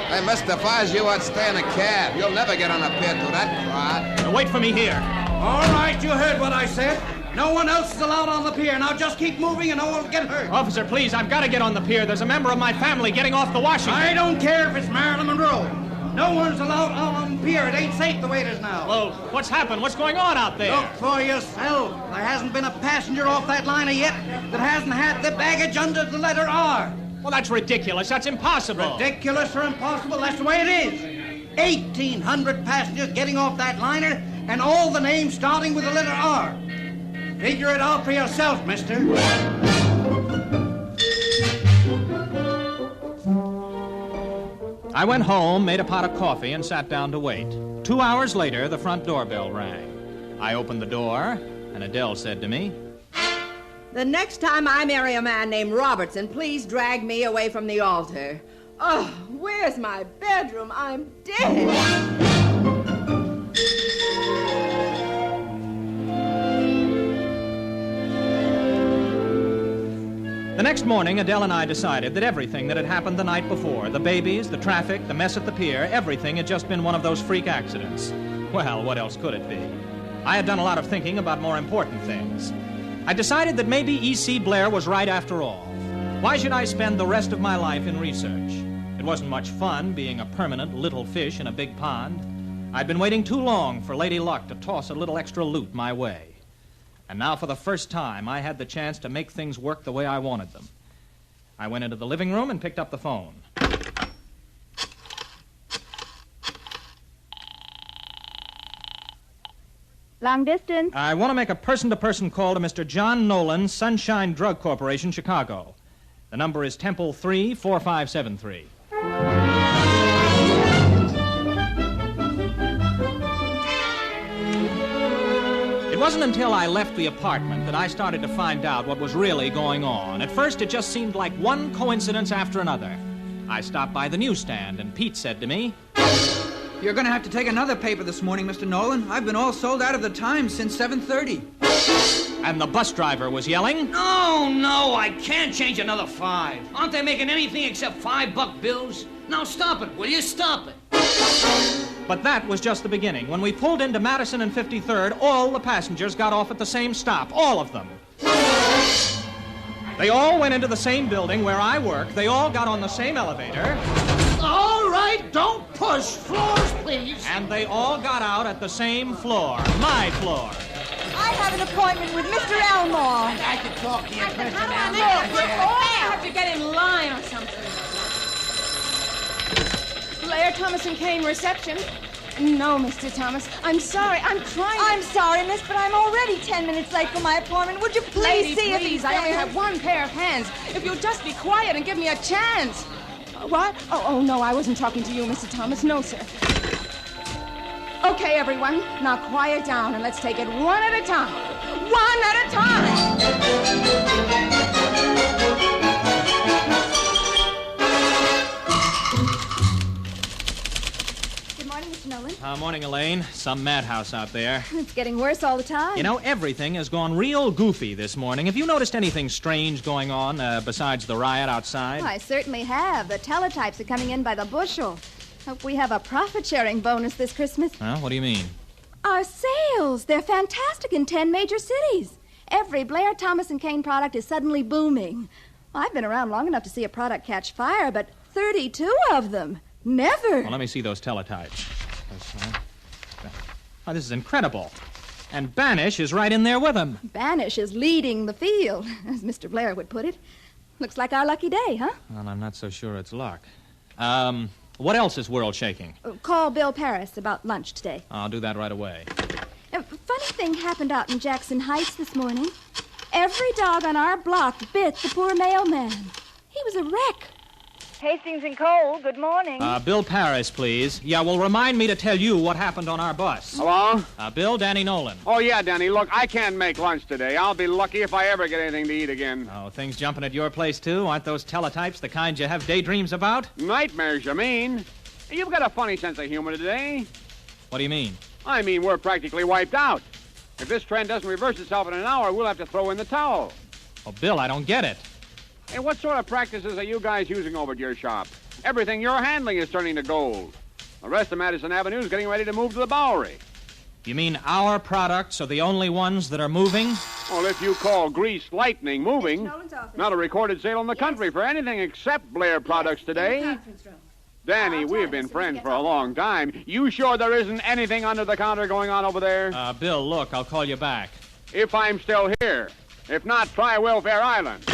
Hey, mister, if I was you, I'd stay in a cab. You'll never get on a pier to that crowd. Now, wait for me here. All right, you heard what I said. No one else is allowed on the pier. Now just keep moving and no one will get hurt. Officer, please, I've got to get on the pier. There's a member of my family getting off the Washington. I don't care if it's Marilyn Monroe. No one's allowed out on the pier. It ain't safe the way it is now. Well, what's happened? What's going on out there? Look for yourself. There hasn't been a passenger off that liner yet that hasn't had the baggage under the letter R. Well, that's ridiculous. That's impossible. Ridiculous or impossible, that's the way it is. 1,800 passengers getting off that liner and all the names starting with the letter R. Figure it out for yourself, mister. I went home, made a pot of coffee, and sat down to wait. 2 hours later, the front doorbell rang. I opened the door, and Adele said to me, "The next time I marry a man named Robertson, please drag me away from the altar. Oh, where's my bedroom? I'm dead." The next morning, Adele and I decided that everything that had happened the night before, the babies, the traffic, the mess at the pier, everything had just been one of those freak accidents. Well, what else could it be? I had done a lot of thinking about more important things. I decided that maybe E.C. Blair was right after all. Why should I spend the rest of my life in research? It wasn't much fun being a permanent little fish in a big pond. I'd been waiting too long for Lady Luck to toss a little extra loot my way. And now, for the first time, I had the chance to make things work the way I wanted them. I went into the living room and picked up the phone. Long distance. I want to make a person-to-person call to Mr. John Nolan, Sunshine Drug Corporation, Chicago. The number is Temple 34573. It wasn't until I left the apartment that I started to find out what was really going on. At first, it just seemed like one coincidence after another. I stopped by the newsstand, and Pete said to me, "You're going to have to take another paper this morning, Mr. Nolan. I've been all sold out of the Times since 7:30. And the bus driver was yelling, No, I can't change another 5. Aren't they making anything except $5 bills? Now stop it, will you? Stop it. But that was just the beginning. When we pulled into Madison and 53rd, all the passengers got off at the same stop. All of them. They all went into the same building where I work. They all got on the same elevator. All right, don't push. Floors, please. And they all got out at the same floor. My floor. I have an appointment with Mr. Elmore. I can talk to you, Mr. Look, I have to get in line or something. Blair, Thomas & Kane reception. No, Mr. Thomas. I'm sorry. I'm trying to... I'm sorry, miss, but I'm already 10 minutes late for my appointment. Would you please Lady, see if please, he's I only there? have one pair of hands. If you'll just be quiet and give me a chance. What? Oh, no, I wasn't talking to you, Mr. Thomas. No, sir. Okay, everyone. Now quiet down and let's take it one at a time. One at a time! Mr. Nolan. Morning, Elaine. Some madhouse out there. It's getting worse all the time. You know, everything has gone real goofy this morning. Have you noticed anything strange going on besides the riot outside? Oh, I certainly have. The teletypes are coming in by the bushel. Hope we have a profit-sharing bonus this Christmas. Huh? What do you mean? Our sales. They're fantastic in 10 major cities. Every Blair, Thomas & Kane product is suddenly booming. Well, I've been around long enough to see a product catch fire, but 32 of them. Never. Well, let me see those teletypes. Oh, this is incredible. And Banish is right in there with them. Banish is leading the field, as Mr. Blair would put it. Looks like our lucky day, huh? Well, I'm not so sure it's luck. What else is world shaking? Call Bill Paris about lunch today. I'll do that right away. Funny thing happened out in Jackson Heights this morning. Every dog on our block bit the poor mailman. He was a wreck. Hastings and Cole, good morning. Bill Paris, please. Yeah, well, remind me to tell you what happened on our bus. Hello? Bill, Danny Nolan. Oh, yeah, Danny. Look, I can't make lunch today. I'll be lucky if I ever get anything to eat again. Oh, things jumping at your place, too? Aren't those teletypes the kind you have daydreams about? Nightmares, you mean? You've got a funny sense of humor today. What do you mean? I mean, we're practically wiped out. If this trend doesn't reverse itself in an hour, we'll have to throw in the towel. Oh, Bill, I don't get it. Hey, what sort of practices are you guys using over at your shop? Everything you're handling is turning to gold. The rest of Madison Avenue is getting ready to move to the Bowery. You mean our products are the only ones that are moving? Well, if you call Grease Lightning moving, not a recorded sale in the country for anything except Blair products today. Danny, we've been friends for a long time. You sure there isn't anything under the counter going on over there? Bill, look, I'll call you back. If I'm still here. If not, try Welfare Island.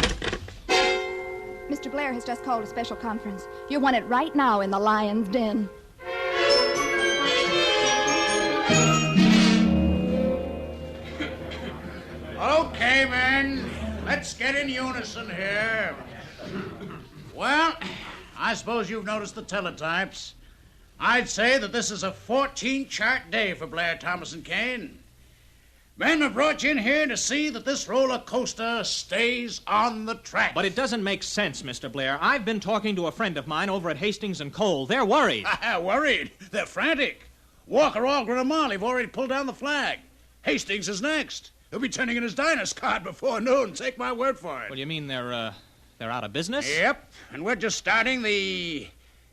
Mr. Blair has just called a special conference. You want it right now in the Lion's Den. Okay, men. Let's get in unison here. Well, I suppose you've noticed the teletypes. I'd say that this is a 14-chart day for Blair, Thomas & Kane. Men have brought you in here to see that this roller coaster stays on the track. But it doesn't make sense, Mr. Blair. I've been talking to a friend of mine over at Hastings and Cole. They're worried. Worried? They're frantic. Walker, Algren, and Marley have already pulled down the flag. Hastings is next. He'll be turning in his diner's card before noon. Take my word for it. Well, you mean they're out of business? Yep. And we're just starting the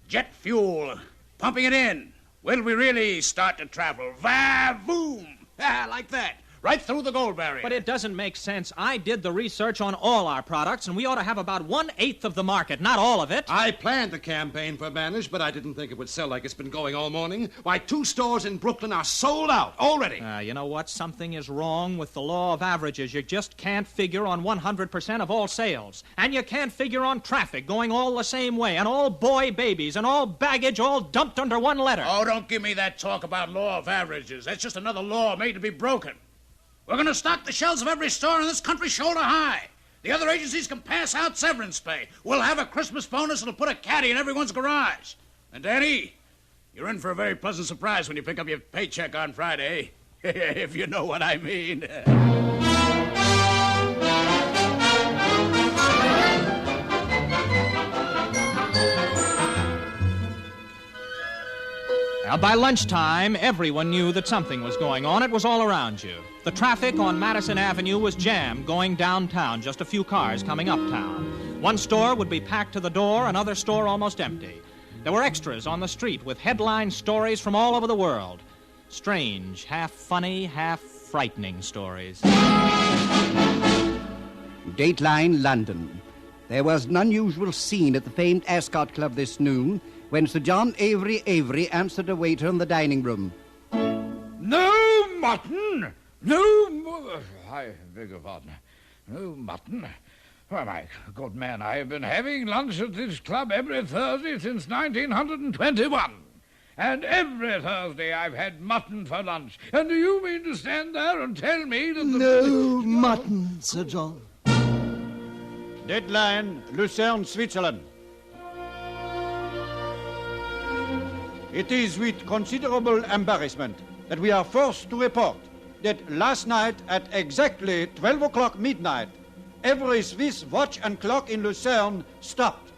jet fuel, pumping it in. When we really start to travel. Va-voom! Like that. Right through the gold barrier. But it doesn't make sense. I did the research on all our products, and we ought to have about 1/8 of the market, not all of it. I planned the campaign for Banish, but I didn't think it would sell like it's been going all morning. Why, 2 stores in Brooklyn are sold out already. You know what? Something is wrong with the law of averages. You just can't figure on 100% of all sales. And you can't figure on traffic going all the same way, and all boy babies, and all baggage all dumped under one letter. Oh, don't give me that talk about law of averages. That's just another law made to be broken. We're going to stock the shelves of every store in this country shoulder high. The other agencies can pass out severance pay. We'll have a Christmas bonus that'll put a caddy in everyone's garage. And, Danny, you're in for a very pleasant surprise when you pick up your paycheck on Friday. If you know what I mean. Now, by lunchtime, everyone knew that something was going on. It was all around you. The traffic on Madison Avenue was jammed going downtown, just a few cars coming uptown. One store would be packed to the door, another store almost empty. There were extras on the street with headline stories from all over the world. Strange, half funny, half frightening stories. Dateline, London. There was an unusual scene at the famed Ascot Club this noon when Sir John Avery answered a waiter in the dining room. No mutton! No... I beg your pardon. No mutton. Why, my good man, I have been having lunch at this club every Thursday since 1921. And every Thursday I've had mutton for lunch. And do you mean to stand there and tell me that the... No mutton, Sir John. Deadline, Lucerne, Switzerland. It is with considerable embarrassment that we are forced to report that last night at exactly 12 o'clock midnight, every Swiss watch and clock in Lucerne stopped.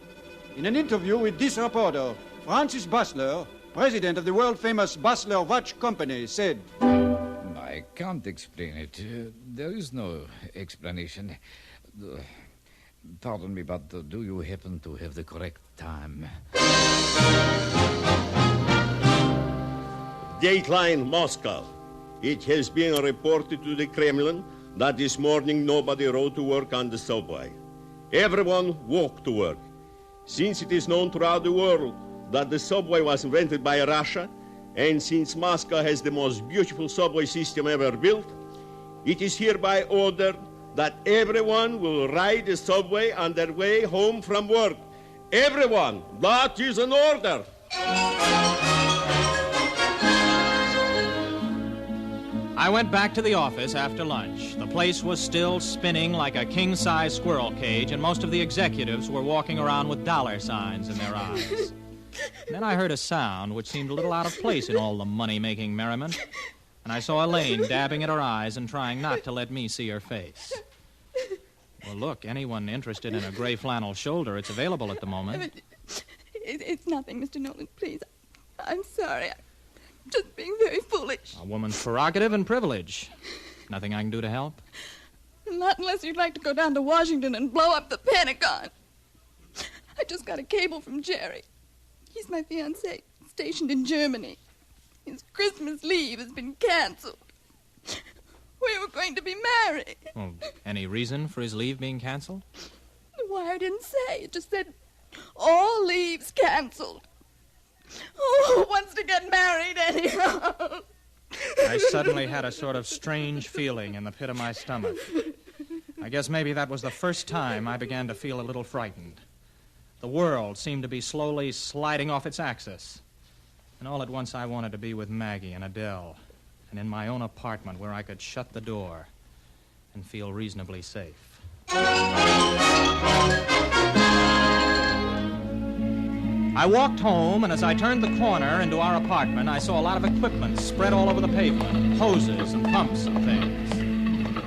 In an interview with this reporter, Francis Basler, president of the world-famous Basler Watch Company, said, I can't explain it. There is no explanation. Pardon me, but do you happen to have the correct time? Dateline, Moscow. It has been reported to the Kremlin that this morning nobody rode to work on the subway. Everyone walked to work. Since it is known throughout the world that the subway was invented by Russia, and since Moscow has the most beautiful subway system ever built, it is hereby ordered that everyone will ride the subway on their way home from work. Everyone! That is an order! I went back to the office after lunch. The place was still spinning like a king-size squirrel cage, and most of the executives were walking around with dollar signs in their eyes. And then I heard a sound which seemed a little out of place in all the money-making merriment, and I saw Elaine dabbing at her eyes and trying not to let me see her face. Well, look, anyone interested in a gray flannel shoulder, it's available at the moment. It's nothing, Mr. Nolan, please. I'm sorry. I'm just being very foolish. A woman's prerogative and privilege. Nothing I can do to help? Not unless you'd like to go down to Washington and blow up the Pentagon. I just got a cable from Jerry. He's my fiancé, stationed in Germany. His Christmas leave has been canceled. We were going to be married. Well, any reason for his leave being canceled? The wire didn't say. It just said, all leaves canceled. Oh, who wants to get married anyhow? I suddenly had a sort of strange feeling in the pit of my stomach. I guess maybe that was the first time I began to feel a little frightened. The world seemed to be slowly sliding off its axis. And all at once I wanted to be with Maggie and Adele, and in my own apartment where I could shut the door and feel reasonably safe. I walked home, and as I turned the corner into our apartment, I saw a lot of equipment spread all over the pavement, hoses and pumps and things.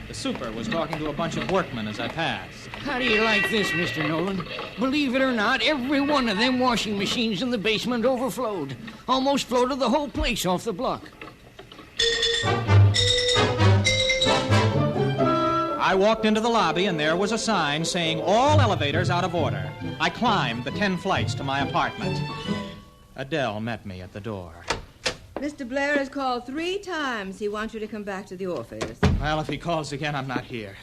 The super was talking to a bunch of workmen as I passed. How do you like this, Mr. Nolan? Believe it or not, every one of them washing machines in the basement overflowed. Almost floated the whole place off the block. I walked into the lobby, and there was a sign saying, all elevators out of order. I climbed the 10 flights to my apartment. Adele met me at the door. Mr. Blair has called 3 times. He wants you to come back to the office. Well, if he calls again, I'm not here.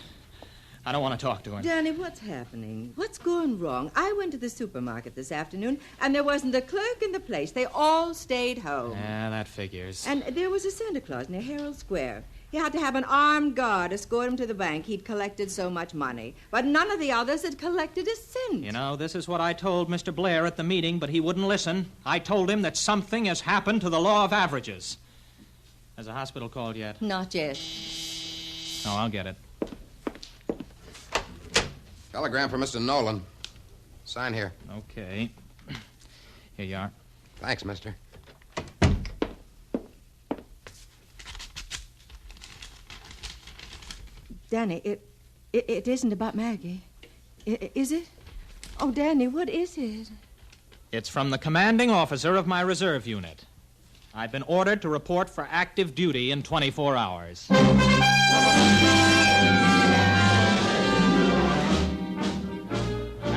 I don't want to talk to him. Danny, what's happening? What's going wrong? I went to the supermarket this afternoon, and there wasn't a clerk in the place. They all stayed home. Yeah, that figures. And there was a Santa Claus near Herald Square. He had to have an armed guard escort him to the bank. He'd collected so much money. But none of the others had collected a cent. You know, this is what I told Mr. Blair at the meeting, but he wouldn't listen. I told him that something has happened to the law of averages. Has the hospital called yet? Not yet. Oh, I'll get it. Telegram for Mr. Nolan. Sign here. Okay. Here you are. Thanks, mister. Danny, it isn't about Maggie. Is it? Oh, Danny, what is it? It's from the commanding officer of my reserve unit. I've been ordered to report for active duty in 24 hours.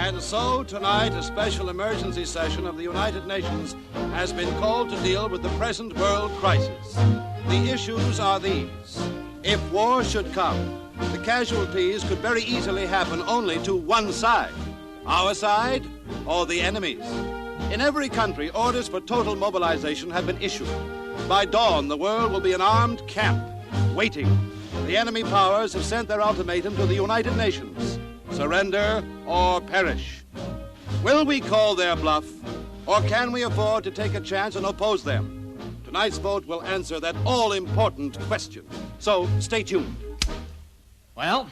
And so, tonight, a special emergency session of the United Nations has been called to deal with the present world crisis. The issues are these. If war should come, the casualties could very easily happen only to one side. Our side or the enemy's. In every country, orders for total mobilization have been issued. By dawn, the world will be an armed camp, waiting. The enemy powers have sent their ultimatum to the United Nations. Surrender or perish. Will we call their bluff, or can we afford to take a chance and oppose them? Tonight's vote will answer that all-important question. So, stay tuned. Well,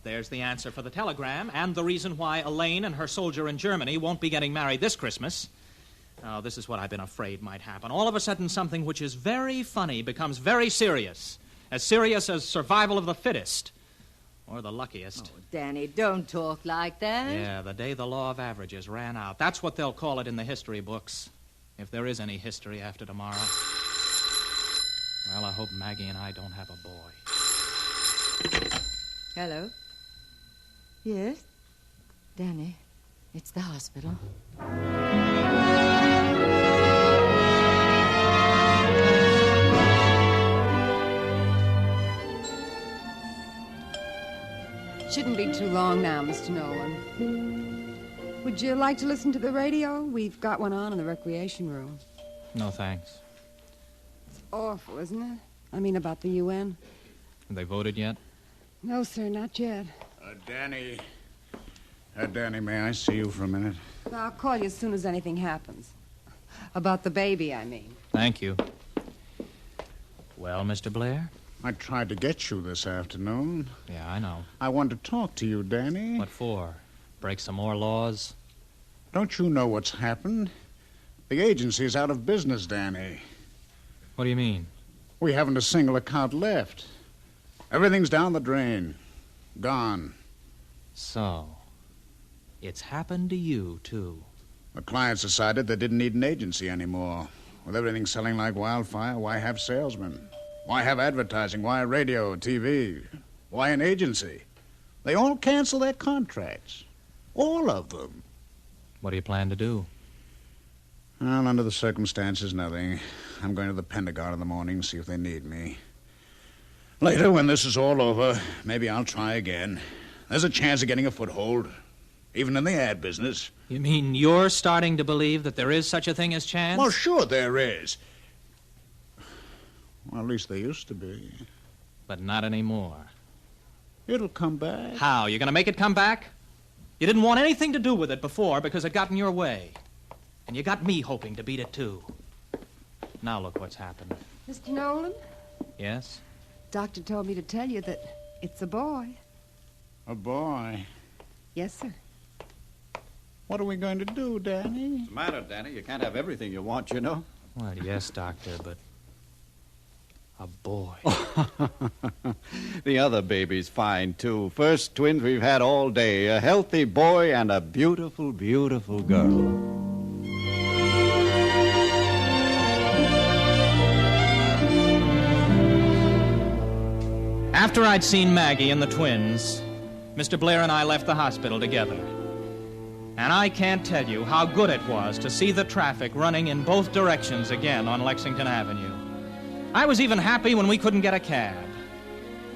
there's the answer for the telegram, and the reason why Elaine and her soldier in Germany won't be getting married this Christmas. Oh, this is what I've been afraid might happen. All of a sudden, something which is very funny becomes very serious. As serious as survival of the fittest. Or the luckiest. Oh, Danny, don't talk like that. Yeah, the day the law of averages ran out. That's what they'll call it in the history books. If there is any history after tomorrow. Well, I hope Maggie and I don't have a boy. Hello? Yes? Danny, it's the hospital. Shouldn't be too long now, Mr. Nolan. Would you like to listen to the radio? We've got one on in the recreation room. No, thanks. It's awful, isn't it? I mean, about the UN. Have they voted yet? No, sir, not yet. Danny. Danny, may I see you for a minute? I'll call you as soon as anything happens. About the baby, I mean. Thank you. Well, Mr. Blair? I tried to get you this afternoon. Yeah, I know. I wanted to talk to you, Danny. What for? Break some more laws? Don't you know what's happened? The agency's out of business, Danny. What do you mean? We haven't a single account left. Everything's down the drain. Gone. So, it's happened to you, too. The clients decided they didn't need an agency anymore. With everything selling like wildfire, why have salesmen? Why have advertising? Why radio, TV? Why an agency? They all cancel their contracts. All of them. What do you plan to do? Well, under the circumstances, nothing. I'm going to the Pentagon in the morning, see if they need me. Later, when this is all over, maybe I'll try again. There's a chance of getting a foothold, even in the ad business. You mean you're starting to believe that there is such a thing as chance? Well, sure there is. Well, at least there used to be. But not anymore. It'll come back. How? You're going to make it come back? You didn't want anything to do with it before because it got in your way. And you got me hoping to beat it, too. Now look what's happened. Mr. Nolan? Yes? Doctor told me to tell you that it's a boy. A boy? Yes, sir. What are we going to do, Danny? What's the matter, Danny? You can't have everything you want, you know. Well, yes, Doctor, but... a boy. The other baby's fine, too. First twins we've had all day. A healthy boy and a beautiful, beautiful girl. After I'd seen Maggie and the twins, Mr. Blair and I left the hospital together. And I can't tell you how good it was to see the traffic running in both directions again on Lexington Avenue. I was even happy when we couldn't get a cab.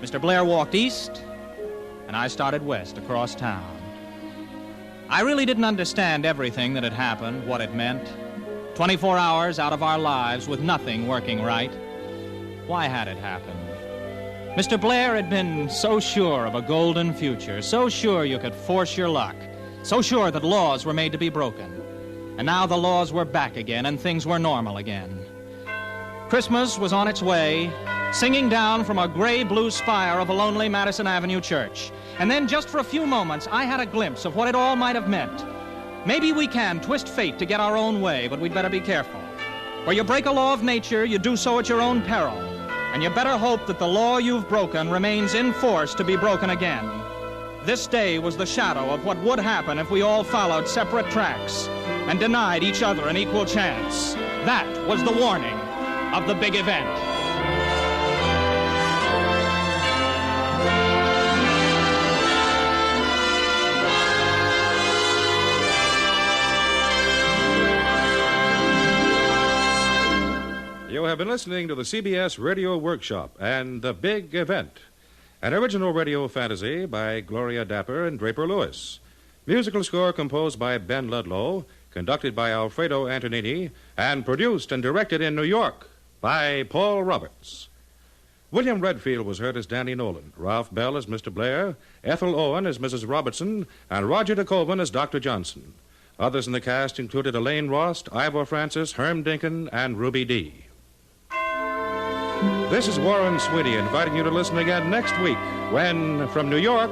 Mr. Blair walked east, and I started west across town. I really didn't understand everything that had happened, what it meant. 24 hours out of our lives with nothing working right. Why had it happened? Mr. Blair had been so sure of a golden future, so sure you could force your luck, so sure that laws were made to be broken. And now the laws were back again, and things were normal again. Christmas was on its way, singing down from a gray-blue spire of a lonely Madison Avenue church. And then, just for a few moments, I had a glimpse of what it all might have meant. Maybe we can twist fate to get our own way, but we'd better be careful. Where you break a law of nature, you do so at your own peril. And you better hope that the law you've broken remains in force to be broken again. This day was the shadow of what would happen if we all followed separate tracks and denied each other an equal chance. That was the warning of the big event. You have been listening to the CBS Radio Workshop and The Big Event, an original radio fantasy by Gloria Dapper and Draper Lewis. Musical score composed by Ben Ludlow, conducted by Alfredo Antonini, and produced and directed in New York by Paul Roberts. William Redfield was heard as Danny Nolan, Ralph Bell as Mr. Blair, Ethel Owen as Mrs. Robertson, and Roger de Koven as Dr. Johnson. Others in the cast included Elaine Rost, Ivor Francis, Herm Dinkin, and Ruby Dee. This is Warren Sweeney inviting you to listen again next week when, from New York,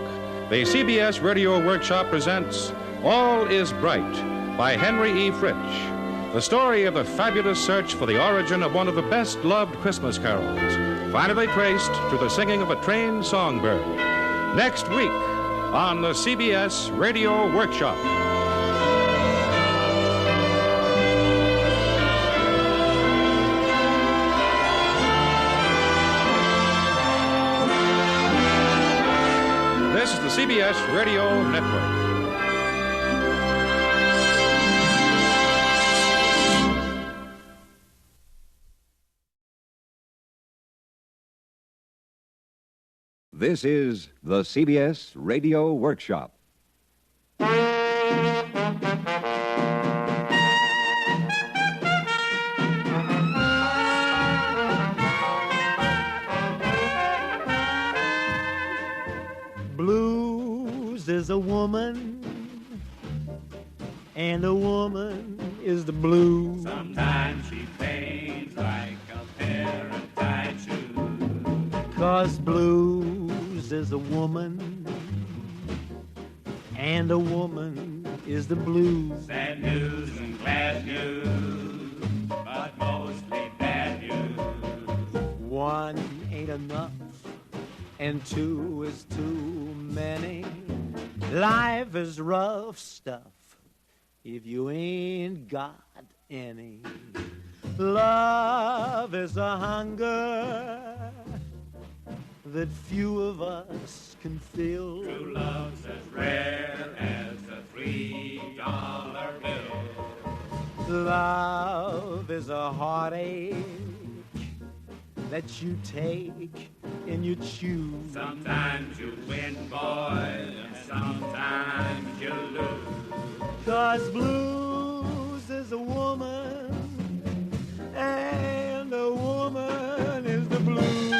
the CBS Radio Workshop presents All Is Bright by Henry E. Fritsch, the story of the fabulous search for the origin of one of the best-loved Christmas carols, finally traced to the singing of a trained songbird. Next week on the CBS Radio Workshop. This is the CBS Radio Network. This is the CBS Radio Workshop. Blues is a woman, and a woman is the blues. Sometimes she paints like a pair of tight shoes. 'Cause blues is a woman, and a woman is the blues. Sad news and glad news, but mostly bad news. One ain't enough, and two is too many. Life is rough stuff if you ain't got any. Love is a hunger that few of us can fill. True love's as rare as a $3 bill. Love is a heartache that you take and you choose. Sometimes you win, boy, and sometimes you lose. 'Cause blues is a woman, and a woman is the blues.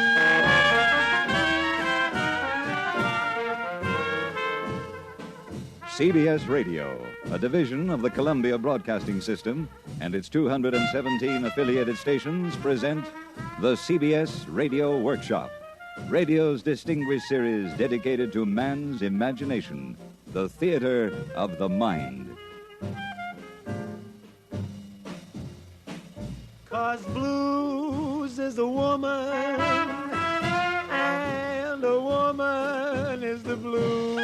CBS Radio, a division of the Columbia Broadcasting System, and its 217 affiliated stations present the CBS Radio Workshop, radio's distinguished series dedicated to man's imagination, the theater of the mind. 'Cause blues is a woman, and a woman is the blues.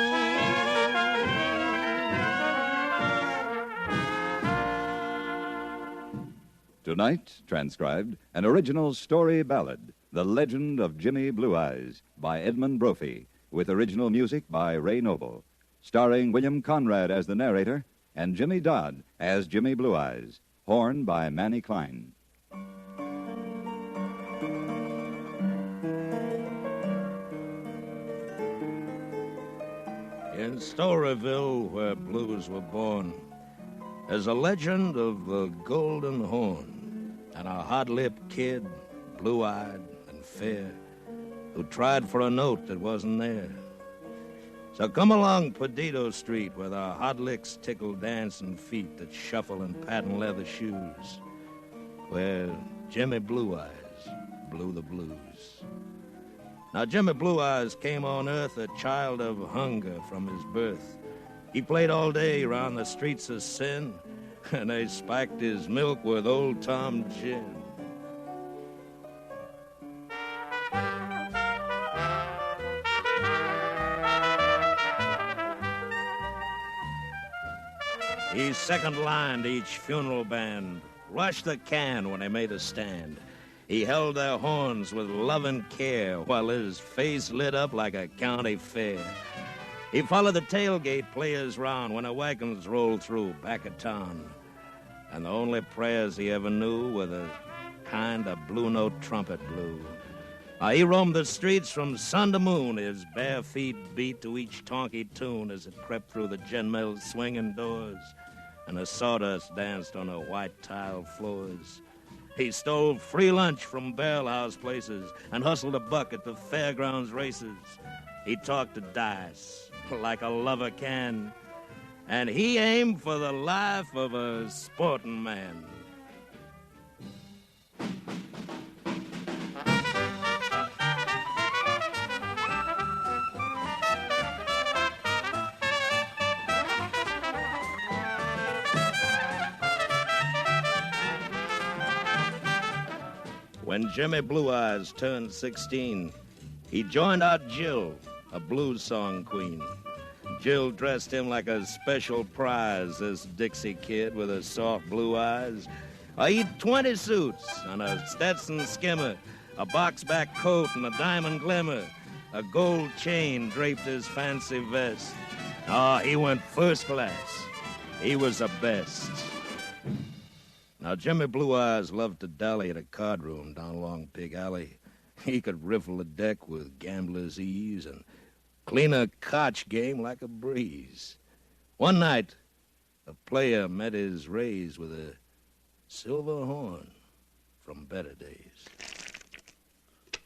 Tonight, transcribed, an original story ballad, The Legend of Jimmy Blue Eyes, by Edmund Brophy, with original music by Ray Noble, starring William Conrad as the narrator and Jimmy Dodd as Jimmy Blue Eyes, horn by Manny Klein. In Storyville, where blues were born, there's a legend of the Golden Horn and a hot-lipped kid, blue-eyed and fair, who tried for a note that wasn't there. So come along Perdido Street, where the hot licks tickle dancing feet that shuffle in patent leather shoes, where Jimmy Blue Eyes blew the blues. Now, Jimmy Blue Eyes came on earth a child of hunger from his birth. He played all day around the streets of sin, and they spiked his milk with Old Tom Gin. He second lined each funeral band, rushed the can when they made a stand. He held their horns with loving care while his face lit up like a county fair. He followed the tailgate players round when the wagons rolled through back of town. And the only prayers he ever knew were the kind of blue note trumpet blew. He roamed the streets from sun to moon, his bare feet beat to each tonky tune as it crept through the gin mill's swinging doors, and the sawdust danced on the white tile floors. He stole free lunch from barrel house places and hustled a buck at the fairgrounds races. He talked to dice like a lover can, and he aimed for the life of a sporting man. When Jimmy Blue Eyes turned 16, he joined Aunt Jill, a blues song queen. Jill dressed him like a special prize, this Dixie kid with his soft blue eyes. He'd 20 suits and a Stetson skimmer, a box-back coat and a diamond glimmer. A gold chain draped his fancy vest. He went first class. He was the best. Now, Jimmy Blue Eyes loved to dally at a card room down along Pig Alley. He could riffle a deck with gambler's ease and clean a cotch game like a breeze. One night, a player met his raise with a silver horn from better days.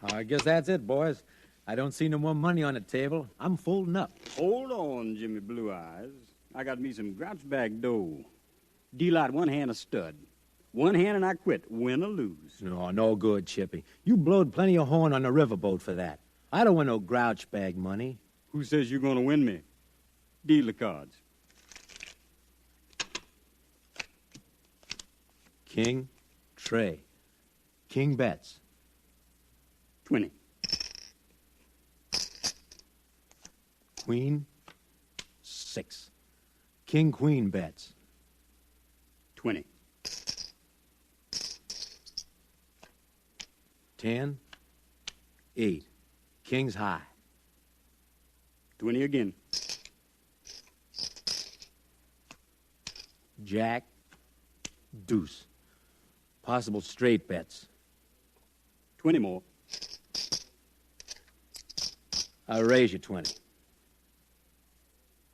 I guess that's it, boys. I don't see no more money on the table. I'm folding up. Hold on, Jimmy Blue Eyes. I got me some grouch bag dough. Deal out one hand a stud. One hand and I quit, win or lose. No good, Chippy. You blowed plenty of horn on the riverboat for that. I don't want no grouch bag money. Who says you're going to win me? Deal the cards. King, tray. King bets. 20. Queen, 6. King, queen bets. 20. 10, 8. King's high. 20 again. Jack, deuce. Possible straight bets. 20 more. I'll raise you 20.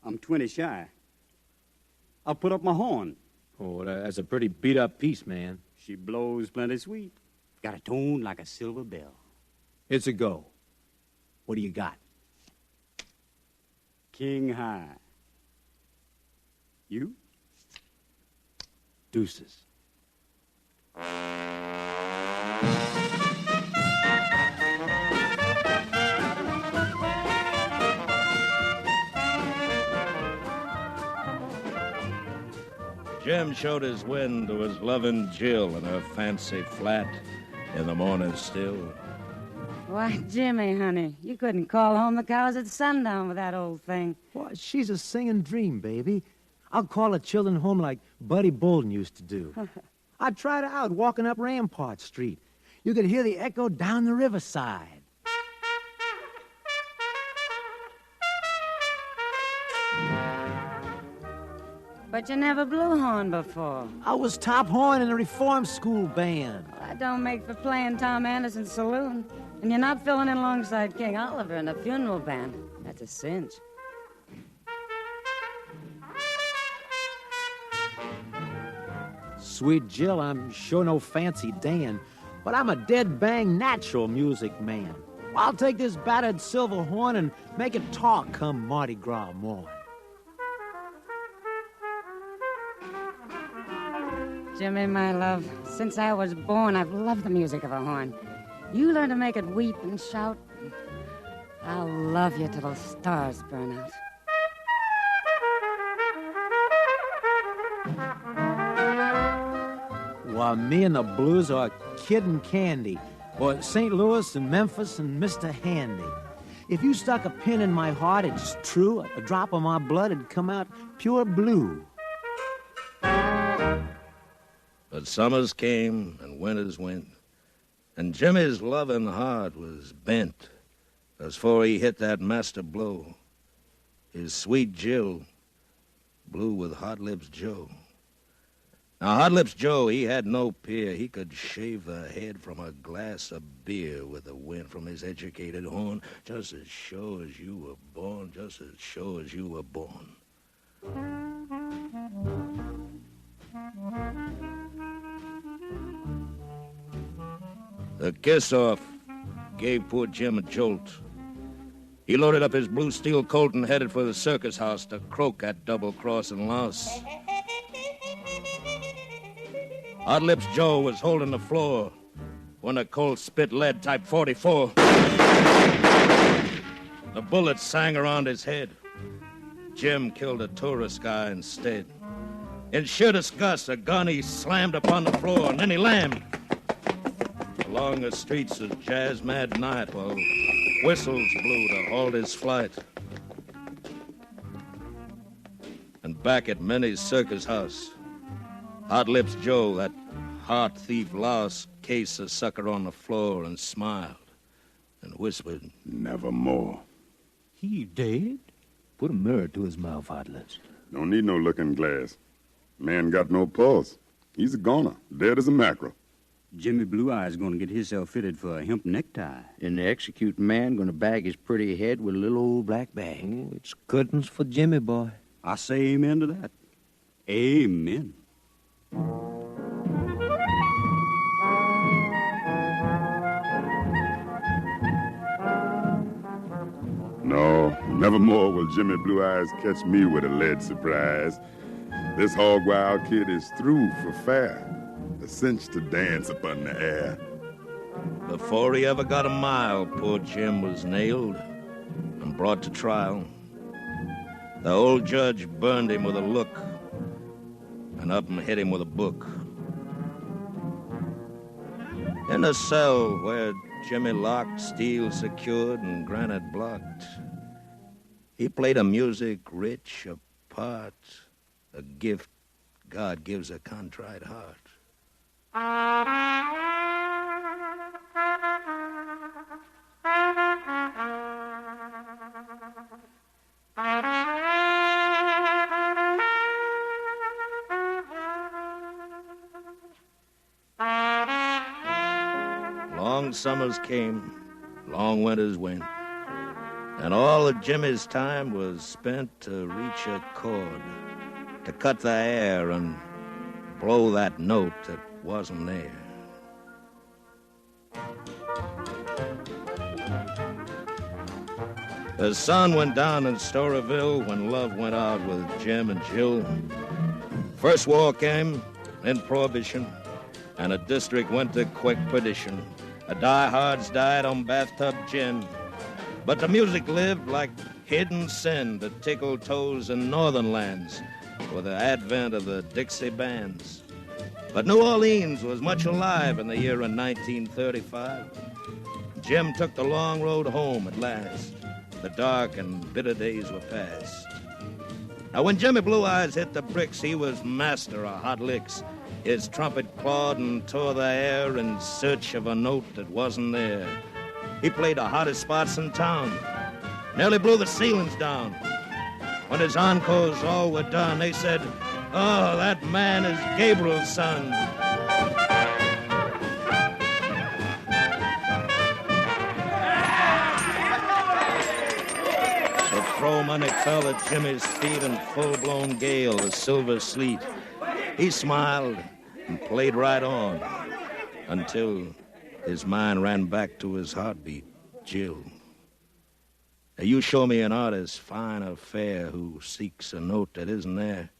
I'm 20 shy. I'll put up my horn. Oh, that's a pretty beat-up piece, man. She blows plenty sweet. Got a tone like a silver bell. It's a go. What do you got? King high. You? Deuces. Jim showed his win to his loving Jill in her fancy flat in the morning still. Why, Jimmy, honey, you couldn't call home the cows at sundown with that old thing. Why, she's a singing dream, baby. I'll call the children home like Buddy Bolden used to do. I tried her out walking up Rampart Street. You could hear the echo down the riverside. But you never blew horn before. I was top horn in a reform school band. Well, that don't make for playing Tom Anderson's saloon. And you're not filling in alongside King Oliver in a funeral band. That's a cinch. Sweet Jill, I'm sure no fancy Dan, but I'm a dead bang natural music man. I'll take this battered silver horn and make it talk come Mardi Gras morn. Jimmy, my love, since I was born, I've loved the music of a horn. You learn to make it weep and shout. I'll love you till the stars burn out. While me and the blues are Kid and Candy, or St. Louis and Memphis and Mr. Handy. If you stuck a pin in my heart, it's true, a drop of my blood would come out pure blue. But summers came and winters went, and Jimmy's loving heart was bent as before he hit that master blow. His sweet Jill blew with Hot Lips Joe. Now, Hot Lips Joe, he had no peer. He could shave the head from a glass of beer with the wind from his educated horn, just as sure as you were born, just as sure as you were born. The kiss-off gave poor Jim a jolt. He loaded up his blue steel colt and headed for the circus house to croak at double-crossing loss. Hot Lips Joe was holding the floor when a Colt spit lead type 44. The bullet sang around his head. Jim killed a tourist guy instead. In sheer disgust, a gun he slammed upon the floor, and then he lammed. Along the streets of Jazz Mad Night while whistles blew to halt his flight. And back at Minnie's circus house, Hot Lips Joe, that heart thief, lost case a sucker on the floor and smiled and whispered, "Nevermore." He dead? Put a mirror to his mouth, Hot Lips. Don't need no looking glass. Man got no pulse. He's a goner, dead as a mackerel. Jimmy Blue Eye's gonna get himself fitted for a hemp necktie. And the executing man gonna bag his pretty head with a little old black bag. Oh, it's curtains for Jimmy, boy. I say amen to that. Amen. No, nevermore will Jimmy Blue Eyes catch me with a lead surprise. This hog wild kid is through for fair, a cinch to dance upon the air. Before he ever got a mile, poor Jim was nailed and brought to trial. The old judge burned him with a look and up and hit him with a book. In a cell where Jimmy locked, steel secured, and granite blocked, he played a music rich, a part, a gift God gives a contrite heart. Long summers came, long winters went, and all of Jimmy's time was spent to reach a chord, to cut the air and blow that note that wasn't there. The sun went down in Storyville when love went out with Jim and Jill. First war came, then Prohibition, and a district went to quick perdition. The diehards died on bathtub gin. But the music lived like hidden sin that tickled toes in northern lands with the advent of the Dixie bands. But New Orleans was much alive in the year of 1935. Jim took the long road home at last. The dark and bitter days were past. Now, when Jimmy Blue Eyes hit the bricks, he was master of hot licks. His trumpet clawed and tore the air in search of a note that wasn't there. He played the hottest spots in town, nearly blew the ceilings down. When his encores all were done, they said, "Oh, that man is Gabriel's son." The throw money fell at Jimmy's feet in full-blown gale, a silver sleet. He smiled and played right on until his mind ran back to his heartbeat, Jill. Now, you show me an artist, fine or fair, who seeks a note that isn't there,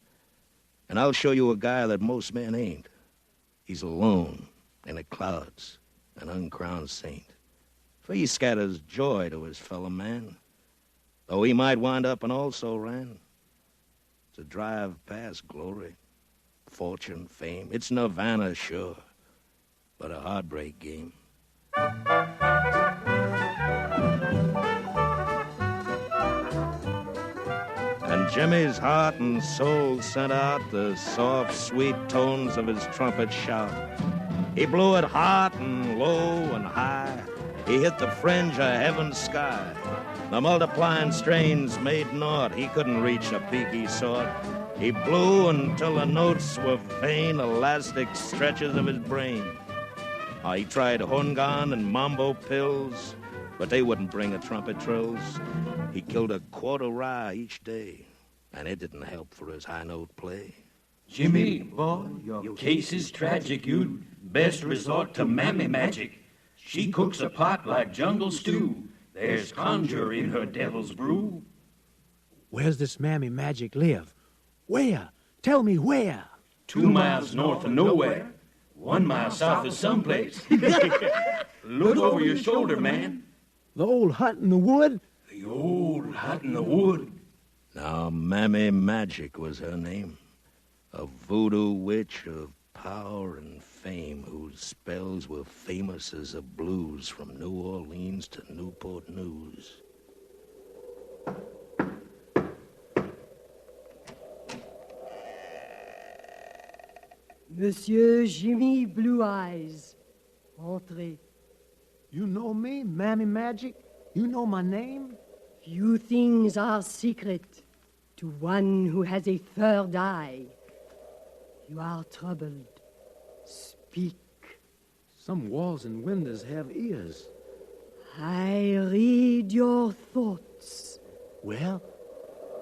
and I'll show you a guy that most men ain't. He's alone in the clouds, an uncrowned saint, for he scatters joy to his fellow man, though he might wind up and also ran. To drive past glory, fortune, fame, it's nirvana, sure, but a heartbreak game. And Jimmy's heart and soul sent out the soft, sweet tones of his trumpet shout. He blew it hot and low and high. He hit the fringe of heaven's sky. The multiplying strains made naught. He couldn't reach a peak he sought. He blew until the notes were vain, elastic stretches of his brain. He tried hongan and mambo pills, but they wouldn't bring a trumpet trills. He killed a quarter rye each day, and it didn't help for his high note play. Jimmy, boy, your case is tragic. You'd best resort to Mammy Magic. She cooks a pot like jungle stew. There's conjure in her devil's brew. Where's this Mammy Magic live? Where? Tell me where. 2 miles north of nowhere. 1 mile south of someplace. Look over your shoulder, man. The old hut in the wood? The old hut in the wood. Now, Mammy Magic was her name. A voodoo witch of power and fame, whose spells were famous as the blues from New Orleans to Newport News. Monsieur Jimmy Blue Eyes, entrez. You know me, Mammy Magic? You know my name? Few things are secret to one who has a third eye. You are troubled. Speak. Some walls and windows have ears. I read your thoughts. Well?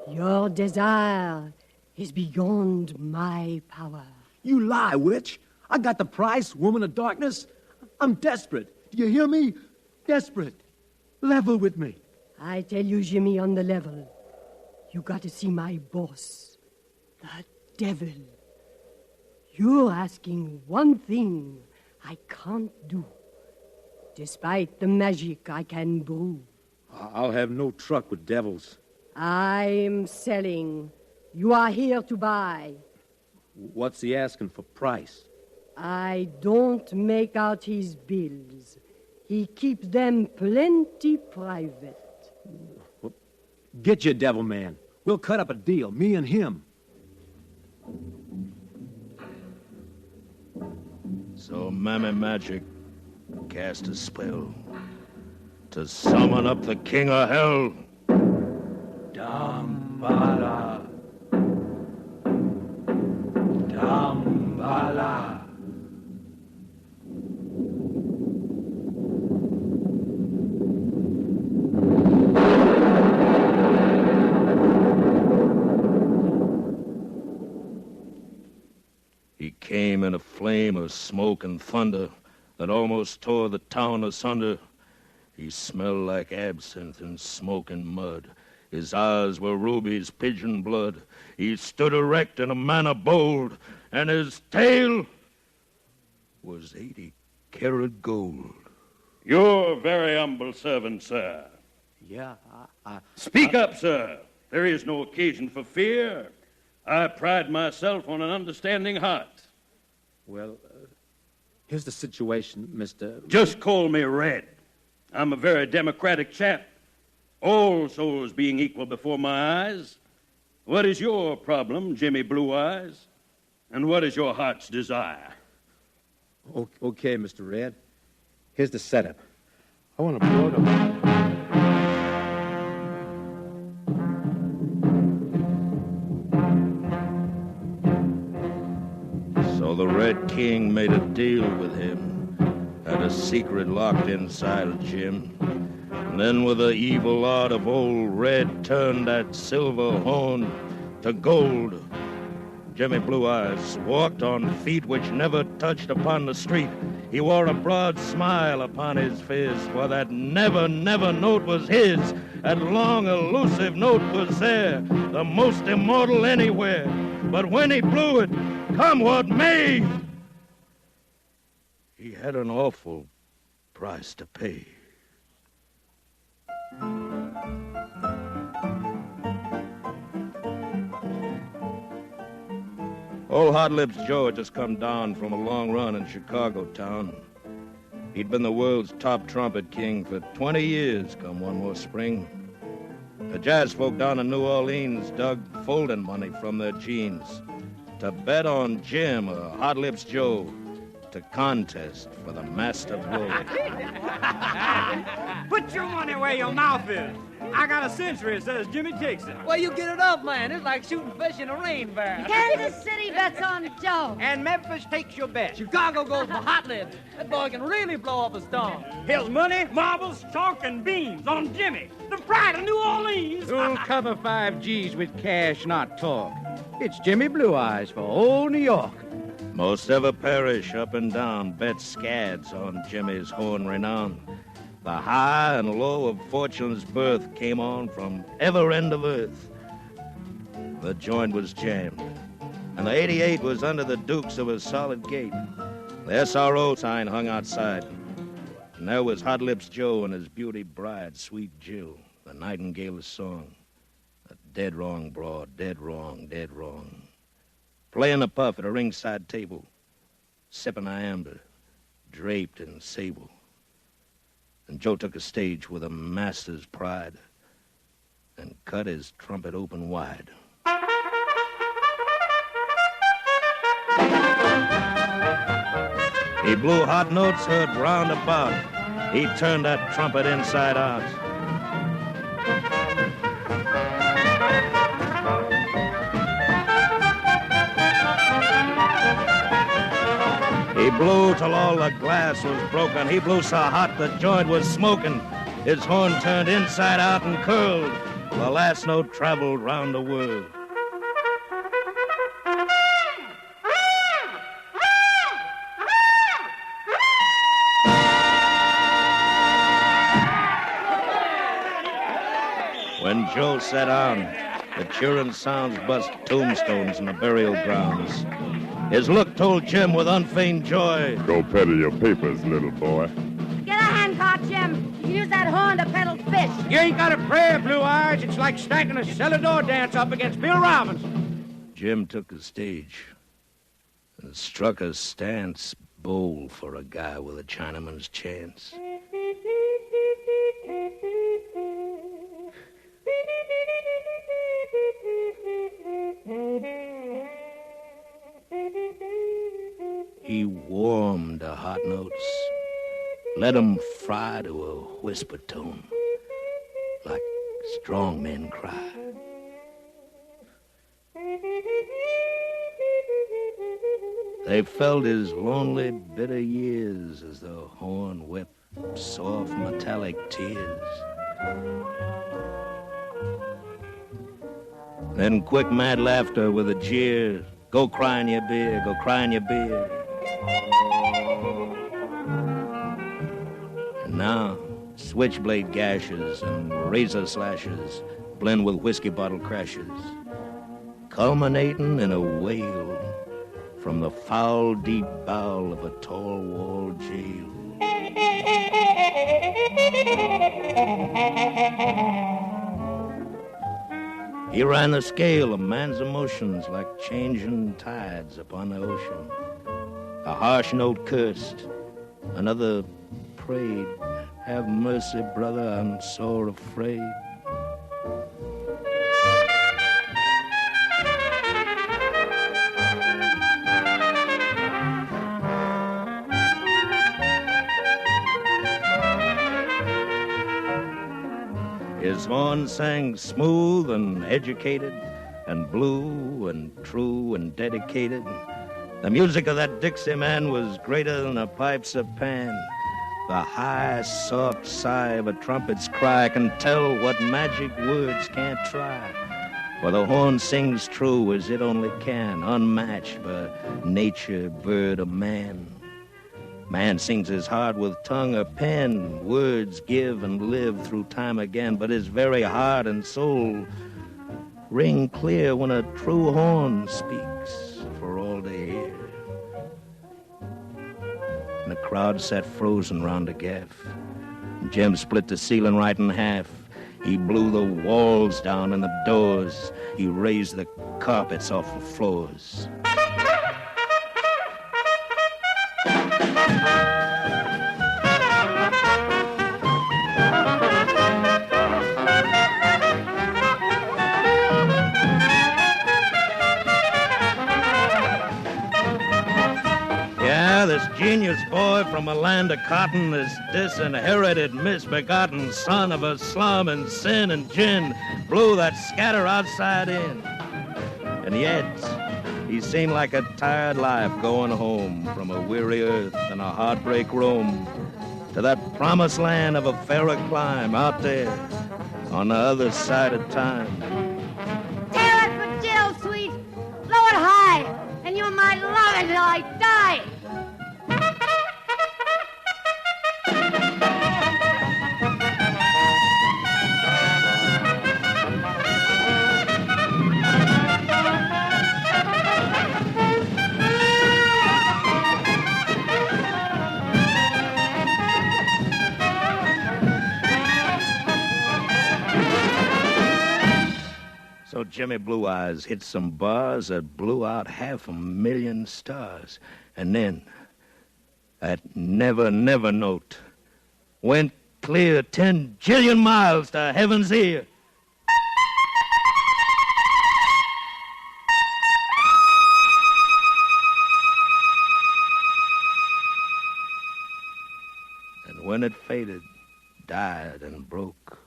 Your desire is beyond my power. You lie, witch. I got the price, woman of darkness. I'm desperate. Do you hear me? Desperate. Level with me. I tell you, Jimmy, on the level. You got to see my boss, the devil. You're asking one thing I can't do, despite the magic I can brew. I'll have no truck with devils. I'm selling. You are here to buy. What's he asking for price? I don't make out his bills. He keeps them plenty private. Well, get your devil man. We'll cut up a deal, me and him. So Mammy Magic cast a spell to summon up the king of hell. Dambala. Dambala. He came in a flame of smoke and thunder that almost tore the town asunder. He smelled like absinthe and smoking mud. His eyes were rubies, pigeon blood. He stood erect in a manner bold, and his tail was 80-karat gold. Your very humble servant, sir. Yeah, Speak up, sir. There is no occasion for fear. I pride myself on an understanding heart. Well, here's the situation, Mr. Just call me Red. I'm a very democratic chap. All souls being equal before my eyes. What is your problem, Jimmy Blue Eyes? And what is your heart's desire? Okay, Mr. Red. Here's the setup. I want to blow the... So the Red King made a deal with him, had a secret locked inside of Jim. And then with the evil art of old Red turned that silver horn to gold. Jimmy Blue Eyes walked on feet which never touched upon the street. He wore a broad smile upon his face, for that never, never note was his. That long, elusive note was there, the most immortal anywhere. But when he blew it, come what may, he had an awful price to pay. Old Hot Lips Joe had just come down from a long run in Chicago town. He'd been the world's top trumpet king for 20 years come one more spring. The jazz folk down in New Orleans dug folding money from their jeans to bet on Jim or Hot Lips Joe to contest for the master blow. Put your money where your mouth is. I got a century that says Jimmy takes it. Well, you get it up, man. It's like shooting fish in a rain barrel. Kansas City bets on Joe. And Memphis takes your bet. Chicago goes for Hot Lips. That boy can really blow up a storm. Here's money, marbles, chalk, and beans on Jimmy, the pride of New Orleans. Who'll cover 5 G's with cash, not talk? It's Jimmy Blue Eyes for old New York. Most ever parish up and down bet scads on Jimmy's horn renown. The high and low of fortune's birth came on from ever end of earth. The joint was jammed, and the 88 was under the dukes of a solid gate. The SRO sign hung outside, and there was Hot Lips Joe and his beauty bride, Sweet Jill, the nightingale's song. A dead wrong broad, dead wrong, dead wrong. Playing a puff at a ringside table, sipping a amber, draped in sable. And Joe took a stage with a master's pride and cut his trumpet open wide. He blew hot notes heard round about. He turned that trumpet inside out. He blew till all the glass was broken. He blew so hot the joint was smoking. His horn turned inside out and curled. The last note traveled round the world. When Joe sat down, the cheering sounds bust tombstones in the burial grounds. His look told Jim with unfeigned joy, "Go peddle your papers, little boy." Get a handcart, Jim. You can use that horn to peddle fish. You ain't got a prayer, Blue Eyes. It's like stacking a cellar door dance up against Bill Robinson. Jim took the stage and struck a stance bold for a guy with a Chinaman's chance. He warmed the hot notes, let 'em fry to a whisper tone, like strong men cry. They felt his lonely, bitter years as the horn wept soft, metallic tears. Then quick, mad laughter with a jeer. Go cry in your beer, go cry in your beer. And now, switchblade gashes and razor slashes blend with whiskey bottle crashes, culminating in a wail from the foul, deep bowel of a tall-walled jail. He ran the scale of man's emotions like changing tides upon the ocean. A harsh note cursed, another prayed, "Have mercy, brother, I'm sore afraid." His horn sang smooth and educated, and blue and true and dedicated. The music of that Dixie man was greater than a pipe's of pan. The high, soft sigh of a trumpet's cry can tell what magic words can't try. For the horn sings true as it only can, unmatched by nature, bird, or man. Man sings his heart with tongue or pen. Words give and live through time again, but his very heart and soul ring clear when a true horn speaks for all to hear. And the crowd sat frozen round the gaff. Jim split the ceiling right in half. He blew the walls down and the doors. He raised the carpets off the floors. This genius boy from a land of cotton, this disinherited, misbegotten son of a slum and sin and gin, blew that scatter outside in. And yet, he seemed like a tired life going home from a weary earth and a heartbreak roam to that promised land of a fairer clime out there on the other side of time. Tail it for Jill, sweet. Blow it high, and you might love it till I die. So Jimmy Blue Eyes hit some bars that blew out 500,000 stars. And then, that never, never note went clear 10 jillion miles to heaven's ear. And when it faded, died and broke,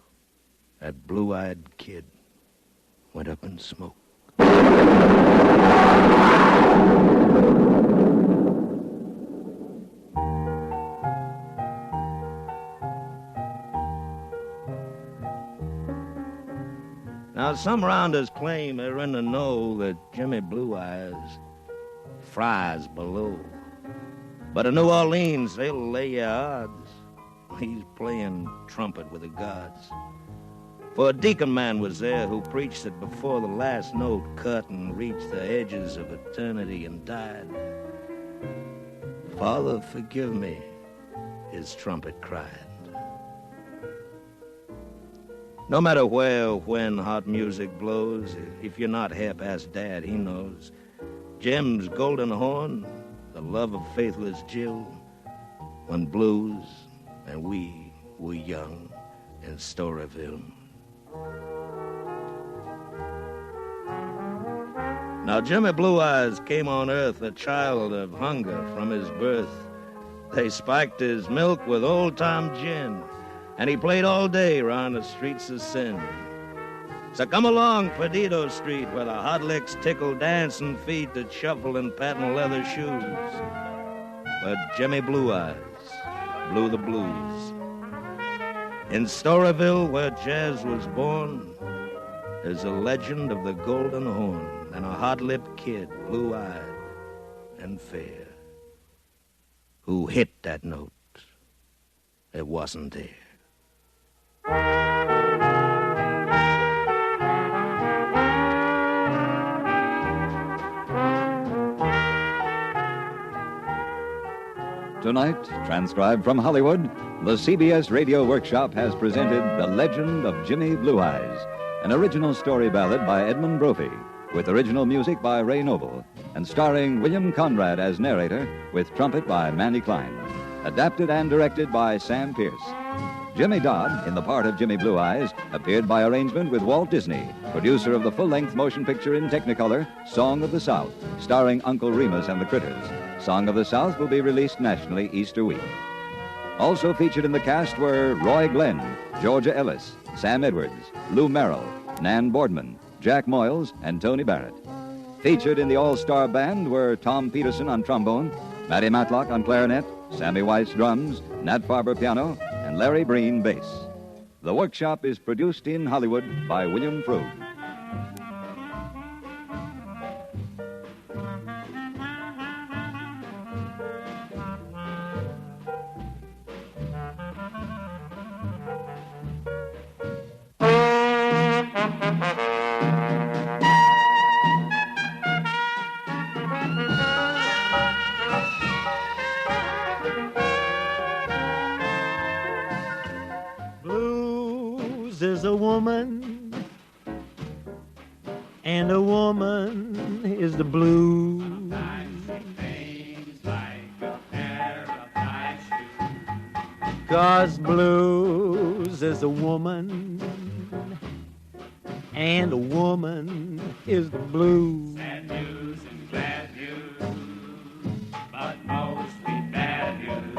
that blue-eyed kid went up in smoke. Now, some rounders claim they're in the know that Jimmy Blue Eyes fries below. But in New Orleans, they'll lay you odds he's playing trumpet with the gods. For a deacon man was there who preached that before the last note cut and reached the edges of eternity and died, "Father, forgive me," his trumpet cried. No matter where or when hot music blows, if you're not here past Dad, he knows. Jim's golden horn, the love of faithless Jill, when blues and we were young in Storyville. Now Jimmy Blue Eyes came on earth a child of hunger from his birth. They spiked his milk with old-time gin, and he played all day round the streets of sin. So come along Perdido Street, where the hot licks tickle dancing feet that shuffle in patent leather shoes. But Jimmy Blue Eyes blew the blues. In Storyville, where jazz was born, there's a legend of the golden horn and a hot-lipped kid, blue-eyed and fair, who hit that note that wasn't there. Tonight, transcribed from Hollywood, the CBS Radio Workshop has presented The Legend of Jimmy Blue Eyes, an original story ballad by Edmund Brophy, with original music by Ray Noble, and starring William Conrad as narrator, with trumpet by Manny Klein. Adapted and directed by Sam Pierce. Jimmy Dodd, in the part of Jimmy Blue Eyes, appeared by arrangement with Walt Disney, producer of the full-length motion picture in Technicolor, Song of the South, starring Uncle Remus and the Critters. Song of the South will be released nationally Easter week. Also featured in the cast were Roy Glenn, Georgia Ellis, Sam Edwards, Lou Merrill, Nan Boardman, Jack Moyles, and Tony Barrett. Featured in the all-star band were Tom Peterson on trombone, Matty Matlock on clarinet, Sammy Weiss drums, Nat Farber piano, and Larry Breen bass. The Workshop is produced in Hollywood by William Froug. blues is a woman, and a woman is the blues. Things like a pair of nice shoes. 'Cause blues is a woman, and a woman is the blues. Sad news and glad news, but mostly bad news.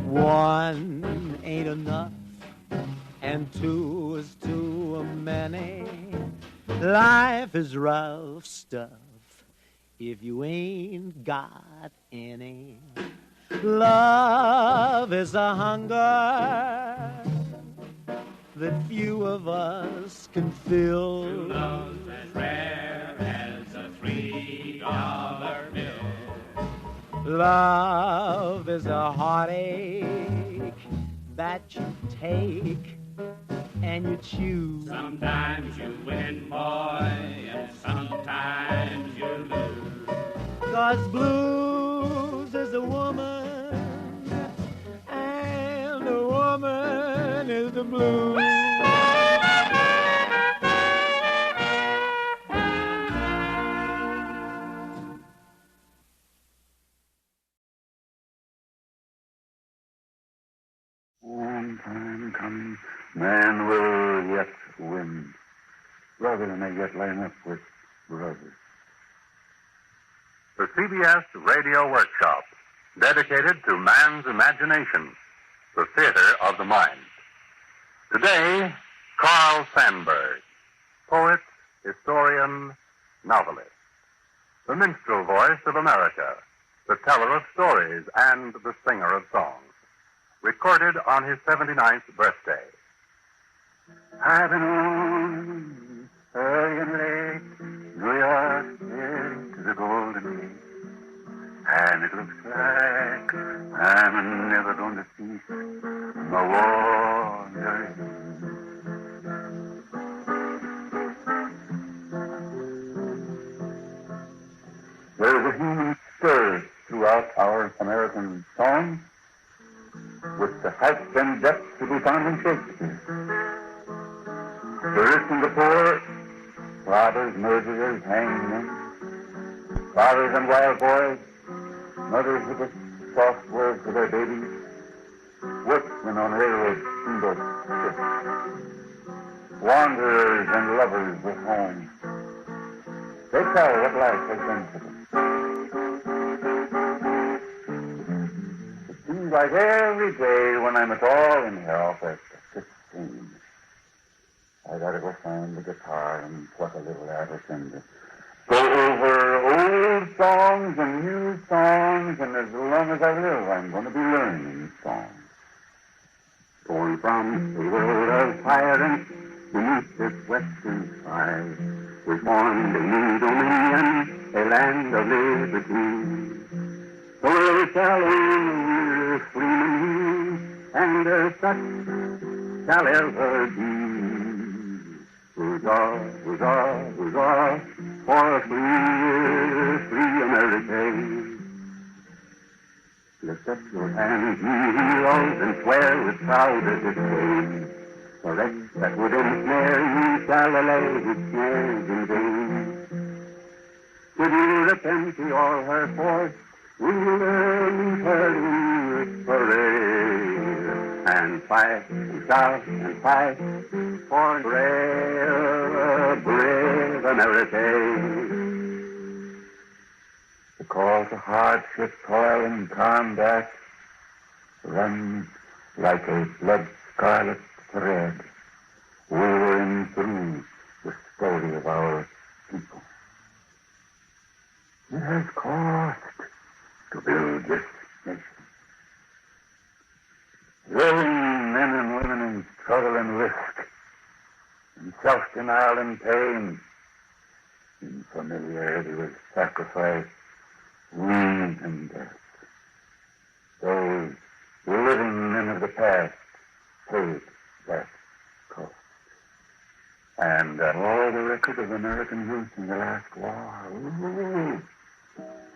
One ain't enough, and two is too many. Life is rough stuff if you ain't got any. Love is a hunger that few of us can fill. True love's as rare as a $3 bill. Love is a heartache that you take and you choose. Sometimes you win, boy, and sometimes you lose. 'Cause blues is a woman, and a woman is the blues. Long time coming, man will yet win. Brother may yet line up with brother. The CBS Radio Workshop, dedicated to man's imagination, the theater of the mind. Today, Carl Sandburg, poet, historian, novelist, the minstrel voice of America, the teller of stories and the singer of songs, recorded on his 79th birthday. I've been on early and late, New York City to the Golden Gate. And it looks like I'm never going to cease my wandering. There's a human stir throughout our American songs, with the heights and depths to be found in Shakespeare. The rich and the poor, robbers, murderers, hangmen, fathers and wild boys, mothers with the soft words for their babies, workmen on railroad steamboat ships, wanderers and lovers of home. They tell what life has been for them. It seems like every day when I'm at all in health, I just sing. I gotta go find the guitar and pluck a little at it and go over old songs and new songs, and as long as I live, I'm going to be learning songs. Born from the world of tyrants beneath this western sky, we formed a new dominion, a land of liberty. The world shall reign freeman he, and such shall ever be. Huzzah, huzzah, huzzah, for free America. Lift up your hands, ye heroes, and swear with proud disdain. The wretch that would ensnare ye shall allay his snares in vain. Should you repent to all her force, we will learn her parade. And fight and shout and fight for brave America. The call to hardship, toil, and combat runs like a blood-scarlet thread woven through the story of our people. It has cost to build this nation. Willing men and women in struggle and risk, in self-denial and pain, in familiarity with sacrifice, wound and death. Those living men of the past paid that cost. And all the record of American youth in the last war,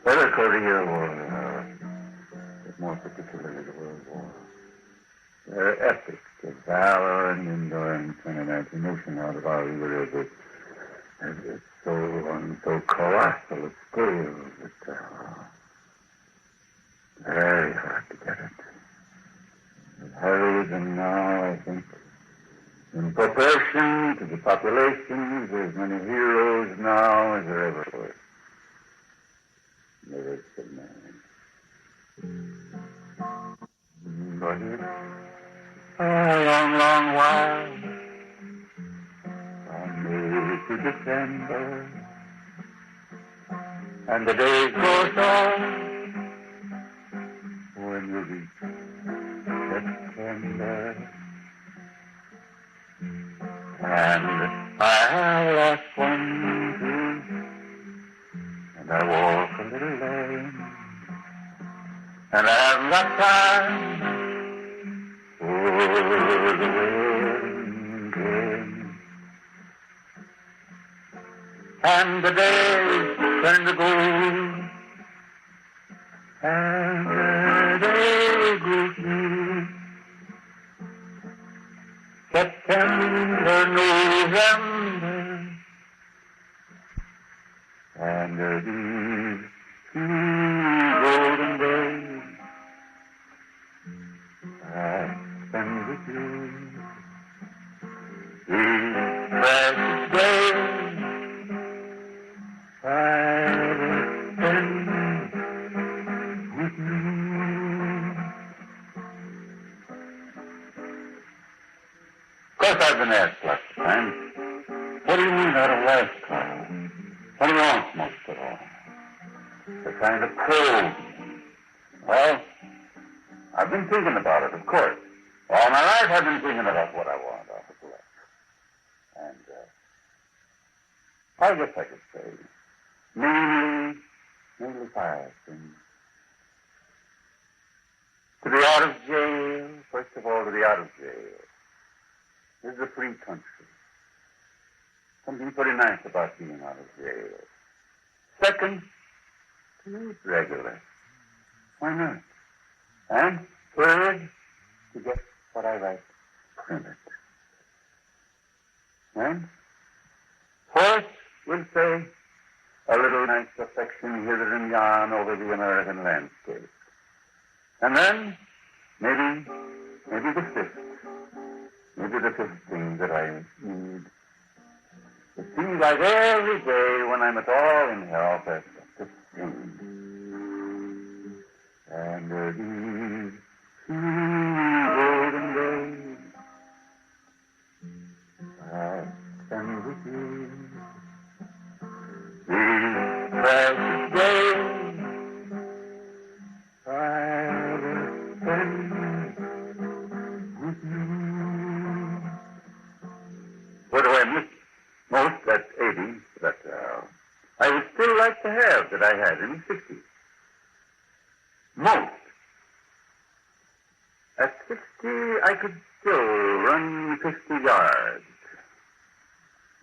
the Korea War, but more particularly the World War. They're epics of valor and endurance and imagination out of our rivers. It's so on so colossal a scale that very hard to get it. As heroism now, I think, in proportion to the population, there's many heroes now as there ever were. Never said man. But it's a long, long while from May to December, and the days go on when you reach September. And I lost one too, and I walk a little lane, and I haven't got time for the wedding game. And the days turn to gold, and the days grew few. September, November, and these two golden days I spend with you. These precious days I spend with you. Of course, I've been asked lots of times, what do you mean out of life, Carl? What do you want most of all? They're kind of cold. Well, I've been thinking about it, of course. All my life I've been thinking about what I want out of life. And I guess I could say mainly 5 things. To be out of jail, first of all, to be out of jail. This is a free country. Something pretty nice about being out of jail. Second, to eat regular. Why not? And third, to get what I write printed. And fourth, we'll say, a little nice affection hither and yon over the American landscape. And then, maybe the fifth. Maybe the fifth thing that I need. It seems like every day when I'm at all in health, I've got to sing. And these two golden days I spend with you. These precious days I will spend with you. What do I miss most at 80 that I would still like to have that I had in the 60s? Most. At 60, I could still run 50 yards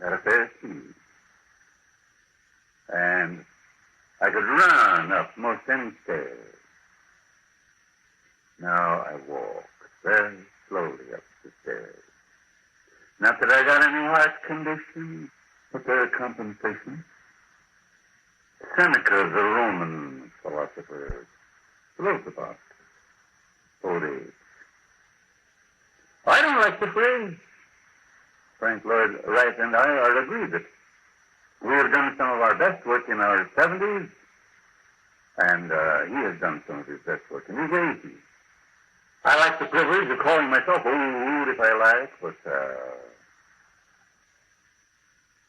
at a fair speed. And I could run up most any stairs. Now I walk very slowly up the stairs. Not that I got any heart condition, but there are compensations. Seneca, the Roman philosopher, wrote about old age. I don't like the phrase. Frank Lloyd Wright and I are agreed that we have done some of our best work in our 70s, and he has done some of his best work in his 80s. I like the privilege of calling myself old if I like, but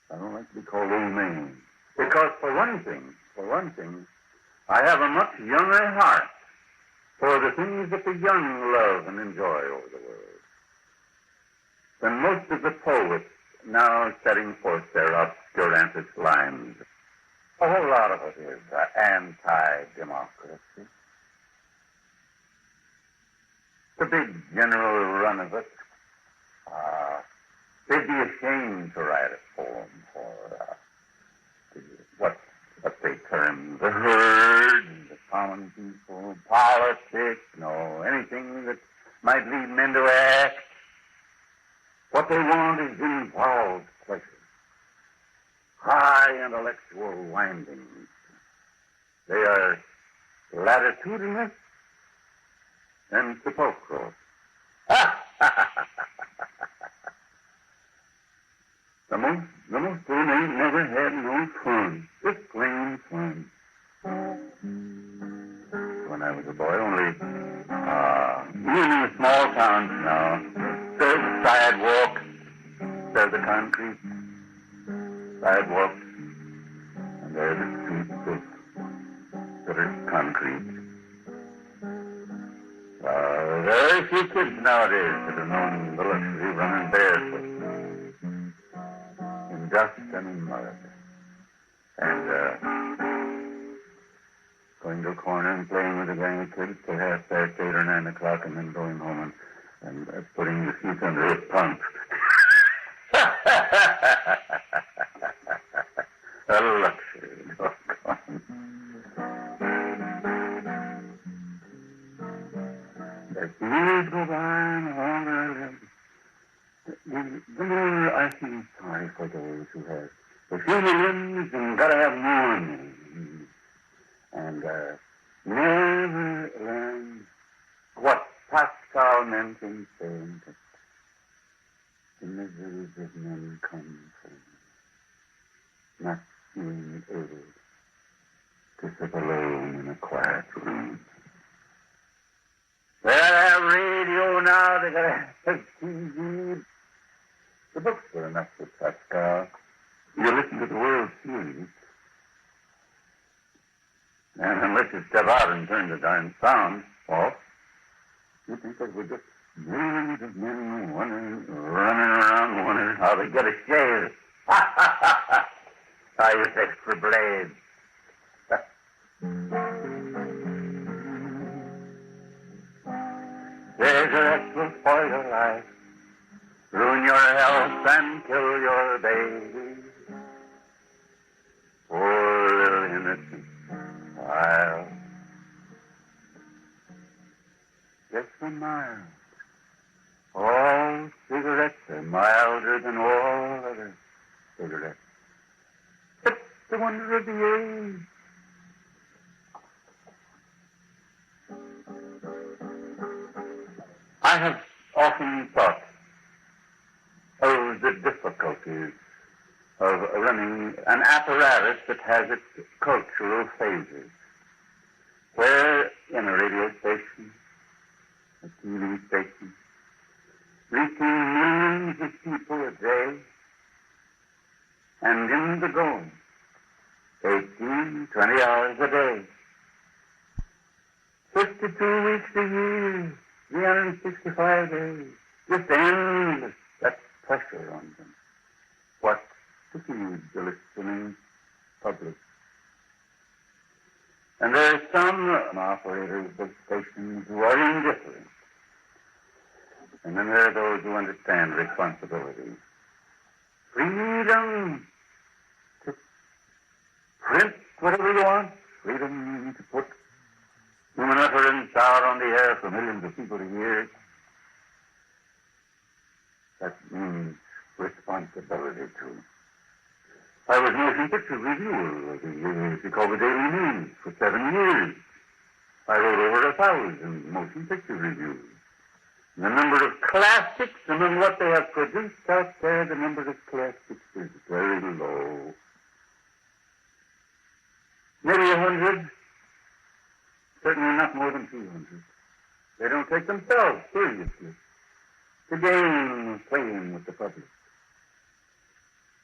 I don't like to be called old man. Because for one thing, I have a much younger heart for the things that the young love and enjoy over the world than most of the poets now setting forth their obscurantist lines. A whole lot of it is anti-democracy. The big general run of it, they'd be ashamed to write a poem for what they term the herd, the common people, politics, anything that might lead men to act. What they want is involved pleasure, high intellectual windings. They are latitudinous and sepulchral. The most of them ain't never had no fun, just plain fun. When I was a boy, only, even in the small towns now, there's the sidewalk, there's the concrete sidewalks, and there's the streets that are concrete. Very few kids nowadays that have known the luxury of running barefoot in dust and in mud. And going to a corner and playing with a gang of kids till 8:30 or 9 o'clock, and then going home and putting your feet under a pump. A luxury, doggone. As the years go by and the longer I live, the more I feel sorry for those who have a few millions and gotta have more millions, and never learn what Pascal meant in saying that the miseries of men come from not being able to sit alone in a quiet room. They gotta have radio now, they gotta have TV. The books were enough for Pascal. You listen to the World Series, and unless you step out and turn the darn sound off, you think that we're just millions of men running around wondering how they get a shave. I use extra blades. Cigarettes will spoil your life, ruin your health, and kill your baby. Poor little innocent child. Just a mild. All cigarettes are milder than all other cigarettes. It's the wonder of the age. I have often thought of the difficulties of running an apparatus that has its cultural phases, where in a radio station, a TV station, reaching millions of people a day, and in the going, 18, 20 hours a day, 52 weeks a year, 365 days, just endless, that pressure on them. What to feed the listening public. And there are some operators of stations who are indifferent. And then there are those who understand responsibility. Freedom to print whatever you want. Freedom to put human utterance out on the air for millions of people to hear. That means responsibility, too. I was motion picture reviewer of the Chicago Daily News for 7 years. I wrote over 1,000 motion picture reviews. The number of classics among what they have produced out there, the number of classics is very low. Maybe 100. Certainly not more than 200. They don't take themselves seriously. The game of playing with the public.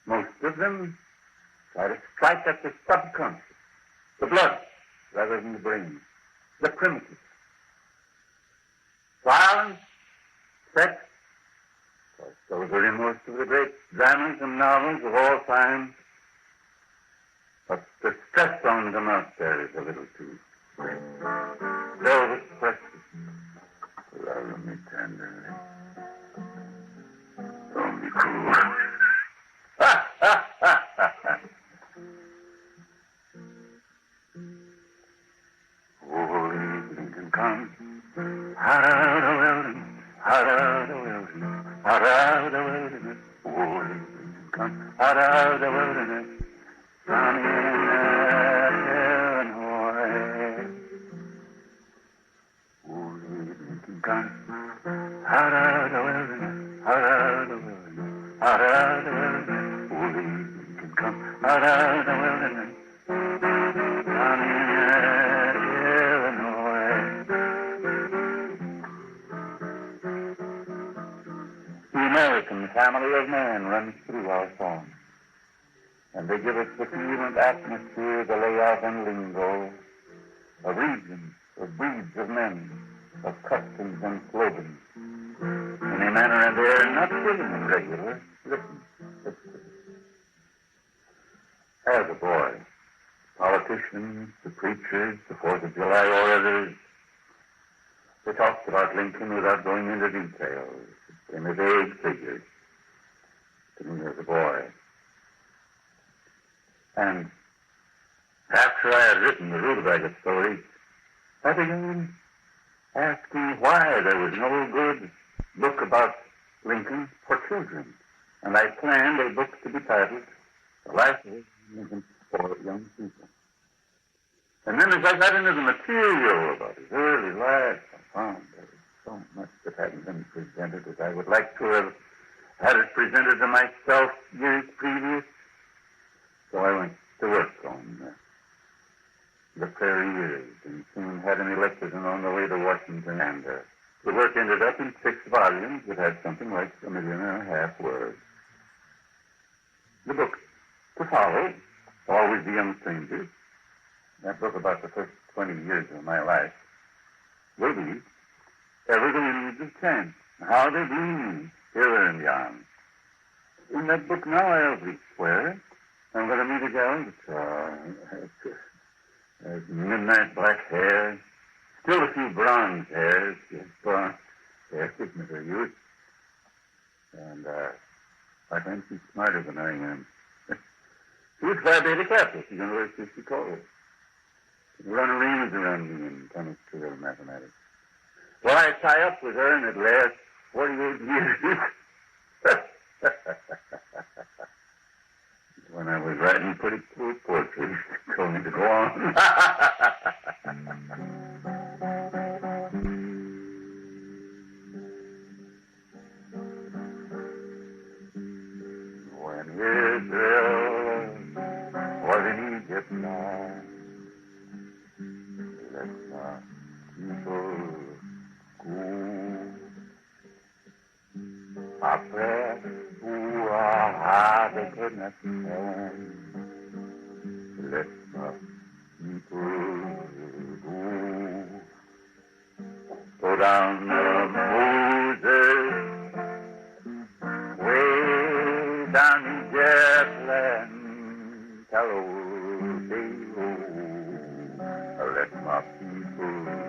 Most of them try to strike at the subconscious, the blood, rather than the brain, the primitive. Violence, sex, of course, those are in most of the great dramas and novels of all time. But the stress on them out there is a little too great. Velvet precious, love me tenderly. Don't be cruel. Oh, Lincoln comes out of Weldon. out of the wilderness. Oh, Lincoln, come out of the wilderness. Down in Illinois. Oh, Lincoln, come out of the wilderness. Out of the wilderness. Out of the wilderness. Oh, Lincoln, come out of the wilderness. Down in Illinois. The American family of man runs through our song, and they give us the fluent atmosphere, the layout and lingo of regions, of breeds of men, of customs and slogans, in a manner and air not given in regular written history. As a boy, politicians, the preachers, the 4th of July orators, they talked about Lincoln without going into details, in the vague figures, to me as a boy. And after I had written the Rutabaga story, I began asking why there was no good book about Lincoln for children. And I planned a book to be titled The Life of Lincoln for Young People. And then as I got into the material about his early life, I found there was so much that hadn't been presented as I would like to have had it presented to myself years previous. So I went to work on the prairie years and soon had him elected and on the way to Washington. And the work ended up in 6 volumes that had something like 1.5 million words. The book to follow, Always the Young Strangers, that book about the first 20 years of my life, will be Ever the Winds of Chance, How They Blew Hither and Yon. In that book now I'll swear I'm going to meet a gal that midnight black hair, still a few bronze hairs, yes, bronze hair, figment of youth. And I think she's smarter than I am. She was Phi Beta Kappa, the University of Chicago. She run arenas around me in chemistry or mathematics. Well, I tie up with her, and it lasts 48 years. When I was writing pretty cool poetry, she told me to go on. When Israel was in Egypt now, let my people go. A prayer to a heart they could not stand. Let my people go. Go down to Moses, way down Egypt land. Hello, let my people go.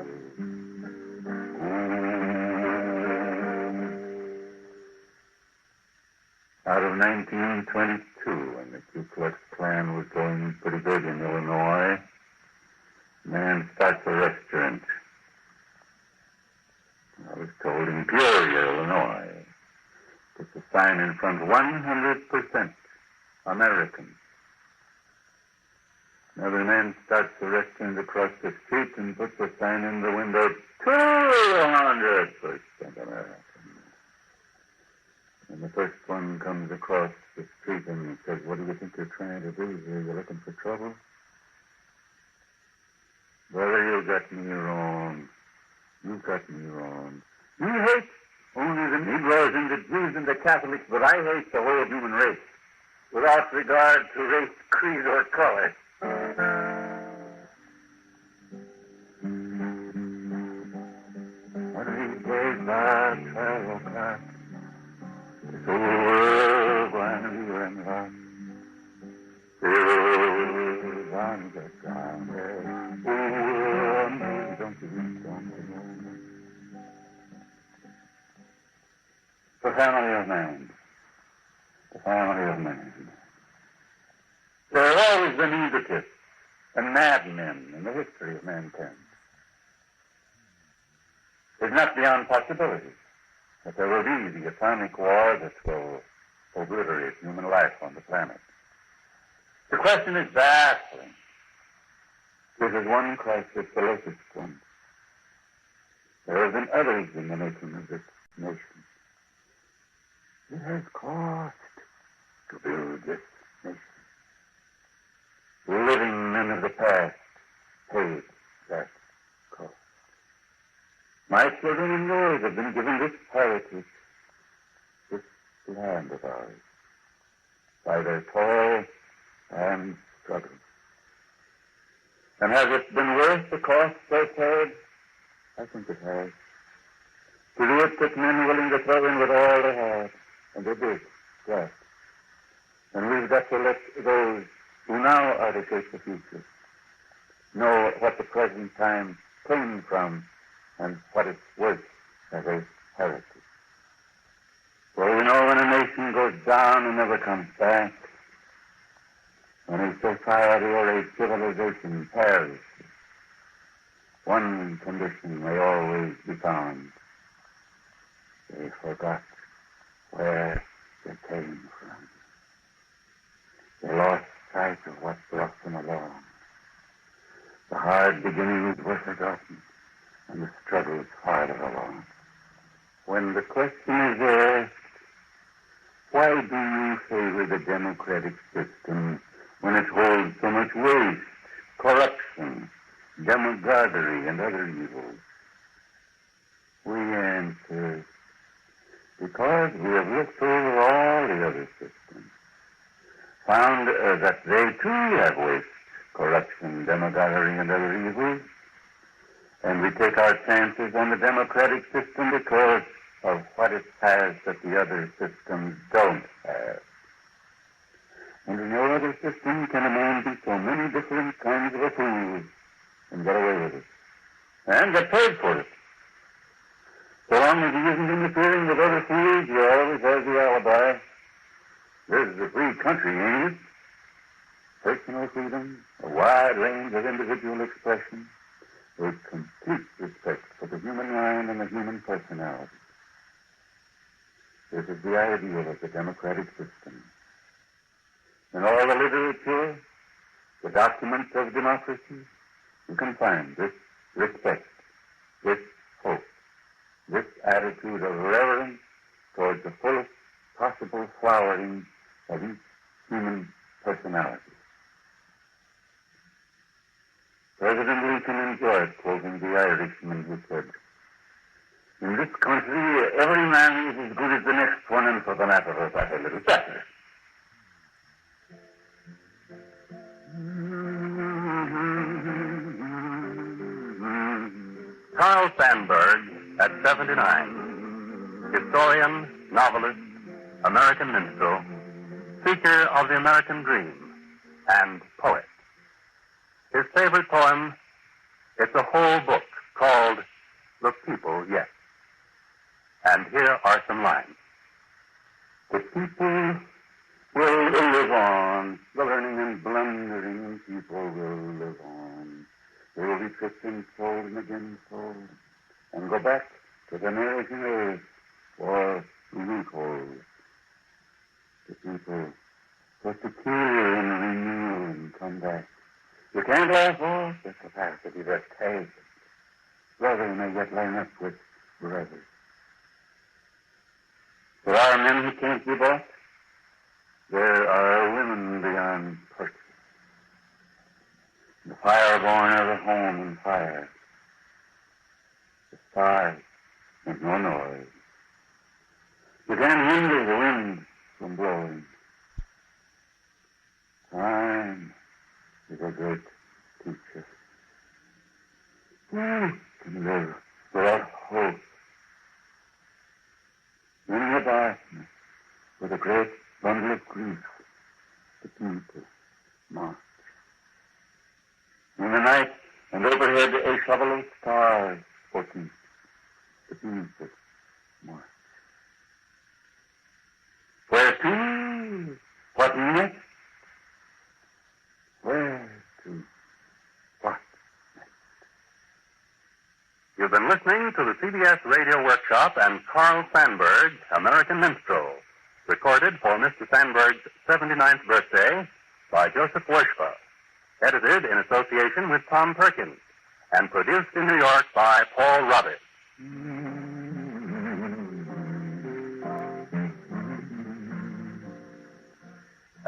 Out of 1922, when the Ku Klux Klan was going pretty big in Illinois, a man starts a restaurant. I was told in Peoria, Illinois, puts a sign in front, 100% American. Another man starts a restaurant across the street and puts a sign in the window, 200% American. And the first one comes across the street and he says, what do you think you're trying to do here? You looking for trouble? Brother, you got me wrong. You got me wrong. You hate only the Negroes and the Jews and the Catholics, but I hate the whole human race, without regard to race, creed, or color. One of these days I'll travel back. This whole world going to be in love. Till I'm just down there. Oh, don't you The family of man. The family of man. There have always been egotists and madmen in the history of mankind. It's not beyond possibility that there will be the atomic war that will obliterate human life on the planet. The question is baffling. This is one crisis, the latest one. There have been others in the making of this nation. It has cost to build this nation. The living men of the past paid that cost. My children and yours have been given this heritage, this land of ours, by their toil and struggle. And has it been worth the cost they paid? I think it has. To do it took men willing to throw in with all they had, and they did, yes. And we've got to let those who now are to shape the future know what the present time came from and what it's worth as a heritage. For we know when a nation goes down and never comes back, when a society or a civilization perishes, one condition may always be found. They forgot where they came from. They lost sight of what brought them along. The hard beginnings were forgotten, and the struggles farther along. When the question is asked, why do you favor the democratic system when it holds so much waste, corruption, demagoguery, and other evils? We answer, because we have looked over all the other systems, found that they too have waste, corruption, demagoguery, and other evils, and we take our chances on the democratic system because of what it has that the other systems don't have. And in no other system can a man be so many different kinds of a fool and get away with it, and get paid for it. So long as he isn't interfering with other fools, he always has the alibi. This is a free country, ain't it? Personal freedom, a wide range of individual expression, with complete respect for the human mind and the human personality. This is the ideal of the democratic system. In all the literature, the documents of democracy, you can find this respect, this hope, this attitude of reverence towards the fullest possible flowering of each human personality. President Lincoln enjoyed quoting the Irishman who said, "In this country, every man is as good as the next one, and for the matter of that, a little better." Carl Sandburg, at 79, historian, novelist, American minstrel, seeker of the American dream, and poet. His favorite poem, it's a whole book called The People Yet. And here are some lines. The people will live on. The learning and blundering people will live on. They will be tricked and sold and again sold, and go back to the American earth for loopholes. The people just to kill and renew and come back. You can't laugh off the capacity that takes. Brother may yet line up with brothers. There are men who can't be bought. There are women beyond purchase. The fireborn are the home and fire. The stars make no noise. You can't hinder the wind from blowing. Time is a great teacher. Who can live without hope? In the darkness, with a great bundle of grief, the people march. In the night, and overhead a shovel of stars for peace, the people march. Where to? What next? Where to? What next? You've been listening to the CBS Radio Workshop and Carl Carl Sandburg, American Minstrel, recorded for Mr. Sandburg's 79th birthday by Joseph Werschba, edited in association with Tom Perkins, and produced in New York by Paul Roberts.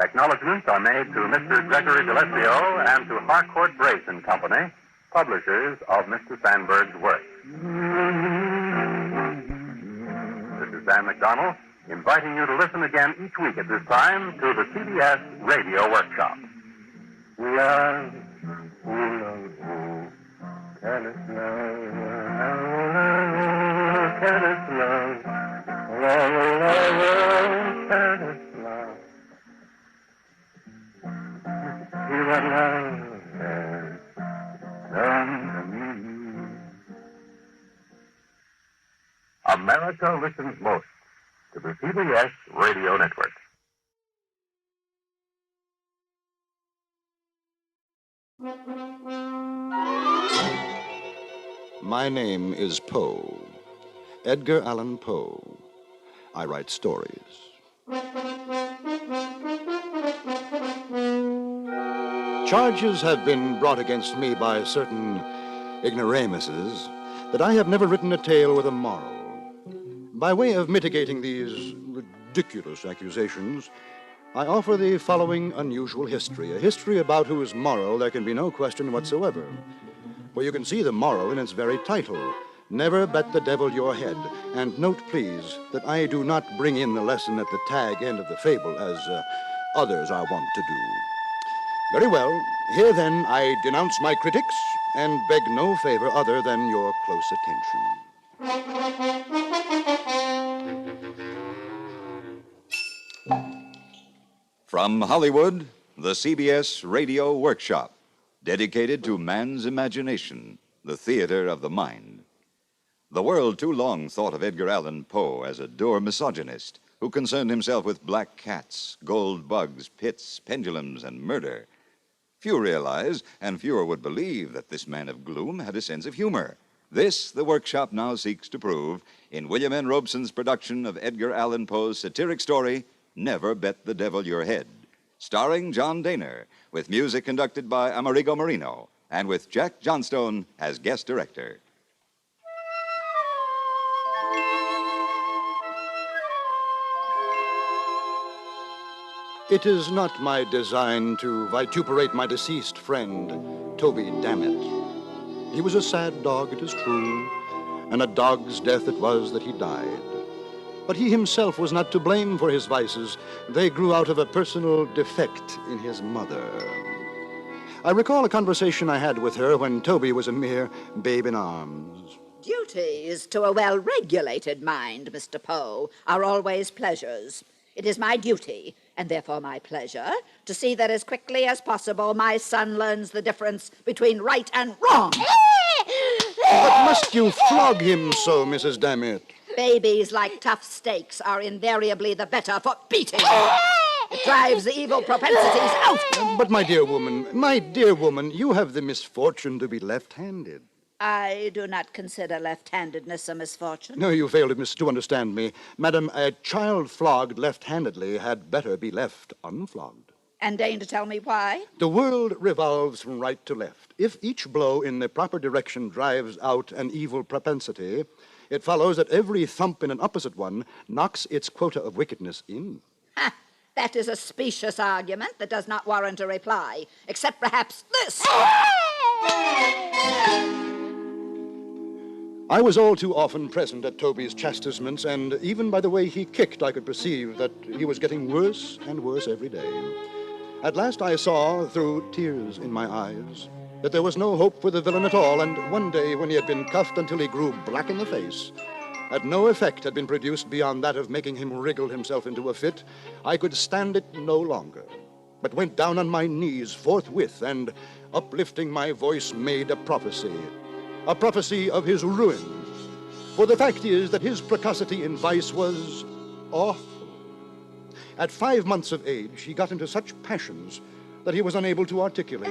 Acknowledgements are made to Mr. Gregory D'Alessio and to Harcourt Brace and Company, publishers of Mr. Sandburg's work. This is Dan McDonnell, inviting you to listen again each week at this time to the CBS Radio Workshop. Love, oh love, oh, careless love, careless love, careless love. See what love has done to me. America listens most to the CBS Radio Network. My name is Poe, Edgar Allan Poe. I write stories. Charges have been brought against me by certain ignoramuses that I have never written a tale with a moral. By way of mitigating these ridiculous accusations, I offer the following unusual history, a history about whose moral there can be no question whatsoever. For you can see the moral in its very title, Never Bet the Devil Your Head. And note, please, that I do not bring in the lesson at the tag end of the fable, as others are wont to do. Very well, here then I denounce my critics and beg no favor other than your close attention. From Hollywood, the CBS Radio Workshop, dedicated to man's imagination, the theater of the mind. The world too long thought of Edgar Allan Poe as a dour misogynist who concerned himself with black cats, gold bugs, pits, pendulums, and murder. Few realize, and fewer would believe, that this man of gloom had a sense of humor. This, the workshop now seeks to prove in William N. Robeson's production of Edgar Allan Poe's satiric story, Never Bet the Devil Your Head, starring John Dehner, with music conducted by Amerigo Marino, and with Jack Johnstone as guest director. It is not my design to vituperate my deceased friend, Toby Dammit. He was a sad dog, it is true, and a dog's death it was that he died. But he himself was not to blame for his vices. They grew out of a personal defect in his mother. I recall a conversation I had with her when Toby was a mere babe in arms. Duties to a well-regulated mind, Mr. Poe, are always pleasures. It is my duty, and therefore my pleasure, to see that as quickly as possible my son learns the difference between right and wrong. But must you flog him so, Mrs. Dammit? Babies, like tough steaks, are invariably the better for beating. It drives the evil propensities out. But my dear woman, you have the misfortune to be left-handed. I do not consider left-handedness a misfortune. No, you fail to understand me. Madam, a child flogged left-handedly had better be left unflogged. And deign to tell me why? The world revolves from right to left. If each blow in the proper direction drives out an evil propensity, it follows that every thump in an opposite one knocks its quota of wickedness in. Ha! That is a specious argument that does not warrant a reply, except perhaps this. I was all too often present at Toby's chastisements, and even by the way he kicked, I could perceive that he was getting worse and worse every day. At last I saw, through tears in my eyes, that there was no hope for the villain at all, and one day when he had been cuffed until he grew black in the face, and no effect had been produced beyond that of making him wriggle himself into a fit, I could stand it no longer, but went down on my knees forthwith and, uplifting my voice, made a prophecy of his ruin. For the fact is that his precocity in vice was awful. At 5 months of age, he got into such passions that he was unable to articulate.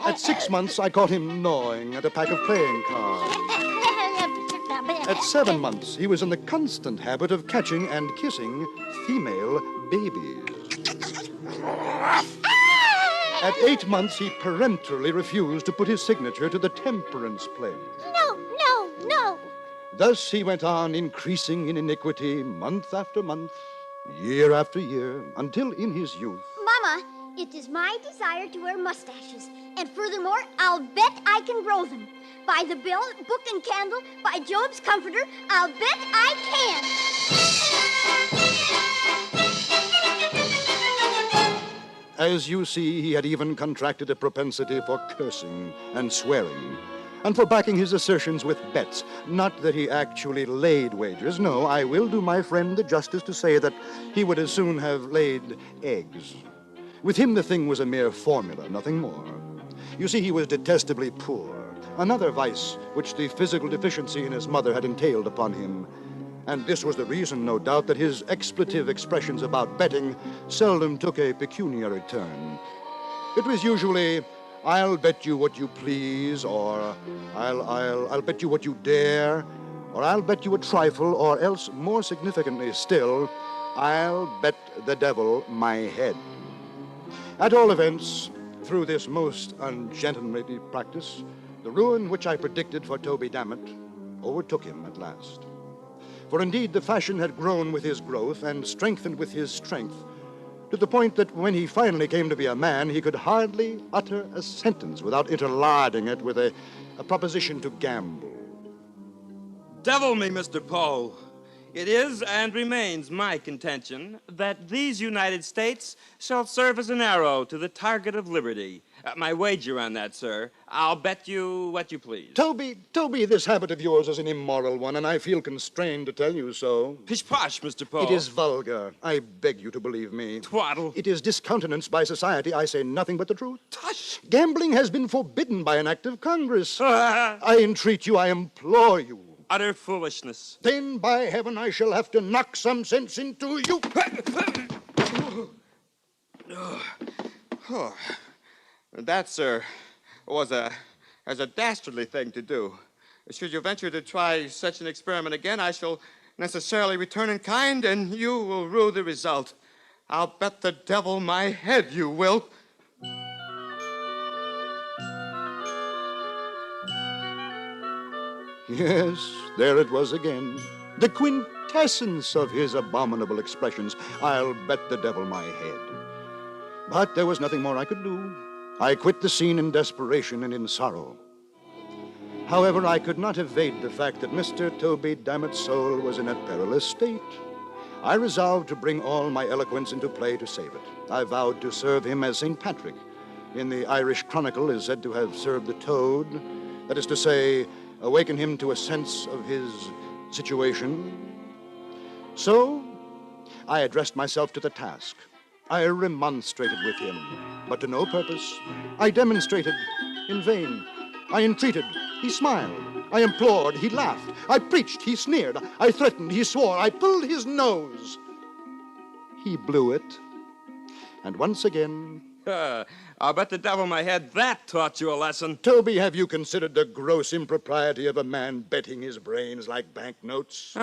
At 6 months, I caught him gnawing at a pack of playing cards. At 7 months, he was in the constant habit of catching and kissing female babies. At 8 months, he peremptorily refused to put his signature to the temperance pledge. No, no, no. Thus he went on increasing in iniquity month after month, year after year, until in his youth. Mama, it is my desire to wear mustaches. And furthermore, I'll bet I can grow them. By the bill, book, and candle, by Job's comforter, I'll bet I can. As you see, he had even contracted a propensity for cursing and swearing, and for backing his assertions with bets. Not that he actually laid wagers. No, I will do my friend the justice to say that he would as soon have laid eggs. With him, the thing was a mere formula, nothing more. You see, he was detestably poor, another vice which the physical deficiency in his mother had entailed upon him. And this was the reason, no doubt, that his expletive expressions about betting seldom took a pecuniary turn. It was usually, "I'll bet you what you please," or I'll bet you what you dare," or "I'll bet you a trifle," or else, more significantly still, "I'll bet the devil my head." At all events, through this most ungentlemanly practice, the ruin which I predicted for Toby Dammit overtook him at last. For indeed the fashion had grown with his growth and strengthened with his strength, to the point that when he finally came to be a man, he could hardly utter a sentence without interlarding it with a proposition to gamble. Devil me, Mr. Poe. It is and remains my contention that these United States shall serve as an arrow to the target of liberty. My wager on that, sir. I'll bet you what you please. Toby, this habit of yours is an immoral one, and I feel constrained to tell you so. Pish-posh, Mr. Poe. It is vulgar. I beg you to believe me. Twaddle. It is discountenanced by society. I say nothing but the truth. Tush! Gambling has been forbidden by an act of Congress. I entreat you, I implore you. Utter foolishness. Then, by heaven, I shall have to knock some sense into you. That, sir, was a dastardly thing to do. Should you venture to try such an experiment again, I shall necessarily return in kind, and you will rue the result. I'll bet the devil my head you will. Yes, there it was again. The quintessence of his abominable expressions. "I'll bet the devil my head." But there was nothing more I could do. I quit the scene in desperation and in sorrow. However, I could not evade the fact that Mr. Toby Dammit's soul was in a perilous state. I resolved to bring all my eloquence into play to save it. I vowed to serve him as St. Patrick, in the Irish Chronicle, is said to have served the toad. That is to say, awaken him to a sense of his situation. So, I addressed myself to the task. I remonstrated with him, but to no purpose. I demonstrated in vain. I entreated, he smiled. I implored, he laughed. I preached, he sneered. I threatened, he swore. I pulled his nose. He blew it. And once again... I'll bet the devil my head that taught you a lesson. Toby, have you considered the gross impropriety of a man betting his brains like banknotes?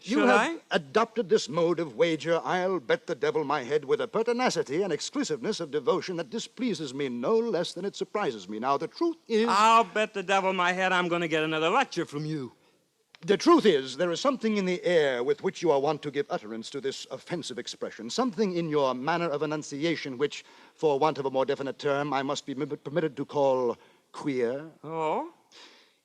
You have adopted this mode of wager, "I'll bet the devil my head," with a pertinacity and exclusiveness of devotion that displeases me no less than it surprises me. Now, the truth is... I'll bet the devil my head I'm going to get another lecture from you. The truth is, there is something in the air with which you are wont to give utterance to this offensive expression, something in your manner of enunciation which, for want of a more definite term, I must be permitted to call queer. Oh?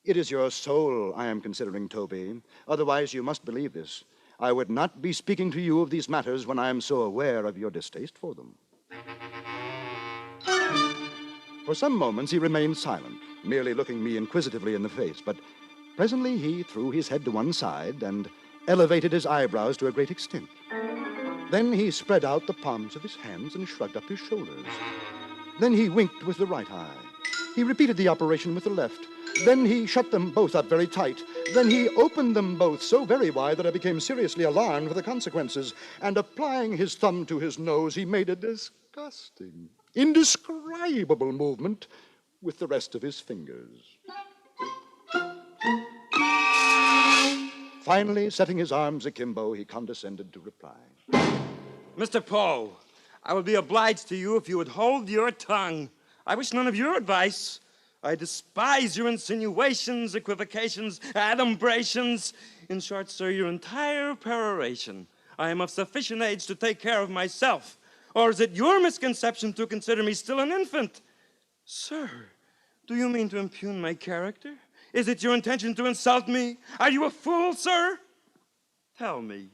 It is your soul I am considering, Toby. Otherwise, you must believe this. I would not be speaking to you of these matters when I am so aware of your distaste for them. For some moments he remained silent, merely looking me inquisitively in the face, but presently he threw his head to one side and elevated his eyebrows to a great extent. Then he spread out the palms of his hands and shrugged up his shoulders. Then he winked with the right eye. He repeated the operation with the left. Then he shut them both up very tight. Then he opened them both so very wide that I became seriously alarmed for the consequences. And applying his thumb to his nose, he made a disgusting, indescribable movement with the rest of his fingers. Finally, setting his arms akimbo, he condescended to reply. Mr. Poe, I would be obliged to you if you would hold your tongue. I wish none of your advice. I despise your insinuations, equivocations, adumbrations. In short, sir, your entire peroration. I am of sufficient age to take care of myself. Or is it your misconception to consider me still an infant? Sir, do you mean to impugn my character? Is it your intention to insult me? Are you a fool, sir? Tell me,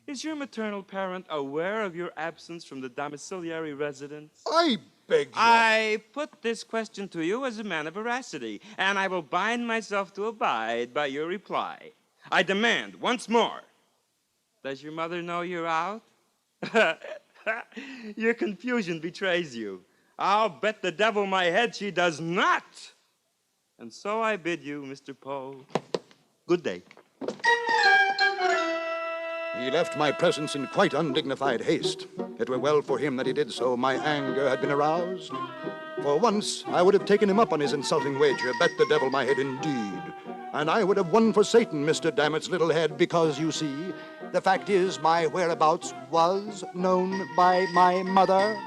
is your maternal parent aware of your absence from the domiciliary residence? I beg you. I put this question to you as a man of veracity, and I will bind myself to abide by your reply. I demand, once more, does your mother know you're out? Your confusion betrays you. I'll bet the devil my head she does not. And so I bid you, Mr. Poe, good day. He left my presence in quite undignified haste. It were well for him that he did so. My anger had been aroused. For once, I would have taken him up on his insulting wager, bet the devil my head indeed. And I would have won for Satan, Mr. Dammit's little head, because, you see, the fact is my whereabouts was known by my mother.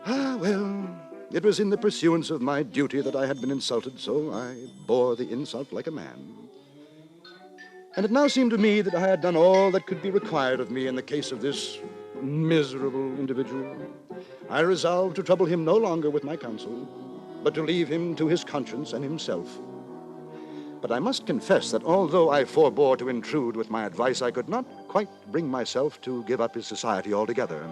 Ah, well, it was in the pursuance of my duty that I had been insulted, so I bore the insult like a man. And it now seemed to me that I had done all that could be required of me in the case of this miserable individual. I resolved to trouble him no longer with my counsel, but to leave him to his conscience and himself. But I must confess that although I forbore to intrude with my advice, I could not quite bring myself to give up his society altogether.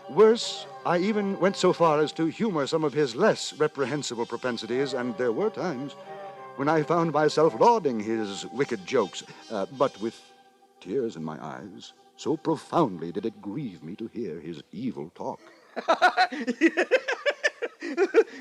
Worse, I even went so far as to humor some of his less reprehensible propensities, and there were times when I found myself lauding his wicked jokes, but with tears in my eyes. So profoundly did it grieve me to hear his evil talk.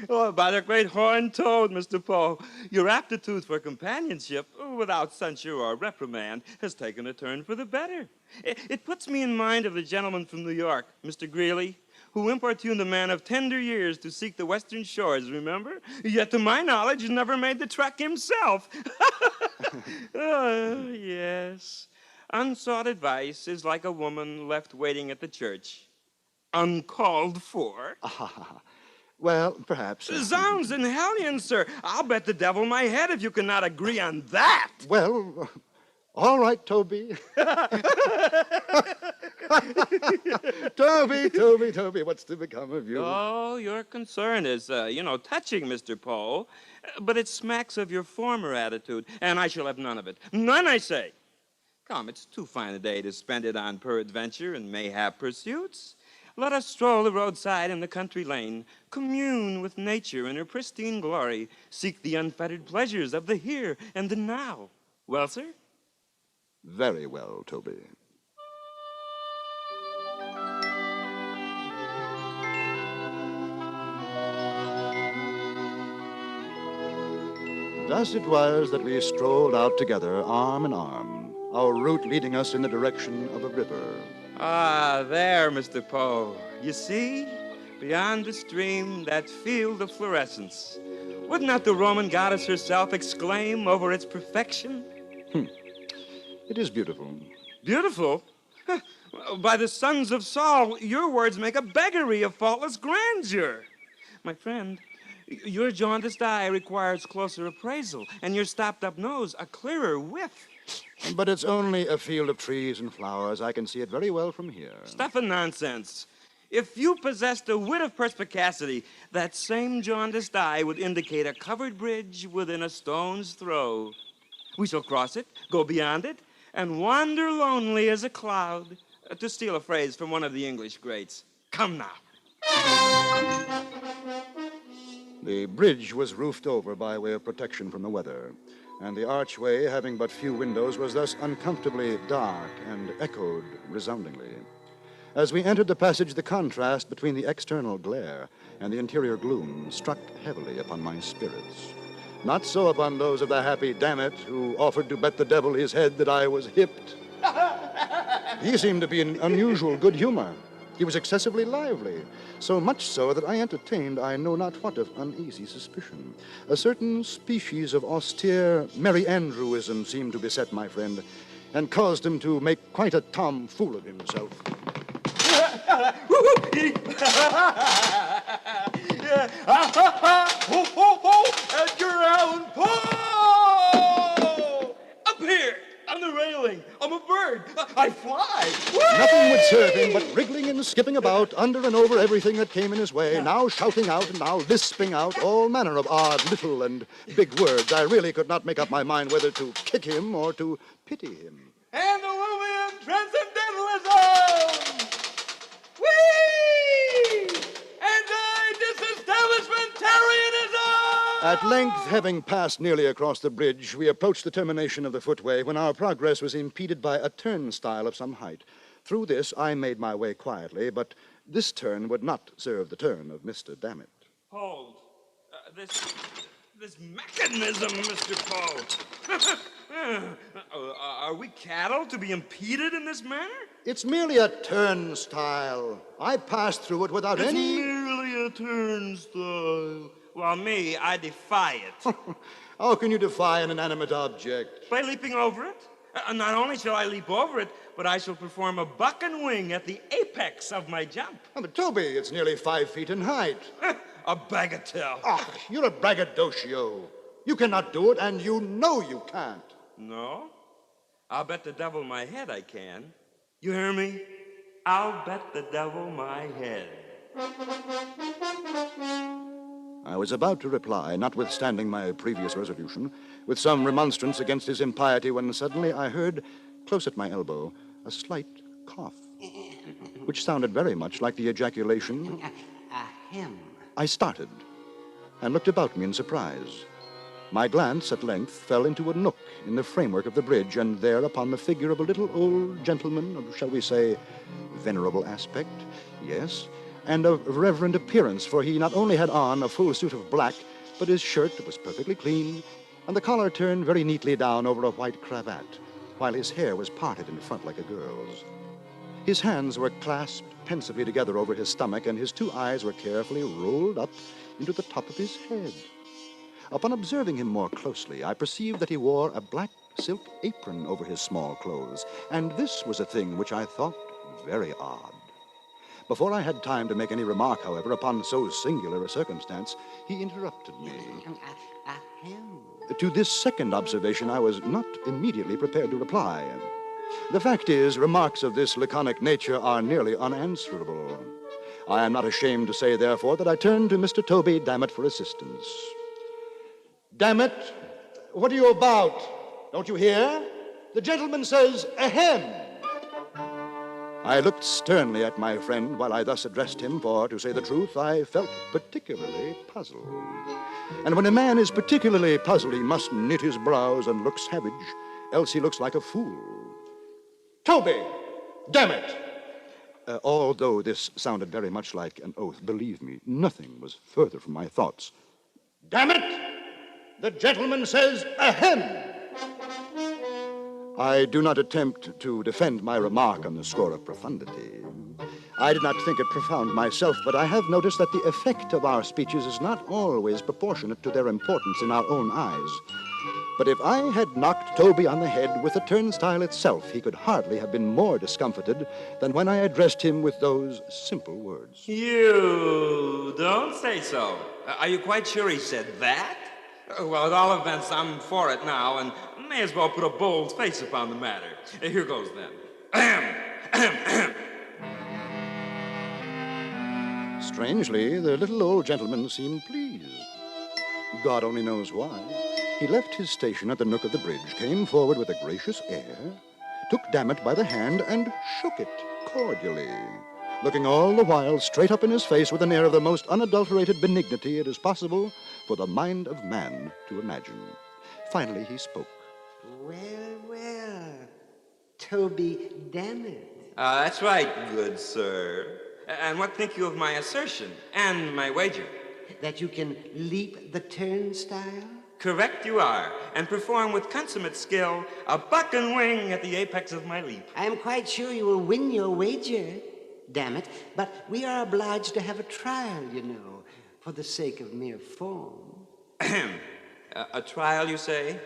Oh, by the great horned toad, Mr. Poe, your aptitude for companionship, without censure or reprimand, has taken a turn for the better. It puts me in mind of the gentleman from New York, Mr. Greeley, who importuned a man of tender years to seek the western shores, remember? Yet, to my knowledge, never made the trek himself. Oh, yes. Unsought advice is like a woman left waiting at the church. Uncalled for. Well, perhaps. Zounds and hellions, sir. I'll bet the devil my head if you cannot agree on that. Well, all right, Toby. Toby, what's to become of you? Oh, your concern is, touching, Mr. Poe. But it smacks of your former attitude, and I shall have none of it. None, I say. Come, it's too fine a day to spend it on peradventure and mayhap pursuits. Let us stroll the roadside and the country lane, commune with nature in her pristine glory, seek the unfettered pleasures of the here and the now. Well, sir? Very well, Toby. Thus it was that we strolled out together, arm in arm, our route leading us in the direction of a river. Ah, there, Mr. Poe. You see, beyond the stream, that field of fluorescence. Would not the Roman goddess herself exclaim over its perfection? It is beautiful. Beautiful? By the sons of Saul, your words make a beggary of faultless grandeur. My friend, your jaundiced eye requires closer appraisal, and your stopped-up nose a clearer whiff. But it's only a field of trees and flowers. I can see it very well from here. Stuff and nonsense. If you possessed a wit of perspicacity, that same jaundiced eye would indicate a covered bridge within a stone's throw. We shall cross it, go beyond it, and wander lonely as a cloud, to steal a phrase from one of the English greats. Come now. The bridge was roofed over by way of protection from the weather, and the archway, having but few windows, was thus uncomfortably dark and echoed resoundingly. As we entered the passage, the contrast between the external glare and the interior gloom struck heavily upon my spirits. Not so upon those of the happy Dammit, who offered to bet the devil his head that I was hipped. He seemed to be in unusual good humor. He was excessively lively, so much so that I entertained I know not what of uneasy suspicion. A certain species of austere Merry Andrewism seemed to beset my friend, and caused him to make quite a tomfool of himself. Edgar Allan Poe! Up here, on the railing. I'm a bird. I fly. Nothing would serve him but wriggling and skipping about under and over everything that came in his way, now shouting out and now lisping out all manner of odd little and big words. I really could not make up my mind whether to kick him or to pity him. Antediluvian transcendentalism! Whee! Anti-disestablishmentarianism! At length, having passed nearly across the bridge, we approached the termination of the footway when our progress was impeded by a turnstile of some height. Through this, I made my way quietly, but this turn would not serve the turn of Mr. Dammit. Hold. This mechanism, Mr. Poe. Are we cattle to be impeded in this manner? It's merely a turnstile. I passed through it without It's any... merely a turnstile. Well, me, I defy it. How can you defy an inanimate object? By leaping over it. Not only shall I leap over it, but I shall perform a buck and wing at the apex of my jump. Oh, but Toby, it's nearly 5 feet in height. A bagatelle. Oh, you're a braggadocio. You cannot do it, and you know you can't. No? I'll bet the devil my head I can. You hear me? I'll bet the devil my head. I was about to reply, notwithstanding my previous resolution, with some remonstrance against his impiety, when suddenly I heard, close at my elbow, a slight cough, which sounded very much like the ejaculation. Ahem. I started and looked about me in surprise. My glance at length fell into a nook in the framework of the bridge, and there upon the figure of a little old gentleman of, shall we say, venerable aspect, yes, and of reverend appearance, for he not only had on a full suit of black, but his shirt was perfectly clean, and the collar turned very neatly down over a white cravat, while his hair was parted in front like a girl's. His hands were clasped pensively together over his stomach, and his 2 eyes were carefully rolled up into the top of his head. Upon observing him more closely, I perceived that he wore a black silk apron over his small clothes, and this was a thing which I thought very odd. Before I had time to make any remark, however, upon so singular a circumstance, he interrupted me. To this second observation, I was not immediately prepared to reply. The fact is, remarks of this laconic nature are nearly unanswerable. I am not ashamed to say, therefore, that I turned to Mr. Toby Dammit for assistance. Dammit, what are you about? Don't you hear? The gentleman says, ahem. I looked sternly at my friend while I thus addressed him, for, to say the truth, I felt particularly puzzled. And when a man is particularly puzzled, he must knit his brows and look savage, else he looks like a fool. Toby, damn it! Although this sounded very much like an oath, believe me, nothing was further from my thoughts. Damn it! The gentleman says, ahem! I do not attempt to defend my remark on the score of profundity. I did not think it profound myself, but I have noticed that the effect of our speeches is not always proportionate to their importance in our own eyes. But if I had knocked Toby on the head with the turnstile itself, he could hardly have been more discomfited than when I addressed him with those simple words. You don't say so. Are you quite sure he said that? Well, at all events, I'm for it now, and may as well put a bold face upon the matter. Here goes then. Strangely, the little old gentleman seemed pleased. God only knows why. He left his station at the nook of the bridge, came forward with a gracious air, took Dammit by the hand, and shook it cordially, looking all the while straight up in his face with an air of the most unadulterated benignity it is possible for the mind of man to imagine. Finally, he spoke. Well, Toby Dammit. That's right, good sir. And what think you of my assertion and my wager? That you can leap the turnstile? Correct you are, and perform with consummate skill a buck and wing at the apex of my leap. I am quite sure you will win your wager. damn it, but we are obliged to have a trial, you know, for the sake of mere form. A trial, you say?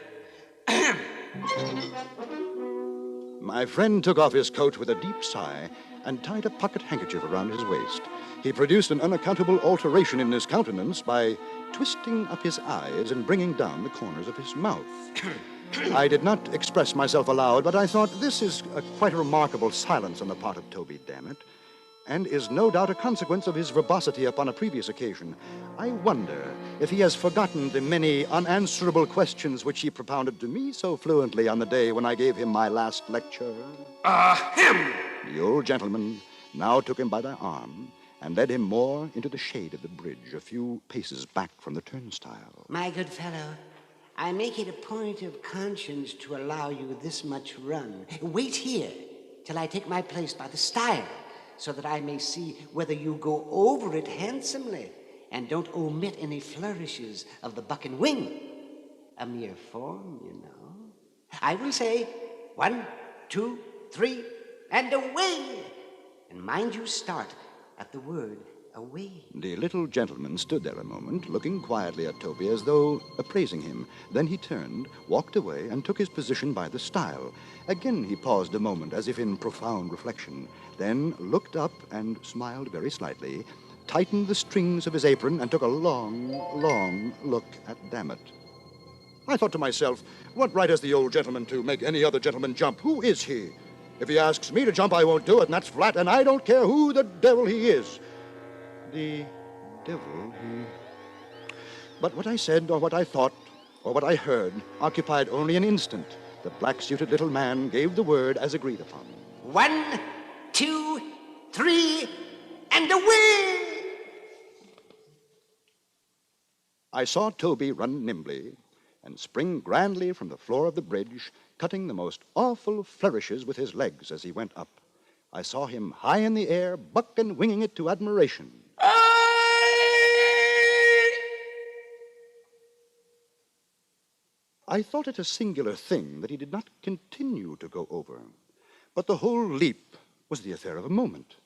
My friend took off his coat with a deep sigh and tied a pocket handkerchief around his waist. He produced an unaccountable alteration in his countenance by twisting up his eyes and bringing down the corners of his mouth. I did not express myself aloud, but I thought this is quite a remarkable silence on the part of Toby, damn it, and is no doubt a consequence of his verbosity upon a previous occasion. I wonder if he has forgotten the many unanswerable questions which he propounded to me so fluently on the day when I gave him my last lecture. Him! The old gentleman now took him by the arm and led him more into the shade of the bridge, a few paces back from the turnstile. My good fellow, I make it a point of conscience to allow you this much run. Wait here till I take my place by the stile, so that I may see whether you go over it handsomely and don't omit any flourishes of the buck and wing. A mere form, you know. I will say 1, 2, 3, and away! And mind you start at the word away. The little gentleman stood there a moment, looking quietly at Toby as though appraising him. Then he turned, walked away, and took his position by the stile. Again he paused a moment, as if in profound reflection, then looked up and smiled very slightly, tightened the strings of his apron, and took a long, long look at Dammit. I thought to myself, what right has the old gentleman to make any other gentleman jump? Who is he? If he asks me to jump, I won't do it, and that's flat, and I don't care who the devil he is. The devil, But what I said, or what I thought, or what I heard, occupied only an instant. The black-suited little man gave the word as agreed upon. 1, 2, 3, and away! I saw Toby run nimbly and spring grandly from the floor of the bridge, cutting the most awful flourishes with his legs as he went up. I saw him high in the air, buck and winging it to admiration. I thought it a singular thing that he did not continue to go over, but the whole leap was the affair of a moment.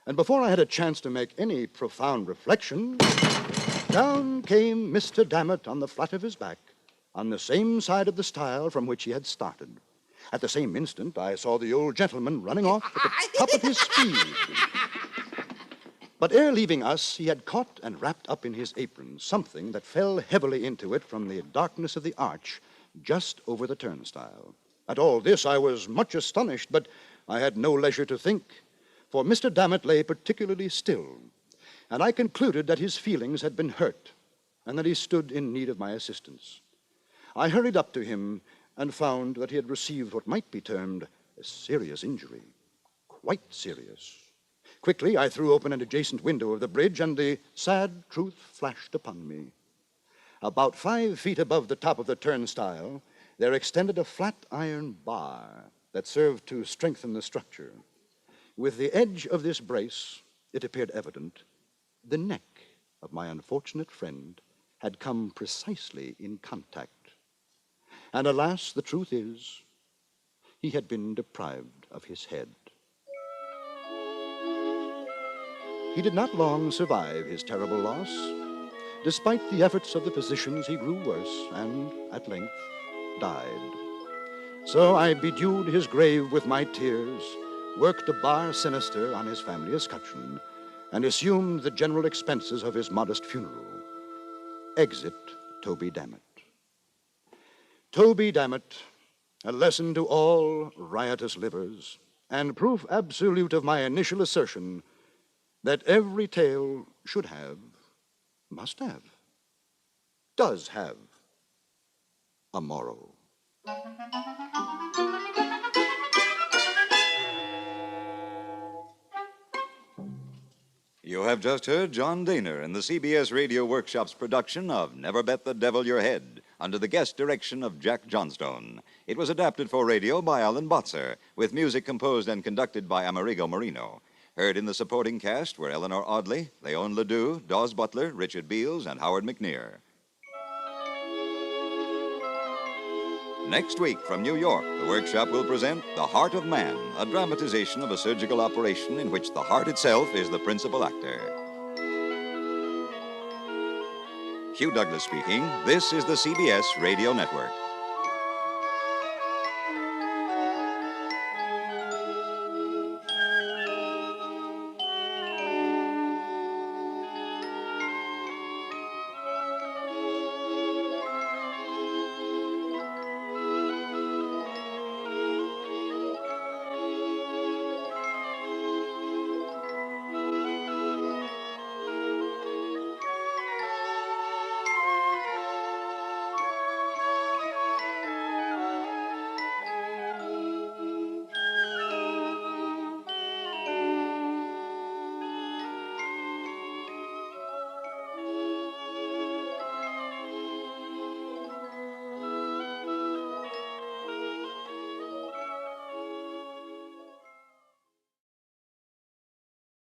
And before I had a chance to make any profound reflection, down came Mr. Dammit on the flat of his back, on the same side of the stile from which he had started. At the same instant, I saw the old gentleman running off at the top of his speed. But ere leaving us, he had caught and wrapped up in his apron something that fell heavily into it from the darkness of the arch just over the turnstile. At all this, I was much astonished, but I had no leisure to think, for Mr. Dammit lay particularly still, and I concluded that his feelings had been hurt and that he stood in need of my assistance. I hurried up to him and found that he had received what might be termed a serious injury, quite serious. Quickly, I threw open an adjacent window of the bridge, and the sad truth flashed upon me. About 5 feet above the top of the turnstile, there extended a flat iron bar that served to strengthen the structure. With the edge of this brace, it appeared evident, the neck of my unfortunate friend had come precisely in contact. And alas, the truth is, he had been deprived of his head. He did not long survive his terrible loss. Despite the efforts of the physicians, he grew worse and, at length, died. So I bedewed his grave with my tears, worked a bar sinister on his family escutcheon, and assumed the general expenses of his modest funeral. Exit Toby Dammit. Toby Dammit, a lesson to all riotous livers, and proof absolute of my initial assertion that every tale should have, must have, does have a moral. You have just heard John Daner in the CBS Radio Workshop's production of Never Bet the Devil Your Head, under the guest direction of Jack Johnstone. It was adapted for radio by Alan Botzer, with music composed and conducted by Amerigo Marino. Heard in the supporting cast were Eleanor Audley, Leon Ledoux, Dawes Butler, Richard Beals, and Howard McNear. Next week from New York, the workshop will present The Heart of Man, a dramatization of a surgical operation in which the heart itself is the principal actor. Hugh Douglas speaking. This is the CBS Radio Network.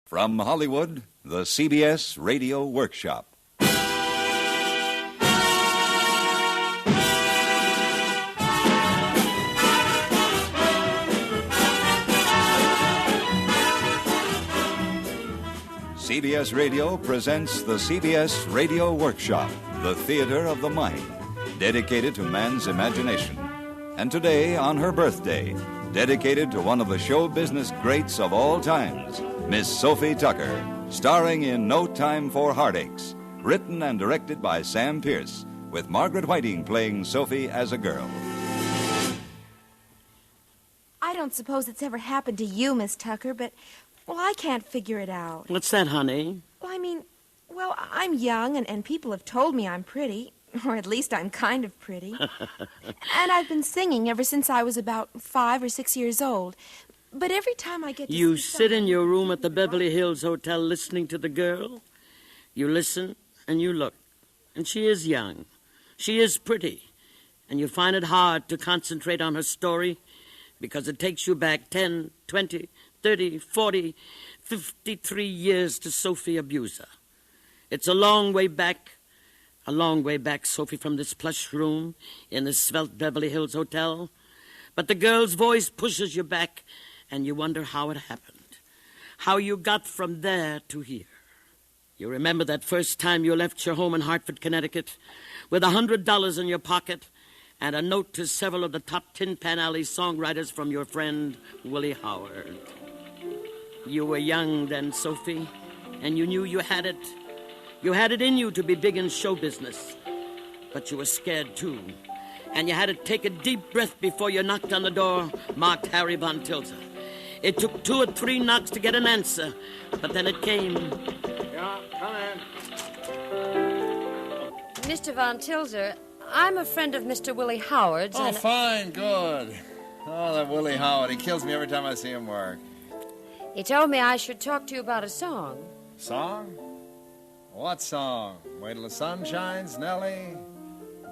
From Hollywood, the CBS Radio Workshop. CBS Radio presents the CBS Radio Workshop, the theater of the mind, dedicated to man's imagination. And today, on her birthday, dedicated to one of the show business greats of all times, Miss Sophie Tucker, starring in No Time for Heartaches, written and directed by Sam Pierce, with Margaret Whiting playing Sophie as a girl. I don't suppose it's ever happened to you, Miss Tucker, but, well, I can't figure it out. What's that, honey? Well, I mean, I'm young, and people have told me I'm pretty, or at least I'm kind of pretty. And I've been singing ever since I was about 5 or 6 years old. But every time I get to You sit in your room at the Beverly Hills Hotel listening to the girl. You listen and you look. And she is young. She is pretty. And you find it hard to concentrate on her story because it takes you back 10, 20, 30, 40, 53 years to Sophie Abuser. It's a long way back, Sophie, from this plush room in the svelte Beverly Hills Hotel. But the girl's voice pushes you back, and you wonder how it happened, how you got from there to here. You remember that first time you left your home in Hartford, Connecticut, with $100 in your pocket and a note to several of the top Tin Pan Alley songwriters from your friend Willie Howard. You were young then, Sophie, and you knew you had it. You had it in you to be big in show business, but you were scared too. And you had to take a deep breath before you knocked on the door marked Harry Von Tilzer. It took 2 or 3 knocks to get an answer, but then it came. Yeah, come in. Mr. Von Tilzer, I'm a friend of Mr. Willie Howard's. Oh, fine, good. Oh, that Willie Howard, he kills me every time I see him work. He told me I should talk to you about a song. Song? What song? Wait Till the Sun Shines, Nellie?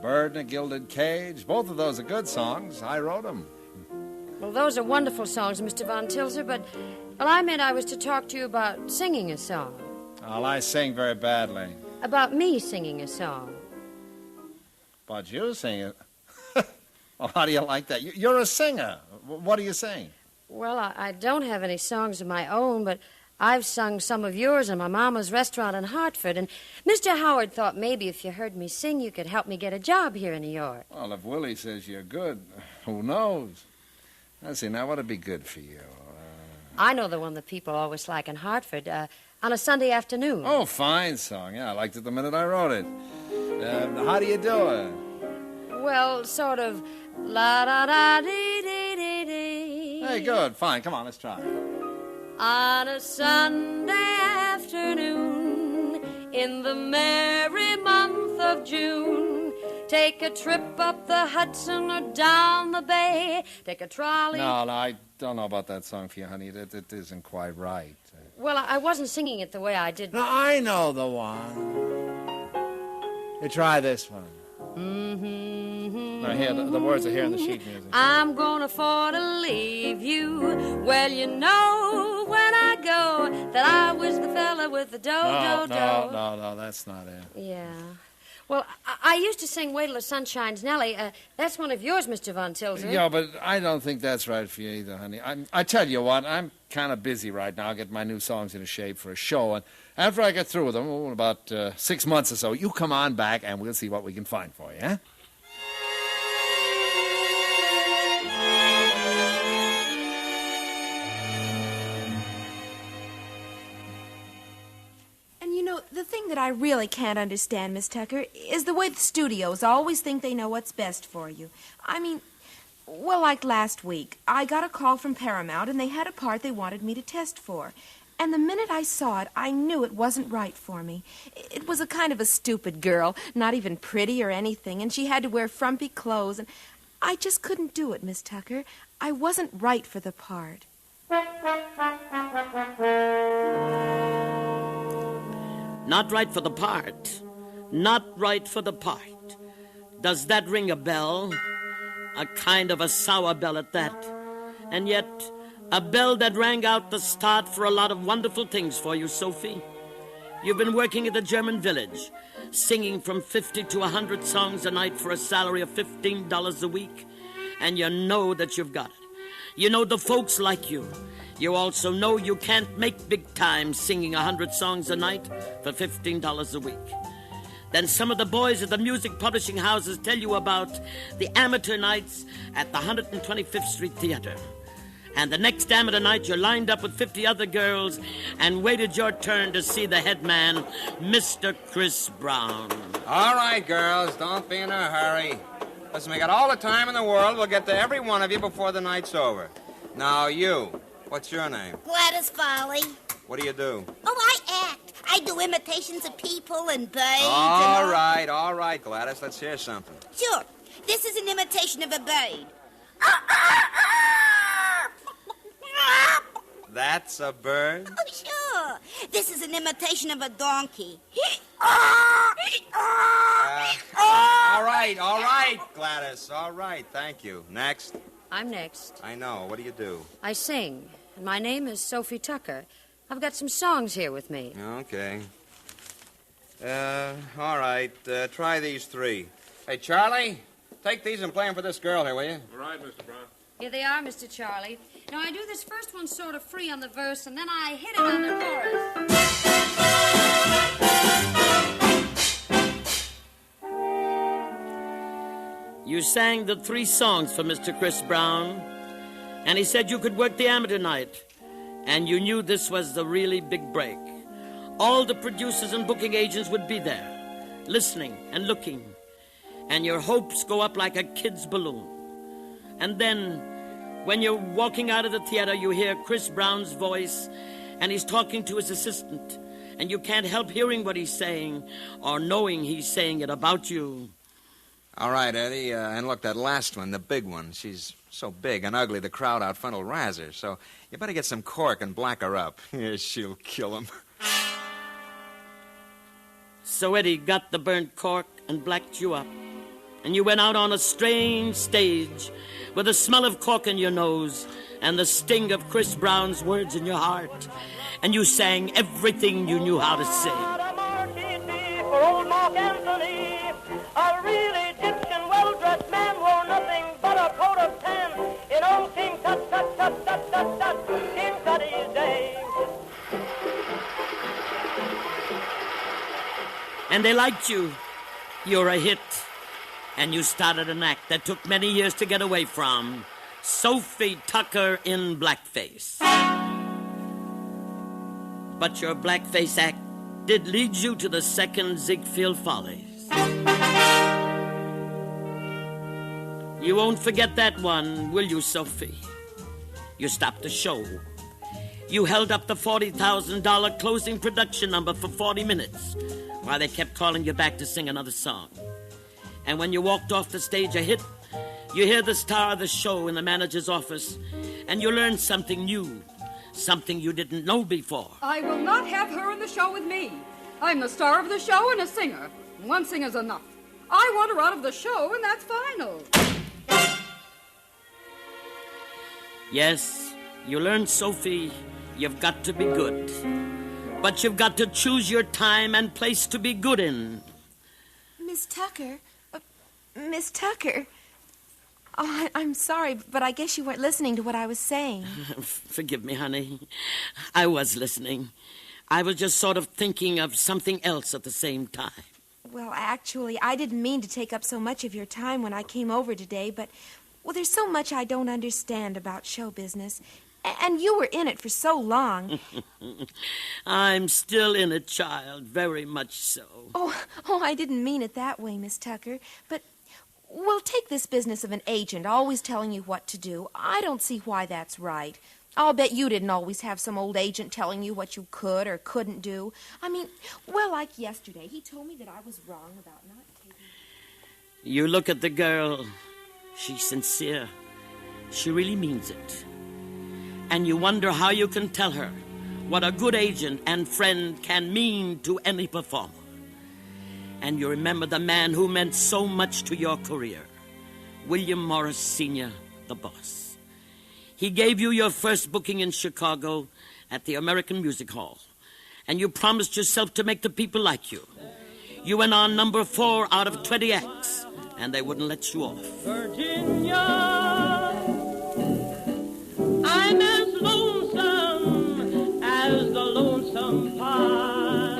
Bird in a Gilded Cage? Both of those are good songs. I wrote them. Well, those are wonderful songs, Mr. Von Tilzer, but, well, I meant I was to talk to you about singing a song. Well, I sing very badly. About me singing a song. About you singing? Well, how do you like that? You're a singer. What do you sing? Well, I don't have any songs of my own, but I've sung some of yours in my mama's restaurant in Hartford, and Mr. Howard thought maybe if you heard me sing, you could help me get a job here in New York. Well, if Willie says you're good, who knows? I see, now what'd be good for you? I know the one that people always like in Hartford, on a Sunday afternoon. Oh, fine song. Yeah, I liked it the minute I wrote it. How do you do it? Well, sort of la-da-da-dee-dee-dee-dee. Hey, good. Fine. Come on, let's try. On a Sunday afternoon, in the merry month of June, take a trip up the Hudson or down the bay, take a trolley... No, I don't know about that song for you, honey. It isn't quite right. Well, I wasn't singing it the way I did... No, I know the one. You try this one. Mm-hmm. Now, here, the words are here in the sheet music. I'm gonna afford to leave you. Well, you know when I go that I was the fella with the dough. No, that's not it. Yeah. Well, I used to sing Wait Till the Sun Shines, Nellie. That's one of yours, Mr. Von Tilzer. Yeah, but I don't think that's right for you either, honey. I tell you what, I'm kind of busy right now getting my new songs into shape for a show. And after I get through with them, in about 6 months or so, you come on back and we'll see what we can find for you, huh? The thing that I really can't understand, Miss Tucker, is the way the studios always think they know what's best for you. I mean, well, like last week, I got a call from Paramount, and they had a part they wanted me to test for. And the minute I saw it, I knew it wasn't right for me. It was a kind of a stupid girl, not even pretty or anything, and she had to wear frumpy clothes, and I just couldn't do it, Miss Tucker. I wasn't right for the part. Not right for the part. Not right for the part. Does that ring a bell? A kind of a sour bell at that. And yet, a bell that rang out the start for a lot of wonderful things for you, Sophie. You've been working at the German village, singing from 50 to 100 songs a night for a salary of $15 a week. And you know that you've got it. You know the folks like you. You also know you can't make big time singing 100 songs a night for $15 a week. Then some of the boys at the music publishing houses tell you about the amateur nights at the 125th Street Theater. And the next amateur night, you're lined up with 50 other girls and waited your turn to see the head man, Mr. Chris Brown. All right, girls, don't be in a hurry. Listen, we got all the time in the world. We'll get to every one of you before the night's over. Now, you, what's your name? Gladys Folly. What do you do? Oh, I act. I do imitations of people and birds. All right, Gladys. Let's hear something. Sure. This is an imitation of a bird. That's a bird? Oh, sure. This is an imitation of a donkey. All right, Gladys. All right, thank you. Next. I'm next. I know. What do you do? I sing. And my name is Sophie Tucker. I've got some songs here with me. Okay. All right. Try these three. Hey, Charlie, take these and play them for this girl here, will you? All right, Mr. Brown. Here they are, Mr. Charlie. Now, I do this first one sort of free on the verse, and then I hit it on the chorus. You sang the 3 songs for Mr. Chris Brown, and he said you could work the amateur night, and you knew this was the really big break. All the producers and booking agents would be there, listening and looking, and your hopes go up like a kid's balloon. And then, when you're walking out of the theater, you hear Chris Brown's voice, and he's talking to his assistant, and you can't help hearing what he's saying or knowing he's saying it about you. All right, Eddie, and look, that last one, the big one, she's so big and ugly the crowd out front will razz her, so you better get some cork and black her up. She'll kill him. So Eddie got the burnt cork and blacked you up, and you went out on a strange stage with the smell of cork in your nose and the sting of Chris Brown's words in your heart, and you sang everything you knew how to sing. For old Mark Anthony, a real Egyptian well-dressed man wore nothing but a coat of tan in old King Tut, King Tutty's day. And they liked you. You're a hit. And you started an act that took many years to get away from. Sophie Tucker in blackface. But your blackface act did lead you to the second Ziegfeld Follies. You won't forget that one, will you, Sophie? You stopped the show. You held up the $40,000 closing production number for 40 minutes while they kept calling you back to sing another song. And when you walked off the stage a hit, you hear the star of the show in the manager's office, and you learn something new, something you didn't know before. I will not have her in the show with me. I'm the star of the show and a singer. One singer's enough. I want her out of the show, and that's final. Yes, you learn, Sophie, you've got to be good. But you've got to choose your time and place to be good in. Miss Tucker. Miss Tucker. Oh, I'm sorry, but I guess you weren't listening to what I was saying. Forgive me, honey. I was listening. I was just sort of thinking of something else at the same time. Well, actually, I didn't mean to take up so much of your time when I came over today, but, well, there's so much I don't understand about show business. And you were in it for so long. I'm still in it, child, very much so. Oh, I didn't mean it that way, Miss Tucker. But, well, take this business of an agent always telling you what to do. I don't see why that's right. I'll bet you didn't always have some old agent telling you what you could or couldn't do. I mean, well, like yesterday, he told me that I was wrong about not taking... You look at the girl. She's sincere. She really means it. And you wonder how you can tell her what a good agent and friend can mean to any performer. And you remember the man who meant so much to your career, William Morris Sr., the boss. He gave you your first booking in Chicago at the American Music Hall, and you promised yourself to make the people like you. You went on number 4 out of 20 acts, and they wouldn't let you off. Virginia, I'm as lonesome as the lonesome pine.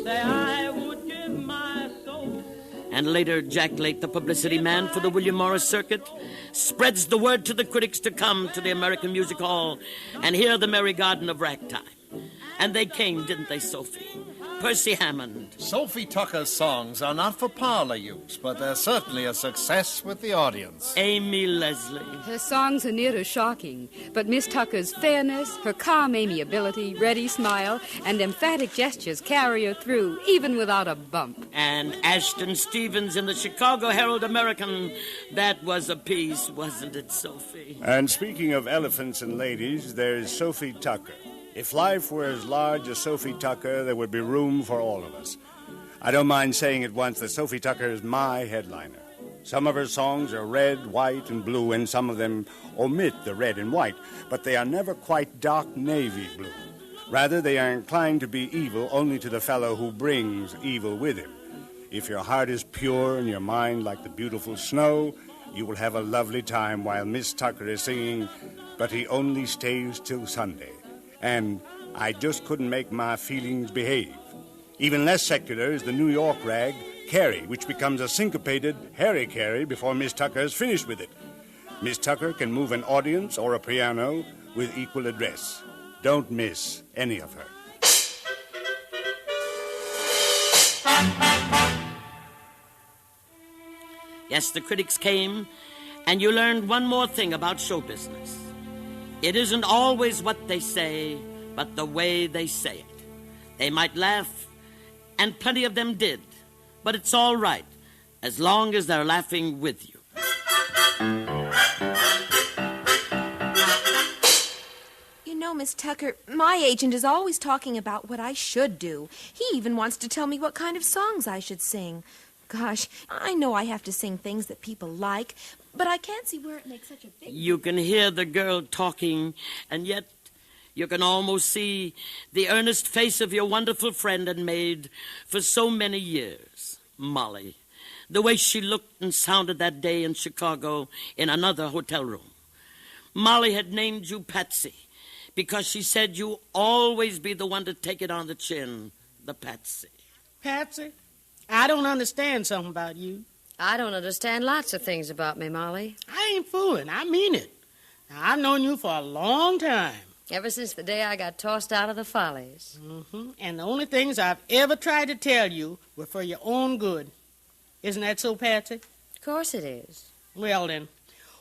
Say I would give my soul. And later, Jack Lake, the publicity man for the William Morris circuit, spreads the word to the critics to come to the American Music Hall and hear the Merry Garden of Ragtime. And they came, didn't they, Sophie? Percy Hammond. Sophie Tucker's songs are not for parlor use, but they're certainly a success with the audience. Amy Leslie. Her songs are near to shocking, but Miss Tucker's fairness, her calm amiability, ready smile, and emphatic gestures carry her through, even without a bump. And Ashton Stevens in the Chicago Herald-American. That was a piece, wasn't it, Sophie? And speaking of elephants and ladies, there's Sophie Tucker. If life were as large as Sophie Tucker, there would be room for all of us. I don't mind saying at once that Sophie Tucker is my headliner. Some of her songs are red, white, and blue, and some of them omit the red and white, but they are never quite dark navy blue. Rather, they are inclined to be evil only to the fellow who brings evil with him. If your heart is pure and your mind like the beautiful snow, you will have a lovely time while Miss Tucker is singing, "But He Only Stays Till Sunday." And I just couldn't make my feelings behave. Even less secular is the New York rag, Carrie, which becomes a syncopated Harry Carey before Miss Tucker is finished with it. Miss Tucker can move an audience or a piano with equal address. Don't miss any of her. Yes, the critics came, and you learned one more thing about show business. It isn't always what they say, but the way they say it. They might laugh, and plenty of them did, but it's all right, as long as they're laughing with you. You know, Miss Tucker, my agent is always talking about what I should do. He even wants to tell me what kind of songs I should sing. Gosh, I know I have to sing things that people like, but I can't see where it makes such a big... You can hear the girl talking, and yet you can almost see the earnest face of your wonderful friend and maid for so many years, Molly. The way she looked and sounded that day in Chicago in another hotel room. Molly had named you Patsy because she said you always be the one to take it on the chin, the Patsy. Patsy, I don't understand something about you. I don't understand lots of things about me, Molly. I ain't fooling. I mean it. Now, I've known you for a long time. Ever since the day I got tossed out of the Follies. Mm-hmm. And the only things I've ever tried to tell you were for your own good. Isn't that so, Patsy? Of course it is. Well, then,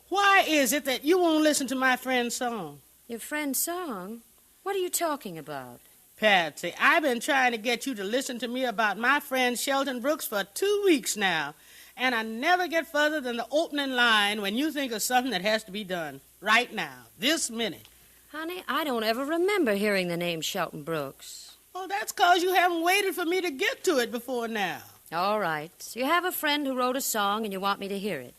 why is it that you won't listen to my friend's song? Your friend's song? What are you talking about? Patsy, I've been trying to get you to listen to me about my friend Shelton Brooks for 2 weeks now. And I never get further than the opening line when you think of something that has to be done. Right now. This minute. Honey, I don't ever remember hearing the name Shelton Brooks. Oh, that's 'cause you haven't waited for me to get to it before now. All right. So you have a friend who wrote a song and you want me to hear it.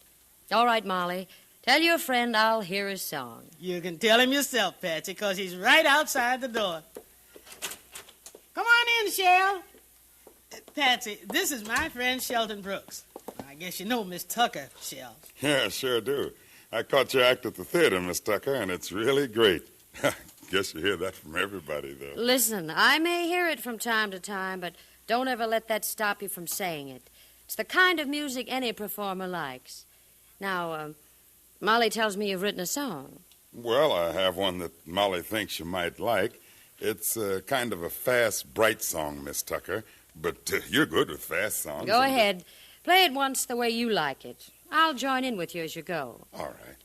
All right, Molly. Tell your friend I'll hear his song. You can tell him yourself, Patsy, 'cause he's right outside the door. Come on in, Shell. Patsy, this is my friend Sheldon Brooks. I guess you know Miss Tucker, Shell. Yeah, sure do. I caught your act at the theater, Miss Tucker, and it's really great. Guess you hear that from everybody, though. Listen, I may hear it from time to time, but don't ever let that stop you from saying it. It's the kind of music any performer likes. Now, Molly tells me you've written a song. Well, I have one that Molly thinks you might like. It's kind of a fast, bright song, Miss Tucker. But you're good with fast songs. Go ahead. Play it once the way you like it. I'll join in with you as you go. All right.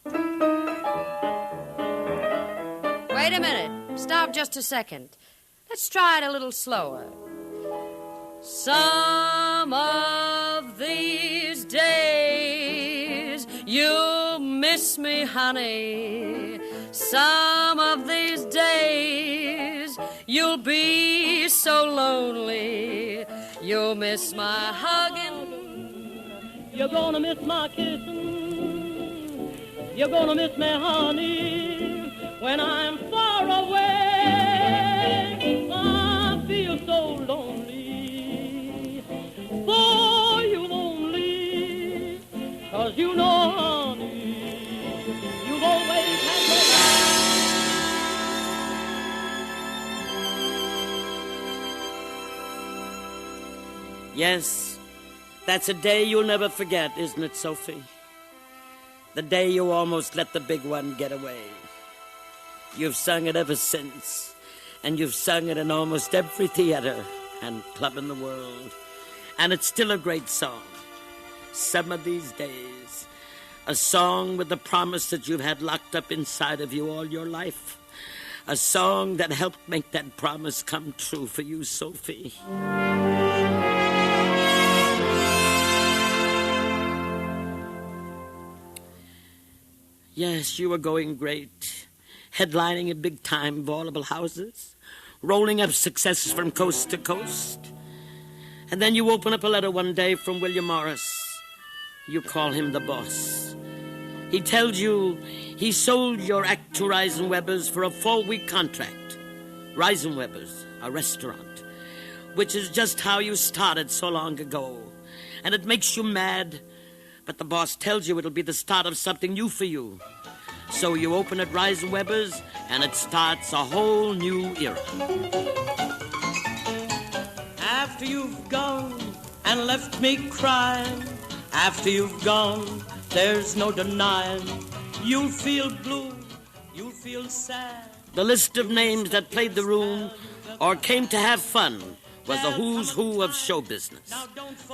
Wait a minute. Stop just a second. Let's try it a little slower. Some of these days you'll miss me, honey. Some of these days you'll be so lonely. You'll miss my hugging. You're gonna miss my kissing. You're gonna miss me, honey, when I'm far away. I feel so lonely for you only, 'cause you know, honey, you've always had your Yes, that's a day you'll never forget, isn't it, Sophie? The day you almost let the big one get away. You've sung it ever since, and you've sung it in almost every theater and club in the world. And it's still a great song. Some of these days, a song with the promise that you've had locked up inside of you all your life. A song that helped make that promise come true for you, Sophie. Yes, you were going great, headlining in big-time vaultable houses, rolling up successes from coast to coast. And then you open up a letter one day from William Morris. You call him the boss. He tells you he sold your act to Reisenweber's for a 4-week contract. Reisenweber's, a restaurant, which is just how you started so long ago. And it makes you mad. But the boss tells you it'll be the start of something new for you. So you open at Reisenweber's, and it starts a whole new era. After you've gone and left me crying, after you've gone, there's no denying. You'll feel blue, you'll feel sad. The list of names that played the room or came to have fun was the who's who of show business.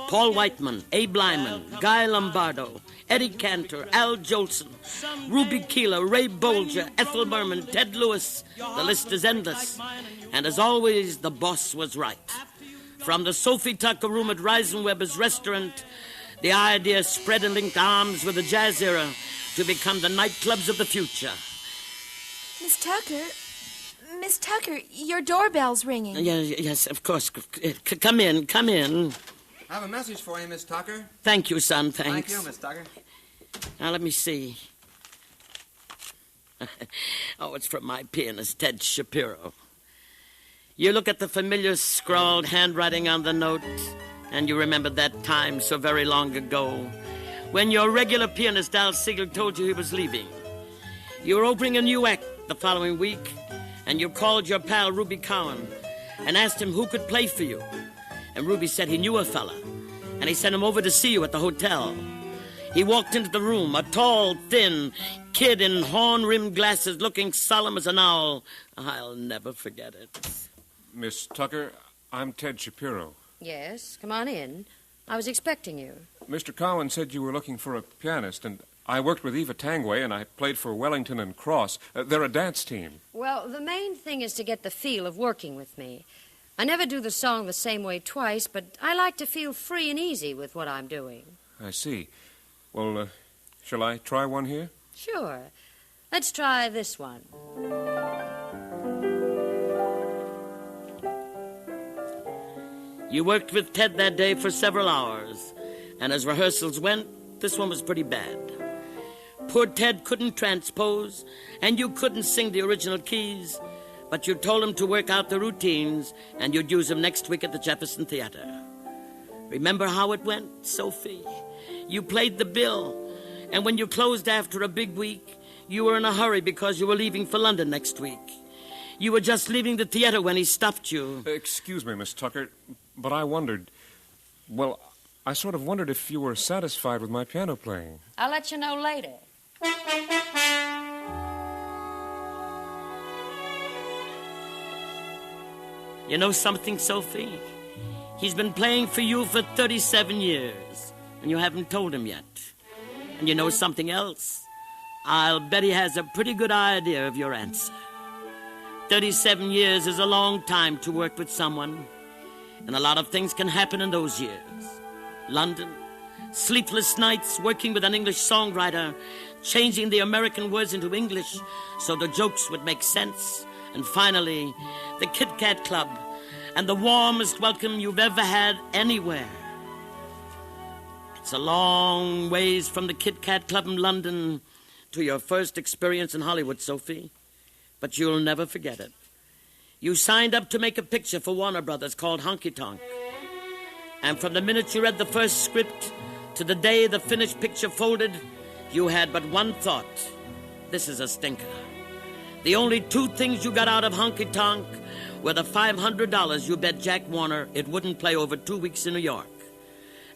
Paul Whiteman, Abe Lyman, Guy Lombardo, Eddie Cantor, Al Jolson, Ruby Keeler, Ray Bolger, Ethel Merman, Ted Lewis. The list is endless. And as always, the boss was right. From the Sophie Tucker room at Reisenweber's restaurant, the idea spread and linked arms with the jazz era to become the nightclubs of the future. Miss Tucker, your doorbell's ringing. Yes, of course. Come in. I have a message for you, Miss Tucker. Thank you, son, thanks. Thank you, Miss Tucker. Now, let me see. Oh, it's from my pianist, Ted Shapiro. You look at the familiar scrawled handwriting on the note, and you remember that time so very long ago when your regular pianist, Al Siegel, told you he was leaving. You were opening a new act the following week, and you called your pal Ruby Cowan and asked him who could play for you. And Ruby said he knew a fella, and he sent him over to see you at the hotel. He walked into the room, a tall, thin kid in horn-rimmed glasses, looking solemn as an owl. I'll never forget it. Miss Tucker, I'm Ted Shapiro. Yes, come on in. I was expecting you. Mr. Cowan said you were looking for a pianist, and I worked with Eva Tangway, and I played for Wellington and Cross. They're a dance team. Well, the main thing is to get the feel of working with me. I never do the song the same way twice, but I like to feel free and easy with what I'm doing. I see. Well, shall I try one here? Sure. Let's try this one. You worked with Ted that day for several hours, and as rehearsals went, this one was pretty bad. Poor Ted couldn't transpose, and you couldn't sing the original keys, but you told him to work out the routines, and you'd use them next week at the Jefferson Theater. Remember how it went, Sophie? You played the bill, and when you closed after a big week, you were in a hurry because you were leaving for London next week. You were just leaving the theater when he stopped you. Excuse me, Miss Tucker, but I wondered... Well, I sort of wondered if you were satisfied with my piano playing. I'll let you know later. You know something, Sophie? He's been playing for you for 37 years, and you haven't told him yet. And you know something else? I'll bet he has a pretty good idea of your answer. 37 years is a long time to work with someone, and a lot of things can happen in those years. London, sleepless nights working with an English songwriter, changing the American words into English so the jokes would make sense, and finally, the Kit Kat Club, and the warmest welcome you've ever had anywhere. It's a long ways from the Kit Kat Club in London to your first experience in Hollywood, Sophie, but you'll never forget it. You signed up to make a picture for Warner Brothers called Honky Tonk, and from the minute you read the first script to the day the finished picture folded, you had but one thought: this is a stinker. The only two things you got out of Honky Tonk were the $500 you bet Jack Warner it wouldn't play over 2 weeks in New York,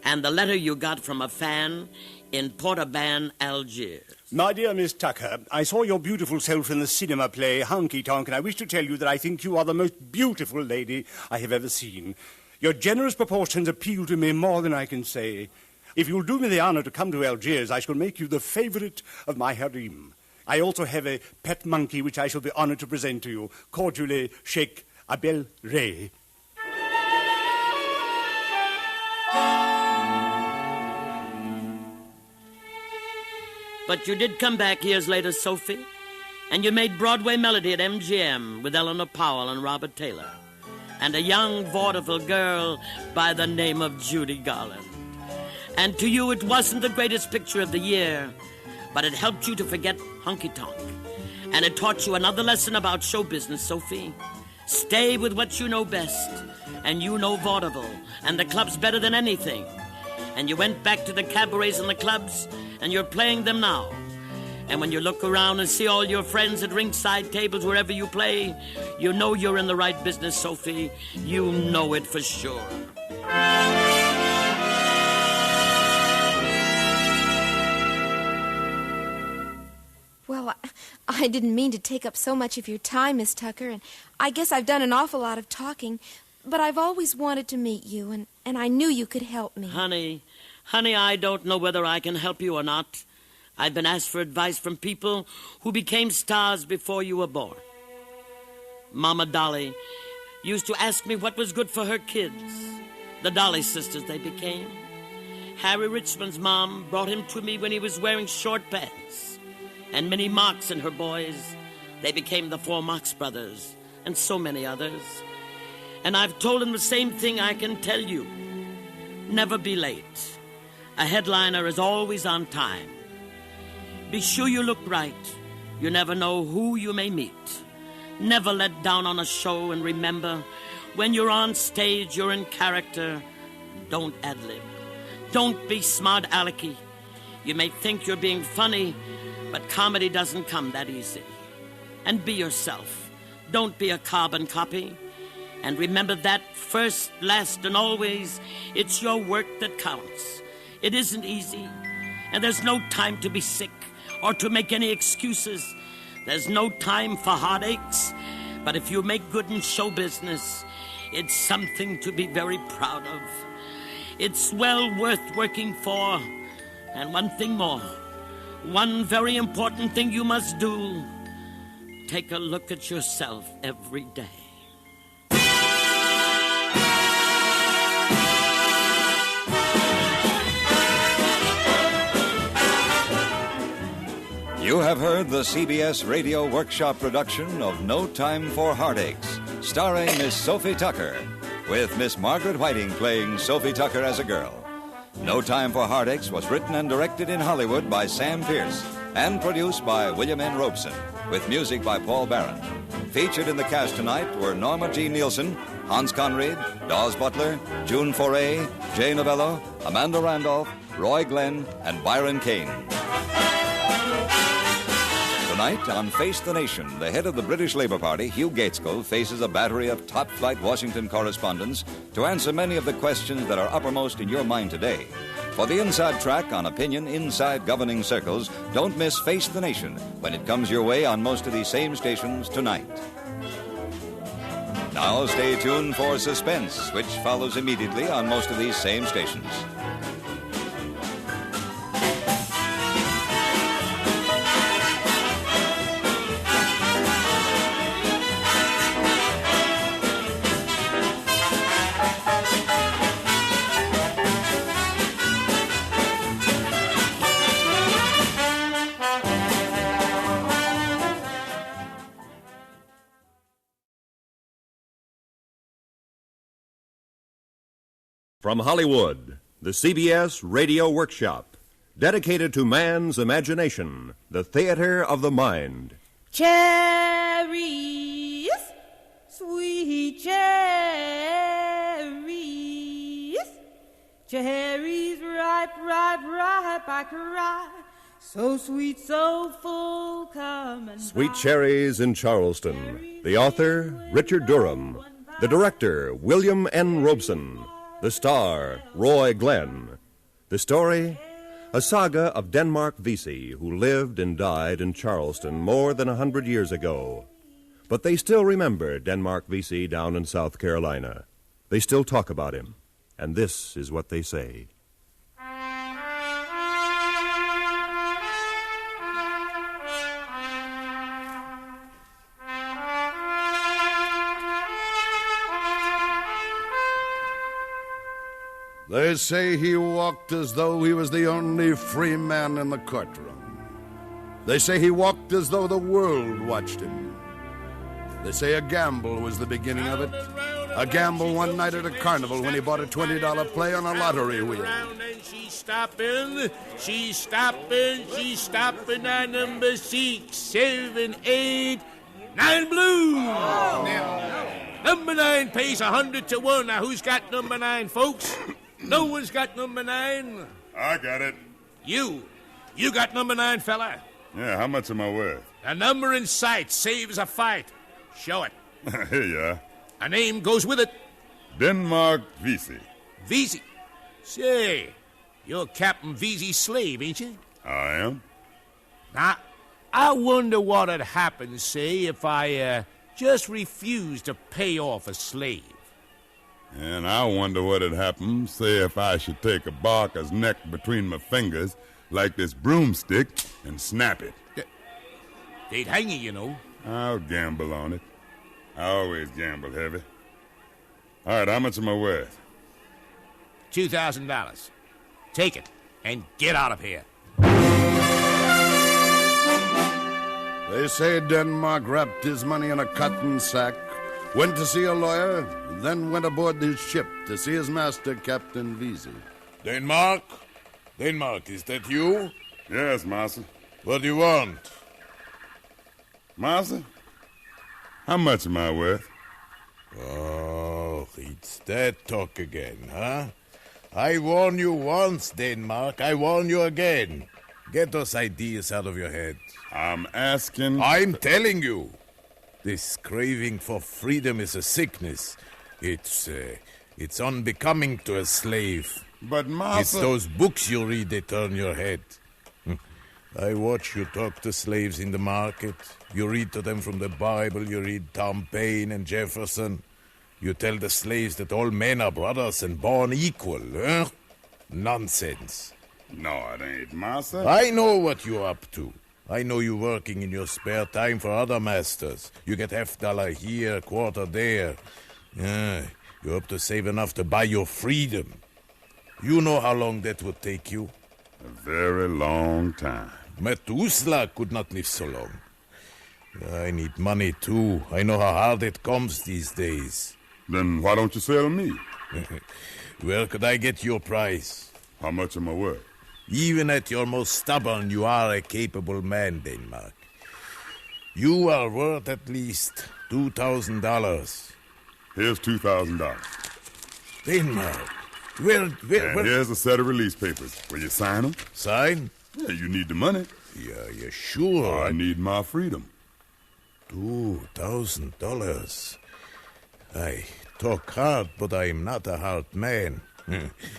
and the letter you got from a fan in Portaban, Algiers. My dear Miss Tucker, I saw your beautiful self in the cinema play Honky Tonk, and I wish to tell you that I think you are the most beautiful lady I have ever seen. Your generous proportions appeal to me more than I can say. If you'll do me the honor to come to Algiers, I shall make you the favorite of my harem. I also have a pet monkey which I shall be honored to present to you. Cordially, Sheikh Abel Rey. But you did come back years later, Sophie, and you made Broadway Melody at MGM with Eleanor Powell and Robert Taylor, and a young vaudeville girl by the name of Judy Garland. And to you, it wasn't the greatest picture of the year, but it helped you to forget Honky Tonk. And it taught you another lesson about show business, Sophie. Stay with what you know best, and you know vaudeville, and the clubs better than anything. And you went back to the cabarets and the clubs, and you're playing them now. And when you look around and see all your friends at ringside tables wherever you play, you know you're in the right business, Sophie. You know it for sure. Well, I didn't mean to take up so much of your time, Miss Tucker, and I guess I've done an awful lot of talking, but I've always wanted to meet you, and I knew you could help me. Honey, I don't know whether I can help you or not. I've been asked for advice from people who became stars before you were born. Mama Dolly used to ask me what was good for her kids. The Dolly sisters they became. Harry Richmond's mom brought him to me when he was wearing short pants. And Minnie Marks and her boys, they became the four Marx brothers, and so many others. And I've told them the same thing I can tell you. Never be late. A headliner is always on time. Be sure you look right. You never know who you may meet. Never let down on a show, and remember, when you're on stage, you're in character. Don't ad-lib. Don't be smart alecky. You may think you're being funny, but comedy doesn't come that easy. And be yourself. Don't be a carbon copy. And remember that first, last, and always, it's your work that counts. It isn't easy, and there's no time to be sick or to make any excuses. There's no time for heartaches. But if you make good in show business, it's something to be very proud of. It's well worth working for. And one thing more, one very important thing you must do: take a look at yourself every day. You have heard the CBS Radio Workshop production of No Time for Heartaches, starring Miss Sophie Tucker, with Miss Margaret Whiting playing Sophie Tucker as a girl. No Time for Heartaches was written and directed in Hollywood by Sam Pierce and produced by William N. Robeson, with music by Paul Barron. Featured in the cast tonight were Norma Jean Nielsen, Hans Conried, Dawes Butler, June Foray, Jay Novello, Amanda Randolph, Roy Glenn, and Byron Kane. Tonight on Face the Nation, the head of the British Labour Party, Hugh Gaitskell, faces a battery of top-flight Washington correspondents to answer many of the questions that are uppermost in your mind today. For the inside track on opinion inside governing circles, don't miss Face the Nation when it comes your way on most of these same stations tonight. Now stay tuned for Suspense, which follows immediately on most of these same stations. From Hollywood, the CBS Radio Workshop, dedicated to man's imagination, the theater of the mind. Cherries, sweet cherries, cherries ripe, ripe, ripe, I cry, so sweet, so full, come and Sweet Cherries in Charleston. The author, Richard Durham. The director, William N. Robeson. The star, Roy Glenn. The story, a saga of Denmark Vesey, who lived and died in Charleston more than 100 years ago. But they still remember Denmark Vesey down in South Carolina. They still talk about him, and this is what they say. They say he walked as though he was the only free man in the courtroom. They say he walked as though the world watched him. They say a gamble was the beginning of it. A gamble one night at a carnival when he bought a $20 play on a lottery wheel. She's stopping on number 6, 7, 8, 9 blue. Number 9 pays 100 to 1. Now, who's got number 9, folks? No one's got number 9. I got it. You got number 9, fella. Yeah, how much am I worth? A number in sight saves a fight. Show it. Here you are. A name goes with it. Denmark Vesey. Vesey? Say, you're Captain Vesey's slave, ain't you? I am. Now, I wonder what'd happen, say, if I just refused to pay off a slave. And I wonder what'd happen, say, if I should take a barker's neck between my fingers like this broomstick and snap it. They'd hang you, know. I'll gamble on it. I always gamble heavy. All right, how much am I worth? $2,000. Take it and get out of here. They say Denmark wrapped his money in a cotton sack, went to see a lawyer, then went aboard his ship to see his master, Captain Vesey. Denmark? Denmark, is that you? Yes, master. What do you want? Master, how much am I worth? Oh, it's that talk again, huh? I warn you once, Denmark. I warn you again. Get those ideas out of your head. I'm asking... I'm telling you. This craving for freedom is a sickness. It's unbecoming to a slave. But, master... It's those books you read that turn your head. I watch you talk to slaves in the market. You read to them from the Bible. You read Tom Paine and Jefferson. You tell the slaves that all men are brothers and born equal, huh? Nonsense. No, it ain't, master. I know what you're up to. I know you working in your spare time for other masters. You get $50 here, $quarter there. You hope to save enough to buy your freedom. You know how long that would take you? A very long time. Methuselah could not live so long. I need money, too. I know how hard it comes these days. Then why don't you sell me? Where could I get your price? How much am I worth? Even at your most stubborn, you are a capable man, Denmark. You are worth at least $2,000. Here's $2,000. Denmark. Where? And here's a set of release papers. Will you sign them? Sign? Yeah, you need the money. Yeah, you sure? I need my freedom. $2,000. I talk hard, but I am not a hard man.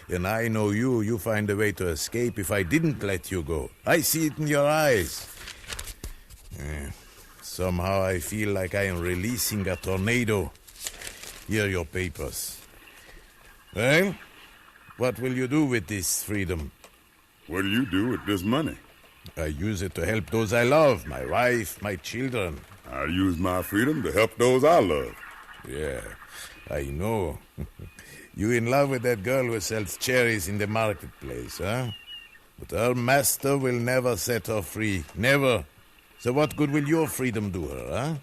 And I know you find a way to escape if I didn't let you go. I see it in your eyes. Somehow I feel like I am releasing a tornado. Here are your papers. Well, what will you do with this freedom? What do you do with this money? I use it to help those I love, my wife, my children. I use my freedom to help those I love. Yeah, I know. You in love with that girl who sells cherries in the marketplace, huh? But her master will never set her free. Never. So what good will your freedom do her, huh?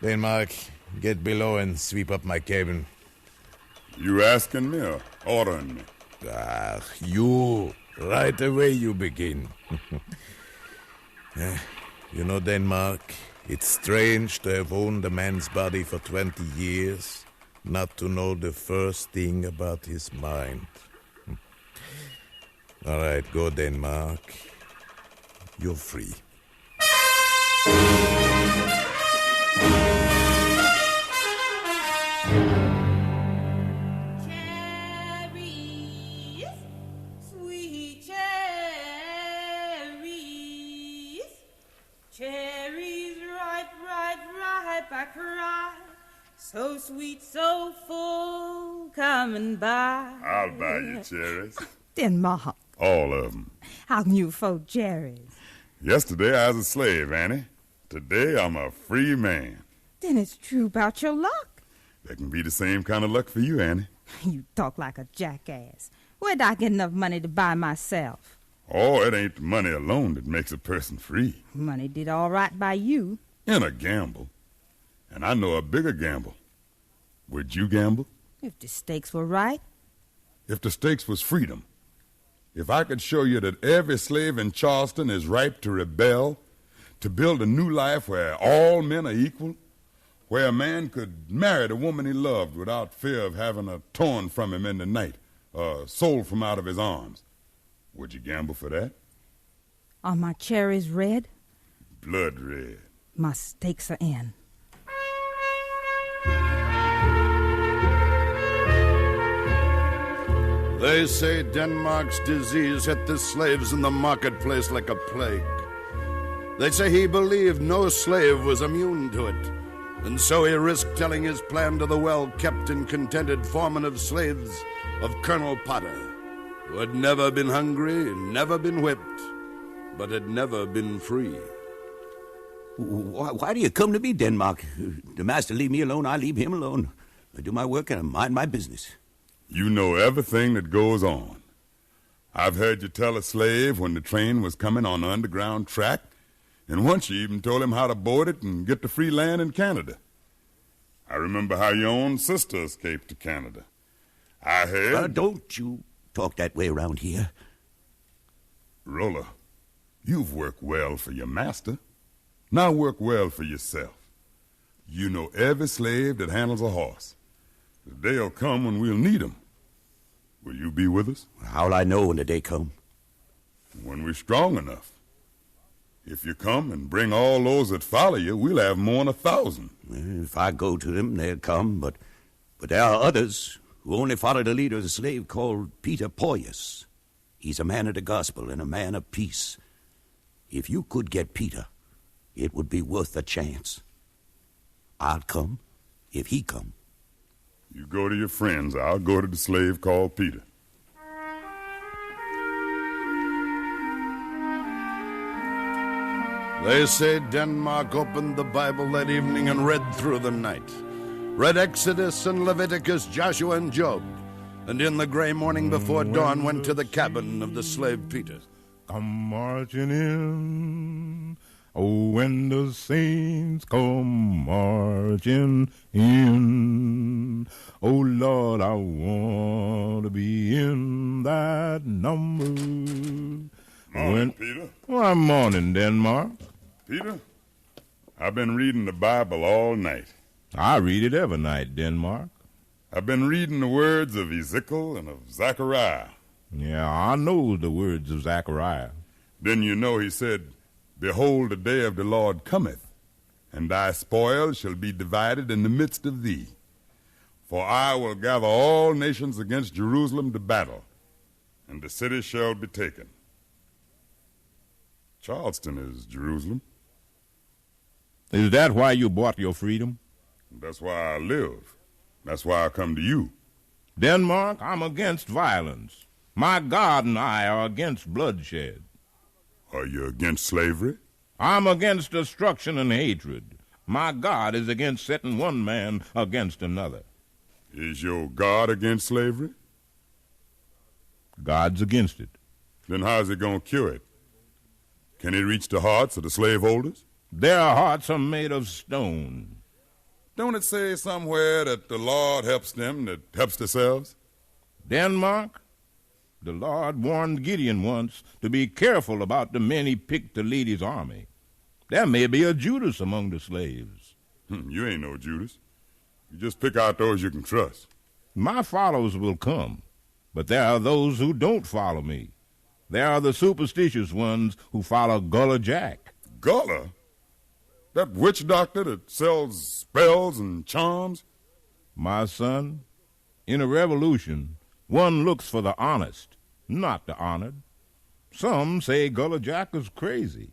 Denmark, get below and sweep up my cabin. You asking me or ordering me? You. Right away you begin. You know, Denmark, it's strange to have owned a man's body for 20 years, not to know the first thing about his mind. All right, go, Denmark. You're free. Cherries, sweet cherries, cherries ripe, ripe, ripe, I cry. So sweet, so full, coming by. I'll buy you cherries. Denmark. All of them. How can you afford cherries? Yesterday I was a slave, Annie. Today I'm a free man. Then it's true about your luck. That can be the same kind of luck for you, Annie. You talk like a jackass. Where'd I get enough money to buy myself? Oh, it ain't the money alone that makes a person free. Money did all right by you. In a gamble. And I know a bigger gamble. Would you gamble? If the stakes were right. If the stakes was freedom. If I could show you that every slave in Charleston is ripe to rebel, to build a new life where all men are equal, where a man could marry the woman he loved without fear of having her torn from him in the night, or sold from out of his arms, would you gamble for that? Are my cherries red? Blood red. My stakes are in. They say Denmark's disease hit the slaves in the marketplace like a plague. They say he believed no slave was immune to it, and so he risked telling his plan to the well-kept and contented foreman of slaves of Colonel Potter, who had never been hungry, never been whipped, but had never been free. Why do you come to me, Denmark? The master leave me alone, I leave him alone. I do my work and I mind my business. You know everything that goes on. I've heard you tell a slave when the train was coming on the underground track, and once you even told him how to board it and get to free land in Canada. I remember how your own sister escaped to Canada. I heard... Don't you talk that way around here. Rolla, you've worked well for your master. Now work well for yourself. You know every slave that handles a horse. The day'll come when we'll need 'em. Will you be with us? How'll I know when the day come? When we're strong enough. If you come and bring all those that follow you, we'll have more than 1,000. If I go to them, they'll come, but there are others who only follow the leader of the slave called Peter Poyas. He's a man of the gospel and a man of peace. If you could get Peter, it would be worth a chance. I'll come if he come. You go to your friends. I'll go to the slave called Peter. They say Denmark opened the Bible that evening and read through the night. Read Exodus and Leviticus, Joshua and Job. And in the gray morning before dawn went to the cabin of the slave Peter. Come marching in. Oh, when the saints come marching in. Oh, Lord, I want to be in that number. Morning, Peter. Why, morning, Denmark. Peter, I've been reading the Bible all night. I read it every night, Denmark. I've been reading the words of Ezekiel and of Zechariah. Yeah, I know the words of Zechariah. Then you know he said, Behold, the day of the Lord cometh, and thy spoil shall be divided in the midst of thee. For I will gather all nations against Jerusalem to battle, and the city shall be taken. Charleston is Jerusalem. Is that why you bought your freedom? That's why I live. That's why I come to you. Denmark, I'm against violence. My God and I are against bloodshed. Are you against slavery? I'm against destruction and hatred. My God is against setting one man against another. Is your God against slavery? God's against it. Then how's he going to cure it? Can he reach the hearts of the slaveholders? Their hearts are made of stone. Don't it say somewhere that the Lord helps them that helps themselves? Denmark, the Lord warned Gideon once to be careful about the men he picked to lead his army. There may be a Judas among the slaves. You ain't no Judas. You just pick out those you can trust. My followers will come, but there are those who don't follow me. There are the superstitious ones who follow Gullah Jack. Gullah? That witch doctor that sells spells and charms? My son, in a revolution, one looks for the honest, not the honored. Some say Gullah Jack is crazy.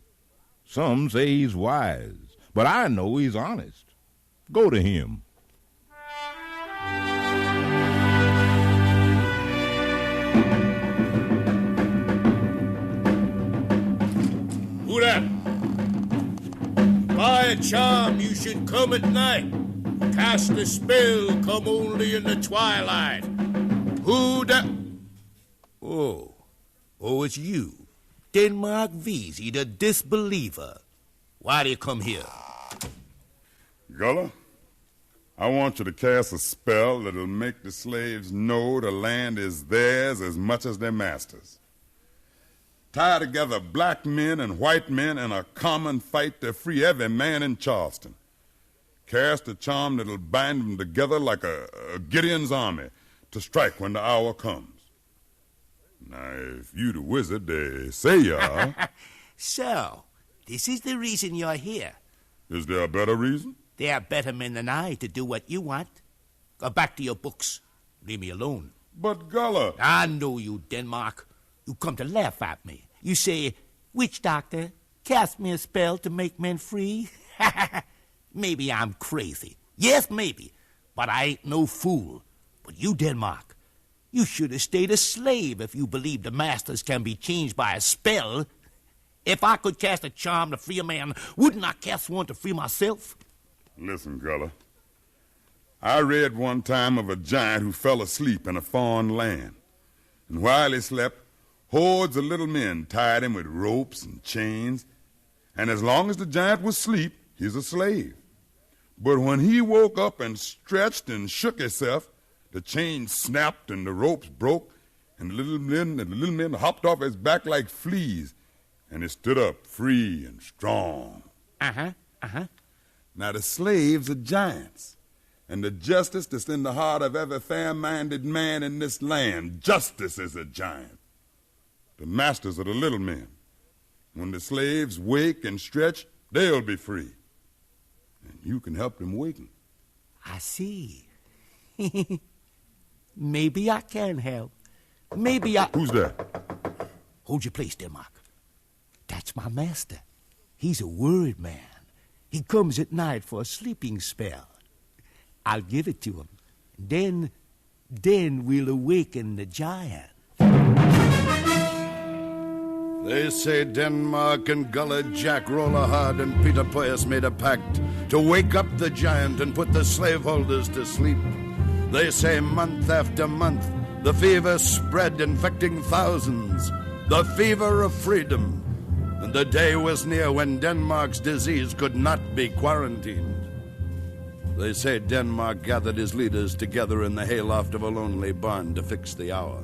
Some say he's wise, but I know he's honest. Go to him. Who that? By a charm you should come at night. Cast a spell, come only in the twilight. Who that? Oh, it's you. Denmark Vesey, the disbeliever. Why do you come here? Gullah, I want you to cast a spell that'll make the slaves know the land is theirs as much as their masters. Tie together black men and white men in a common fight to free every man in Charleston. Cast a charm that'll bind them together like a Gideon's army to strike when the hour comes. Now, if you the wizard they say you are... So, this is the reason you're here. Is there a better reason? There are better men than I to do what you want. Go back to your books. Leave me alone. But Gullah... I know you, Denmark. You come to laugh at me. You say, witch doctor, cast me a spell to make men free? Maybe I'm crazy. Yes, maybe. But I ain't no fool. But you, Denmark, you should have stayed a slave if you believe the masters can be changed by a spell. If I could cast a charm to free a man, wouldn't I cast one to free myself? Listen, Gullah. I read one time of a giant who fell asleep in a foreign land. And while he slept, hordes of little men tied him with ropes and chains. And as long as the giant was asleep, he's a slave. But when he woke up and stretched and shook himself, the chains snapped and the ropes broke, and the little men hopped off his back like fleas, and he stood up free and strong. Now the slaves are giants, and the justice that's in the heart of every fair-minded man in this land, justice is a giant. The masters are the little men. When the slaves wake and stretch, they'll be free. And you can help them waken. I see. Maybe I can help. Maybe I... Who's that? Hold your place, Denmark. That's my master. He's a word man. He comes at night for a sleeping spell. I'll give it to him. Then we'll awaken the giant. They say Denmark and Gullah Jack Rollerhard and Peter Poyas made a pact to wake up the giant and put the slaveholders to sleep. They say month after month the fever spread, infecting thousands, the fever of freedom. And the day was near when Denmark's disease could not be quarantined. They say Denmark gathered his leaders together in the hayloft of a lonely barn to fix the hour.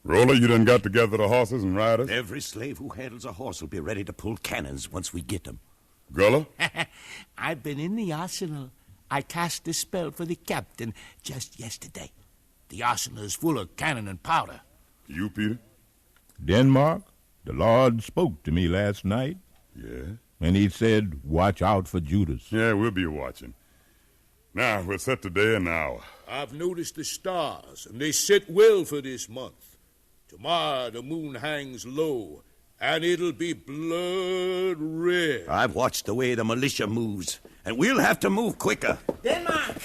Roller, you done got together the horses and riders? Every slave who handles a horse will be ready to pull cannons once we get them. Gullah? I've been in the arsenal. I cast a spell for the captain just yesterday. The arsenal is full of cannon and powder. You, Peter? Denmark, the Lord spoke to me last night. Yeah? And he said, watch out for Judas. Yeah, we'll be watching. Now, we'll set the day and hour. I've noticed the stars, and they sit well for this month. Tomorrow the moon hangs low, and it'll be blood red. I've watched the way the militia moves, and we'll have to move quicker. Denmark!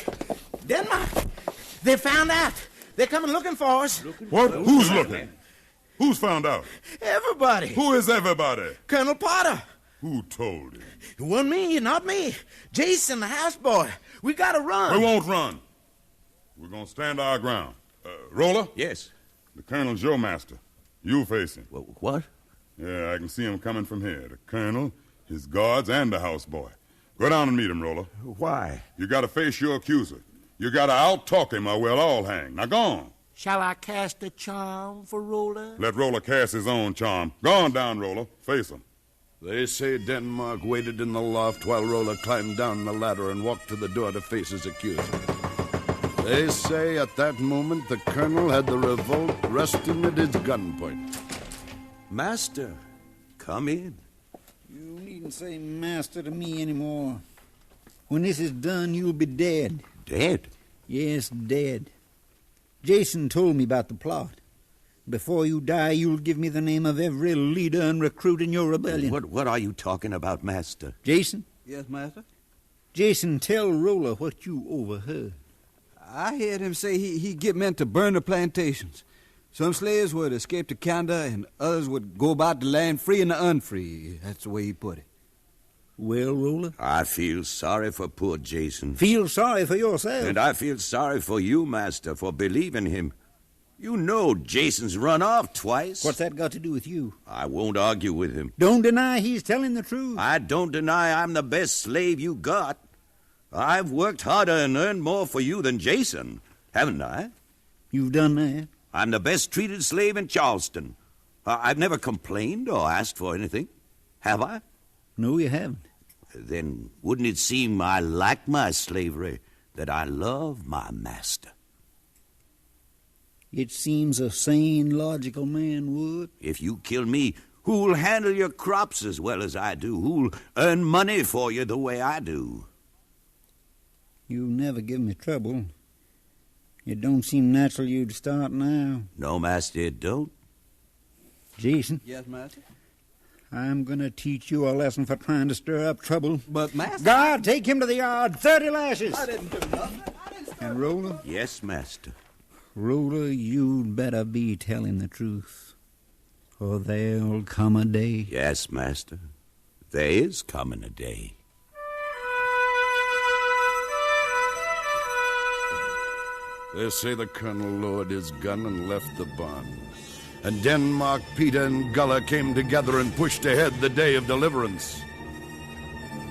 They found out. They're coming looking for us. What? Who's looking? Who's found out? Everybody. Who is everybody? Colonel Potter. Who told him? It wasn't me, not me. Jason, the houseboy. We gotta run. We won't run. We're gonna stand our ground. Roller? Yes? The Colonel's your master. You face him. What? Yeah, I can see him coming from here. The Colonel, his guards, and the houseboy. Go down and meet him, Roller. Why? You gotta face your accuser. You gotta out-talk him or we'll all hang. Now go on. Shall I cast a charm for Roller? Let Roller cast his own charm. Go on down, Roller. Face him. They say Denmark waited in the loft while Roller climbed down the ladder and walked to the door to face his accuser. They say at that moment the Colonel had the revolt resting at his gunpoint. Master, come in. You needn't say master to me anymore. When this is done, you'll be dead. Dead? Yes, dead. Jason told me about the plot. Before you die, you'll give me the name of every leader and recruit in your rebellion. What are you talking about, Master? Jason? Yes, Master? Jason, tell Roller what you overheard. I heard him say he'd get men to burn the plantations. Some slaves would escape to Canada, and others would go about the land free and the unfree. That's the way he put it. Well, Roller? I feel sorry for poor Jason. Feel sorry for yourself. And I feel sorry for you, Master, for believing him. You know Jason's run off twice. What's that got to do with you? I won't argue with him. Don't deny he's telling the truth. I don't deny I'm the best slave you got. I've worked harder and earned more for you than Jason, haven't I? You've done that? I'm the best treated slave in Charleston. I've never complained or asked for anything. Have I? No, you haven't. Then wouldn't it seem I like my slavery, that I love my master? It seems a sane, logical man would. If you kill me, who'll handle your crops as well as I do? Who'll earn money for you the way I do? You never give me trouble. It don't seem natural you'd start now. No, Master, it don't. Jason? Yes, Master? I'm going to teach you a lesson for trying to stir up trouble. But, Master... Guard, take him to the yard. 30 lashes. I didn't do nothing. And Roller? Yes, Master. Roller, you'd better be telling the truth, or there'll come a day. Yes, Master. There is coming a day. They say the Colonel lowered his gun and left the barn. And Denmark, Peter, and Gullah came together and pushed ahead the day of deliverance.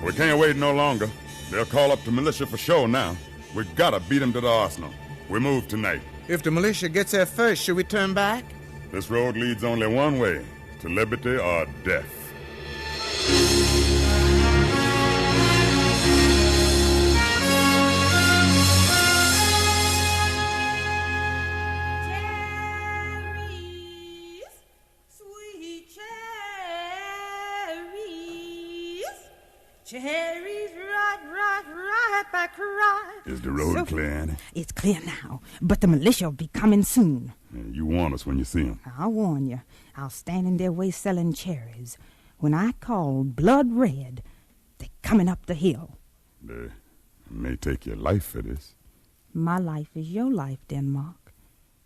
We can't wait no longer. They'll call up the militia for show now. We gotta beat them to the arsenal. We move tonight. If the militia gets there first, should we turn back? This road leads only one way, to liberty or death. Cherries, sweet cherries, cherries, right back right. Is the road clear, Annie? It's clear now, but the militia will be coming soon. Yeah, you warn us when you see them. I'll warn you. I'll stand in their way selling cherries. When I call blood red, they're coming up the hill. They may take your life for this. My life is your life, Denmark.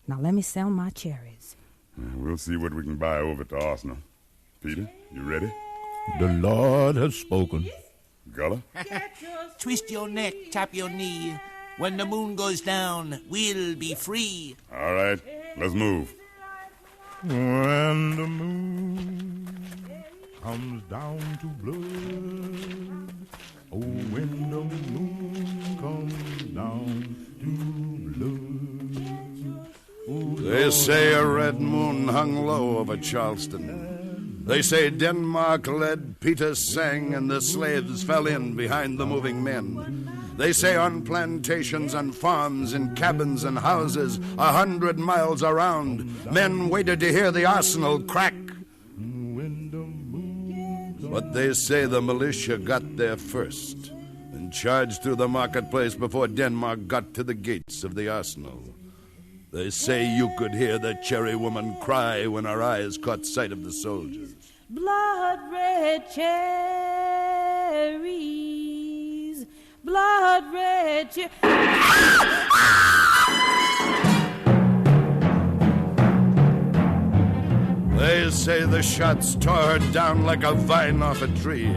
Now let me sell my cherries. We'll see what we can buy over to Arsenal. Peter, you ready? The Lord has spoken. Gullah? Twist your neck, tap your knee. When the moon goes down, we'll be free. All right, let's move. When the moon comes down to blood, oh, when the moon comes down to blood. They say a red moon hung low over Charleston. They say Denmark led, Peter sang, and the slaves fell in behind the moving men. They say on plantations and farms, in cabins and houses 100 miles around, men waited to hear the arsenal crack. But they say the militia got there first and charged through the marketplace before Denmark got to the gates of the arsenal. They say you could hear the cherry woman cry when her eyes caught sight of the soldiers. Blood red cherries, blood red cherries. They say the shots tore her down like a vine off a tree.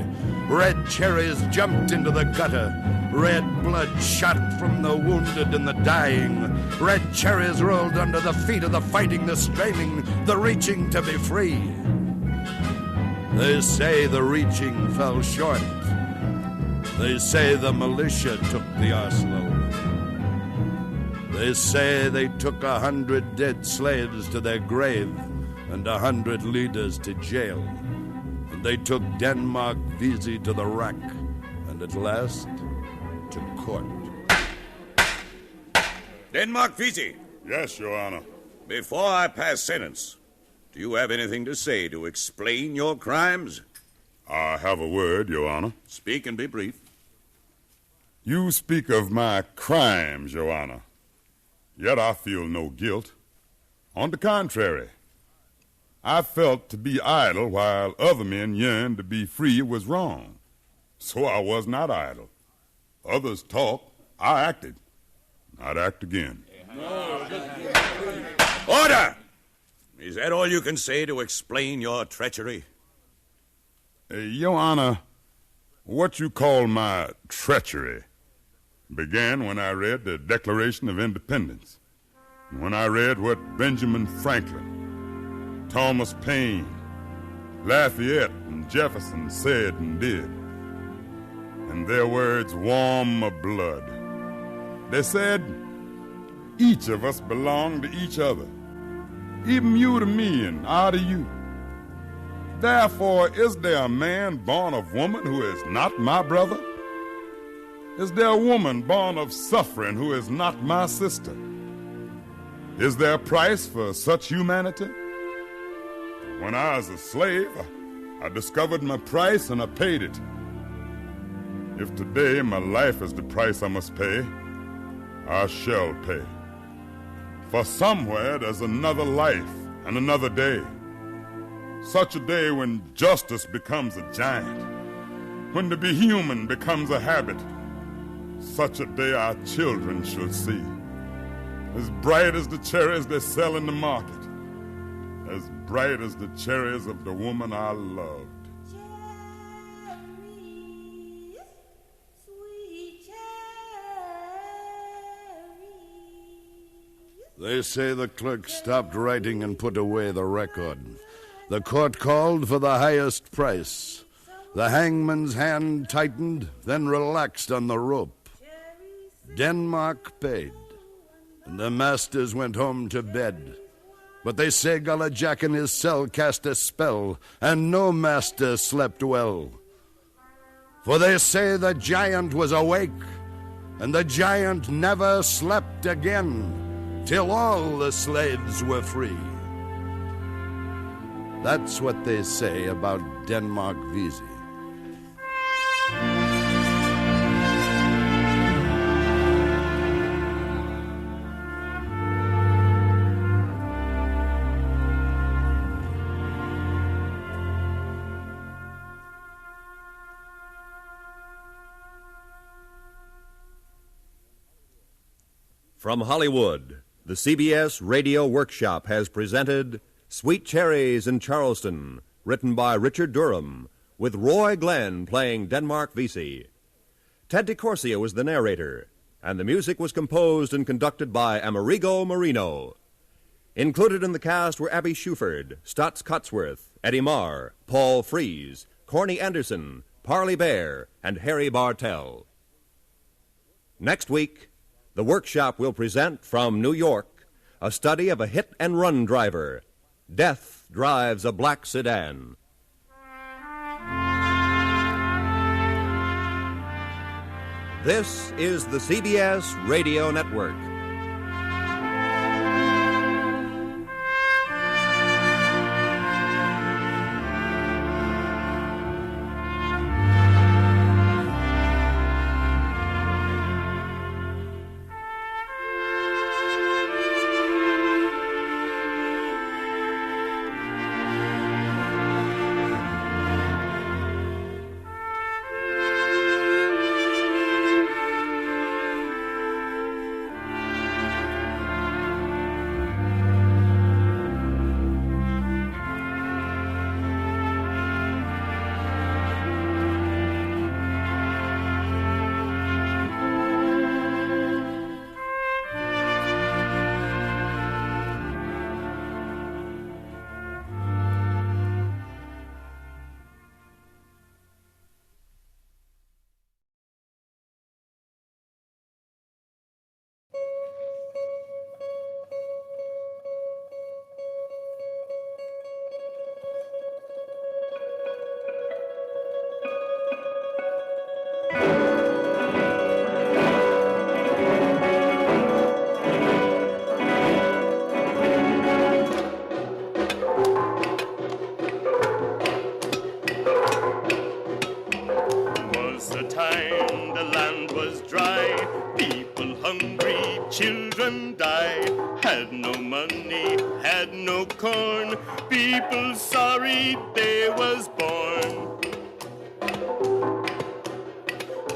Red cherries jumped into the gutter. Red blood shot from the wounded and the dying. Red cherries rolled under the feet of the fighting, the straining, the reaching to be free. They say the reaching fell short. They say the militia took the arsenal. They say they took 100 dead slaves to their grave and 100 leaders to jail. And they took Denmark Vesey to the rack, and at last to court. Denmark Vesey. Yes, Your Honor. Before I pass sentence, do you have anything to say to explain your crimes? I have a word, Your Honor. Speak and be brief. You speak of my crimes, Your Honor. Yet I feel no guilt. On the contrary, I felt to be idle while other men yearned to be free was wrong. So I was not idle. Others talked, I acted. I'd act again. Order! Is that all you can say to explain your treachery? Your Honor, what you call my treachery began when I read the Declaration of Independence, when I read what Benjamin Franklin, Thomas Paine, Lafayette, and Jefferson said and did. And their words warm my blood. They said, each of us belong to each other, even you to me and I to you. Therefore, is there a man born of woman who is not my brother? Is there a woman born of suffering who is not my sister? Is there a price for such humanity? When I was a slave, I discovered my price and I paid it. If today my life is the price I must pay, I shall pay. For somewhere there's another life and another day. Such a day when justice becomes a giant, when to be human becomes a habit. Such a day our children shall see, as bright as the cherries they sell in the market, as bright as the cherries of the woman I loved. They say the clerk stopped writing and put away the record. The court called for the highest price. The hangman's hand tightened, then relaxed on the rope. Denmark paid, and the masters went home to bed. But they say Gullah Jack in his cell cast a spell, and no master slept well. For they say the giant was awake, and the giant never slept again, till all the slaves were free. That's what they say about Denmark Vesey. From Hollywood, the CBS Radio Workshop has presented Sweet Cherries in Charleston, written by Richard Durham, with Roy Glenn playing Denmark Vesey. Ted DeCorsia was the narrator, and the music was composed and conducted by Amerigo Marino. Included in the cast were Abby Shuford, Stotts Cotsworth, Eddie Marr, Paul Frees, Corny Anderson, Parley Bear, and Harry Bartell. Next week, the Workshop will present from New York a study of a hit-and-run driver. Death drives a black sedan. This is the CBS Radio Network. Children died, had no money, had no corn. People sorry they was born.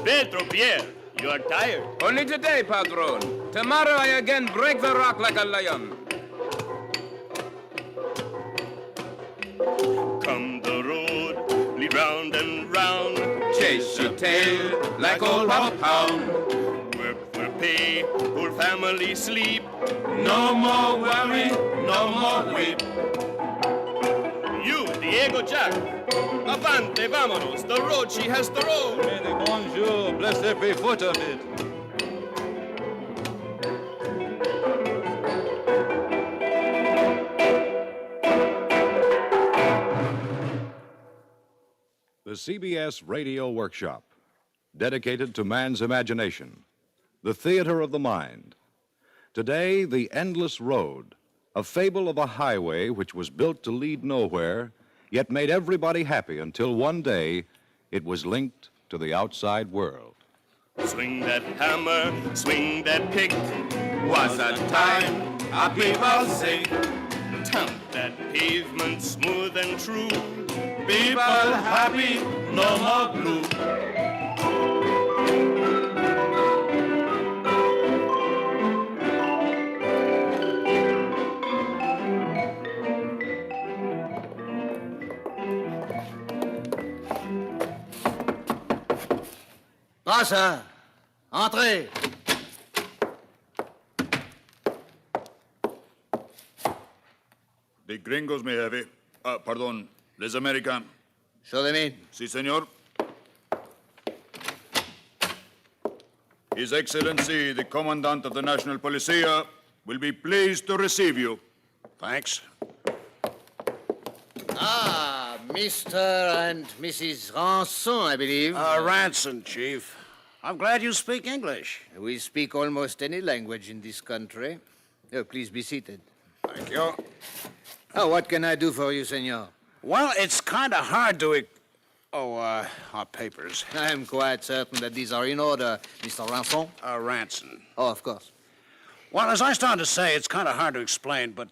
Pedro Pierre, you are tired. Only today, Padron. Tomorrow I again break the rock like a lion. Come the road, lead round and round. Chase your tail like old hound. Work for pay, whole family sleep. No more worry, no more weep. You, Diego Jack, avante, vámonos. The road she has the road. May the bonjour bless every foot of it. The CBS Radio Workshop, dedicated to man's imagination, the theater of the mind. Today, the endless road, a fable of a highway which was built to lead nowhere, yet made everybody happy until one day it was linked to the outside world. Swing that hammer, swing that pick. Was a time our people sing. Tamp that pavement smooth and true. People happy, no more blue. Grâce, entrez. The gringos, mi jefe. Pardon, les American. Show them in. Sí, señor. His Excellency, the Commandant of the National Policia, will be pleased to receive you. Thanks. Ah, Mr. and Mrs. Ranson, I believe. Ranson, Chief. I'm glad you speak English. We speak almost any language in this country. Oh, please be seated. Thank you. Oh, what can I do for you, senor? Well, it's kind of hard to... our papers. I'm quite certain that these are in order, Mr. Ranson. Ranson. Oh, of course. Well, as I started to say, it's kind of hard to explain, but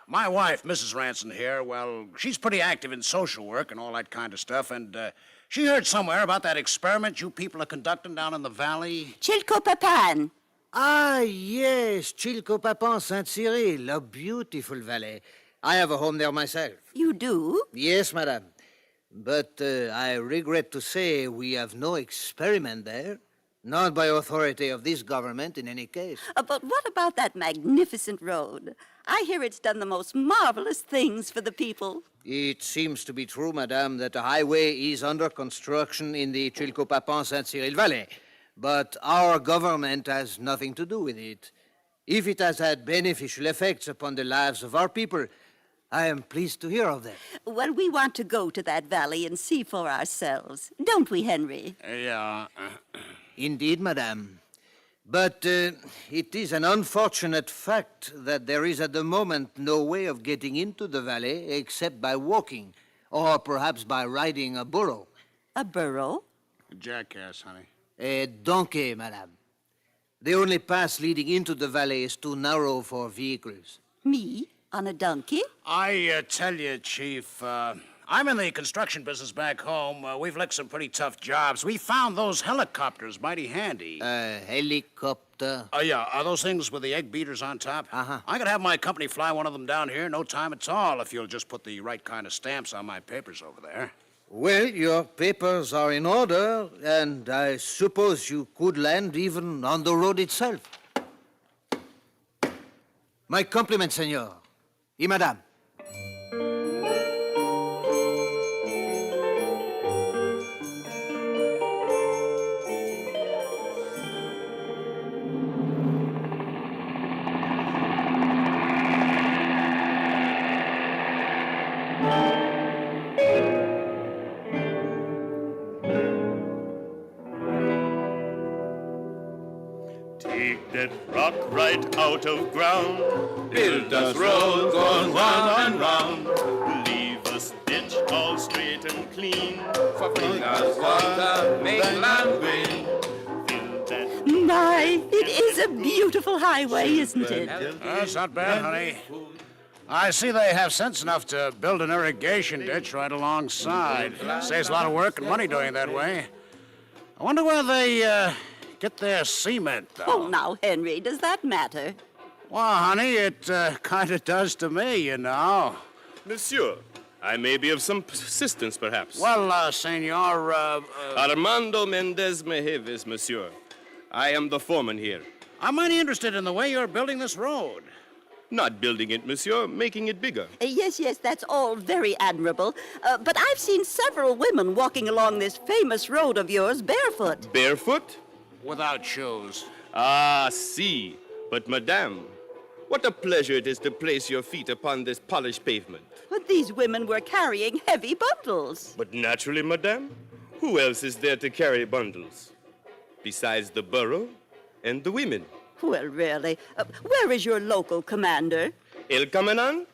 my wife, Mrs. Ranson here, well, she's pretty active in social work and all that kind of stuff, and she heard somewhere about that experiment you people are conducting down in the valley. Chilcopapan. Ah, yes, Chilcopapan, Saint-Cyril, a beautiful valley. I have a home there myself. You do? Yes, madame. But I regret to say we have no experiment there. Not by authority of this government, in any case. But what about that magnificent road? I hear it's done the most marvelous things for the people. It seems to be true, madame, that the highway is under construction in the Chilcopapan-Saint-Cyril Valley. But our government has nothing to do with it. If it has had beneficial effects upon the lives of our people, I am pleased to hear of them. Well, we want to go to that valley and see for ourselves. Don't we, Henry? Yeah. Indeed, madame. But it is an unfortunate fact that there is at the moment no way of getting into the valley except by walking, or perhaps by riding a burro. A burro? A jackass, honey. A donkey, madame. The only pass leading into the valley is too narrow for vehicles. Me? On a donkey? I tell you, Chief, I'm in the construction business back home. We've licked some pretty tough jobs. We found those helicopters mighty handy. Helicopter? Oh, yeah. Are those things with the egg beaters on top? Uh-huh. I could have my company fly one of them down here, no time at all, if you'll just put the right kind of stamps on my papers over there. Well, your papers are in order, and I suppose you could land even on the road itself. My compliments, senor. Et madame. Take that rock right out of ground. Build us roads going round and round. Leave us ditch all straight and clean. For bring us water, make land green. My, it is a beautiful highway, isn't it? That's not bad, honey. I see they have sense enough to build an irrigation ditch right alongside. Saves a lot of work and money doing it that way. I wonder where they get their cement, though. Oh, now, Henry, does that matter? Well, honey, it kind of does to me, you know. Monsieur, I may be of some assistance, perhaps. Well, senor, Armando Mendez Mejeves, monsieur. I am the foreman here. I'm mighty interested in the way you're building this road. Not building it, monsieur, making it bigger. Yes, that's all very admirable. But I've seen several women walking along this famous road of yours barefoot. Barefoot? Without shoes. Ah, see. But, madame, what a pleasure it is to place your feet upon this polished pavement. But these women were carrying heavy bundles. But naturally, madame, who else is there to carry bundles? Besides the burro and the women. Well, really, where is your local commander? El Commandant?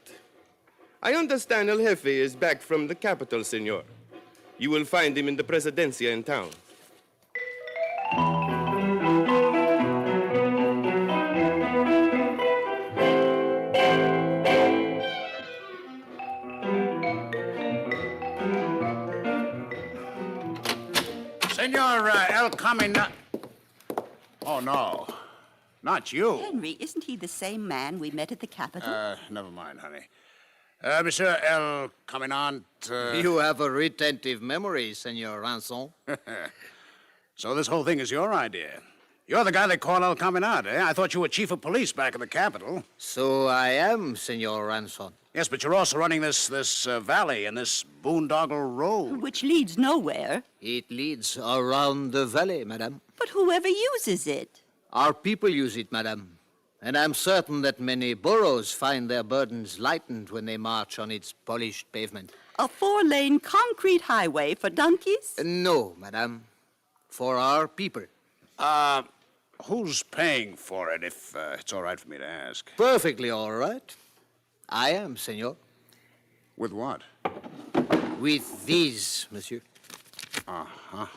I understand El Jefe is back from the capital, senor. You will find him in the Presidencia in town. Senor El Commandant. Oh, no. Not you. Henry, isn't he the same man we met at the Capitol? Never mind, honey. Monsieur El Commandant. You have a retentive memory, Senor Ranson. So this whole thing is your idea. You're the guy they call El Commandant, eh? I thought you were chief of police back in the capital. So I am, Senor Ranson. Yes, but you're also running this valley and this boondoggle road. Which leads nowhere. It leads around the valley, madame. But whoever uses it. Our people use it, madame. And I'm certain that many burros find their burdens lightened when they march on its polished pavement. A 4-lane concrete highway for donkeys? No, madame. For our people. Who's paying for it, if it's all right for me to ask? Perfectly all right. I am, senor. With what? With these, monsieur. Uh-huh.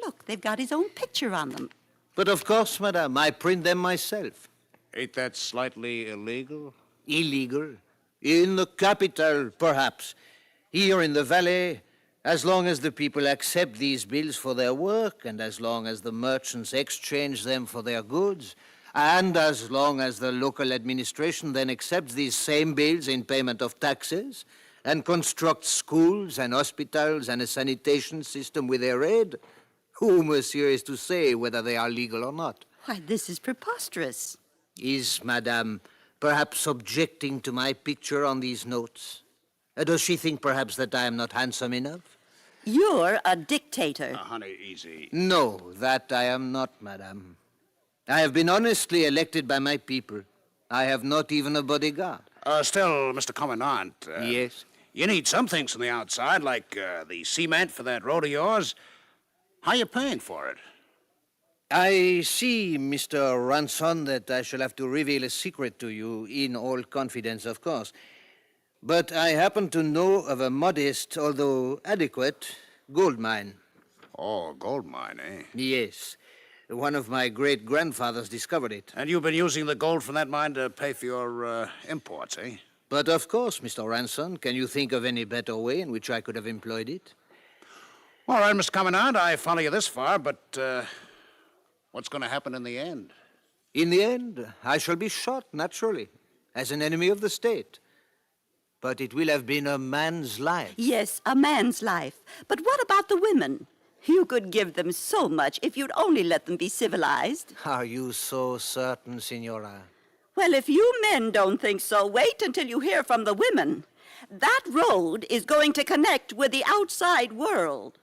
Look, they've got his own picture on them. But of course, madame, I print them myself. Ain't that slightly illegal? Illegal? In the capital, perhaps. Here in the valley, as long as the people accept these bills for their work, and as long as the merchants exchange them for their goods, and as long as the local administration then accepts these same bills in payment of taxes, and constructs schools and hospitals and a sanitation system with their aid, who, monsieur, is to say whether they are legal or not? Why, this is preposterous. Is madame perhaps objecting to my picture on these notes? Does she think perhaps that I am not handsome enough? You're a dictator. Honey, easy. No, that I am not, madame. I have been honestly elected by my people. I have not even a bodyguard. Still, Mr. Commandant. Yes? You need some things from the outside, like the cement for that road of yours. How you paying for it? I see, Mr. Ranson, that I shall have to reveal a secret to you, in all confidence, of course. But I happen to know of a modest, although adequate, gold mine. Oh, gold mine, eh? Yes. One of my great-grandfathers discovered it. And you've been using the gold from that mine to pay for your imports, eh? But of course, Mr. Ranson. Can you think of any better way in which I could have employed it? All right, Mr. Commandant, I follow you this far, but what's going to happen in the end? In the end, I shall be shot, naturally, as an enemy of the state. But it will have been a man's life. Yes, a man's life. But what about the women? You could give them so much if you'd only let them be civilized. Are you so certain, Senora? Well, if you men don't think so, wait until you hear from the women. That road is going to connect with the outside world.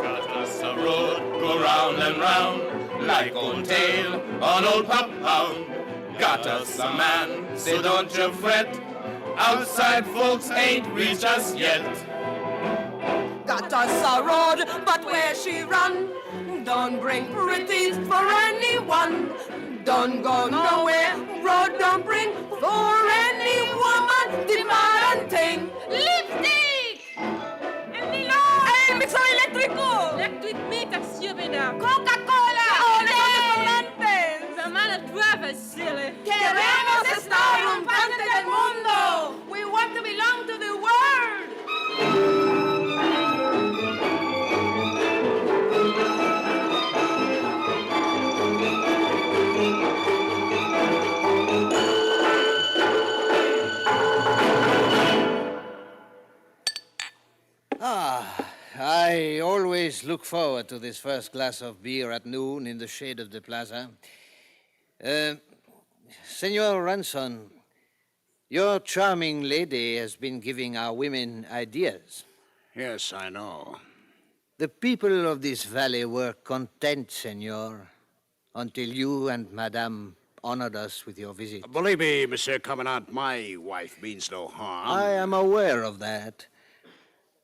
Got us a road, go round and round, like old tale on old pop hound. Got us a man, so don't you fret, outside folks ain't reached us yet. Got us a road, but where she run? Don't bring pretties for anyone. Don't go nowhere, road don't bring for any woman demanding lipstick! El nylon! El mixer eléctrico! Electric meat Exurbanites! Coca-Cola! Desodorantes! Hermana Travis, silly! Queremos estar rompantes del mundo! We want to belong to the world! I always look forward to this first glass of beer at noon in the shade of the plaza. Senor Ranson, your charming lady has been giving our women ideas. Yes, I know. The people of this valley were content, senor, until you and Madame honored us with your visit. Believe me, Monsieur Commandant, my wife means no harm. I am aware of that.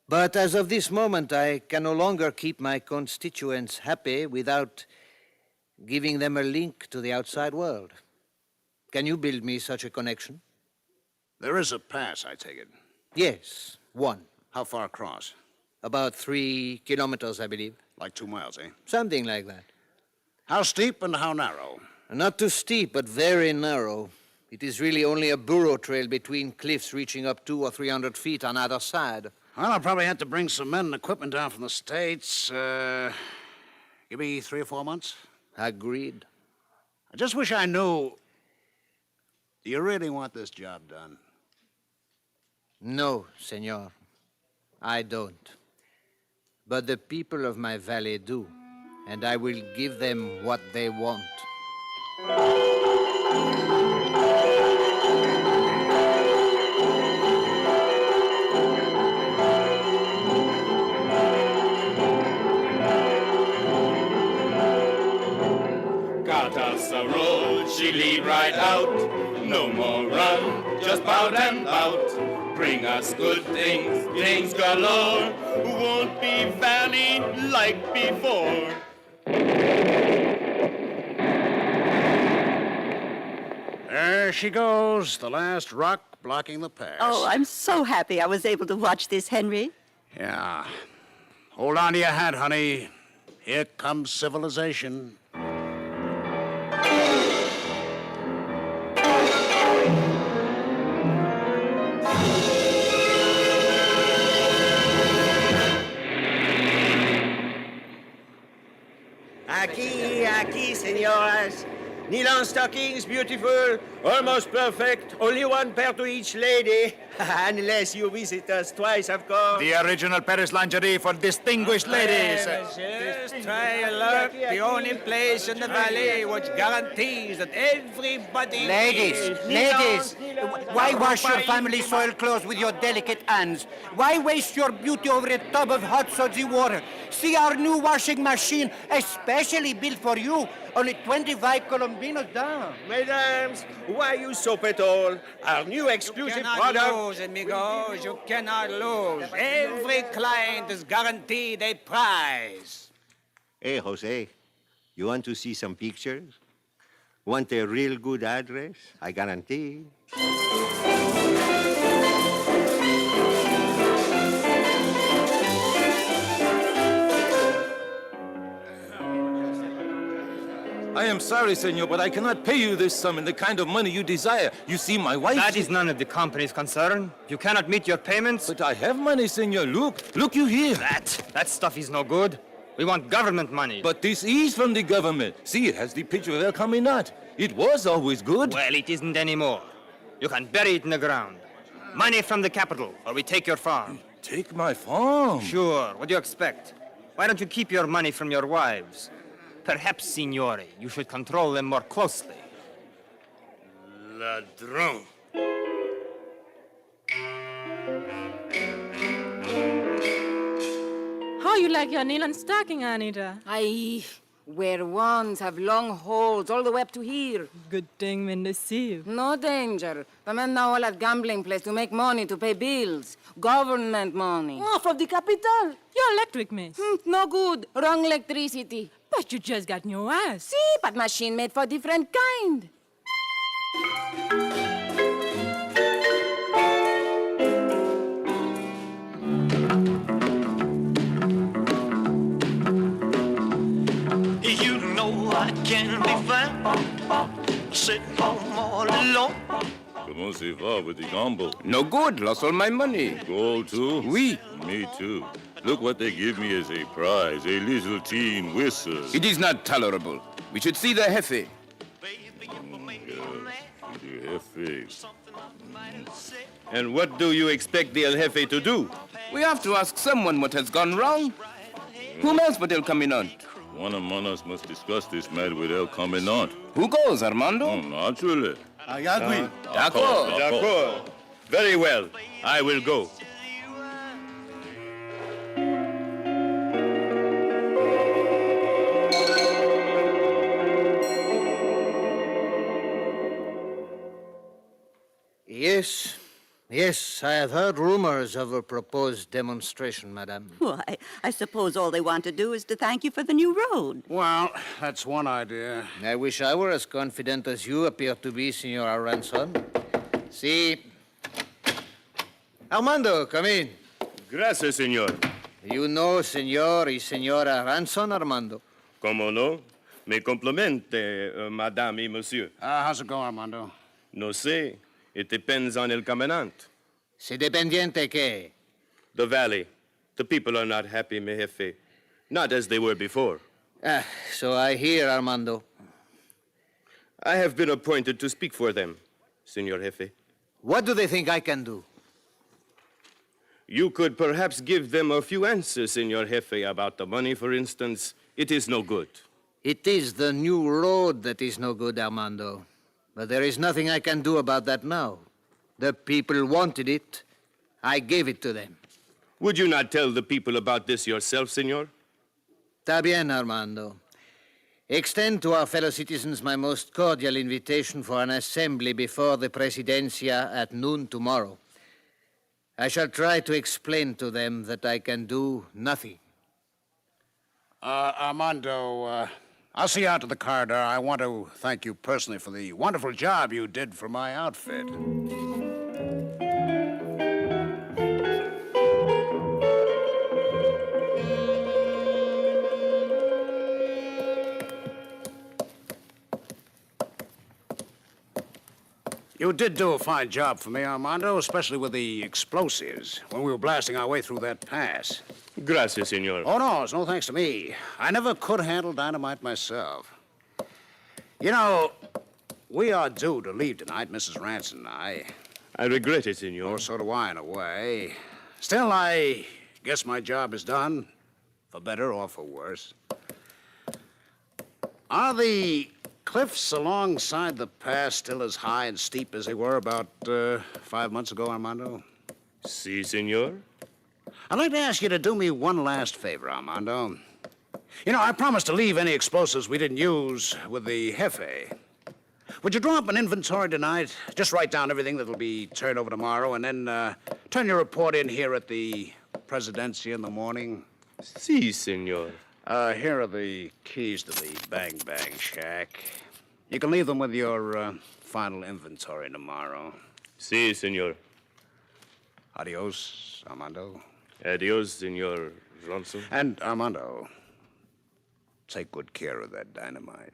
But as of this moment, I can no longer keep my constituents happy without giving them a link to the outside world. Can you build me such a connection? There is a pass, I take it. Yes, one. How far across? About 3 kilometers, I believe. Like 2 miles, eh? Something like that. How steep and how narrow? Not too steep, but very narrow. It is really only a burro trail between cliffs reaching up 200 or 300 feet on either side. Well, I'll probably have to bring some men and equipment down from the States. Give me 3 or 4 months. Agreed. I just wish I knew. Do you really want this job done? No, senor. I don't. But the people of my valley do, and I will give them what they want. Got us a road, she lead right out. No more run, just bout and bout. Bring us good things, things galore. Won't be valley like before. There she goes, the last rock blocking the pass. Oh, I'm so happy I was able to watch this, Henry. Yeah. Hold on to your hat, honey. Here comes civilization. Aquí, senores. Nylon stockings, beautiful, almost perfect. Only one pair to each lady. Unless you visit us twice, of course. The original Paris lingerie for distinguished ladies. Yes, try a look. The only place in the valley which guarantees that everybody... Ladies, why wash your family soil clothes with your delicate hands? Why waste your beauty over a tub of hot sudsy water? See our new washing machine, especially built for you. Only 25 colombinos down. Mesdames, why you soap at all? Our new exclusive product, lose, amigos. You cannot lose. Every client is guaranteed a prize. Hey, Jose, you want to see some pictures? Want a real good address? I guarantee. I am sorry, senor, but I cannot pay you this sum in the kind of money you desire. You see, my wife... That is none of the company's concern. You cannot meet your payments. But I have money, senor. Look you here. That stuff is no good. We want government money. But this is from the government. See, it has the picture of El Caminat. It was always good. Well, it isn't anymore. You can bury it in the ground. Money from the capital, or we take your farm. Take my farm? Sure. What do you expect? Why don't you keep your money from your wives? Perhaps, signore, you should control them more closely. Ladrón. How you like your nylon stocking, Anita? Aye, where ones have long holes all the way up to here. Good thing when they see you. No danger. The men now all at gambling place to make money to pay bills. Government money. Oh, from the capital? Your electric, miss. No good. Wrong electricity. But you just got new eyes. See, but machine made for different kind. You know I can be found sitting home all alone. Comment ça va with the gamble? No good. Lost all my money. Gold too? Oui. Me too. Look what they give me as a prize, a little tin whistle. It is not tolerable. We should see the Jefe. The Jefe. And what do you expect the El Jefe to do? We have to ask someone what has gone wrong. Whom else but El Caminant? One among us must discuss this matter with El Caminant. Who goes, Armando? Oh, naturally. I agree. D'accord. D'accord. Very well. I will go. Yes, I have heard rumors of a proposed demonstration, madame. Why, I suppose all they want to do is to thank you for the new road. Well, that's one idea. I wish I were as confident as you appear to be, Senor Aranson. See. Armando, come in. Gracias, senor. You know Senor y Senora Aranson, Armando? Como no? Me complimente, madame et monsieur. How's it going, Armando? No sé. It depends on El Caminant. Se dependiente qué? The valley. The people are not happy, mi jefe. Not as they were before. So I hear, Armando. I have been appointed to speak for them, Senor Jefe. What do they think I can do? You could perhaps give them a few answers, Senor Jefe, about the money, for instance. It is no good. It is the new road that is no good, Armando. But there is nothing I can do about that now. The people wanted it. I gave it to them. Would you not tell the people about this yourself, senor? Está bien, Armando. Extend to our fellow citizens my most cordial invitation for an assembly before the Presidencia at noon tomorrow. I shall try to explain to them that I can do nothing. Armando, I'll see you out to the corridor. I want to thank you personally for the wonderful job you did for my outfit. You did do a fine job for me, Armando, especially with the explosives when we were blasting our way through that pass. Gracias, senor. Oh, no, it's no thanks to me. I never could handle dynamite myself. You know, we are due to leave tonight, Mrs. Ranson and I. I regret it, senor. Oh, so do I, in a way. Still, I guess my job is done, for better or for worse. Are the cliffs alongside the pass still as high and steep as they were about 5 months ago, Armando? Si, senor. I'd like to ask you to do me one last favor, Armando. You know, I promised to leave any explosives we didn't use with the Jefe. Would you draw up an inventory tonight? Just write down everything that'll be turned over tomorrow, and then turn your report in here at the Presidencia in the morning. Si, senor. Here are the keys to the Bang Bang Shack. You can leave them with your final inventory tomorrow. Si, senor. Adios, Armando. Adios, senor Ronson. And Armando, take good care of that dynamite.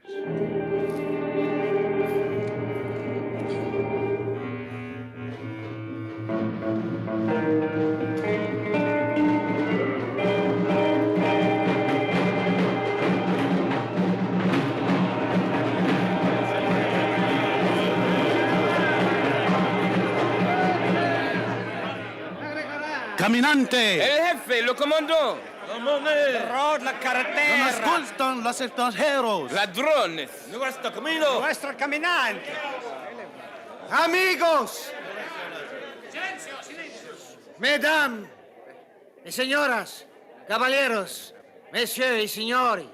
Caminante! El jefe, lo comandó. Road, la carretera. No nos gustan los extranjeros. Ladrones. Nuestro camino. Nuestro caminante. Amigos, mesdames, señoras, caballeros, messieurs y signori,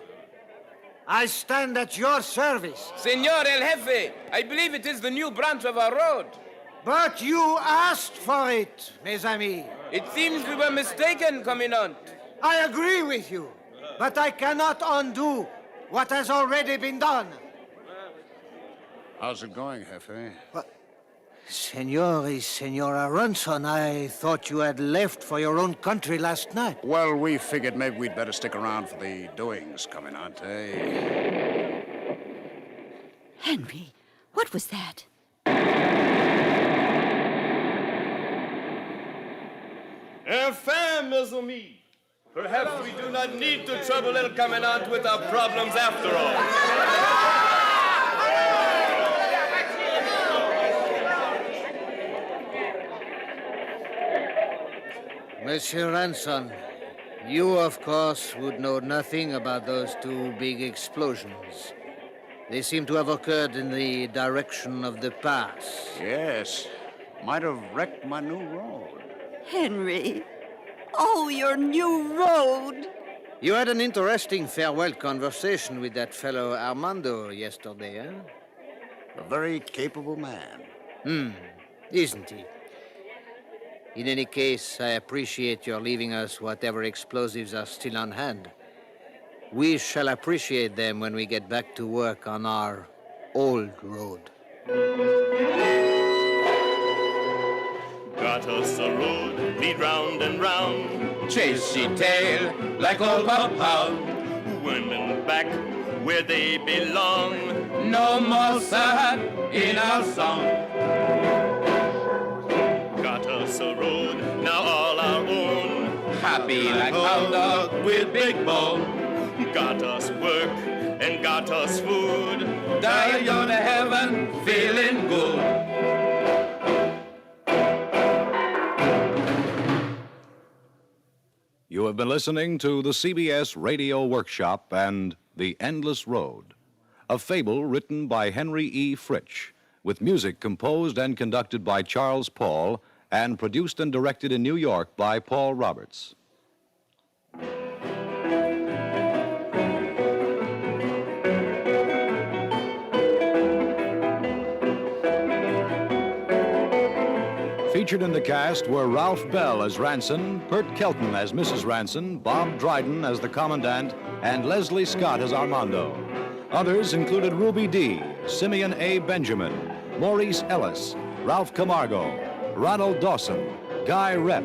I stand at your service. Señor el jefe, I believe it is the new branch of our road. But you asked for it, mes amis. It seems we were mistaken, Commandant. I agree with you, but I cannot undo what has already been done. How's it going, Jefe? Senora Ronson, I thought you had left for your own country last night. Well, we figured maybe we'd better stick around for the doings, Commandante. Henry, what was that? Enfin, mes amis. Perhaps we do not need to trouble El Commandant with our problems after all. Monsieur Ranson, you, of course, would know nothing about those two big explosions. They seem to have occurred in the direction of the pass. Yes. Might have wrecked my new road. Henry. Oh, your new road. You had an interesting farewell conversation with that fellow Armando yesterday, eh? A very capable man. Isn't he? In any case, I appreciate your leaving us whatever explosives are still on hand. We shall appreciate them when we get back to work on our old road. Got us a road, lead round and round. Chase she tail like old pop-pound. Women back where they belong. No more sad in our song. Got us a road, now all our own. Happy like hound dog with big bone. Got us work and got us food. Die on to heaven, feeling good. You have been listening to the CBS Radio Workshop and The Endless Road, a fable written by Henry E. Fritsch, with music composed and conducted by Charles Paul and produced and directed in New York by Paul Roberts. Featured in the cast were Ralph Bell as Ranson, Bert Kelton as Mrs. Ranson, Bob Dryden as the Commandant, and Leslie Scott as Armando. Others included Ruby Dee, Simeon A. Benjamin, Maurice Ellis, Ralph Camargo, Ronald Dawson, Guy Rep,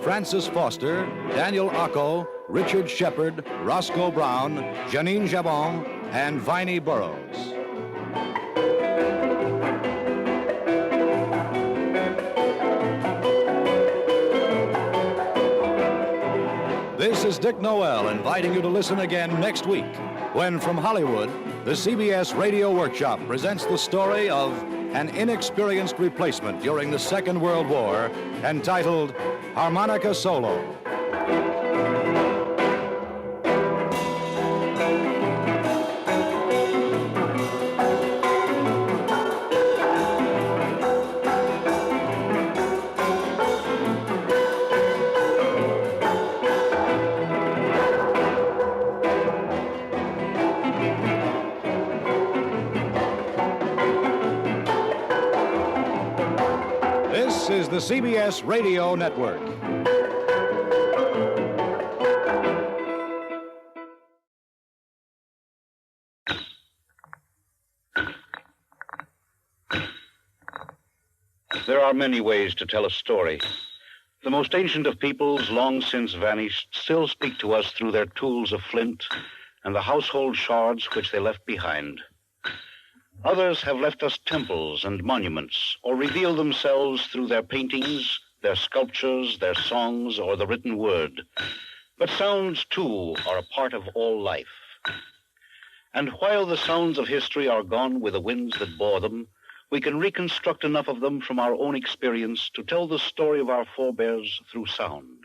Francis Foster, Daniel Ocko, Richard Shepard, Roscoe Brown, Janine Jabon, and Viney Burrows. This is Dick Noel inviting you to listen again next week when, from Hollywood, the CBS Radio Workshop presents the story of an inexperienced replacement during the Second World War entitled Harmonica Solo. CBS Radio Network. There are many ways to tell a story. The most ancient of peoples, long since vanished, still speak to us through their tools of flint and the household shards which they left behind. Others have left us temples and monuments, or revealed themselves through their paintings, their sculptures, their songs, or the written word. But sounds, too, are a part of all life. And while the sounds of history are gone with the winds that bore them, we can reconstruct enough of them from our own experience to tell the story of our forebears through sound.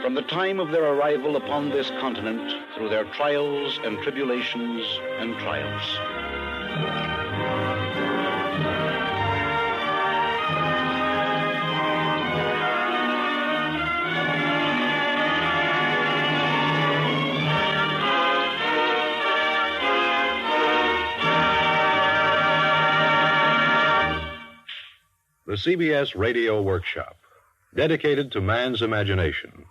From the time of their arrival upon this continent, through their trials and tribulations and triumphs. The CBS Radio Workshop, dedicated to man's imagination,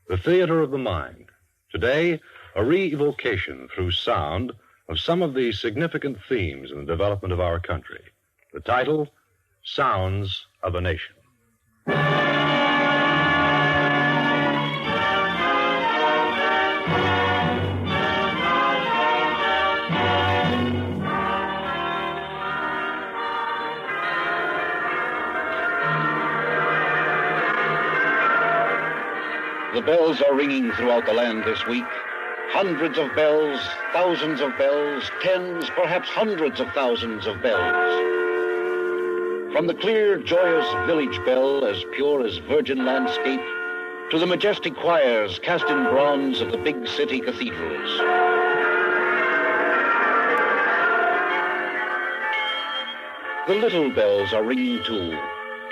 the theater of the mind. Today, a re-evocation through sound of some of the significant themes in the development of our country. The title, Sounds of a Nation. The bells are ringing throughout the land this week. Hundreds of bells, thousands of bells, tens, perhaps hundreds of thousands of bells. From the clear, joyous village bell, as pure as virgin landscape, to the majestic choirs cast in bronze of the big city cathedrals. The little bells are ringing too.